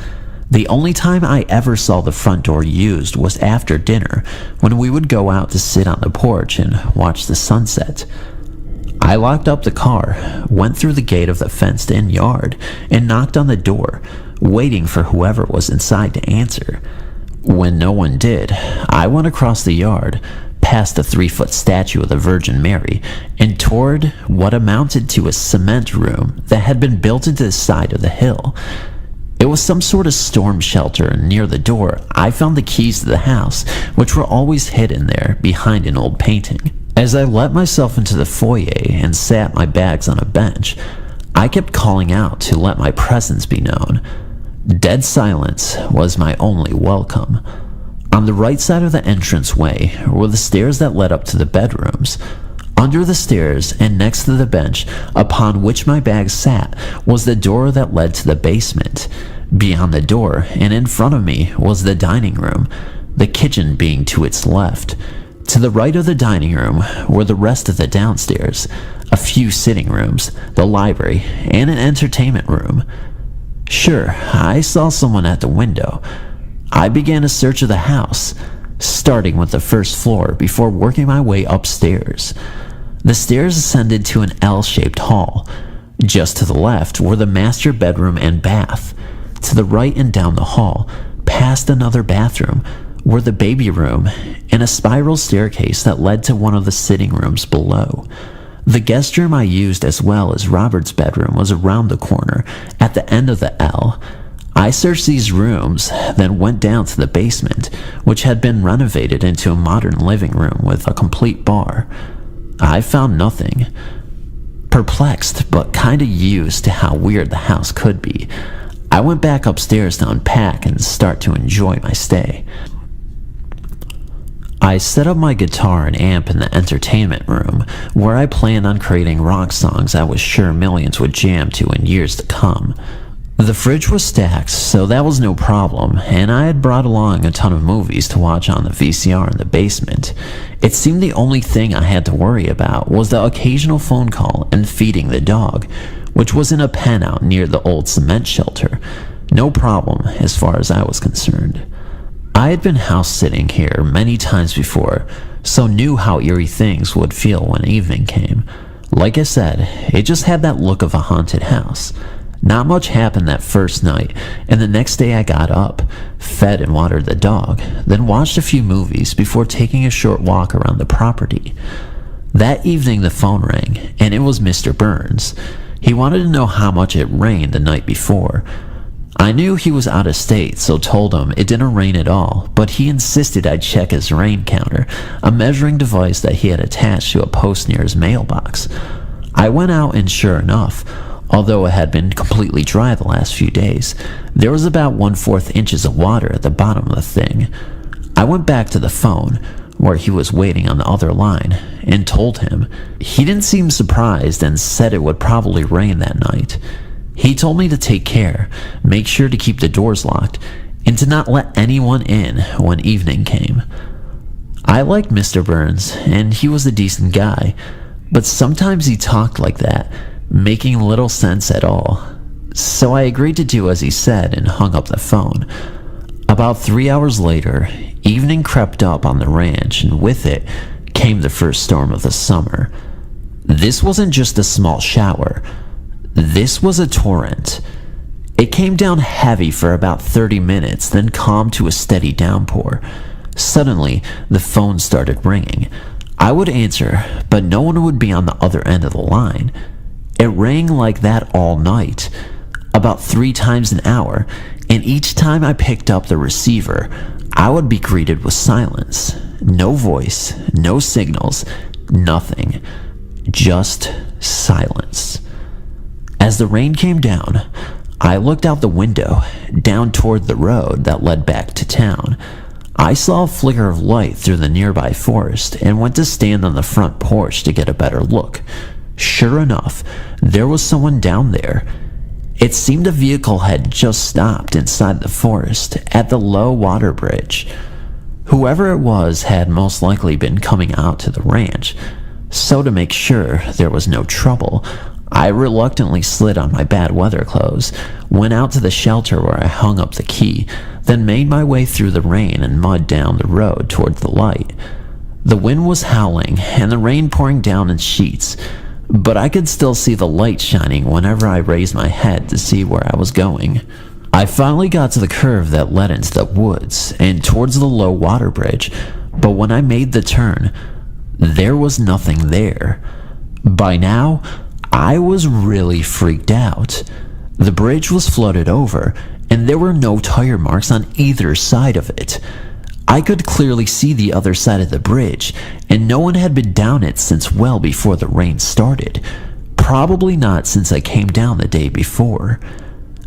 The only time I ever saw the front door used was after dinner, when we would go out to sit on the porch and watch the sunset. I locked up the car, went through the gate of the fenced-in yard, and knocked on the door, waiting for whoever was inside to answer. When no one did, I went across the yard, past the 3-foot statue of the Virgin Mary, and toward what amounted to a cement room that had been built into the side of the hill. It was some sort of storm shelter, and near the door, I found the keys to the house, which were always hidden there behind an old painting. As I let myself into the foyer and sat my bags on a bench, I kept calling out to let my presence be known. Dead silence was my only welcome. On the right side of the entranceway were the stairs that led up to the bedrooms. Under the stairs and next to the bench upon which my bag sat was the door that led to the basement. Beyond the door and in front of me was the dining room, the kitchen being to its left. To the right of the dining room were the rest of the downstairs, a few sitting rooms, the library, and an entertainment room. Sure, I saw someone at the window. I began a search of the house, starting with the first floor before working my way upstairs. The stairs ascended to an L-shaped hall. Just to the left were the master bedroom and bath. To the right and down the hall, past another bathroom, were the baby room and a spiral staircase that led to one of the sitting rooms below. The guest room I used as well as Robert's bedroom was around the corner at the end of the L. I searched these rooms, then went down to the basement, which had been renovated into a modern living room with a complete bar. I found nothing. Perplexed, but kinda used to how weird the house could be, I went back upstairs to unpack and start to enjoy my stay. I set up my guitar and amp in the entertainment room, where I planned on creating rock songs I was sure millions would jam to in years to come. The fridge was stacked, so that was no problem, and I had brought along a ton of movies to watch on the VCR in the basement. It seemed the only thing I had to worry about was the occasional phone call and feeding the dog, which was in a pen out near the old cement shelter. No problem as far as I was concerned. I had been house-sitting here many times before, so knew how eerie things would feel when evening came. Like I said, it just had that look of a haunted house. Not much happened that first night, and the next day I got up, fed and watered the dog, then watched a few movies before taking a short walk around the property. That evening the phone rang, and it was Mr. Burns. He wanted to know how much it rained the night before. I knew he was out of state, so told him it didn't rain at all, but he insisted I check his rain counter, a measuring device that he had attached to a post near his mailbox. I went out and sure enough, although it had been completely dry the last few days, there was about 1/4 inches of water at the bottom of the thing. I went back to the phone, where he was waiting on the other line, and told him. He didn't seem surprised and said it would probably rain that night. He told me to take care, make sure to keep the doors locked, and to not let anyone in when evening came. I liked Mr. Burns, and he was a decent guy, but sometimes he talked like that, making little sense at all. So I agreed to do as he said and hung up the phone. About 3 hours later, evening crept up on the ranch, and with it came the first storm of the summer. This wasn't just a small shower. This was a torrent. It came down heavy for about 30 minutes, then calmed to a steady downpour. Suddenly, the phone started ringing. I would answer, but no one would be on the other end of the line. It rang like that all night, about 3 times an hour, and each time I picked up the receiver, I would be greeted with silence. No voice, no signals, nothing. Just silence. As the rain came down, I looked out the window, down toward the road that led back to town. I saw a flicker of light through the nearby forest and went to stand on the front porch to get a better look. Sure enough, there was someone down there. It seemed a vehicle had just stopped inside the forest at the low water bridge. Whoever it was had most likely been coming out to the ranch, so to make sure there was no trouble, I reluctantly slid on my bad weather clothes, went out to the shelter where I hung up the key, then made my way through the rain and mud down the road toward the light. The wind was howling and the rain pouring down in sheets, but I could still see the light shining whenever I raised my head to see where I was going. I finally got to the curve that led into the woods and towards the low water bridge, but when I made the turn, there was nothing there. By now, I was really freaked out. The bridge was flooded over, and there were no tire marks on either side of it. I could clearly see the other side of the bridge, and no one had been down it since well before the rain started. Probably not since I came down the day before.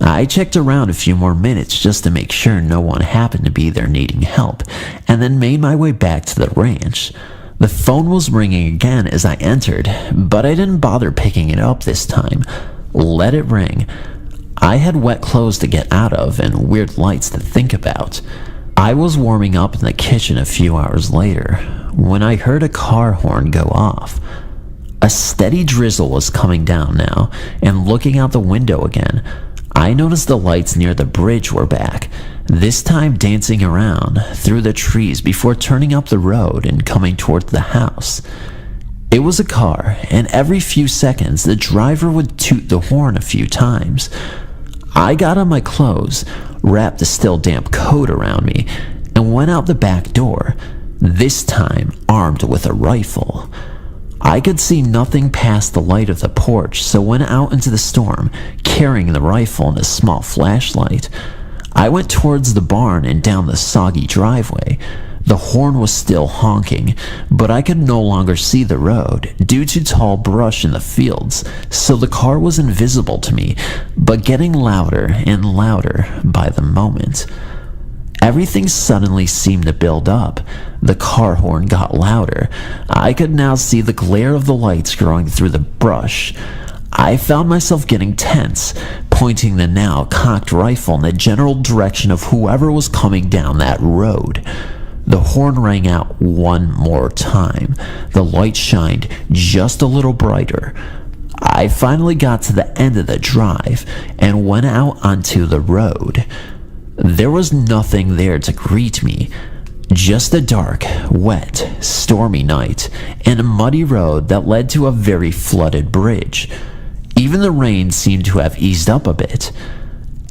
I checked around a few more minutes just to make sure no one happened to be there needing help, and then made my way back to the ranch. The phone was ringing again as I entered, but I didn't bother picking it up this time. Let it ring. I had wet clothes to get out of and weird lights to think about. I was warming up in the kitchen a few hours later when I heard a car horn go off. A steady drizzle was coming down now, and looking out the window again, I noticed the lights near the bridge were back, this time dancing around through the trees before turning up the road and coming toward the house. It was a car, and every few seconds the driver would toot the horn a few times. I got on my clothes, wrapped a still damp coat around me, and went out the back door, this time armed with a rifle. I could see nothing past the light of the porch, so went out into the storm, carrying the rifle and a small flashlight. I went towards the barn and down the soggy driveway. The horn was still honking, but I could no longer see the road due to tall brush in the fields, so the car was invisible to me, but getting louder and louder by the moment. Everything suddenly seemed to build up. The car horn got louder. I could now see the glare of the lights growing through the brush. I found myself getting tense, pointing the now cocked rifle in the general direction of whoever was coming down that road. The horn rang out one more time. The light shined just a little brighter. I finally got to the end of the drive and went out onto the road. There was nothing there to greet me, just a dark, wet, stormy night and a muddy road that led to a very flooded bridge. Even the rain seemed to have eased up a bit.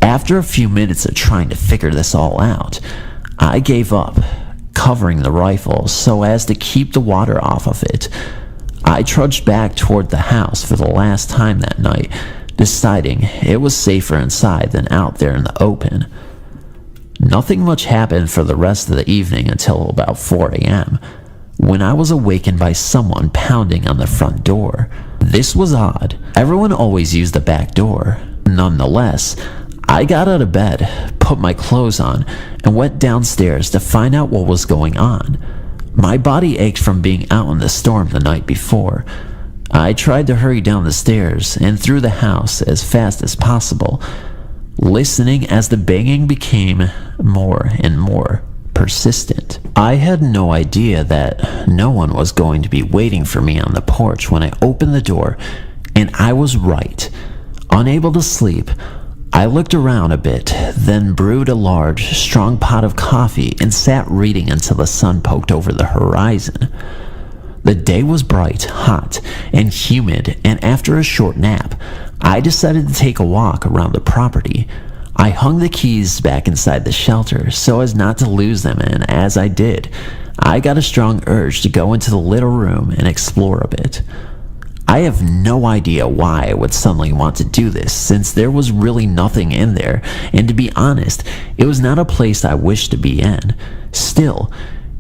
After a few minutes of trying to figure this all out, I gave up, covering the rifle so as to keep the water off of it. I trudged back toward the house for the last time that night, deciding it was safer inside than out there in the open. Nothing much happened for the rest of the evening until about 4 a.m., when I was awakened by someone pounding on the front door. This was odd. Everyone always used the back door. Nonetheless, I got out of bed, put my clothes on, and went downstairs to find out what was going on. My body ached from being out in the storm the night before. I tried to hurry down the stairs and through the house as fast as possible, listening as the banging became more and more persistent. I had no idea that no one was going to be waiting for me on the porch when I opened the door, and I was right. Unable to sleep, I looked around a bit, then brewed a large, strong pot of coffee and sat reading until the sun poked over the horizon. The day was bright, hot, and humid, and after a short nap, I decided to take a walk around the property. I hung the keys back inside the shelter so as not to lose them, and as I did, I got a strong urge to go into the little room and explore a bit. I have no idea why I would suddenly want to do this, since there was really nothing in there, and to be honest, it was not a place I wished to be in. Still,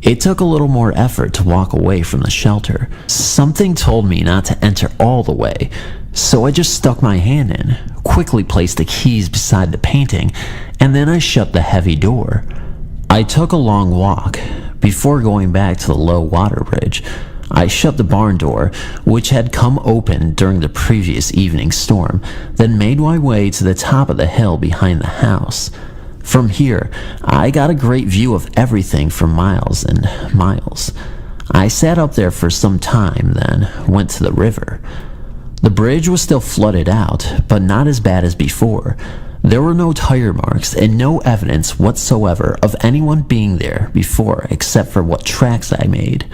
it took a little more effort to walk away from the shelter. Something told me not to enter all the way, so I just stuck my hand in, quickly placed the keys beside the painting, and then I shut the heavy door. I took a long walk. Before going back to the low water bridge, I shut the barn door, which had come open during the previous evening storm, then made my way to the top of the hill behind the house. From here, I got a great view of everything for miles and miles. I sat up there for some time, then went to the river. The bridge was still flooded out, but not as bad as before. There were no tire marks and no evidence whatsoever of anyone being there before except for what tracks I made.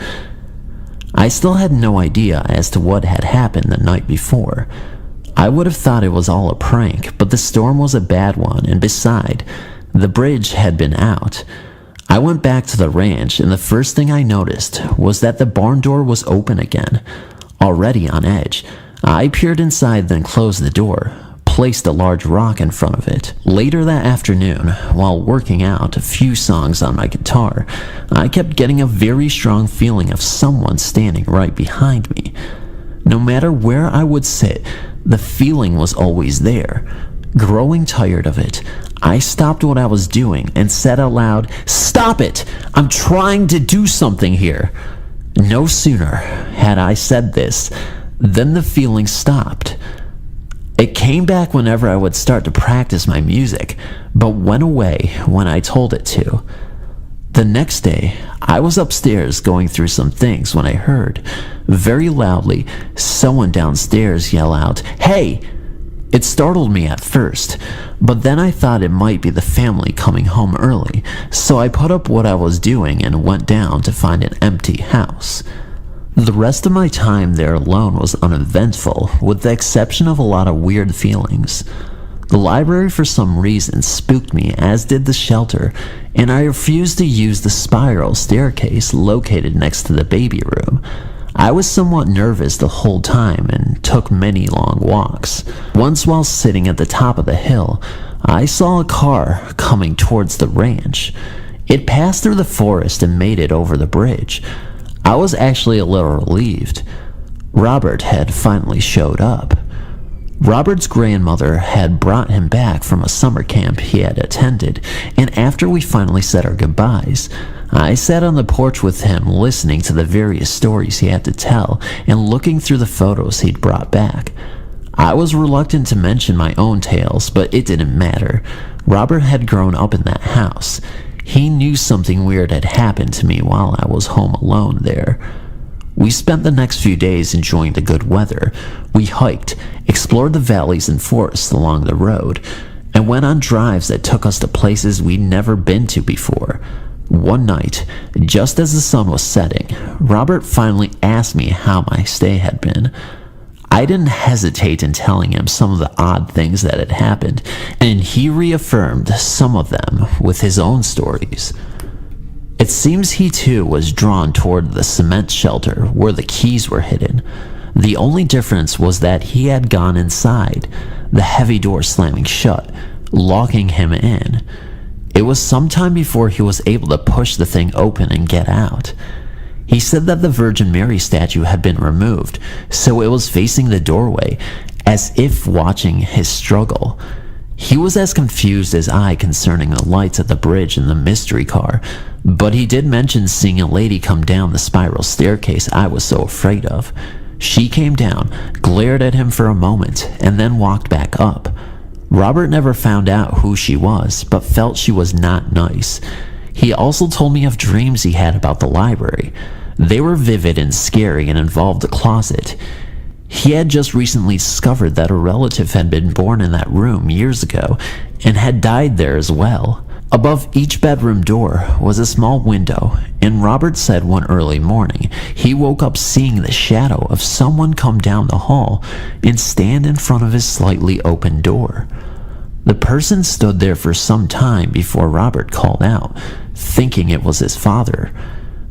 I still had no idea as to what had happened the night before. I would have thought it was all a prank, but the storm was a bad one, and beside, the bridge had been out. I went back to the ranch, and the first thing I noticed was that the barn door was open again. Already on edge, I peered inside, then closed the door, placed a large rock in front of it. Later that afternoon, while working out a few songs on my guitar, I kept getting a very strong feeling of someone standing right behind me. No matter where I would sit, the feeling was always there. Growing tired of it, I stopped what I was doing and said out loud, "Stop it! I'm trying to do something here." No sooner had I said this than the feeling stopped. It came back whenever I would start to practice my music, but went away when I told it to. The next day, I was upstairs going through some things when I heard, very loudly, someone downstairs yell out, "Hey!" It startled me at first, but then I thought it might be the family coming home early, so I put up what I was doing and went down to find an empty house. The rest of my time there alone was uneventful, with the exception of a lot of weird feelings. The library for some reason spooked me, as did the shelter, and I refused to use the spiral staircase located next to the baby room. I was somewhat nervous the whole time and took many long walks. Once while sitting at the top of the hill, I saw a car coming towards the ranch. It passed through the forest and made it over the bridge. I was actually a little relieved. Robert had finally showed up. Robert's grandmother had brought him back from a summer camp he had attended, and after we finally said our goodbyes, I sat on the porch with him listening to the various stories he had to tell and looking through the photos he'd brought back. I was reluctant to mention my own tales, but it didn't matter. Robert had grown up in that house. He knew something weird had happened to me while I was home alone there. We spent the next few days enjoying the good weather. We hiked, explored the valleys and forests along the road, and went on drives that took us to places we'd never been to before. One night, just as the sun was setting, Robert finally asked me how my stay had been. I didn't hesitate in telling him some of the odd things that had happened, and he reaffirmed some of them with his own stories. It seems he too was drawn toward the cement shelter where the keys were hidden. The only difference was that he had gone inside, the heavy door slamming shut, locking him in. It was some time before he was able to push the thing open and get out. He said that the Virgin Mary statue had been removed, so it was facing the doorway, as if watching his struggle. He was as confused as I concerning the lights at the bridge and the mystery car, but he did mention seeing a lady come down the spiral staircase I was so afraid of. She came down, glared at him for a moment, and then walked back up. Robert never found out who she was, but felt she was not nice. He also told me of dreams he had about the library. They were vivid and scary and involved a closet. He had just recently discovered that a relative had been born in that room years ago and had died there as well. Above each bedroom door was a small window, and Robert said one early morning he woke up seeing the shadow of someone come down the hall and stand in front of his slightly open door. The person stood there for some time before Robert called out, thinking it was his father.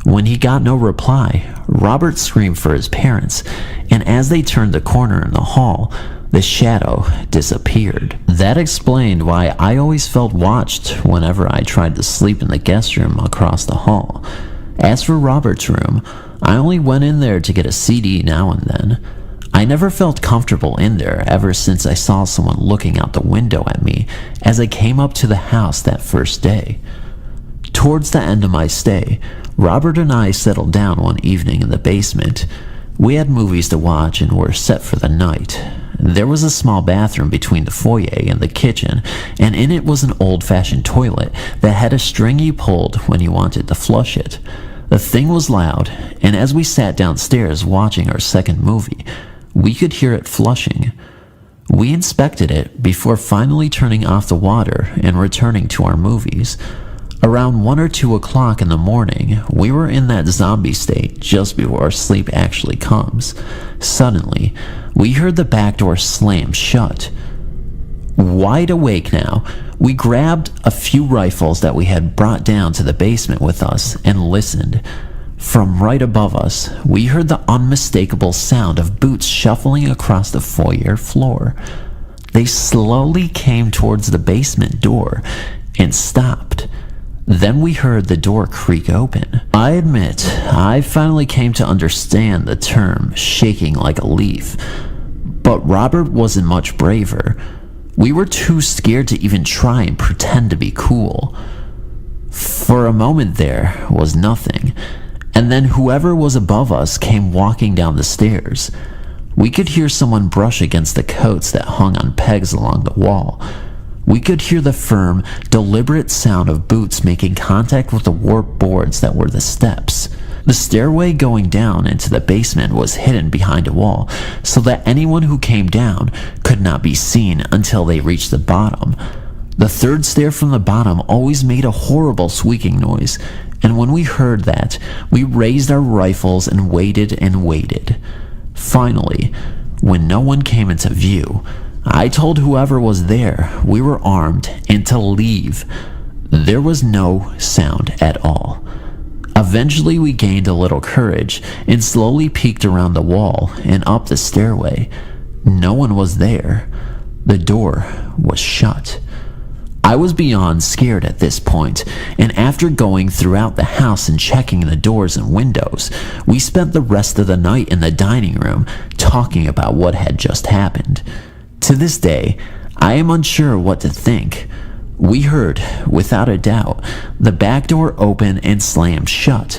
When he got no reply, Robert screamed for his parents, and as they turned the corner in the hall, the shadow disappeared. That explained why I always felt watched whenever I tried to sleep in the guest room across the hall. As for Robert's room, I only went in there to get a CD now and then. I never felt comfortable in there ever since I saw someone looking out the window at me as I came up to the house that first day. Towards the end of my stay, Robert and I settled down one evening in the basement. We had movies to watch and were set for the night. There was a small bathroom between the foyer and the kitchen, and in it was an old-fashioned toilet that had a string you pulled when you wanted to flush it. The thing was loud, and as we sat downstairs watching our second movie, we could hear it flushing. We inspected it before finally turning off the water and returning to our movies. Around 1 or 2 o'clock in the morning, we were in that zombie state just before sleep actually comes. Suddenly, we heard the back door slam shut. Wide awake now, we grabbed a few rifles that we had brought down to the basement with us and listened. From right above us, we heard the unmistakable sound of boots shuffling across the foyer floor. They slowly came towards the basement door and stopped. Then we heard the door creak open. I admit, I finally came to understand the term shaking like a leaf. But Robert wasn't much braver. We were too scared to even try and pretend to be cool. For a moment there was nothing, and then whoever was above us came walking down the stairs. We could hear someone brush against the coats that hung on pegs along the wall. We could hear the firm, deliberate sound of boots making contact with the warped boards that were the steps. The stairway going down into the basement was hidden behind a wall, so that anyone who came down could not be seen until they reached the bottom. The third stair from the bottom always made a horrible squeaking noise, and when we heard that, we raised our rifles and waited and waited. Finally, when no one came into view, I told whoever was there we were armed and to leave. There was no sound at all. Eventually we gained a little courage and slowly peeked around the wall and up the stairway. No one was there. The door was shut. I was beyond scared at this point, and after going throughout the house and checking the doors and windows, we spent the rest of the night in the dining room talking about what had just happened. To this day, I am unsure what to think. We heard, without a doubt, the back door open and slammed shut.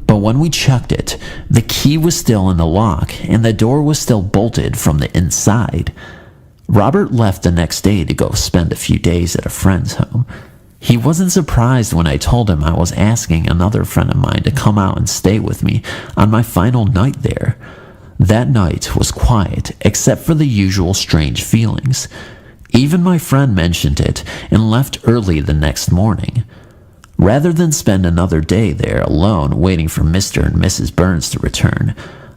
But when we checked it, the key was still in the lock and the door was still bolted from the inside. Robert left the next day to go spend a few days at a friend's home. He wasn't surprised when I told him I was asking another friend of mine to come out and stay with me on my final night there. That night was quiet, except for the usual strange feelings. Even my friend mentioned it and left early the next morning. Rather than spend another day there alone waiting for Mr. and Mrs. Burns to return,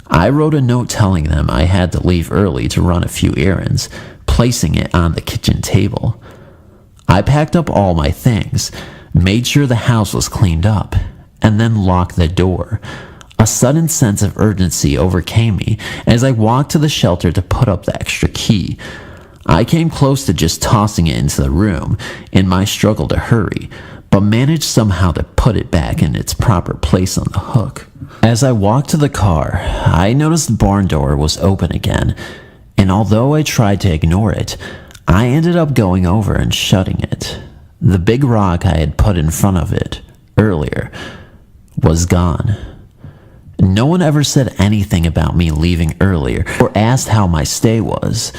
I wrote a note telling them I had to leave early to run a few errands, placing it on the kitchen table. I packed up all my things, made sure the house was cleaned up, and then locked the door. A sudden sense of urgency overcame me as I walked to the shelter to put up the extra key. I came close to just tossing it into the room in my struggle to hurry, but managed somehow to put it back in its proper place on the hook. As I walked to the car, I noticed the barn door was open again, and although I tried to ignore it, I ended up going over and shutting it. The big rock I had put in front of it earlier was gone. No one ever said anything about me leaving earlier or asked how my stay was.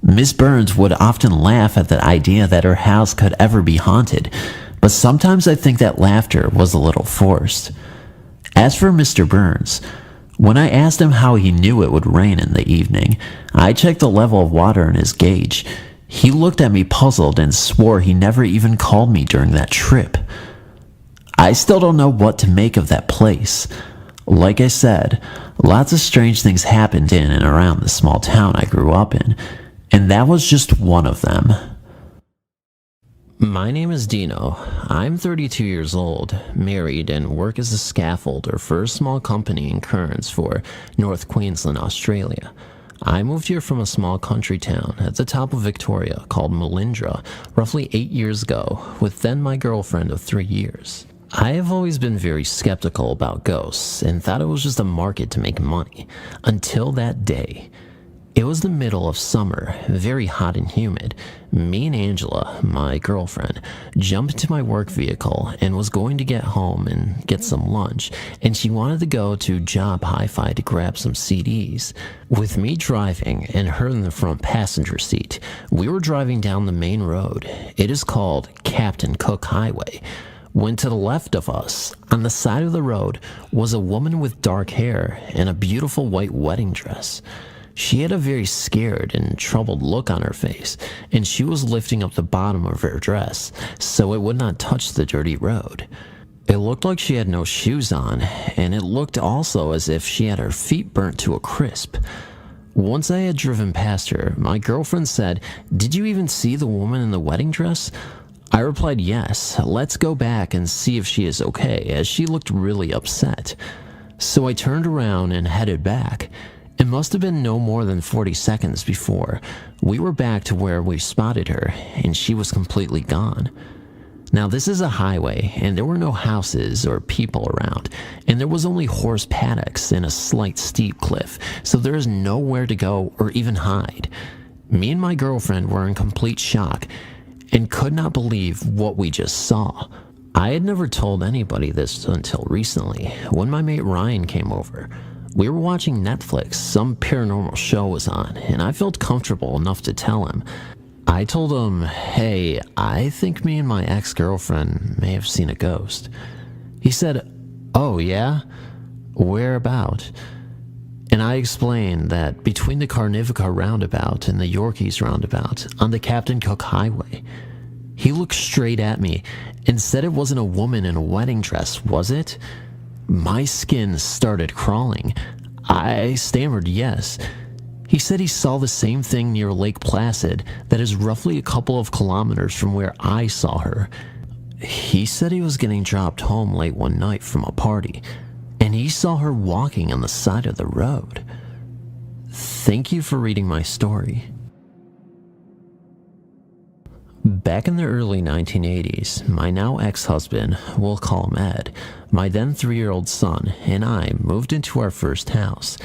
Miss Burns would often laugh at the idea that her house could ever be haunted, but sometimes I think that laughter was a little forced. As for Mr. Burns, when I asked him how he knew it would rain in the evening, I checked the level of water in his gauge. He looked at me puzzled and swore he never even called me during that trip. I still don't know what to make of that place. Like I said, lots of strange things happened in and around the small town I grew up in, and that was just one of them. My name is Dino. I'm 32 years old, married, and work as a scaffolder for a small company in Cairns for North Queensland, Australia. I moved here from a small country town at the top of Victoria called Melindra roughly 8 years ago, with then my girlfriend of 3 years. I have always been very skeptical about ghosts and thought it was just a market to make money, until that day. It was the middle of summer, very hot and humid. Me and Angela, my girlfriend, jumped into my work vehicle and was going to get home and get some lunch, and she wanted to go to Job Hi-Fi to grab some CDs. With me driving and her in the front passenger seat, we were driving down the main road. It is called Captain Cook Highway. When to the left of us, on the side of the road, was a woman with dark hair and a beautiful white wedding dress. She had a very scared and troubled look on her face, and she was lifting up the bottom of her dress so it would not touch the dirty road. It looked like she had no shoes on, and it looked also as if she had her feet burnt to a crisp. Once I had driven past her, my girlfriend said, "Did you even see the woman in the wedding dress?" I replied, "Yes, let's go back and see if she is okay," as she looked really upset. So I turned around and headed back. It must have been no more than 40 seconds before we were back to where we spotted her, and she was completely gone. Now this is a highway, and there were no houses or people around, and there was only horse paddocks and a slight steep cliff, so there is nowhere to go or even hide. Me and my girlfriend were in complete shock and could not believe what we just saw. I had never told anybody this until recently, when my mate Ryan came over. We were watching Netflix, some paranormal show was on, and I felt comfortable enough to tell him. I told him, "Hey, I think me and my ex-girlfriend may have seen a ghost." He said, "Oh yeah? Where about?" And I explained that between the Carnivica roundabout and the Yorkies roundabout on the Captain Cook Highway. He looked straight at me and said it wasn't a woman in a wedding dress, was it? My skin started crawling. I stammered yes. He said he saw the same thing near Lake Placid that is roughly a couple of kilometers from where I saw her. He said he was getting dropped home late one night from a party, and he saw her walking on the side of the road. Thank you for reading my story. Back in the early 1980s, my now ex-husband, we'll call him Ed, my then 3-year-old son, and I moved into our first house.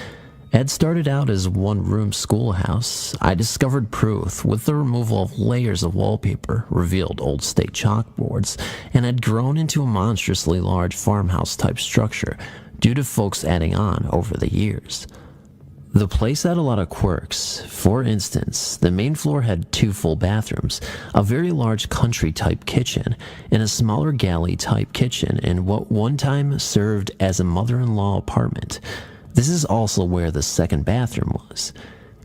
Ed started out as one-room schoolhouse. I discovered proof with the removal of layers of wallpaper, revealed old state chalkboards, and had grown into a monstrously large farmhouse-type structure due to folks adding on over the years. The place had a lot of quirks. For instance, the main floor had 2 full bathrooms, a very large country-type kitchen, and a smaller galley-type kitchen in what one time served as a mother-in-law apartment. This is also where the second bathroom was.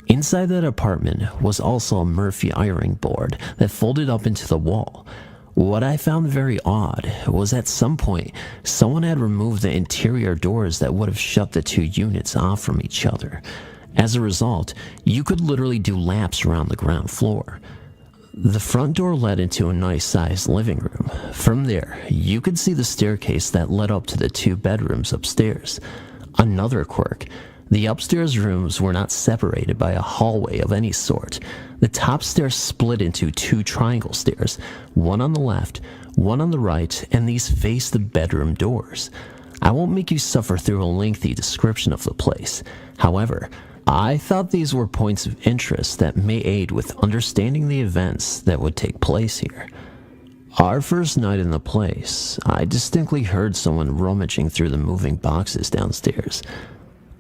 Inside that apartment was also a Murphy ironing board that folded up into the wall. What I found very odd was at some point, someone had removed the interior doors that would have shut the 2 units off from each other. As a result, you could literally do laps around the ground floor. The front door led into a nice-sized living room. From there, you could see the staircase that led up to the 2 bedrooms upstairs. Another quirk, the upstairs rooms were not separated by a hallway of any sort. The top stairs split into 2 triangle stairs, one on the left, one on the right, and these faced the bedroom doors. I won't make you suffer through a lengthy description of the place. However, I thought these were points of interest that may aid with understanding the events that would take place here. Our first night in the place, I distinctly heard someone rummaging through the moving boxes downstairs.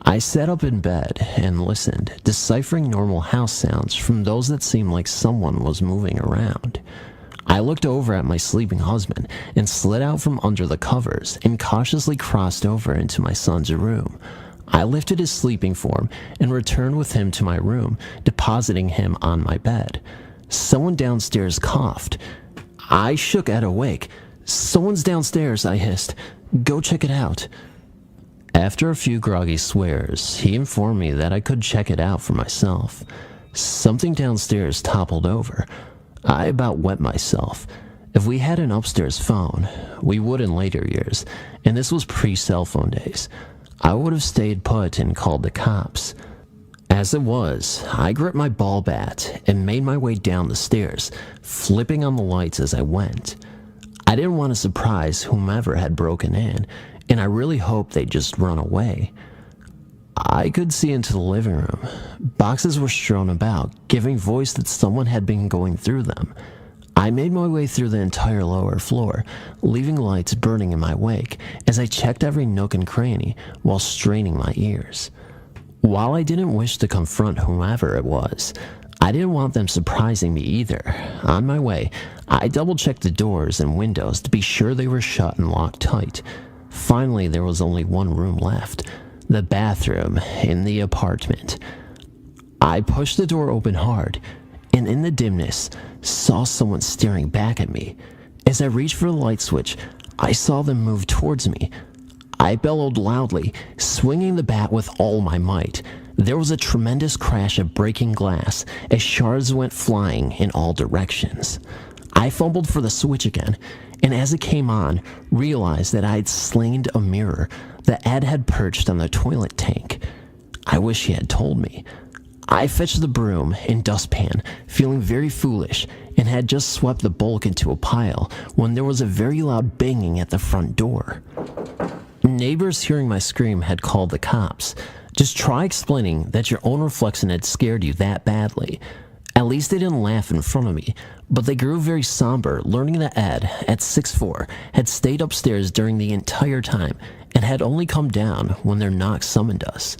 I sat up in bed and listened, deciphering normal house sounds from those that seemed like someone was moving around. I looked over at my sleeping husband and slid out from under the covers and cautiously crossed over into my son's room. I lifted his sleeping form and returned with him to my room, depositing him on my bed. Someone downstairs coughed. I shook Ed awake. "Someone's downstairs," I hissed. "Go check it out." After a few groggy swears, he informed me that I could check it out for myself. Something downstairs toppled over. I about wet myself. If we had an upstairs phone, we would in later years, and this was pre-cell phone days, I would have stayed put and called the cops. As it was, I gripped my ball bat and made my way down the stairs, flipping on the lights as I went. I didn't want to surprise whomever had broken in, and I really hoped they'd just run away. I could see into the living room. Boxes were strewn about, giving voice that someone had been going through them. I made my way through the entire lower floor, leaving lights burning in my wake as I checked every nook and cranny while straining my ears. While I didn't wish to confront whomever it was, I didn't want them surprising me either. On my way, I double-checked the doors and windows to be sure they were shut and locked tight. Finally, there was only one room left, the bathroom in the apartment. I pushed the door open hard, and in the dimness, saw someone staring back at me. As I reached for the light switch, I saw them move towards me. I bellowed loudly, swinging the bat with all my might. there was a tremendous crash of breaking glass as shards went flying in all directions. I fumbled for the switch again, and as it came on, realized that I had slain a mirror that Ed had perched on the toilet tank. I wish he had told me. I fetched the broom and dustpan, feeling very foolish, and had just swept the bulk into a pile when there was a very loud banging at the front door. Neighbors hearing my scream had called the cops. Just try explaining that your own reflection had scared you that badly. At least they didn't laugh in front of me, but they grew very somber, learning that Ed, at 6'4", had stayed upstairs during the entire time and had only come down when their knock summoned us.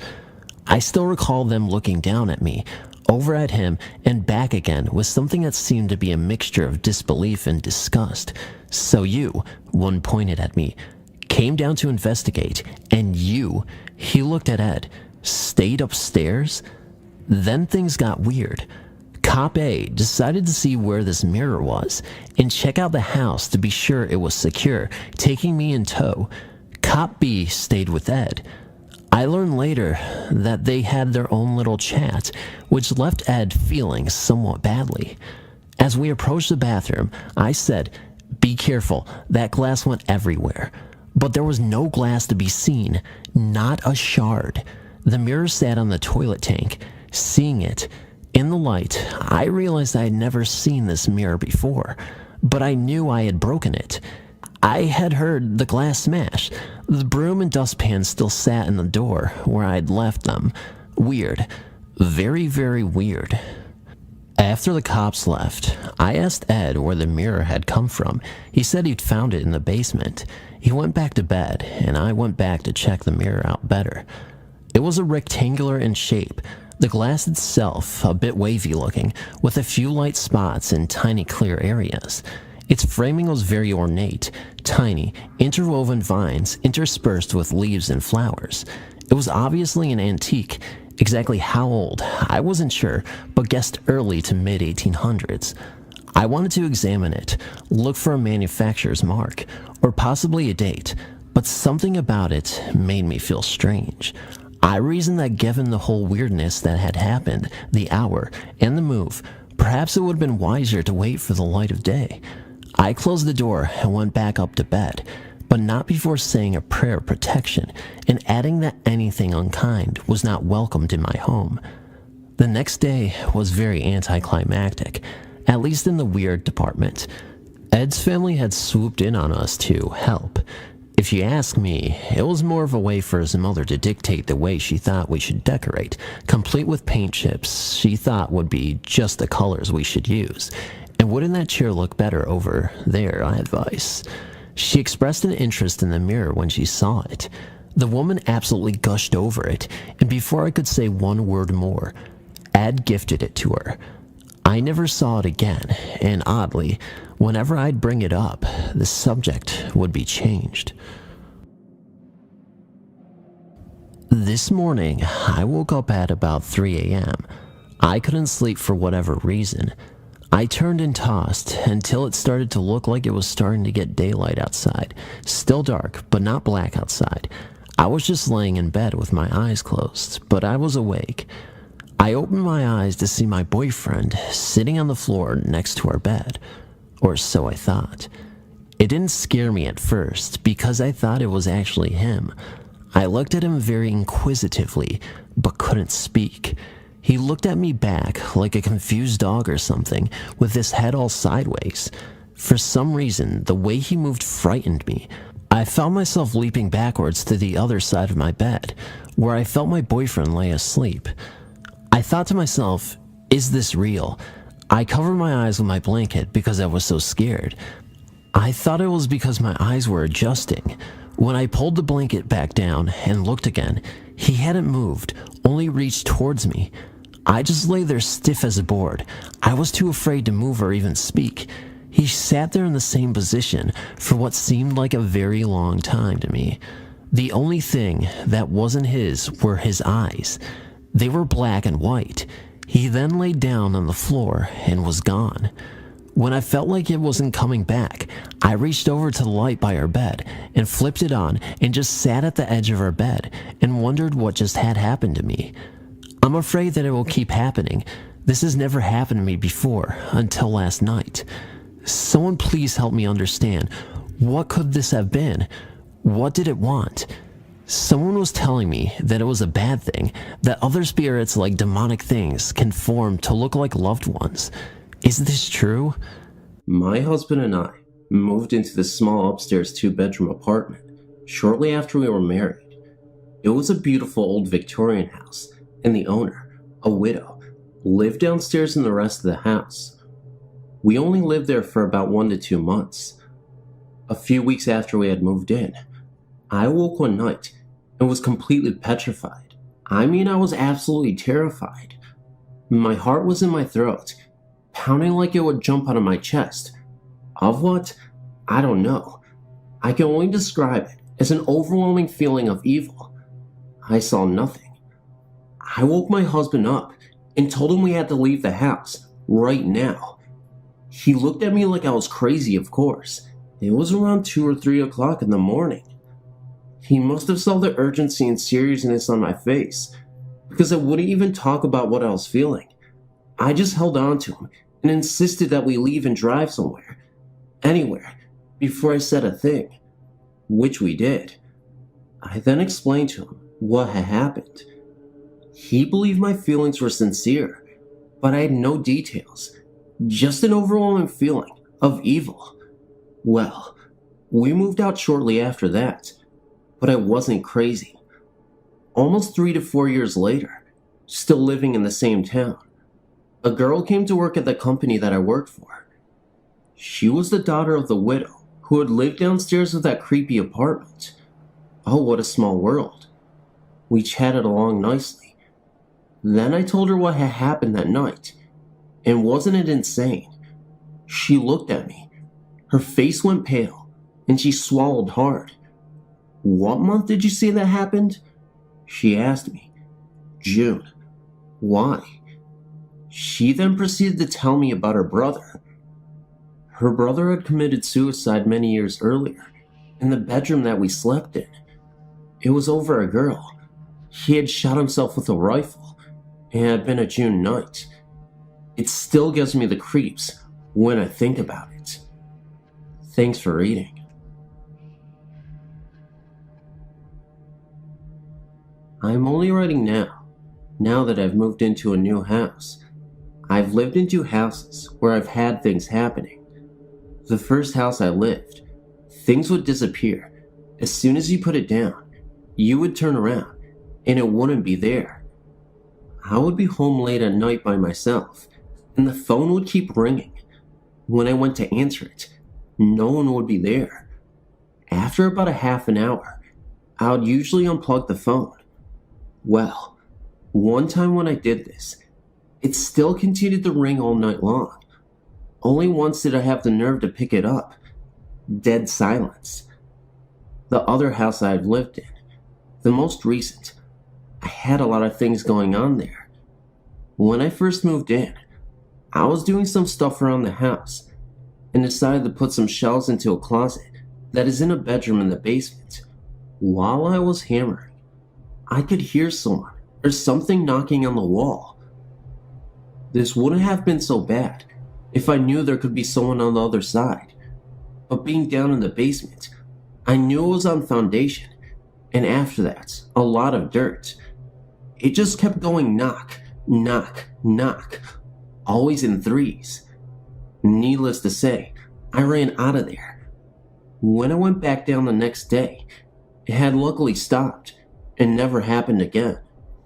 I still recall them looking down at me, over at him, and back again with something that seemed to be a mixture of disbelief and disgust. So you, one pointed at me, came down to investigate, and you, he looked at Ed, stayed upstairs? Then things got weird. Cop A decided to see where this mirror was and check out the house to be sure it was secure, taking me in tow. Cop B stayed with Ed. I learned later that they had their own little chat, which left Ed feeling somewhat badly. As we approached the bathroom, I said, "Be careful, that glass went everywhere." But there was no glass to be seen, not a shard. The mirror sat on the toilet tank. Seeing it, in the light, I realized I had never seen this mirror before, but I knew I had broken it. I had heard the glass smash. The broom and dustpan still sat in the door where I had left them. Weird. Very, very weird. After the cops left, I asked Ed where the mirror had come from. He said he'd found it in the basement. He went back to bed, and I went back to check the mirror out better. It was a rectangular in shape. The glass itself, a bit wavy looking, with a few light spots and tiny clear areas. Its framing was very ornate, tiny, interwoven vines interspersed with leaves and flowers. It was obviously an antique. Exactly how old, I wasn't sure, but guessed early to mid-1800s. I wanted to examine it, look for a manufacturer's mark, or possibly a date, but something about it made me feel strange. I reasoned that given the whole weirdness that had happened, the hour, and the move, perhaps it would have been wiser to wait for the light of day. I closed the door and went back up to bed, but not before saying a prayer of protection and adding that anything unkind was not welcomed in my home. The next day was very anticlimactic, at least in the weird department. Ed's family had swooped in on us to help. If you ask me, it was more of a way for his mother to dictate the way she thought we should decorate, complete with paint chips she thought would be just the colors we should use. And wouldn't that chair look better over there, I advise. She expressed an interest in the mirror when she saw it. The woman absolutely gushed over it, and before I could say one word more, Ed gifted it to her. I never saw it again, and oddly, whenever I'd bring it up, the subject would be changed. This morning, I woke up at about 3 a.m. I couldn't sleep for whatever reason. I turned and tossed until it started to look like it was starting to get daylight outside. Still dark, but not black outside. I was just laying in bed with my eyes closed, but I was awake. I opened my eyes to see my boyfriend sitting on the floor next to our bed, or so I thought. It didn't scare me at first because I thought it was actually him. I looked at him very inquisitively, but couldn't speak. He looked at me back like a confused dog or something, with his head all sideways. For some reason, the way he moved frightened me. I found myself leaping backwards to the other side of my bed, where I felt my boyfriend lay asleep. I thought to myself, is this real? I covered my eyes with my blanket because I was so scared. I thought it was because my eyes were adjusting. When I pulled the blanket back down and looked again, he hadn't moved, only reached towards me. I just lay there stiff as a board. I was too afraid to move or even speak. He sat there in the same position for what seemed like a very long time to me. The only thing that wasn't his were his eyes. They were black and white. He then laid down on the floor and was gone. When I felt like it wasn't coming back, I reached over to the light by our bed and flipped it on and just sat at the edge of our bed and wondered what just had happened to me. I'm afraid that it will keep happening. This has never happened to me before, until last night. Someone please help me understand. What could this have been? What did it want? Someone was telling me that it was a bad thing, that other spirits like demonic things can form to look like loved ones. Is this true? My husband and I moved into this small upstairs 2-bedroom apartment shortly after we were married. It was a beautiful old Victorian house, and the owner, a widow, lived downstairs in the rest of the house. We only lived there for about 1 to 2 months. A few weeks after we had moved in, I woke one night and was completely petrified. I mean, I was absolutely terrified. My heart was in my throat, pounding like it would jump out of my chest. Of what? I don't know. I can only describe it as an overwhelming feeling of evil. I saw nothing. I woke my husband up and told him we had to leave the house right now. He looked at me like I was crazy, of course. It was around 2 or 3 o'clock in the morning. He must have saw the urgency and seriousness on my face, because I wouldn't even talk about what I was feeling. I just held on to him and insisted that we leave and drive somewhere, anywhere, before I said a thing, which we did. I then explained to him what had happened. He believed my feelings were sincere, but I had no details, just an overwhelming feeling of evil. Well, we moved out shortly after that, but I wasn't crazy. Almost 3 to 4 years later, still living in the same town, a girl came to work at the company that I worked for. She was the daughter of the widow who had lived downstairs of that creepy apartment. Oh, what a small world. We chatted along nicely. Then I told her what had happened that night, and wasn't it insane? She looked at me. Her face went pale, and she swallowed hard. "What month did you say that happened?" she asked me. "June." "Why?" She then proceeded to tell me about her brother. Her brother had committed suicide many years earlier, in the bedroom that we slept in. It was over a girl. He had shot himself with a rifle, and it had been a June night. It still gives me the creeps when I think about it. Thanks for reading. I'm only writing now that I've moved into a new house. I've lived in 2 houses where I've had things happening. The first house I lived, things would disappear. As soon as you put it down, you would turn around and it wouldn't be there. I would be home late at night by myself, and the phone would keep ringing. When I went to answer it, no one would be there. After about a half an hour, I would usually unplug the phone. Well, one time when I did this, it still continued to ring all night long. Only once did I have the nerve to pick it up. Dead silence. The other house I had lived in, the most recent, I had a lot of things going on there. When I first moved in, I was doing some stuff around the house and decided to put some shelves into a closet that is in a bedroom in the basement. While I was hammering, I could hear someone or something knocking on the wall. This wouldn't have been so bad if I knew there could be someone on the other side, but being down in the basement, I knew it was on foundation, and after that, a lot of dirt. It just kept going knock, knock, knock, always in threes. Needless to say, I ran out of there. When I went back down the next day, it had luckily stopped and never happened again.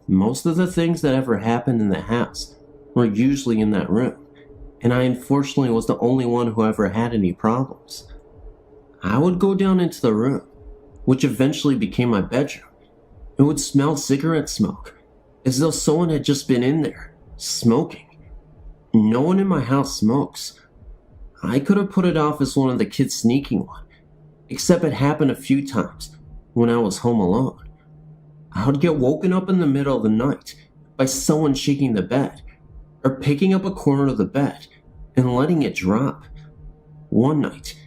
Most of the things that ever happened in the house were usually in that room, and I unfortunately was the only one who ever had any problems. I would go down into the room, which eventually became my bedroom. It would smell cigarette smoke, as though someone had just been in there, smoking. No one in my house smokes. I could have put it off as one of the kids sneaking one, except it happened a few times when I was home alone. I would get woken up in the middle of the night by someone shaking the bed, or picking up a corner of the bed and letting it drop. One night,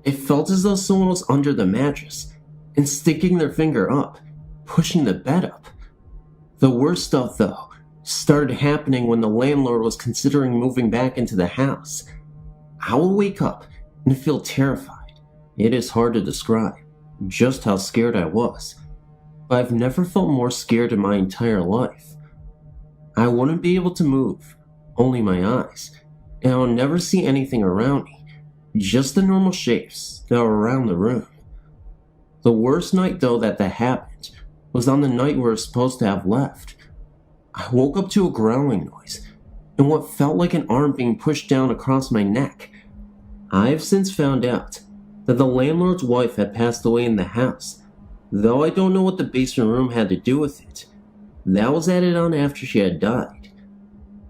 it felt as though someone was under the mattress and sticking their finger up, pushing the bed up. The worst stuff, though, started happening when the landlord was considering moving back into the house. I would wake up and feel terrified. It is hard to describe just how scared I was, but I've never felt more scared in my entire life. I wouldn't be able to move, only my eyes, and I would never see anything around me, just the normal shapes that were around the room. The worst night though that happened was on the night we were supposed to have left. I woke up to a growling noise and what felt like an arm being pushed down across my neck. I have since found out that the landlord's wife had passed away in the house, though I don't know what the basement room had to do with it. That was added on after she had died.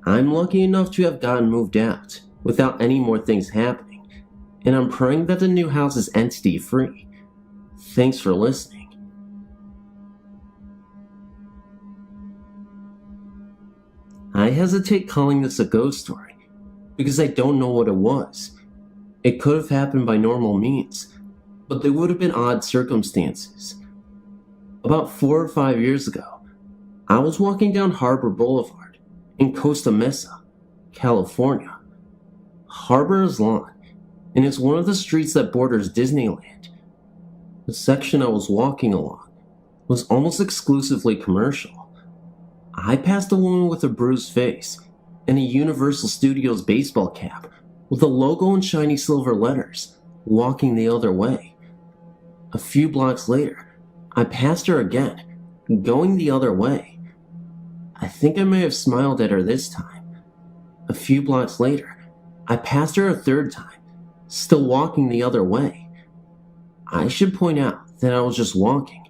I'm lucky enough to have gotten moved out without any more things happening, and I'm praying that the new house is entity free. Thanks for listening. I hesitate calling this a ghost story because I don't know what it was. It could have happened by normal means, but there would have been odd circumstances. About 4 or 5 years ago, I was walking down Harbor Boulevard in Costa Mesa, California. Harbor is long, and it's one of the streets that borders Disneyland. The section I was walking along was almost exclusively commercial. I passed a woman with a bruised face and a Universal Studios baseball cap with a logo in shiny silver letters, walking the other way. A few blocks later, I passed her again, going the other way. I think I may have smiled at her this time. A few blocks later, I passed her a third time, still walking the other way. I should point out that I was just walking.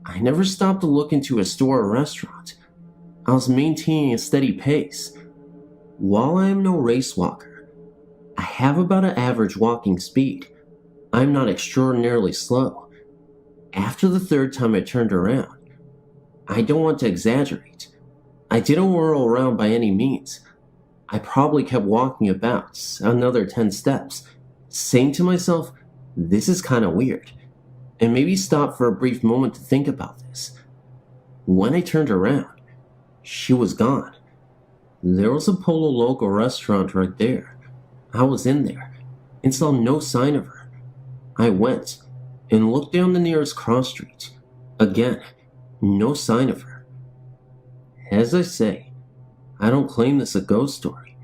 I never stopped to look into a store or restaurant. I was maintaining a steady pace. While I am no race walker, I have about an average walking speed. I'm not extraordinarily slow. After the third time I turned around, I don't want to exaggerate. I didn't whirl around by any means. I probably kept walking about another 10 steps, saying to myself, this is kind of weird, and maybe stop for a brief moment to think about this. When I turned around, she was gone. There was a Polo Loco restaurant right there. I was in there and saw no sign of her. I went and looked down the nearest cross street. Again, no sign of her. As I say, I don't claim this a ghost story.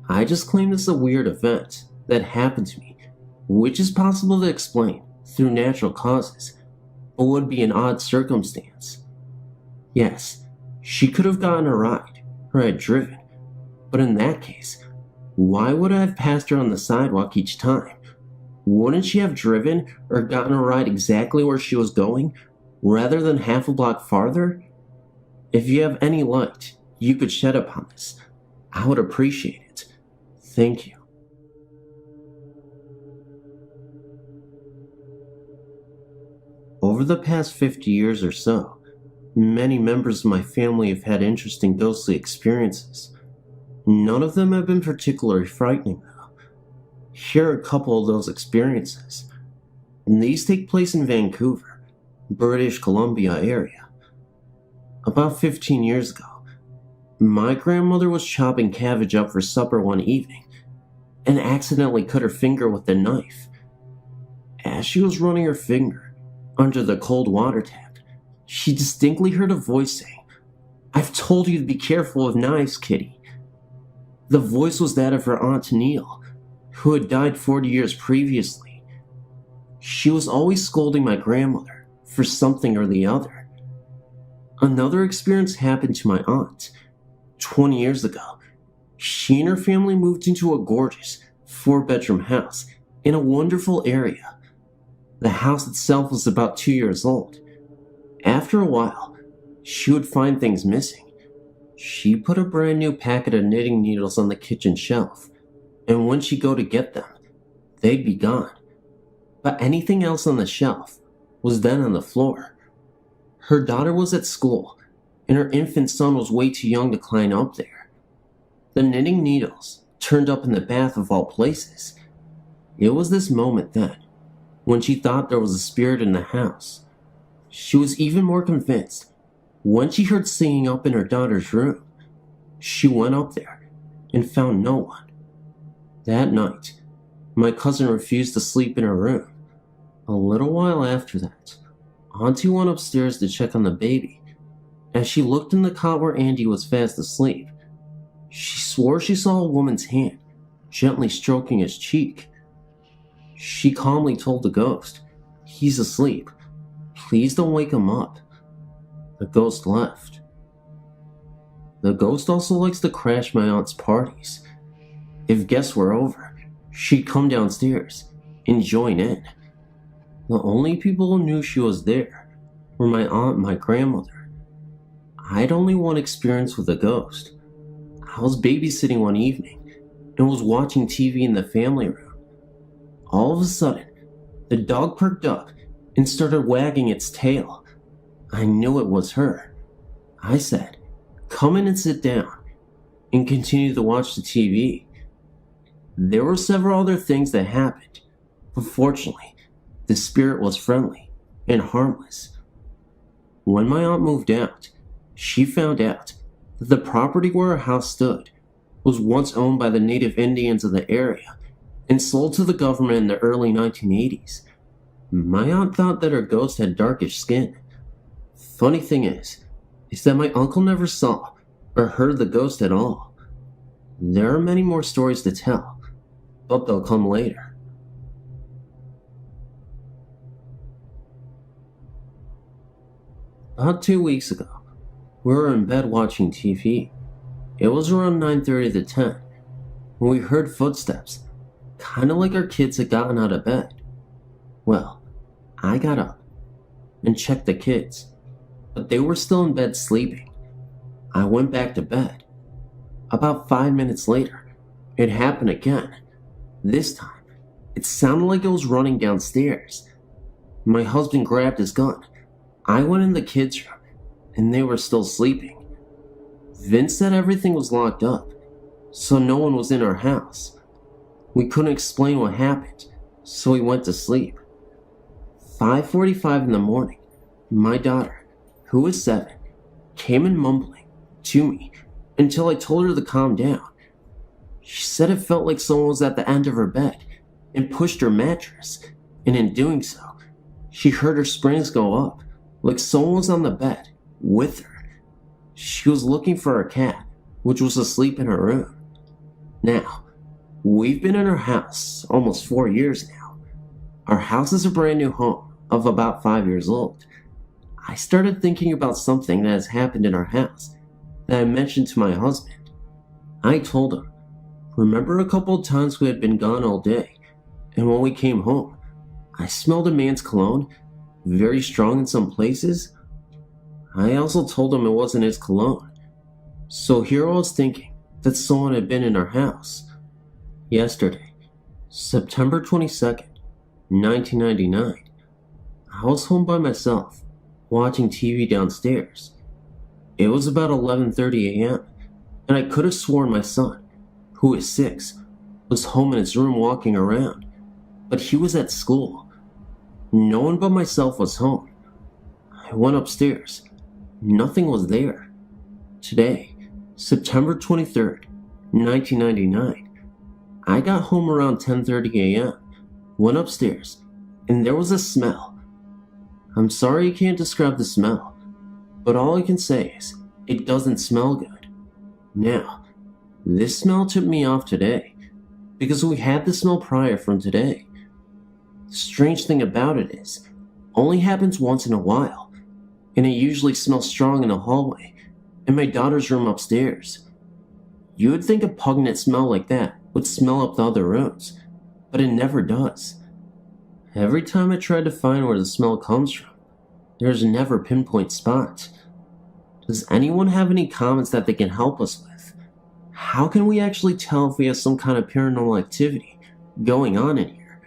I just claim this a weird event that happened to me, which is possible to explain through natural causes, but would be an odd circumstance. Yes, she could have gotten a ride, or had driven, but in that case, why would I have passed her on the sidewalk each time? Wouldn't she have driven or gotten a ride exactly where she was going, rather than half a block farther? If you have any light you could shed upon this, I would appreciate it. Thank you. Over the past 50 years or so, many members of my family have had interesting ghostly experiences. None of them have been particularly frightening though. Here are a couple of those experiences. And these take place in Vancouver, British Columbia area. About 15 years ago, my grandmother was chopping cabbage up for supper one evening and accidentally cut her finger with the knife. As she was running her finger under the cold water tap, she distinctly heard a voice saying, "I've told you to be careful with knives, Kitty." The voice was that of her Aunt Neil, who had died 40 years previously. She was always scolding my grandmother for something or the other. Another experience happened to my aunt. 20 years ago, she and her family moved into a gorgeous 4-bedroom house in a wonderful area. The house itself was about 2 years old. After a while, she would find things missing. She put a brand new packet of knitting needles on the kitchen shelf, and when she'd go to get them, they'd be gone. But anything else on the shelf was then on the floor. Her daughter was at school, and her infant son was way too young to climb up there. The knitting needles turned up in the bath of all places. It was this moment then, when she thought there was a spirit in the house. She was even more convinced when she heard singing up in her daughter's room. She went up there and found no one. That night, my cousin refused to sleep in her room. A little while after that, Auntie went upstairs to check on the baby. As she looked in the cot where Andy was fast asleep, she swore she saw a woman's hand gently stroking his cheek. She calmly told the ghost, "He's asleep. Please don't wake him up." The ghost left. The ghost also likes to crash my aunt's parties. If guests were over, she'd come downstairs and join in. The only people who knew she was there were my aunt and my grandmother. I had only one experience with a ghost. I was babysitting one evening and was watching TV in the family room. All of a sudden, the dog perked up and started wagging its tail. I knew it was her. I said, "Come in and sit down," and continued to watch the TV. There were several other things that happened, but fortunately, the spirit was friendly and harmless. When my aunt moved out, she found out that the property where her house stood was once owned by the native Indians of the area and sold to the government in the early 1980s. My aunt thought that her ghost had darkish skin. Funny thing is that my uncle never saw or heard the ghost at all. There are many more stories to tell, but they'll come later. About 2 weeks ago, we were in bed watching TV. It was around 9:30 to 10 when we heard footsteps, kind of like our kids had gotten out of bed. Well, I got up and checked the kids, but they were still in bed sleeping. I went back to bed. About 5 minutes later, it happened again. This time, it sounded like it was running downstairs. My husband grabbed his gun. I went in the kids' room, and they were still sleeping. Vince said everything was locked up, so no one was in our house. We couldn't explain what happened, so we went to sleep. 5:45 in the morning, my daughter, who was 7, came in mumbling to me until I told her to calm down. She said it felt like someone was at the end of her bed and pushed her mattress, and in doing so, she heard her springs go up, like someone was on the bed with her. She was looking for her cat, which was asleep in her room. Now, we've been in our house almost 4 years now. Our house is a brand new home of about 5 years old. I started thinking about something that has happened in our house that I mentioned to my husband. I told him, "Remember a couple of times we had been gone all day, and when we came home, I smelled a man's cologne, very strong in some places?" I also told him it wasn't his cologne. So here I was thinking that someone had been in our house. Yesterday, September 22nd, 1999, I was home by myself, watching TV downstairs. It was about 11:30 a.m., and I could have sworn my son, who is 6, was home in his room walking around, but he was at school. No one but myself was home. I went upstairs. Nothing was there. Today, September 23rd, 1999, I got home around 10:30 a.m., went upstairs, and there was a smell. I'm sorry you can't describe the smell, but all I can say is it doesn't smell good. Now, this smell tipped me off today, because we had the smell prior from today. The strange thing about it is, only happens once in a while, and it usually smells strong in the hallway, in my daughter's room upstairs. You would think a pungent smell like that would smell up the other rooms, but it never does. Every time I try to find where the smell comes from, there's never a pinpoint spot. Does anyone have any comments that they can help us with? How can we actually tell if we have some kind of paranormal activity going on in here?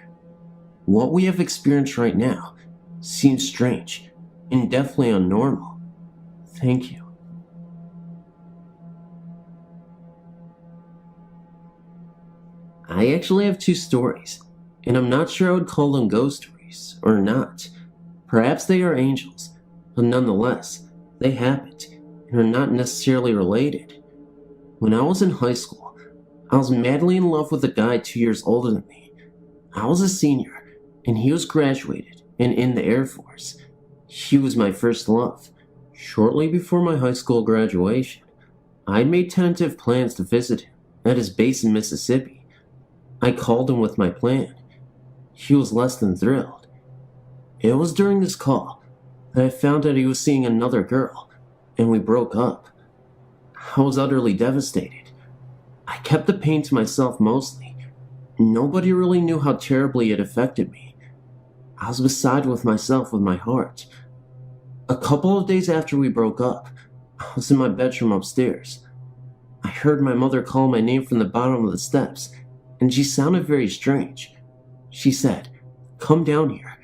What we have experienced right now seems strange and definitely unnormal. Thank you. I actually have 2 stories, and I'm not sure I would call them ghost stories or not. Perhaps they are angels, but nonetheless, they happened and are not necessarily related. When I was in high school, I was madly in love with a guy 2 years older than me. I was a senior, and he was graduated and in the Air Force. He was my first love. Shortly before my high school graduation, I'd made tentative plans to visit him at his base in Mississippi. I called him with my plan. He was less than thrilled. It was during this call that I found out he was seeing another girl, and we broke up. I was utterly devastated. I kept the pain to myself mostly. Nobody really knew how terribly it affected me. I was beside with myself with my heart. A couple of days after we broke up, I was in my bedroom upstairs. I heard my mother call my name from the bottom of the steps, and she sounded very strange. She said, "Come down here.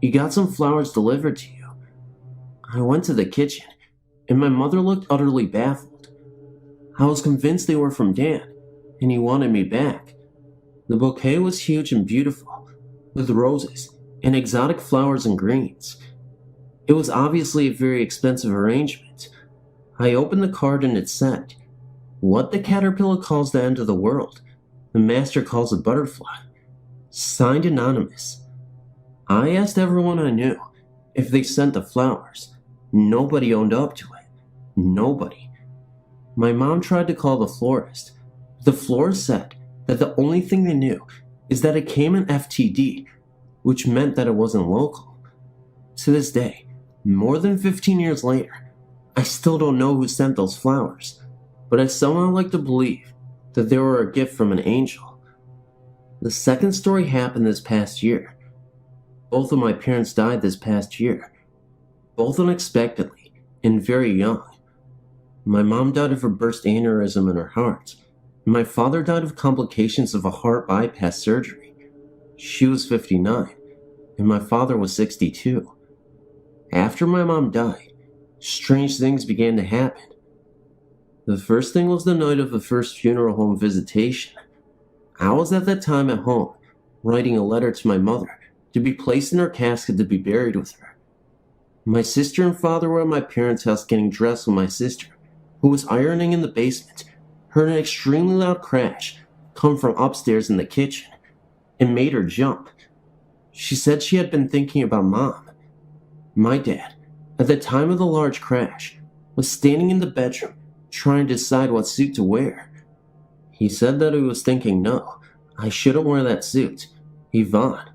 You got some flowers delivered to you." I went to the kitchen, and my mother looked utterly baffled. I was convinced they were from Dan, and he wanted me back. The bouquet was huge and beautiful, with roses and exotic flowers and greens. It was obviously a very expensive arrangement. I opened the card and it said, "What the caterpillar calls the end of the world, the master calls a butterfly." Signed Anonymous. I asked everyone I knew if they sent the flowers. Nobody owned up to it. Nobody. My mom tried to call the florist. The florist said that the only thing they knew is that it came in FTD, which meant that it wasn't local. To this day, more than 15 years later, I still don't know who sent those flowers, but I somehow like to believe that they were a gift from an angel. The second story happened this past year. Both of my parents died this past year, both unexpectedly and very young. My mom died of a burst aneurysm in her heart, and my father died of complications of a heart bypass surgery. She was 59, and my father was 62. After my mom died, strange things began to happen. The first thing was the night of the first funeral home visitation. I was at that time at home, writing a letter to my mother to be placed in her casket to be buried with her. My sister and father were at my parents' house getting dressed when my sister, who was ironing in the basement, heard an extremely loud crash come from upstairs in the kitchen. It made her jump. She said she had been thinking about Mom. My dad, at the time of the large crash, was standing in the bedroom trying to decide what suit to wear. He said that he was thinking, no, I shouldn't wear that suit. Yvonne,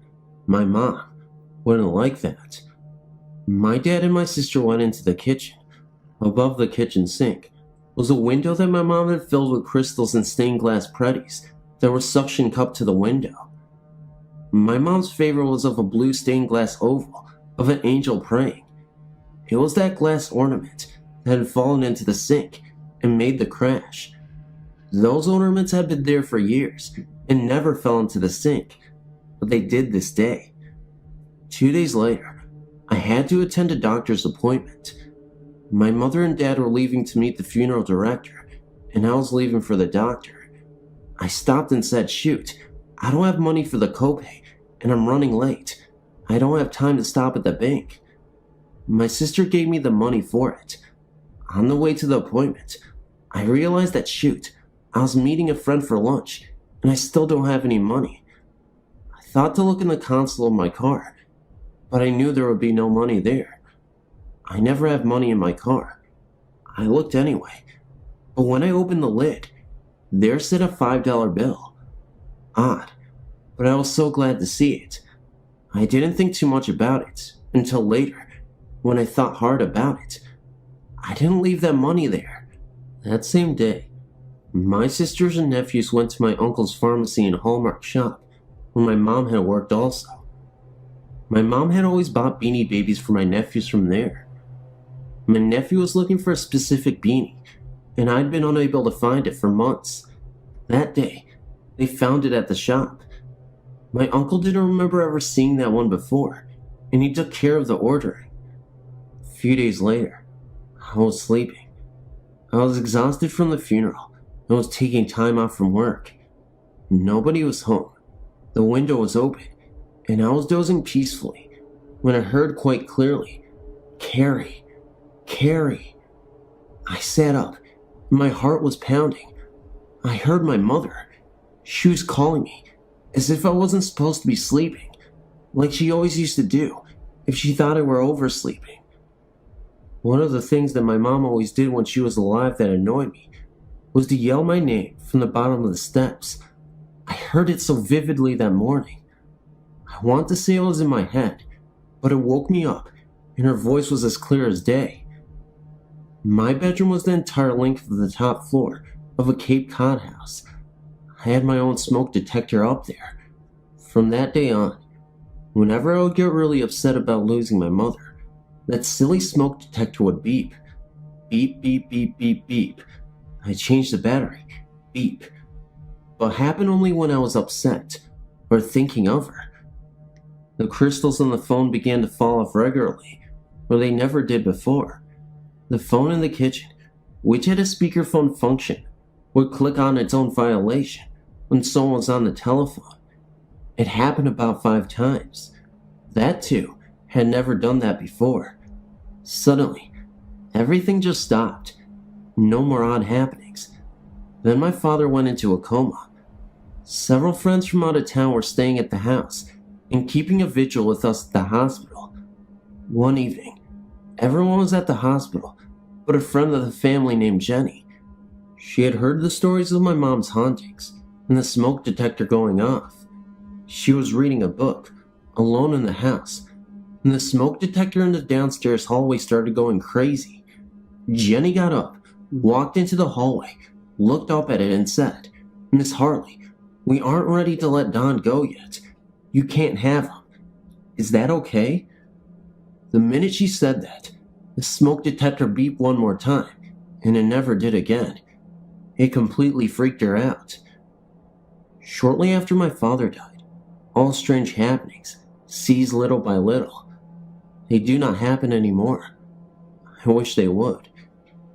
my mom, wouldn't like that. My dad and my sister went into the kitchen. Above the kitchen sink was a window that my mom had filled with crystals and stained glass pretties that were suction cupped to the window. My mom's favorite was of a blue stained glass oval of an angel praying. It was that glass ornament that had fallen into the sink and made the crash. Those ornaments had been there for years and never fell into the sink, but they did this day. 2 days later, I had to attend a doctor's appointment. My mother and dad were leaving to meet the funeral director, and I was leaving for the doctor. I stopped and said, shoot, I don't have money for the copay, and I'm running late. I don't have time to stop at the bank. My sister gave me the money for it. On the way to the appointment, I realized that shoot, I was meeting a friend for lunch, and I still don't have any money. I thought to look in the console of my car, but I knew there would be no money there. I never have money in my car. I looked anyway, but when I opened the lid, there sat a $5 bill. Odd, but I was so glad to see it. I didn't think too much about it until later, when I thought hard about it. I didn't leave that money there. That same day, my sisters and nephews went to my uncle's pharmacy and Hallmark shop, where my mom had worked also. My mom had always bought Beanie Babies for my nephews from there. My nephew was looking for a specific beanie, and I'd been unable to find it for months. That day, they found it at the shop. My uncle didn't remember ever seeing that one before, and he took care of the ordering. A few days later, I was sleeping. I was exhausted from the funeral and was taking time off from work. Nobody was home. The window was open, and I was dozing peacefully when I heard quite clearly, "Carrie, Carrie." I sat up, and my heart was pounding. I heard my mother. She was calling me, as if I wasn't supposed to be sleeping, like she always used to do if she thought I were oversleeping. One of the things that my mom always did when she was alive that annoyed me was to yell my name from the bottom of the steps. I heard it so vividly that morning. I want to say it was in my head, but it woke me up, and her voice was as clear as day. My bedroom was the entire length of the top floor of a Cape Cod house. I had my own smoke detector up there. From that day on, whenever I would get really upset about losing my mother, that silly smoke detector would beep. Beep, beep, beep, beep, beep. I changed the battery. Beep. But happened only when I was upset, or thinking of her. The crystals on the phone began to fall off regularly, where they never did before. The phone in the kitchen, which had a speakerphone function, would click on its own violation when someone was on the telephone. It happened about 5 times. That too had never done that before. Suddenly, everything just stopped. No more odd happenings. Then my father went into a coma. Several friends from out of town were staying at the house and keeping a vigil with us at the hospital. One evening, everyone was at the hospital but a friend of the family named Jenny. She had heard the stories of my mom's hauntings and the smoke detector going off. She was reading a book, alone in the house, and the smoke detector in the downstairs hallway started going crazy. Jenny got up, walked into the hallway, looked up at it and said, "Miss Harley, we aren't ready to let Don go yet. You can't have him. Is that okay?" The minute she said that, the smoke detector beeped one more time, and it never did again. It completely freaked her out. Shortly after my father died, all strange happenings ceased little by little. They do not happen anymore. I wish they would.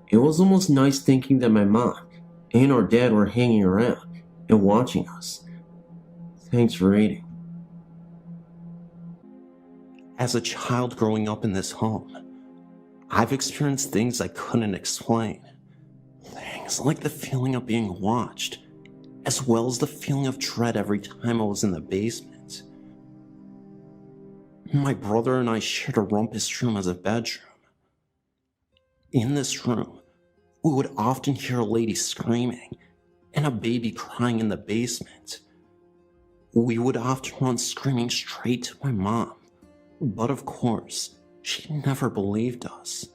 It was almost nice thinking that my mom and or dad were hanging around and watching us. Thanks for reading. As a child growing up in this home, I've experienced things I couldn't explain. Things like the feeling of being watched, as well as the feeling of dread every time I was in the basement. My brother and I shared a rumpus room as a bedroom. In this room, we would often hear a lady screaming and a baby crying in the basement. We would often run screaming straight to my mom, but of course, she never believed us.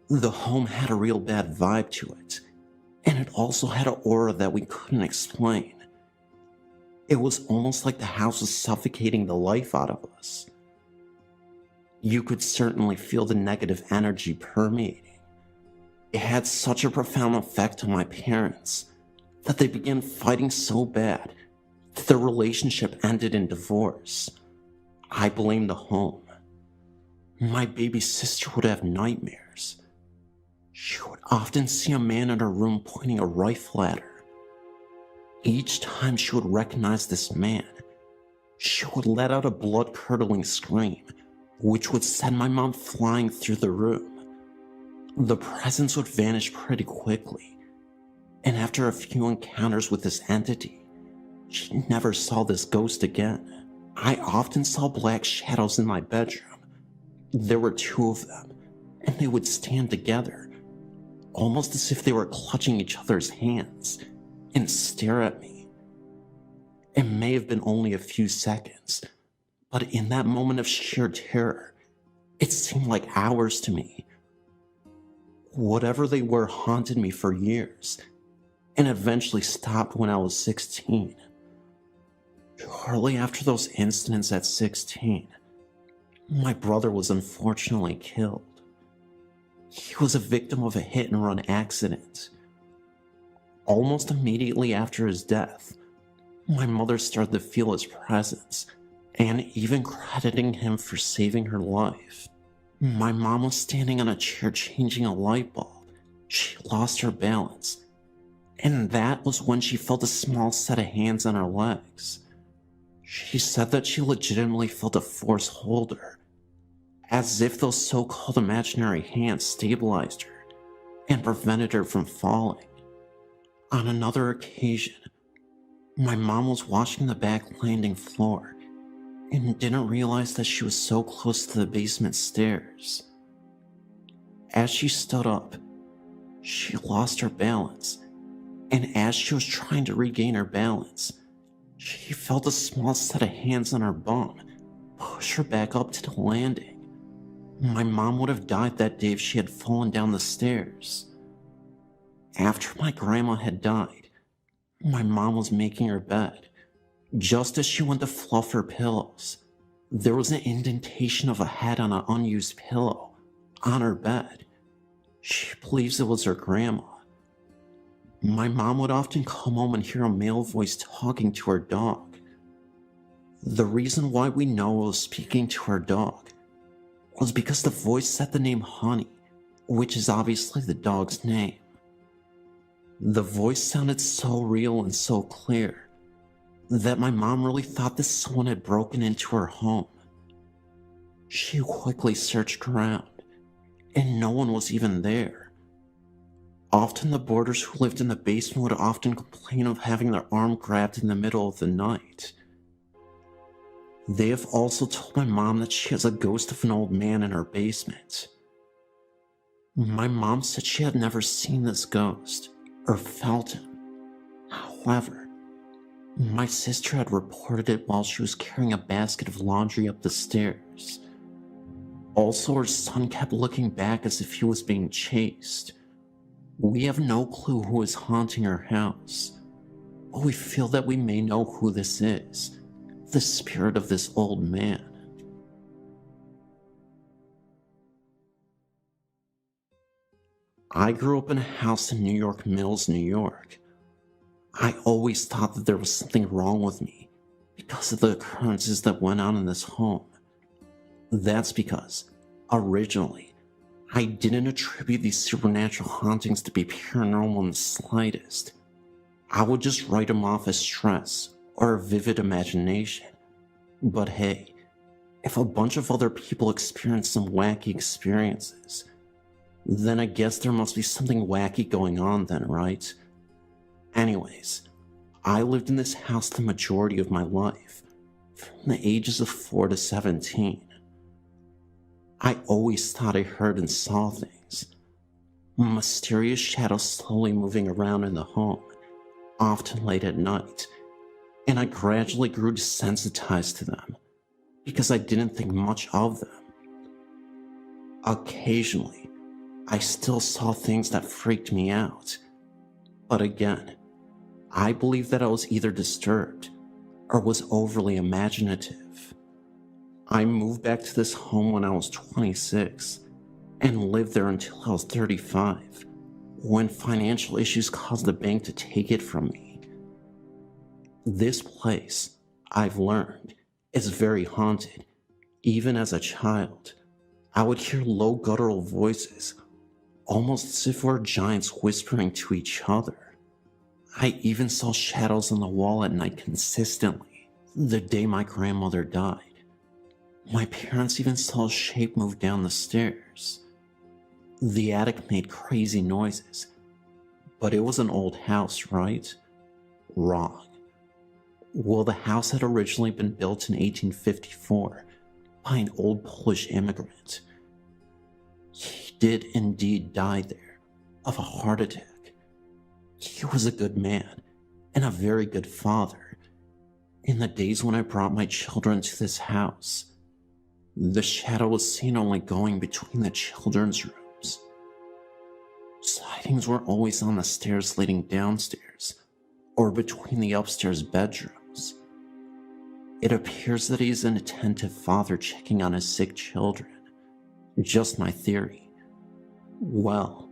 The home had a real bad vibe to it, and it also had an aura that we couldn't explain. It was almost like the house was suffocating the life out of us. You could certainly feel the negative energy permeating. It had such a profound effect on my parents that they began fighting so bad that their relationship ended in divorce. I blamed the home. My baby sister would have nightmares. She would often see a man in her room pointing a rifle at her. Each time she would recognize this man, she would let out a blood-curdling scream, which would send my mom flying through the room. The presence would vanish pretty quickly, and after a few encounters with this entity, she never saw this ghost again. I often saw black shadows in my bedroom. There were 2 of them, and they would stand together, almost as if they were clutching each other's hands, and stare at me. It may have been only a few seconds, but in that moment of sheer terror, it seemed like hours to me. Whatever they were haunted me for years, and eventually stopped when I was 16. Shortly after those incidents at 16, my brother was unfortunately killed. He was a victim of a hit-and-run accident. Almost immediately after his death, my mother started to feel his presence, and even crediting him for saving her life. My mom was standing on a chair changing a light bulb. She lost her balance, and that was when she felt a small set of hands on her legs. She said that she legitimately felt a force hold her, as if those so-called imaginary hands stabilized her and prevented her from falling. On another occasion, my mom was washing the back landing floor and didn't realize that she was so close to the basement stairs. As she stood up, she lost her balance, and as she was trying to regain her balance, she felt a small set of hands on her bum push her back up to the landing. My mom would have died that day if she had fallen down the stairs. After my grandma had died, my mom was making her bed. Just as she went to fluff her pillows, there was an indentation of a head on an unused pillow on her bed. She believes it was her grandma. My mom would often come home and hear a male voice talking to her dog. The reason why we know it was speaking to her dog was because the voice said the name Honey, which is obviously the dog's name. The voice sounded so real and so clear that my mom really thought that someone had broken into her home. She quickly searched around, and no one was even there. Often the boarders who lived in the basement would often complain of having their arm grabbed in the middle of the night. They have also told my mom that she has a ghost of an old man in her basement. My mom said she had never seen this ghost or felt him. However, my sister had reported it while she was carrying a basket of laundry up the stairs. Also, her son kept looking back as if he was being chased. We have no clue who is haunting her house, but we feel that we may know who this is, the spirit of this old man. I grew up in a house in New York Mills, New York. I always thought that there was something wrong with me because of the occurrences that went on in this home. That's because, originally, I didn't attribute these supernatural hauntings to be paranormal in the slightest. I would just write them off as stress or a vivid imagination. But hey, if a bunch of other people experience some wacky experiences, then I guess there must be something wacky going on then, right? Anyways, I lived in this house the majority of my life, from the ages of 4 to 17. I always thought I heard and saw things. Mysterious shadows slowly moving around in the home, often late at night, and I gradually grew desensitized to them, because I didn't think much of them. Occasionally, I still saw things that freaked me out, but again, I believe that I was either disturbed or was overly imaginative. I moved back to this home when I was 26 and lived there until I was 35, when financial issues caused the bank to take it from me. This place, I've learned, is very haunted. Even as a child, I would hear low guttural voices, almost as if were giants whispering to each other. I even saw shadows on the wall at night consistently, the day my grandmother died. My parents even saw a shape move down the stairs. The attic made crazy noises, but it was an old house, right? Wrong. Well, the house had originally been built in 1854 by an old Polish immigrant. He did indeed die there, of a heart attack. He was a good man, and a very good father. In the days when I brought my children to this house, the shadow was seen only going between the children's rooms. Sightings were always on the stairs leading downstairs, or between the upstairs bedrooms. It appears that he is an attentive father checking on his sick children. Just my theory. Well,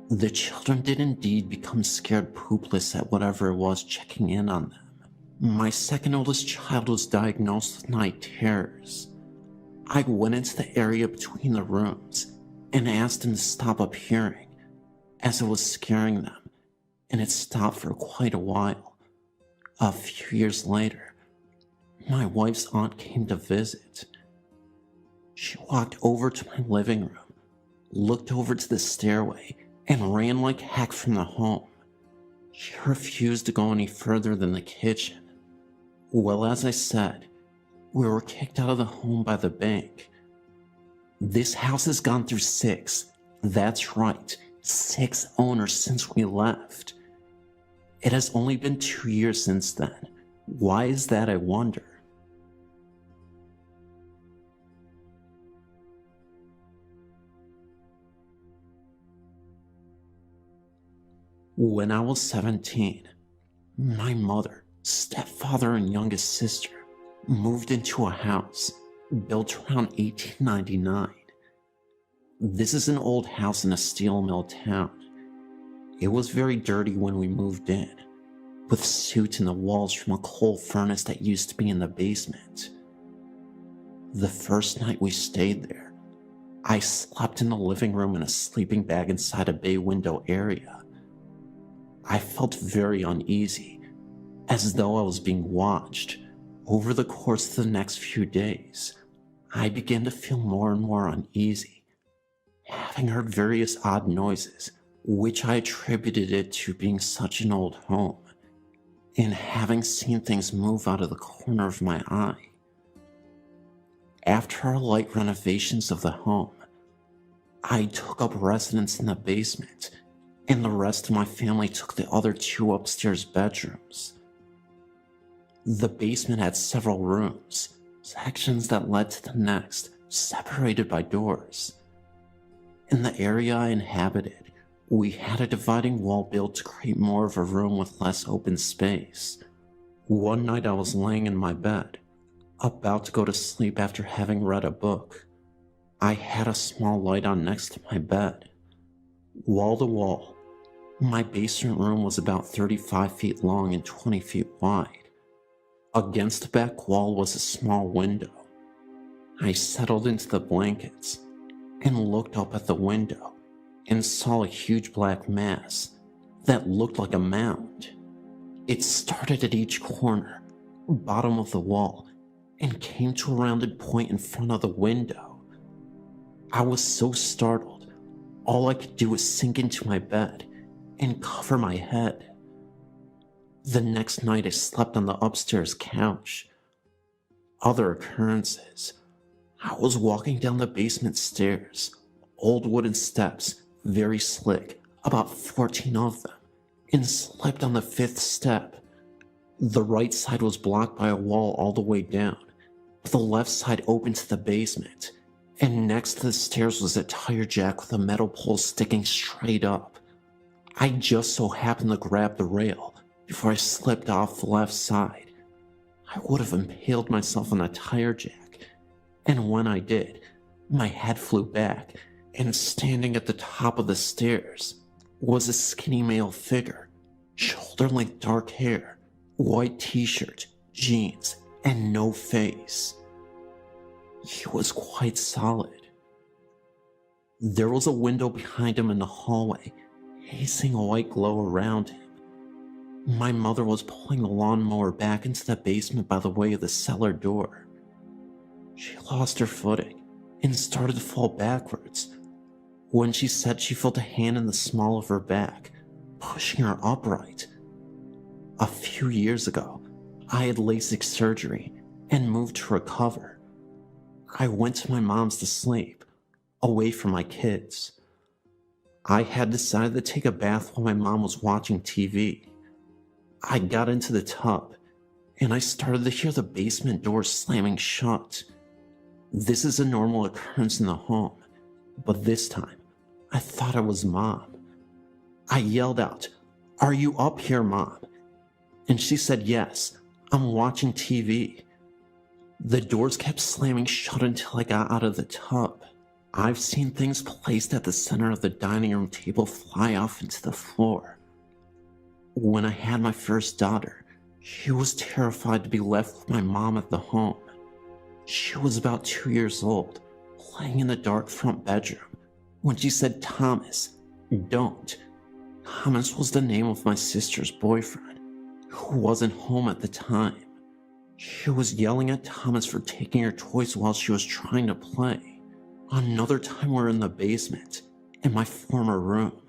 the children did indeed become scared poopless at whatever it was checking in on them. My second oldest child was diagnosed with night terrors. I went into the area between the rooms and asked him to stop appearing, as it was scaring them, and it stopped for quite a while. A few years later, my wife's aunt came to visit. She walked over to my living room, looked over to the stairway, and ran like heck from the home. She refused to go any further than the kitchen. Well, as I said, we were kicked out of the home by the bank. This house has gone through 6. That's right, 6 owners since we left. It has only been 2 years since then. Why is that, I wonder? When I was 17, my mother, stepfather, and youngest sister moved into a house built around 1899. This is an old house in a steel mill town. It was very dirty when we moved in, with soot in the walls from a coal furnace that used to be in the basement. The first night we stayed there, I slept in the living room in a sleeping bag inside a bay window area. I felt very uneasy, as though I was being watched. Over the course of the next few days, I began to feel more and more uneasy, having heard various odd noises, which I attributed it to being such an old home, and having seen things move out of the corner of my eye. After our light renovations of the home, I took up residence in the basement, and the rest of my family took the other 2 upstairs bedrooms. The basement had several rooms, sections that led to the next, separated by doors. In the area I inhabited, we had a dividing wall built to create more of a room with less open space. One night I was laying in my bed, about to go to sleep after having read a book. I had a small light on next to my bed. Wall to wall, my basement room was about 35 feet long and 20 feet wide. Against the back wall was a small window. I settled into the blankets and looked up at the window and saw a huge black mass that looked like a mound. It started at each corner, bottom of the wall, and came to a rounded point in front of the window. I was so startled, all I could do was sink into my bed and cover my head. The next night I slept on the upstairs couch. Other occurrences. I was walking down the basement stairs, old wooden steps, very slick, about 14 of them, and slipped on the 5th step. The right side was blocked by a wall all the way down, but the left side opened to the basement, and next to the stairs was a tire jack with a metal pole sticking straight up. I just so happened to grab the rail before I slipped off the left side. I would have impaled myself on the tire jack, and when I did, my head flew back, and standing at the top of the stairs was a skinny male figure, shoulder-length dark hair, white t-shirt, jeans, and no face. He was quite solid. There was a window behind him in the hallway, hazing a white glow around him. My mother was pulling the lawnmower back into the basement by the way of the cellar door. She lost her footing and started to fall backwards. When she said she felt a hand in the small of her back, pushing her upright. A few years ago, I had LASIK surgery and moved to recover. I went to my mom's to sleep, away from my kids. I had decided to take a bath while my mom was watching TV. I got into the tub, and I started to hear the basement door slamming shut. This is a normal occurrence in the home, but this time, I thought it was Mom. I yelled out, "Are you up here, Mom?" And she said, "Yes, I'm watching TV." The doors kept slamming shut until I got out of the tub. I've seen things placed at the center of the dining room table fly off into the floor. When I had my first daughter, she was terrified to be left with my mom at the home. She was about 2 years old, playing in the dark front bedroom, when she said, "Thomas, don't." Thomas was the name of my sister's boyfriend, who wasn't home at the time. She was yelling at Thomas for taking her toys while she was trying to play. Another time we were in the basement, in my former room.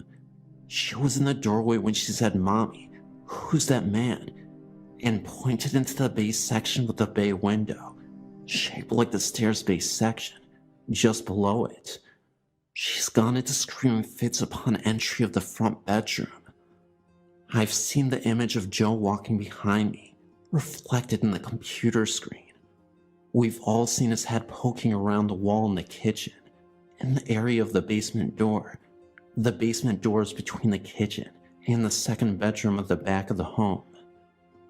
She was in the doorway when she said, "Mommy, "Who's that man?" and pointed into the base section with the bay window, shaped like the stairs base section, just below it. She's gone into screaming fits upon entry of the front bedroom. I've seen the image of Joe walking behind me, reflected in the computer screen. We've all seen his head poking around the wall in the kitchen, in the area of the basement door. The basement doors between the kitchen and the second bedroom of the back of the home.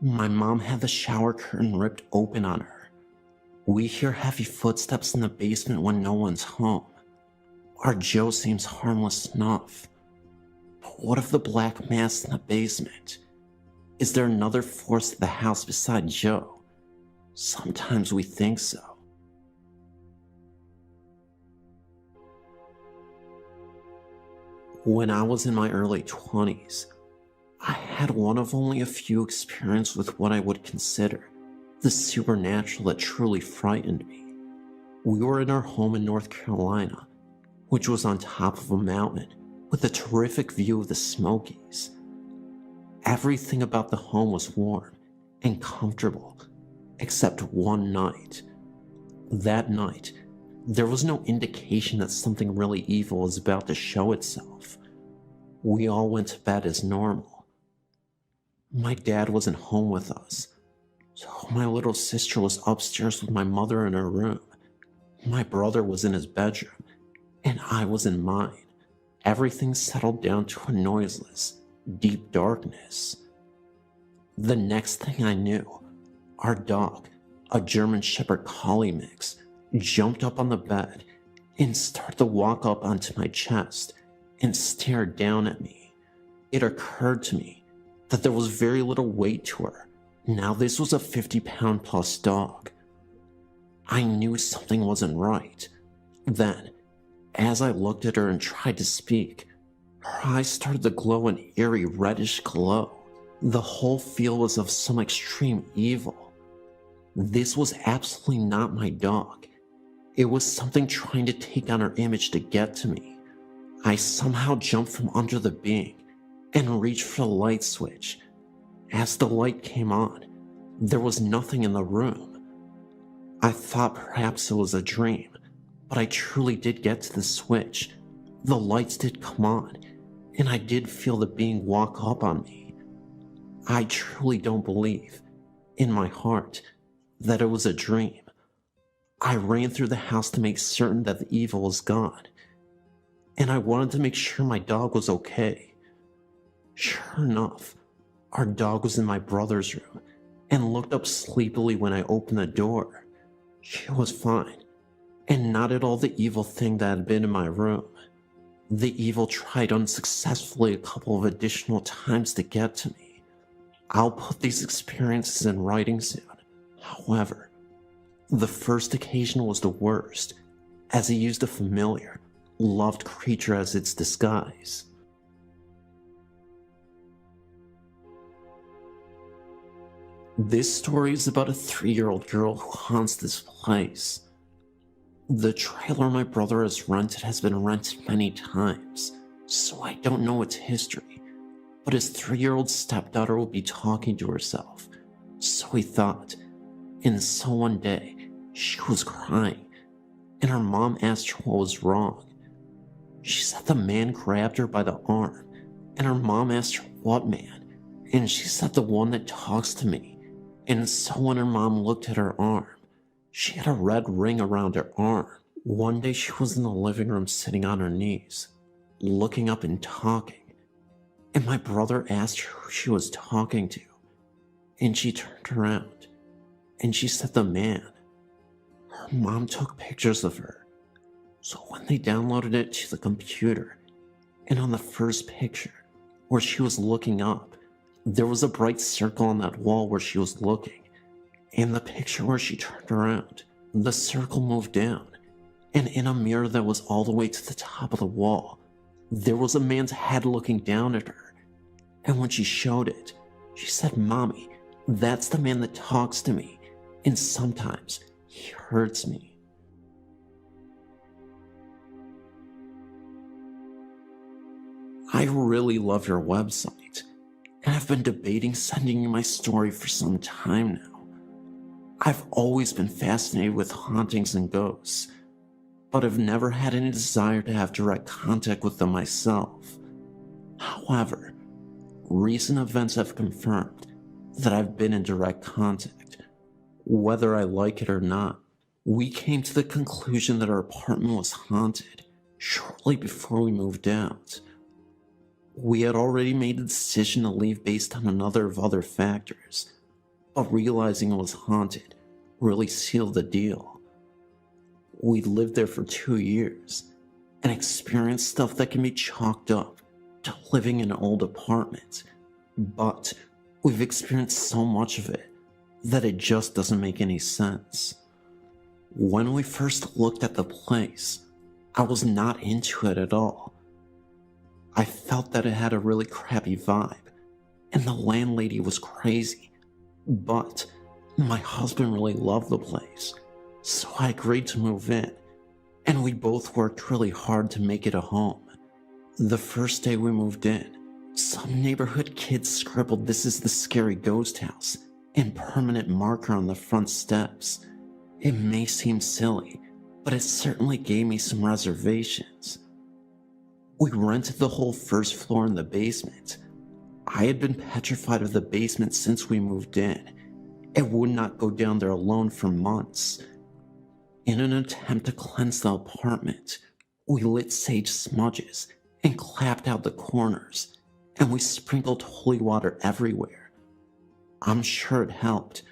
My mom had the shower curtain ripped open on her. We hear heavy footsteps in the basement when no one's home. Our Joe seems harmless enough. But what of the black mass in the basement? Is there another force to the house beside Joe? Sometimes we think so. When I was in my early 20s, I had one of only a few experiences with what I would consider the supernatural that truly frightened me. We were in our home in North Carolina, which was on top of a mountain with a terrific view of the Smokies. Everything about the home was warm and comfortable, except one night. That night, there was no indication that something really evil was about to show itself. We all went to bed as normal. My dad wasn't home with us, so my little sister was upstairs with my mother in her room. My brother was in his bedroom, and I was in mine. Everything settled down to a noiseless, deep darkness. The next thing I knew, our dog, a German Shepherd Collie mix, jumped up on the bed and started to walk up onto my chest and stared down at me. It occurred to me that there was very little weight to her. Now this was a 50-pound plus dog. I knew something wasn't right. Then, as I looked at her and tried to speak, her eyes started to glow an eerie reddish glow. The whole feel was of some extreme evil. This was absolutely not my dog. It was something trying to take on her image to get to me. I somehow jumped from under the being and reached for the light switch. As the light came on, there was nothing in the room. I thought perhaps it was a dream, but I truly did get to the switch. The lights did come on, and I did feel the being walk up on me. I truly don't believe, in my heart, that it was a dream. I ran through the house to make certain that the evil was gone, and I wanted to make sure my dog was okay. Sure enough, our dog was in my brother's room and looked up sleepily when I opened the door. She was fine, and not at all the evil thing that had been in my room. The evil tried unsuccessfully a couple of additional times to get to me. I'll put these experiences in writing soon. However, the first occasion was the worst, as he used a familiar, loved creature as its disguise. This story is about a 3-year-old girl who haunts this place. The trailer my brother has rented has been rented many times, so I don't know its history, but his 3-year-old stepdaughter will be talking to herself, so he thought. And so one day, she was crying, and her mom asked her what was wrong. She said the man grabbed her by the arm, and her mom asked her what man, and she said the one that talks to me. And so when her mom looked at her arm, she had a red ring around her arm. One day she was in the living room sitting on her knees, looking up and talking, and my brother asked her who she was talking to, and she turned around, and she said the man. Her mom took pictures of her, so when they downloaded it to the computer, and on the first picture, where she was looking up, there was a bright circle on that wall where she was looking. In the picture where she turned around, the circle moved down, and in a mirror that was all the way to the top of the wall, there was a man's head looking down at her. And when she showed it, she said, "Mommy, that's the man that talks to me, and sometimes he hurts me." I really love your website, and I've been debating sending you my story for some time now. I've always been fascinated with hauntings and ghosts, but I've never had any desire to have direct contact with them myself. However, recent events have confirmed that I've been in direct contact. Whether I like it or not, we came to the conclusion that our apartment was haunted shortly before we moved out. We had already made the decision to leave based on another of other factors, but realizing it was haunted really sealed the deal. We'd lived there for 2 years and experienced stuff that can be chalked up to living in an old apartment, but we've experienced so much of it that it just doesn't make any sense. When we first looked at the place, I was not into it at all. I felt that it had a really crappy vibe, and the landlady was crazy, but my husband really loved the place, so I agreed to move in, and we both worked really hard to make it a home. The first day we moved in, some neighborhood kids scribbled "This is the scary ghost house" in permanent marker on the front steps. It may seem silly, but it certainly gave me some reservations. We rented the whole first floor in the basement. I had been petrified of the basement since we moved in. It would not go down there alone for months. In an attempt to cleanse the apartment, we lit sage smudges and clapped out the corners, and we sprinkled holy water everywhere. I'm sure it helped,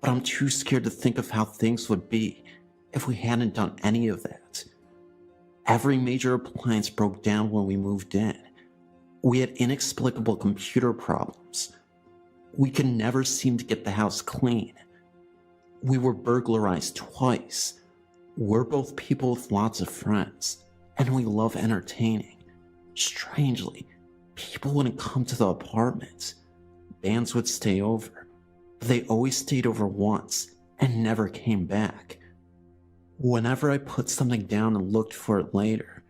but I'm too scared to think of how things would be if we hadn't done any of that. Every major appliance broke down when we moved in. We had inexplicable computer problems. We could never seem to get the house clean. We were burglarized twice. We're both people with lots of friends, and we love entertaining. Strangely, people wouldn't come to the apartment. Bands would stay over, but they always stayed over once and never came back. Whenever I put something down and looked for it later,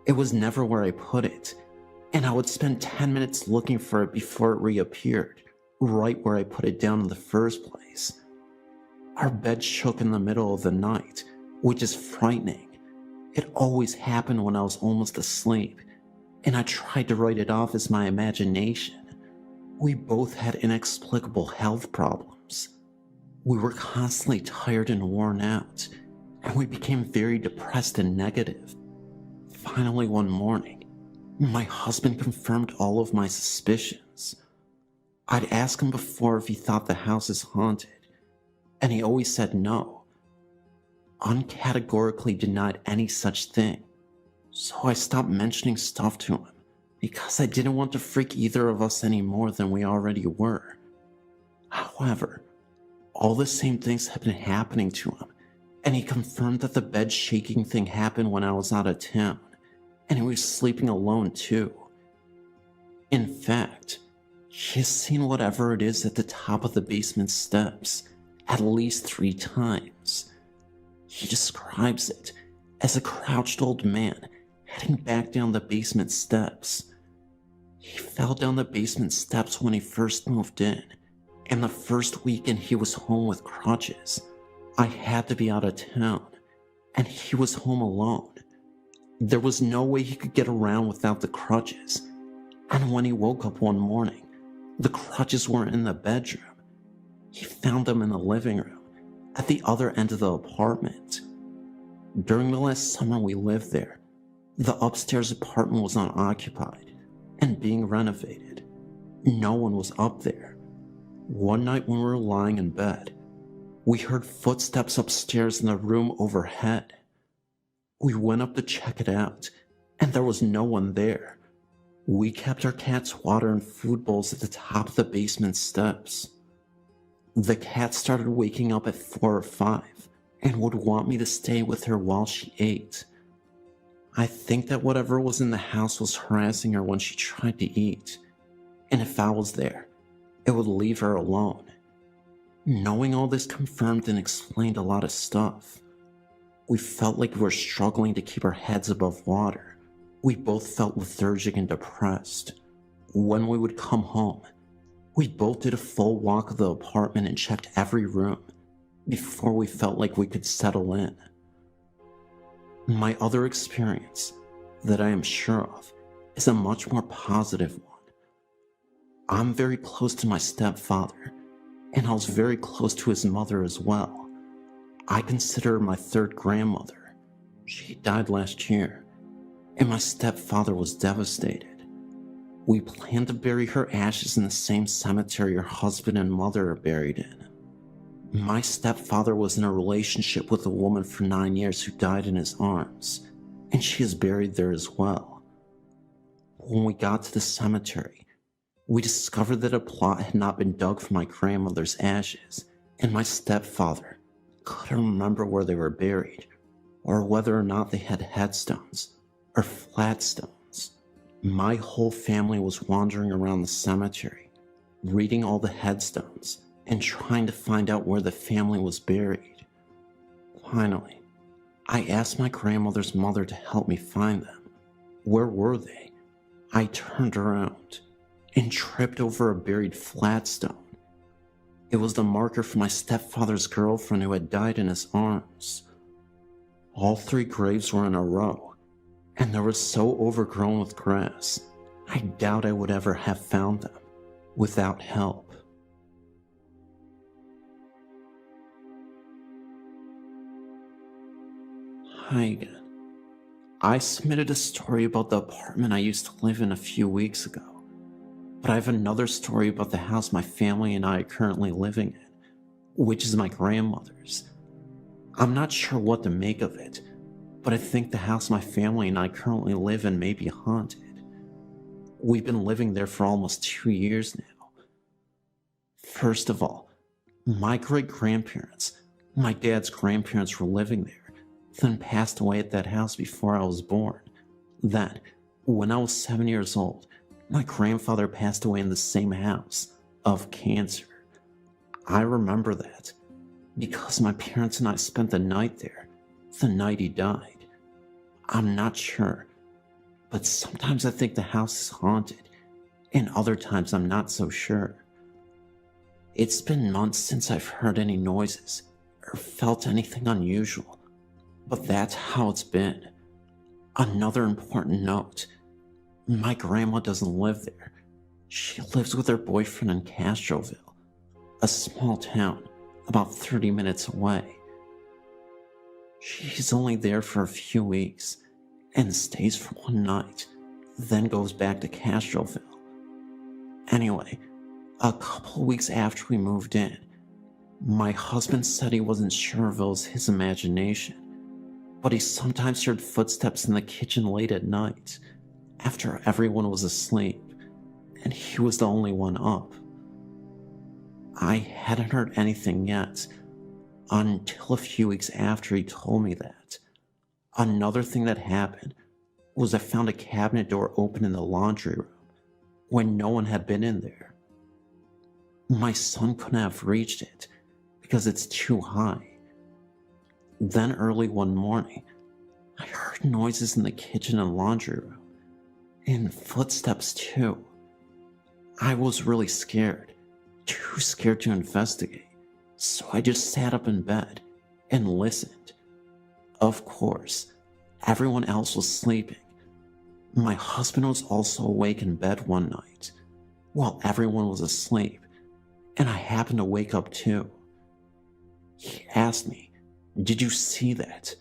it was never where I put it, and I would spend 10 minutes looking for it before it reappeared, right where I put it down in the first place. Our bed shook in the middle of the night, which is frightening. It always happened when I was almost asleep, and I tried to write it off as my imagination. We both had inexplicable health problems. We were constantly tired and worn out, and we became very depressed and negative. Finally, one morning, my husband confirmed all of my suspicions. I'd asked him before if he thought the house is haunted, and he always said no. Uncategorically denied any such thing, so I stopped mentioning stuff to him because I didn't want to freak either of us any more than we already were. However, all the same things had been happening to him, and he confirmed that the bed shaking thing happened when I was out of town, and he was sleeping alone too. In fact, he has seen whatever it is at the top of the basement steps at least 3 times. He describes it as a crouched old man heading back down the basement steps. He fell down the basement steps when he first moved in, and the first weekend he was home with crutches. I had to be out of town, and he was home alone. There was no way he could get around without the crutches, and when he woke up one morning, the crutches weren't in the bedroom. He found them in the living room, at the other end of the apartment. During the last summer we lived there, the upstairs apartment was unoccupied and being renovated. No one was up there. One night when we were lying in bed, we heard footsteps upstairs in the room overhead. We went up to check it out, and there was no one there. We kept our cat's water and food bowls at the top of the basement steps. The cat started waking up at 4 or 5 and would want me to stay with her while she ate. I think that whatever was in the house was harassing her when she tried to eat, and if I was there, it would leave her alone. Knowing all this confirmed and explained a lot of stuff. We felt like we were struggling to keep our heads above water. We both felt lethargic and depressed. When we would come home, We both did a full walk of the apartment and checked every room before we felt like we could settle in. My other experience that I am sure of is a much more positive one. I'm very close to my stepfather, and I was very close to his mother as well. I consider her my third grandmother. She died last year, and my stepfather was devastated. We planned to bury her ashes in the same cemetery her husband and mother are buried in. My stepfather was in a relationship with a woman for 9 years who died in his arms, and she is buried there as well. When we got to the cemetery, we discovered that a plot had not been dug for my grandmother's ashes, and my stepfather couldn't remember where they were buried, or whether or not they had headstones or flatstones. My whole family was wandering around the cemetery, reading all the headstones and trying to find out where the family was buried. Finally, I asked my grandmother's mother to help me find them. Where were they? I turned around and tripped over a buried flatstone. It was the marker for my stepfather's girlfriend who had died in his arms. All 3 graves were in a row, and they were so overgrown with grass, I doubt I would ever have found them without help. Hi again. I submitted a story about the apartment I used to live in a few weeks ago, but I have another story about the house my family and I are currently living in, which is my grandmother's. I'm not sure what to make of it, but I think the house my family and I currently live in may be haunted. We've been living there for almost 2 years now. First of all, my great-grandparents, my dad's grandparents, were living there, then passed away at that house before I was born. Then, when I was 7 years old, my grandfather passed away in the same house, of cancer. I remember that, because my parents and I spent the night there, the night he died. I'm not sure, but sometimes I think the house is haunted, and other times I'm not so sure. It's been months since I've heard any noises, or felt anything unusual, but that's how it's been. Another important note, my grandma doesn't live there. She lives with her boyfriend in Castroville, a small town about 30 minutes away. She's only there for a few weeks and stays for one night, then goes back to Castroville. Anyway, a couple weeks after we moved in, my husband said he wasn't sure if it was his imagination, but he sometimes heard footsteps in the kitchen late at night, after everyone was asleep, and he was the only one up. I hadn't heard anything yet, until a few weeks after he told me that. Another thing that happened was I found a cabinet door open in the laundry room, when no one had been in there. My son couldn't have reached it, because it's too high. Then early one morning, I heard noises in the kitchen and laundry room, and footsteps too. I was really scared, too scared to investigate, so I just sat up in bed and listened. Of course, everyone else was sleeping. My husband was also awake in bed one night, while everyone was asleep, and I happened to wake up too. He asked me, "Did you see that?"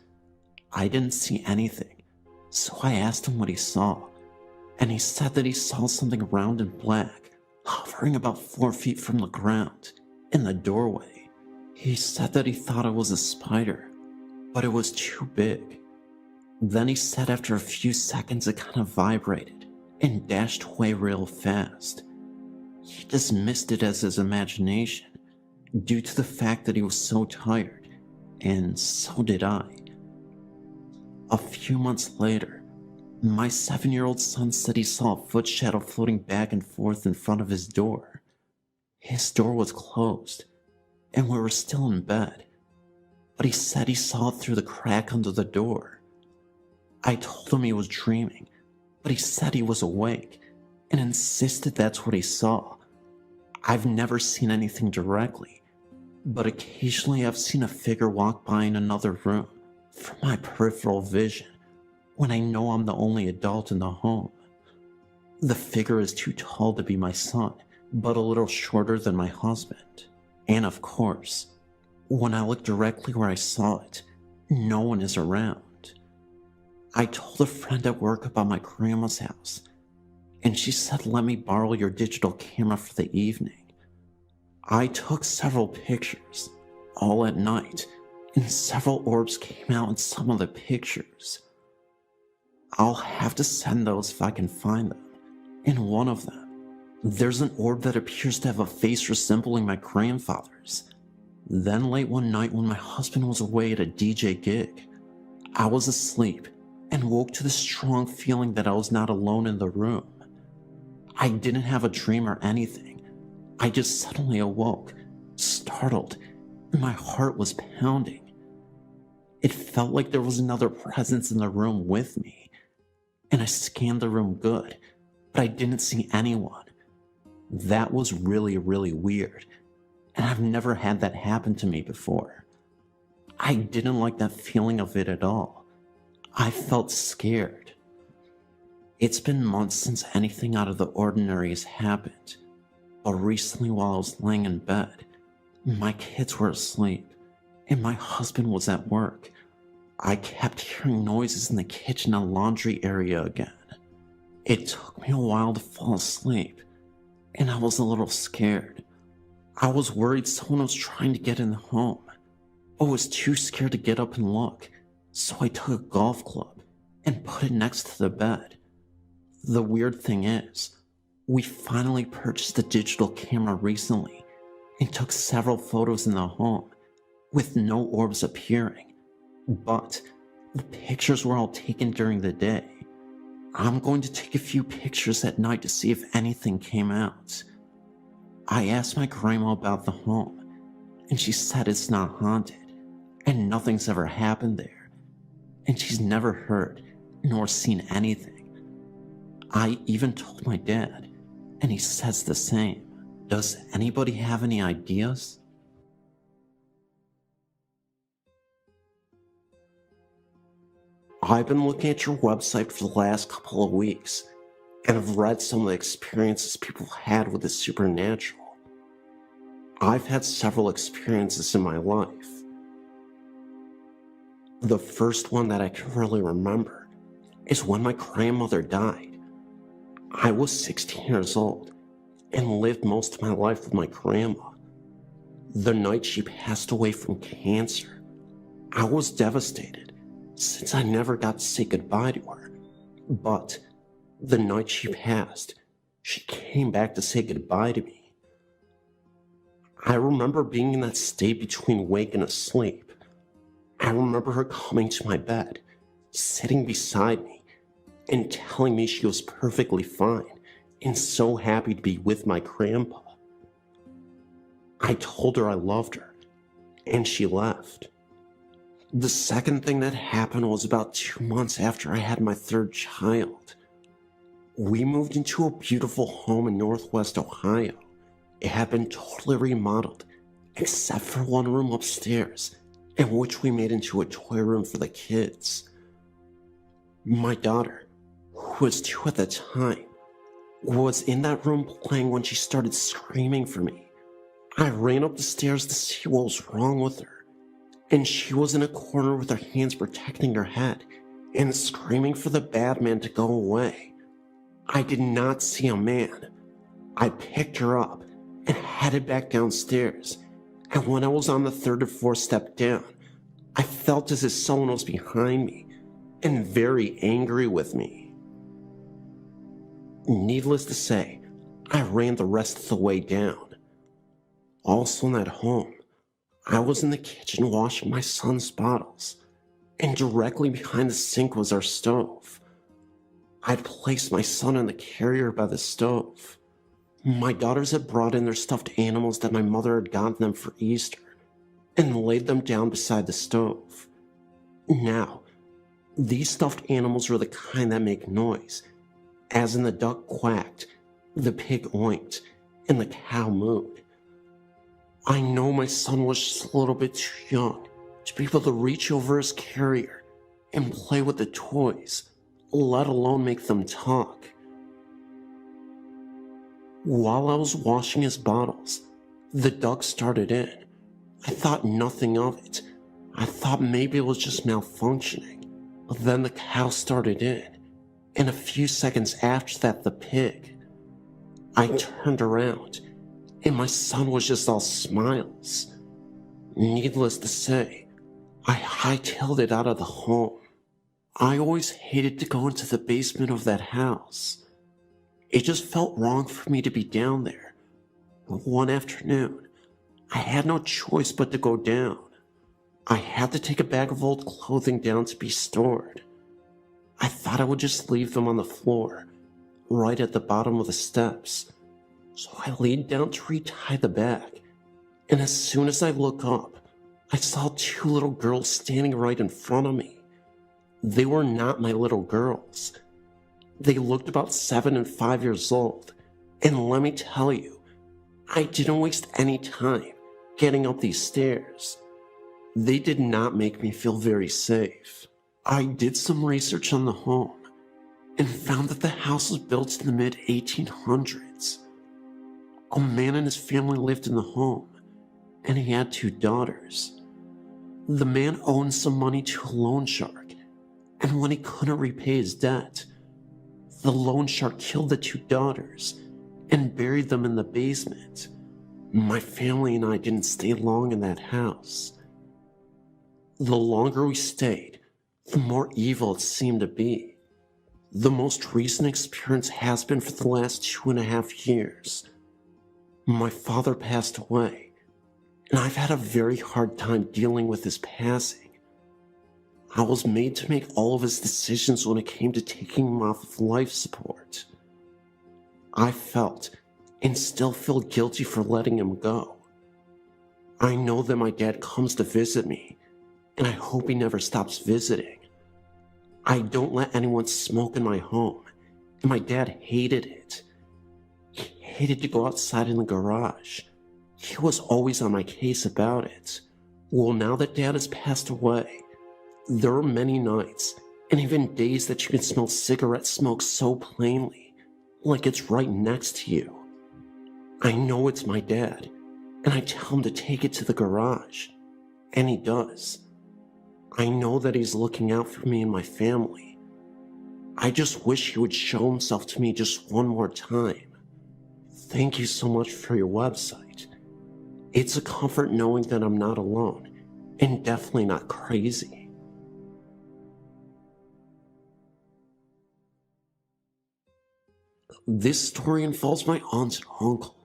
I didn't see anything, so I asked him what he saw, and he said that he saw something round and black, hovering about 4 feet from the ground, in the doorway. He said that he thought it was a spider, but it was too big. Then he said after a few seconds it kind of vibrated and dashed away real fast. He dismissed it as his imagination, due to the fact that he was so tired, and so did I. A few months later, my 7-year-old son said he saw a foot shadow floating back and forth in front of his door. His door was closed, and we were still in bed, but he said he saw it through the crack under the door. I told him he was dreaming, but he said he was awake, and insisted that's what he saw. I've never seen anything directly, but occasionally I've seen a figure walk by in another room from my peripheral vision when I know I'm the only adult in the home. The figure is too tall to be my son, but a little shorter than my husband. And of course, when I look directly where I saw it, no one is around. I told a friend at work about my grandma's house, and she said let me borrow your digital camera for the evening. I took several pictures, all at night, and several orbs came out in some of the pictures. I'll have to send those if I can find them. In one of them, there's an orb that appears to have a face resembling my grandfather's. Then late one night when my husband was away at a DJ gig, I was asleep and woke to the strong feeling that I was not alone in the room. I didn't have a dream or anything. I just suddenly awoke, startled, and my heart was pounding. It felt like there was another presence in the room with me, and I scanned the room good, but I didn't see anyone. That was really, really weird, and I've never had that happen to me before. I didn't like that feeling of it at all. I felt scared. It's been months since anything out of the ordinary has happened, but recently while I was laying in bed, my kids were asleep, and my husband was at work. I kept hearing noises in the kitchen and laundry area again. It took me a while to fall asleep, and I was a little scared. I was worried someone was trying to get in the home, but was too scared to get up and look, so I took a golf club and put it next to the bed. The weird thing is, we finally purchased a digital camera recently and took several photos in the home, with no orbs appearing, but the pictures were all taken during the day. I'm going to take a few pictures at night to see if anything came out. I asked my grandma about the home, and she said it's not haunted, and nothing's ever happened there, and she's never heard nor seen anything. I even told my dad, and he says the same. Does anybody have any ideas? I've been looking at your website for the last couple of weeks, and I've read some of the experiences people had with the supernatural. I've had several experiences in my life. The first one that I can really remember is when my grandmother died. I was 16 years old and lived most of my life with my grandma. The night she passed away from cancer, I was devastated since I never got to say goodbye to her. But the night she passed, she came back to say goodbye to me. I remember being in that state between awake and asleep. I remember her coming to my bed, sitting beside me, and telling me she was perfectly fine and so happy to be with my grandpa. I told her I loved her, and she left. The second thing that happened was about 2 months after I had my third child. We moved into a beautiful home in Northwest Ohio. It had been totally remodeled, except for one room upstairs, in which we made into a toy room for the kids. My daughter, who was 2 at the time, was in that room playing when she started screaming for me. I ran up the stairs to see what was wrong with her, and she was in a corner with her hands protecting her head and screaming for the bad man to go away. I did not see a man. I picked her up and headed back downstairs, and when I was on the 3rd or 4th step down, I felt as if someone was behind me and very angry with me. Needless to say, I ran the rest of the way down. Also in that home, I was in the kitchen washing my son's bottles, and directly behind the sink was our stove. I'd placed my son in the carrier by the stove. My daughters had brought in their stuffed animals that my mother had gotten them for Easter, and laid them down beside the stove. Now, these stuffed animals were the kind that make noise, as in the duck quacked, the pig oinked, and the cow mooed. I know my son was just a little bit too young to be able to reach over his carrier and play with the toys, let alone make them talk. While I was washing his bottles, the duck started in. I thought nothing of it. I thought maybe it was just malfunctioning. But then the cow started in, and a few seconds after that, the pig. I turned around, and my son was just all smiles. Needless to say, I hightailed it out of the home. I always hated to go into the basement of that house. It just felt wrong for me to be down there. But one afternoon, I had no choice but to go down. I had to take a bag of old clothing down to be stored. I thought I would just leave them on the floor, right at the bottom of the steps. So I leaned down to retie the bag, and as soon as I looked up, I saw two little girls standing right in front of me. They were not my little girls. They looked about 7 and 5 years old, and let me tell you, I didn't waste any time getting up these stairs. They did not make me feel very safe. I did some research on the home and found that the house was built in the mid-1800s. A man and his family lived in the home, and he had 2 daughters. The man owed some money to a loan shark, and when he couldn't repay his debt, the loan shark killed the 2 daughters and buried them in the basement. My family and I didn't stay long in that house. The longer we stayed, the more evil it seemed to be. The most recent experience has been for the last 2.5 years. My father passed away, and I've had a very hard time dealing with his passing. I was made to make all of his decisions when it came to taking him off of life support. I felt and still feel guilty for letting him go. I know that my dad comes to visit me, and I hope he never stops visiting. I don't let anyone smoke in my home, and my dad hated it. He hated to go outside in the garage. He was always on my case about it. Well, now that Dad has passed away, there are many nights and even days that you can smell cigarette smoke so plainly, like it's right next to you. I know it's my dad, and I tell him to take it to the garage, and he does. I know that he's looking out for me and my family. I just wish he would show himself to me just one more time. Thank you so much for your website. It's a comfort knowing that I'm not alone, and definitely not crazy. This story involves my aunt and uncle,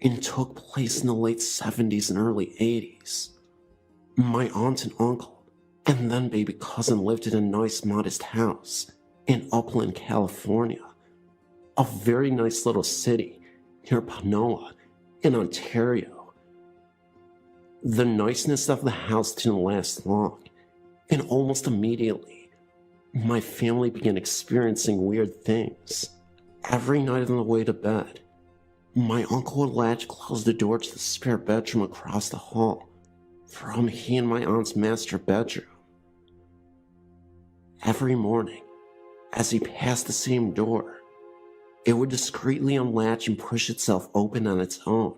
and took place in the late 70s and early 80s. My aunt and uncle, and then baby cousin, lived in a nice modest house in Upland, California, a very nice little city near Panola in Ontario. The niceness of the house didn't last long, and almost immediately, my family began experiencing weird things. Every night on the way to bed, my uncle would latch close the door to the spare bedroom across the hall from he and my aunt's master bedroom. Every morning, as he passed the same door, it would discreetly unlatch and push itself open on its own.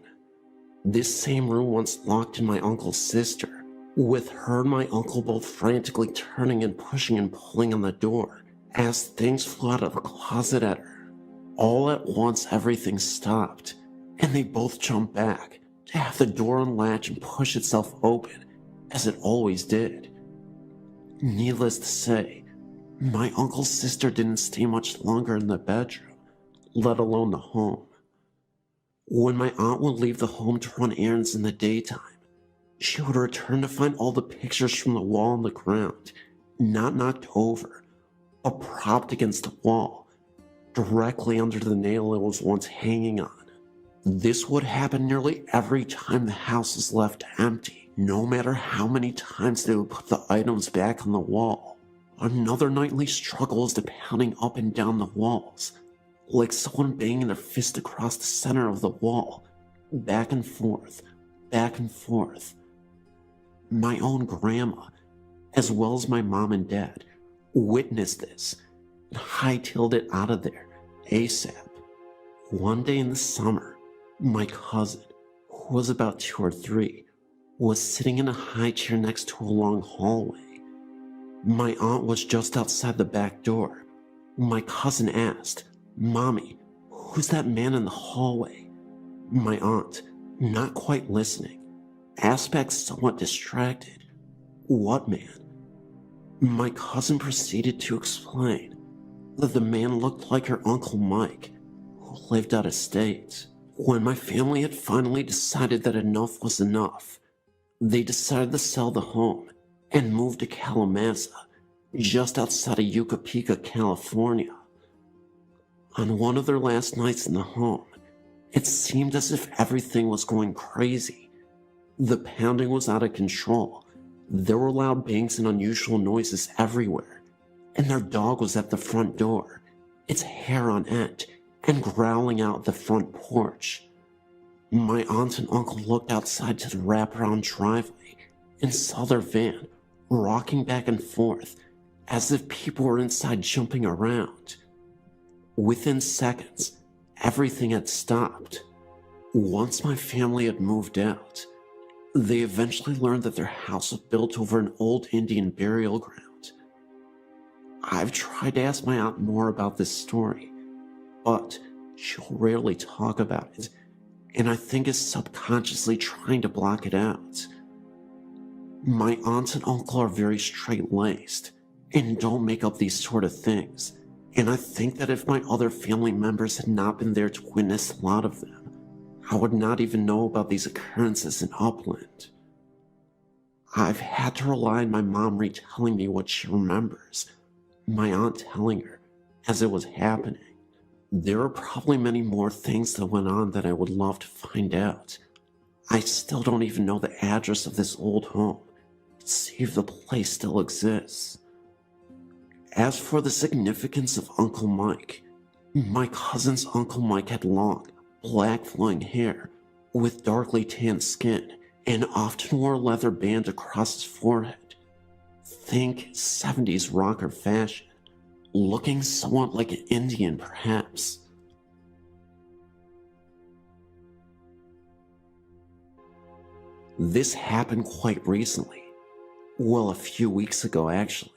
This same room once locked in my uncle's sister, with her and my uncle both frantically turning and pushing and pulling on the door as things flew out of the closet at her. All at once, everything stopped, and they both jumped back to have the door unlatch and push itself open, as it always did. Needless to say, my uncle's sister didn't stay much longer in the bedroom, let alone the home. When my aunt would leave the home to run errands in the daytime, she would return to find all the pictures from the wall on the ground, not knocked over, but propped against the wall, directly under the nail it was once hanging on. This would happen nearly every time the house was left empty, no matter how many times they would put the items back on the wall. Another nightly struggle was the pounding up and down the walls, like someone banging their fist across the center of the wall, back and forth, back and forth. My own grandma, as well as my mom and dad, witnessed this and hightailed it out of there ASAP. One day in the summer, my cousin, who was about 2 or 3, was sitting in a high chair next to a long hallway. My aunt was just outside the back door. My cousin asked, "Mommy, who's that man in the hallway?" My aunt, not quite listening, asked back somewhat distracted, "What man?" My cousin proceeded to explain that the man looked like her Uncle Mike, who lived out of state. When my family had finally decided that enough was enough, they decided to sell the home and move to Kalamazoo, just outside of Yucapeka, California. On one of their last nights in the home, it seemed as if everything was going crazy. The pounding was out of control. There were loud bangs and unusual noises everywhere, and their dog was at the front door, its hair on end, and growling out the front porch. My aunt and uncle looked outside to the wraparound driveway and saw their van rocking back and forth as if people were inside jumping around. Within seconds, everything had stopped. Once my family had moved out, they eventually learned that their house was built over an old Indian burial ground. I've tried to ask my aunt more about this story, but she'll rarely talk about it, and I think is subconsciously trying to block it out. My aunt and uncle are very straight-laced and don't make up these sort of things, and I think that if my other family members had not been there to witness a lot of them, I would not even know about these occurrences in Upland. I've had to rely on my mom retelling me what she remembers, my aunt telling her as it was happening. There are probably many more things that went on that I would love to find out. I still don't even know the address of this old home, to see if the place still exists. As for the significance of Uncle Mike, my cousin's Uncle Mike had long, black flowing hair with darkly tanned skin and often wore a leather band across his forehead. Think 70s rocker fashion, looking somewhat like an Indian perhaps. This happened quite recently. Well, a few weeks ago actually.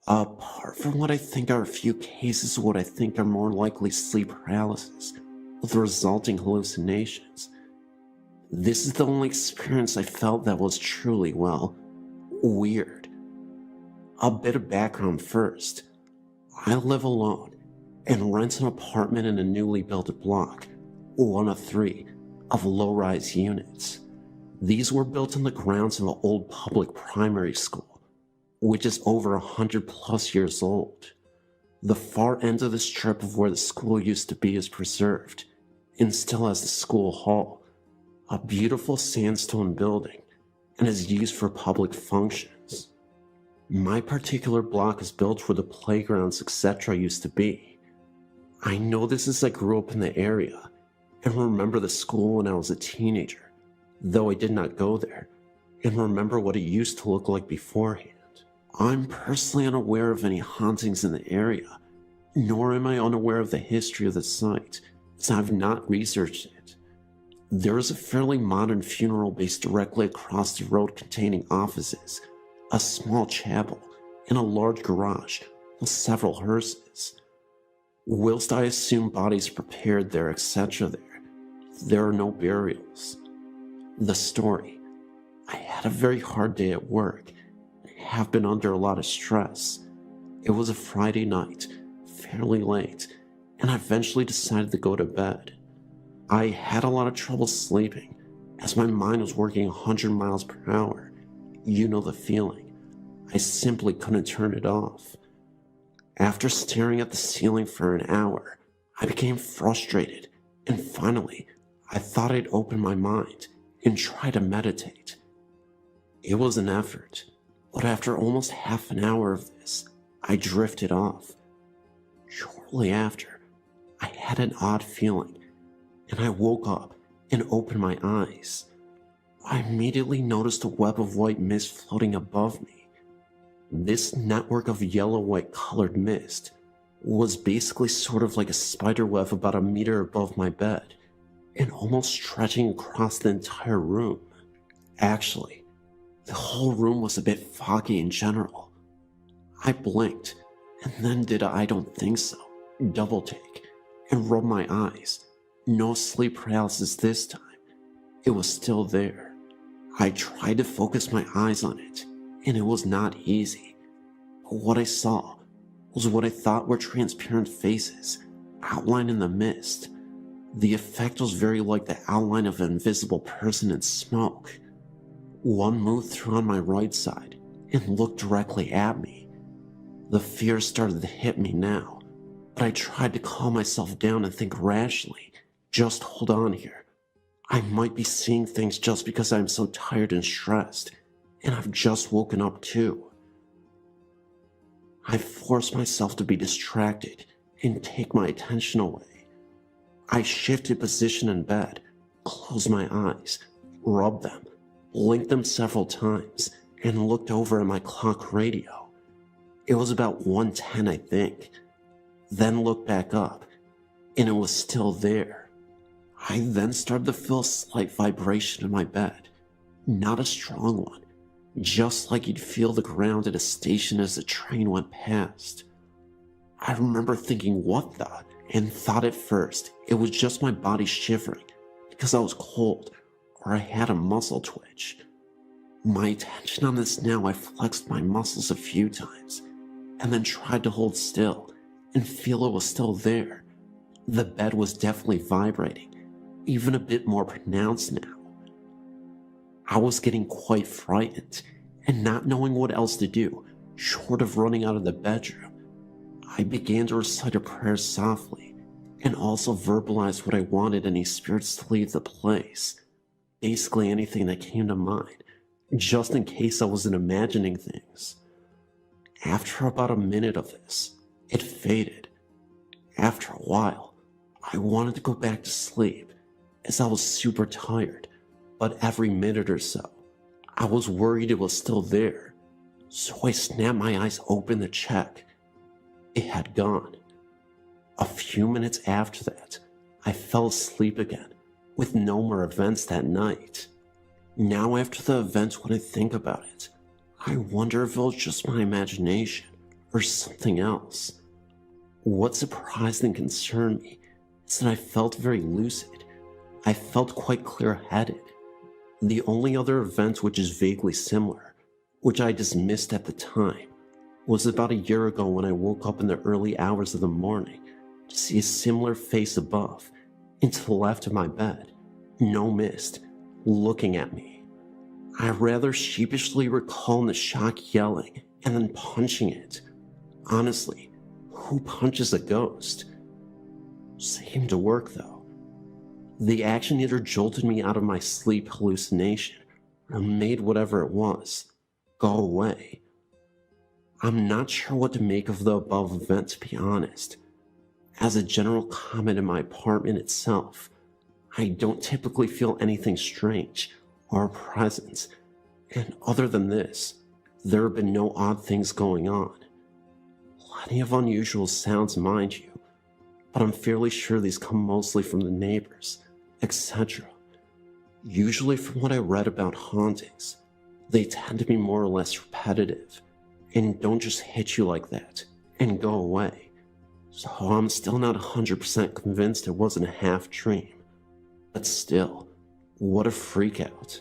Apart from what I think are a few cases of what I think are more likely sleep paralysis with resulting hallucinations, this is the only experience I felt that was truly, well, weird. A bit of background first. I live alone and rent an apartment in a newly built block, one of 3, of low-rise units. These were built on the grounds of an old public primary school, which is over 100+ years old. The far end of the strip of where the school used to be is preserved, and still has the school hall, a beautiful sandstone building, and is used for public functions. My particular block is built where the playgrounds etc. used to be. I know this as I grew up in the area, and remember the school when I was a teenager, though I did not go there, and remember what it used to look like beforehand. I'm personally unaware of any hauntings in the area, nor am I unaware of the history of the site, as I've not researched it. There is a fairly modern funeral based directly across the road containing offices, a small chapel, and a large garage with several hearses. Whilst I assume bodies are prepared there, etc. there are no burials. The story. I had a very hard day at work, have been under a lot of stress. It was a Friday night, fairly late, and I eventually decided to go to bed. I had a lot of trouble sleeping, as my mind was working 100 miles per hour. You know the feeling. I simply couldn't turn it off. After staring at the ceiling for an hour, I became frustrated, and finally, I thought I'd open my mind and try to meditate. It was an effort. But after almost half an hour of this, I drifted off. Shortly after, I had an odd feeling, and I woke up and opened my eyes. I immediately noticed a web of white mist floating above me. This network of yellow-white colored mist was basically sort of like a spider web about a meter above my bed, and almost stretching across the entire room. Actually, the whole room was a bit foggy in general. I blinked, and then did a I don't think so double take, and rubbed my eyes. No sleep paralysis this time. It was still there. I tried to focus my eyes on it, and it was not easy. But what I saw was what I thought were transparent faces, outlined in the mist. The effect was very like the outline of an invisible person in smoke. One moved through on my right side and looked directly at me. The fear started to hit me now, but I tried to calm myself down and think rationally. Just hold on here. I might be seeing things just because I'm so tired and stressed, and I've just woken up too. I forced myself to be distracted and take my attention away. I shifted position in bed, closed my eyes, rubbed them, blinked them several times, and looked over at my clock radio. It was about 1:10, I think. Then looked back up, and it was still there. I then started to feel a slight vibration in my bed. Not a strong one, just like you'd feel the ground at a station as the train went past. I remember thinking, what the? And thought at first it was just my body shivering because I was cold or I had a muscle twitch. My attention on this now, I flexed my muscles a few times and then tried to hold still and feel it was still there. The bed was definitely vibrating, even a bit more pronounced now. I was getting quite frightened and not knowing what else to do, short of running out of the bedroom. I began to recite a prayer softly and also verbalize what I wanted any spirits to leave the place. Basically anything that came to mind, just in case I wasn't imagining things. After about a minute of this, it faded. After a while, I wanted to go back to sleep as I was super tired, but every minute or so, I was worried it was still there. So I snapped my eyes open to check. It had gone. A few minutes after that, I fell asleep again, with no more events that night. Now after the event, when I think about it, I wonder if it was just my imagination or something else. What surprised and concerned me is that I felt very lucid. I felt quite clear-headed. The only other event which is vaguely similar, which I dismissed at the time, was about a year ago when I woke up in the early hours of the morning to see a similar face above and to the left of my bed, no mist, looking at me. I rather sheepishly recall in the shock yelling and then punching it. Honestly, who punches a ghost? Seemed to work though. The action either jolted me out of my sleep hallucination or made whatever it was go away. I'm not sure what to make of the above event, to be honest. As a general comment in my apartment itself, I don't typically feel anything strange or a presence, and other than this, there have been no odd things going on. Plenty of unusual sounds, mind you, but I'm fairly sure these come mostly from the neighbors, etc. Usually from what I read about hauntings, they tend to be more or less repetitive, and don't just hit you like that and go away. So I'm still not 100% convinced it wasn't a half dream. But still, what a freak out.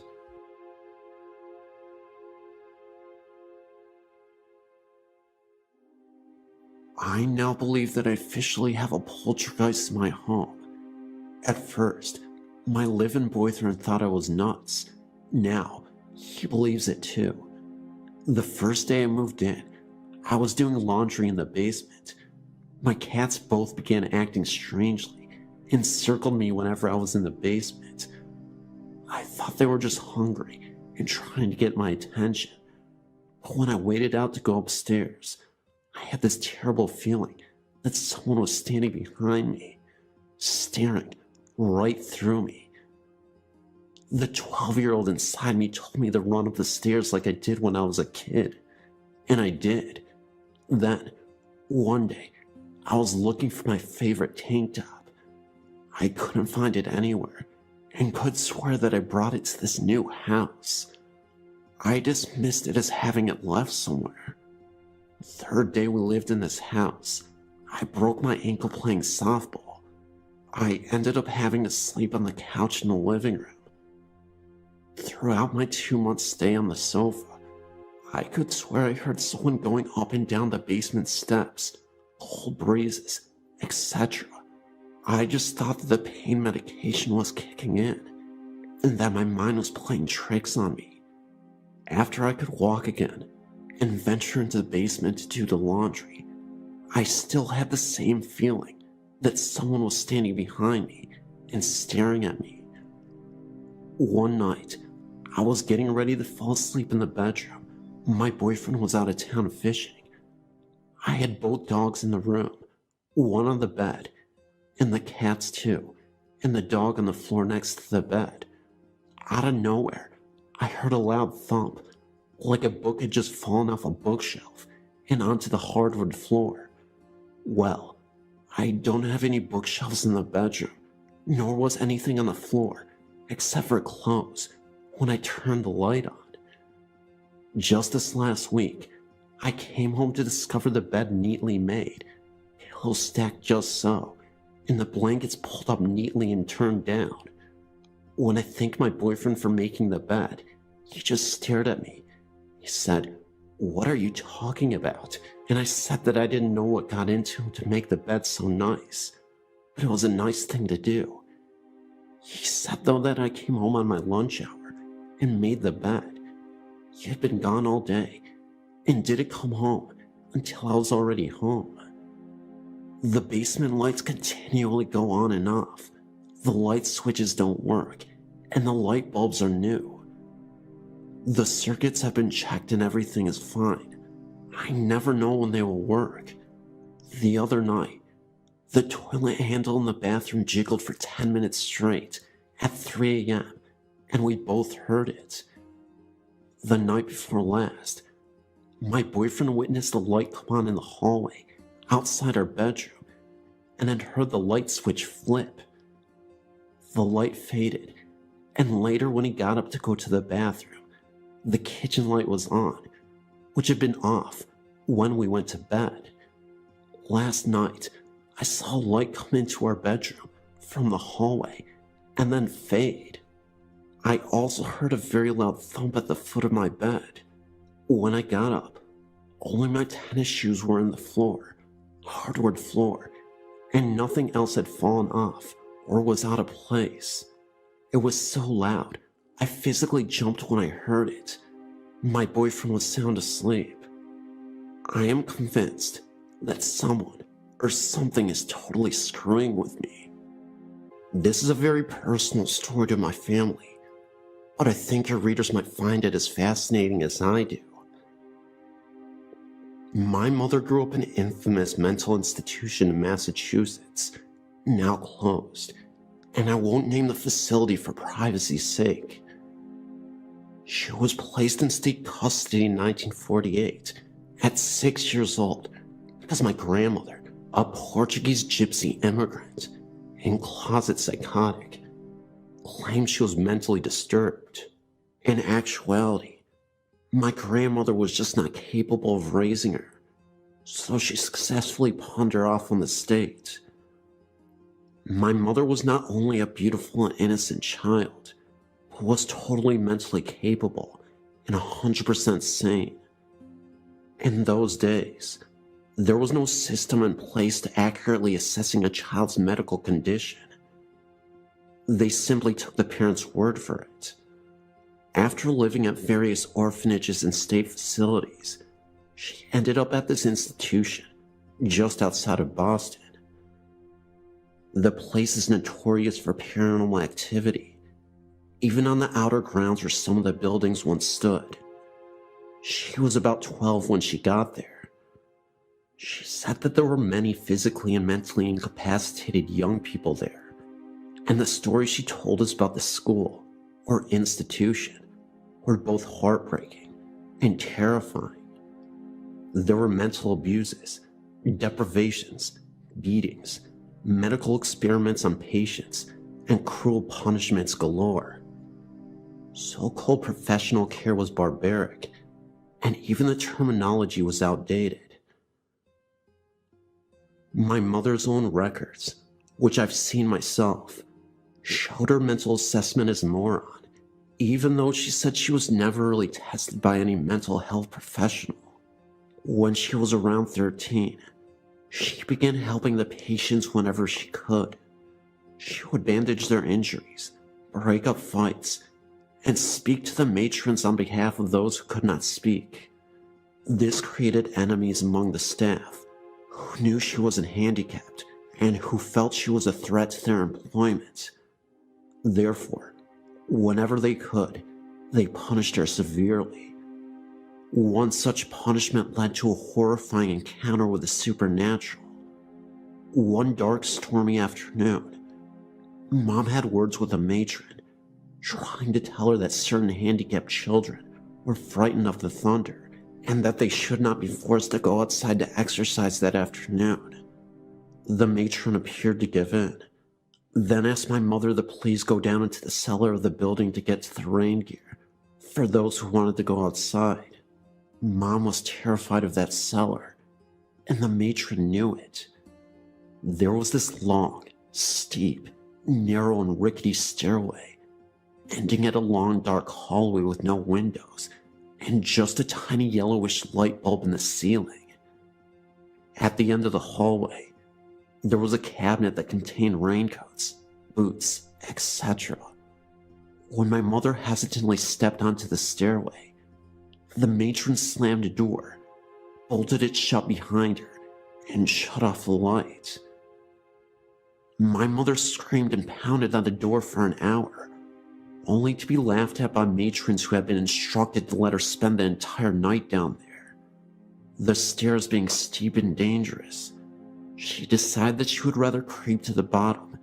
I now believe that I officially have a poltergeist in my home. At first, my live-in boyfriend thought I was nuts. Now, he believes it too. The first day I moved in, I was doing laundry in the basement. My cats both began acting strangely and circled me whenever I was in the basement. I thought they were just hungry and trying to get my attention. But when I waited out to go upstairs, I had this terrible feeling that someone was standing behind me. staring right through me. The 12-year-old inside me told me to run up the stairs like I did when I was a kid, and I did. Then, one day, I was looking for my favorite tank top. I couldn't find it anywhere, and could swear that I brought it to this new house. I dismissed it as having it left somewhere. Third day we lived in this house, I broke my ankle playing softball. I ended up having to sleep on the couch in the living room. Throughout my 2-month stay on the sofa, I could swear I heard someone going up and down the basement steps, cold breezes, etc. I just thought that the pain medication was kicking in, and that my mind was playing tricks on me. After I could walk again, and venture into the basement to do the laundry, I still had the same feeling that someone was standing behind me and staring at me. One night, I was getting ready to fall asleep in the bedroom when my boyfriend was out of town fishing. I had both dogs in the room, one on the bed, and the cats too, and the dog on the floor next to the bed. Out of nowhere, I heard a loud thump, like a book had just fallen off a bookshelf and onto the hardwood floor. Well, I don't have any bookshelves in the bedroom, nor was anything on the floor, except for clothes, when I turned the light on. Just this last week, I came home to discover the bed neatly made, pillows stacked just so, and the blankets pulled up neatly and turned down. When I thanked my boyfriend for making the bed, he just stared at me. He said, "What are you talking about?" And I said that I didn't know what got into him to make the bed so nice, but it was a nice thing to do. He said though that I came home on my lunch hour and made the bed. He had been gone all day and didn't come home until I was already home. The basement lights continually go on and off. The light switches don't work, and the light bulbs are new. The circuits have been checked and everything is fine. I never know when they will work. The other night, the toilet handle in the bathroom jiggled for 10 minutes straight at 3 a.m., and we both heard it. The night before last, my boyfriend witnessed a light come on in the hallway outside our bedroom, and had heard the light switch flip. The light faded, and later when he got up to go to the bathroom, the kitchen light was on, which had been off when we went to bed. Last night, I saw a light come into our bedroom from the hallway and then fade. I also heard a very loud thump at the foot of my bed. When I got up, only my tennis shoes were in the floor, hardwood floor, and nothing else had fallen off or was out of place. It was so loud, I physically jumped when I heard it. My boyfriend was sound asleep. I am convinced that someone or something is totally screwing with me. This is a very personal story to my family, but I think your readers might find it as fascinating as I do. My mother grew up in an infamous mental institution in Massachusetts, now closed, and I won't name the facility for privacy's sake. She was placed in state custody in 1948 at 6 years old because my grandmother, a Portuguese gypsy immigrant and closet psychotic, claimed she was mentally disturbed. In actuality, my grandmother was just not capable of raising her, so she successfully pawned her off on the state. My mother was not only a beautiful and innocent child, but was totally mentally capable and 100% sane. In those days, there was no system in place to accurately assessing a child's medical condition. They simply took the parents' word for it. After living at various orphanages and state facilities, she ended up at this institution just outside of Boston. The place is notorious for paranormal activity, even on the outer grounds where some of the buildings once stood. She was about 12 when she got there. She said said that there were many physically and mentally incapacitated young people there, and the stories she told us about the school or institution were both heartbreaking and terrifying. There were mental abuses, deprivations, beatings, medical experiments on patients, and cruel punishments galore. So-called professional care was barbaric, and even the terminology was outdated. My mother's own records, which I've seen myself, showed her mental assessment as moron, even though she said she was never really tested by any mental health professional. When she was around 13, she began helping the patients whenever she could. She would bandage their injuries, break up fights, and speak to the matrons on behalf of those who could not speak. This created enemies among the staff, who knew she wasn't handicapped and who felt she was a threat to their employment. Therefore, whenever they could, they punished her severely. One such punishment led to a horrifying encounter with the supernatural. One dark, stormy afternoon, Mom had words with a matron, trying to tell her that certain handicapped children were frightened of the thunder and that they should not be forced to go outside to exercise that afternoon. The matron appeared to give in, then asked my mother to please go down into the cellar of the building to get to the rain gear for those who wanted to go outside. Mom was terrified of that cellar, and the matron knew it. There was this long, steep, narrow and rickety stairway, ending at a long dark hallway with no windows, and just a tiny yellowish light bulb in the ceiling. At the end of the hallway, there was a cabinet that contained raincoats, boots, etc. When my mother hesitantly stepped onto the stairway, the matron slammed a door, bolted it shut behind her, and shut off the light. My mother screamed and pounded on the door for an hour, only to be laughed at by matrons who had been instructed to let her spend the entire night down there. The stairs being steep and dangerous, she decided that she would rather creep to the bottom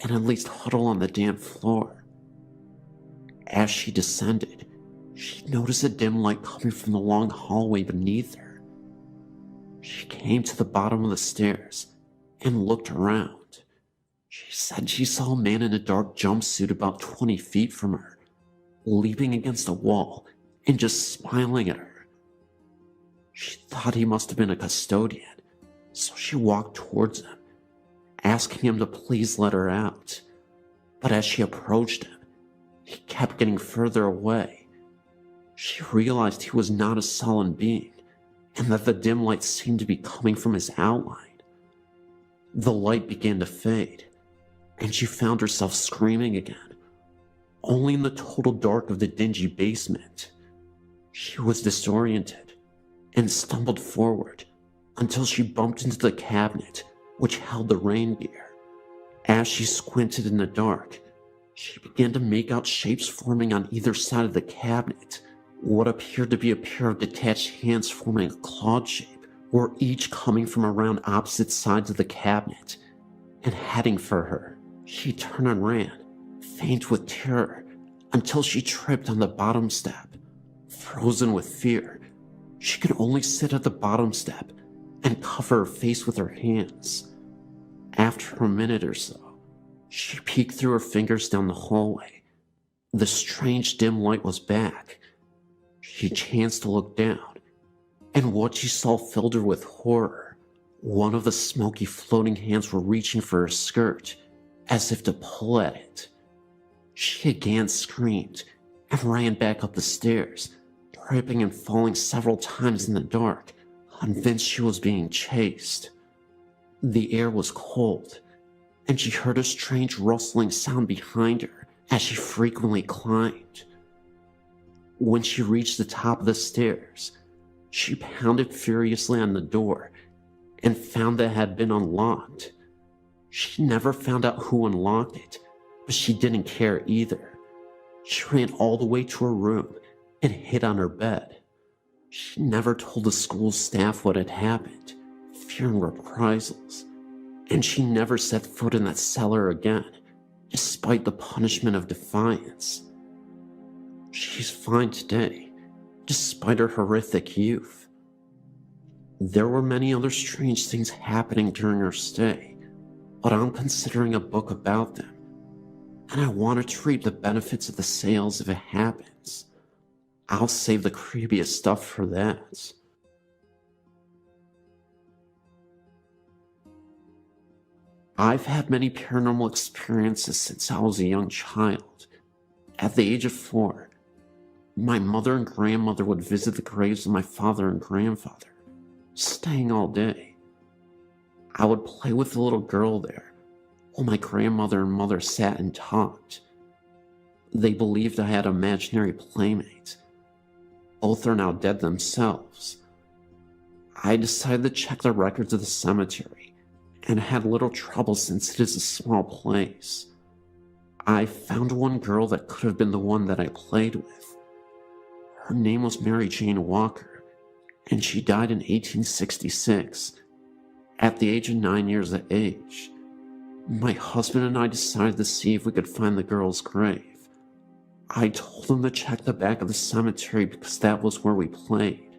and at least huddle on the damp floor. As she descended, she noticed a dim light coming from the long hallway beneath her. She came to the bottom of the stairs and looked around. She said she saw a man in a dark jumpsuit about 20 feet from her, leaping against a wall and just smiling at her. She thought he must have been a custodian, so she walked towards him, asking him to please let her out. But as she approached him, he kept getting further away. She realized he was not a sullen being, and that the dim light seemed to be coming from his outline. The light began to fade, and she found herself screaming again, only in the total dark of the dingy basement. She was disoriented and stumbled forward until she bumped into the cabinet which held the rain gear. As she squinted in the dark, she began to make out shapes forming on either side of the cabinet. What appeared to be a pair of detached hands forming a clawed shape were each coming from around opposite sides of the cabinet and heading for her. She turned and ran, faint with terror, until she tripped on the bottom step. Frozen with fear, she could only sit at the bottom step and cover her face with her hands. After a minute or so, she peeked through her fingers down the hallway. The strange dim light was back. She chanced to look down, and what she saw filled her with horror. One of the smoky floating hands were reaching for her skirt, as if to pull at it. She again screamed and ran back up the stairs, tripping and falling several times in the dark, convinced she was being chased. The air was cold, and she heard a strange rustling sound behind her as she frequently climbed. When she reached the top of the stairs, she pounded furiously on the door and found that it had been unlocked. She never found out who unlocked it, but she didn't care either. She ran all the way to her room and hid on her bed. She never told the school staff what had happened, fearing reprisals, and she never set foot in that cellar again, despite the punishment of defiance. She's fine today, despite her horrific youth. There were many other strange things happening during her stay, but I'm considering a book about them, and I wanted to reap the benefits of the sales if it happens. I'll save the creepiest stuff for that. I've had many paranormal experiences since I was a young child. At the age of 4, my mother and grandmother would visit the graves of my father and grandfather, staying all day. I would play with the little girl there, while my grandmother and mother sat and talked. They believed I had an imaginary playmate. Both are now dead themselves. I decided to check the records of the cemetery, and had little trouble since it is a small place. I found one girl that could have been the one that I played with. Her name was Mary Jane Walker, and she died in 1866, at the age of 9 years of age. My husband and I decided to see if we could find the girl's grave. I told him to check the back of the cemetery because that was where we played.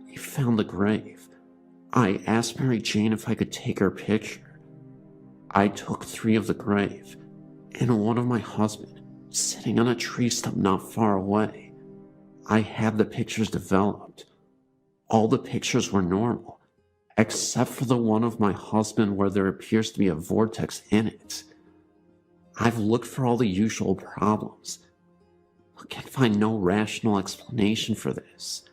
He found the grave. I asked Mary Jane if I could take her picture. I took 3 of the grave, and one of my husband, sitting on a tree stump not far away. I had the pictures developed. All the pictures were normal, except for the one of my husband where there appears to be a vortex in it. I've looked for all the usual problems, but can find no rational explanation for this.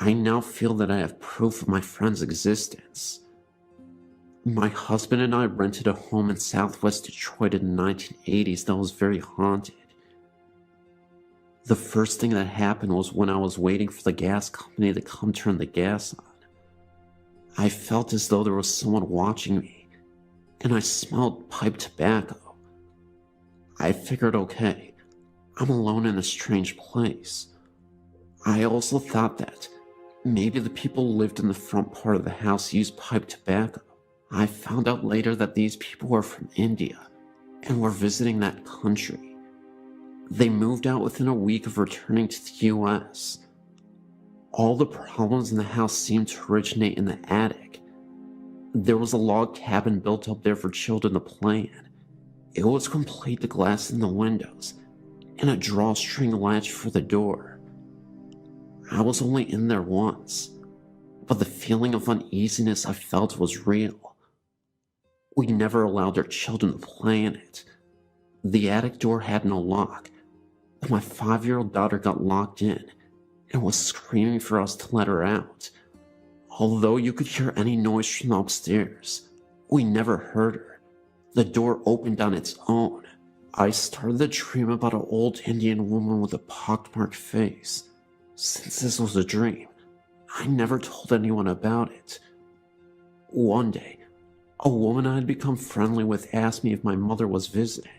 I now feel that I have proof of my friend's existence. My husband and I rented a home in southwest Detroit in the 1980s that was very haunted. The first thing that happened was when I was waiting for the gas company to come turn the gas on. I felt as though there was someone watching me, and I smelled pipe tobacco. I figured, okay, I'm alone in a strange place. I also thought that maybe the people who lived in the front part of the house used pipe tobacco. I found out later that these people were from India and were visiting that country. They moved out within a week of returning to the US. All the problems in the house seemed to originate in the attic. There was a log cabin built up there for children to play in. It was complete with glass in the windows and a drawstring latch for the door. I was only in there once, but the feeling of uneasiness I felt was real. We never allowed our children to play in it. The attic door had no lock, but my 5-year-old daughter got locked in and was screaming for us to let her out. Although you could hear any noise from upstairs, we never heard her. The door opened on its own. I started to dream about an old Indian woman with a pockmarked face. Since this was a dream, I never told anyone about it. One day, a woman I had become friendly with asked me if my mother was visiting.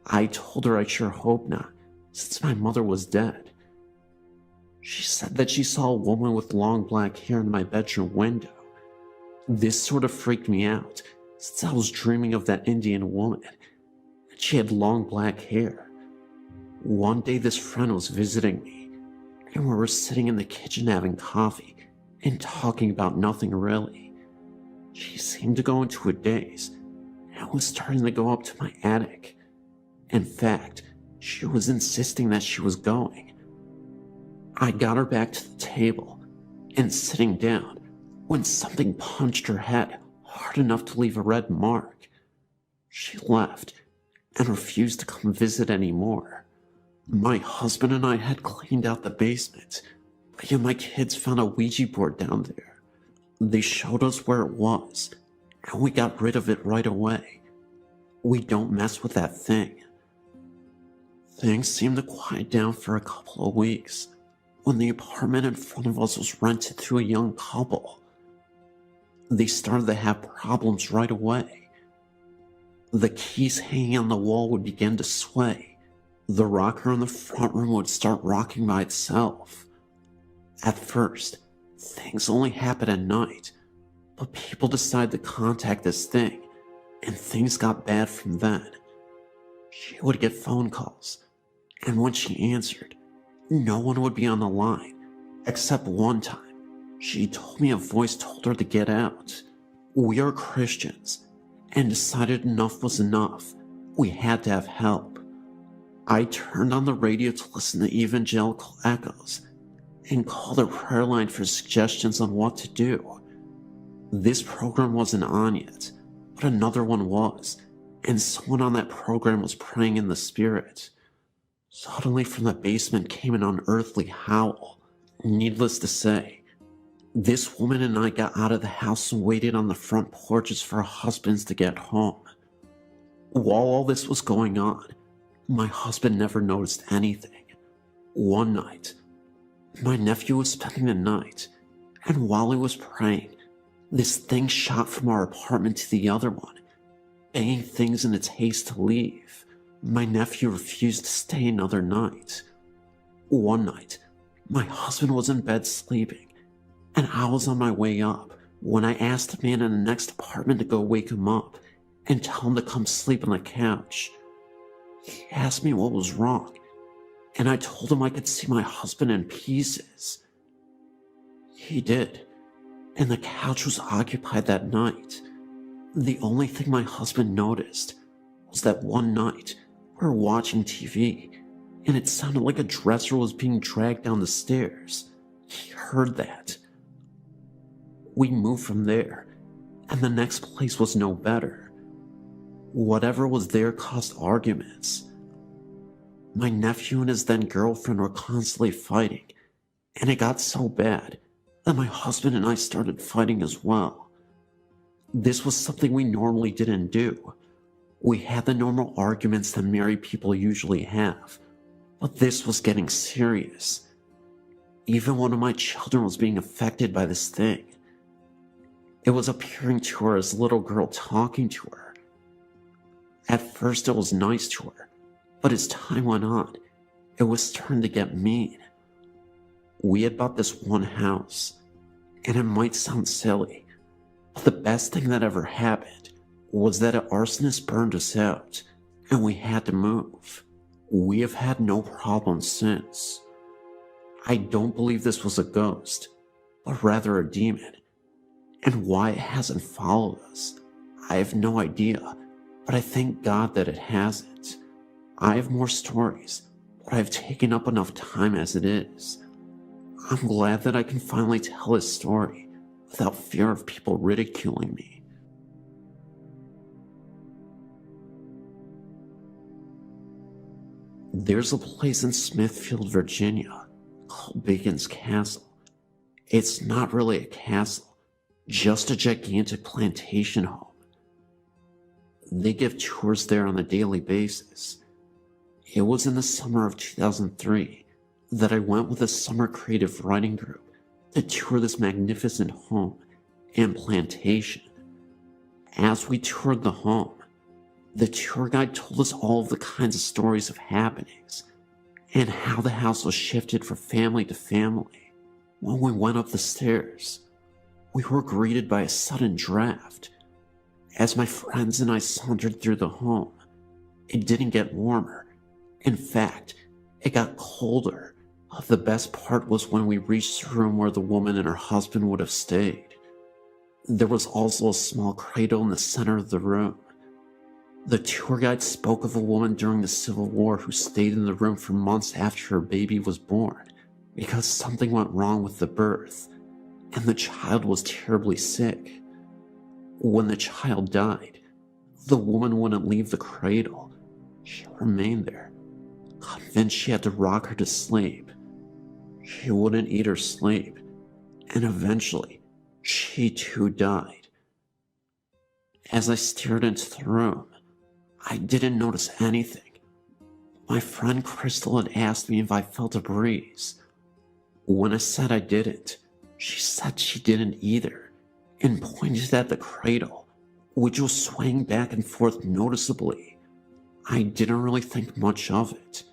I told her I sure hope not, since my mother was dead. She said that she saw a woman with long black hair in my bedroom window. This sort of freaked me out, since I was dreaming of that Indian woman, and she had long black hair. One day this friend was visiting me, and we were sitting in the kitchen having coffee and talking about nothing really. She seemed to go into a daze and was starting to go up to my attic. In fact, she was insisting that she was going. I got her back to the table and sitting down when something punched her head hard enough to leave a red mark. She left and refused to come visit anymore. My husband and I had cleaned out the basement, but yet my kids found a Ouija board down there. They showed us where it was, and we got rid of it right away. We don't mess with that thing. Things seemed to quiet down for a couple of weeks when the apartment in front of us was rented to a young couple. They started to have problems right away. The keys hanging on the wall would begin to sway. The rocker in the front room would start rocking by itself. At first, things only happened at night, But people decided to contact this thing, and things got bad from then. She would get phone calls, and when she answered, no one would be on the line, except one time. She told me a voice told her to get out. We are Christians, and decided enough was enough. We had to have help. I turned on the radio to listen to evangelical echoes, and called a prayer line for suggestions on what to do. This program wasn't on yet, but another one was, and someone on that program was praying in the spirit. Suddenly from the basement came an unearthly howl. Needless to say, this woman and I got out of the house and waited on the front porches for our husbands to get home. While all this was going on, my husband never noticed anything. One night, my nephew was spending the night, and while he was praying, this thing shot from our apartment to the other one, banging things in its haste to leave. My nephew refused to stay another night. One night, my husband was in bed sleeping, and I was on my way up when I asked the man in the next apartment to go wake him up and tell him to come sleep on the couch. He asked me what was wrong, and I told him I could see my husband in pieces. He did, and the couch was occupied that night. The only thing my husband noticed was that one night we were watching TV, and it sounded like a dresser was being dragged down the stairs. He heard that. We moved from there, and the next place was no better. Whatever was there caused arguments. My nephew and his then girlfriend were constantly fighting, and it got so bad that my husband and I started fighting as well. This was something we normally didn't do. We had the normal arguments that married people usually have, but this was getting serious. Even one of my children was being affected by this thing. It was appearing to her as a little girl talking to her. At first it was nice to her, but as time went on, it was starting to get mean. We had bought this one house, and it might sound silly, but the best thing that ever happened was that an arsonist burned us out, and we had to move. We have had no problems since. I don't believe this was a ghost, but rather a demon, and why it hasn't followed us, I have no idea, but I thank God that it hasn't. I have more stories, but I've taken up enough time as it is. I'm glad that I can finally tell this story without fear of people ridiculing me. There's a place in Smithfield, Virginia called Bacon's Castle. It's not really a castle, just a gigantic plantation home. They give tours there on a daily basis. It was in the summer of 2003 that I went with a summer creative writing group to tour this magnificent home and plantation. As we toured the home, the tour guide told us all of the kinds of stories of happenings and how the house was shifted from family to family. When we went up the stairs, we were greeted by a sudden draft. As my friends and I sauntered through the home, it didn't get warmer. In fact, it got colder. The best part was when we reached the room where the woman and her husband would have stayed. There was also a small cradle in the center of the room. The tour guide spoke of a woman during the Civil War who stayed in the room for months after her baby was born because something went wrong with the birth, and the child was terribly sick. When the child died, the woman wouldn't leave the cradle. She remained there, convinced she had to rock her to sleep. She wouldn't eat or sleep, and eventually, she too died. As I stared into the room, I didn't notice anything. My friend Crystal had asked me if I felt a breeze. When I said I didn't, she said she didn't either, and pointed at the cradle, which was swaying back and forth noticeably. I didn't really think much of it,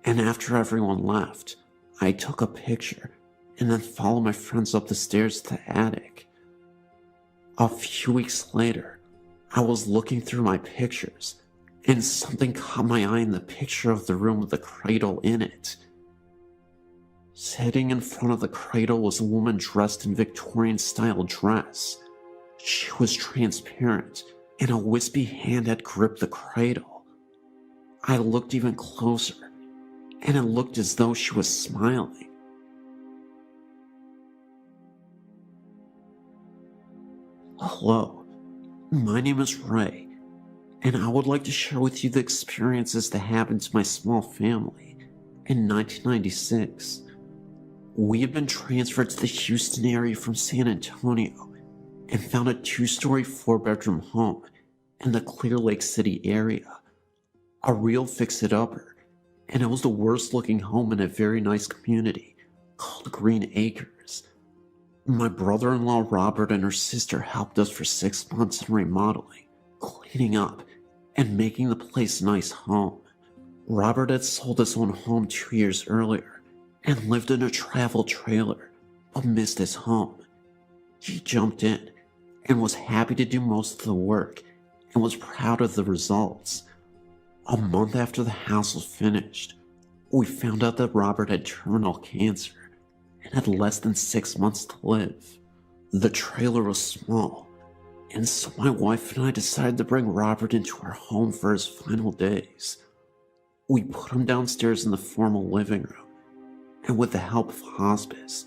and after everyone left, I took a picture and then followed my friends up the stairs to the attic. A few weeks later, I was looking through my pictures, and something caught my eye in the picture of the room with the cradle in it. Sitting in front of the cradle was a woman dressed in Victorian-style dress. She was transparent, and a wispy hand had gripped the cradle. I looked even closer, and it looked as though she was smiling. Hello, my name is Ray, and I would like to share with you the experiences that happened to my small family in 1996. We had been transferred to the Houston area from San Antonio and found a 2-story 4-bedroom home in the Clear Lake City area. A real fix-it-upper, and it was the worst looking home in a very nice community called Green Acres. My brother-in-law Robert and her sister helped us for 6 months in remodeling, cleaning up, and making the place a nice home. Robert had sold his own home 2 years earlier and lived in a travel trailer, but missed his home. He jumped in and was happy to do most of the work and was proud of the results. A month after the house was finished, we found out that Robert had terminal cancer and had less than 6 months to live. The trailer was small, and so my wife and I decided to bring Robert into our home for his final days. We put him downstairs in the formal living room, and with the help of hospice,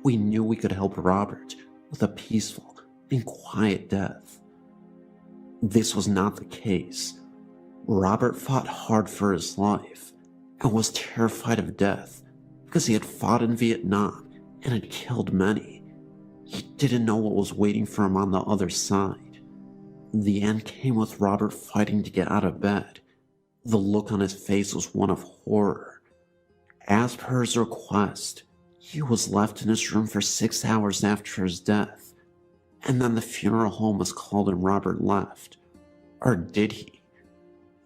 we knew we could help Robert with a peaceful and quiet death. This was not the case. Robert fought hard for his life and was terrified of death because he had fought in Vietnam and had killed many. He didn't know what was waiting for him on the other side. The end came with Robert fighting to get out of bed. The look on his face was one of horror. As per his request, he was left in his room for 6 hours after his death, and then the funeral home was called and Robert left. Or did he?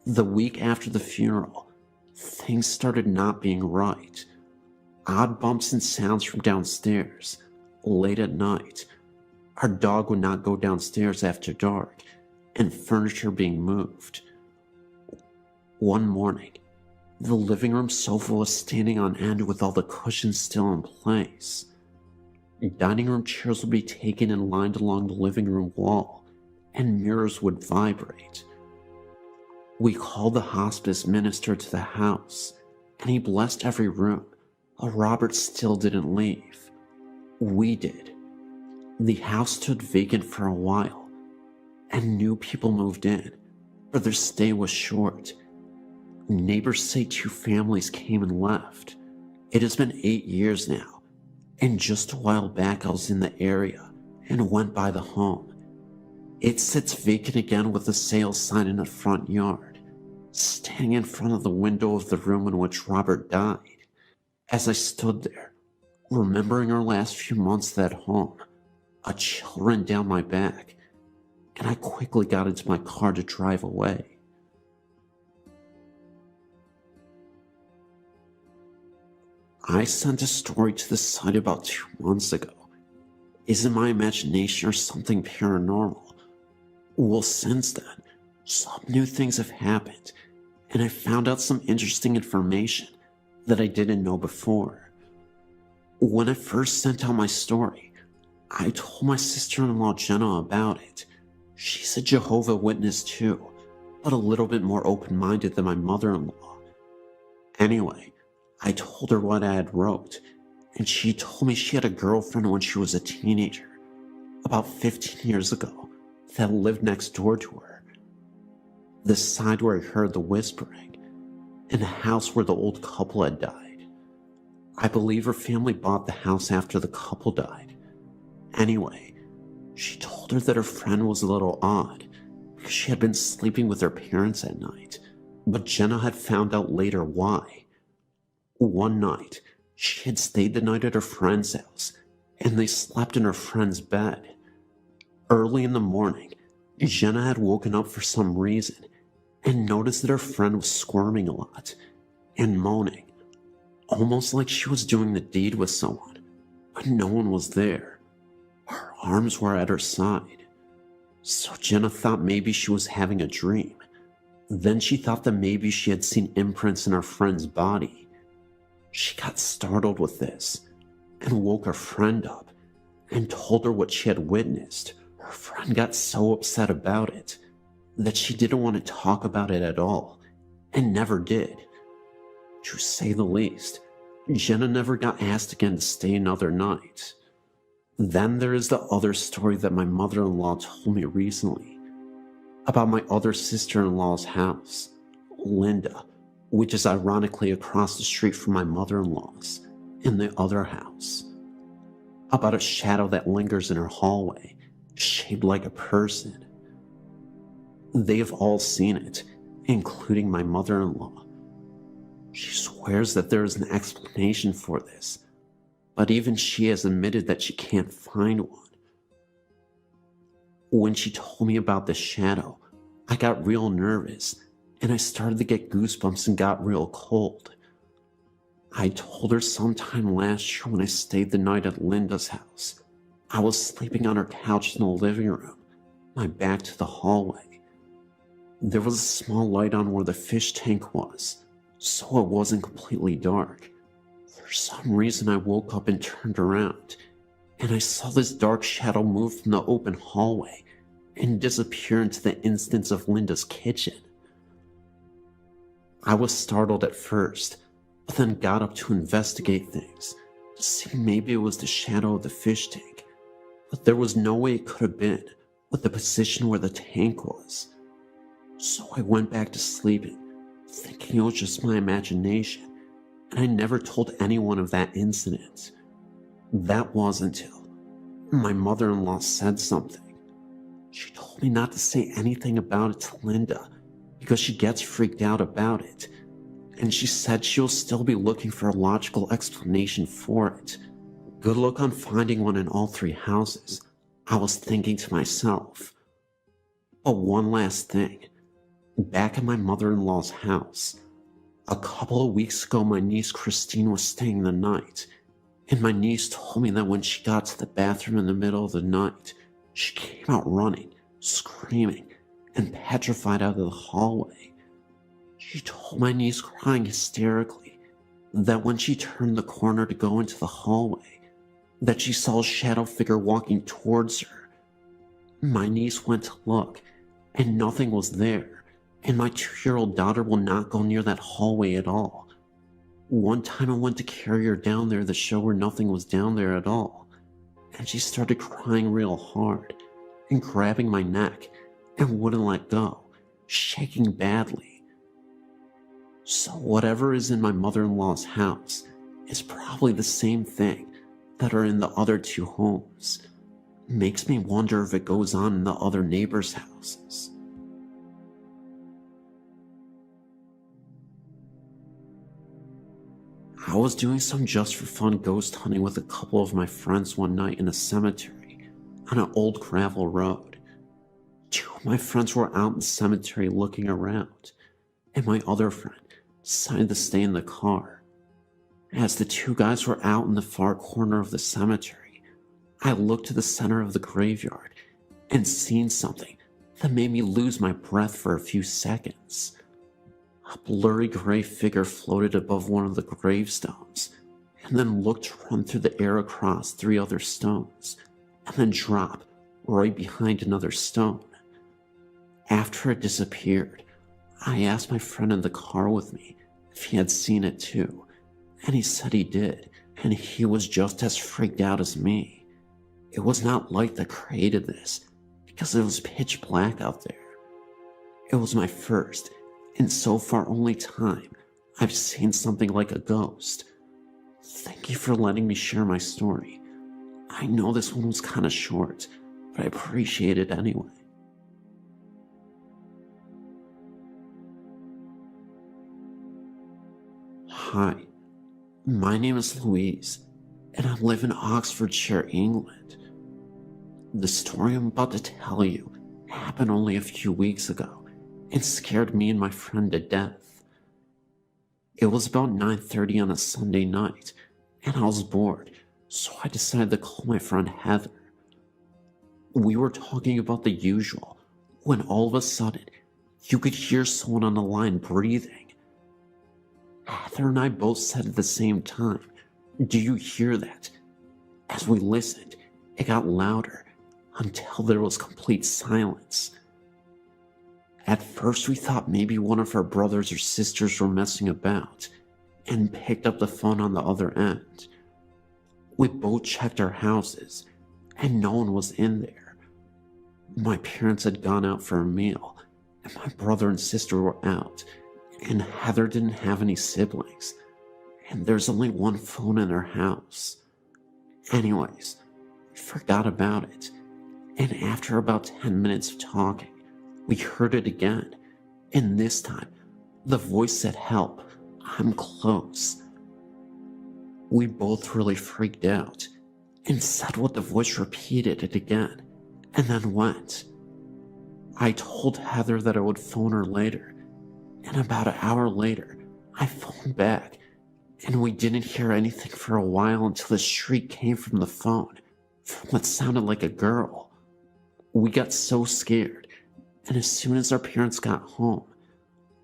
The week after the funeral, things started not being right. Odd bumps and sounds from downstairs. Late at night, our dog would not go downstairs after dark, and furniture being moved. One morning, the living room sofa was standing on end with all the cushions still in place. Dining room chairs would be taken and lined along the living room wall, and mirrors would vibrate. We called the hospice minister to the house, and he blessed every room, but Robert still didn't leave. We did. The house stood vacant for a while, and new people moved in, but their stay was short. Neighbors say 2 families came and left. It has been 8 years now, and just a while back I was in the area and went by the home. It sits vacant again with a sale sign in the front yard, standing in front of the window of the room in which Robert died. As I stood there, remembering our last few months at home, a chill ran down my back, and I quickly got into my car to drive away. I sent a story to the site about 2 months ago. Is it my imagination or something paranormal? Well, since then, some new things have happened, and I found out some interesting information that I didn't know before. When I first sent out my story, I told my sister-in-law Jenna about it. She's a Jehovah's Witness too, but a little bit more open-minded than my mother-in-law. Anyway, I told her what I had wrote, and she told me she had a girlfriend when she was a teenager, about 15 years ago, that lived next door to her. The side where I heard the whispering, in the house where the old couple had died. I believe her family bought the house after the couple died. Anyway, she told her that her friend was a little odd, because she had been sleeping with her parents at night, but Jenna had found out later why. One night, she had stayed the night at her friend's house, and they slept in her friend's bed. Early in the morning, Jenna had woken up for some reason and noticed that her friend was squirming a lot and moaning, almost like she was doing the deed with someone, but no one was there. Her arms were at her side. So Jenna thought maybe she was having a dream. Then she thought that maybe she had seen imprints in her friend's body. She got startled with this and woke her friend up and told her what she had witnessed. Her friend got so upset about it that she didn't want to talk about it at all and never did. To say the least, Jenna never got asked again to stay another night. Then there is the other story that my mother-in-law told me recently about my other sister-in-law's house, Linda, which is ironically across the street from my mother-in-law's in the other house. About a shadow that lingers in her hallway, shaped like a person. They have all seen it, including my mother-in-law. She swears that there is an explanation for this, but even she has admitted that she can't find one. When she told me about the shadow, I got real nervous, and I started to get goosebumps and got real cold. I told her sometime last year when I stayed the night at Linda's house. I was sleeping on her couch in the living room, my back to the hallway. There was a small light on where the fish tank was, so it wasn't completely dark. For some reason I woke up and turned around, and I saw this dark shadow move from the open hallway and disappear into the instance of Linda's kitchen. I was startled at first, but then got up to investigate things to see maybe it was the shadow of the fish tank, but there was no way it could have been with the position where the tank was. So I went back to sleeping, thinking it was just my imagination, and I never told anyone of that incident. That was until my mother-in-law said something. She told me not to say anything about it to Linda because she gets freaked out about it, and she said she'll still be looking for a logical explanation for it. Good luck on finding one in all three houses, I was thinking to myself. But one last thing. Back at my mother-in-law's house, a couple of weeks ago my niece Christine was staying the night, and my niece told me that when she got to the bathroom in the middle of the night, she came out running, screaming, and petrified out of the hallway. She told my niece, crying hysterically, that when she turned the corner to go into the hallway, that she saw a shadow figure walking towards her. My niece went to look, and nothing was there, and my 2-year-old daughter will not go near that hallway at all. One time I went to carry her down there to show her nothing was down there at all, and she started crying real hard and grabbing my neck and wouldn't let go, shaking badly. So whatever is in my mother-in-law's house is probably the same thing that are in the other 2 homes. Makes me wonder if it goes on in the other neighbors' houses. I was doing some just for fun ghost hunting with a couple of my friends one night in a cemetery on an old gravel road. 2 of my friends were out in the cemetery looking around, and my other friend decided to stay in the car. As the 2 guys were out in the far corner of the cemetery, I looked to the center of the graveyard and seen something that made me lose my breath for a few seconds. A blurry gray figure floated above one of the gravestones, and then looked to run through the air across 3 other stones, and then drop right behind another stone. After it disappeared, I asked my friend in the car with me if he had seen it too, and he said he did, and he was just as freaked out as me. It was not light that created this, because it was pitch black out there. It was my first, and so far only time I've seen something like a ghost. Thank you for letting me share my story. I know this one was kinda short, but I appreciate it anyway. Hi, my name is Louise, and I live in Oxfordshire, England. The story I'm about to tell you happened only a few weeks ago and scared me and my friend to death. It was about 9:30 on a Sunday night, and I was bored, so I decided to call my friend Heather. We were talking about the usual when all of a sudden you could hear someone on the line breathing. Heather and I both said at the same time, "Do you hear that?" As we listened, it got louder until there was complete silence. At first we thought maybe one of our brothers or sisters were messing about and picked up the phone on the other end. We both checked our houses and no one was in there. My parents had gone out for a meal and my brother and sister were out, and Heather didn't have any siblings, and there's only one phone in her house. Anyways, we forgot about it, and after about 10 minutes of talking, we heard it again, and this time, the voice said, "Help, I'm close." We both really freaked out, and said what the voice repeated it again, and then went. I told Heather that I would phone her later, and about an hour later, I phoned back, and we didn't hear anything for a while until the shriek came from the phone, from what sounded like a girl. We got so scared, and as soon as our parents got home,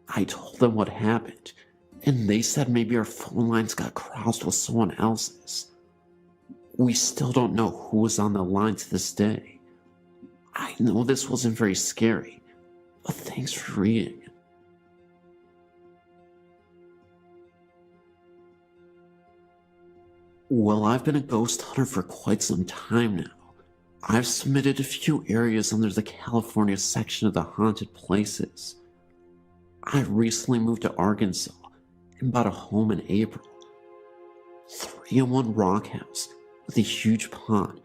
I told them what happened, and they said maybe our phone lines got crossed with someone else's. We still don't know who was on the line to this day. I know this wasn't very scary, but thanks for reading. Well, I've been a ghost hunter for quite some time now. I've submitted a few areas under the California section of the haunted places. I recently moved to Arkansas and bought a home in April. 3-in-1 rock house with a huge pond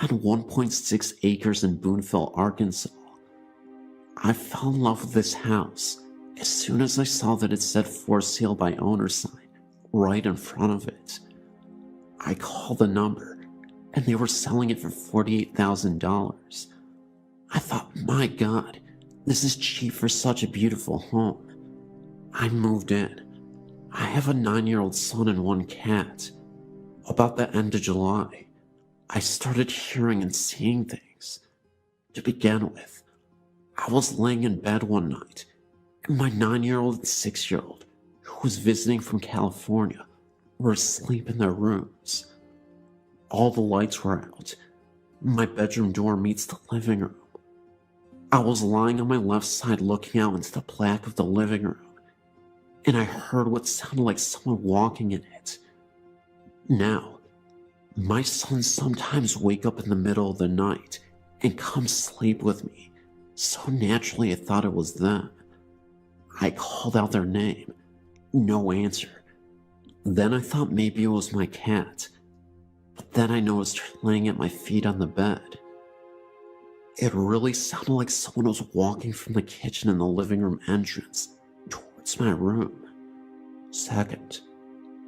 on 1.6 acres in Boonville, Arkansas. I fell in love with this house as soon as I saw that it said "For Sale by Owner" sign right in front of it. I called the number and they were selling it for $48,000. I thought, my God, this is cheap for such a beautiful home. I moved in. I have a 9-year-old son and 1 cat. About the end of July, I started hearing and seeing things. To begin with, I was laying in bed one night, and my 9-year-old and 6-year-old, who was visiting from California, were asleep in their rooms. All the lights were out. My bedroom door meets the living room. I was lying on my left side looking out into the black of the living room, and I heard what sounded like someone walking in it. Now, my sons sometimes wake up in the middle of the night and come sleep with me, so naturally I thought it was them. I called out their name. No answer. Then I thought maybe it was my cat, but then I noticed her laying at my feet on the bed. It really sounded like someone was walking from the kitchen in the living room entrance towards my room. Second,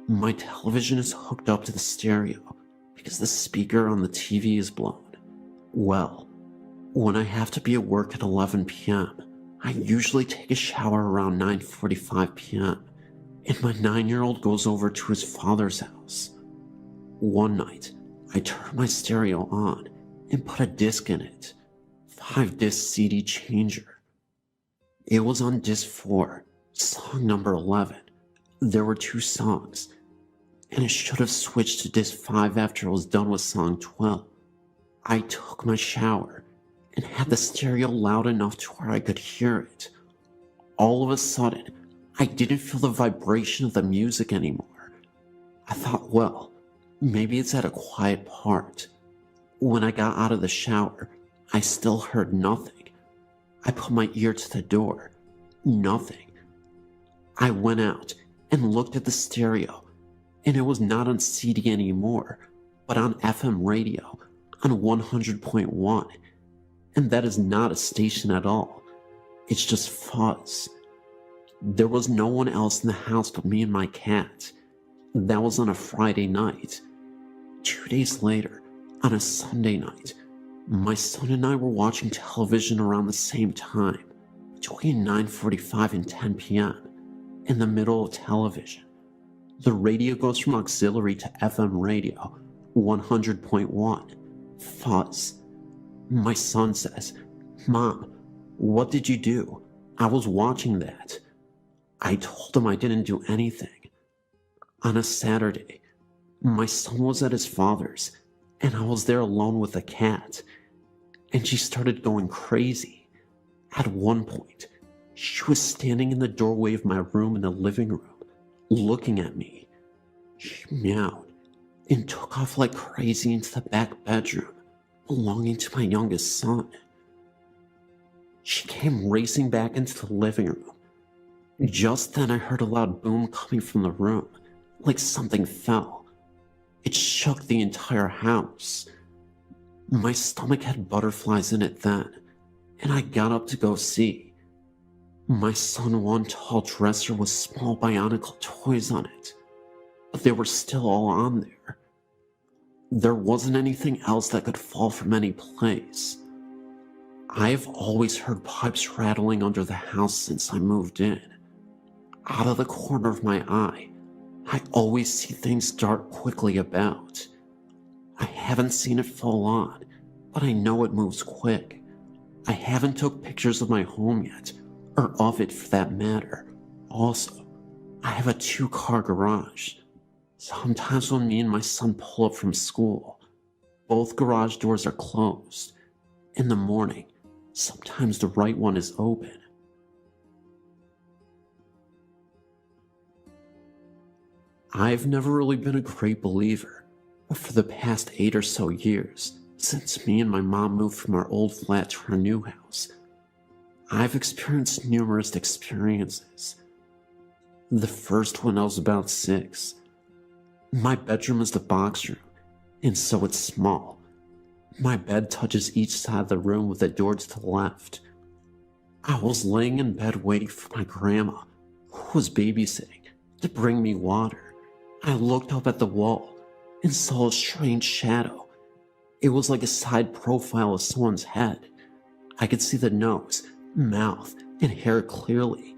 my television is hooked up to the stereo because the speaker on the TV is blown. Well, when I have to be at work at 11 p.m., I usually take a shower around 9:45 p.m., and my 9-year-old goes over to his father's house. One night, I turned my stereo on and put a disc in it, 5-disc CD changer. It was on disc 4, song number 11. There were 2 songs, and it should have switched to disc 5 after it was done with song 12. I took my shower and had the stereo loud enough to where I could hear it. All of a sudden, I didn't feel the vibration of the music anymore. I thought, well, maybe it's at a quiet part. When I got out of the shower, I still heard nothing. I put my ear to the door. Nothing. I went out and looked at the stereo, and it was not on CD anymore, but on FM radio on 100.1, and that is not a station at all. It's just fuzz. There was no one else in the house but me and my cat. That was on a Friday night. 2 days later, on a Sunday night, my son and I were watching television around the same time, between 9:45 and 10 p.m. In the middle of television, the radio goes from auxiliary to FM radio, 100.1, fuzz. My son says, "Mom, what did you do? I was watching that." I told him I didn't do anything. On a Saturday, my son was at his father's, and I was there alone with a cat, and she started going crazy. At one point, she was standing in the doorway of my room in the living room, looking at me. She meowed and took off like crazy into the back bedroom belonging to my youngest son. She came racing back into the living room. Just then I heard a loud boom coming from the room, like something fell. It shook the entire house. My stomach had butterflies in it then, and I got up to go see. My son won tall dresser with small bionicle toys on it, but they were still all on there. There wasn't anything else that could fall from any place. I've always heard pipes rattling under the house since I moved in. Out of the corner of my eye, I always see things dart quickly about. I haven't seen it fall on, but I know it moves quick. I haven't took pictures of my home yet, or of it for that matter. Also, I have a 2-car garage. Sometimes when me and my son pull up from school, both garage doors are closed. In the morning, sometimes the right one is open. I've never really been a great believer, but for the past 8 or so years, since me and my mom moved from our old flat to our new house, I've experienced numerous experiences. The first one I was about 6. My bedroom is the box room, and so it's small. My bed touches each side of the room with a door to the left. I was laying in bed waiting for my grandma, who was babysitting, to bring me water. I looked up at the wall and saw a strange shadow. It was like a side profile of someone's head. I could see the nose, mouth, and hair clearly.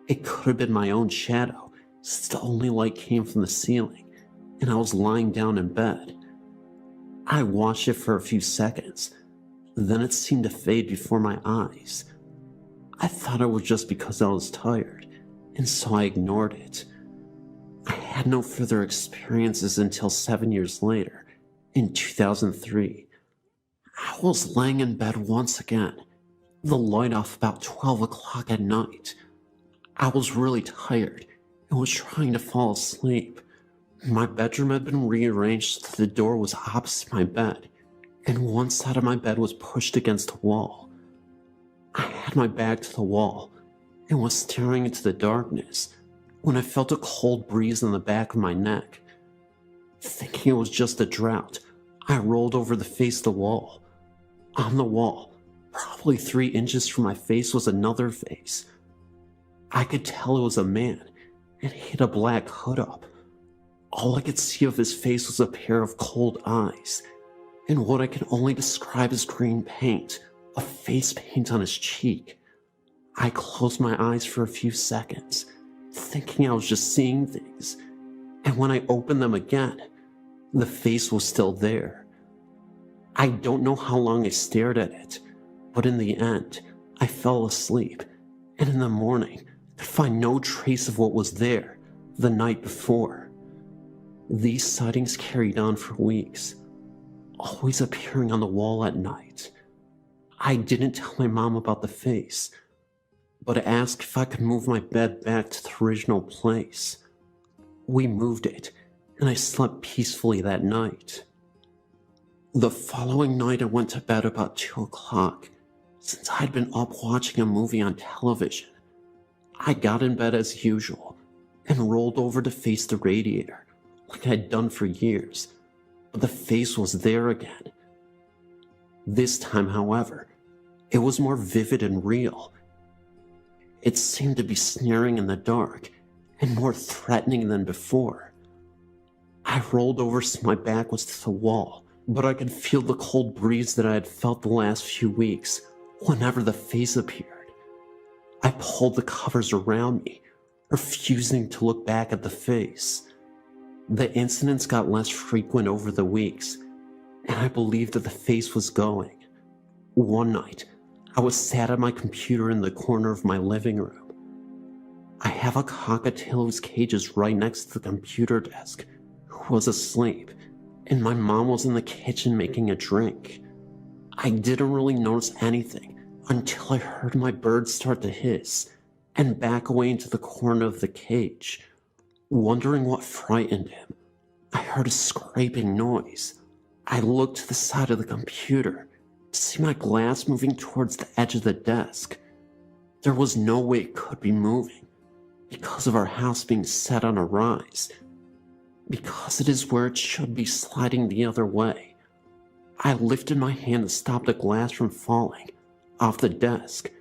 It could have been my own shadow, since the only light came from the ceiling, and I was lying down in bed. I watched it for a few seconds, then it seemed to fade before my eyes. I thought it was just because I was tired, and so I ignored it. I had no further experiences until 7 years later, in 2003. I was laying in bed once again, the light off about 12 o'clock at night. I was really tired and was trying to fall asleep. My bedroom had been rearranged so that the door was opposite my bed, and one side of my bed was pushed against the wall. I had my back to the wall and was staring into the darkness when I felt a cold breeze on the back of my neck. Thinking it was just a drought, I rolled over the face of the wall. On the wall, probably 3 inches from my face, was another face. I could tell it was a man, and he had a black hood up. All I could see of his face was a pair of cold eyes, and what I can only describe as green paint, a face paint on his cheek. I closed my eyes for a few seconds, thinking I was just seeing things, and when I opened them again, the face was still there. I don't know how long I stared at it, but in the end, I fell asleep, and in the morning, could find no trace of what was there the night before. These sightings carried on for weeks, always appearing on the wall at night. I didn't tell my mom about the face, but asked if I could move my bed back to the original place. We moved it, and I slept peacefully that night. The following night I went to bed about 2 o'clock, since I'd been up watching a movie on television. I got in bed as usual, and rolled over to face the radiator, like I'd done for years, but the face was there again. This time, however, it was more vivid and real. It seemed to be sneering in the dark, and more threatening than before. I rolled over so my back was to the wall, but I could feel the cold breeze that I had felt the last few weeks whenever the face appeared. I pulled the covers around me, refusing to look back at the face. The incidents got less frequent over the weeks, and I believed that the face was going. One night, I was sat at my computer in the corner of my living room. I have a cockatiel whose cage is right next to the computer desk, who was asleep, and my mom was in the kitchen making a drink. I didn't really notice anything until I heard my bird start to hiss and back away into the corner of the cage. Wondering what frightened him, I heard a scraping noise. I looked to the side of the computer to see my glass moving towards the edge of the desk. There was no way it could be moving because of our house being set on a rise, because it is where it should be sliding the other way. I lifted my hand to stop the glass from falling off the desk.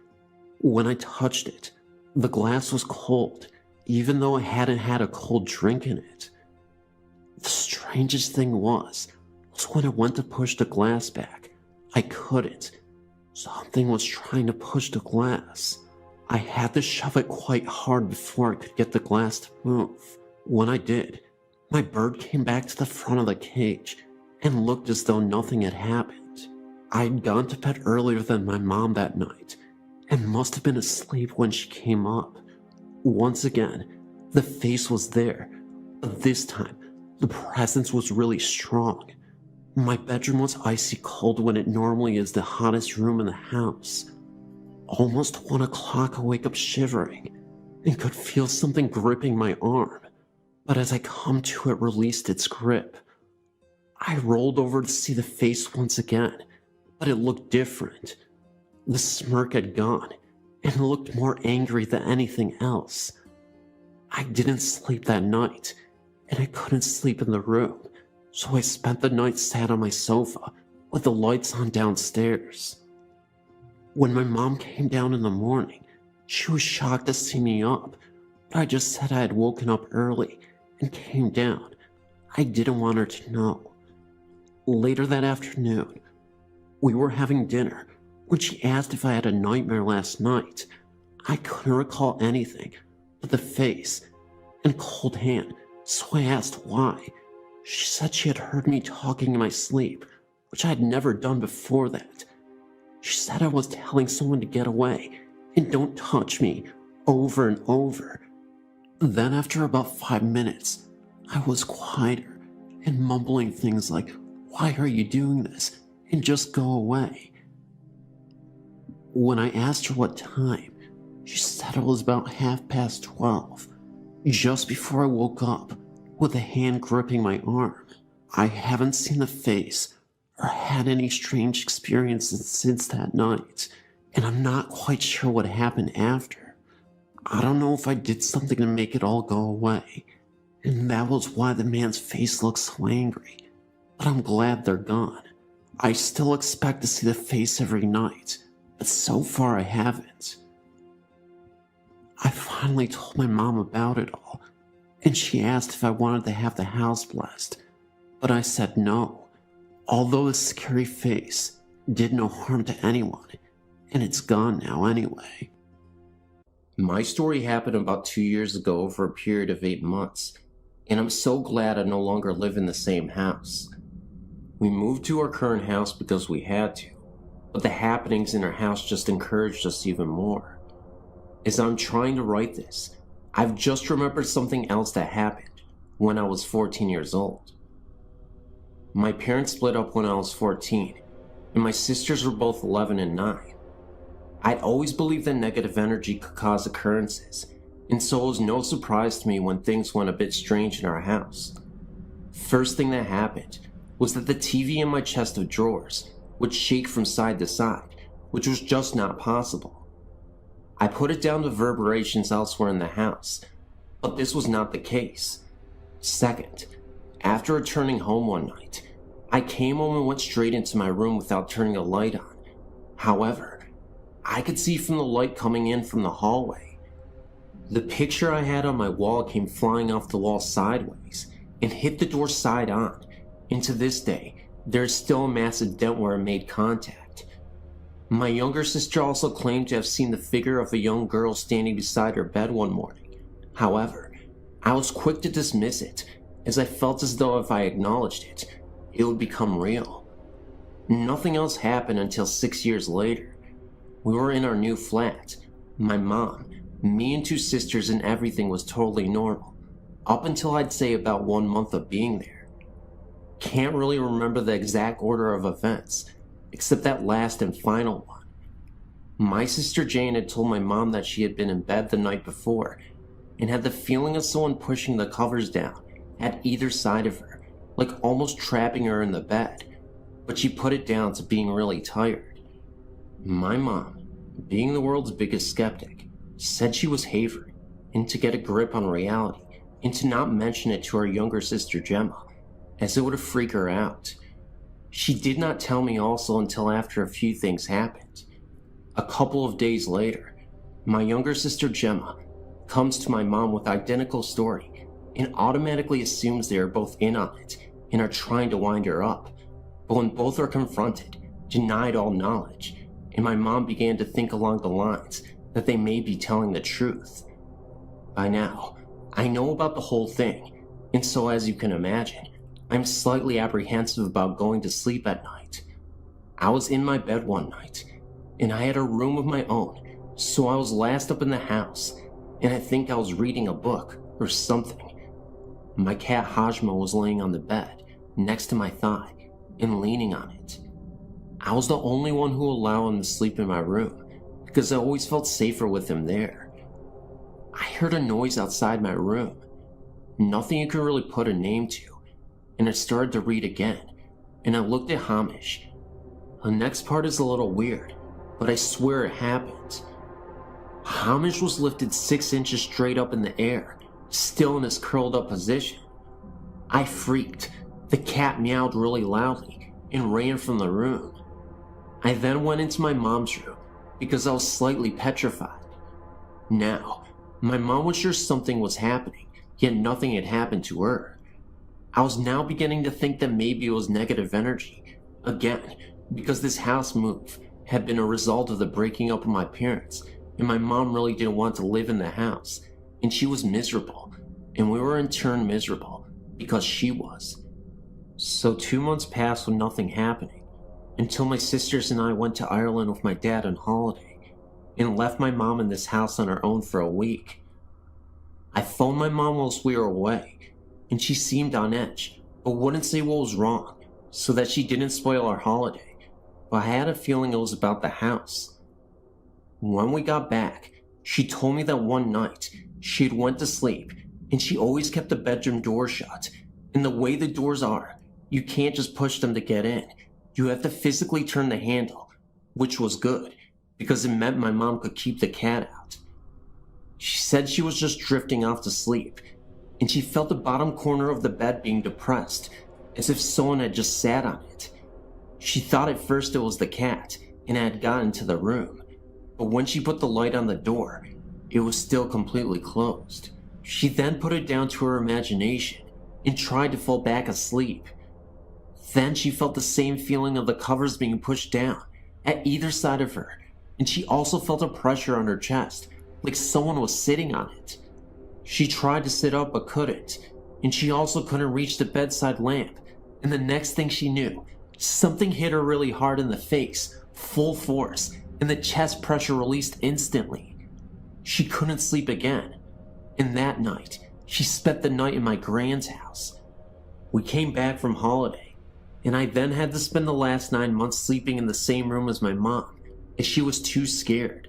When I touched it, the glass was cold, even though I hadn't had a cold drink in it. The strangest thing was when I went to push the glass back, I couldn't. Something was trying to push the glass. I had to shove it quite hard before I could get the glass to move. When I did, my bird came back to the front of the cage and looked as though nothing had happened. I had gone to bed earlier than my mom that night and must have been asleep when she came up. Once again, the face was there, but this time, the presence was really strong. My bedroom was icy cold when it normally is the hottest room in the house. Almost 1 o'clock, I wake up shivering and could feel something gripping my arm, but as I come to, it released its grip. I rolled over to see the face once again, but it looked different. The smirk had gone, and it looked more angry than anything else. I didn't sleep that night, and I couldn't sleep in the room, so I spent the night sat on my sofa with the lights on downstairs. When my mom came down in the morning, she was shocked to see me up, but I just said I had woken up early and came down. I didn't want her to know. Later that afternoon, we were having dinner when she asked if I had a nightmare last night. I couldn't recall anything but the face and cold hand, so I asked why. She said she had heard me talking in my sleep, which I had never done before that. She said I was telling someone to get away and don't touch me over and over. Then after about 5 minutes, I was quieter and mumbling things like, "Why are you doing this?" and "just go away." When I asked her what time, she said it was about 12:30, just before I woke up with a hand gripping my arm. I haven't seen the face or had any strange experiences since that night, and I'm not quite sure what happened after. I don't know if I did something to make it all go away, and that was why the man's face looks so angry, but I'm glad they're gone. I still expect to see the face every night, but so far I haven't. I finally told my mom about it all, and she asked if I wanted to have the house blessed, but I said no. Although the scary face did no harm to anyone, and it's gone now anyway. My story happened about 2 years ago over a period of 8 months, and I'm so glad I no longer live in the same house. We moved to our current house because we had to, but the happenings in our house just encouraged us even more. As I'm trying to write this, I've just remembered something else that happened when I was 14 years old. My parents split up when I was 14, and my sisters were both 11 and 9. I'd always believed that negative energy could cause occurrences, and so it was no surprise to me when things went a bit strange in our house. First thing that happened was that the TV in my chest of drawers would shake from side to side, which was just not possible. I put it down to reverberations elsewhere in the house, but this was not the case. Second, after returning home one night, I came home and went straight into my room without turning a light on. However, I could see from the light coming in from the hallway. The picture I had on my wall came flying off the wall sideways and hit the door side on, and to this day, there is still a massive dent where it made contact. My younger sister also claimed to have seen the figure of a young girl standing beside her bed one morning. However, I was quick to dismiss it, as I felt as though if I acknowledged it, it would become real. Nothing else happened until 6 years later. We were in our new flat. My mom, me and two sisters, and everything was totally normal. Up until I'd say about 1 month of being there. Can't really remember the exact order of events, except that last and final one. My sister Jane had told my mom that she had been in bed the night before and had the feeling of someone pushing the covers down at either side of her, like almost trapping her in the bed, but she put it down to being really tired. My mom, being the world's biggest skeptic, said she was havering and to get a grip on reality and to not mention it to her younger sister Gemma, as it would freak her out. She did not tell me also until after a few things happened. A couple of days later, my younger sister Gemma comes to my mom with identical story and automatically assumes they are both in on it and are trying to wind her up, but when both are confronted, denied all knowledge, and my mom began to think along the lines that they may be telling the truth. By now, I know about the whole thing, and so as you can imagine, I'm slightly apprehensive about going to sleep at night. I was in my bed one night, and I had a room of my own, so I was last up in the house, and I think I was reading a book or something. My cat Hajma was laying on the bed, next to my thigh, and leaning on it. I was the only one who allowed him to sleep in my room, because I always felt safer with him there. I heard a noise outside my room, nothing you could really put a name to, and I started to read again, and I looked at Hamish. The next part is a little weird, but I swear it happened. Hamish was lifted 6 inches straight up in the air, still in his curled up position. I freaked. The cat meowed really loudly and ran from the room. I then went into my mom's room because I was slightly petrified. Now, my mom was sure something was happening, yet nothing had happened to her. I was now beginning to think that maybe it was negative energy, again, because this house move had been a result of the breaking up of my parents, and my mom really didn't want to live in the house, and she was miserable, and we were in turn miserable because she was. So 2 months passed with nothing happening, until my sisters and I went to Ireland with my dad on holiday, and left my mom in this house on her own for a week. I phoned my mom whilst we were away, and she seemed on edge, but wouldn't say what was wrong, so that she didn't spoil our holiday, but I had a feeling it was about the house. When we got back, she told me that one night she had went to sleep, and she always kept the bedroom door shut, and the way the doors are, you can't just push them to get in. You have to physically turn the handle, which was good, because it meant my mom could keep the cat out. She said she was just drifting off to sleep, and she felt the bottom corner of the bed being depressed, as if someone had just sat on it. She thought at first it was the cat, and had gotten to the room, but when she put the light on the door, it was still completely closed. She then put it down to her imagination, and tried to fall back asleep. Then she felt the same feeling of the covers being pushed down, at either side of her, and she also felt a pressure on her chest, like someone was sitting on it. She tried to sit up but couldn't, and she also couldn't reach the bedside lamp, and the next thing she knew, something hit her really hard in the face, full force, and the chest pressure released instantly. She couldn't sleep again, and that night, she spent the night in my grand's house. We came back from holiday, and I then had to spend the last 9 months sleeping in the same room as my mom, as she was too scared.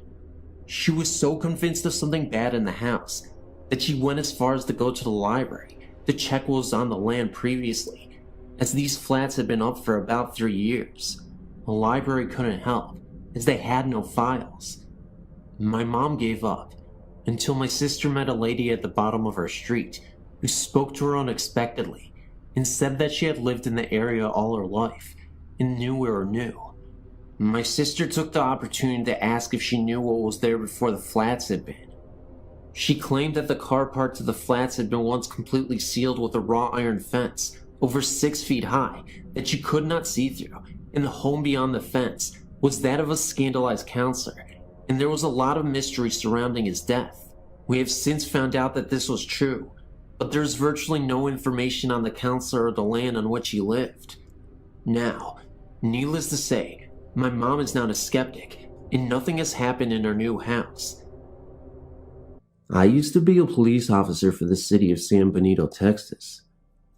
She was so convinced of something bad in the house that she went as far as to go to the library to check what was on the land previously, as these flats had been up for about 3 years. The library couldn't help, as they had no files. My mom gave up, until my sister met a lady at the bottom of her street who spoke to her unexpectedly and said that she had lived in the area all her life and knew we were new. My sister took the opportunity to ask if she knew what was there before the flats had been. She claimed that the car park to the flats had been once completely sealed with a wrought iron fence over 6 feet high that you could not see through, and the home beyond the fence was that of a scandalized counselor, and there was a lot of mystery surrounding his death. We have since found out that this was true, but there's virtually no information on the counselor or the land on which he lived. Now, Needless to say, my mom is not a skeptic, and nothing has happened in our new house. I used to be a police officer for the city of San Benito, Texas.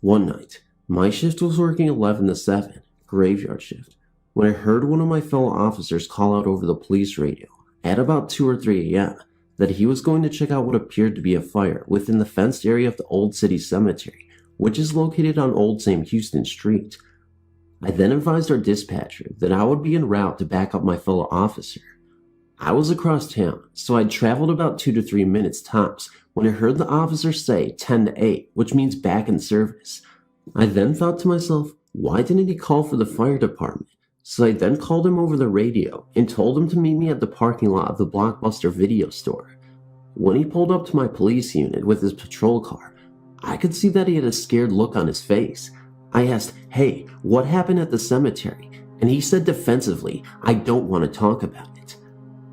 One night, my shift was working 11 to 7, graveyard shift, when I heard one of my fellow officers call out over the police radio at about 2 or 3 a.m. that he was going to check out what appeared to be a fire within the fenced area of the Old City Cemetery, which is located on Old Sam Houston Street. I then advised our dispatcher that I would be en route to back up my fellow officer. I was across town, so I'd traveled about 2 to 3 minutes tops when I heard the officer say 10 to 8, which means back in service. I then thought to myself, why didn't he call for the fire department? So I then called him over the radio and told him to meet me at the parking lot of the Blockbuster video store. When he pulled up to my police unit with his patrol car, I could see that he had a scared look on his face. I asked, "Hey, what happened at the cemetery?" And he said defensively, "I don't want to talk about it."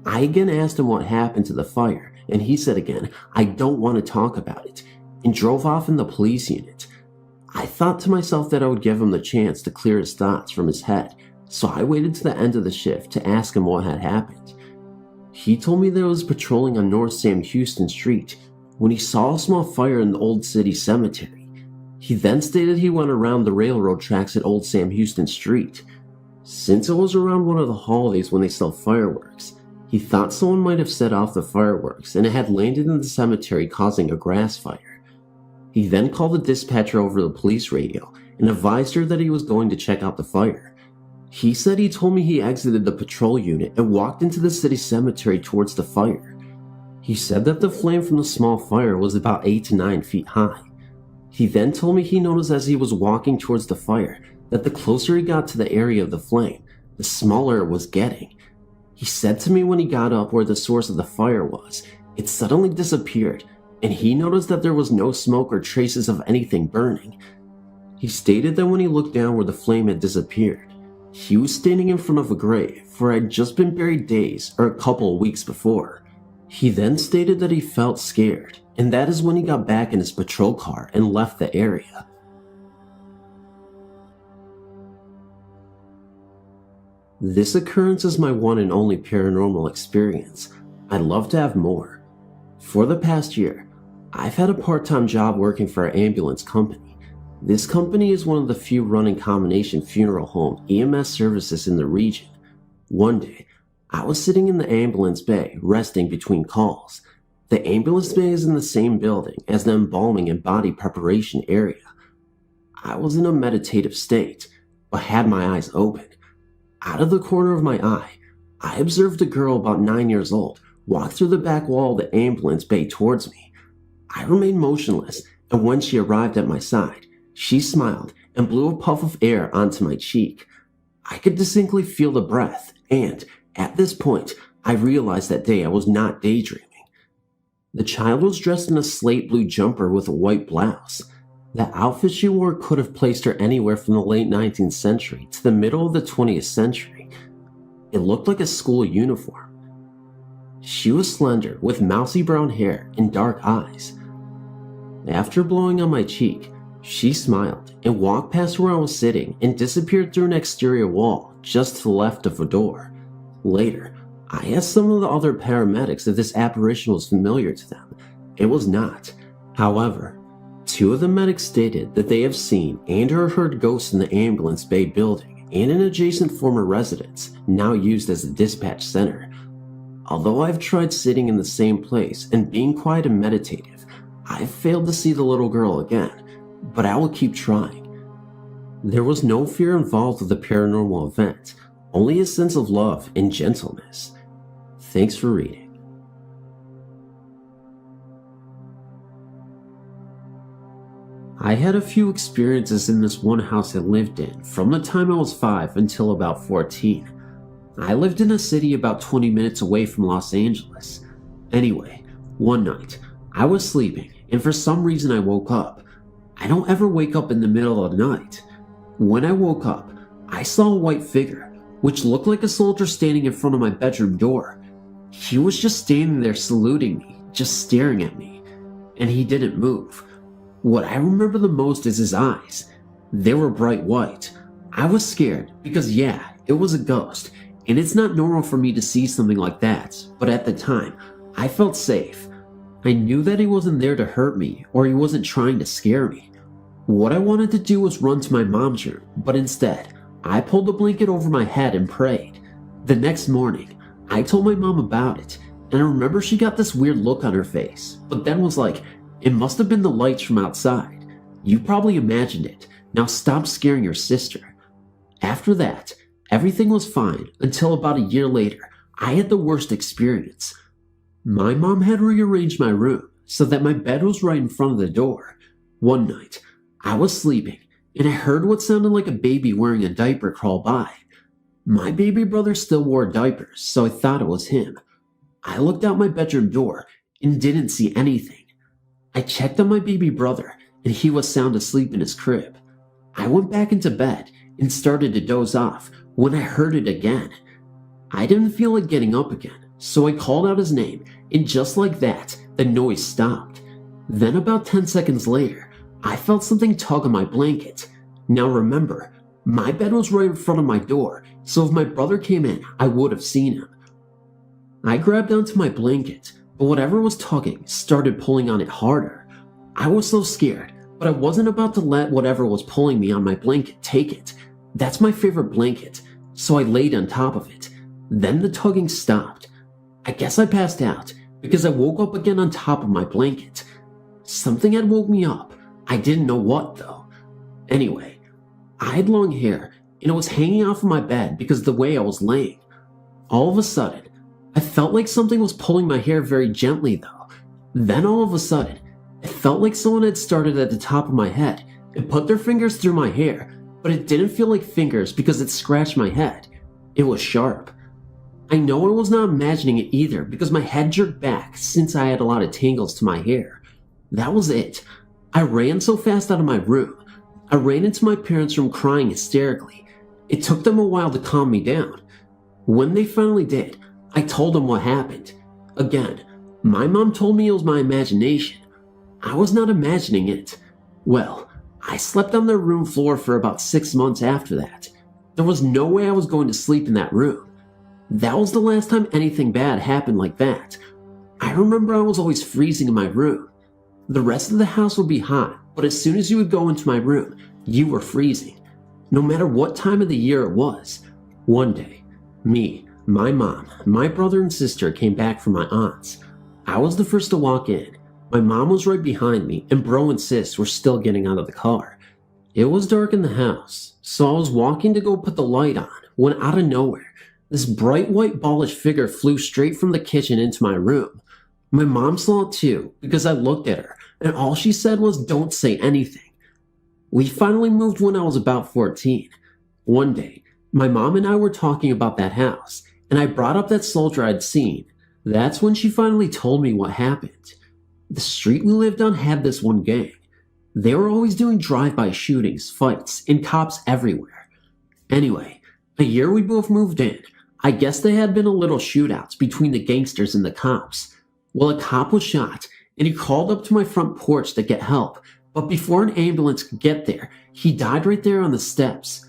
I again asked him what happened to the fire, and he said again, "I don't want to talk about it," and drove off in the police unit. I thought to myself that I would give him the chance to clear his thoughts from his head, so I waited to the end of the shift to ask him what had happened. He told me that he was patrolling on North Sam Houston Street when he saw a small fire in the Old City Cemetery. He then stated he went around the railroad tracks at Old Sam Houston Street. Since it was around one of the holidays when they sell fireworks, he thought someone might have set off the fireworks and it had landed in the cemetery, causing a grass fire. He then called the dispatcher over the police radio and advised her that he was going to check out the fire. He said he told me he exited the patrol unit and walked into the city cemetery towards the fire. He said that the flame from the small fire was about 8 to 9 feet high. He then told me he noticed as he was walking towards the fire that the closer he got to the area of the flame, the smaller it was getting. He said to me when he got up where the source of the fire was, it suddenly disappeared, and he noticed that there was no smoke or traces of anything burning. He stated that when he looked down where the flame had disappeared, he was standing in front of a grave where had just been buried days or a couple of weeks before. He then stated that he felt scared, and that is when he got back in his patrol car and left the area. This occurrence is my one and only paranormal experience. I'd love to have more. For the past year, I've had a part-time job working for an ambulance company. This company is one of the few running combination funeral home EMS services in the region. One day, I was sitting in the ambulance bay, resting between calls. The ambulance bay is in the same building as the embalming and body preparation area. I was in a meditative state, but had my eyes open. Out of the corner of my eye, I observed a girl about 9 years old walk through the back wall of the ambulance bay towards me. I remained motionless, and when she arrived at my side, she smiled and blew a puff of air onto my cheek. I could distinctly feel the breath, and at this point, I realized that day I was not daydreaming. The child was dressed in a slate blue jumper with a white blouse. The outfit she wore could have placed her anywhere from the late 19th century to the middle of the 20th century. It looked like a school uniform. She was slender, with mousy brown hair and dark eyes. After blowing on my cheek, she smiled and walked past where I was sitting and disappeared through an exterior wall just to the left of a door. Later, I asked some of the other paramedics if this apparition was familiar to them. It was not. However, 2 of the medics stated that they have seen and or heard ghosts in the ambulance bay building and an adjacent former residence, now used as a dispatch center. Although I've tried sitting in the same place and being quiet and meditative, I've failed to see the little girl again, but I will keep trying. There was no fear involved with the paranormal event, only a sense of love and gentleness. Thanks for reading. I had a few experiences in this one house I lived in from the time I was 5 until about 14. I lived in a city about 20 minutes away from Los Angeles. Anyway, one night, I was sleeping and for some reason I woke up. I don't ever wake up in the middle of the night. When I woke up, I saw a white figure, which looked like a soldier standing in front of my bedroom door. He was just standing there saluting me, just staring at me, and he didn't move. What I remember the most is his eyes. They were bright white. I was scared because yeah, it was a ghost, and it's not normal for me to see something like that, but at the time, I felt safe. I knew that he wasn't there to hurt me or he wasn't trying to scare me. What I wanted to do was run to my mom's room, but instead, I pulled the blanket over my head and prayed. The next morning, I told my mom about it, and I remember she got this weird look on her face, but then was like, "It must have been the lights from outside. You probably imagined it. Now stop scaring your sister." After that, everything was fine until about a year later, I had the worst experience. My mom had rearranged my room so that my bed was right in front of the door. One night, I was sleeping and I heard what sounded like a baby wearing a diaper crawl by. My baby brother still wore diapers, so I thought it was him. I looked out my bedroom door and didn't see anything. I checked on my baby brother and he was sound asleep in his crib. I went back into bed and started to doze off when I heard it again. I didn't feel like getting up again, so I called out his name, and just like that, the noise stopped. Then about 10 seconds later, I felt something tug on my blanket. Now remember, my bed was right in front of my door, so if my brother came in, I would have seen him. I grabbed onto my blanket, but whatever was tugging started pulling on it harder. I was so scared, but I wasn't about to let whatever was pulling me on my blanket take it. That's my favorite blanket, so I laid on top of it. Then the tugging stopped. I guess I passed out because I woke up again on top of my blanket. Something had woke me up. I didn't know what though. Anyway, I had long hair and it was hanging off of my bed because of the way I was laying. All of a sudden, I felt like something was pulling my hair very gently though. Then all of a sudden, it felt like someone had started at the top of my head and put their fingers through my hair, but it didn't feel like fingers because it scratched my head. It was sharp. I know I was not imagining it either because my head jerked back since I had a lot of tangles to my hair. That was it. I ran so fast out of my room. I ran into my parents' room crying hysterically. It took them a while to calm me down. When they finally did, I told them what happened. Again, my mom told me it was my imagination. I was not imagining it. Well, I slept on their room floor for about 6 months after that. There was no way I was going to sleep in that room. That was the last time anything bad happened like that. I remember I was always freezing in my room. The rest of the house would be hot, but as soon as you would go into my room, you were freezing. No matter what time of the year it was. One day, me, my mom, my brother and sister came back from my aunt's. I was the first to walk in. My mom was right behind me, and bro and sis were still getting out of the car. It was dark in the house, so I was walking to go put the light on, when out of nowhere, this bright white ballish figure flew straight from the kitchen into my room. My mom saw it too, because I looked at her, and all she said was, "Don't say anything." We finally moved when I was about 14. One day, my mom and I were talking about that house, and I brought up that soldier I'd seen. That's when she finally told me what happened. The street we lived on had this one gang. They were always doing drive-by shootings, fights, and cops everywhere. Anyway, a year we both moved in, I guess there had been a little shootouts between the gangsters and the cops. Well, a cop was shot, and he crawled up to my front porch to get help, but before an ambulance could get there, he died right there on the steps.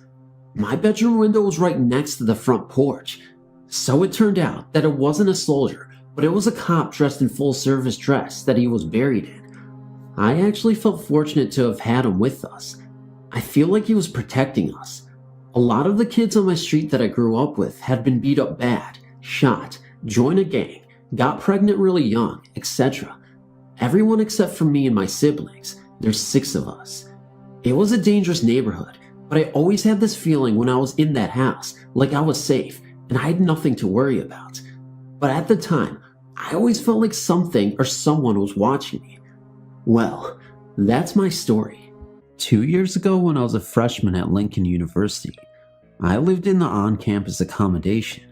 My bedroom window was right next to the front porch, so it turned out that it wasn't a soldier, but it was a cop dressed in full service dress that he was buried in. I actually felt fortunate to have had him with us. I feel like he was protecting us. A lot of the kids on my street that I grew up with had been beat up bad, shot, joined a gang, got pregnant really young, etc. Everyone except for me and my siblings. There's 6 of us. It was a dangerous neighborhood, but I always had this feeling when I was in that house, like I was safe and I had nothing to worry about. But at the time, I always felt like something or someone was watching me. Well, that's my story. 2 years ago, when I was a freshman at Lincoln University, I lived in the on-campus accommodation.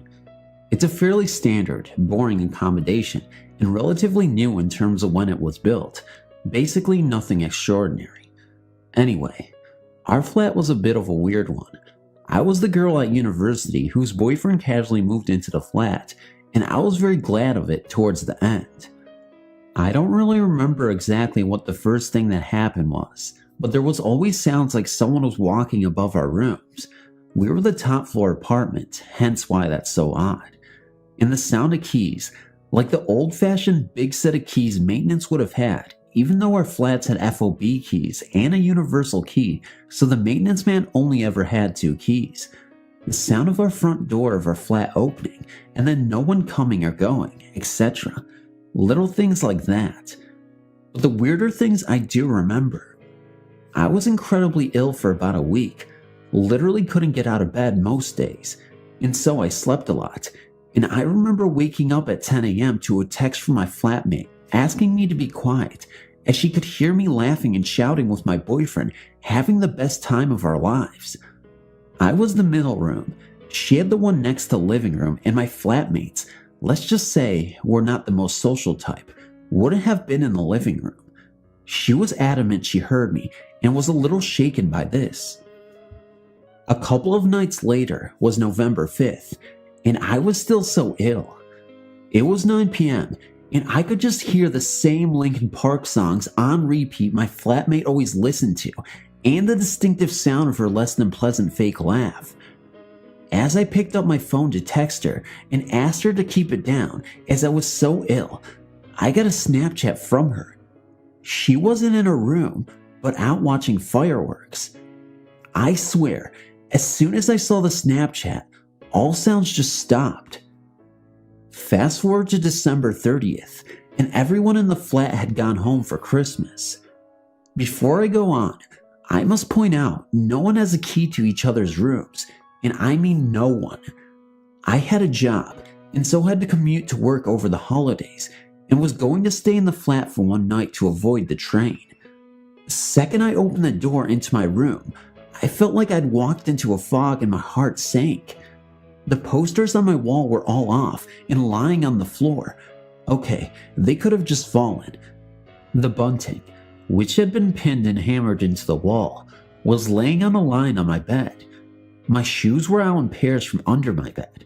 It's a fairly standard, boring accommodation and relatively new in terms of when it was built. Basically nothing extraordinary. Anyway, our flat was a bit of a weird one. I was the girl at university whose boyfriend casually moved into the flat, and I was very glad of it towards the end. I don't really remember exactly what the first thing that happened was, but there was always sounds like someone was walking above our rooms. We were the top floor apartment, hence why that's so odd. And the sound of keys, like the old-fashioned big set of keys maintenance would have had, even though our flats had FOB keys and a universal key, so the maintenance man only ever had 2 keys. The sound of our front door of our flat opening, and then no one coming or going, etc. Little things like that. But the weirder things I do remember. I was incredibly ill for about a week, literally couldn't get out of bed most days, and so I slept a lot. And I remember waking up at 10 a.m. to a text from my flatmate asking me to be quiet, as she could hear me laughing and shouting with my boyfriend, having the best time of our lives. I was the middle room, she had the one next to the living room, and my flatmates, let's just say, were not the most social type, wouldn't have been in the living room. She was adamant she heard me, and was a little shaken by this. A couple of nights later was November 5th, and I was still so ill. It was 9 p.m., and I could just hear the same Linkin Park songs on repeat my flatmate always listened to, and the distinctive sound of her less than pleasant fake laugh. As I picked up my phone to text her and asked her to keep it down as I was so ill, I got a Snapchat from her. She wasn't in her room, but out watching fireworks. I swear, as soon as I saw the Snapchat, all sounds just stopped. Fast forward to December 30th, and everyone in the flat had gone home for Christmas. Before I go on, I must point out no one has a key to each other's rooms, and I mean no one. I had a job, and so had to commute to work over the holidays, and was going to stay in the flat for one night to avoid the train. The second I opened the door into my room, I felt like I'd walked into a fog and my heart sank. The posters on my wall were all off and lying on the floor. Okay, they could have just fallen. The bunting, which had been pinned and hammered into the wall, was laying on a line on my bed. My shoes were out in pairs from under my bed,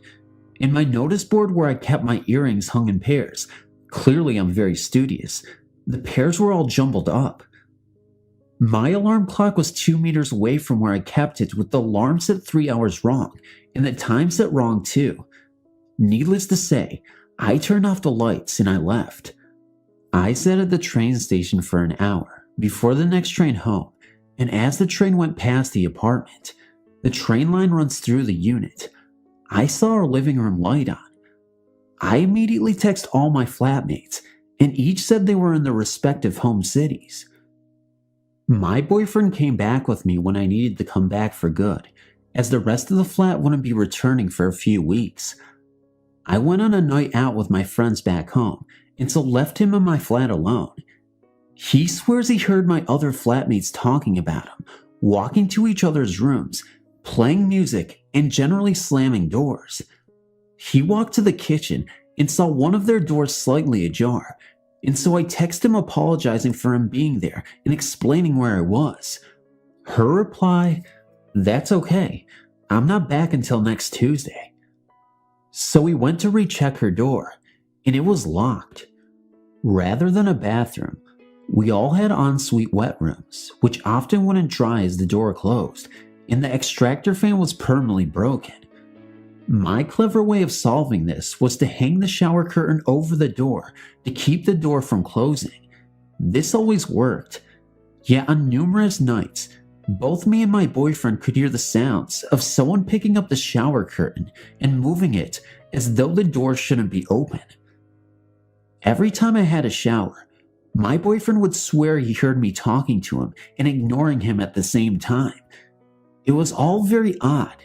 and my notice board where I kept my earrings hung in pairs. Clearly I'm very studious. The pairs were all jumbled up. My alarm clock was 2 meters away from where I kept it, with the alarm set 3 hours wrong, and the time set wrong too. Needless to say, I turned off the lights and I left. I sat at the train station for an hour before the next train home, and as the train went past the apartment, the train line runs through the unit, I saw our living room light on. I immediately texted all my flatmates, and each said they were in their respective home cities. My boyfriend came back with me when I needed to come back for good, as the rest of the flat wouldn't be returning for a few weeks. I went on a night out with my friends back home, and so left him in my flat alone. He swears he heard my other flatmates talking about him, walking to each other's rooms, playing music, and generally slamming doors. He walked to the kitchen and saw one of their doors slightly ajar, and so I texted him apologizing for him being there and explaining where I was. Her reply, "That's okay. I'm not back until next Tuesday." So we went to recheck her door, and it was locked. Rather than a bathroom, we all had ensuite wet rooms, which often wouldn't dry as the door closed, and the extractor fan was permanently broken. My clever way of solving this was to hang the shower curtain over the door to keep the door from closing. This always worked. Yet on numerous nights, both me and my boyfriend could hear the sounds of someone picking up the shower curtain and moving it as though the door shouldn't be open. Every time I had a shower, my boyfriend would swear he heard me talking to him and ignoring him at the same time. It was all very odd.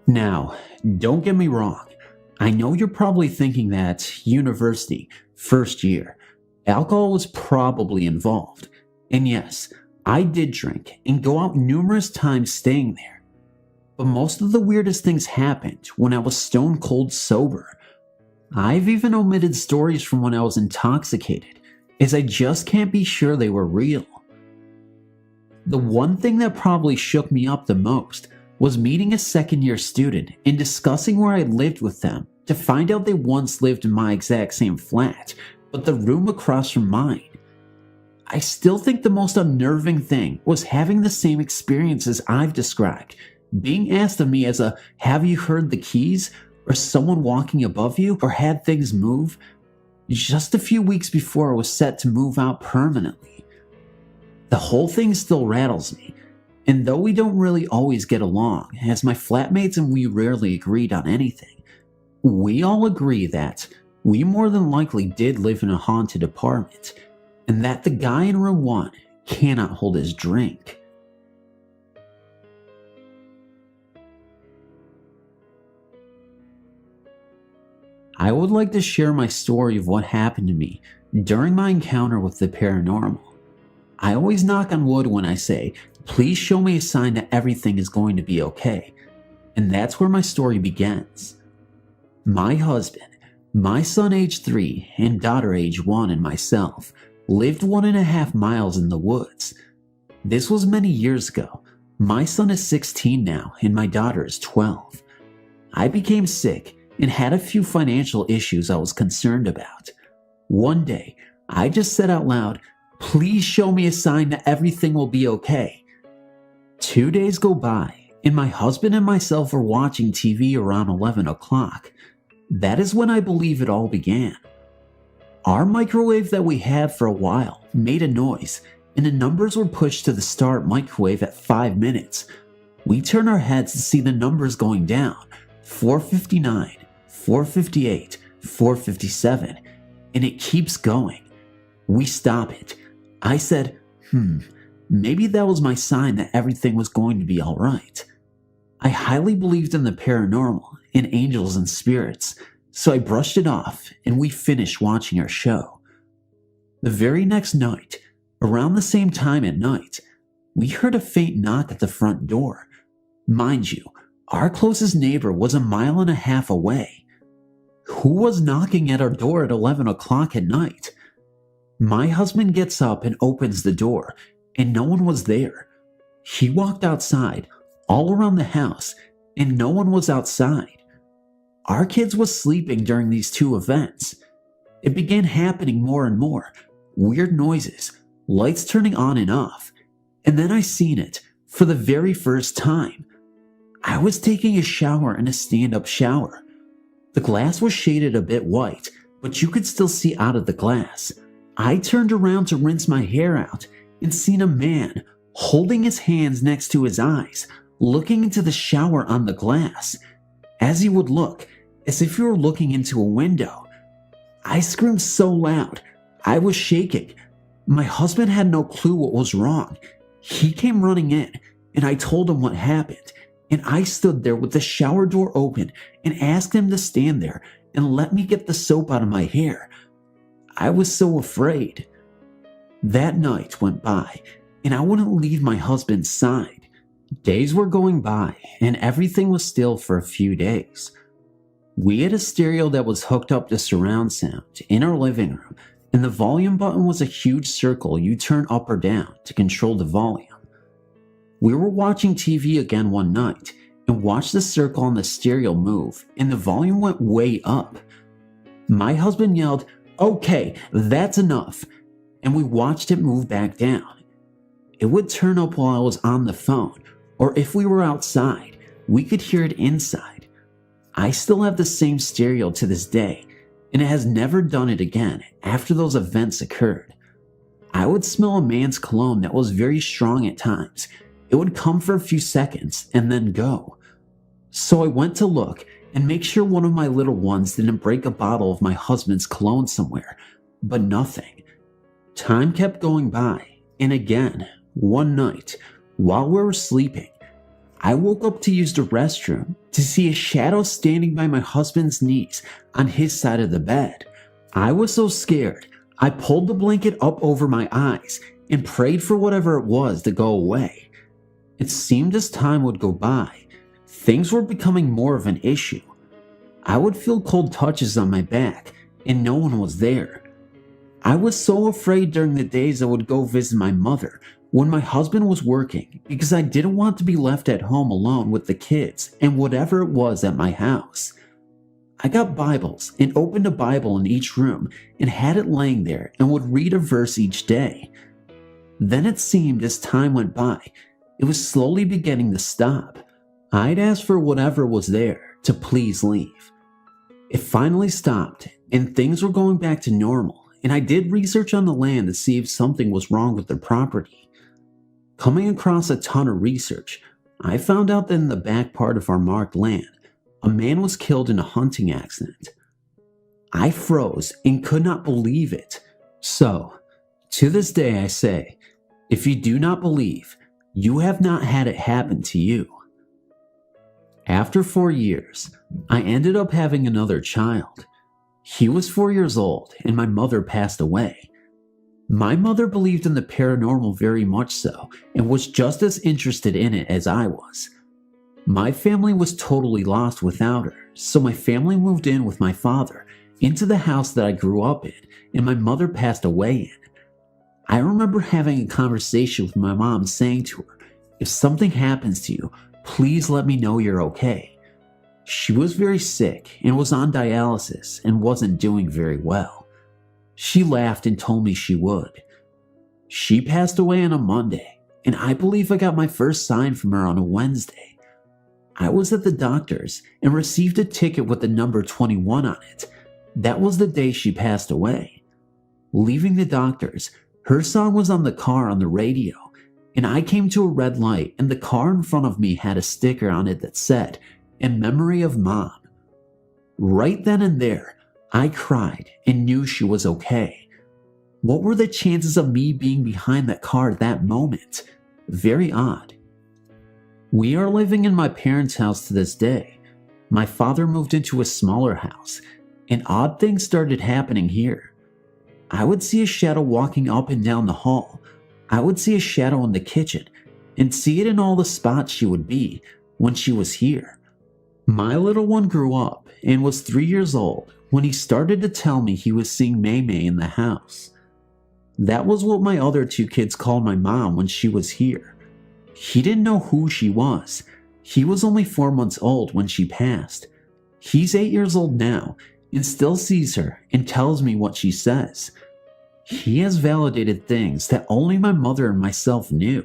Now, don't get me wrong. I know you're probably thinking that university, first year, alcohol was probably involved. And yes, I did drink and go out numerous times staying there. But most of the weirdest things happened when I was stone cold sober. I've even omitted stories from when I was intoxicated, as I just can't be sure they were real. The one thing that probably shook me up the most was meeting a second-year student and discussing where I lived with them to find out they once lived in my exact same flat, but the room across from mine. I still think the most unnerving thing was having the same experiences I've described, being asked of me as a "have you heard the keys?" or someone walking above you, or had things move, just a few weeks before I was set to move out permanently. The whole thing still rattles me, and though we don't really always get along, as my flatmates and we rarely agreed on anything, we all agree that we more than likely did live in a haunted apartment, and that the guy in room 1 cannot hold his drink. I would like to share my story of what happened to me during my encounter with the paranormal. I always knock on wood when I say, please show me a sign that everything is going to be okay. And that's where my story begins. My husband, my son age 3 and daughter age 1 and myself lived 1.5 miles in the woods. This was many years ago. My son is 16 now and my daughter is 12. I became sick and had a few financial issues I was concerned about. One day, I just said out loud, please show me a sign that everything will be okay. 2 days go by, and my husband and myself are watching TV around 11 o'clock. That is when I believe it all began. Our microwave that we had for a while made a noise, and the numbers were pushed to the start microwave at 5 minutes. We turn our heads to see the numbers going down, 459, 458, 457, and it keeps going. We stop it. I said, maybe that was my sign that everything was going to be alright. I highly believed in the paranormal, in angels and spirits, so I brushed it off and we finished watching our show. The very next night, around the same time at night, we heard a faint knock at the front door. Mind you, our closest neighbor was 1.5 miles away. Who was knocking at our door at 11 o'clock at night? My husband gets up and opens the door, and no one was there. He walked outside, all around the house, and no one was outside. Our kids was sleeping during these two events. It began happening more and more. Weird noises, lights turning on and off, and then I seen it for the very first time. I was taking a shower in a stand-up shower. The glass was shaded a bit white, but you could still see out of the glass. I turned around to rinse my hair out and seen a man holding his hands next to his eyes, looking into the shower on the glass, as he would look, as if you were looking into a window. I screamed so loud, I was shaking. My husband had no clue what was wrong. He came running in, and I told him what happened, and I stood there with the shower door open and asked him to stand there and let me get the soap out of my hair. I was so afraid. That night went by, and I wouldn't leave my husband's side. Days were going by, and everything was still for a few days. We had a stereo that was hooked up to surround sound in our living room, and the volume button was a huge circle you turn up or down to control the volume. We were watching TV again one night and watched the circle on the stereo move, and the volume went way up. My husband yelled, "Okay, that's enough," and we watched it move back down. It would turn up while I was on the phone, or if we were outside, we could hear it inside. I still have the same stereo to this day, and it has never done it again after those events occurred. I would smell a man's cologne that was very strong at times. It would come for a few seconds and then go. So I went to look and make sure one of my little ones didn't break a bottle of my husband's cologne somewhere, but nothing. Time kept going by, and again, one night, while we were sleeping, I woke up to use the restroom to see a shadow standing by my husband's knees on his side of the bed. I was so scared, I pulled the blanket up over my eyes and prayed for whatever it was to go away. It seemed as time would go by, things were becoming more of an issue. I would feel cold touches on my back, and no one was there. I was so afraid during the days I would go visit my mother when my husband was working, because I didn't want to be left at home alone with the kids and whatever it was at my house. I got Bibles and opened a Bible in each room and had it laying there and would read a verse each day. Then it seemed as time went by, it was slowly beginning to stop. I'd asked for whatever was there to please leave. It finally stopped, and things were going back to normal, and I did research on the land to see if something was wrong with their property. Coming across a ton of research, I found out that in the back part of our marked land, a man was killed in a hunting accident. I froze and could not believe it. So, to this day I say, if you do not believe, you have not had it happen to you. After 4 years, I ended up having another child. He was 4 years old and my mother passed away. My mother believed in the paranormal very much so and was just as interested in it as I was. My family was totally lost without her, so my family moved in with my father into the house that I grew up in and my mother passed away in. I remember having a conversation with my mom saying to her, if something happens to you, please let me know you're okay. She was very sick and was on dialysis and wasn't doing very well. She laughed and told me she would. She passed away on a Monday, and I believe I got my first sign from her on a Wednesday. I was at the doctor's and received a ticket with the number 21 on it. That was the day she passed away. Leaving the doctor's, her song was on the car on the radio, and I came to a red light and the car in front of me had a sticker on it that said, "In memory of Mom." Right then and there, I cried and knew she was okay. What were the chances of me being behind that car at that moment? Very odd. We are living in my parents' house to this day. My father moved into a smaller house, and odd things started happening here. I would see a shadow walking up and down the hall. I would see a shadow in the kitchen, and see it in all the spots she would be when she was here. My little one grew up and was 3 years old when he started to tell me he was seeing May in the house. That was what my other two kids called my mom when she was here. He didn't know who she was. He was only 4 months old when she passed. He's 8 years old now and still sees her and tells me what she says. He has validated things that only my mother and myself knew.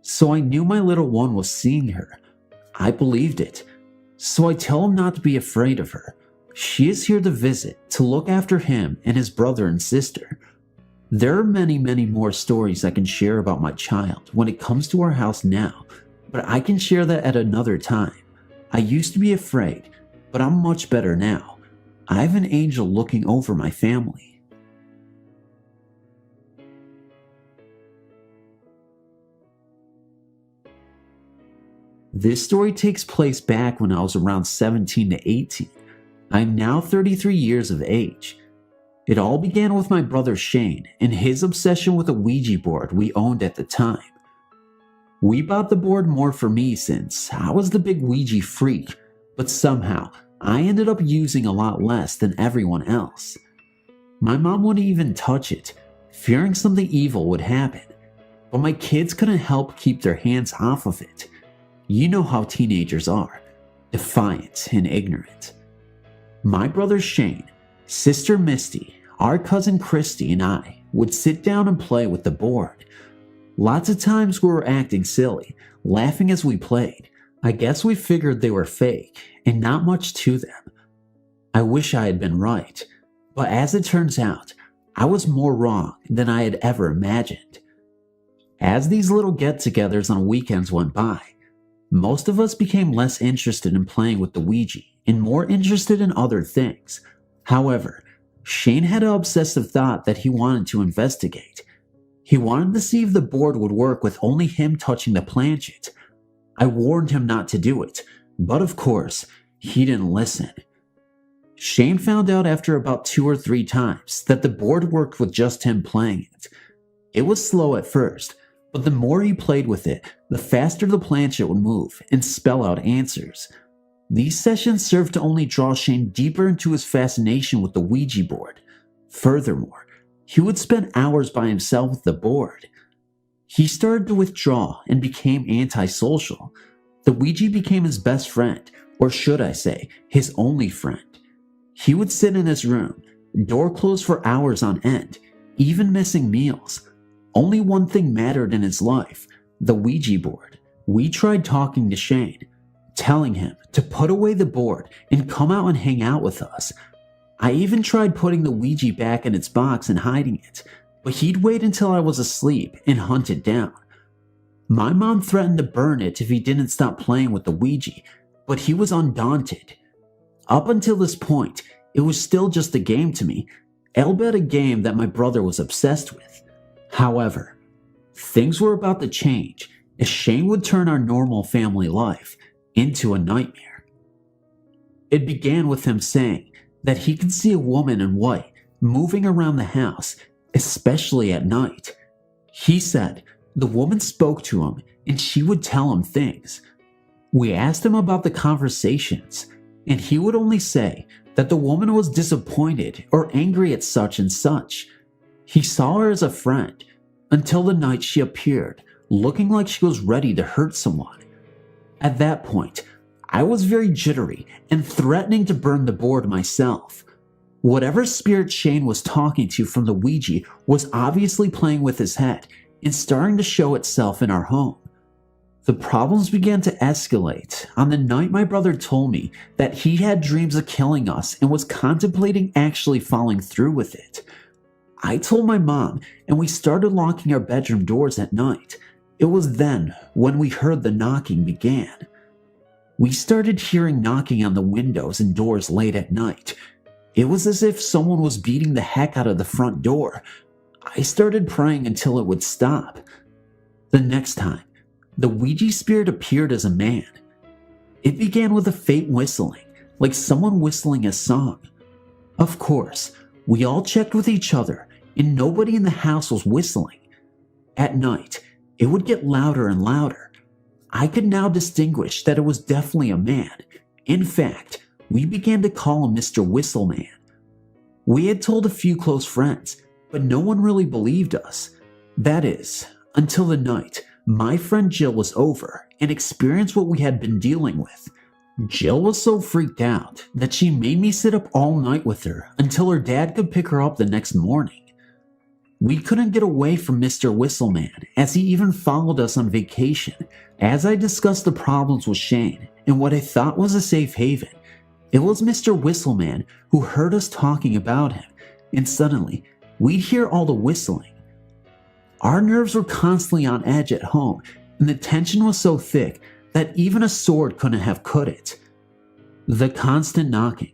So I knew my little one was seeing her. I believed it. So I tell him not to be afraid of her. She is here to visit, to look after him and his brother and sister. There are many, many more stories I can share about my child when it comes to our house now, but I can share that at another time. I used to be afraid, but I'm much better now. I have an angel looking over my family. This story takes place back when I was around 17 to 18. I'm now 33 years of age. It all began with my brother Shane and his obsession with a Ouija board we owned at the time. We bought the board more for me since I was the big Ouija freak, but somehow I ended up using a lot less than everyone else. My mom wouldn't even touch it, fearing something evil would happen, but my kids couldn't help keep their hands off of it. You know how teenagers are, defiant and ignorant. My brother Shane, sister Misty, our cousin Christy, and I would sit down and play with the board. Lots of times we were acting silly, laughing as we played. I guess we figured they were fake and not much to them. I wish I had been right, but as it turns out, I was more wrong than I had ever imagined. As these little get-togethers on weekends went by, most of us became less interested in playing with the Ouija and more interested in other things. However, Shane had an obsessive thought that he wanted to investigate. He wanted to see if the board would work with only him touching the planchet. I warned him not to do it, but of course, he didn't listen. Shane found out after about 2 or 3 times that the board worked with just him playing it. It was slow at first, but the more he played with it, the faster the planchet would move and spell out answers. These sessions served to only draw Shane deeper into his fascination with the Ouija board. Furthermore, he would spend hours by himself with the board. He started to withdraw and became antisocial. The Ouija became his best friend, or should I say, his only friend. He would sit in his room, door closed for hours on end, even missing meals. Only one thing mattered in his life: the Ouija board. We tried talking to Shane, telling him to put away the board and come out and hang out with us. I even tried putting the Ouija back in its box and hiding it, but he'd wait until I was asleep and hunt it down. My mom threatened to burn it if he didn't stop playing with the Ouija, but he was undaunted. Up until this point, it was still just a game to me, albeit a game that my brother was obsessed with. However, things were about to change as Shane would turn our normal family life into a nightmare. It began with him saying that he could see a woman in white moving around the house, especially at night. He said the woman spoke to him and she would tell him things. We asked him about the conversations, and he would only say that the woman was disappointed or angry at such and such. He saw her as a friend until the night she appeared, looking like she was ready to hurt someone. At that point, I was very jittery and threatening to burn the board myself. Whatever spirit Shane was talking to from the Ouija was obviously playing with his head and starting to show itself in our home. The problems began to escalate on the night my brother told me that he had dreams of killing us and was contemplating actually following through with it. I told my mom and we started locking our bedroom doors at night. It was then when we heard the knocking began. We started hearing knocking on the windows and doors late at night. It was as if someone was beating the heck out of the front door. I started praying until it would stop. The next time, the Ouija spirit appeared as a man. It began with a faint whistling, like someone whistling a song. Of course, we all checked with each other, and nobody in the house was whistling. At night, it would get louder and louder. I could now distinguish that it was definitely a man. In fact, we began to call him Mr. Whistleman. We had told a few close friends, but no one really believed us. That is, until the night my friend Jill was over and experienced what we had been dealing with. Jill was so freaked out that she made me sit up all night with her until her dad could pick her up the next morning. We couldn't get away from Mr. Whistleman, as he even followed us on vacation. As I discussed the problems with Shane and what I thought was a safe haven, it was Mr. Whistleman who heard us talking about him, and suddenly we'd hear all the whistling. Our nerves were constantly on edge at home, and the tension was so thick that even a sword couldn't have cut it. The constant knocking,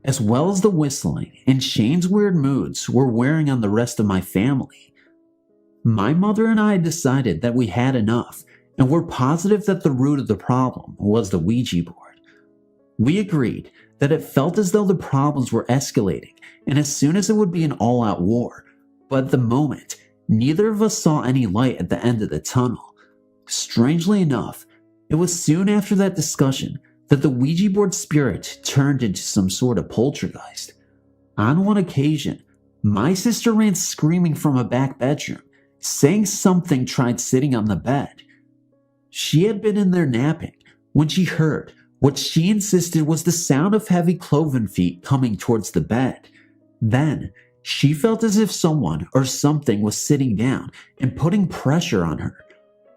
as well as the whistling and Shane's weird moods, were wearing on the rest of my family. My mother and I decided that we had enough and were positive that the root of the problem was the Ouija board. We agreed that it felt as though the problems were escalating and as soon as it would be an all-out war, but at the moment, neither of us saw any light at the end of the tunnel. Strangely enough, it was soon after that discussion that the Ouija board spirit turned into some sort of poltergeist. On one occasion, my sister ran screaming from a back bedroom, saying something tried sitting on the bed. She had been in there napping when she heard what she insisted was the sound of heavy cloven feet coming towards the bed. Then, she felt as if someone or something was sitting down and putting pressure on her.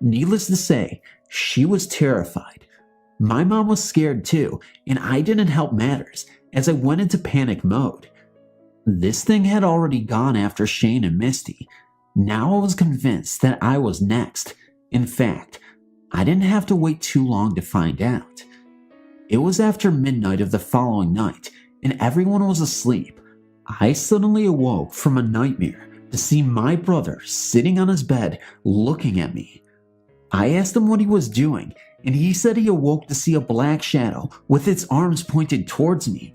Needless to say, she was terrified. My mom was scared too, and I didn't help matters as I went into panic mode. This thing had already gone after Shane and Misty. Now I was convinced that I was next. In fact, I didn't have to wait too long to find out. It was after midnight of the following night, and everyone was asleep. I suddenly awoke from a nightmare to see my brother sitting on his bed looking at me. I asked him what he was doing, and he said he awoke to see a black shadow with its arms pointed towards me.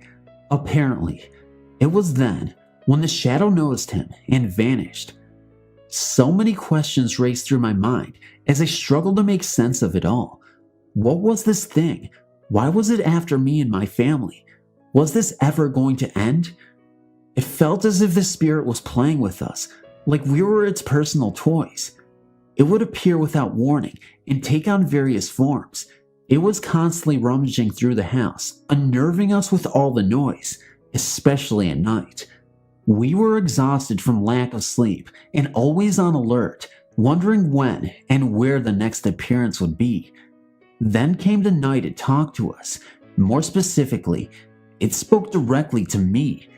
Apparently, it was then when the shadow noticed him and vanished. So many questions raced through my mind as I struggled to make sense of it all. What was this thing? Why was it after me and my family? Was this ever going to end? It felt as if the spirit was playing with us, like we were its personal toys. It would appear without warning and take on various forms. It was constantly rummaging through the house, unnerving us with all the noise, especially at night. We were exhausted from lack of sleep and always on alert, wondering when and where the next appearance would be. Then came the night it talked to us. More specifically, it spoke directly to me.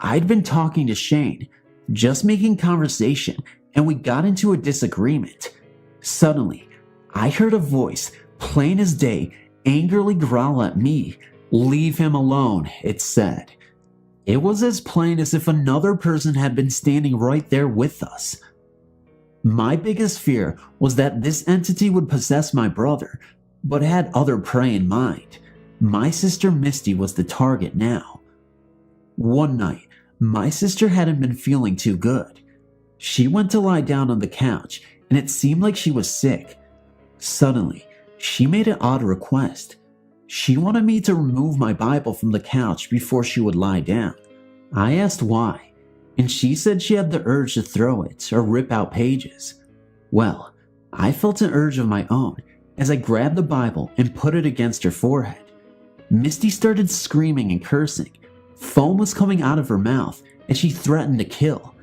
I'd been talking to Shane, just making conversation, and we got into a disagreement. Suddenly, I heard a voice, plain as day, angrily growl at me. "Leave him alone," it said. It was as plain as if another person had been standing right there with us. My biggest fear was that this entity would possess my brother, but had other prey in mind. My sister Misty was the target now. One night, my sister hadn't been feeling too good. She went to lie down on the couch, and it seemed like she was sick. Suddenly, she made an odd request. She wanted me to remove my Bible from the couch before she would lie down. I asked why, and she said she had the urge to throw it or rip out pages. Well, I felt an urge of my own as I grabbed the Bible and put it against her forehead. Misty started screaming and cursing. Foam was coming out of her mouth, and she threatened to kill.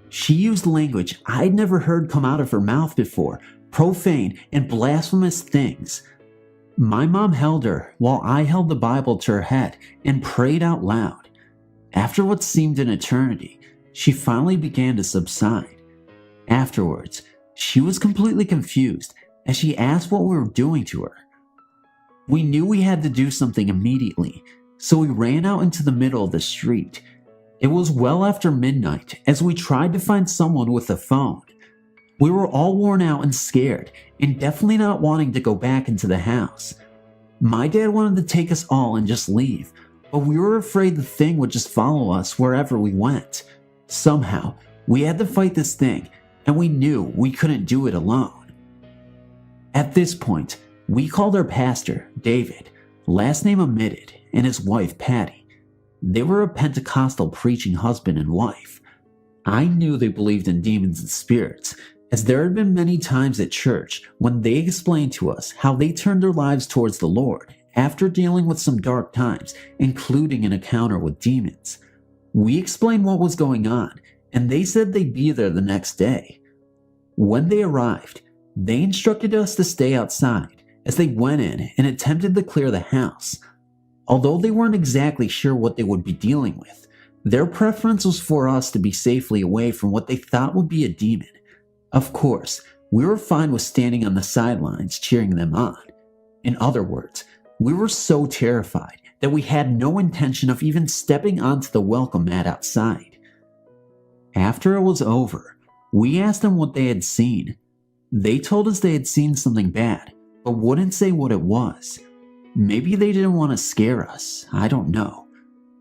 She used language I'd never heard come out of her mouth before, profane and blasphemous things. My mom held her while I held the Bible to her head and prayed out loud. After what seemed an eternity, she finally began to subside. Afterwards, she was completely confused as she asked what we were doing to her. We knew we had to do something immediately, so we ran out into the middle of the street. It was well after midnight as we tried to find someone with a phone. We were all worn out and scared, and definitely not wanting to go back into the house. My dad wanted to take us all and just leave, but we were afraid the thing would just follow us wherever we went. Somehow, we had to fight this thing, and we knew we couldn't do it alone. At this point, we called our pastor, David, last name omitted, and his wife, Patty. They were a Pentecostal preaching husband and wife. I knew they believed in demons and spirits, as there had been many times at church when they explained to us how they turned their lives towards the Lord after dealing with some dark times, including an encounter with demons. We explained what was going on, and they said they'd be there the next day. When they arrived, they instructed us to stay outside as they went in and attempted to clear the house. Although they weren't exactly sure what they would be dealing with, their preference was for us to be safely away from what they thought would be a demon. Of course, we were fine with standing on the sidelines cheering them on. In other words, we were so terrified that we had no intention of even stepping onto the welcome mat outside. After it was over, we asked them what they had seen. They told us they had seen something bad, but wouldn't say what it was. Maybe they didn't want to scare us, I don't know.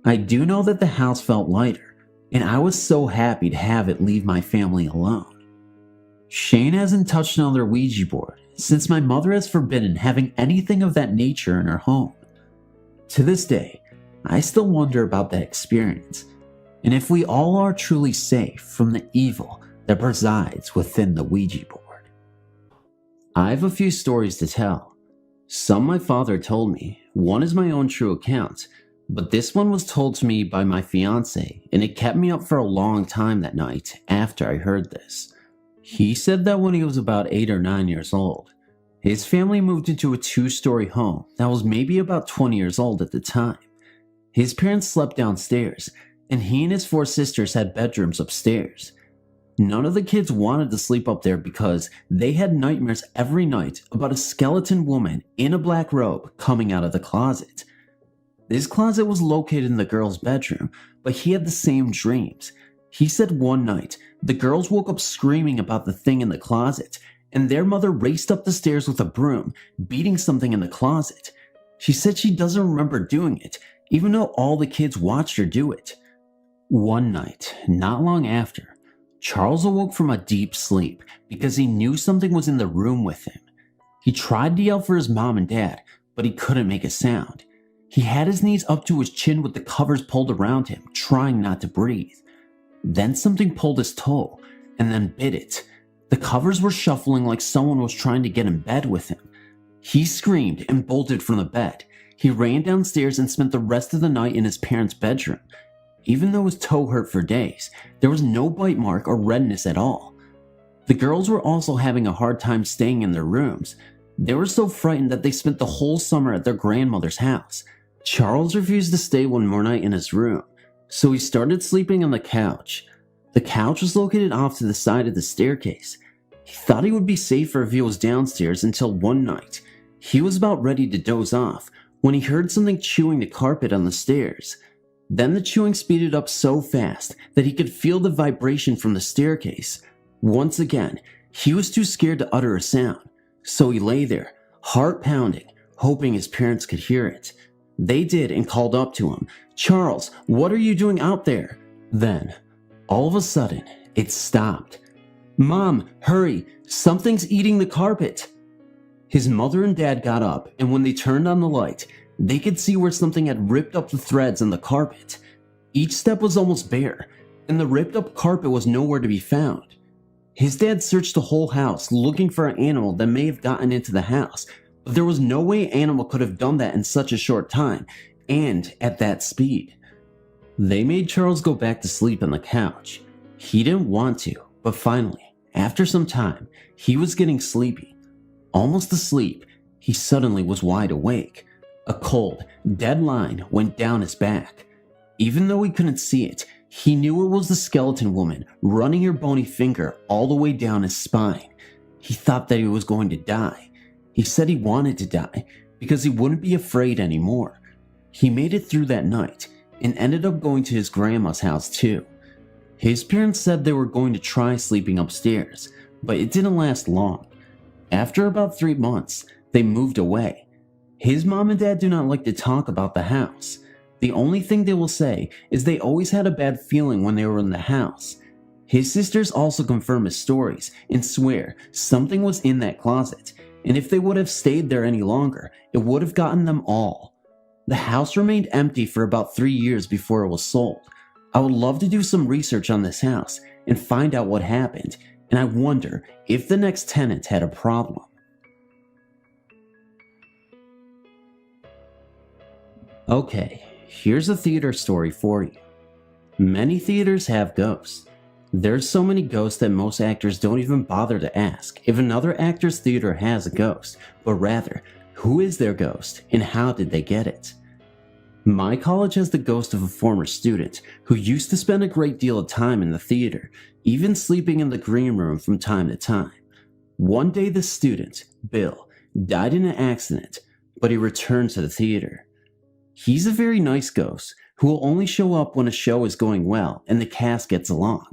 I do know that the house felt lighter, and I was so happy to have it leave my family alone. Shane hasn't touched another Ouija board since my mother has forbidden having anything of that nature in her home. To this day, I still wonder about that experience, and if we all are truly safe from the evil that presides within the Ouija board. I have a few stories to tell. Some my father told me, one is my own true account, but this one was told to me by my fiance, and it kept me up for a long time that night after I heard this. He said that when he was about 8 or 9 years old, his family moved into a 2-story home that was maybe about 20 years old at the time. His parents slept downstairs, and he and his 4 sisters had bedrooms upstairs. None of the kids wanted to sleep up there because they had nightmares every night about a skeleton woman in a black robe coming out of the closet. This closet was located in the girl's bedroom, but he had the same dreams. He said one night, the girls woke up screaming about the thing in the closet, and their mother raced up the stairs with a broom, beating something in the closet. She said she doesn't remember doing it, even though all the kids watched her do it. One night, not long after, Charles awoke from a deep sleep because he knew something was in the room with him. He tried to yell for his mom and dad, but he couldn't make a sound. He had his knees up to his chin with the covers pulled around him, trying not to breathe. Then something pulled his toe, and then bit it. The covers were shuffling like someone was trying to get in bed with him. He screamed and bolted from the bed. He ran downstairs and spent the rest of the night in his parents' bedroom. even though his toe hurt for days, there was no bite mark or redness at all. The girls were also having a hard time staying in their rooms. They were so frightened that they spent the whole summer at their grandmother's house. Charles refused to stay one more night in his room, so he started sleeping on the couch. The couch was located off to the side of the staircase. He thought he would be safer if he was downstairs until one night. He was about ready to doze off when he heard something chewing the carpet on the stairs. Then the chewing speeded up so fast that he could feel the vibration from the staircase. Once again, he was too scared to utter a sound, so he lay there, heart pounding, hoping his parents could hear it. They did and called up to him, "Charles, what are you doing out there?" Then, all of a sudden, it stopped. "Mom, hurry, something's eating the carpet." His mother and dad got up, and when they turned on the light, they could see where something had ripped up the threads on the carpet. Each step was almost bare, and the ripped up carpet was nowhere to be found. His dad searched the whole house looking for an animal that may have gotten into the house, but there was no way an animal could have done that in such a short time, and at that speed. They made Charles go back to sleep on the couch. He didn't want to, but finally, after some time, he was getting sleepy. Almost asleep, he suddenly was wide awake. A cold, dead line went down his back. Even though he couldn't see it, he knew it was the skeleton woman running her bony finger all the way down his spine. He thought that he was going to die. He said he wanted to die because he wouldn't be afraid anymore. He made it through that night and ended up going to his grandma's house too. His parents said they were going to try sleeping upstairs, but it didn't last long. After about 3 months, they moved away. His mom and dad do not like to talk about the house. The only thing they will say is they always had a bad feeling when they were in the house. His sisters also confirm his stories and swear something was in that closet, and if they would have stayed there any longer, it would have gotten them all. The house remained empty for about 3 years before it was sold. I would love to do some research on this house and find out what happened, and I wonder if the next tenant had a problem. Okay, here's a theater story for you. Many theaters have ghosts. There's so many ghosts that most actors don't even bother to ask if another actor's theater has a ghost, but rather, who is their ghost and how did they get it? My college has the ghost of a former student who used to spend a great deal of time in the theater, even sleeping in the green room from time to time. One day the student, Bill, died in an accident, but he returned to the theater. He's a very nice ghost who will only show up when a show is going well and the cast gets along.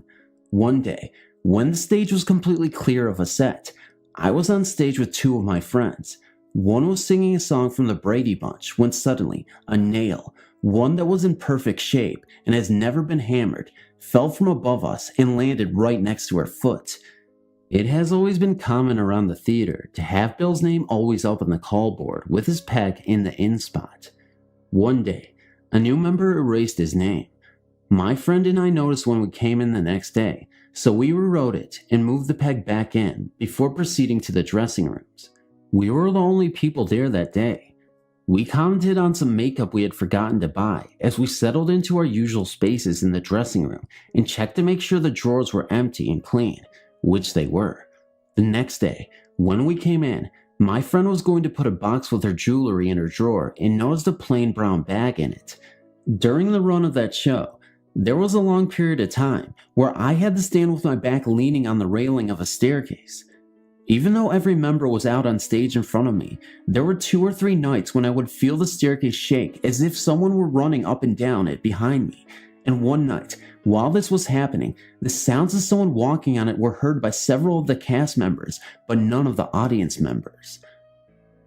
One day, when the stage was completely clear of a set, I was on stage with 2 of my friends. One was singing a song from the Brady Bunch when suddenly a nail, one that was in perfect shape and has never been hammered, fell from above us and landed right next to our foot. It has always been common around the theater to have Bill's name always up on the call board with his peg in the in spot. One day, a new member erased his name. My friend and I noticed when we came in the next day, so we rewrote it and moved the peg back in before proceeding to the dressing rooms. We were the only people there that day. We commented on some makeup we had forgotten to buy as we settled into our usual spaces in the dressing room and checked to make sure the drawers were empty and clean, which they were. The next day, when we came in, my friend was going to put a box with her jewelry in her drawer and noticed a plain brown bag in it. During the run of that show, there was a long period of time where I had to stand with my back leaning on the railing of a staircase. Even though every member was out on stage in front of me, there were 2 or 3 nights when I would feel the staircase shake as if someone were running up and down it behind me. And one night, while this was happening, the sounds of someone walking on it were heard by several of the cast members, but none of the audience members.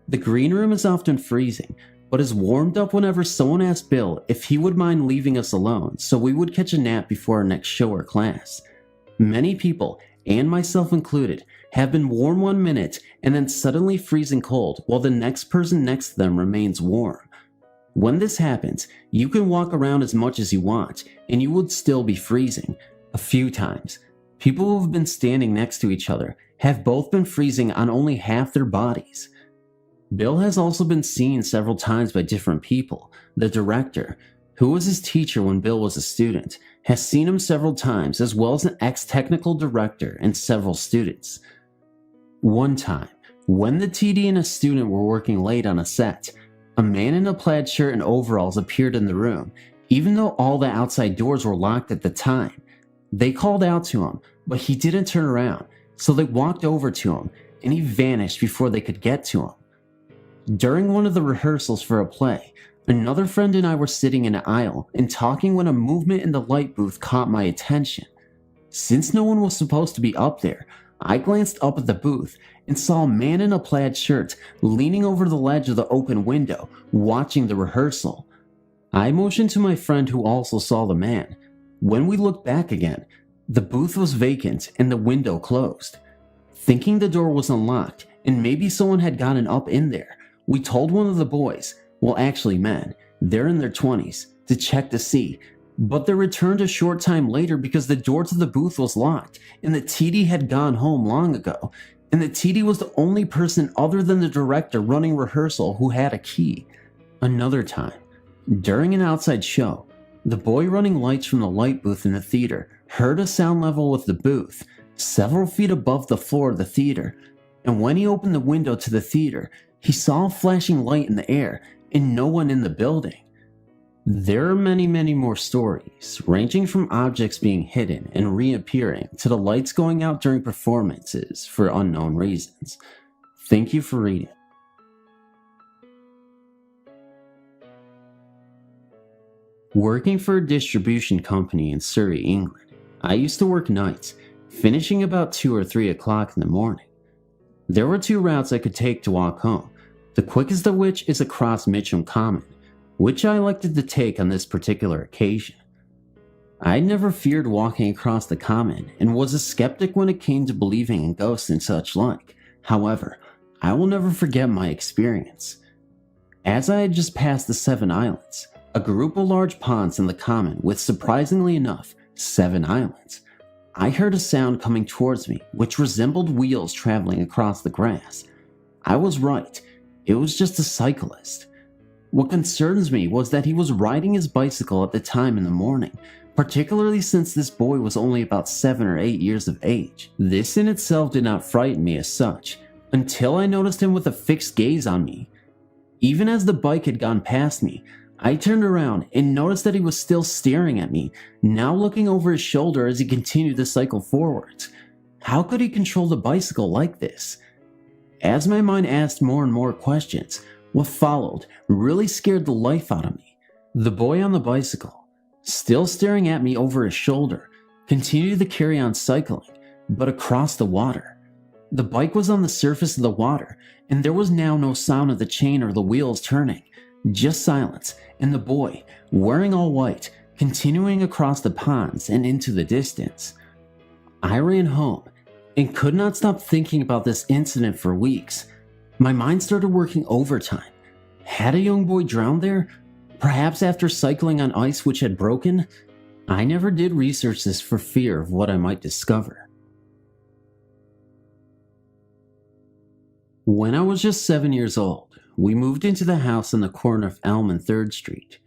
The green room is often freezing, but is warmed up whenever someone asked Bill if he would mind leaving us alone so we would catch a nap before our next show or class. Many people, and myself included, have been warm 1 minute and then suddenly freezing cold while the next person next to them remains warm. When this happens, you can walk around as much as you want and you would still be freezing. A few times, people who have been standing next to each other have both been freezing on only half their bodies. Bill has also been seen several times by different people. The director, who was his teacher when Bill was a student, has seen him several times, as well as an ex-technical director and several students. One time, when the TD and a student were working late on a set, a man in a plaid shirt and overalls appeared in the room, even though all the outside doors were locked at the time. They called out to him, but he didn't turn around, so they walked over to him, and he vanished before they could get to him. During one of the rehearsals for a play, another friend and I were sitting in an aisle and talking when a movement in the light booth caught my attention. Since no one was supposed to be up there, I glanced up at the booth and saw a man in a plaid shirt leaning over the ledge of the open window, watching the rehearsal. I motioned to my friend, who also saw the man. When we looked back again, the booth was vacant and the window closed. Thinking the door was unlocked and maybe someone had gotten up in there, we told one of the boys, well actually men, they're in their 20s, to check to see, but they returned a short time later because the door to the booth was locked and the TD had gone home long ago, and the TD was the only person other than the director running rehearsal who had a key. Another time, during an outside show, the boy running lights from the light booth in the theater heard a sound level with the booth, several feet above the floor of the theater, and when he opened the window to the theater, he saw a flashing light in the air and no one in the building. There are many more stories, ranging from objects being hidden and reappearing to the lights going out during performances for unknown reasons. Thank you for reading. Working for a distribution company in Surrey, England, I used to work nights, finishing about 2 or 3 o'clock in the morning. There were 2 routes I could take to walk home, the quickest of which is across Mitcham Common, which I elected to take on this particular occasion. I never feared walking across the common and was a skeptic when it came to believing in ghosts and such like. However, I will never forget my experience. As I had just passed the 7 islands, a group of large ponds in the common with, surprisingly enough, 7 islands, I heard a sound coming towards me which resembled wheels traveling across the grass. I was right, it was just a cyclist. What concerns me was that he was riding his bicycle at the time in the morning, particularly since this boy was only about 7 or 8 years of age. This in itself did not frighten me as such, until I noticed him with a fixed gaze on me. Even as the bike had gone past me, I turned around and noticed that he was still staring at me, now looking over his shoulder as he continued to cycle forwards. How could he control the bicycle like this? As my mind asked more and more questions, what followed really scared the life out of me. The boy on the bicycle, still staring at me over his shoulder, continued to carry on cycling, but across the water. The bike was on the surface of the water, and there was now no sound of the chain or the wheels turning, just silence, and the boy, wearing all white, continuing across the ponds and into the distance. I ran home and could not stop thinking about this incident for weeks. My mind started working overtime. Had a young boy drowned there? Perhaps after cycling on ice which had broken? I never did research this for fear of what I might discover. When I was just 7 years old, we moved into the house on the corner of Elm and 3rd Street.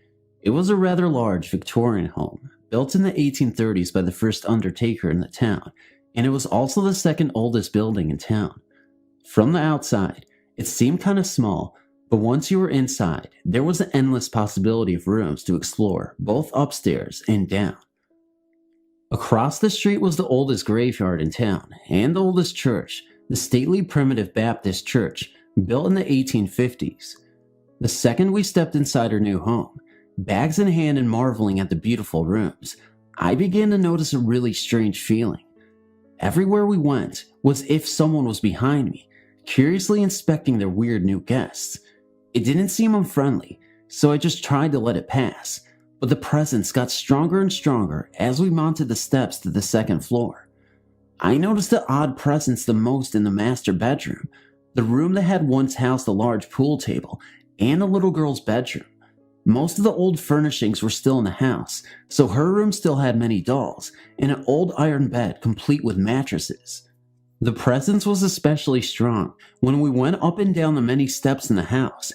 It was a rather large Victorian home, built in the 1830s by the first undertaker in the town, and it was also the second oldest building in town. From the outside, it seemed kind of small, but once you were inside, there was an endless possibility of rooms to explore, both upstairs and down. Across the street was the oldest graveyard in town, and the oldest church, the stately Primitive Baptist Church, built in the 1850s. The second we stepped inside our new home, bags in hand and marveling at the beautiful rooms, I began to notice a really strange feeling. Everywhere we went was as if someone was behind me, curiously inspecting their weird new guests. It didn't seem unfriendly, so I just tried to let it pass, but the presence got stronger and stronger as we mounted the steps to the 2nd floor. I noticed the odd presence the most in the master bedroom, the room that had once housed a large pool table, and a little girl's bedroom. Most of the old furnishings were still in the house, so her room still had many dolls, and an old iron bed complete with mattresses. The presence was especially strong when we went up and down the many steps in the house.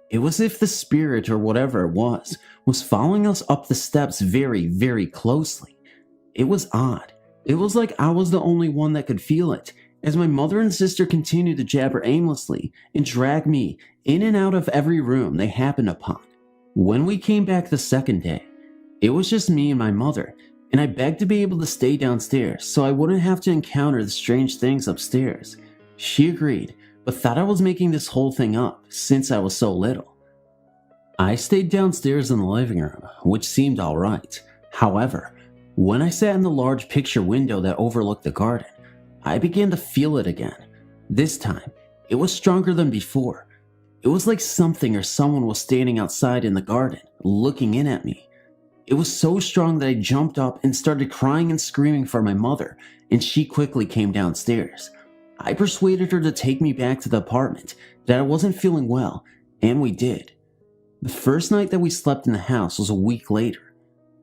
It was as if the spirit or whatever it was following us up the steps very, very closely. It was odd. It was like I was the only one that could feel it, as my mother and sister continued to jabber aimlessly and drag me in and out of every room they happened upon. When we came back the second day, it was just me and my mother, and I begged to be able to stay downstairs so I wouldn't have to encounter the strange things upstairs. She agreed, but thought I was making this whole thing up since I was so little. I stayed downstairs in the living room, which seemed alright. However, when I sat in the large picture window that overlooked the garden, I began to feel it again. This time, it was stronger than before. It was like something or someone was standing outside in the garden, looking in at me. It was so strong that I jumped up and started crying and screaming for my mother, and she quickly came downstairs. I persuaded her to take me back to the apartment, that I wasn't feeling well, and we did. The first night that we slept in the house was a week later.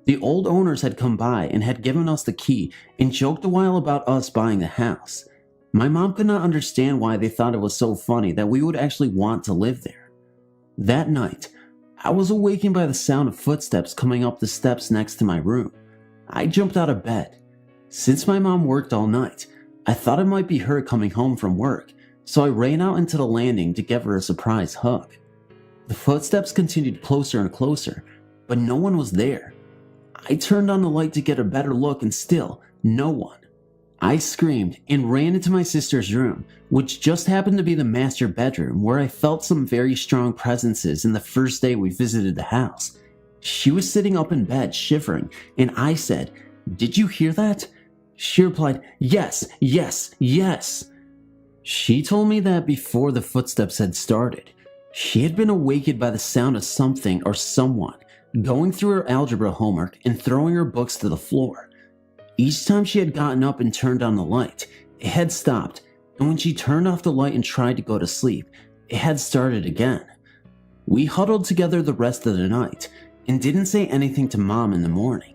The old owners had come by and had given us the key and joked a while about us buying the house. My mom could not understand why they thought it was so funny that we would actually want to live there. That night, I was awakened by the sound of footsteps coming up the steps next to my room. I jumped out of bed. Since my mom worked all night, I thought it might be her coming home from work, so I ran out into the landing to give her a surprise hug. The footsteps continued closer and closer, but no one was there. I turned on the light to get a better look, and still, no one. I screamed and ran into my sister's room, which just happened to be the master bedroom where I felt some very strong presences in the first day we visited the house. She was sitting up in bed, shivering, and I said, "Did you hear that?" She replied, "Yes, yes, yes." She told me that before the footsteps had started, she had been awakened by the sound of something or someone going through her algebra homework and throwing her books to the floor. Each time she had gotten up and turned on the light, it had stopped, and when she turned off the light and tried to go to sleep, it had started again. We huddled together the rest of the night and didn't say anything to Mom in the morning.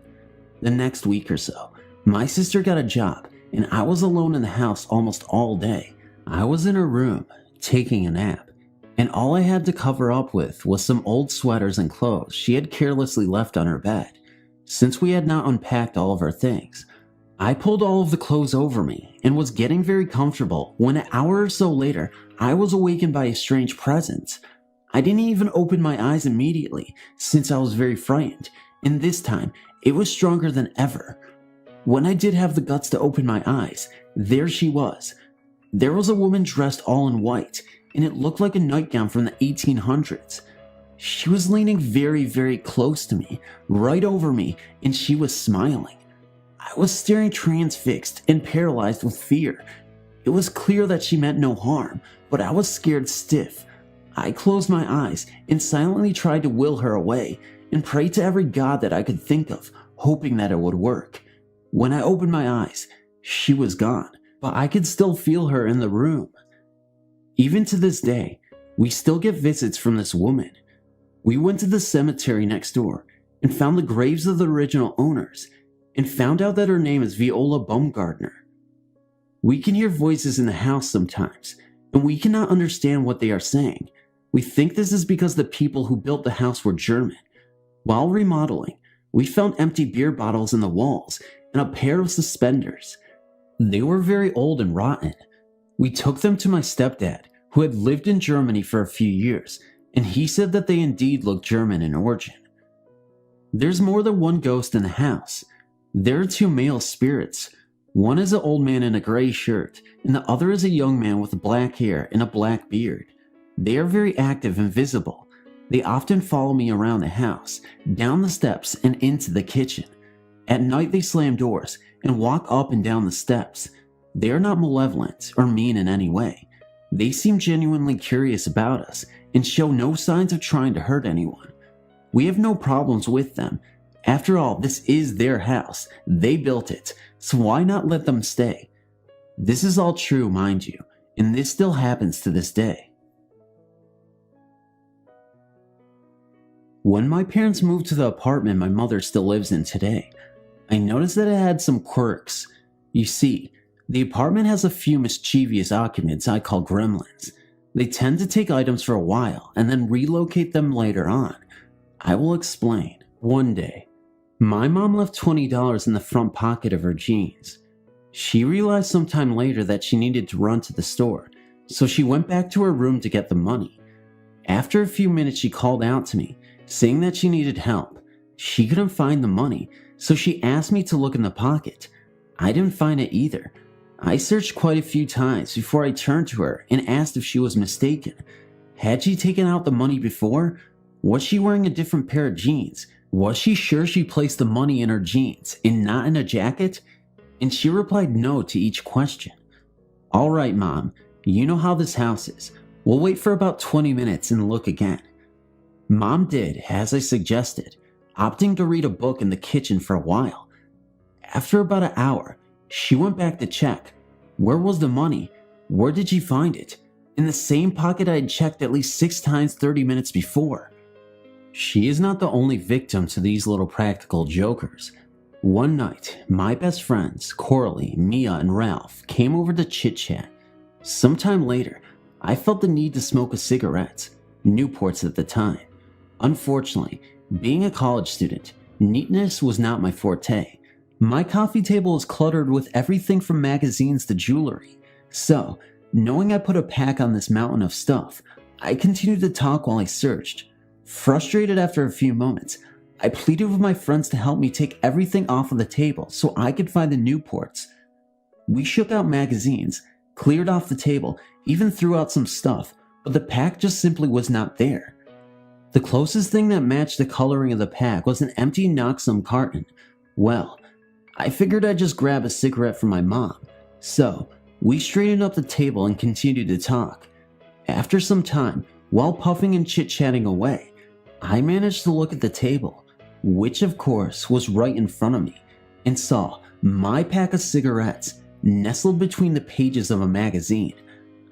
The next week or so, my sister got a job, and I was alone in the house almost all day. I was in her room, taking a nap, and all I had to cover up with was some old sweaters and clothes she had carelessly left on her bed. Since we had not unpacked all of our things, I pulled all of the clothes over me and was getting very comfortable when an hour or so later, I was awakened by a strange presence. I didn't even open my eyes immediately since I was very frightened, and this time it was stronger than ever. When I did have the guts to open my eyes, there she was. There was a woman dressed all in white, and it looked like a nightgown from the 1800s. She was leaning very, very close to me, right over me, and she was smiling. I was staring transfixed and paralyzed with fear. It was clear that she meant no harm, but I was scared stiff. I closed my eyes and silently tried to will her away and prayed to every god that I could think of, hoping that it would work. When I opened my eyes, she was gone, but I could still feel her in the room. Even to this day, we still get visits from this woman. We went to the cemetery next door and found the graves of the original owners and found out that her name is Viola Baumgartner. We can hear voices in the house sometimes, and we cannot understand what they are saying. We think this is because the people who built the house were German. While remodeling, we found empty beer bottles in the walls and a pair of suspenders. They were very old and rotten. We took them to my stepdad, who had lived in Germany for a few years, and he said that they indeed looked German in origin. There's more than one ghost in the house. There are two male spirits. One is an old man in a gray shirt, and the other is a young man with black hair and a black beard. They are very active and visible. They often follow me around the house, down the steps, and into the kitchen. At night they slam doors and walk up and down the steps. They are not malevolent or mean in any way. They seem genuinely curious about us and show no signs of trying to hurt anyone. We have no problems with them. After all, this is their house. They built it, so why not let them stay? This is all true, mind you, and this still happens to this day. When my parents moved to the apartment my mother still lives in today, I noticed that it had some quirks. You see, the apartment has a few mischievous occupants I call gremlins. They tend to take items for a while and then relocate them later on. I will explain. One day, my mom left $20 in the front pocket of her jeans. She realized sometime later that she needed to run to the store, so she went back to her room to get the money. After a few minutes, she called out to me, saying that she needed help. She couldn't find the money, so she asked me to look in the pocket. I didn't find it either. I searched quite a few times before I turned to her and asked if she was mistaken. Had she taken out the money before? Was she wearing a different pair of jeans? Was she sure she placed the money in her jeans and not in a jacket? And she replied no to each question. All right, Mom, you know how this house is. We'll wait for about 20 minutes and look again. Mom did, as I suggested, opting to read a book in the kitchen for a while. After about an hour, she went back to check. Where was the money? Where did she find it? In the same pocket I had checked at least 6 times 30 minutes before. She is not the only victim to these little practical jokers. One night, my best friends, Coralie, Mia, and Ralph, came over to chit-chat. Sometime later, I felt the need to smoke a cigarette, Newports at the time. Unfortunately, being a college student, neatness was not my forte. My coffee table was cluttered with everything from magazines to jewelry. So, knowing I put a pack on this mountain of stuff, I continued to talk while I searched. Frustrated after a few moments, I pleaded with my friends to help me take everything off of the table so I could find the Newports. We shook out magazines, cleared off the table, even threw out some stuff, but the pack just simply was not there. The closest thing that matched the coloring of the pack was an empty Noxum carton. Well, I figured I'd just grab a cigarette from my mom, so we straightened up the table and continued to talk. After some time, while puffing and chit-chatting away, I managed to look at the table, which of course was right in front of me, and saw my pack of cigarettes nestled between the pages of a magazine.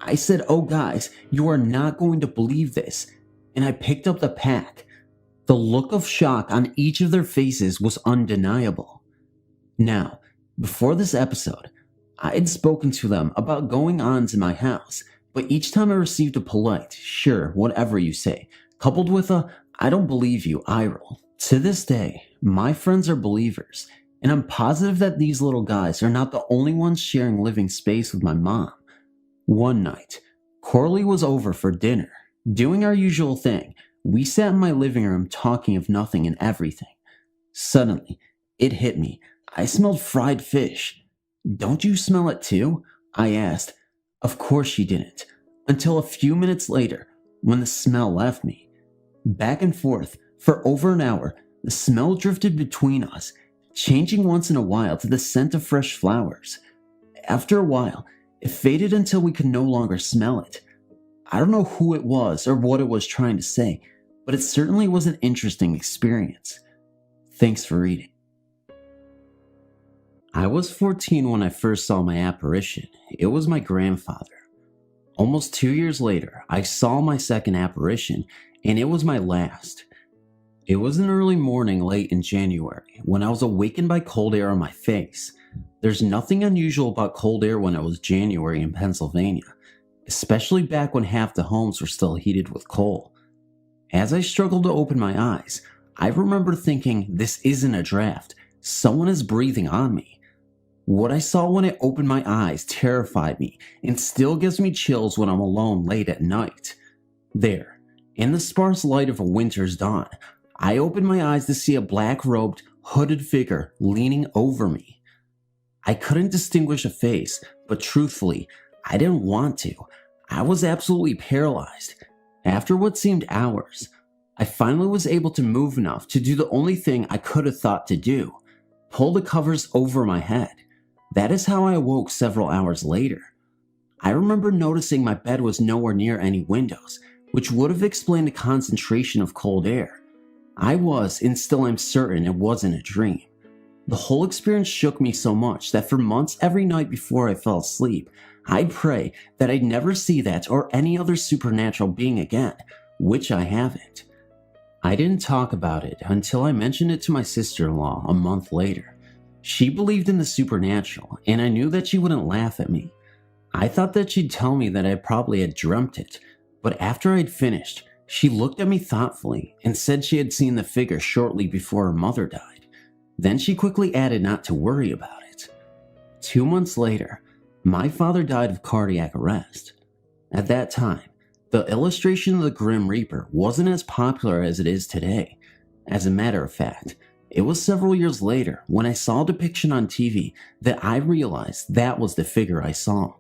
I said, "Oh guys, you are not going to believe this," and I picked up the pack. The look of shock on each of their faces was undeniable. Now, before this episode, I had spoken to them about going on to my house, but each time I received a polite, "Sure, whatever you say," coupled with a "I don't believe you" eye roll. To this day, my friends are believers, and I'm positive that these little guys are not the only ones sharing living space with my mom. One night, Coralie was over for dinner. Doing our usual thing, we sat in my living room talking of nothing and everything. Suddenly, it hit me. I smelled fried fish. "Don't you smell it too?" I asked. Of course she didn't, until a few minutes later, when the smell left me. Back and forth, for over an hour, the smell drifted between us, changing once in a while to the scent of fresh flowers. After a while, it faded until we could no longer smell it. I don't know who it was or what it was trying to say, but it certainly was an interesting experience. Thanks for reading. I was 14 when I first saw my apparition. It was my grandfather. Almost 2 years later, I saw my second apparition, and it was my last. It was an early morning late in January when I was awakened by cold air on my face. There's nothing unusual about cold air when it was January in Pennsylvania, especially back when half the homes were still heated with coal. As I struggled to open my eyes, I remember thinking, this isn't a draft. Someone is breathing on me. What I saw when I opened my eyes terrified me and still gives me chills when I'm alone late at night. There, in the sparse light of a winter's dawn, I opened my eyes to see a black-robed, hooded figure leaning over me. I couldn't distinguish a face, but truthfully, I didn't want to. I was absolutely paralyzed. After what seemed hours, I finally was able to move enough to do the only thing I could have thought to do: pull the covers over my head. That is how I awoke several hours later. I remember noticing my bed was nowhere near any windows, which would have explained the concentration of cold air. I was, and still am certain it wasn't a dream. The whole experience shook me so much that for months every night before I fell asleep, I'd pray that I'd never see that or any other supernatural being again, which I haven't. I didn't talk about it until I mentioned it to my sister-in-law a month later. She believed in the supernatural, and I knew that she wouldn't laugh at me. I thought that she'd tell me that I probably had dreamt it, But after I'd finished, she looked at me thoughtfully and said she had seen the figure shortly before her mother died. Then she quickly added not to worry about it. 2 months later, my father died of cardiac arrest. At that time, the illustration of the Grim Reaper wasn't as popular as it is today. As a matter of fact, it was several years later when I saw a depiction on TV that I realized that was the figure I saw.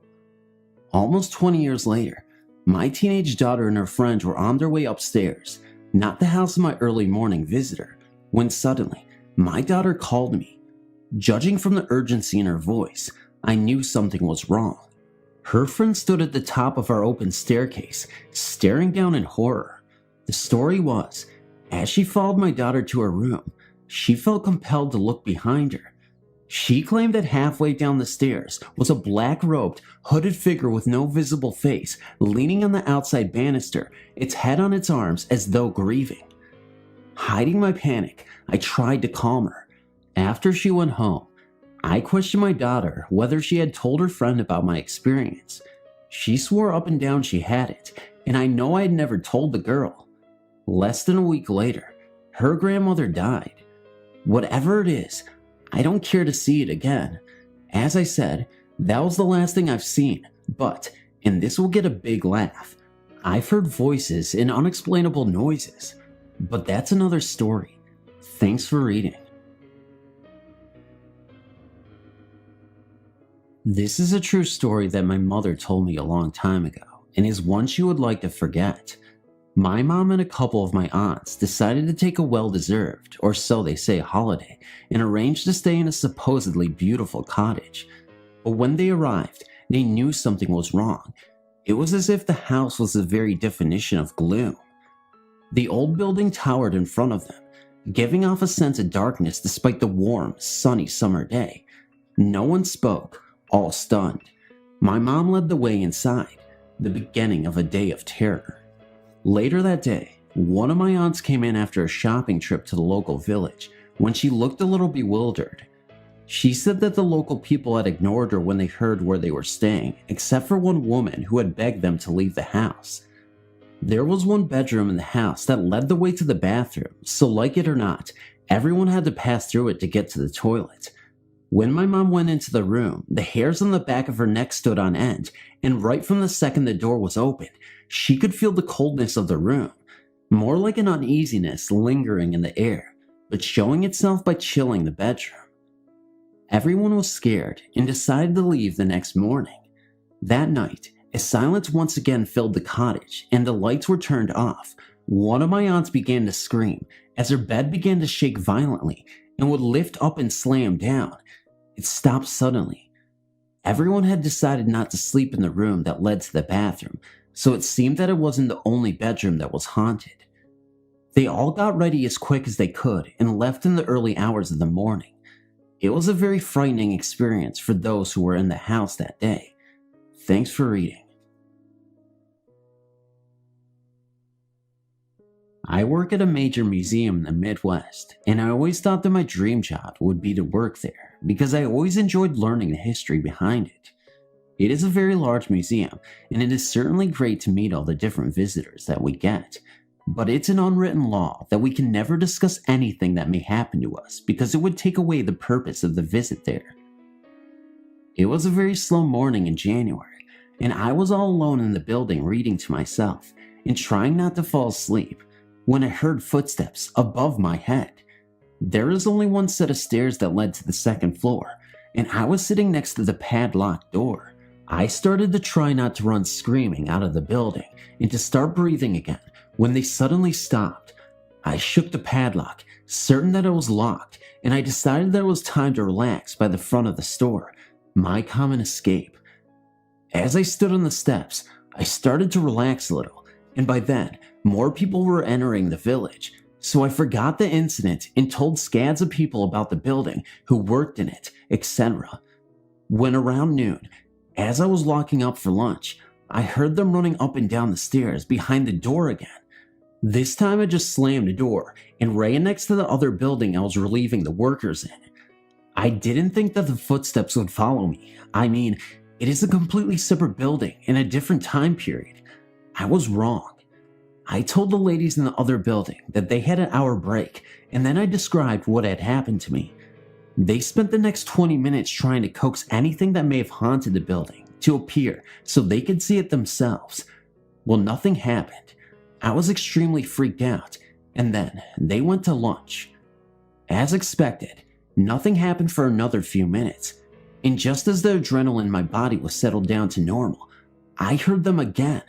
Almost 20 years later, my teenage daughter and her friends were on their way upstairs, not the house of my early morning visitor, when suddenly, my daughter called me. Judging from the urgency in her voice, I knew something was wrong. Her friend stood at the top of our open staircase, staring down in horror. The story was, as she followed my daughter to her room, she felt compelled to look behind her. She claimed that halfway down the stairs was a black-robed, hooded figure with no visible face, leaning on the outside banister, its head on its arms as though grieving. Hiding my panic, I tried to calm her. After she went home, I questioned my daughter whether she had told her friend about my experience. She swore up and down she hadn't, and I know I had never told the girl. Less than a week later, her grandmother died. Whatever it is, I don't care to see it again. As I said, that was the last thing I've seen, but, and this will get a big laugh, I've heard voices and unexplainable noises. But that's another story. Thanks for reading. This is a true story that my mother told me a long time ago, and is one she would like to forget. My mom and a couple of my aunts decided to take a well-deserved, or so they say, holiday, and arranged to stay in a supposedly beautiful cottage. But when they arrived, they knew something was wrong. It was as if the house was the very definition of gloom. The old building towered in front of them, giving off a sense of darkness despite the warm, sunny summer day. No one spoke, all stunned. My mom led the way inside, the beginning of a day of terror. Later that day, one of my aunts came in after a shopping trip to the local village. When she looked a little bewildered, she said that the local people had ignored her when they heard where they were staying, except for one woman who had begged them to leave the house. There was one bedroom in the house that led the way to the bathroom, so like it or not, everyone had to pass through it to get to the toilet. When my mom went into the room, the hairs on the back of her neck stood on end, and right from the second the door was opened, she could feel the coldness of the room, more like an uneasiness lingering in the air, but showing itself by chilling the bedroom. Everyone was scared and decided to leave the next morning. That night, as silence once again filled the cottage and the lights were turned off, one of my aunts began to scream as her bed began to shake violently and would lift up and slam down. It stopped suddenly. Everyone had decided not to sleep in the room that led to the bathroom, so it seemed that it wasn't the only bedroom that was haunted. They all got ready as quick as they could and left in the early hours of the morning. It was a very frightening experience for those who were in the house that day. Thanks for reading. I work at a major museum in the Midwest, and I always thought that my dream job would be to work there because I always enjoyed learning the history behind it. It is a very large museum, and it is certainly great to meet all the different visitors that we get, but it's an unwritten law that we can never discuss anything that may happen to us because it would take away the purpose of the visit there. It was a very slow morning in January, and I was all alone in the building reading to myself and trying not to fall asleep when I heard footsteps above my head. There is only one set of stairs that led to the second floor, and I was sitting next to the padlocked door. I started to try not to run screaming out of the building and to start breathing again when they suddenly stopped. I shook the padlock, certain that it was locked, and I decided that it was time to relax by the front of the store, my common escape. As I stood on the steps, I started to relax a little, and by then, more people were entering the village, so I forgot the incident and told scads of people about the building who worked in it, etc. When around noon, as I was locking up for lunch, I heard them running up and down the stairs behind the door again. This time I just slammed the door and ran next to the other building I was relieving the workers in. I didn't think that the footsteps would follow me. I mean, it is a completely separate building in a different time period. I was wrong. I told the ladies in the other building that they had an hour break, and then I described what had happened to me. They spent the next 20 minutes trying to coax anything that may have haunted the building to appear so they could see it themselves. Well, nothing happened. I was extremely freaked out, and then they went to lunch. As expected, nothing happened for another few minutes, and just as the adrenaline in my body was settled down to normal, I heard them again.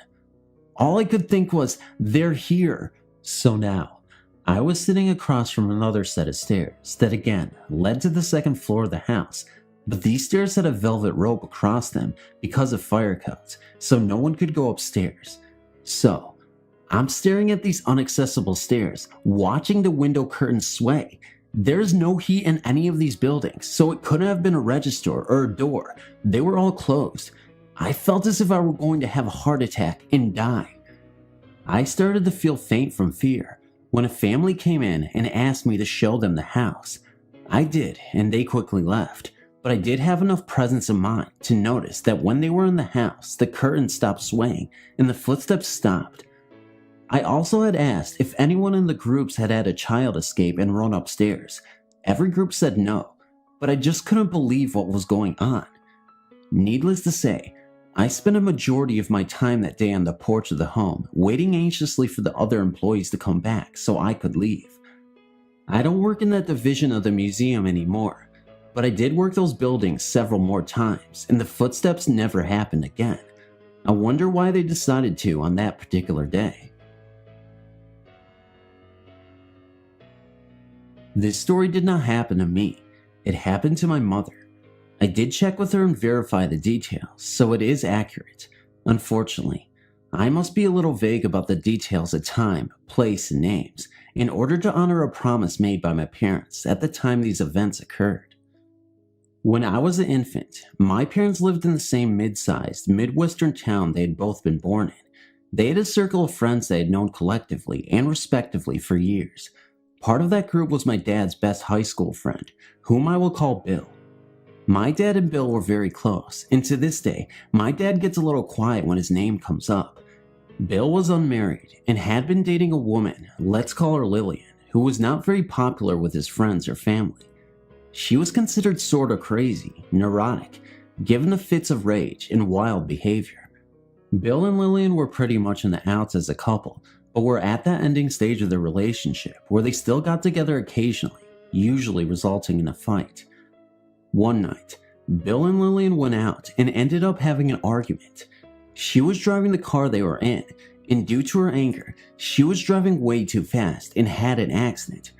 All I could think was, they're here. So now, I was sitting across from another set of stairs that again led to the second floor of the house, but these stairs had a velvet rope across them because of fire codes, so no one could go upstairs. So, I'm staring at these inaccessible stairs, watching the window curtains sway. There's no heat in any of these buildings, so it couldn't have been a register or a door. They were all closed. I felt as if I were going to have a heart attack and die. I started to feel faint from fear when a family came in and asked me to show them the house. I did, and they quickly left, but I did have enough presence of mind to notice that when they were in the house, the curtains stopped swaying and the footsteps stopped. I also had asked if anyone in the groups had had a child escape and run upstairs. Every group said no, but I just couldn't believe what was going on. Needless to say, I spent a majority of my time that day on the porch of the home, waiting anxiously for the other employees to come back so I could leave. I don't work in that division of the museum anymore, but I did work those buildings several more times, and the footsteps never happened again. I wonder why they decided to on that particular day. This story did not happen to me. It happened to my mother. I did check with her and verify the details, so it is accurate. Unfortunately, I must be a little vague about the details of time, place, and names in order to honor a promise made by my parents at the time these events occurred. When I was an infant, my parents lived in the same mid-sized, Midwestern town they had both been born in. They had a circle of friends they had known collectively and respectively for years. Part of that group was my dad's best high school friend, whom I will call Bill. My dad and Bill were very close, and to this day, my dad gets a little quiet when his name comes up. Bill was unmarried and had been dating a woman, let's call her Lillian, who was not very popular with his friends or family. She was considered sorta crazy, neurotic, given the fits of rage and wild behavior. Bill and Lillian were pretty much in the outs as a couple, but were at that ending stage of their relationship where they still got together occasionally, usually resulting in a fight. One night, Bill and Lillian went out and ended up having an argument. She was driving the car they were in, and due to her anger, she was driving way too fast and had an accident.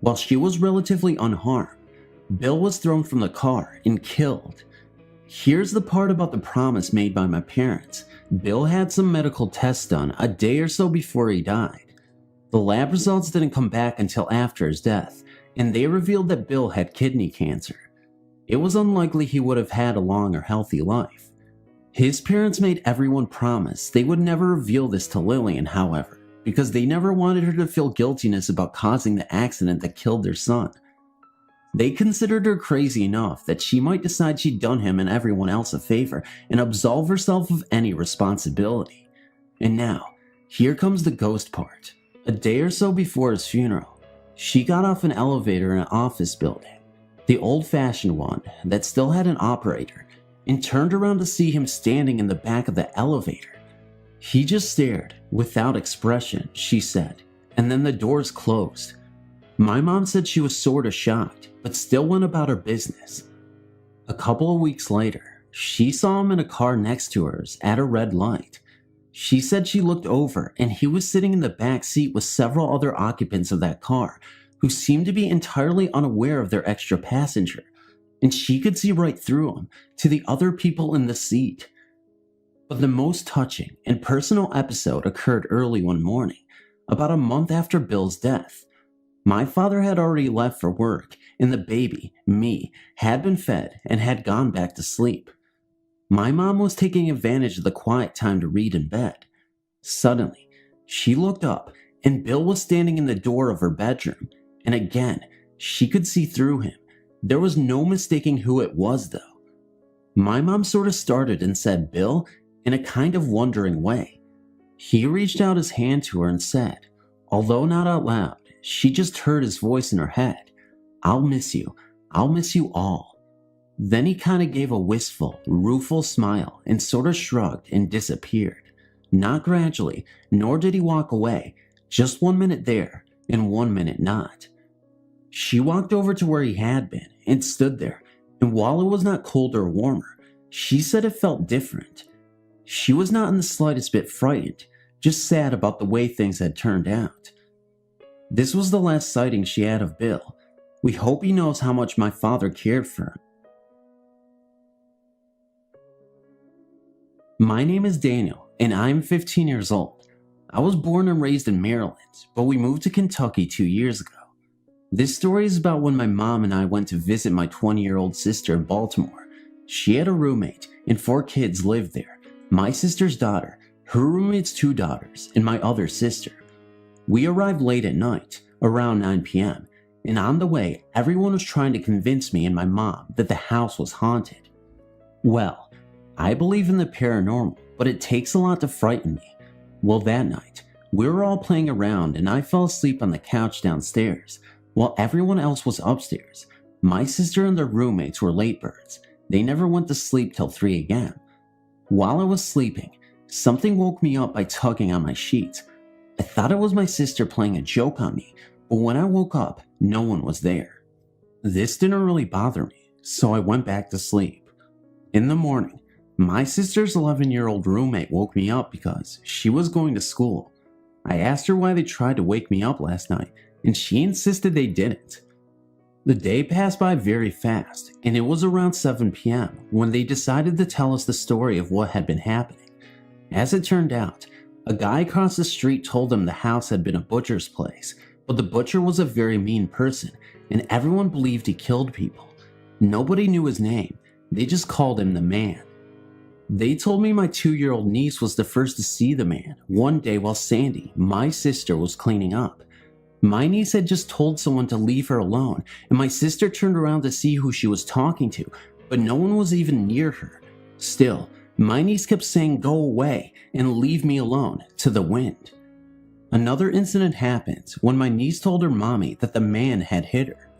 While she was relatively unharmed, Bill was thrown from the car and killed. Here's the part about the promise made by my parents. Bill had some medical tests done a day or so before he died. The lab results didn't come back until after his death, and they revealed that Bill had kidney cancer. It was unlikely he would have had a long or healthy life. His parents made everyone promise they would never reveal this to Lillian, however, because they never wanted her to feel guiltiness about causing the accident that killed their son. They considered her crazy enough that she might decide she'd done him and everyone else a favor and absolve herself of any responsibility. And now, here comes the ghost part. A day or so before his funeral, she got off an elevator in an office building, the old-fashioned one that still had an operator, and turned around to see him standing in the back of the elevator. He just stared, without expression, she said, and then the doors closed. My mom said she was sorta shocked, but still went about her business. A couple of weeks later, she saw him in a car next to hers at a red light. She said she looked over and he was sitting in the back seat with several other occupants of that car who seemed to be entirely unaware of their extra passenger, and she could see right through him to the other people in the seat. But the most touching and personal episode occurred early one morning, about a month after Bill's death. My father had already left for work, and the baby, me, had been fed and had gone back to sleep. My mom was taking advantage of the quiet time to read in bed. Suddenly, she looked up, and Bill was standing in the door of her bedroom, and again, she could see through him. There was no mistaking who it was, though. My mom sort of started and said, "Bill," in a kind of wondering way. He reached out his hand to her and said, although not out loud, she just heard his voice in her head, "I'll miss you. I'll miss you all." Then he kind of gave a wistful, rueful smile and sort of shrugged and disappeared. Not gradually, nor did he walk away, just 1 minute there and 1 minute not. She walked over to where he had been and stood there, and while it was not colder or warmer, she said it felt different. She was not in the slightest bit frightened, just sad about the way things had turned out. This was the last sighting she had of Bill. We hope he knows how much my father cared for him. My name is Daniel, and I am 15 years old. I was born and raised in Maryland, but we moved to Kentucky 2 years ago. This story is about when my mom and I went to visit my 20-year-old sister in Baltimore. She had a roommate, and 4 kids lived there. My sister's daughter, her roommate's 2 daughters, and my other sister. We arrived late at night, around 9 p.m., and on the way, everyone was trying to convince me and my mom that the house was haunted. Well, I believe in the paranormal, but it takes a lot to frighten me. Well, that night, we were all playing around and I fell asleep on the couch downstairs, while everyone else was upstairs. My sister and their roommates were late birds. They never went to sleep till 3 a.m. While I was sleeping, something woke me up by tugging on my sheets. I thought it was my sister playing a joke on me, but when I woke up, no one was there. This didn't really bother me, so I went back to sleep. In the morning, my sister's 11-year-old roommate woke me up because she was going to school. I asked her why they tried to wake me up last night, and she insisted they didn't. The day passed by very fast, and it was around 7 p.m. when they decided to tell us the story of what had been happening. As it turned out, a guy across the street told them the house had been a butcher's place, but the butcher was a very mean person, and everyone believed he killed people. Nobody knew his name, they just called him the man. They told me my 2-year-old niece was the first to see the man one day while Sandy, my sister, was cleaning up. My niece had just told someone to leave her alone, and my sister turned around to see who she was talking to, but no one was even near her. Still, my niece kept saying "go away" and "leave me alone" to the wind. Another incident happened when my niece told her mommy that the man had hit her.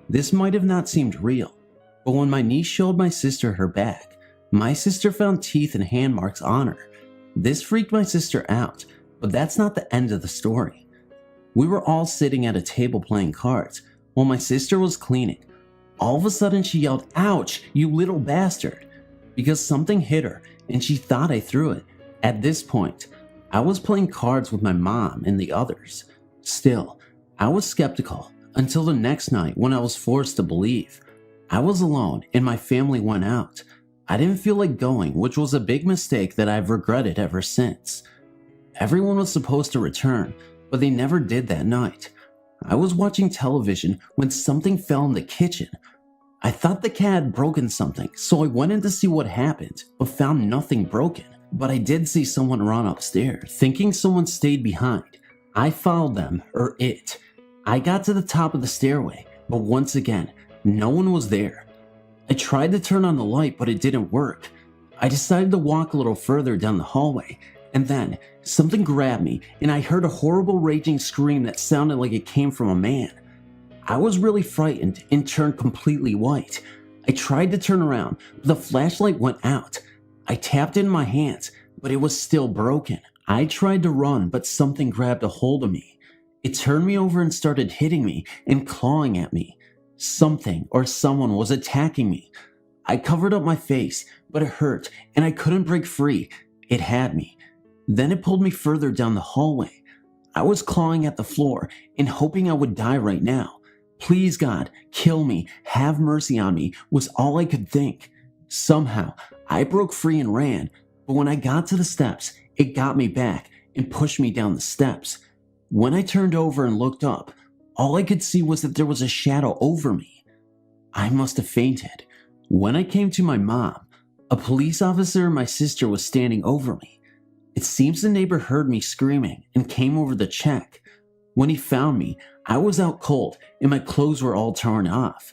This might have not seemed real, but when my niece showed my sister her back, my sister found teeth and hand marks on her. This freaked my sister out, but that's not the end of the story. We were all sitting at a table playing cards while my sister was cleaning. All of a sudden she yelled, "Ouch, you little bastard," because something hit her and she thought I threw it. At this point, I was playing cards with my mom and the others. Still, I was skeptical until the next night when I was forced to believe. I was alone and my family went out. I didn't feel like going, which was a big mistake that I've regretted ever since. Everyone was supposed to return, but they never did that night. I was watching television when something fell in the kitchen. I thought the cat had broken something, so I went in to see what happened, but found nothing broken. But I did see someone run upstairs, thinking someone stayed behind. I followed them, or it. I got to the top of the stairway, but once again, no one was there. I tried to turn on the light, but it didn't work. I decided to walk a little further down the hallway, and then something grabbed me, and I heard a horrible raging scream that sounded like it came from a man. I was really frightened and turned completely white. I tried to turn around, but the flashlight went out. I tapped it in my hands, but it was still broken. I tried to run, but something grabbed a hold of me. It turned me over and started hitting me and clawing at me. Something or someone was attacking me. I covered up my face, but it hurt and I couldn't break free. It had me. Then it pulled me further down the hallway. I was clawing at the floor and hoping I would die right now. Please God, kill me, have mercy on me, was all I could think. Somehow, I broke free and ran, but when I got to the steps, it got me back and pushed me down the steps. When I turned over and looked up, all I could see was that there was a shadow over me. I must have fainted. When I came to my mom, a police officer and my sister was standing over me. It seems the neighbor heard me screaming and came over to check. When he found me, I was out cold and my clothes were all torn off.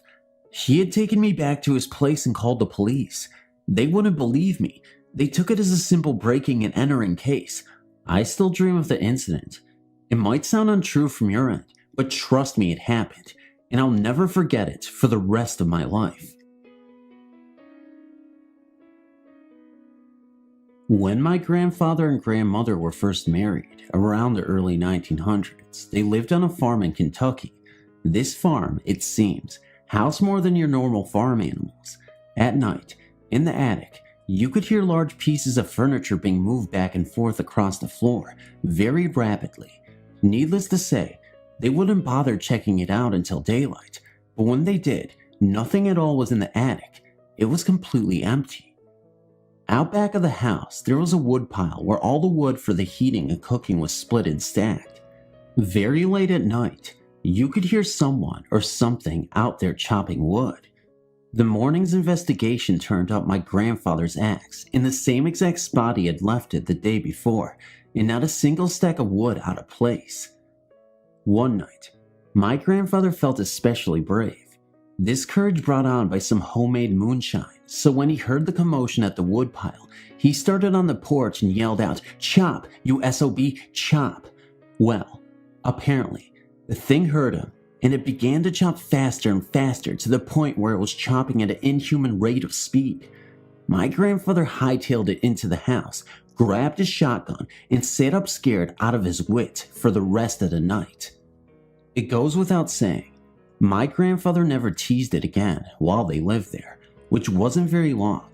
He had taken me back to his place and called the police. They wouldn't believe me. They took it as a simple breaking and entering case. I still dream of the incident. It might sound untrue from your end, but trust me, it happened, and I'll never forget it for the rest of my life. When my grandfather and grandmother were first married, around the early 1900s, they lived on a farm in Kentucky. This farm, it seems, housed more than your normal farm animals. At night, in the attic, you could hear large pieces of furniture being moved back and forth across the floor, very rapidly. Needless to say, they wouldn't bother checking it out until daylight, but when they did, nothing at all was in the attic. It was completely empty. Out back of the house, there was a wood pile where all the wood for the heating and cooking was split and stacked. Very late at night, you could hear someone or something out there chopping wood. The morning's investigation turned up my grandfather's axe in the same exact spot he had left it the day before, and not a single stack of wood out of place. One night, my grandfather felt especially brave. This courage brought on by some homemade moonshine, so when he heard the commotion at the woodpile, he started on the porch and yelled out, "Chop, you SOB, chop!" Well, apparently, the thing heard him, and it began to chop faster and faster to the point where it was chopping at an inhuman rate of speed. My grandfather hightailed it into the house, grabbed his shotgun, and sat up scared out of his wit for the rest of the night. It goes without saying, my grandfather never teased it again while they lived there, which wasn't very long.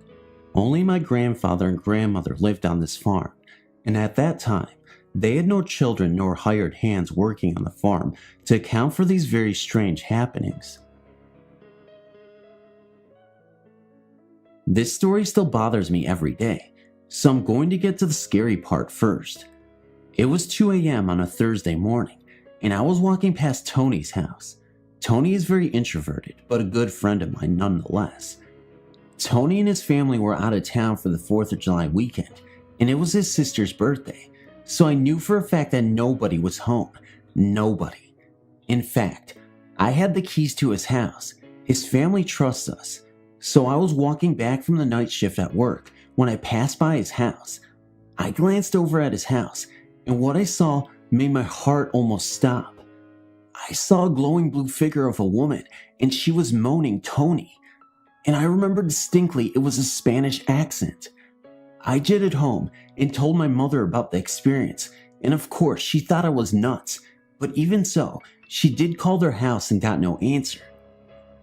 Only my grandfather and grandmother lived on this farm, and at that time, they had no children nor hired hands working on the farm to account for these very strange happenings. This story still bothers me every day, so I'm going to get to the scary part first. It was 2 a.m. on a Thursday morning, and I was walking past Tony's house. Tony is very introverted, but a good friend of mine nonetheless. Tony and his family were out of town for the 4th of July weekend, and it was his sister's birthday, so I knew for a fact that nobody was home. Nobody. In fact, I had the keys to his house. His family trusts us, so I was walking back from the night shift at work when I passed by his house. I glanced over at his house, and what I saw made my heart almost stop. I saw a glowing blue figure of a woman, and she was moaning Tony. And I remember distinctly it was a Spanish accent. I jetted home and told my mother about the experience, and of course she thought I was nuts, but even so, she did call their house and got no answer.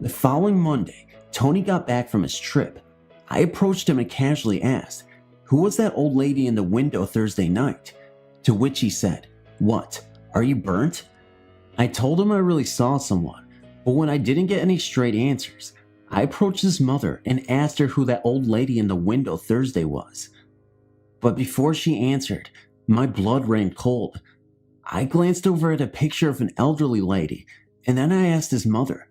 The following Monday, Tony got back from his trip. I approached him and casually asked, "Who was that old lady in the window Thursday night?" To which he said, "What, are you burnt?" I told him I really saw someone, but when I didn't get any straight answers, I approached his mother and asked her who that old lady in the window Thursday was. But before she answered, my blood ran cold. I glanced over at a picture of an elderly lady, and then I asked his mother,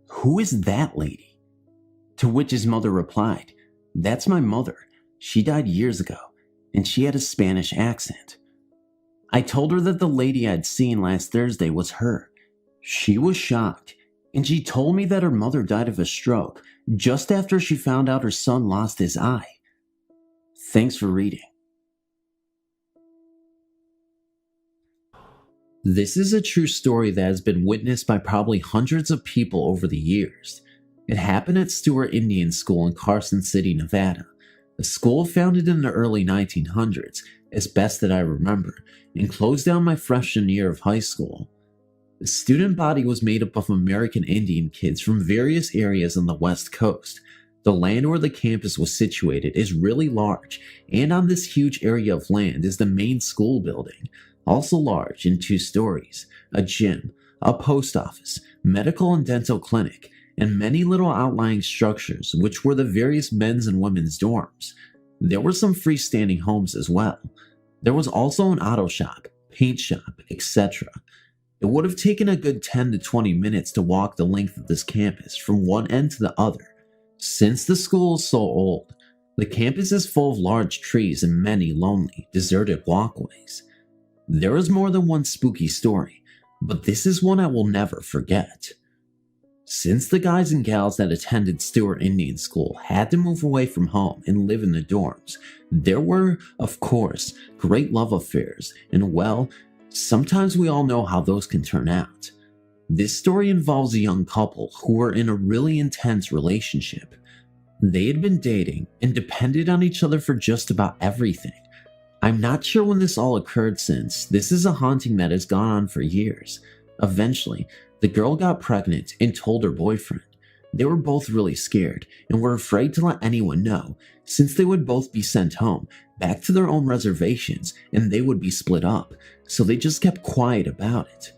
"Who is that lady?" To which his mother replied, "That's my mother. She died years ago, and she had a Spanish accent." I told her that the lady I'd seen last Thursday was her. She was shocked, and she told me that her mother died of a stroke just after she found out her son lost his eye. Thanks for reading. This is a true story that has been witnessed by probably hundreds of people over the years. It happened at Stewart Indian School in Carson City, Nevada. A school founded in the early 1900s, as best that I remember, and closed down my freshman year of high school. The student body was made up of American Indian kids from various areas on the West Coast. The land where the campus was situated is really large, and on this huge area of land is the main school building, also large in 2 stories, a gym, a post office, medical and dental clinic, and many little outlying structures which were the various men's and women's dorms. There were some freestanding homes as well. There was also an auto shop, paint shop, etc. It would have taken a good 10 to 20 minutes to walk the length of this campus from one end to the other. Since the school is so old, the campus is full of large trees and many lonely, deserted walkways. There is more than one spooky story, but this is one I will never forget. Since the guys and gals that attended Stewart Indian School had to move away from home and live in the dorms, there were, of course, great love affairs, and well, sometimes we all know how those can turn out. This story involves a young couple who were in a really intense relationship. They had been dating and depended on each other for just about everything. I'm not sure when this all occurred, since this is a haunting that has gone on for years. Eventually, the girl got pregnant and told her boyfriend. They were both really scared and were afraid to let anyone know, since they would both be sent home, back to their own reservations, and they would be split up, so they just kept quiet about it.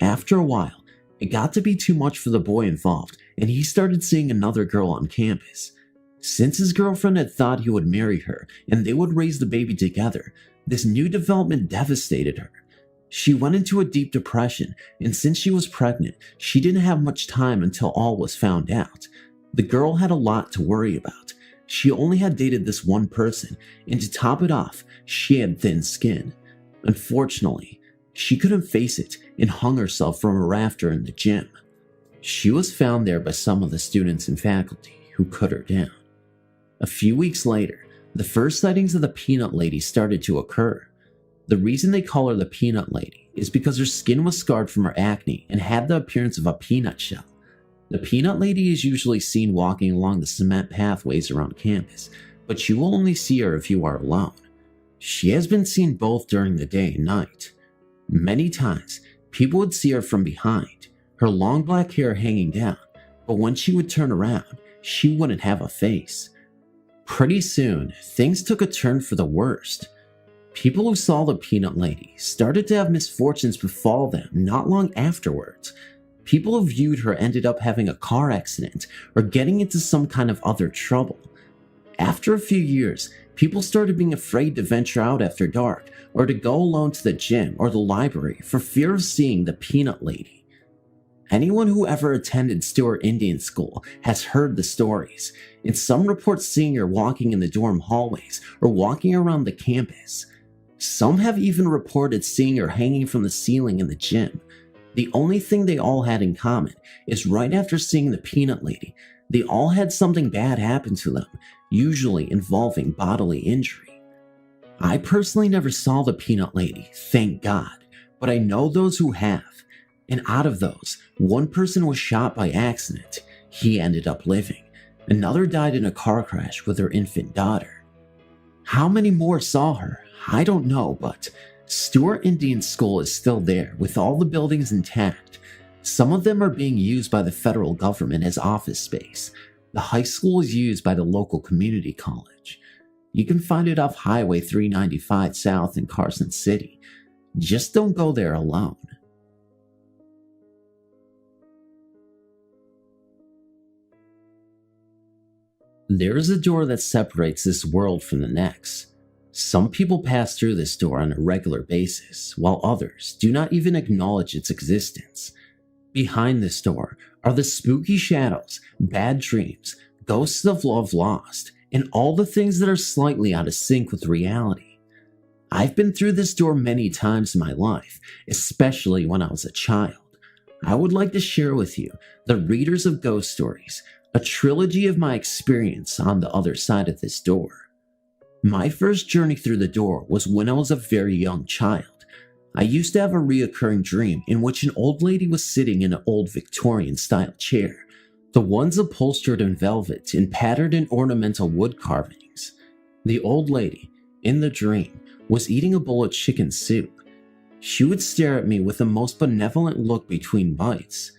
After a while, it got to be too much for the boy involved, and he started seeing another girl on campus. Since his girlfriend had thought he would marry her and they would raise the baby together, this new development devastated her. She went into a deep depression, and since she was pregnant, she didn't have much time until all was found out. The girl had a lot to worry about. She only had dated this one person, and to top it off, she had thin skin. Unfortunately, she couldn't face it and hung herself from a rafter in the gym. She was found there by some of the students and faculty who cut her down. A few weeks later, the first sightings of the Peanut Lady started to occur. The reason they call her the Peanut Lady is because her skin was scarred from her acne and had the appearance of a peanut shell. The Peanut Lady is usually seen walking along the cement pathways around campus, but you will only see her if you are alone. She has been seen both during the day and night. Many times, people would see her from behind, her long black hair hanging down, but when she would turn around, she wouldn't have a face. Pretty soon, things took a turn for the worst. People who saw the Peanut Lady started to have misfortunes befall them not long afterwards. People who viewed her ended up having a car accident or getting into some kind of other trouble. After a few years, people started being afraid to venture out after dark or to go alone to the gym or the library for fear of seeing the Peanut Lady. Anyone who ever attended Stewart Indian School has heard the stories, and some report seeing her walking in the dorm hallways or walking around the campus. Some have even reported seeing her hanging from the ceiling in the gym. The only thing they all had in common is right after seeing the Peanut Lady, they all had something bad happen to them, usually involving bodily injury. I personally never saw the Peanut Lady, thank God, but I know those who have. And out of those, one person was shot by accident. He ended up living. Another died in a car crash with her infant daughter. How many more saw her? I don't know, but Stewart Indian School is still there with all the buildings intact. Some of them are being used by the federal government as office space. The high school is used by the local community college. You can find it off Highway 395 South in Carson City. Just don't go there alone. There is a door that separates this world from the next. Some people pass through this door on a regular basis, while others do not even acknowledge its existence. Behind this door are the spooky shadows, bad dreams, ghosts of love lost, and all the things that are slightly out of sync with reality. I've been through this door many times in my life, especially when I was a child. I would like to share with you, the readers of ghost stories, a trilogy of my experience on the other side of this door. My first journey through the door was when I was a very young child. I used to have a reoccurring dream in which an old lady was sitting in an old Victorian-style chair, the ones upholstered in velvet and patterned in ornamental wood carvings. The old lady, in the dream, was eating a bowl of chicken soup. She would stare at me with the most benevolent look between bites.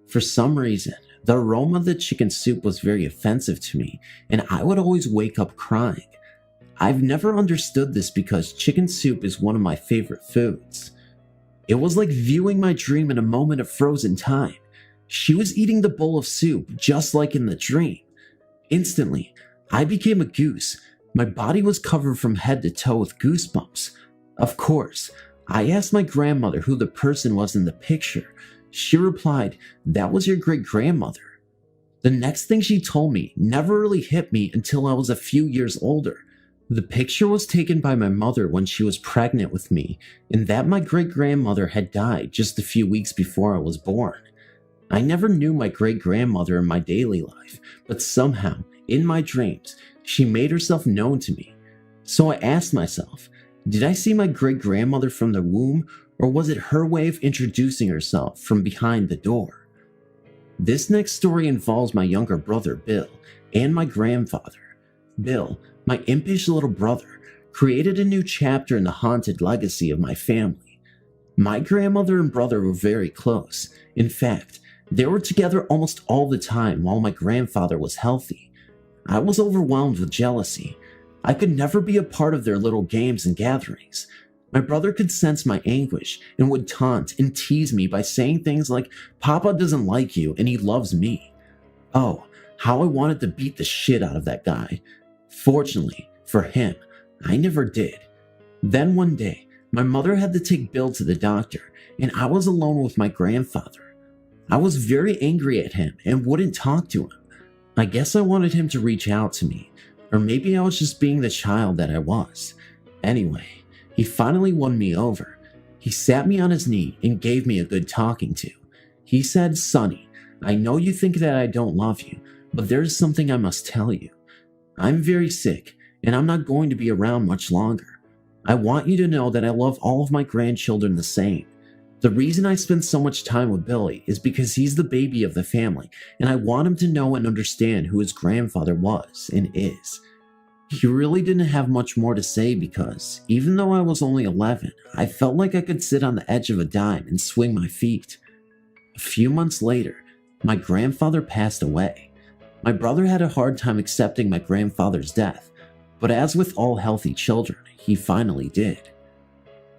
For some reason, the aroma of the chicken soup was very offensive to me, and I would always wake up crying. I've never understood this because chicken soup is one of my favorite foods. It was like viewing my dream in a moment of frozen time. She was eating the bowl of soup just like in the dream. Instantly, I became a goose. My body was covered from head to toe with goosebumps. Of course, I asked my grandmother who the person was in the picture. She replied, "That was your great-grandmother." The next thing she told me never really hit me until I was a few years older. The picture was taken by my mother when she was pregnant with me, and that my great-grandmother had died just a few weeks before I was born. I never knew my great-grandmother in my daily life, but somehow, in my dreams, she made herself known to me. So I asked myself, did I see my great-grandmother from the womb, or was it her way of introducing herself from behind the door? This next story involves my younger brother, Bill, and my grandfather. Bill, my impish little brother, created a new chapter in the haunted legacy of my family. My grandmother and brother were very close. In fact, they were together almost all the time while my grandfather was healthy. I was overwhelmed with jealousy. I could never be a part of their little games and gatherings. My brother could sense my anguish and would taunt and tease me by saying things like, "Papa doesn't like you and he loves me." Oh, how I wanted to beat the shit out of that guy. Fortunately for him, I never did. Then one day, my mother had to take Bill to the doctor, and I was alone with my grandfather. I was very angry at him and wouldn't talk to him. I guess I wanted him to reach out to me, or maybe I was just being the child that I was. Anyway, he finally won me over. He sat me on his knee and gave me a good talking to. He said, "Sonny, I know you think that I don't love you, but there's something I must tell you. I'm very sick, and I'm not going to be around much longer. I want you to know that I love all of my grandchildren the same. The reason I spend so much time with Billy is because he's the baby of the family, and I want him to know and understand who his grandfather was and is." He really didn't have much more to say because, even though I was only 11, I felt like I could sit on the edge of a dime and swing my feet. A few months later, my grandfather passed away. My brother had a hard time accepting my grandfather's death, but as with all healthy children, he finally did.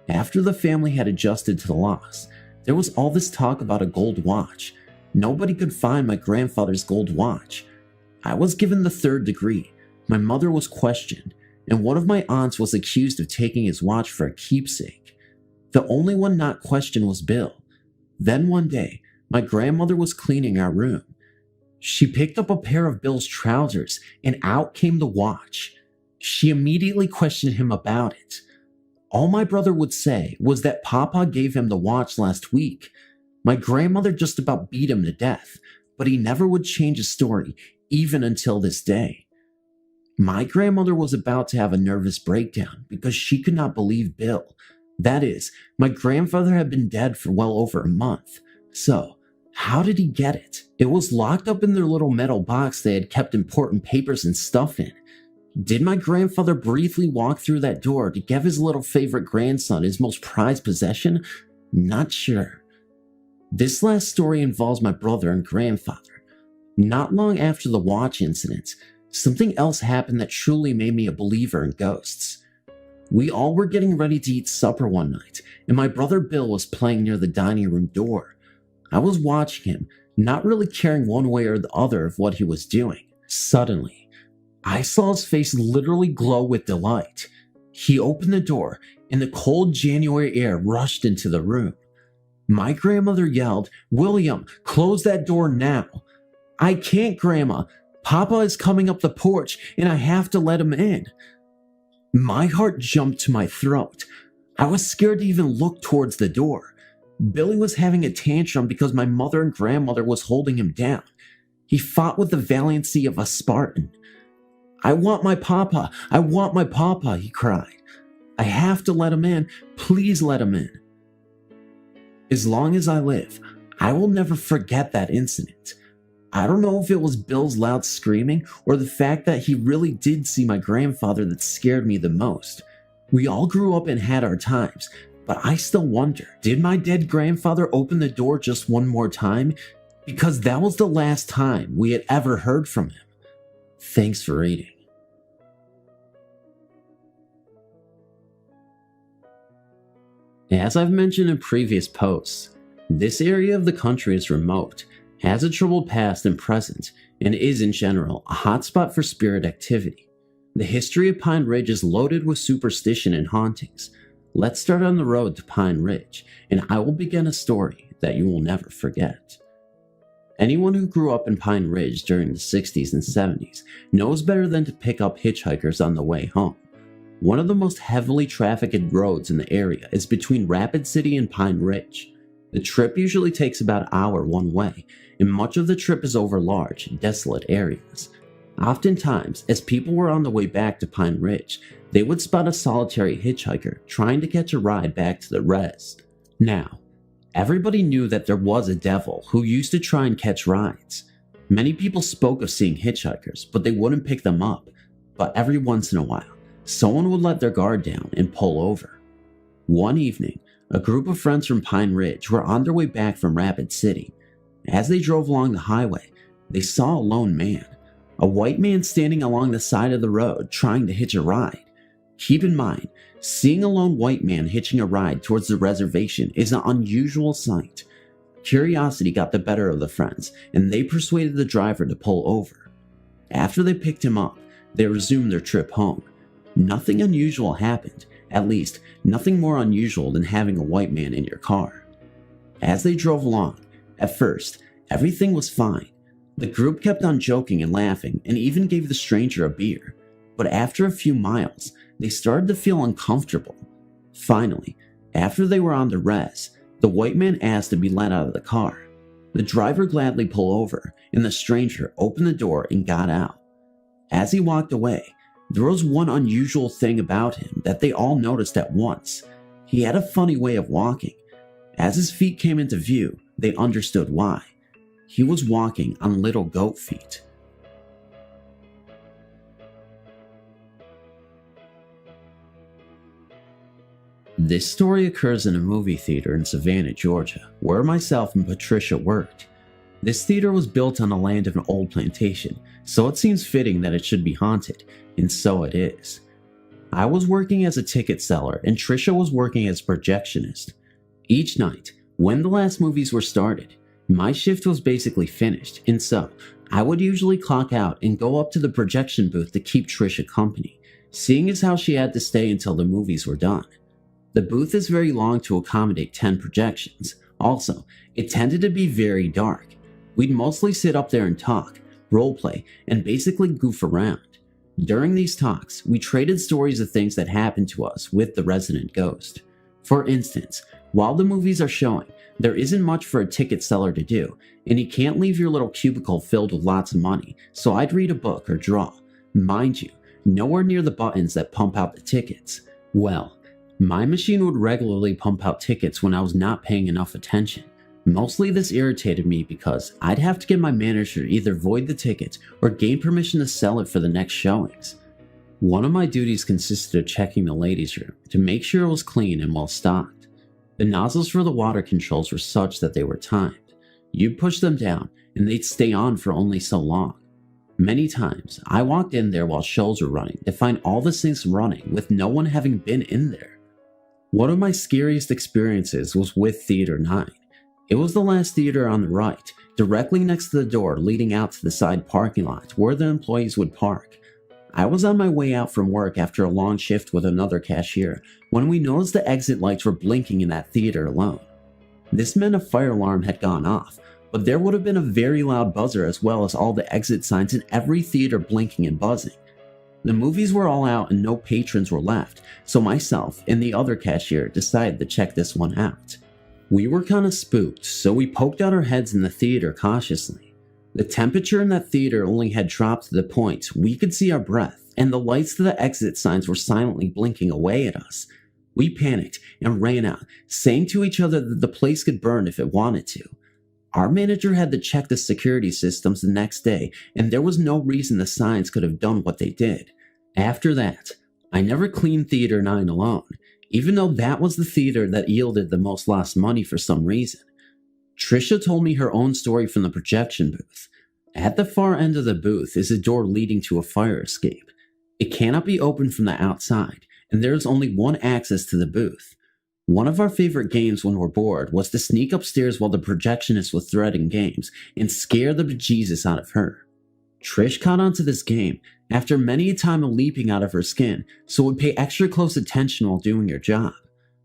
After the family had adjusted to the loss, there was all this talk about a gold watch. Nobody could find my grandfather's gold watch. I was given the 3rd degree. My mother was questioned, and one of my aunts was accused of taking his watch for a keepsake. The only one not questioned was Bill. Then one day, my grandmother was cleaning our room. She picked up a pair of Bill's trousers, and out came the watch. She immediately questioned him about it. All my brother would say was that Papa gave him the watch last week. My grandmother just about beat him to death, but he never would change his story, even until this day. My grandmother was about to have a nervous breakdown because she could not believe Bill. That is, my grandfather had been dead for well over a month. So, how did he get it? It was locked up in their little metal box they had kept important papers and stuff in. Did my grandfather briefly walk through that door to give his little favorite grandson his most prized possession? Not sure. This last story involves my brother and grandfather. Not long after the watch incident, something else happened that truly made me a believer in ghosts. We all were getting ready to eat supper one night, and my brother Bill was playing near the dining room door. I was watching him, not really caring one way or the other of what he was doing. Suddenly, I saw his face literally glow with delight. He opened the door, and the cold January air rushed into the room. My grandmother yelled, "William, close that door now." "I can't, Grandma. Papa is coming up the porch, and I have to let him in." My heart jumped to my throat. I was scared to even look towards the door. Billy was having a tantrum because my mother and grandmother was holding him down. He fought with the valiancy of a Spartan. "I want my papa! I want my papa!" he cried. "I have to let him in. Please let him in." As long as I live, I will never forget that incident. I don't know if it was Bill's loud screaming or the fact that he really did see my grandfather that scared me the most. We all grew up and had our times, but I still wonder, did my dead grandfather open the door just one more time? Because that was the last time we had ever heard from him. Thanks for reading. As I've mentioned in previous posts, this area of the country is remote, has a troubled past and present, and is in general a hotspot for spirit activity. The history of Pine Ridge is loaded with superstition and hauntings. Let's start on the road to Pine Ridge, and I will begin a story that you will never forget. Anyone who grew up in Pine Ridge during the 60s and 70s knows better than to pick up hitchhikers on the way home. One of the most heavily trafficked roads in the area is between Rapid City and Pine Ridge. The trip usually takes about an hour one way, and much of the trip is over large, desolate areas. Oftentimes, as people were on the way back to Pine Ridge, they would spot a solitary hitchhiker trying to catch a ride back to the res. Now, everybody knew that there was a devil who used to try and catch rides. Many people spoke of seeing hitchhikers, but they wouldn't pick them up. But every once in a while, someone would let their guard down and pull over. One evening, a group of friends from Pine Ridge were on their way back from Rapid City. As they drove along the highway, they saw a lone man, a white man standing along the side of the road trying to hitch a ride. Keep in mind, seeing a lone white man hitching a ride towards the reservation is an unusual sight. Curiosity got the better of the friends, and they persuaded the driver to pull over. After they picked him up, they resumed their trip home. Nothing unusual happened, at least nothing more unusual than having a white man in your car. As they drove along, at first, everything was fine. The group kept on joking and laughing and even gave the stranger a beer. But after a few miles, they started to feel uncomfortable. Finally, after they were on the res, the white man asked to be let out of the car. The driver gladly pulled over, and the stranger opened the door and got out. As he walked away, there was one unusual thing about him that they all noticed at once. He had a funny way of walking. As his feet came into view, they understood why. He was walking on little goat feet. This story occurs in a movie theater in Savannah, Georgia, where myself and Patricia worked. This theater was built on the land of an old plantation, so it seems fitting that it should be haunted, and so it is. I was working as a ticket seller and Trisha was working as a projectionist. Each night, when the last movies were started, my shift was basically finished, and so I would usually clock out and go up to the projection booth to keep Trisha company, seeing as how she had to stay until the movies were done. The booth is very long to accommodate 10 projections. Also, it tended to be very dark. We'd mostly sit up there and talk, roleplay, and basically goof around. During these talks, we traded stories of things that happened to us with the resident ghost. For instance, while the movies are showing, there isn't much for a ticket seller to do, and you can't leave your little cubicle filled with lots of money, so I'd read a book or draw. Mind you, nowhere near the buttons that pump out the tickets. Well, my machine would regularly pump out tickets when I was not paying enough attention. Mostly this irritated me because I'd have to get my manager to either void the ticket or gain permission to sell it for the next showings. One of my duties consisted of checking the ladies' room to make sure it was clean and well stocked. The nozzles for the water controls were such that they were timed. You'd push them down and they'd stay on for only so long. Many times, I walked in there while shows were running to find all the sinks running with no one having been in there. One of my scariest experiences was with Theater 9. It was the last theater on the right, directly next to the door leading out to the side parking lot where the employees would park. I was on my way out from work after a long shift with another cashier when we noticed the exit lights were blinking in that theater alone. This meant a fire alarm had gone off, but there would have been a very loud buzzer as well as all the exit signs in every theater blinking and buzzing. The movies were all out and no patrons were left, so myself and the other cashier decided to check this one out. We were kinda spooked, so we poked out our heads in the theater cautiously. The temperature in that theater only had dropped to the point we could see our breath, and the lights to the exit signs were silently blinking away at us. We panicked and ran out, saying to each other that the place could burn if it wanted to. Our manager had to check the security systems the next day, and there was no reason the signs could have done what they did. After that, I never cleaned Theater 9 alone, even though that was the theater that yielded the most lost money for some reason. Trisha told me her own story from the projection booth. At the far end of the booth is a door leading to a fire escape. It cannot be opened from the outside, and there is only one access to the booth. One of our favorite games when we're bored was to sneak upstairs while the projectionist was threading games and scare the bejesus out of her. Trish caught onto this game after many a time of leaping out of her skin, so would pay extra close attention while doing her job.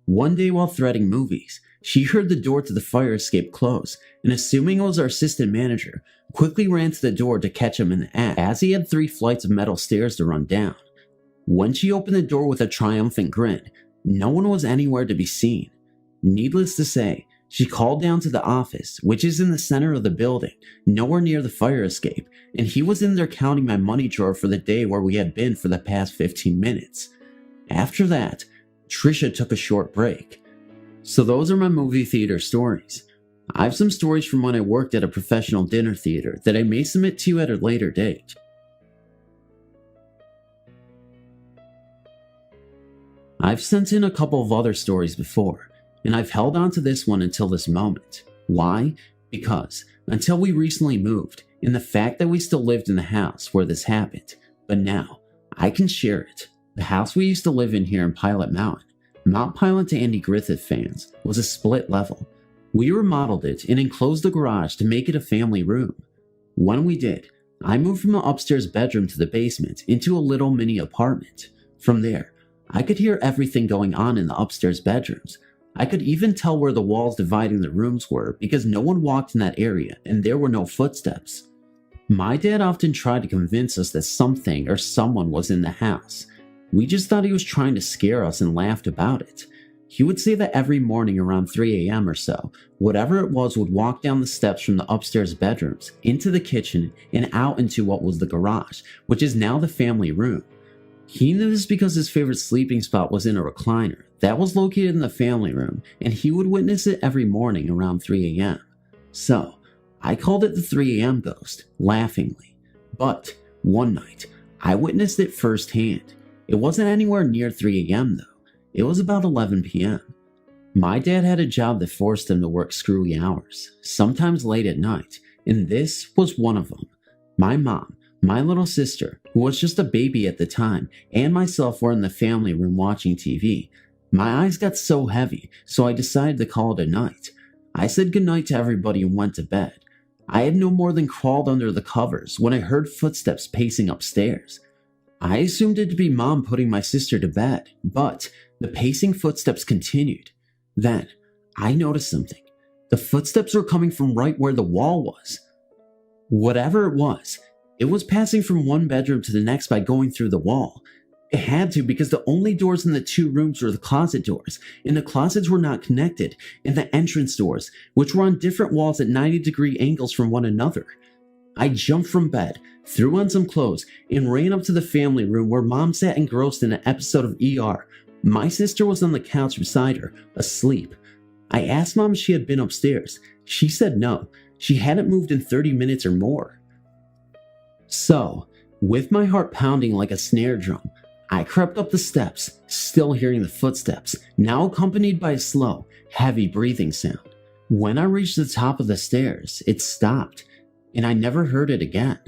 One day while threading movies, she heard the door to the fire escape close, and assuming it was our assistant manager, quickly ran to the door to catch him in the act, as he had 3 flights of metal stairs to run down. When she opened the door with a triumphant grin, no one was anywhere to be seen. Needless to say, She called down to the office, which is in the center of the building, nowhere near the fire escape, and he was in there counting my money drawer for the day where we had been for the past 15 minutes. After that, Trisha took a short break. So those are my movie theater stories. I have some stories from when I worked at a professional dinner theater that I may submit to you at a later date. I've sent in a couple of other stories before, and I've held on to this one until this moment. Why? Because until we recently moved, and the fact that we still lived in the house where this happened, but now I can share it. The house we used to live in here in Pilot Mountain, Mount Pilot to Andy Griffith fans, was a split level. We remodeled it and enclosed the garage to make it a family room. When we did, I moved from the upstairs bedroom to the basement into a little mini apartment. From there, I could hear everything going on in the upstairs bedrooms. I could even tell where the walls dividing the rooms were because no one walked in that area and there were no footsteps. My dad often tried to convince us that something or someone was in the house. We just thought he was trying to scare us and laughed about it. He would say that every morning around 3 a.m. or so, whatever it was would walk down the steps from the upstairs bedrooms, into the kitchen, and out into what was the garage, which is now the family room. He knew this because his favorite sleeping spot was in a recliner that was located in the family room, and he would witness it every morning around 3 a.m. So, I called it the 3 a.m. ghost, laughingly. But, one night, I witnessed it firsthand. It wasn't anywhere near 3 a.m. though. It was about 11 p.m. My dad had a job that forced him to work screwy hours, sometimes late at night, and this was one of them. My mom, my little sister, who was just a baby at the time, and myself were in the family room watching TV. My eyes got so heavy, so I decided to call it a night. I said goodnight to everybody and went to bed. I had no more than crawled under the covers when I heard footsteps pacing upstairs. I assumed it to be Mom putting my sister to bed, but the pacing footsteps continued. Then, I noticed something. The footsteps were coming from right where the wall was. Whatever it was passing from one bedroom to the next by going through the wall. It had to because the only doors in the two rooms were the closet doors, and the closets were not connected, and the entrance doors, which were on different walls at 90-degree angles from one another. I jumped from bed, threw on some clothes, and ran up to the family room where Mom sat engrossed in an episode of ER. My sister was on the couch beside her, asleep. I asked Mom if she had been upstairs. She said no. She hadn't moved in 30 minutes or more. So, with my heart pounding like a snare drum, I crept up the steps, still hearing the footsteps, now accompanied by a slow, heavy breathing sound. When I reached the top of the stairs, it stopped, and I never heard it again.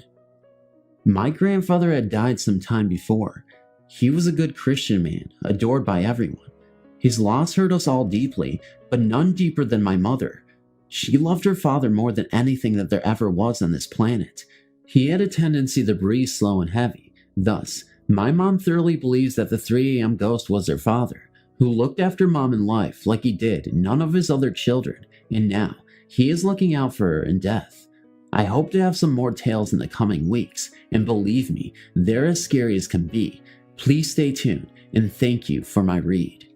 My grandfather had died some time before. He was a good Christian man, adored by everyone. His loss hurt us all deeply, but none deeper than my mother. She loved her father more than anything that there ever was on this planet. He had a tendency to breathe slow and heavy. Thus, my mom thoroughly believes that the 3 a.m. ghost was her father, who looked after Mom in life like he did none of his other children, and now he is looking out for her in death. I hope to have some more tales in the coming weeks, and believe me, they're as scary as can be. Please stay tuned, and thank you for my read.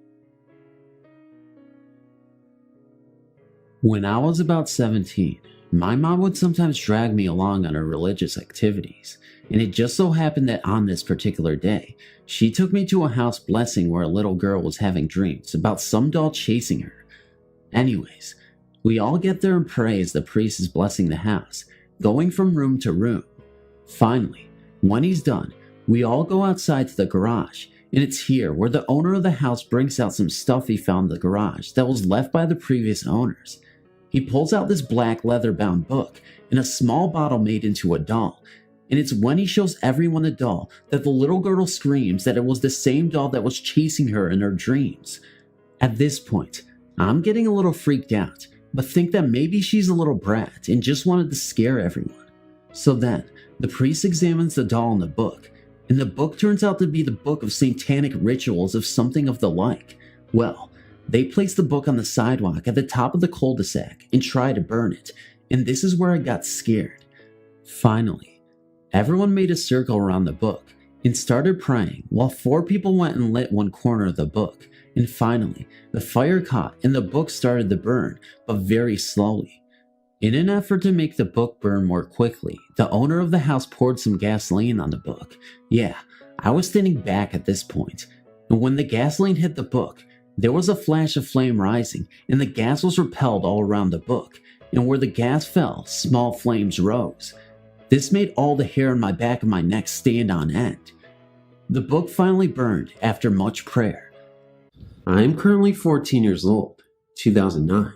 When I was about 17, my mom would sometimes drag me along on her religious activities, and it just so happened that on this particular day, she took me to a house blessing where a little girl was having dreams about some doll chasing her. Anyways, we all get there and pray as the priest is blessing the house, going from room to room. Finally, when he's done, we all go outside to the garage, and it's here where the owner of the house brings out some stuff he found in the garage that was left by the previous owners. He pulls out this black leather-bound book and a small bottle made into a doll, and it's when he shows everyone the doll that the little girl screams that it was the same doll that was chasing her in her dreams. At this point, I'm getting a little freaked out, but think that maybe she's a little brat and just wanted to scare everyone. So then, the priest examines the doll in the book, and the book turns out to be the book of satanic rituals of something of the like. Well, they place the book on the sidewalk at the top of the cul-de-sac and try to burn it, and this is where I got scared. Finally, everyone made a circle around the book, and started praying while 4 people went and lit one corner of the book. And finally, the fire caught and the book started to burn, but very slowly. In an effort to make the book burn more quickly, the owner of the house poured some gasoline on the book. Yeah, I was standing back at this point, and when the gasoline hit the book, there was a flash of flame rising, and the gas was repelled all around the book, and where the gas fell, small flames rose. This made all the hair on my back of my neck stand on end. The book finally burned after much prayer. I am currently 14 years old, 2009,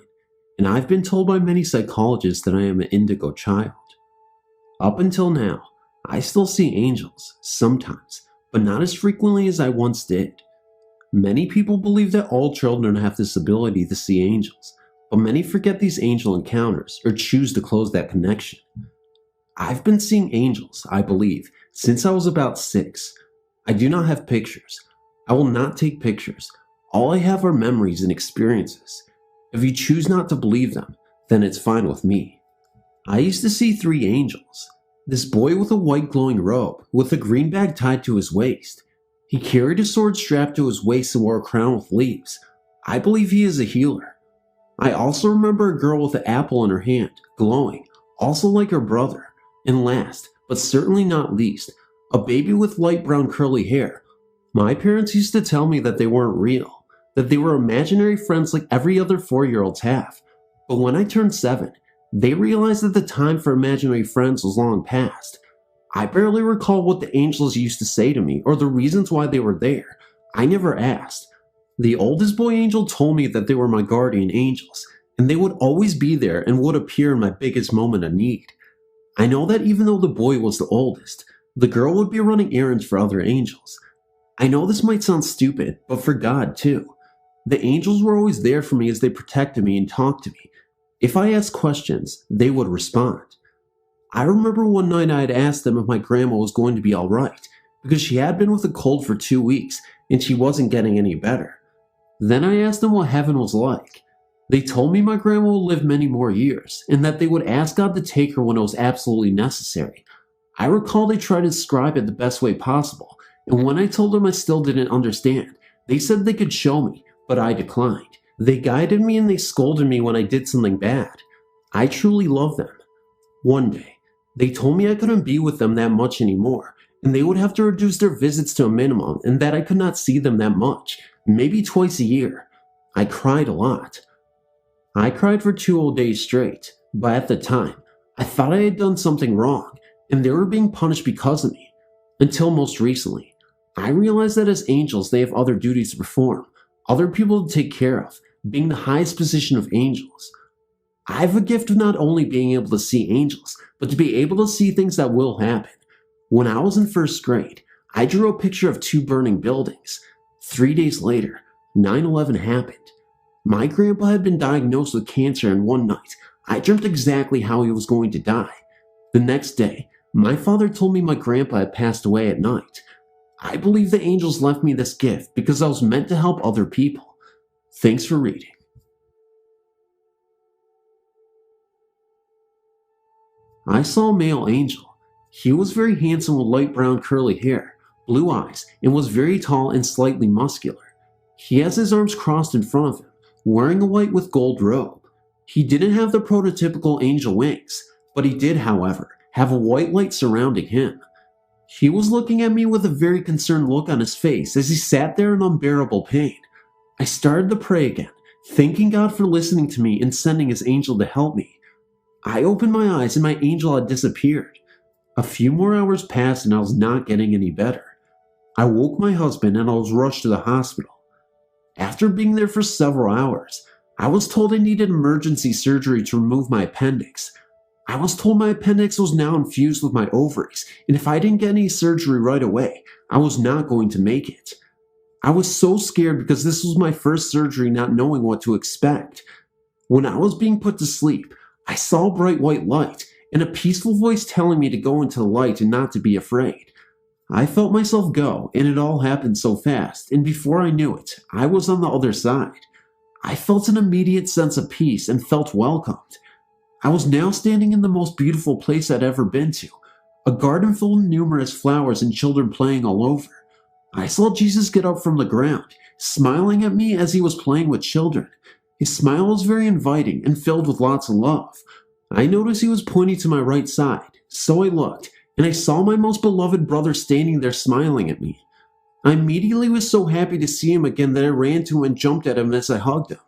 and I've been told by many psychologists that I am an indigo child. Up until now, I still see angels, sometimes, but not as frequently as I once did. Many people believe that all children have this ability to see angels, but many forget these angel encounters or choose to close that connection. I've been seeing angels, I believe, since I was about 6. I do not have pictures. I will not take pictures. All I have are memories and experiences. If you choose not to believe them, then it's fine with me. I used to see 3 angels. This boy with a white glowing robe, with a green bag tied to his waist. He carried a sword strapped to his waist and wore a crown with leaves. I believe he is a healer. I also remember a girl with an apple in her hand, glowing, also like her brother. And last, but certainly not least, a baby with light brown curly hair. My parents used to tell me that they weren't real, that they were imaginary friends like every other 4-year-olds have. But when I turned 7, they realized that the time for imaginary friends was long past. I barely recall what the angels used to say to me or the reasons why they were there. I never asked. The oldest boy angel told me that they were my guardian angels, and they would always be there and would appear in my biggest moment of need. I know that even though the boy was the oldest, the girl would be running errands for other angels. I know this might sound stupid, but for God too. The angels were always there for me as they protected me and talked to me. If I asked questions, they would respond. I remember one night I had asked them if my grandma was going to be alright, because she had been with a cold for 2 weeks and she wasn't getting any better. Then I asked them what heaven was like. They told me my grandma will live many more years, and that they would ask God to take her when it was absolutely necessary. I recall they tried to describe it the best way possible, and when I told them I still didn't understand, they said they could show me, but I declined. They guided me and they scolded me when I did something bad. I truly love them. One day, they told me I couldn't be with them that much anymore, and they would have to reduce their visits to a minimum, and that I could not see them that much, maybe twice a year. I cried a lot. I cried for 2 whole days straight, but at the time, I thought I had done something wrong, and they were being punished because of me. Until most recently, I realized that as angels they have other duties to perform, other people to take care of, being the highest position of angels. I have a gift of not only being able to see angels, but to be able to see things that will happen. When I was in 1st grade, I drew a picture of 2 burning buildings. 3 days later, 9/11 happened. My grandpa had been diagnosed with cancer, and one night, I dreamt exactly how he was going to die. The next day, my father told me my grandpa had passed away at night. I believe the angels left me this gift because I was meant to help other people. Thanks for reading. I saw a male angel. He was very handsome with light brown curly hair, blue eyes, and was very tall and slightly muscular. He has his arms crossed in front of him, wearing a white with gold robe. He didn't have the prototypical angel wings, but he did, however, have a white light surrounding him. He was looking at me with a very concerned look on his face as he sat there in unbearable pain. I started to pray again, thanking God for listening to me and sending his angel to help me. I opened my eyes and my angel had disappeared. A few more hours passed and I was not getting any better. I woke my husband and I was rushed to the hospital. After being there for several hours, I was told I needed emergency surgery to remove my appendix. I was told my appendix was now infused with my ovaries, and if I didn't get any surgery right away, I was not going to make it. I was so scared because this was my first surgery, not knowing what to expect. When I was being put to sleep, I saw a bright white light and a peaceful voice telling me to go into the light and not to be afraid. I felt myself go, and it all happened so fast, and before I knew it, I was on the other side. I felt an immediate sense of peace and felt welcomed. I was now standing in the most beautiful place I'd ever been to, a garden full of numerous flowers and children playing all over. I saw Jesus get up from the ground, smiling at me as he was playing with children. His smile was very inviting and filled with lots of love. I noticed he was pointing to my right side, so I looked, and I saw my most beloved brother standing there smiling at me. I immediately was so happy to see him again that I ran to him and jumped at him as I hugged him.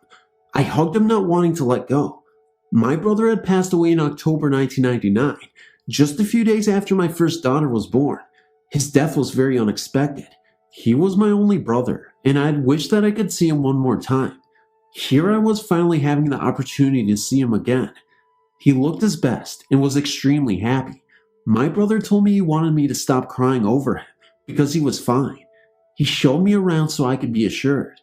I hugged him, not wanting to let go. My brother had passed away in October 1999, just a few days after my first daughter was born. His death was very unexpected. He was my only brother, and I had wished that I could see him one more time. Here I was finally having the opportunity to see him again. He looked his best and was extremely happy. My brother told me he wanted me to stop crying over him because he was fine. He showed me around so I could be assured.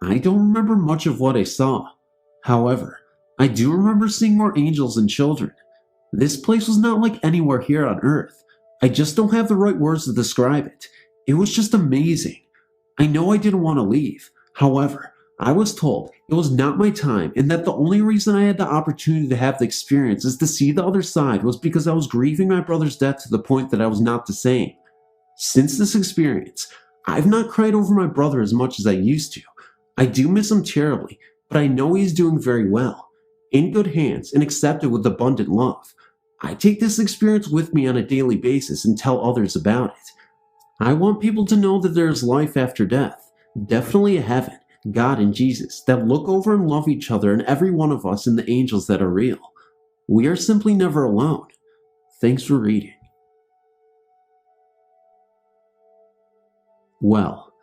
I don't remember much of what I saw. However, I do remember seeing more angels and children. This place was not like anywhere here on Earth. I just don't have the right words to describe it. It was just amazing. I know I didn't want to leave. However, I was told it was not my time and that the only reason I had the opportunity to have the experience is to see the other side was because I was grieving my brother's death to the point that I was not the same. Since this experience, I've not cried over my brother as much as I used to. I do miss him terribly, but I know he's doing very well, in good hands and accepted with abundant love. I take this experience with me on a daily basis and tell others about it. I want people to know that there is life after death, definitely a heaven, God and Jesus, that look over and love each other and every one of us and the angels that are real. We are simply never alone. Thanks for reading. Well,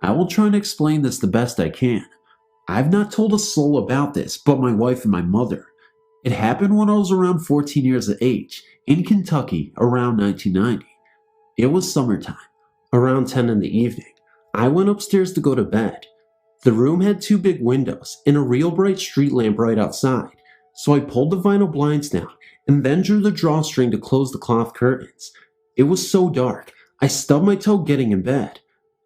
I will try and explain this the best I can. I've not told a soul about this but my wife and my mother. It happened when I was around 14 years of age, in Kentucky, around 1990. It was summertime, around 10 in the evening. I went upstairs to go to bed. The room had 2 big windows and a real bright street lamp right outside, so I pulled the vinyl blinds down and then drew the drawstring to close the cloth curtains. It was so dark, I stubbed my toe getting in bed.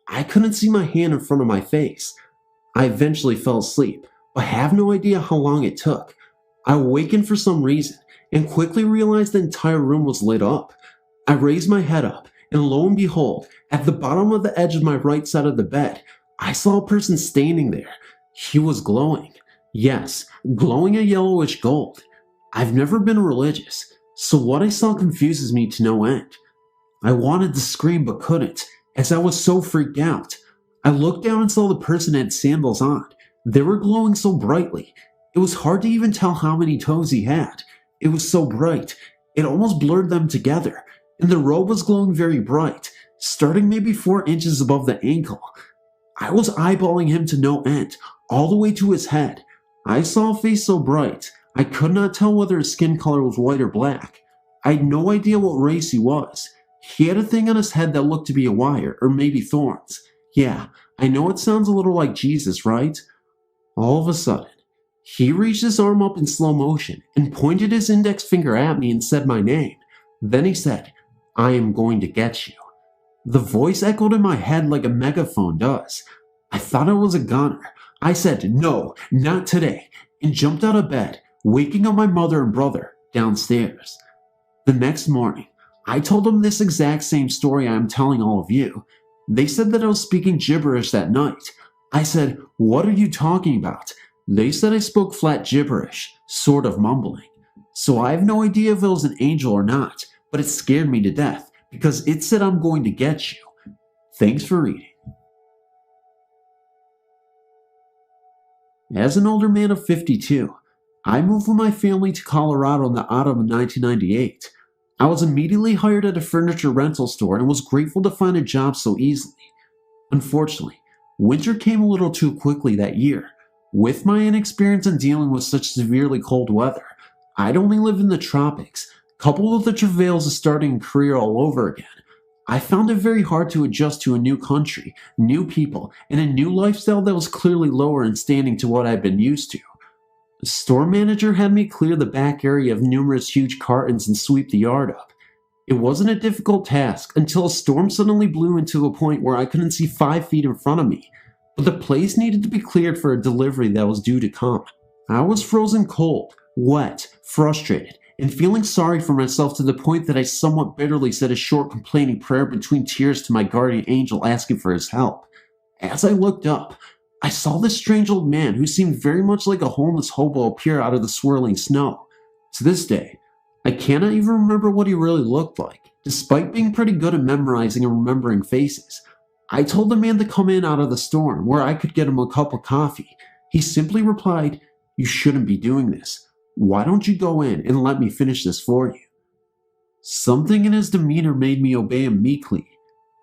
I couldn't see my hand in front of my face. I eventually fell asleep, but have no idea how long it took. I awakened for some reason and quickly realized the entire room was lit up. I raised my head up, and lo and behold, at the bottom of the edge of my right side of the bed, I saw a person standing there. He was glowing. Yes, glowing a yellowish gold. I've never been religious, so what I saw confuses me to no end. I wanted to scream but couldn't, as I was so freaked out. I looked down and saw the person had sandals on. They were glowing so brightly. It was hard to even tell how many toes he had. It was so bright, it almost blurred them together, and the robe was glowing very bright, starting maybe 4 inches above the ankle. I was eyeballing him to no end, all the way to his head. I saw a face so bright, I could not tell whether his skin color was white or black. I had no idea what race he was. He had a thing on his head that looked to be a wire, or maybe thorns. Yeah, I know it sounds a little like Jesus, right? All of a sudden, he reached his arm up in slow motion and pointed his index finger at me and said my name. Then he said, "I am going to get you." The voice echoed in my head like a megaphone does. I thought it was a gunner. I said, "No, not today," and jumped out of bed, waking up my mother and brother downstairs. The next morning, I told them this exact same story I am telling all of you. They said that I was speaking gibberish that night. I said, "What are you talking about?" They said I spoke flat gibberish, sort of mumbling. So I have no idea if it was an angel or not, but it scared me to death because it said I'm going to get you. Thanks for reading. As an older man of 52, I moved with my family to Colorado in the autumn of 1998. I was immediately hired at a furniture rental store and was grateful to find a job so easily. Unfortunately, winter came a little too quickly that year. With my inexperience in dealing with such severely cold weather, I'd only lived in the tropics, coupled with the travails of starting a career all over again. I found it very hard to adjust to a new country, new people, and a new lifestyle that was clearly lower in standing to what I'd been used to. The store manager had me clear the back area of numerous huge cartons and sweep the yard up. It wasn't a difficult task until a storm suddenly blew into a point where I couldn't see 5 feet in front of me, but the place needed to be cleared for a delivery that was due to come. I was frozen cold, wet, frustrated, and feeling sorry for myself to the point that I somewhat bitterly said a short complaining prayer between tears to my guardian angel asking for his help. As I looked up, I saw this strange old man who seemed very much like a homeless hobo appear out of the swirling snow. To this day, I cannot even remember what he really looked like, despite being pretty good at memorizing and remembering faces. I told the man to come in out of the storm where I could get him a cup of coffee. He simply replied, "You shouldn't be doing this. Why don't you go in and let me finish this for you?" Something in his demeanor made me obey him meekly.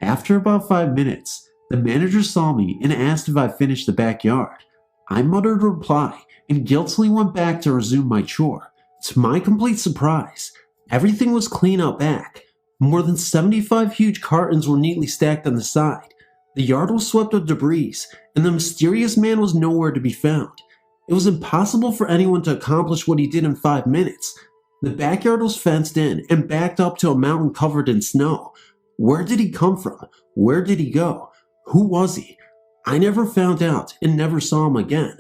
After about 5 minutes, the manager saw me and asked if I finished the backyard. I muttered a reply and guiltily went back to resume my chore. To my complete surprise, everything was clean out back. More than 75 huge cartons were neatly stacked on the side. The yard was swept of debris, and the mysterious man was nowhere to be found. It was impossible for anyone to accomplish what he did in 5 minutes. The backyard was fenced in and backed up to a mountain covered in snow. Where did he come from? Where did he go? Who was he? I never found out and never saw him again.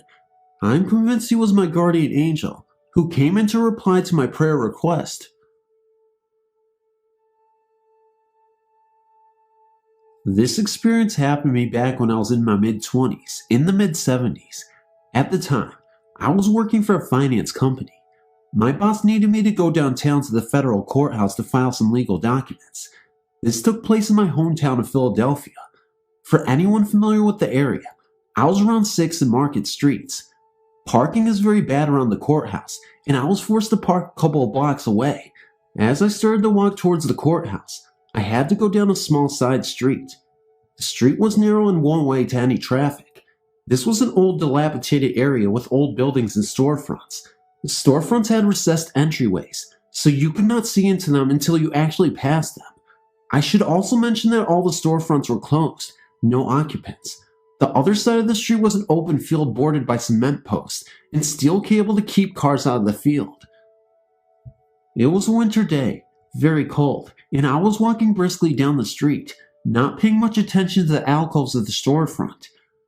I'm convinced he was my guardian angel, who came in to reply to my prayer request. This experience happened to me back when I was in my mid-20s, in the mid-70s. At the time, I was working for a finance company. My boss needed me to go downtown to the federal courthouse to file some legal documents. This took place in my hometown of Philadelphia. For anyone familiar with the area, I was around 6th and Market Streets. Parking is very bad around the courthouse, and I was forced to park a couple of blocks away. As I started to walk towards the courthouse, I had to go down a small side street. The street was narrow and one way to any traffic. This was an old dilapidated area with old buildings and storefronts. The storefronts had recessed entryways, so you could not see into them until you actually passed them. I should also mention that all the storefronts were closed, no occupants. The other side of the street was an open field bordered by cement posts and steel cable to keep cars out of the field. It was a winter day, very cold, and I was walking briskly down the street, not paying much attention to the alcoves of the storefront.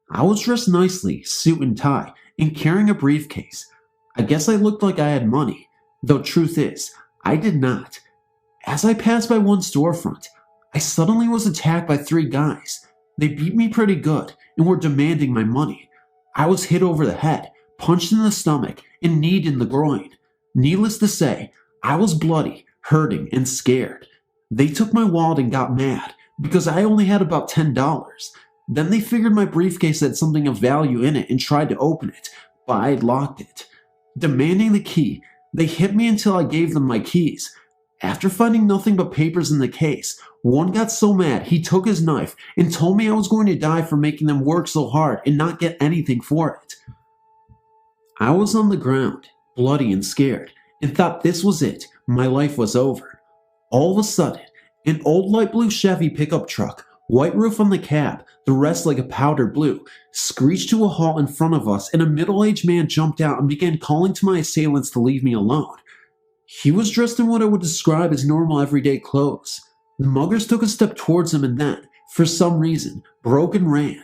I was dressed nicely, suit and tie, and carrying a briefcase. I guess I looked like I had money, though truth is, I did not. As I passed by one storefront, I suddenly was attacked by 3 guys. They beat me pretty good and were demanding my money. I was hit over the head, punched in the stomach, and kneed in the groin. Needless to say, I was bloody, hurting, and scared. They took my wallet and got mad because I only had about $10. Then they figured my briefcase had something of value in it and tried to open it, but I had locked it. Demanding the key, they hit me until I gave them my keys. After finding nothing but papers in the case, one got so mad he took his knife and told me I was going to die for making them work so hard and not get anything for it. I was on the ground, bloody and scared, and thought this was it, my life was over. All of a sudden, an old light blue Chevy pickup truck, white roof on the cab, the rest like a powder blue, screeched to a halt in front of us, and a middle-aged man jumped out and began calling to my assailants to leave me alone. He was dressed in what I would describe as normal everyday clothes. The muggers took a step towards him and then, for some reason, broke and ran.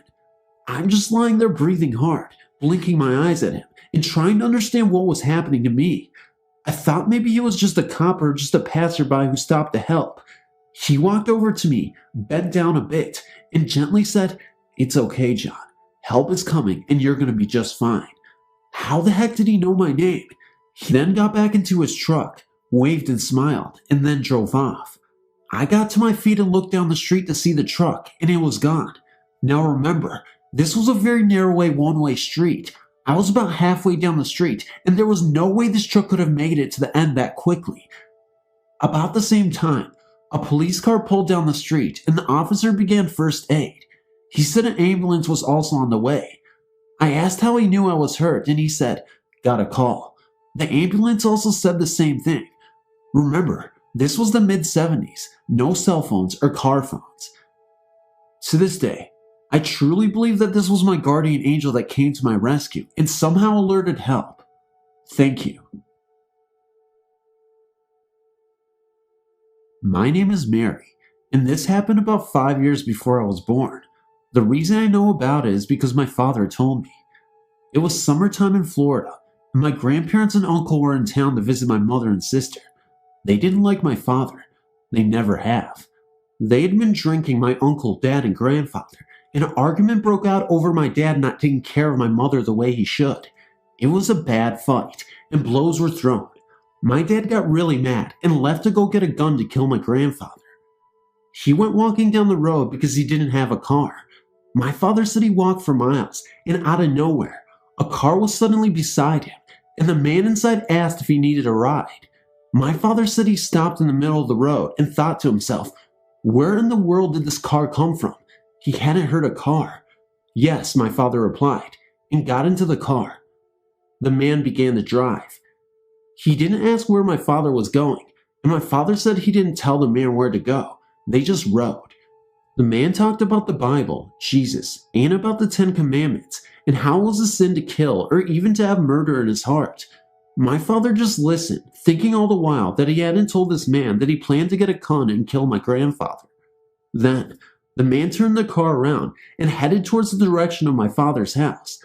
I'm just lying there breathing hard, blinking my eyes at him, and trying to understand what was happening to me. I thought maybe he was just a cop or just a passerby who stopped to help. He walked over to me, bent down a bit, and gently said, "It's okay, John. Help is coming and you're going to be just fine." How the heck did he know my name? He then got back into his truck, waved and smiled, and then drove off. I got to my feet and looked down the street to see the truck, and it was gone. Now remember, this was a very narrow one-way street. I was about halfway down the street, and there was no way this truck could have made it to the end that quickly. About the same time, a police car pulled down the street, and the officer began first aid. He said an ambulance was also on the way. I asked how he knew I was hurt, and he said, "Got a call." The ambulance also said the same thing. Remember, this was the mid-70s, no cell phones or car phones. To this day, I truly believe that this was my guardian angel that came to my rescue and somehow alerted help. Thank you. My name is Mary, and this happened about 5 years before I was born. The reason I know about it is because my father told me. It was summertime in Florida, and my grandparents and uncle were in town to visit my mother and sister. They didn't like my father. They never have. They had been drinking, my uncle, dad, and grandfather. An argument broke out over my dad not taking care of my mother the way he should. It was a bad fight, and blows were thrown. My dad got really mad and left to go get a gun to kill my grandfather. He went walking down the road because he didn't have a car. My father said he walked for miles, and out of nowhere, a car was suddenly beside him, and the man inside asked if he needed a ride. My father said he stopped in the middle of the road and thought to himself, where in the world did this car come from? He hadn't heard a car. Yes, my father replied, and got into the car. The man began to drive. He didn't ask where my father was going, and my father said he didn't tell the man where to go. They just rode. The man talked about the Bible, Jesus, and about the 10 Commandments, and how it was a sin to kill or even to have murder in his heart. My father just listened, thinking all the while that he hadn't told this man that he planned to get a gun and kill my grandfather. Then, the man turned the car around and headed towards the direction of my father's house.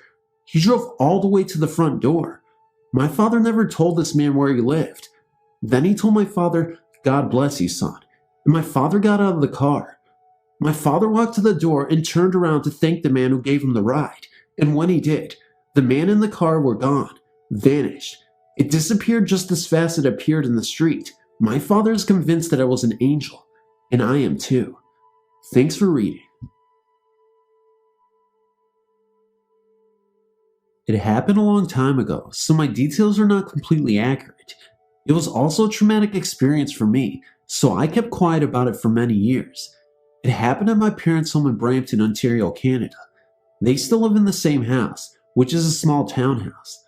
He drove all the way to the front door. My father never told this man where he lived. Then he told my father, God bless you, son, and my father got out of the car. My father walked to the door and turned around to thank the man who gave him the ride, and when he did, the man in the car were gone, vanished. It disappeared just as fast as it appeared in the street. My father is convinced that I was an angel, and I am too. Thanks for reading. It happened a long time ago, so my details are not completely accurate. It was also a traumatic experience for me, so I kept quiet about it for many years. It happened at my parents' home in Brampton, Ontario, Canada. They still live in the same house, which is a small townhouse.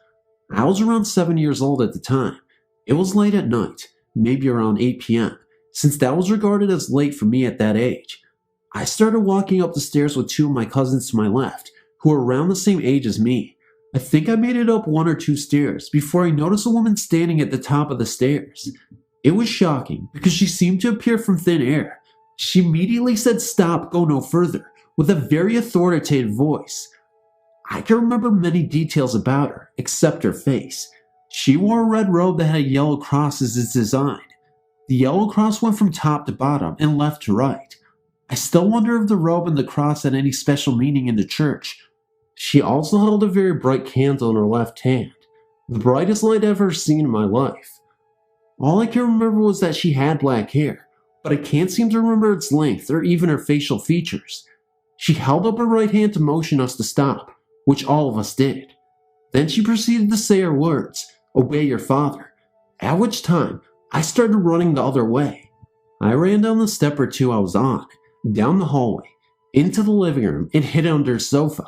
I was around 7 years old at the time. It was late at night, maybe around 8 p.m., since that was regarded as late for me at that age. I started walking up the stairs with 2 of my cousins to my left, who were around the same age as me. I think I made it up 1 or 2 stairs before I noticed a woman standing at the top of the stairs. It was shocking because she seemed to appear from thin air. She immediately said, "Stop, go no further," with a very authoritative voice. I can remember many details about her, except her face. She wore a red robe that had a yellow cross as its design. The yellow cross went from top to bottom and left to right. I still wonder if the robe and the cross had any special meaning in the church. She also held a very bright candle in her left hand, the brightest light I've ever seen in my life. All I can remember was that she had black hair, but I can't seem to remember its length or even her facial features. She held up her right hand to motion us to stop, which all of us did. Then she proceeded to say her words, "Obey your father," at which time I started running the other way. I ran down the step or 2 I was on, down the hallway, into the living room, and hid under a sofa.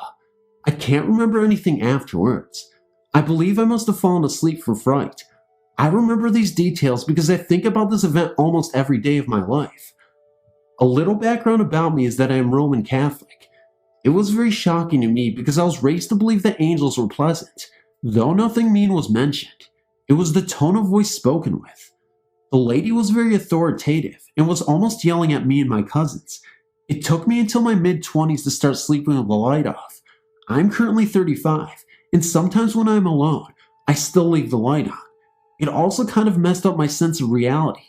I can't remember anything afterwards. I believe I must have fallen asleep from fright. I remember these details because I think about this event almost every day of my life. A little background about me is that I am Roman Catholic. It was very shocking to me because I was raised to believe that angels were pleasant, though nothing mean was mentioned. It was the tone of voice spoken with. The lady was very authoritative and was almost yelling at me and my cousins. It took me until my mid-20s to start sleeping with the light off. I'm currently 35, and sometimes when I'm alone, I still leave the light on. It also kind of messed up my sense of reality.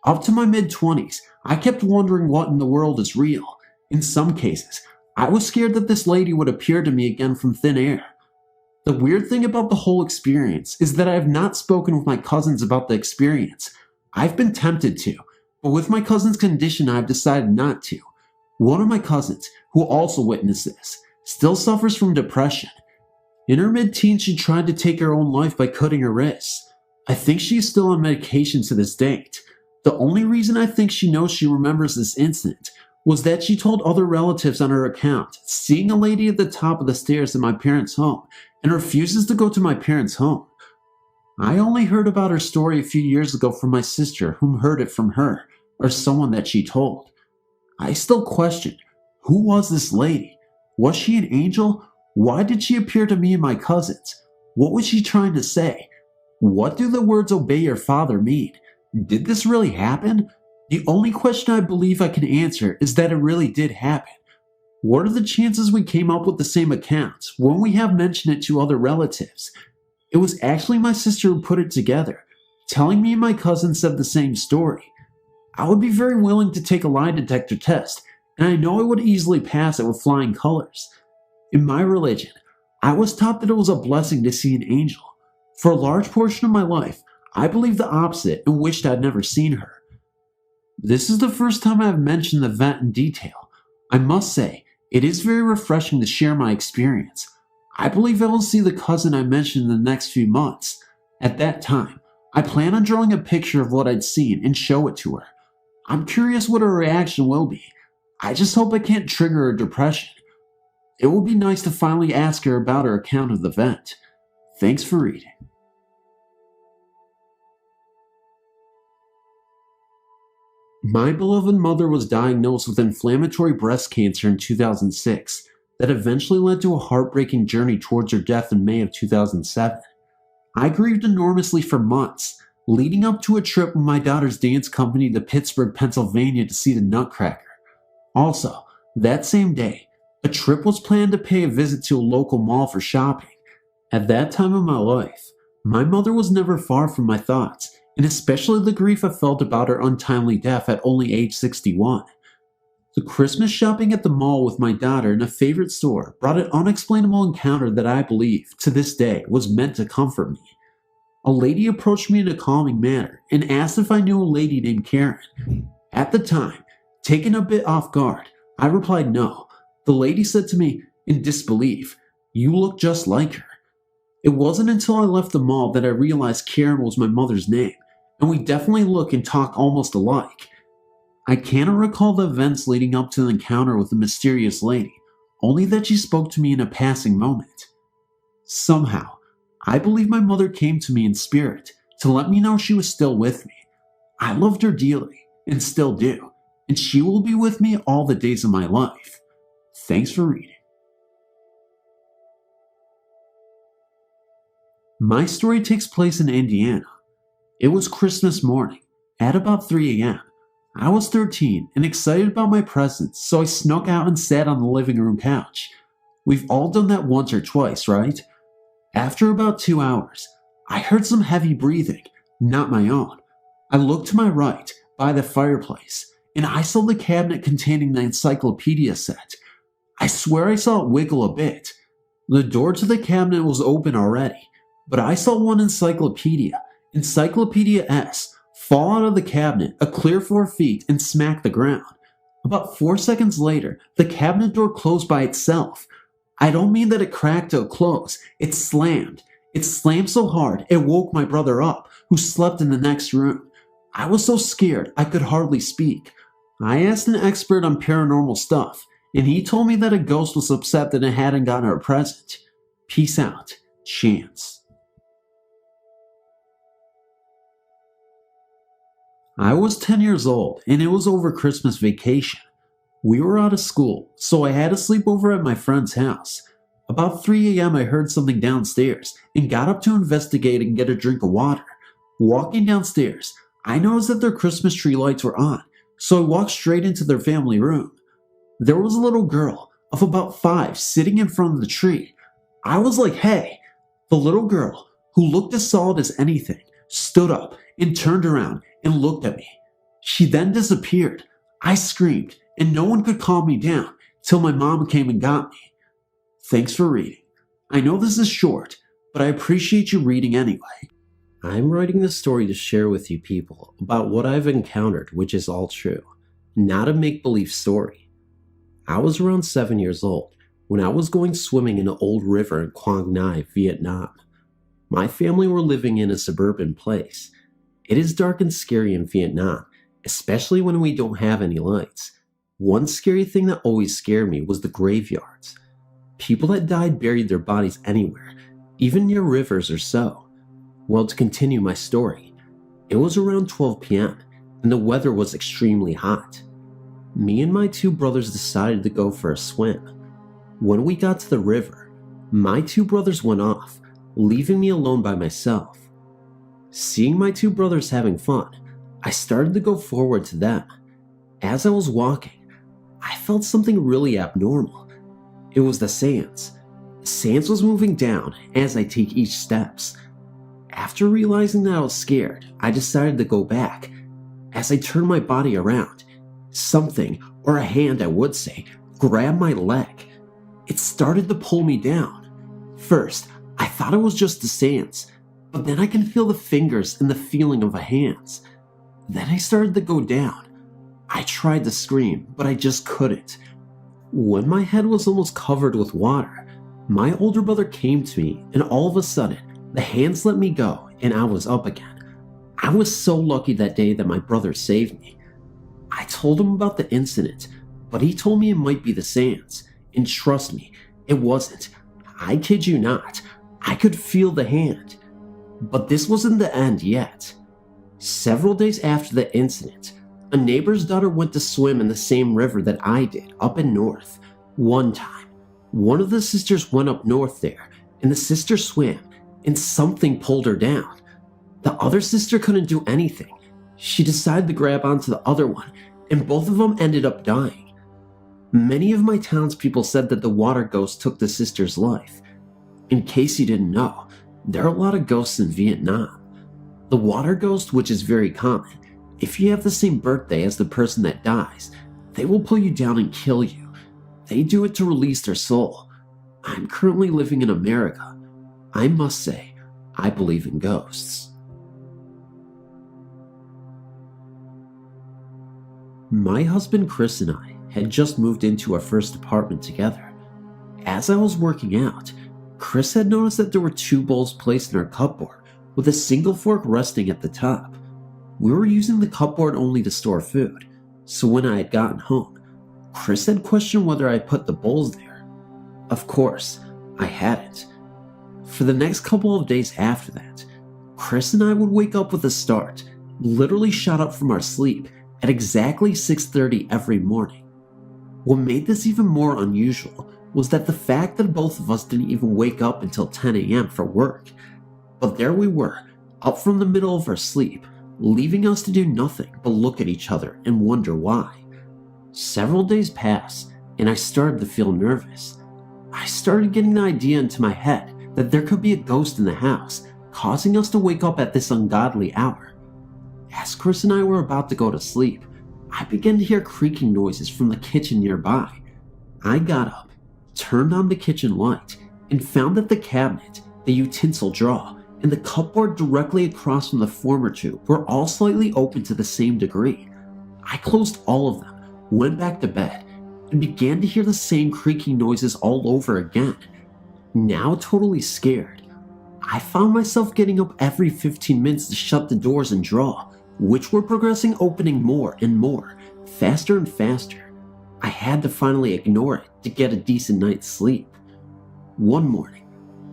Up to my mid-20s, I kept wondering what in the world is real. In some cases, I was scared that this lady would appear to me again from thin air. The weird thing about the whole experience is that I have not spoken with my cousins about the experience. I've been tempted to, but with my cousin's condition, I've decided not to. One of my cousins, who also witnessed this, still suffers from depression. In her mid-teens, she tried to take her own life by cutting her wrists. I think she is still on medication to this date. The only reason I think she knows she remembers this incident was that she told other relatives on her account, seeing a lady at the top of the stairs in my parents' home, and refuses to go to my parents' home. I only heard about her story a few years ago from my sister, whom heard it from her, or someone that she told. I still question, who was this lady? Was she an angel? Why did she appear to me and my cousins? What was she trying to say? What do the words "obey your father" mean? Did this really happen? The only question I believe I can answer is that it really did happen. What are the chances we came up with the same accounts when we have mentioned it to other relatives? It was actually my sister who put it together. telling me and my cousin said the same story. I would be very willing to take a lie detector test, and I know I would easily pass it with flying colors. In my religion, I was taught that it was a blessing to see an angel. For a large portion of my life, I believed the opposite and wished I'd never seen her. This is the first time I have mentioned the event in detail. I must say, it is very refreshing to share my experience. I believe I will see the cousin I mentioned in the next few months. At that time, I plan on drawing a picture of what I'd seen and show it to her. I'm curious what her reaction will be. I just hope I can't trigger her depression. It would be nice to finally ask her about her account of the event. Thanks for reading. My beloved mother was diagnosed with inflammatory breast cancer in 2006 that eventually led to a heartbreaking journey towards her death in May of 2007. I grieved enormously for months, leading up to a trip with my daughter's dance company to Pittsburgh, Pennsylvania to see the Nutcracker. Also, that same day, a trip was planned to pay a visit to a local mall for shopping. At that time of my life, my mother was never far from my thoughts, and especially the grief I felt about her untimely death at only age 61. The Christmas shopping at the mall with my daughter in a favorite store brought an unexplainable encounter that I believe, to this day, was meant to comfort me. A lady approached me in a calming manner and asked if I knew a lady named Karen. At the time, taken a bit off guard, I replied no. The lady said to me, in disbelief, "You look just like her." It wasn't until I left the mall that I realized Karen was my mother's name, and we definitely look and talk almost alike. I cannot recall the events leading up to the encounter with the mysterious lady, only that she spoke to me in a passing moment. Somehow, I believe my mother came to me in spirit to let me know she was still with me. I loved her dearly, and still do, and she will be with me all the days of my life. Thanks for reading. My story takes place in Indiana. It was Christmas morning, at about 3 a.m. I was 13 and excited about my presents, so I snuck out and sat on the living room couch. We've all done that once or twice, right? After about 2 hours, I heard some heavy breathing, not my own. I looked to my right, by the fireplace, and I saw the cabinet containing the encyclopedia set. I swear I saw it wiggle a bit. The door to the cabinet was open already, but I saw one encyclopedia, Encyclopedia S, fall out of the cabinet a clear 4 feet and smack the ground. About 4 seconds later, the cabinet door closed by itself. I don't mean that it cracked to a close, it slammed. It slammed so hard it woke my brother up, who slept in the next room. I was so scared I could hardly speak. I asked an expert on paranormal stuff, and he told me that a ghost was upset that it hadn't gotten her a present. Peace out, Chance. I was 10 years old, and it was over Christmas vacation. We were out of school, so I had to sleep over at my friend's house. About 3 a.m. I heard something downstairs, and got up to investigate and get a drink of water. Walking downstairs, I noticed that their Christmas tree lights were on, so I walked straight into their family room. There was a little girl of about 5 sitting in front of the tree. I was like, hey. The little girl, who looked as solid as anything, stood up and turned around and looked at me. She then disappeared. I screamed, and no one could calm me down till my mom came and got me. Thanks for reading. I know this is short, but I appreciate you reading anyway. I'm writing this story to share with you people about what I've encountered, which is all true, not a make-believe story. I was around 7 years old when I was going swimming in an old river in Quang Ngai, Vietnam. My family were living in a suburban place. It is dark and scary in Vietnam, especially when we don't have any lights. One scary thing that always scared me was the graveyards. People that died buried their bodies anywhere, even near rivers or so. Well, to continue my story, it was around 12 p.m. and the weather was extremely hot. Me and my 2 brothers decided to go for a swim. When we got to the river, my 2 brothers went off, leaving me alone by myself. Seeing my 2 brothers having fun, I started to go forward to them. As I was walking, I felt something really abnormal. It was the sands. The sands was moving down as I take each steps. After realizing that I was scared, I decided to go back. As I turned my body around, something, or a hand I would say, grabbed my leg. It started to pull me down. First, I thought it was just the sands, but then I can feel the fingers and the feeling of the hands. Then I started to go down. I tried to scream, but I just couldn't. When my head was almost covered with water, my older brother came to me, and all of a sudden, the hands let me go and I was up again. I was so lucky that day that my brother saved me. I told him about the incident, but he told me it might be the sands, and trust me, it wasn't. I kid you not, I could feel the hand. But this wasn't the end yet. Several days after the incident, a neighbor's daughter went to swim in the same river that I did up in north. One time, one of the sisters went up north there, and the sister swam, and something pulled her down. The other sister couldn't do anything. She decided to grab onto the other one, and both of them ended up dying. Many of my townspeople said that the water ghost took the sister's life. In case you didn't know, there are a lot of ghosts in Vietnam. The water ghost, which is very common, if you have the same birthday as the person that dies, they will pull you down and kill you. They do it to release their soul. I'm currently living in America. I must say, I believe in ghosts. My husband Chris and I had just moved into our first apartment together. As I was working out, Chris had noticed that there were 2 bowls placed in our cupboard with a single fork resting at the top. We were using the cupboard only to store food, so when I had gotten home, Chris had questioned whether I put the bowls there. Of course, I hadn't. For the next couple of days after that, Chris and I would wake up with a start, literally shot up from our sleep at exactly 6:30 every morning. What made this even more unusual was that the fact that both of us didn't even wake up until 10 a.m. for work. But there we were, up from the middle of our sleep, leaving us to do nothing but look at each other and wonder why. Several days passed, and I started to feel nervous. I started getting the idea into my head that there could be a ghost in the house, causing us to wake up at this ungodly hour. As Chris and I were about to go to sleep, I began to hear creaking noises from the kitchen nearby. I got up, turned on the kitchen light, and found that the cabinet, the utensil drawer, and the cupboard directly across from the former 2 were all slightly open to the same degree. I closed all of them, went back to bed, and began to hear the same creaking noises all over again. Now totally scared, I found myself getting up every 15 minutes to shut the doors and drawer, which were progressing opening more and more, faster and faster. I had to finally ignore it to get a decent night's sleep. One morning,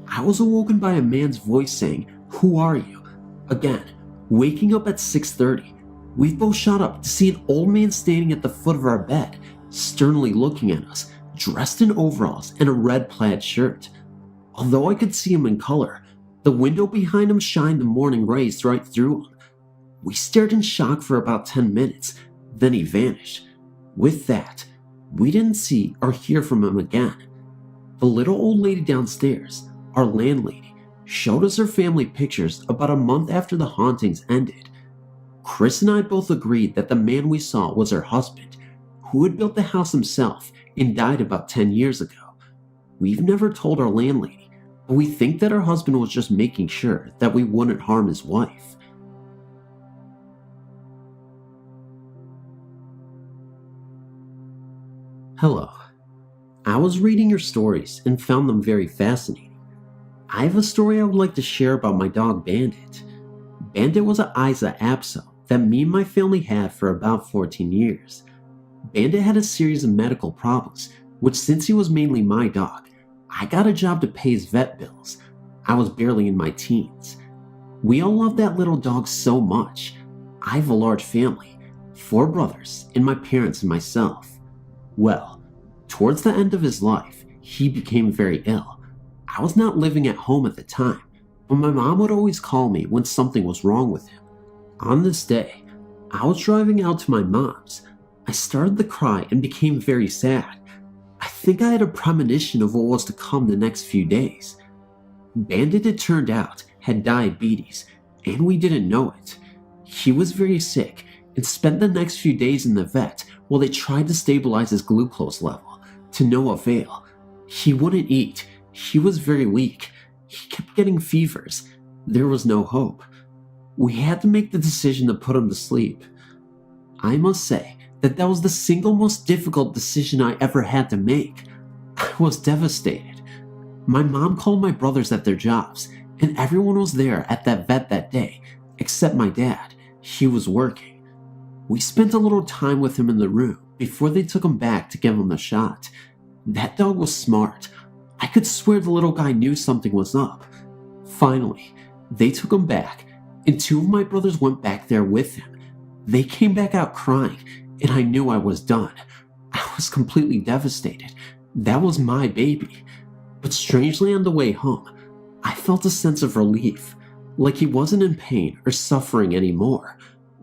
I was awoken by a man's voice saying, "Who are you?" Again, waking up at 6:30, we both shot up to see an old man standing at the foot of our bed, sternly looking at us, dressed in overalls and a red plaid shirt. Although I could see him in color, the window behind him shined the morning rays right through him. We stared in shock for about 10 minutes, then he vanished. With that, we didn't see or hear from him again. The little old lady downstairs, our landlady, showed us her family pictures about a month after the hauntings ended. Chris and I both agreed that the man we saw was her husband, who had built the house himself and died about 10 years ago. We've never told our landlady, but we think that her husband was just making sure that we wouldn't harm his wife. Hello. I was reading your stories and found them very fascinating. I have a story I would like to share about my dog Bandit. Bandit was an Isa Apso that me and my family had for about 14 years. Bandit had a series of medical problems, which since he was mainly my dog, I got a job to pay his vet bills. I was barely in my teens. We all loved that little dog so much. I have a large family, 4 brothers, and my parents and myself. Well, towards the end of his life, he became very ill. I was not living at home at the time, but my mom would always call me when something was wrong with him. On this day, I was driving out to my mom's. I started to cry and became very sad. I think I had a premonition of what was to come the next few days. Bandit, it turned out, had diabetes, and we didn't know it. He was very sick and spent the next few days in the vet while they tried to stabilize his glucose level, to no avail. He wouldn't eat. He was very weak. He kept getting fevers. There was no hope. We had to make the decision to put him to sleep. I must say that was the single most difficult decision I ever had to make. I was devastated. My mom called my brothers at their jobs, and everyone was there at that vet that day, except my dad. He was working. We spent a little time with him in the room before they took him back to give him the shot. That dog was smart. I could swear the little guy knew something was up. Finally, they took him back, and 2 of my brothers went back there with him. They came back out crying, and I knew I was done. I was completely devastated. That was my baby. But strangely, on the way home, I felt a sense of relief, like he wasn't in pain or suffering anymore.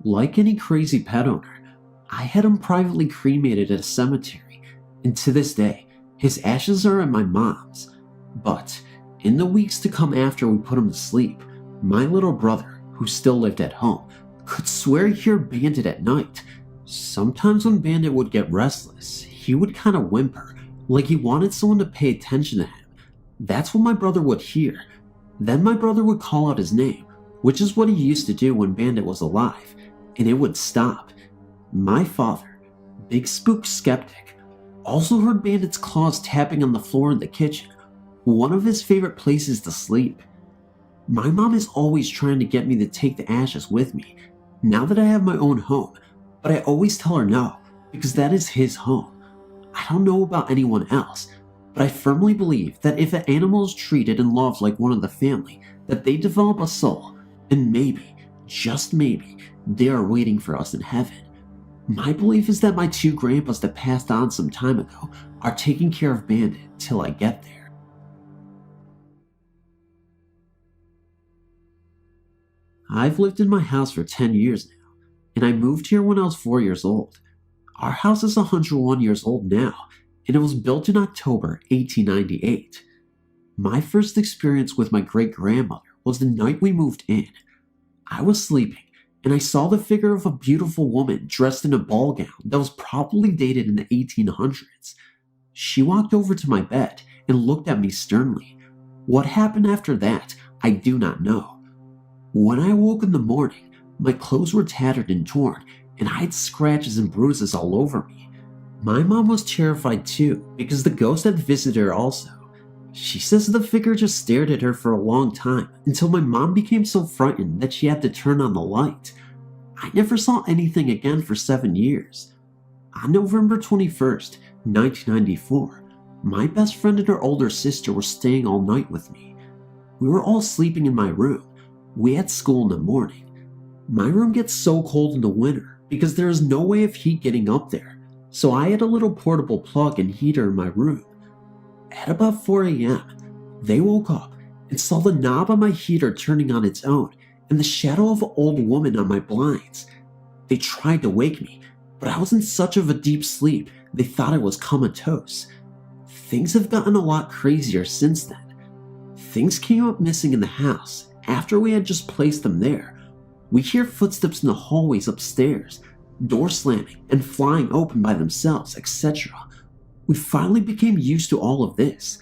Like any crazy pet owner, I had him privately cremated at a cemetery, and to this day, his ashes are at my mom's. But in the weeks to come after we put him to sleep, my little brother, who still lived at home, could swear he'd hear Bandit at night. Sometimes when Bandit would get restless, he would kind of whimper, like he wanted someone to pay attention to him. That's what my brother would hear. Then my brother would call out his name, which is what he used to do when Bandit was alive, and it would stop. My father, big spook skeptic, also heard Bandit's claws tapping on the floor in the kitchen, one of his favorite places to sleep. My mom is always trying to get me to take the ashes with me, now that I have my own home, but I always tell her no, because that is his home. I don't know about anyone else, but I firmly believe that if an animal is treated and loved like one of the family, that they develop a soul, and maybe, just maybe, they are waiting for us in heaven. My belief is that my 2 grandpas that passed on some time ago are taking care of Bandit till I get there. I've lived in my house for 10 years now, and I moved here when I was 4 years old. Our house is 101 years old now, and it was built in October 1898. My first experience with my great-grandmother was the night we moved in. I was sleeping, and I saw the figure of a beautiful woman dressed in a ball gown that was probably dated in the 1800s. She walked over to my bed and looked at me sternly. What happened after that, I do not know. When I woke in the morning, my clothes were tattered and torn, and I had scratches and bruises all over me. My mom was terrified too, because the ghost had visited her also. She says the figure just stared at her for a long time, until my mom became so frightened that she had to turn on the light. I never saw anything again for 7 years. On November 21st, 1994, my best friend and her older sister were staying all night with me. We were all sleeping in my room. We had school in the morning. My room gets so cold in the winter because there is no way of heat getting up there, so I had a little portable plug and heater in my room. At about 4 a.m., they woke up and saw the knob on my heater turning on its own and the shadow of an old woman on my blinds. They tried to wake me, but I was in such of a deep sleep they thought I was comatose. Things have gotten a lot crazier since then. Things came up missing in the house after we had just placed them there. We hear footsteps in the hallways upstairs, doors slamming and flying open by themselves, etc. We finally became used to all of this.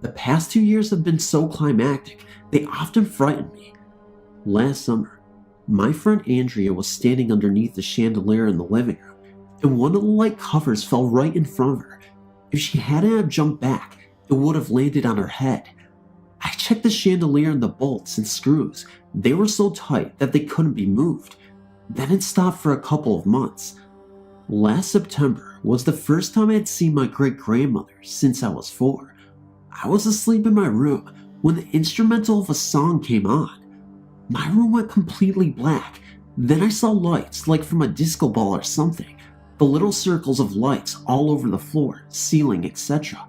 The past 2 years have been so climactic, they often frighten me. Last summer, my friend Andrea was standing underneath the chandelier in the living room, and one of the light covers fell right in front of her. If she hadn't have jumped back, it would have landed on her head. I checked the chandelier and the bolts and screws. They were so tight that they couldn't be moved. Then it stopped for a couple of months. Last September was the first time I had seen my great-grandmother since I was 4. I was asleep in my room when the instrumental of a song came on. My room went completely black. Then I saw lights like from a disco ball or something. The little circles of lights all over the floor, ceiling, etc.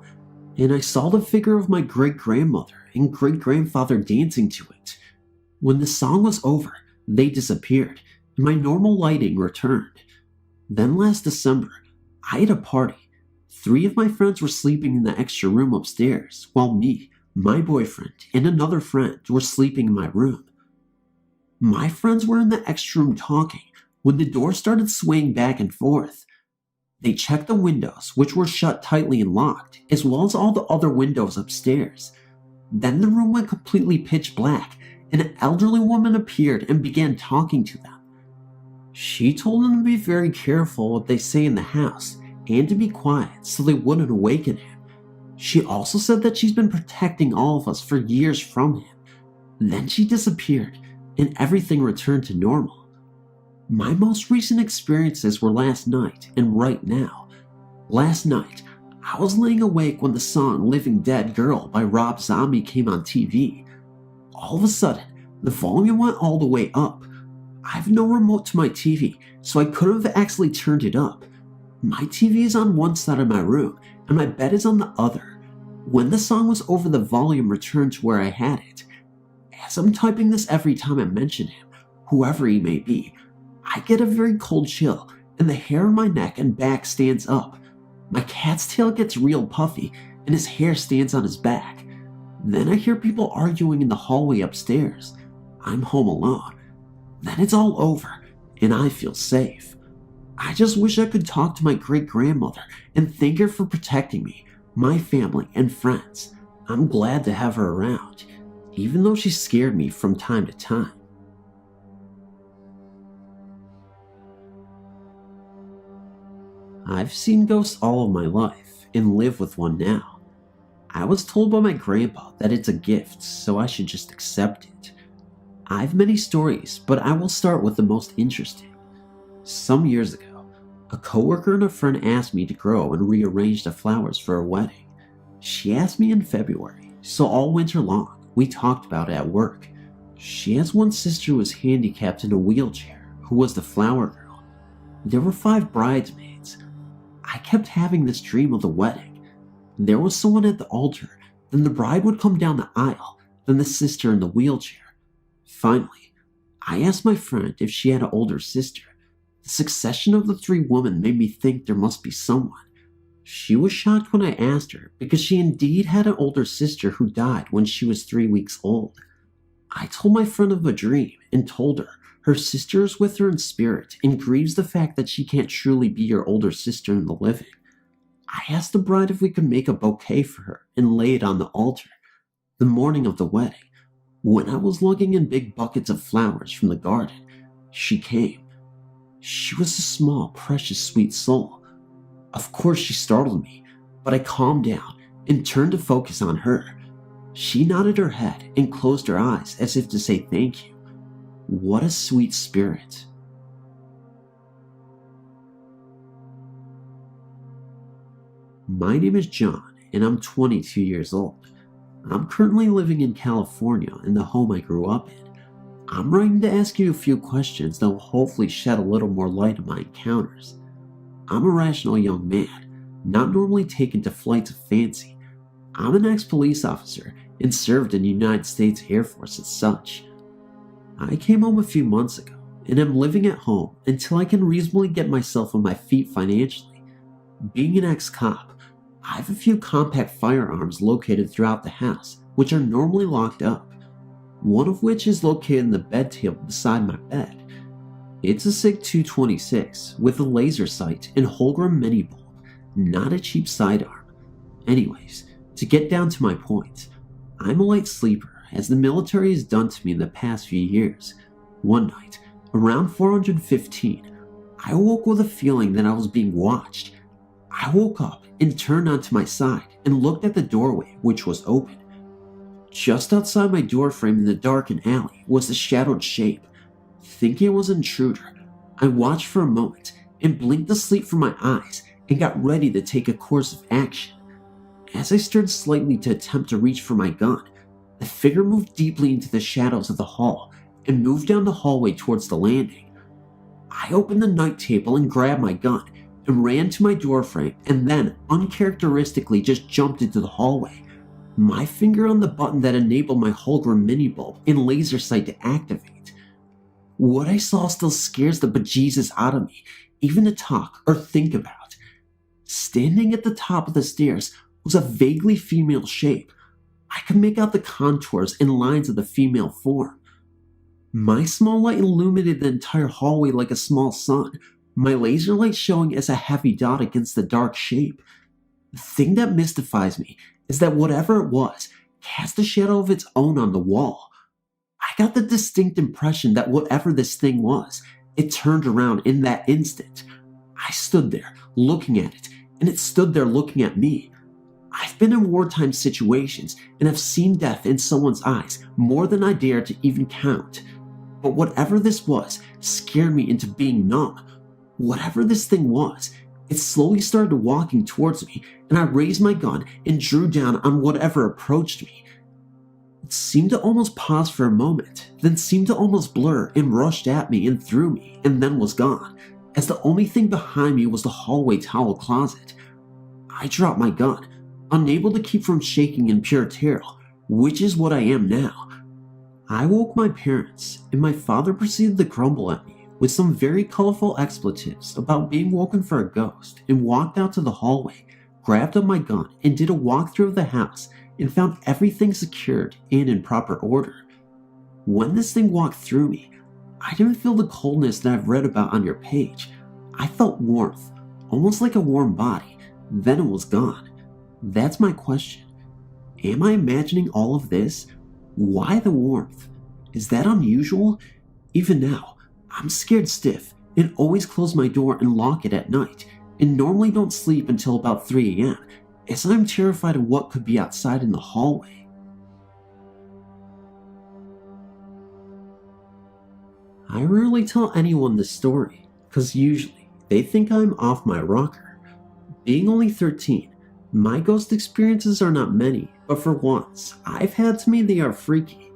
And I saw the figure of my great-grandmother and great-grandfather dancing to it. When the song was over, they disappeared, and my normal lighting returned. Then last December, I had a party. 3 of my friends were sleeping in the extra room upstairs, while me, My boyfriend and another friend were sleeping in my room. My friends were in the extra room talking when the door started swaying back and forth. They checked the windows, which were shut tightly and locked, as well as all the other windows upstairs. Then the room went completely pitch black, and an elderly woman appeared and began talking to them. She told them to be very careful what they say in the house, and to be quiet so they wouldn't awaken him. She also said that she's been protecting all of us for years from him. Then she disappeared, and everything returned to normal. My most recent experiences were last night and right now. Last night, I was laying awake when the song Living Dead Girl by Rob Zombie came on TV. All of a sudden, the volume went all the way up. I have no remote to my TV, so I couldn't have actually turned it up. My TV is on one side of my room, and my bed is on the other. When the song was over, the volume returned to where I had it. As I'm typing this every time I mention him, whoever he may be, I get a very cold chill, and the hair on my neck and back stands up. My cat's tail gets real puffy, and his hair stands on his back. Then I hear people arguing in the hallway upstairs. I'm home alone. Then it's all over, and I feel safe. I just wish I could talk to my great-grandmother and thank her for protecting me, my family, and friends. I'm glad to have her around, even though she scared me from time to time. I've seen ghosts all of my life and live with one now. I was told by my grandpa that it's a gift, so I should just accept it. I've many stories, but I will start with the most interesting. Some years ago, a coworker and a friend asked me to grow and rearrange the flowers for a wedding. She asked me in February, so all winter long, we talked about it at work. She has one sister who was handicapped in a wheelchair, who was the flower girl. There were 5 bridesmaids. I kept having this dream of the wedding. There was someone at the altar, then the bride would come down the aisle, then the sister in the wheelchair. Finally, I asked my friend if she had an older sister. The succession of the 3 women made me think there must be someone. She was shocked when I asked her because she indeed had an older sister who died when she was 3 weeks old. I told my friend of a dream and told her sister is with her in spirit and grieves the fact that she can't truly be your older sister in the living. I asked the bride if we could make a bouquet for her and lay it on the altar. The morning of the wedding, when I was lugging in big buckets of flowers from the garden, she came. She was a small, precious, sweet soul. Of course she startled me, but I calmed down and turned to focus on her. She nodded her head and closed her eyes as if to say thank you. What a sweet spirit. My name is John, and I'm 22 years old. I'm currently living in California in the home I grew up in. I'm writing to ask you a few questions that will hopefully shed a little more light on my encounters. I'm a rational young man, not normally taken to flights of fancy. I'm an ex-police officer and served in the United States Air Force as such. I came home a few months ago and am living at home until I can reasonably get myself on my feet financially. Being an ex-cop, I have a few compact firearms located throughout the house, which are normally locked up. One of which is located in the bed table beside my bed. It's a SIG 226 with a laser sight and Holgram mini bulb, not a cheap sidearm. Anyways, to get down to my point, I'm a light sleeper as the military has done to me in the past few years. One night, around 415, I awoke with a feeling that I was being watched. I woke up and turned onto my side and looked at the doorway, which was open. Just outside my doorframe in the darkened alley was a shadowed shape. Thinking it was an intruder, I watched for a moment and blinked the sleep from my eyes and got ready to take a course of action. As I stirred slightly to attempt to reach for my gun, the figure moved deeply into the shadows of the hall and moved down the hallway towards the landing. I opened the night table and grabbed my gun and ran to my doorframe and then uncharacteristically just jumped into the hallway. My finger on the button that enabled my Holgram mini bulb and laser sight to activate. What I saw still scares the bejesus out of me, even to talk or think about. Standing at the top of the stairs was a vaguely female shape. I could make out the contours and lines of the female form. My small light illuminated the entire hallway like a small sun, my laser light showing as a heavy dot against the dark shape. The thing that mystifies me is that whatever it was cast a shadow of its own on the wall. I got the distinct impression that whatever this thing was, it turned around in that instant. I stood there, looking at it, and it stood there looking at me. I've been in wartime situations and have seen death in someone's eyes more than I dare to even count. But whatever this was scared me into being numb. Whatever this thing was, it slowly started walking towards me, and I raised my gun and drew down on whatever approached me. It seemed to almost pause for a moment, then seemed to almost blur and rushed at me and through me, and then was gone, as the only thing behind me was the hallway towel closet. I dropped my gun, unable to keep from shaking in pure terror, which is what I am now. I woke my parents, and my father proceeded to grumble at me with some very colorful expletives about being woken for a ghost, and walked out to the hallway, grabbed up my gun, and did a walkthrough of the house, and found everything secured and in proper order. When this thing walked through me, I didn't feel the coldness that I've read about on your page. I felt warmth, almost like a warm body, then it was gone. That's my question. Am I imagining all of this? Why the warmth? Is that unusual? Even now, I'm scared stiff and always close my door and lock it at night, and normally don't sleep until about 3 a.m. as I'm terrified of what could be outside in the hallway. I rarely tell anyone this story, because usually they think I'm off my rocker. Being only 13, my ghost experiences are not many, but for once, I've had to me they are freaky.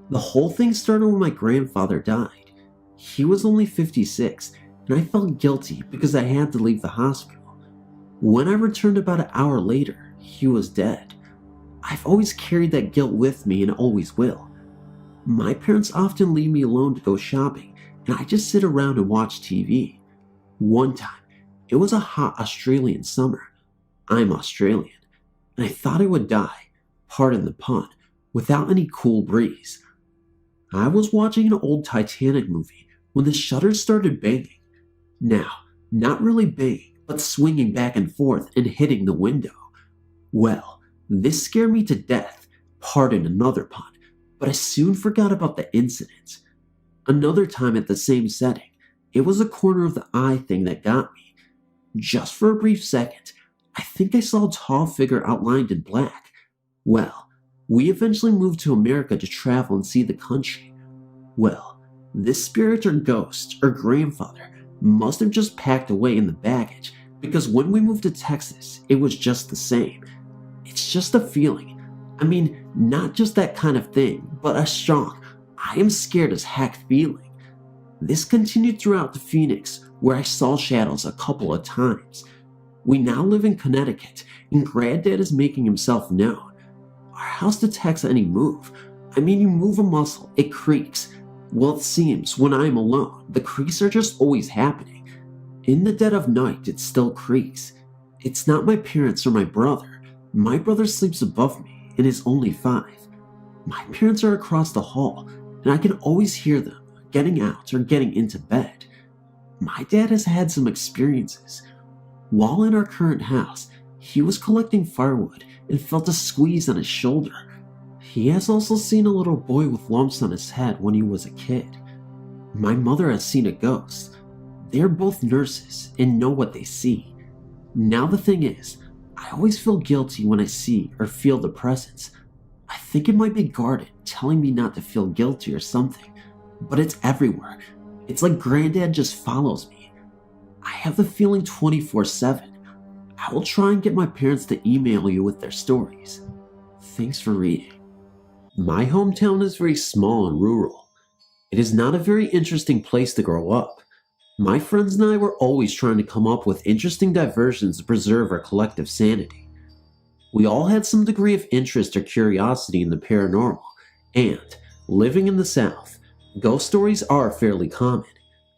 The whole thing started when my grandfather died. He was only 56, and I felt guilty because I had to leave the hospital. When I returned about an hour later, he was dead. I've always carried that guilt with me and always will. My parents often leave me alone to go shopping, and I just sit around and watch TV. One time, it was a hot Australian summer. I'm Australian, and I thought I would die, pardon the pun, without any cool breeze. I was watching an old Titanic movie when the shutters started banging. Now, not really banging, but swinging back and forth and hitting the window. Well, this scared me to death, pardon another pun, but I soon forgot about the incident. Another time at the same setting, it was a corner of the eye thing that got me. Just for a brief second, I think I saw a tall figure outlined in black. Well, we eventually moved to America to travel and see the country. Well, this spirit or ghost or grandfather must have just packed away in the baggage, because when we moved to Texas, it was just the same. It's just a feeling. I mean, not just that kind of thing, but a strong, I am scared as heck feeling. This continued throughout to Phoenix, where I saw shadows a couple of times. We now live in Connecticut, and Granddad is making himself known. Our house detects any move. I mean, you move a muscle, it creaks. Well, it seems when I am alone, the creaks are just always happening. In the dead of night, it still creaks. It's not my parents or my brother. My brother sleeps above me and is only 5. My parents are across the hall, and I can always hear them getting out or getting into bed. My dad has had some experiences. While in our current house, he was collecting firewood and felt a squeeze on his shoulder. He has also seen a little boy with lumps on his head when he was a kid. My mother has seen a ghost. They're both nurses and know what they see. Now the thing is, I always feel guilty when I see or feel the presence. I think it might be guarded, telling me not to feel guilty or something, but it's everywhere. It's like Granddad just follows me. I have the feeling 24/7. I will try and get my parents to email you with their stories. Thanks for reading. My hometown is very small and rural. It is not a very interesting place to grow up. My friends and I were always trying to come up with interesting diversions to preserve our collective sanity. We all had some degree of interest or curiosity in the paranormal, and, living in the South, ghost stories are fairly common.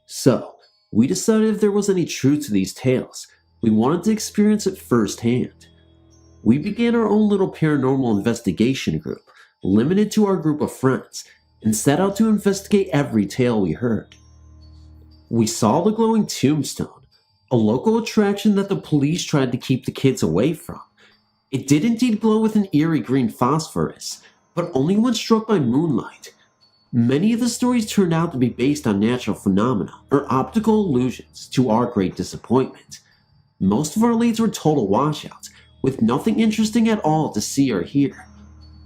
So, we decided if there was any truth to these tales, we wanted to experience it firsthand. we began our own little paranormal investigation group, limited to our group of friends, and set out to investigate every tale we heard. We saw the glowing tombstone, a local attraction that the police tried to keep the kids away from. It did indeed glow with an eerie green phosphorus, but only when struck by moonlight. Many of the stories turned out to be based on natural phenomena or optical illusions, to our great disappointment. Most of our leads were total washouts, with nothing interesting at all to see or hear.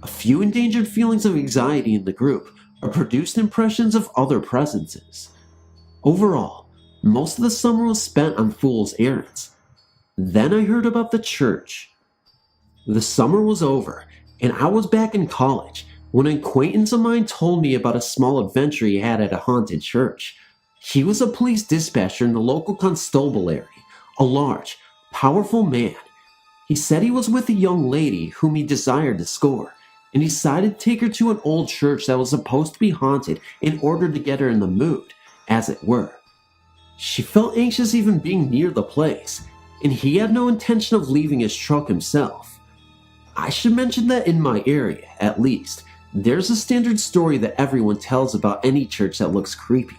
A few endangered feelings of anxiety in the group or produced impressions of other presences. Overall, most of the summer was spent on fool's errands. Then I heard about the church. The summer was over, and I was back in college when an acquaintance of mine told me about a small adventure he had at a haunted church. He was a police dispatcher in the local constabulary, a large, powerful man. He said he was with a young lady whom he desired to score, and decided to take her to an old church that was supposed to be haunted in order to get her in the mood, as it were. She felt anxious even being near the place, and he had no intention of leaving his truck himself. I should mention that in my area, at least, there's a standard story that everyone tells about any church that looks creepy.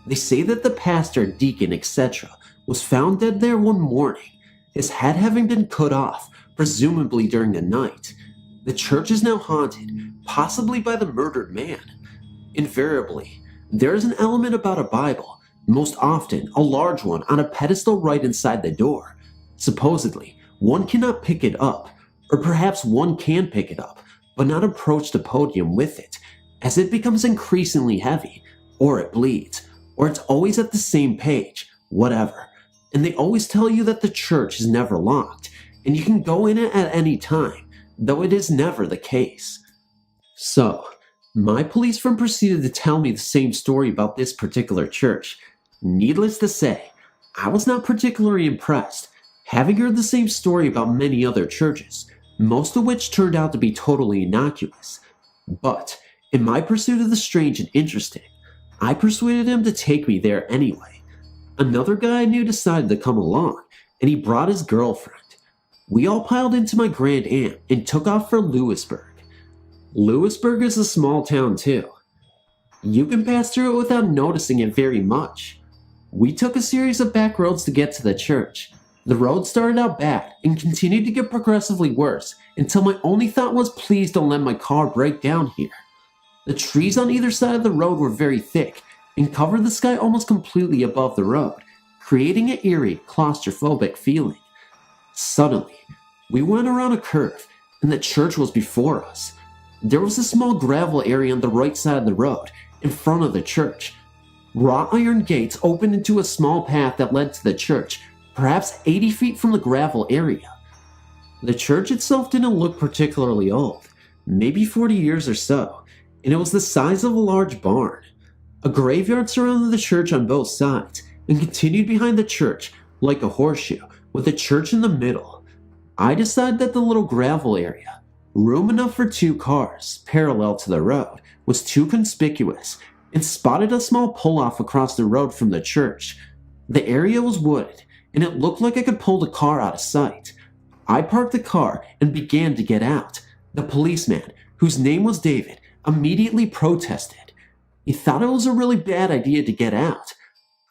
They say that the pastor, deacon, etc. was found dead there one morning, his head having been cut off, presumably during the night. The church is now haunted, possibly by the murdered man. Invariably, there is an element about a Bible, most often a large one on a pedestal right inside the door. Supposedly, one cannot pick it up, or perhaps one can pick it up, but not approach the podium with it, as it becomes increasingly heavy, or it bleeds, or it's always at the same page, whatever. And they always tell you that the church is never locked, and you can go in it at any time, though it is never the case. So, my police friend proceeded to tell me the same story about this particular church. Needless to say, I was not particularly impressed, having heard the same story about many other churches, most of which turned out to be totally innocuous. But, in my pursuit of the strange and interesting, I persuaded him to take me there anyway. Another guy I knew decided to come along, and he brought his girlfriend. We all piled into my Grand Am and took off for Lewisburg. Lewisburg is a small town too. You can pass through it without noticing it very much. We took a series of back roads to get to the church. The road started out bad and continued to get progressively worse until my only thought was, please don't let my car break down here. The trees on either side of the road were very thick and covered the sky almost completely above the road, creating an eerie, claustrophobic feeling. Suddenly, we went around a curve and the church was before us. There was a small gravel area on the right side of the road in front of the church. Wrought iron gates opened into a small path that led to the church, perhaps 80 feet from the gravel area. The church itself didn't look particularly old, maybe 40 years or so, and it was the size of a large barn. A graveyard surrounded the church on both sides and continued behind the church like a horseshoe, with the church in the middle. I decided that the little gravel area, room enough for 2 cars, parallel to the road, was too conspicuous, and spotted a small pull-off across the road from the church. The area was wooded, and it looked like I could pull the car out of sight. I parked the car and began to get out. The policeman, whose name was David, immediately protested. He thought it was a really bad idea to get out.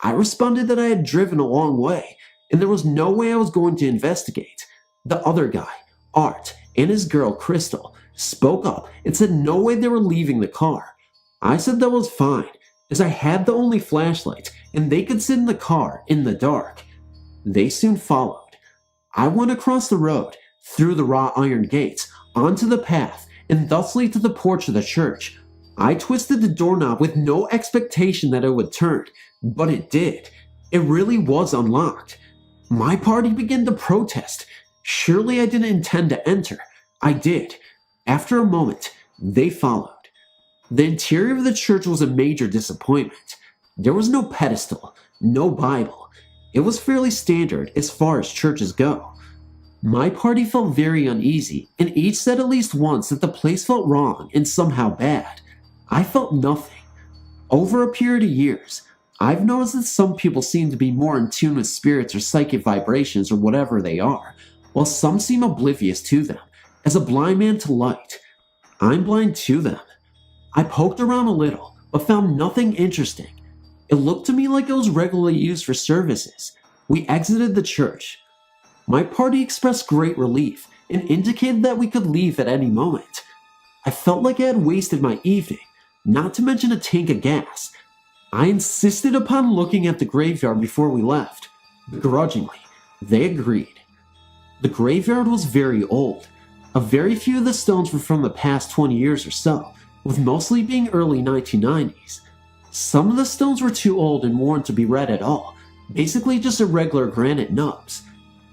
I responded that I had driven a long way, and there was no way I was going to investigate. The other guy, Art, and his girl, Crystal, spoke up and said no way they were leaving the car. I said that was fine, as I had the only flashlight, and they could sit in the car in the dark. They soon followed. I went across the road, through the wrought iron gates, onto the path, and thusly to the porch of the church. I twisted the doorknob with no expectation that it would turn, but it did. It really was unlocked. My party began to protest. Surely I didn't intend to enter. I did. After a moment, they followed. The interior of the church was a major disappointment. There was no pedestal, no Bible. It was fairly standard as far as churches go. My party felt very uneasy, and each said at least once that the place felt wrong and somehow bad. I felt nothing. Over a period of years, I've noticed that some people seem to be more in tune with spirits or psychic vibrations or whatever they are. while some seem oblivious to them, as a blind man to light. I'm blind to them. I poked around a little, but found nothing interesting. It looked to me like it was regularly used for services. We exited the church. My party expressed great relief and indicated that we could leave at any moment. I felt like I had wasted my evening, not to mention a tank of gas. I insisted upon looking at the graveyard before we left. Begrudgingly, they agreed. The graveyard was very old. A very few of the stones were from the past 20 years or so, with mostly being early 1990s. Some of the stones were too old and worn to be read at all, basically just irregular granite nubs.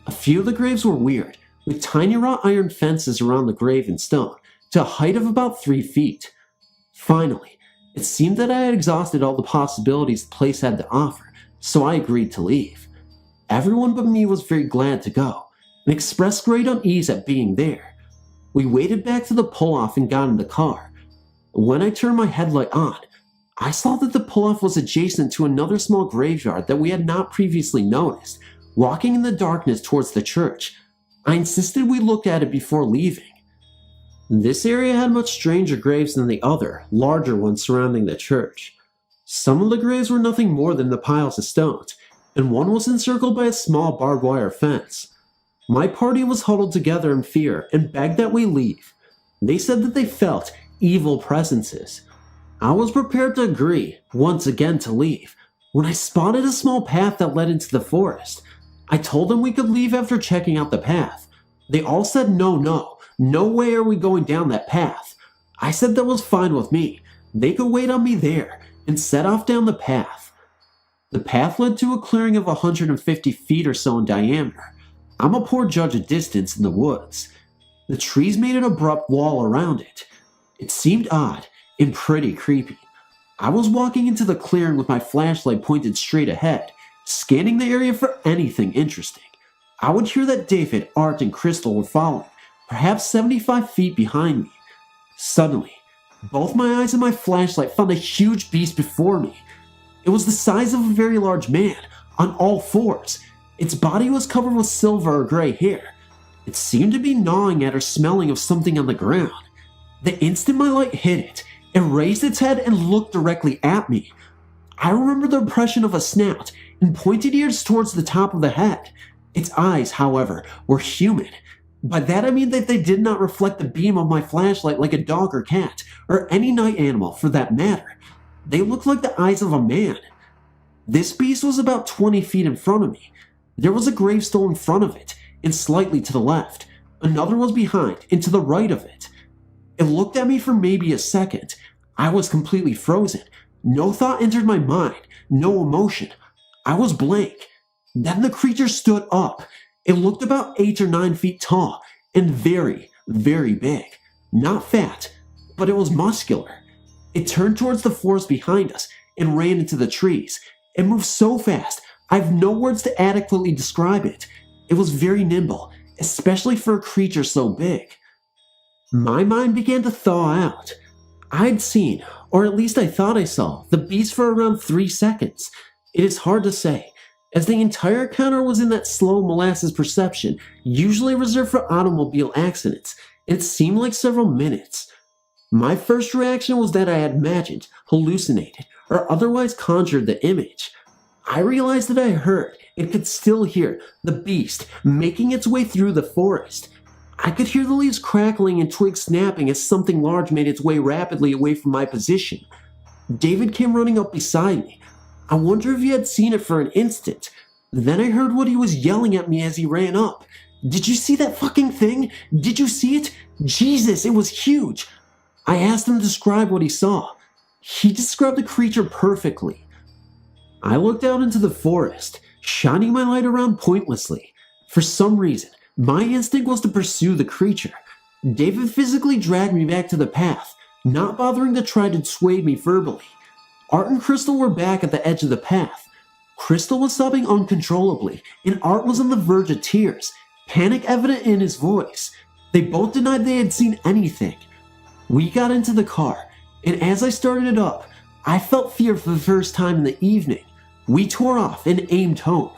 A few of the graves were weird, with tiny wrought iron fences around the grave and stone, to a height of about 3 feet. Finally, it seemed that I had exhausted all the possibilities the place had to offer, so I agreed to leave. Everyone but me was very glad to go, and expressed great unease at being there. We waded back to the pull-off and got in the car. When I turned my headlight on, I saw that the pull-off was adjacent to another small graveyard that we had not previously noticed, walking in the darkness towards the church. I insisted we look at it before leaving. This area had much stranger graves than the other, larger ones surrounding the church. Some of the graves were nothing more than the piles of stones, and one was encircled by a small barbed wire fence. My party was huddled together in fear and begged that we leave. They said that they felt evil presences. I was prepared to agree, once again to leave, when I spotted a small path that led into the forest. I told them we could leave after checking out the path. They all said no way are we going down that path. I said that was fine with me. They could wait on me there, and set off down the path. The path led to a clearing of 150 feet or so in diameter. I'm a poor judge of distance in the woods. The trees made an abrupt wall around it. It seemed odd and pretty creepy. I was walking into the clearing with my flashlight pointed straight ahead, scanning the area for anything interesting. I would hear that David, Art, and Crystal were following, perhaps 75 feet behind me. Suddenly, both my eyes and my flashlight found a huge beast before me. It was the size of a very large man, on all fours. Its body was covered with silver or gray hair. It seemed to be gnawing at or smelling of something on the ground. The instant my light hit it, it raised its head and looked directly at me. I remember the impression of a snout and pointed ears towards the top of the head. Its eyes, however, were human. By that I mean that they did not reflect the beam of my flashlight like a dog or cat, or any night animal for that matter. They looked like the eyes of a man. This beast was about 20 feet in front of me. There was a gravestone in front of it, and slightly to the left. Another was behind, and to the right of it. It looked at me for maybe a second. I was completely frozen. No thought entered my mind, no emotion. I was blank. Then the creature stood up. It looked about 8 or 9 feet tall, and very, very big. Not fat, but it was muscular. It turned towards the forest behind us, and ran into the trees. It moved so fast, I have no words to adequately describe it. It was very nimble, especially for a creature so big. My mind began to thaw out. I'd seen, or at least I thought I saw, the beast for around 3 seconds. It is hard to say, as the entire encounter was in that slow molasses perception, usually reserved for automobile accidents. It seemed like several minutes. My first reaction was that I had imagined, hallucinated, or otherwise conjured the image. I realized that I heard, and could still hear, the beast making its way through the forest. I could hear the leaves crackling and twigs snapping as something large made its way rapidly away from my position. David came running up beside me. I wonder if he had seen it for an instant. Then I heard what he was yelling at me as he ran up. "Did you see that fucking thing? Did you see it? Jesus, it was huge!" I asked him to describe what he saw. He described the creature perfectly. I looked out into the forest, shining my light around pointlessly. For some reason, my instinct was to pursue the creature. David physically dragged me back to the path, not bothering to try to dissuade me verbally. Art and Crystal were back at the edge of the path. Crystal was sobbing uncontrollably, and Art was on the verge of tears, panic evident in his voice. They both denied they had seen anything. We got into the car, and as I started it up, I felt fear for the first time in the evening. We tore off and aimed home.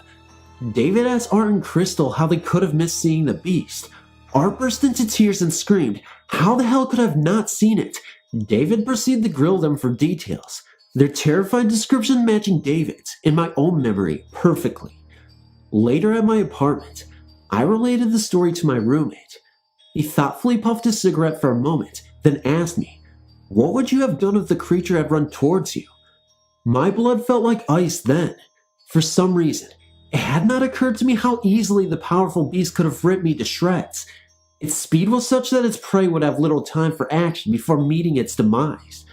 David asked Art and Crystal how they could have missed seeing the beast. Art burst into tears and screamed, "How the hell could I have not seen it?" David proceeded to grill them for details, their terrified description matching David's, in my own memory, perfectly. Later at my apartment, I related the story to my roommate. He thoughtfully puffed his cigarette for a moment, then asked me, "What would you have done if the creature had run towards you?" My blood felt like ice then. For some reason, it had not occurred to me how easily the powerful beast could have ripped me to shreds. Its speed was such that its prey would have little time for action before meeting its demise.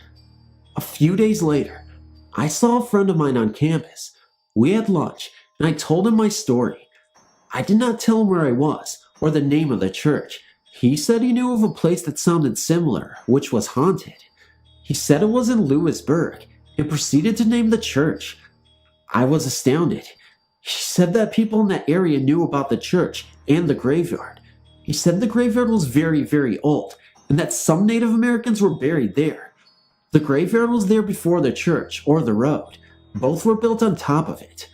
A few days later, I saw a friend of mine on campus. We had lunch, and I told him my story. I did not tell him where I was, or the name of the church. He said he knew of a place that sounded similar, which was haunted. He said it was in Lewisburg, and proceeded to name the church. I was astounded. He said that people in that area knew about the church and the graveyard. He said the graveyard was very, very old, and that some Native Americans were buried there. The graveyard was there before the church, or the road. Both were built on top of it.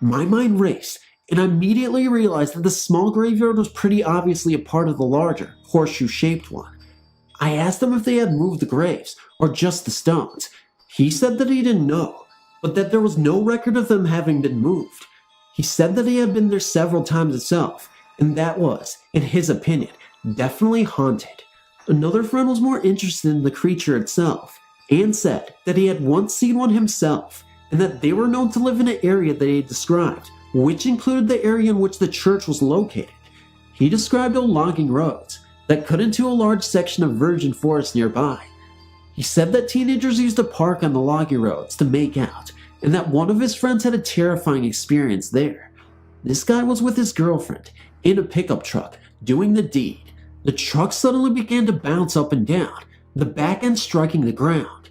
My mind raced, and I immediately realized that the small graveyard was pretty obviously a part of the larger, horseshoe-shaped one. I asked him if they had moved the graves, or just the stones. He said that he didn't know, but that there was no record of them having been moved. He said that he had been there several times himself, and that was, in his opinion, definitely haunted. Another friend was more interested in the creature itself, and said that he had once seen one himself, and that they were known to live in an area that he had described, which included the area in which the church was located. He described old logging roads that cut into a large section of virgin forest nearby. He said that teenagers used to park on the logging roads to make out, and that one of his friends had a terrifying experience there. This guy was with his girlfriend, in a pickup truck, doing the deed. The truck suddenly began to bounce up and down, the back end striking the ground.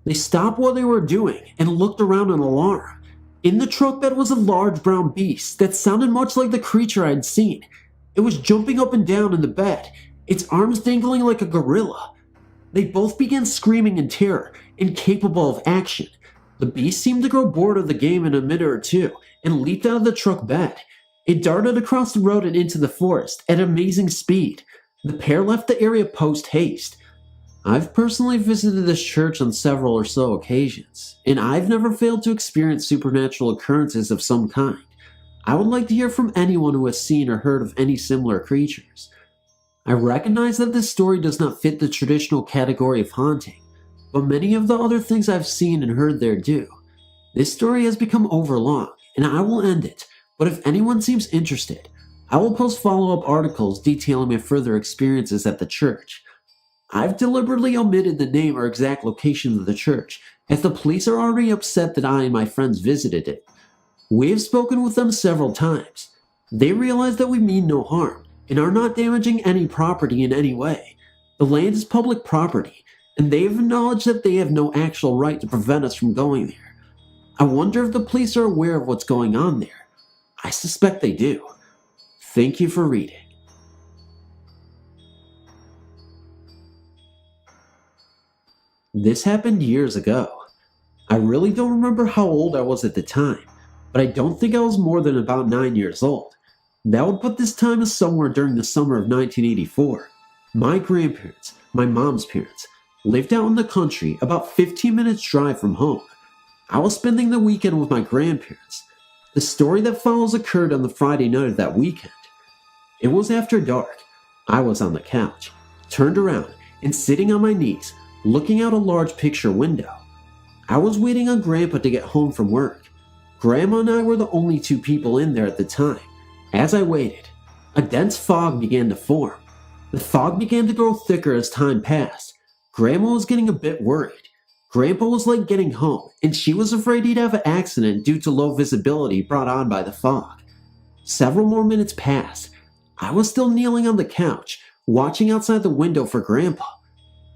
They stopped what they were doing and looked around in alarm. In the truck bed was a large brown beast that sounded much like the creature I had seen. It was jumping up and down in the bed, its arms dangling like a gorilla. They both began screaming in terror, incapable of action. The beast seemed to grow bored of the game in a minute or two and leaped out of the truck bed. It darted across the road and into the forest at amazing speed. The pair left the area post-haste. I've personally visited this church on several or so occasions, and I've never failed to experience supernatural occurrences of some kind. I would like to hear from anyone who has seen or heard of any similar creatures. I recognize that this story does not fit the traditional category of haunting, but many of the other things I've seen and heard there do. This story has become overlong, and I will end it, but if anyone seems interested, I will post follow-up articles detailing my further experiences at the church. I've deliberately omitted the name or exact location of the church, as the police are already upset that I and my friends visited it. We have spoken with them several times. They realize that we mean no harm, and are not damaging any property in any way. The land is public property, and they have acknowledged that they have no actual right to prevent us from going there. I wonder if the police are aware of what's going on there. I suspect they do. Thank you for reading. This happened years ago. I really don't remember how old I was at the time, but I don't think I was more than about 9 years old. That would put this time as somewhere during the summer of 1984. My grandparents, my mom's parents, lived out in the country about 15 minutes drive from home. I was spending the weekend with my grandparents. The story that follows occurred on the Friday night of that weekend. It was after dark. I was on the couch, turned around, and sitting on my knees, looking out a large picture window. I was waiting on Grandpa to get home from work. Grandma and I were the only two people in there at the time. As I waited, a dense fog began to form. The fog began to grow thicker as time passed. Grandma was getting a bit worried. Grandpa was late getting home, and she was afraid he'd have an accident due to low visibility brought on by the fog. Several more minutes passed. I was still kneeling on the couch, watching outside the window for Grandpa.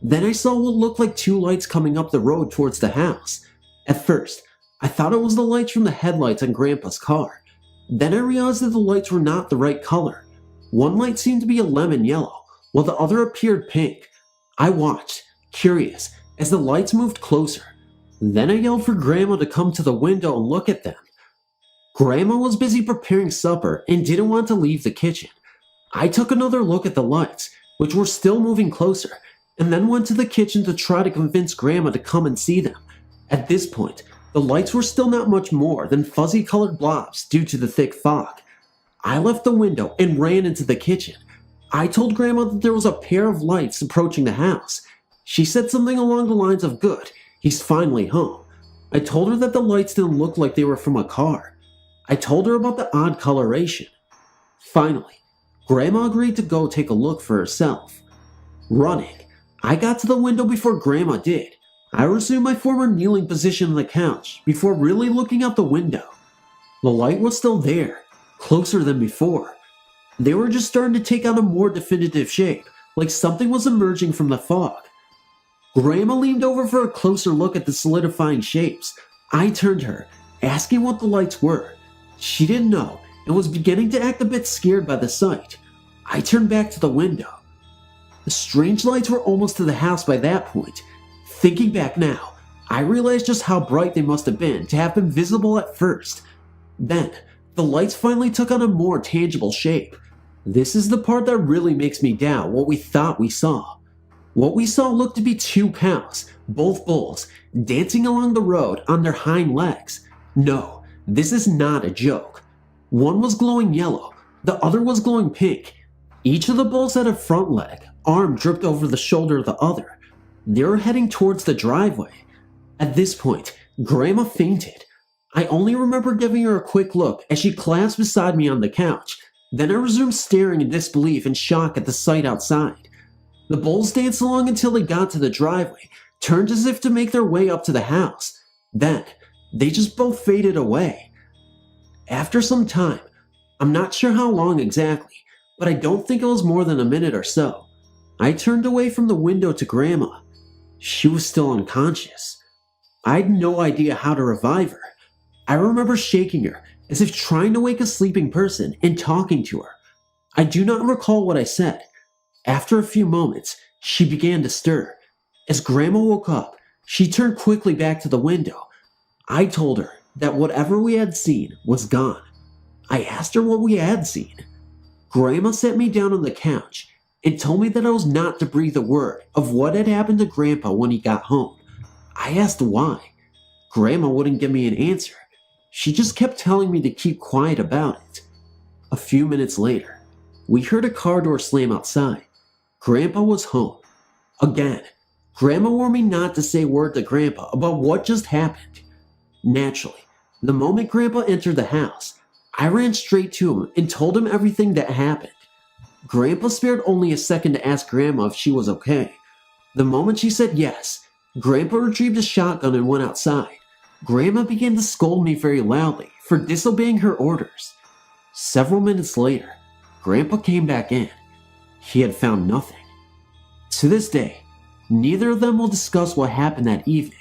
Then I saw what looked like two lights coming up the road towards the house. At first, I thought it was the lights from the headlights on Grandpa's car. Then I realized that the lights were not the right color. One light seemed to be a lemon yellow, while the other appeared pink. I watched, curious, as the lights moved closer. Then I yelled for Grandma to come to the window and look at them. Grandma was busy preparing supper and didn't want to leave the kitchen. I took another look at the lights, which were still moving closer, and then went to the kitchen to try to convince Grandma to come and see them. At this point, the lights were still not much more than fuzzy-colored blobs due to the thick fog. I left the window and ran into the kitchen. I told Grandma that there was a pair of lights approaching the house. She said something along the lines of, "Good, he's finally home." I told her that the lights didn't look like they were from a car. I told her about the odd coloration. Finally, Grandma agreed to go take a look for herself. Running, I got to the window before Grandma did. I resumed my former kneeling position on the couch before really looking out the window. The light was still there, closer than before. They were just starting to take on a more definitive shape, like something was emerging from the fog. Grandma leaned over for a closer look at the solidifying shapes. I turned her, asking what the lights were. She didn't know and was beginning to act a bit scared by the sight. I turned back to the window. The strange lights were almost to the house by that point. Thinking back now, I realized just how bright they must have been to have been visible at first. Then, the lights finally took on a more tangible shape. This is the part that really makes me doubt what we thought we saw. What we saw looked to be two cows, both bulls, dancing along the road on their hind legs. No, this is not a joke. One was glowing yellow, the other was glowing pink. Each of the bulls had a front leg, arm dripped over the shoulder of the other. They were heading towards the driveway. At this point, Grandma fainted. I only remember giving her a quick look as she collapsed beside me on the couch. Then I resumed staring in disbelief and shock at the sight outside. The bulls danced along until they got to the driveway, turned as if to make their way up to the house. Then, they just both faded away. After some time, I'm not sure how long exactly, but I don't think it was more than a minute or so, I turned away from the window to Grandma. She was still unconscious. I had no idea how to revive her. I remember shaking her, as if trying to wake a sleeping person and talking to her. I do not recall what I said. After a few moments, she began to stir. As Grandma woke up, she turned quickly back to the window. I told her that whatever we had seen was gone. I asked her what we had seen. Grandma sat me down on the couch and told me that I was not to breathe a word of what had happened to Grandpa when he got home. I asked why. Grandma wouldn't give me an answer. She just kept telling me to keep quiet about it. A few minutes later, we heard a car door slam outside. Grandpa was home. Again, Grandma warned me not to say a word to Grandpa about what just happened. Naturally, the moment Grandpa entered the house, I ran straight to him and told him everything that happened. Grandpa spared only a second to ask Grandma if she was okay. The moment she said yes, Grandpa retrieved a shotgun and went outside. Grandma began to scold me very loudly for disobeying her orders. Several minutes later, Grandpa came back in. He had found nothing. To this day, neither of them will discuss what happened that evening.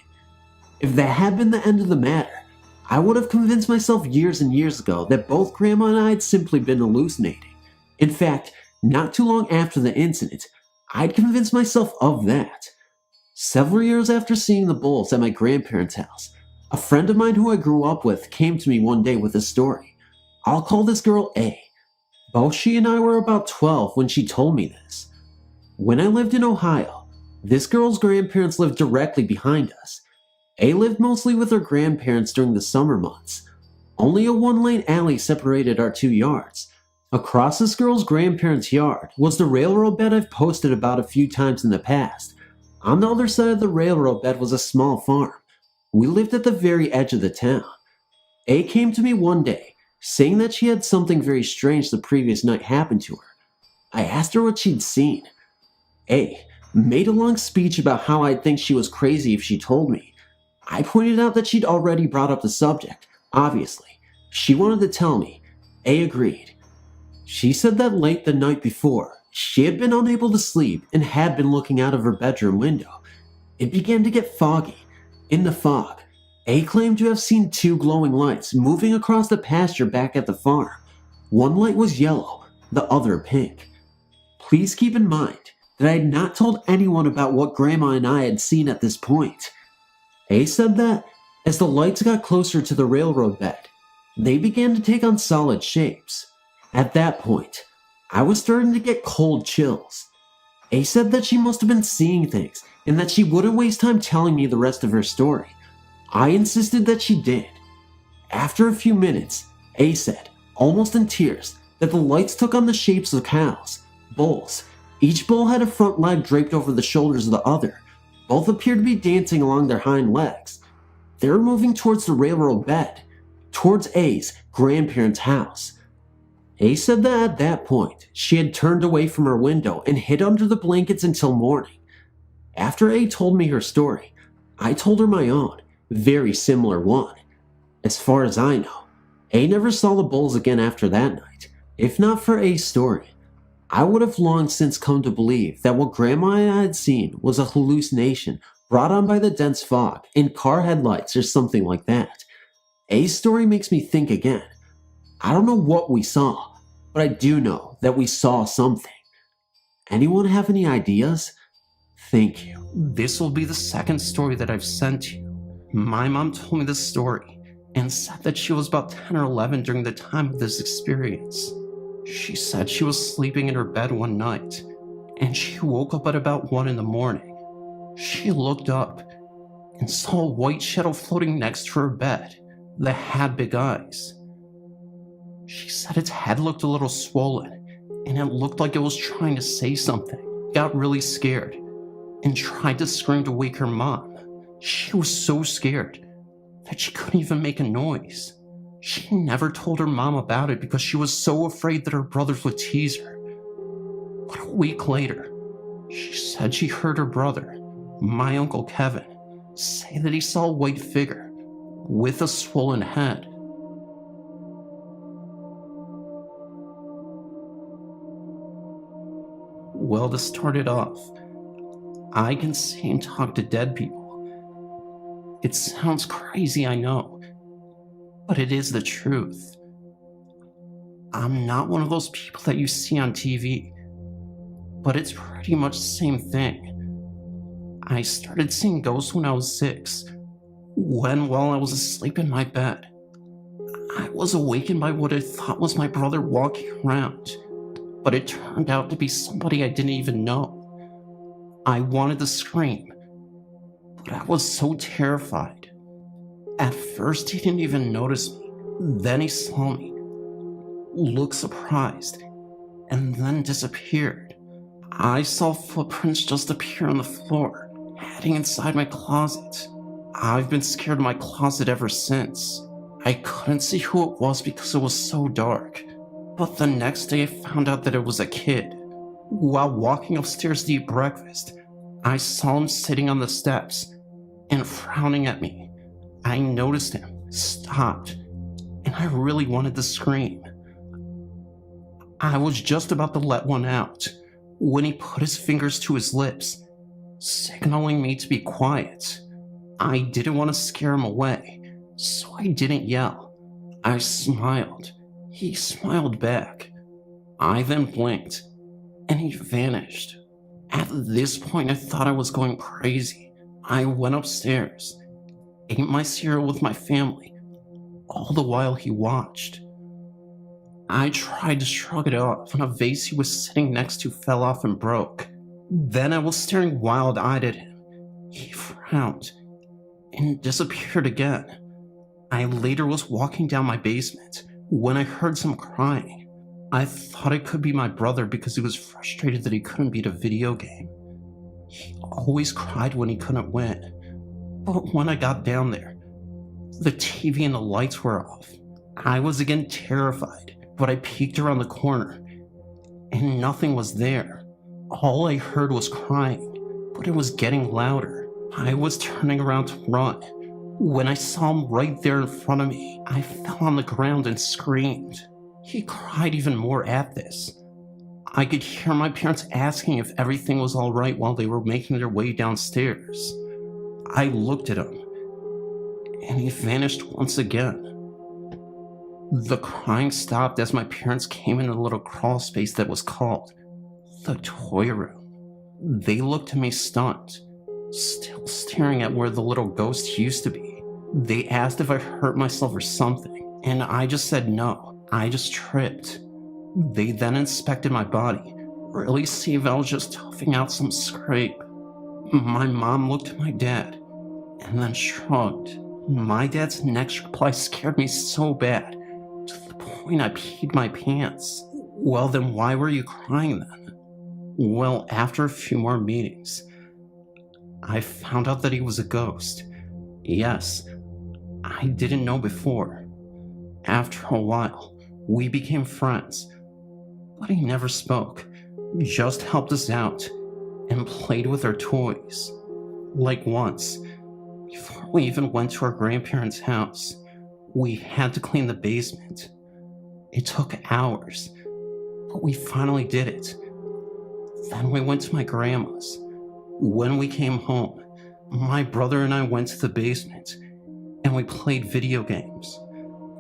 If that had been the end of the matter, I would have convinced myself years and years ago that both Grandma and I had simply been hallucinating. In fact, not too long after the incident, I'd convinced myself of that. Several years after seeing the bulls at my grandparents' house, a friend of mine who I grew up with came to me one day with a story. I'll call this girl A. Both she and I were about 12 when she told me this. When I lived in Ohio, this girl's grandparents lived directly behind us. A lived mostly with her grandparents during the summer months. Only a one-lane alley separated our two yards. Across this girl's grandparents' yard was the railroad bed I've posted about a few times in the past. On the other side of the railroad bed was a small farm. We lived at the very edge of the town. A came to me one day, saying that she had something very strange the previous night happen to her. I asked her what she'd seen. A made a long speech about how I'd think she was crazy if she told me. I pointed out that she'd already brought up the subject, obviously. She wanted to tell me. A agreed. She said that late the night before, she had been unable to sleep and had been looking out of her bedroom window. It began to get foggy. In the fog, A claimed to have seen two glowing lights moving across the pasture back at the farm. One light was yellow, the other pink. Please keep in mind that I had not told anyone about what Grandma and I had seen at this point. A said that, as the lights got closer to the railroad bed, They began to take on solid shapes. At that point, I was starting to get cold chills. A said that she must have been seeing things and that she wouldn't waste time telling me the rest of her story. I insisted that she did. After a few minutes, A said, almost in tears, that the lights took on the shapes of cows, bulls. Each bull had a front leg draped over the shoulders of the other. Both appeared to be dancing along their hind legs. They were moving towards the railroad bed, towards A's grandparents' house. A said that at that point, she had turned away from her window and hid under the blankets until morning. After A told me her story, I told her my own, very similar one. As far as I know, A never saw the bulls again after that night. If not for A's story, I would have long since come to believe that what Grandma and I had seen was a hallucination brought on by the dense fog and car headlights or something like that. A's story makes me think again. I don't know what we saw, but I do know that we saw something. Anyone have any ideas? Thank you. This will be the second story that I've sent you. My mom told me this story and said that she was about 10 or 11 during the time of this experience. She said she was sleeping in her bed one night, and she woke up at about 1 in the morning. She looked up and saw a white shadow floating next to her bed that had big eyes. She said its head looked a little swollen, and it looked like it was trying to say something. Got really scared, and tried to scream to wake her mom. She was so scared that she couldn't even make a noise. She never told her mom about it because she was so afraid that her brothers would tease her. But a week later, she said she heard her brother, my Uncle Kevin, say that he saw a white figure with a swollen head. Well, to start it off, I can see and talk to dead people. It sounds crazy, I know, but it is the truth. I'm not one of those people that you see on TV, but it's pretty much the same thing. I started seeing ghosts when I was 6, while I was asleep in my bed. I was awakened by what I thought was my brother walking around, but it turned out to be somebody I didn't even know. I wanted to scream, but I was so terrified. At first, he didn't even notice me. Then he saw me, looked surprised, and then disappeared. I saw footprints just appear on the floor, heading inside my closet. I've been scared of my closet ever since. I couldn't see who it was because it was so dark, but the next day I found out that it was a kid. While walking upstairs to eat breakfast, I saw him sitting on the steps and frowning at me. I noticed him, stopped, and I really wanted to scream. I was just about to let one out when he put his fingers to his lips, signaling me to be quiet. I didn't want to scare him away, so I didn't yell. I smiled. He smiled back. I then blinked, and he vanished. At this point, I thought I was going crazy. I went upstairs, ate my cereal with my family, all the while he watched. I tried to shrug it off when a vase he was sitting next to fell off and broke. Then I was staring wild-eyed at him. He frowned and disappeared again. I later was walking down my basement when I heard some crying. I thought it could be my brother because he was frustrated that he couldn't beat a video game. He always cried when he couldn't win. But when I got down there, the TV and the lights were off. I was again terrified, but I peeked around the corner, and nothing was there. All I heard was crying, but it was getting louder. I was turning around to run. When I saw him right there in front of me, I fell on the ground and screamed. He cried even more at this. I could hear my parents asking if everything was all right while they were making their way downstairs. I looked at him, and he vanished once again. The crying stopped as my parents came in a little crawl space that was called the toy room. They looked at me stunned, still staring at where the little ghost used to be. They asked if I hurt myself or something. And I just said no. I just tripped. They then inspected my body, really see if I was just toughing out some scrape. My mom looked at my dad and then shrugged. My dad's next reply scared me so bad, to the point I peed my pants. Well, then why were you crying then? Well, after a few more meetings, I found out that he was a ghost. Yes, I didn't know before. After a while, we became friends, but he never spoke, just helped us out, and played with our toys. Like once, before we even went to our grandparents' house, we had to clean the basement. It took hours, but we finally did it. Then we went to my grandma's. When we came home, my brother and I went to the basement, and we played video games.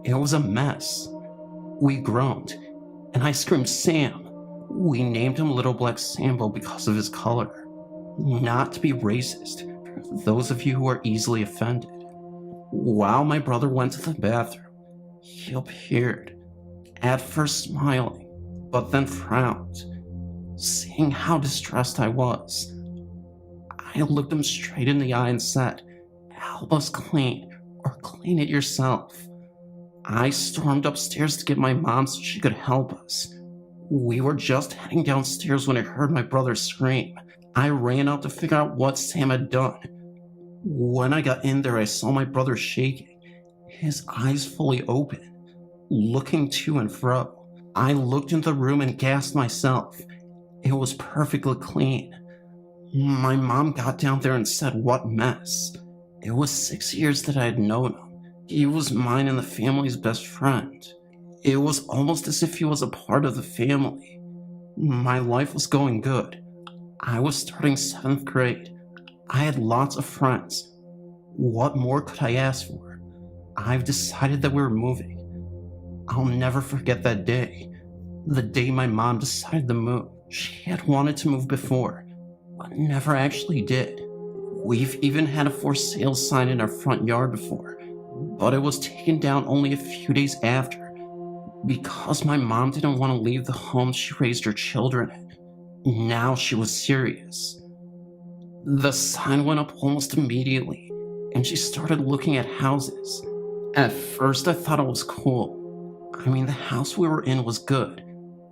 It was a mess. We groaned, and I screamed, "Sam!" We named him Little Black Sambo because of his color. Not to be racist, for those of you who are easily offended. While my brother went to the bathroom, he appeared, at first smiling, but then frowned. Seeing how distressed I was, I looked him straight in the eye and said, "Help us clean, or clean it yourself." I stormed upstairs to get my mom so she could help us. We were just heading downstairs when I heard my brother scream. I ran out to figure out what Sam had done. When I got in there, I saw my brother shaking, his eyes fully open, looking to and fro. I looked into the room and gasped myself. It was perfectly clean. My mom got down there and said, "What mess." It was 6 years that I had known him. He was mine and the family's best friend. It was almost as if he was a part of the family. My life was going good. I was starting 7th grade. I had lots of friends. What more could I ask for? I've decided that we were moving. I'll never forget that day. The day my mom decided to move. She had wanted to move before, but never actually did. We've even had a for sale sign in our front yard before, but it was taken down only a few days after, because my mom didn't want to leave the home she raised her children in. Now she was serious. The sign went up almost immediately, and she started looking at houses. At first I thought it was cool. I mean, the house we were in was good,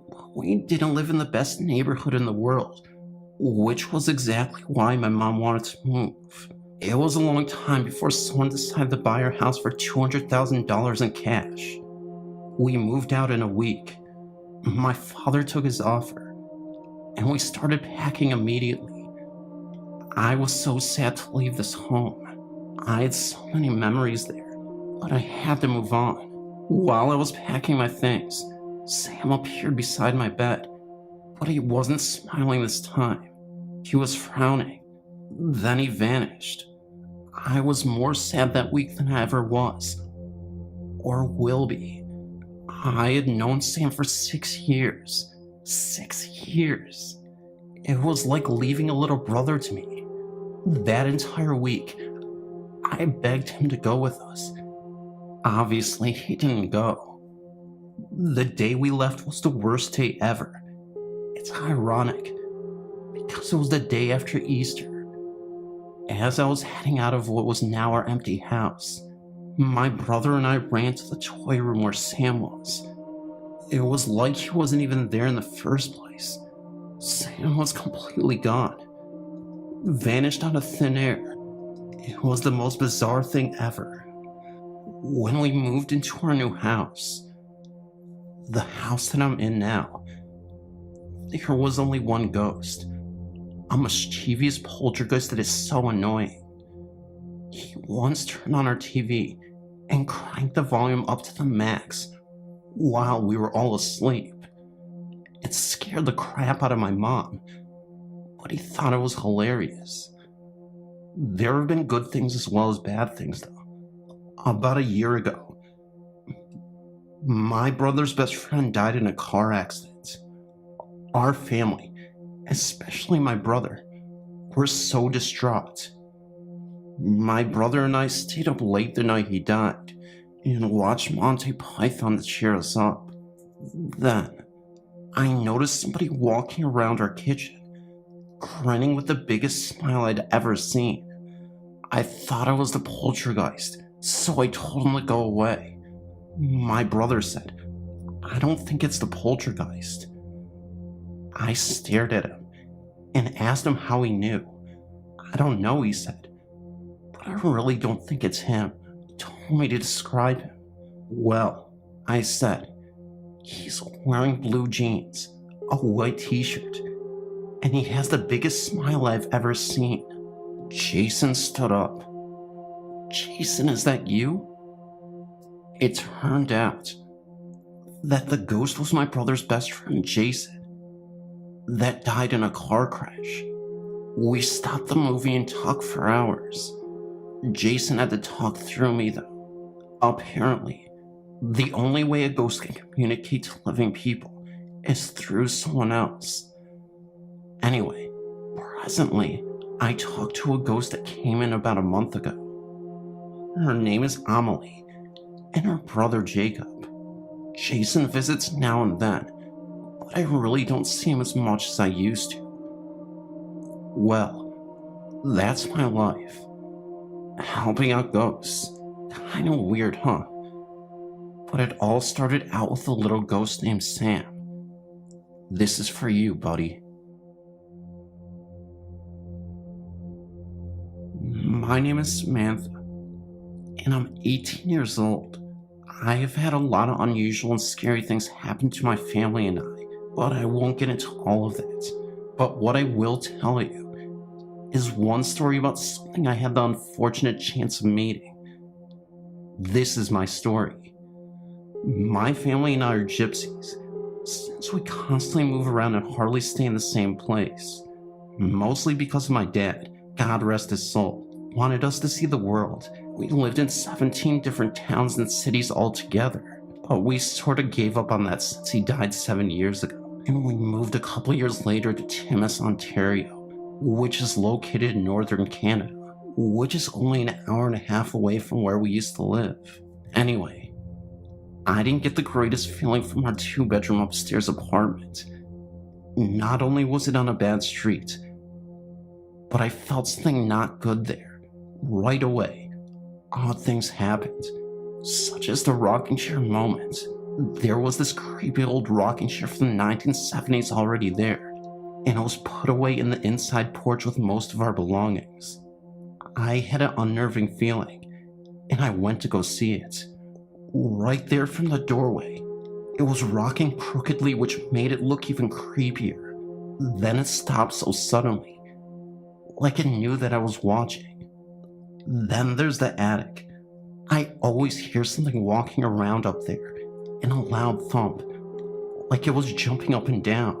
but we didn't live in the best neighborhood in the world, which was exactly why my mom wanted to move. It was a long time before someone decided to buy our house for $200,000 in cash. We moved out in a week. My father took his offer, and we started packing immediately. I was so sad to leave this home. I had so many memories there, but I had to move on. While I was packing my things, Sam appeared beside my bed, but he wasn't smiling this time. He was frowning. Then he vanished. I was more sad that week than I ever was, or will be. I had known Sam for 6 years. 6 years. It was like leaving a little brother to me. That entire week, I begged him to go with us. Obviously, he didn't go. The day we left was the worst day ever. It's ironic, because it was the day after Easter. As I was heading out of what was now our empty house, my brother and I ran to the toy room where Sam was. It was like he wasn't even there in the first place. Sam was completely gone. Vanished out of thin air. It was the most bizarre thing ever. When we moved into our new house, the house that I'm in now, there was only one ghost. A mischievous poltergeist that is so annoying. He once turned on our TV and cranked the volume up to the max while we were all asleep. It scared the crap out of my mom, but he thought it was hilarious. There have been good things as well as bad things, though. About a year ago, my brother's best friend died in a car accident. Our family, especially my brother, were so distraught. My brother and I stayed up late the night he died, and watched Monty Python to cheer us up. Then, I noticed somebody walking around our kitchen, grinning with the biggest smile I'd ever seen. I thought I was the poltergeist, so I told him to go away. My brother said, "I don't think it's the poltergeist." I stared at him and asked him how he knew. "I don't know," he said, "but I really don't think it's him." He told me to describe him. "Well," I said, "he's wearing blue jeans, a white t-shirt, and he has the biggest smile I've ever seen." Jason stood up. "Jason, is that you?" It turned out that the ghost was my brother's best friend, Jason, that died in a car crash. We stopped the movie and talked for hours. Jason had to talk through me, though. Apparently, the only way a ghost can communicate to living people is through someone else. Anyway, presently, I talked to a ghost that came in about a month ago. Her name is Amelie, and her brother Jacob. Jason visits now and then, but I really don't see him as much as I used to. Well, that's my life. Helping out ghosts. Kinda weird, huh? But it all started out with a little ghost named Sam. This is for you, buddy. My name is Samantha, and I'm 18 years old. I have had a lot of unusual and scary things happen to my family and I, but I won't get into all of that. But what I will tell you is one story about something I had the unfortunate chance of meeting. This is my story. My family and I are gypsies, since we constantly move around and hardly stay in the same place. Mostly because of my dad, God rest his soul, wanted us to see the world. We lived in 17 different towns and cities altogether, but we sort of gave up on that since he died 7 years ago, and we moved a couple years later to Timmins, Ontario, which is located in northern Canada, which is only an hour and a half away from where we used to live. Anyway, I didn't get the greatest feeling from our 2-bedroom upstairs apartment. Not only was it on a bad street, but I felt something not good there. Right away, odd things happened, such as the rocking chair moment. There was this creepy old rocking chair from the 1970s already there, and it was put away in the inside porch with most of our belongings. I had an unnerving feeling, and I went to go see it. Right there from the doorway, it was rocking crookedly, which made it look even creepier. Then it stopped so suddenly, like it knew that I was watching. Then there's the attic. I always hear something walking around up there, and a loud thump, like it was jumping up and down.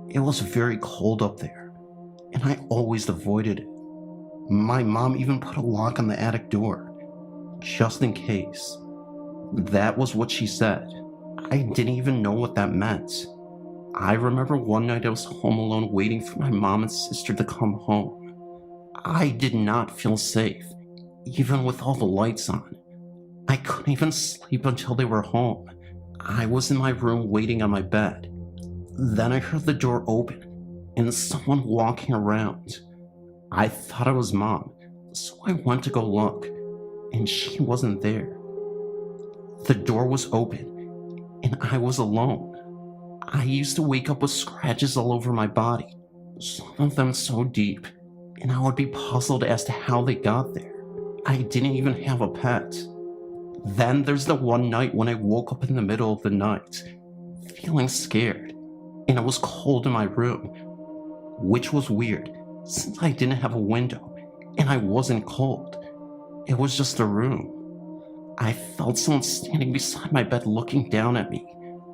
It was very cold up there, and I always avoided it. My mom even put a lock on the attic door, just in case. That was what she said. I didn't even know what that meant. I remember one night I was home alone waiting for my mom and sister to come home. I did not feel safe, even with all the lights on. I couldn't even sleep until they were home. I was in my room waiting on my bed. Then I heard the door open and someone walking around. I thought it was Mom, so I went to go look, and she wasn't there. The door was open, and I was alone. I used to wake up with scratches all over my body, some of them so deep, and I would be puzzled as to how they got there. I didn't even have a pet. Then there's the one night when I woke up in the middle of the night, feeling scared, and it was cold in my room, which was weird since I didn't have a window and I wasn't cold. It was just a room. I felt someone standing beside my bed looking down at me.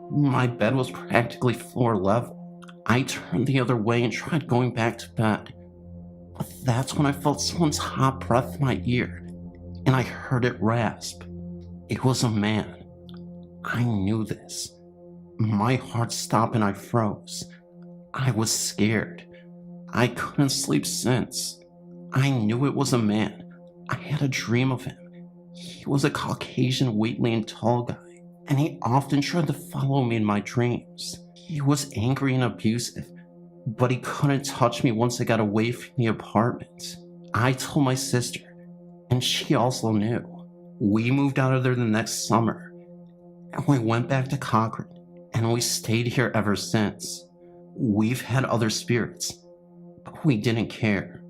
My bed was practically floor level. I turned the other way and tried going back to bed, but that's when I felt someone's hot breath in my ear, and I heard it rasp. It was a man. I knew this. My heart stopped and I froze. I was scared. I couldn't sleep since. I knew it was a man. I had a dream of him, He was a Caucasian, weightly and tall guy, and he often tried to follow me in my dreams. He was angry and abusive, but he couldn't touch me once I got away from the apartment. I told my sister, and she also knew. We moved out of there the next summer, and we went back to Cochrane, and we stayed here ever since. We've had other spirits, but we didn't care.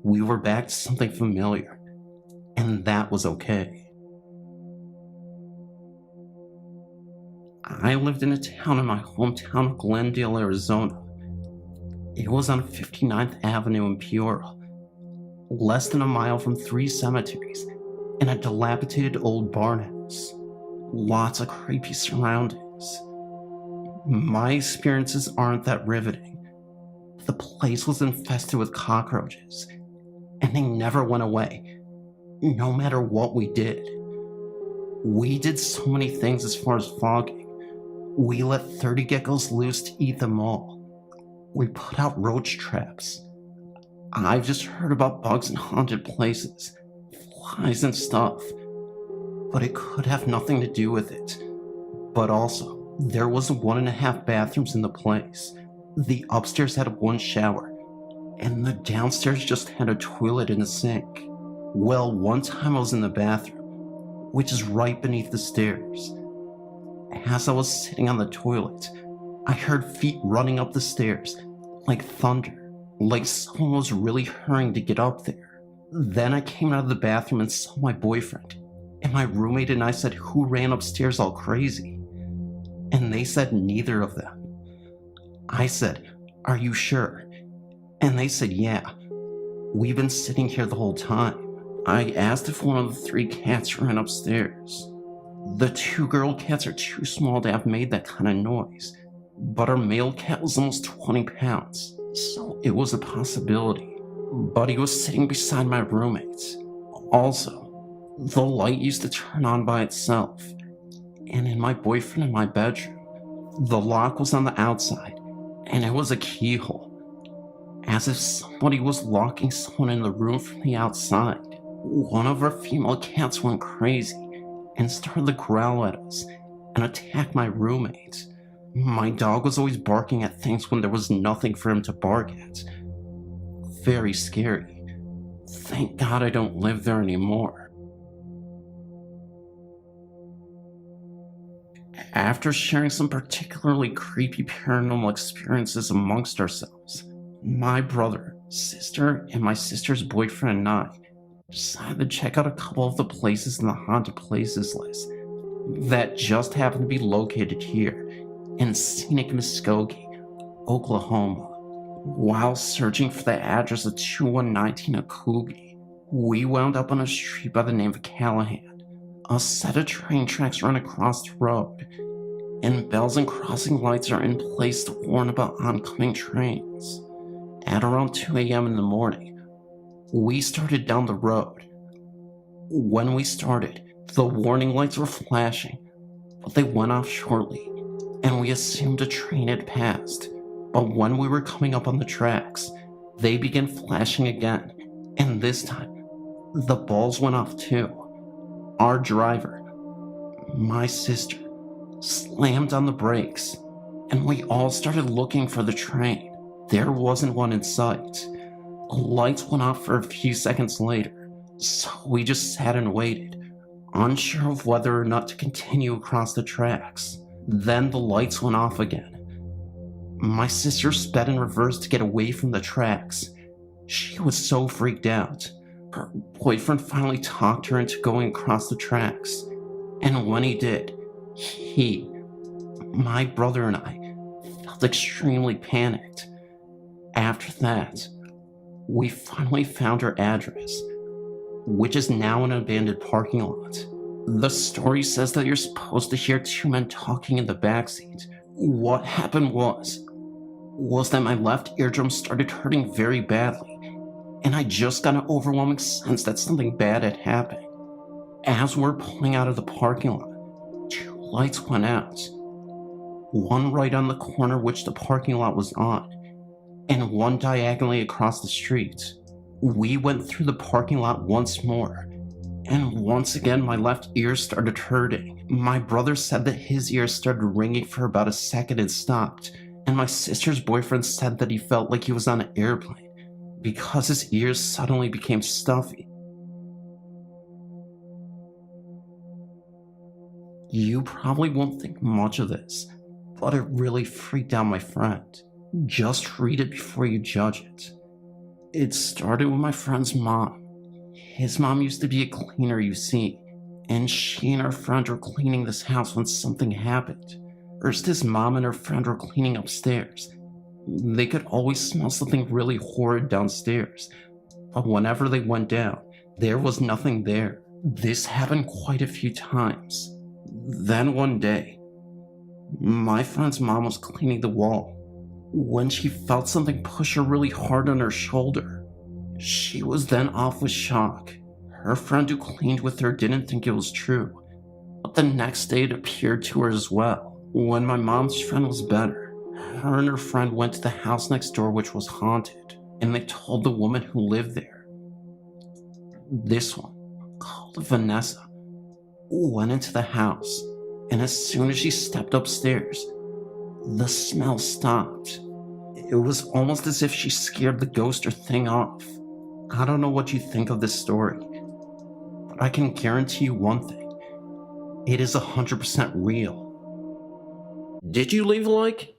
We were back to something familiar, and that was okay. I lived in a town in my hometown of Glendale, Arizona. It was on 59th Avenue in Peoria, less than a mile from 3 cemeteries and a dilapidated old barn house. Lots of creepy surroundings. My experiences aren't that riveting. The place was infested with cockroaches, and they never went away, no matter what we did. We did so many things as far as fogging. We let 30 geckos loose to eat them all. We put out roach traps. I've just heard about bugs in haunted places, flies and stuff, but it could have nothing to do with it. But also, there was 1.5 bathrooms in the place. The upstairs had 1 shower, and the downstairs just had a toilet and a sink. Well, one time I was in the bathroom, which is right beneath the stairs. As I was sitting on the toilet, I heard feet running up the stairs, like thunder, like someone was really hurrying to get up there. Then I came out of the bathroom and saw my boyfriend, and my roommate and I said, "Who ran upstairs all crazy?" And they said neither of them. I said, "Are you sure?" And they said, "Yeah, we've been sitting here the whole time." I asked if one of the 3 cats ran upstairs. The 2 girl cats are too small to have made that kind of noise, but our male cat was almost 20 pounds, so it was a possibility. But he was sitting beside my roommate. Also, the light used to turn on by itself, and in my boyfriend and my bedroom, the lock was on the outside, and it was a keyhole, as if somebody was locking someone in the room from the outside. One of our female cats went crazy and started to growl at us and attack my roommate. My dog was always barking at things when there was nothing for him to bark at. Very scary. Thank God I don't live there anymore. After sharing some particularly creepy paranormal experiences amongst ourselves, my brother, sister, and my sister's boyfriend and I decided to check out a couple of the places in the haunted places list that just happen to be located here in scenic Muskogee, Oklahoma. While searching for the address of 2119 Akoogie, we wound up on a street by the name of Callahan. A set of train tracks run across the road, and bells and crossing lights are in place to warn about oncoming trains. At around 2 a.m. in the morning, we started down the road. When we started, the warning lights were flashing, but they went off shortly, and we assumed a train had passed. But when we were coming up on the tracks, they began flashing again, and this time, the balls went off too. Our driver, my sister, slammed on the brakes, and we all started looking for the train. There wasn't one in sight. Lights went off for a few seconds later, so we just sat and waited, unsure of whether or not to continue across the tracks. Then the lights went off again. My sister sped in reverse to get away from the tracks. She was so freaked out. Her boyfriend finally talked her into going across the tracks, and when he did, my brother and I, felt extremely panicked. After that, we finally found her address, which is now an abandoned parking lot. The story says that you're supposed to hear 2 men talking in the backseat. What happened was that my left eardrum started hurting very badly, and I just got an overwhelming sense that something bad had happened. As we're pulling out of the parking lot, 2 lights went out. One right on the corner which the parking lot was on, and one diagonally across the street. We went through the parking lot once more, And once again, my left ear started hurting. My brother said that his ears started ringing for about a second and stopped. And my sister's boyfriend said that he felt like he was on an airplane because his ears suddenly became stuffy. You probably won't think much of this, but it really freaked out my friend. Just read it before you judge it. It started with my friend's mom. His mom used to be a cleaner, you see, and she and her friend were cleaning this house when something happened. First, his mom and her friend were cleaning upstairs. They could always smell something really horrid downstairs, but whenever they went down, there was nothing there. This happened quite a few times. Then one day, my friend's mom was cleaning the wall when she felt something push her really hard on her shoulder. She was then off with shock. Her friend who cleaned with her didn't think it was true, but the next day it appeared to her as well. When my mom's friend was better, her and her friend went to the house next door, which was haunted, and they told the woman who lived there. This one, called Vanessa, went into the house, and as soon as she stepped upstairs, the smell stopped. It was almost as if she scared the ghost or thing off. I don't know what you think of this story, but I can guarantee you one thing. It is 100% real. Did you leave a like?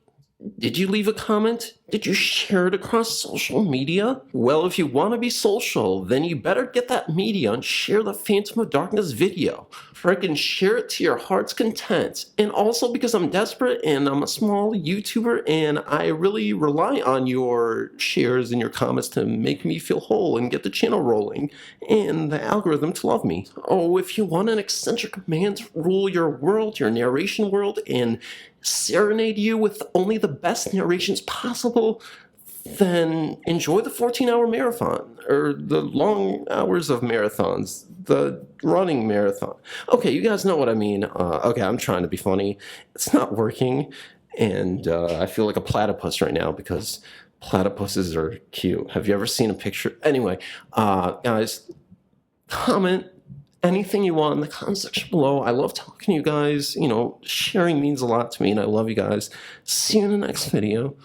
Did you leave a comment? Did you share it across social media? Well, if you want to be social, then you better get that media and share the Phantom of Darkness video. Frickin' share it to your heart's content. And also because I'm desperate and I'm a small YouTuber and I really rely on your shares and your comments to make me feel whole and get the channel rolling and the algorithm to love me. Oh, if you want an eccentric man to rule your world, your narration world, and serenade you with only the best narrations possible, then enjoy the 14-hour marathon, or the long hours of marathons, the running marathon. Okay, you guys know what I mean. Okay, I'm trying to be funny. It's not working, and I feel like a platypus right now because platypuses are cute. Have you ever seen a picture? Anyway, guys, comment anything you want in the comment section below. I love talking to you guys. You know, sharing means a lot to me, and I love you guys. See you in the next video.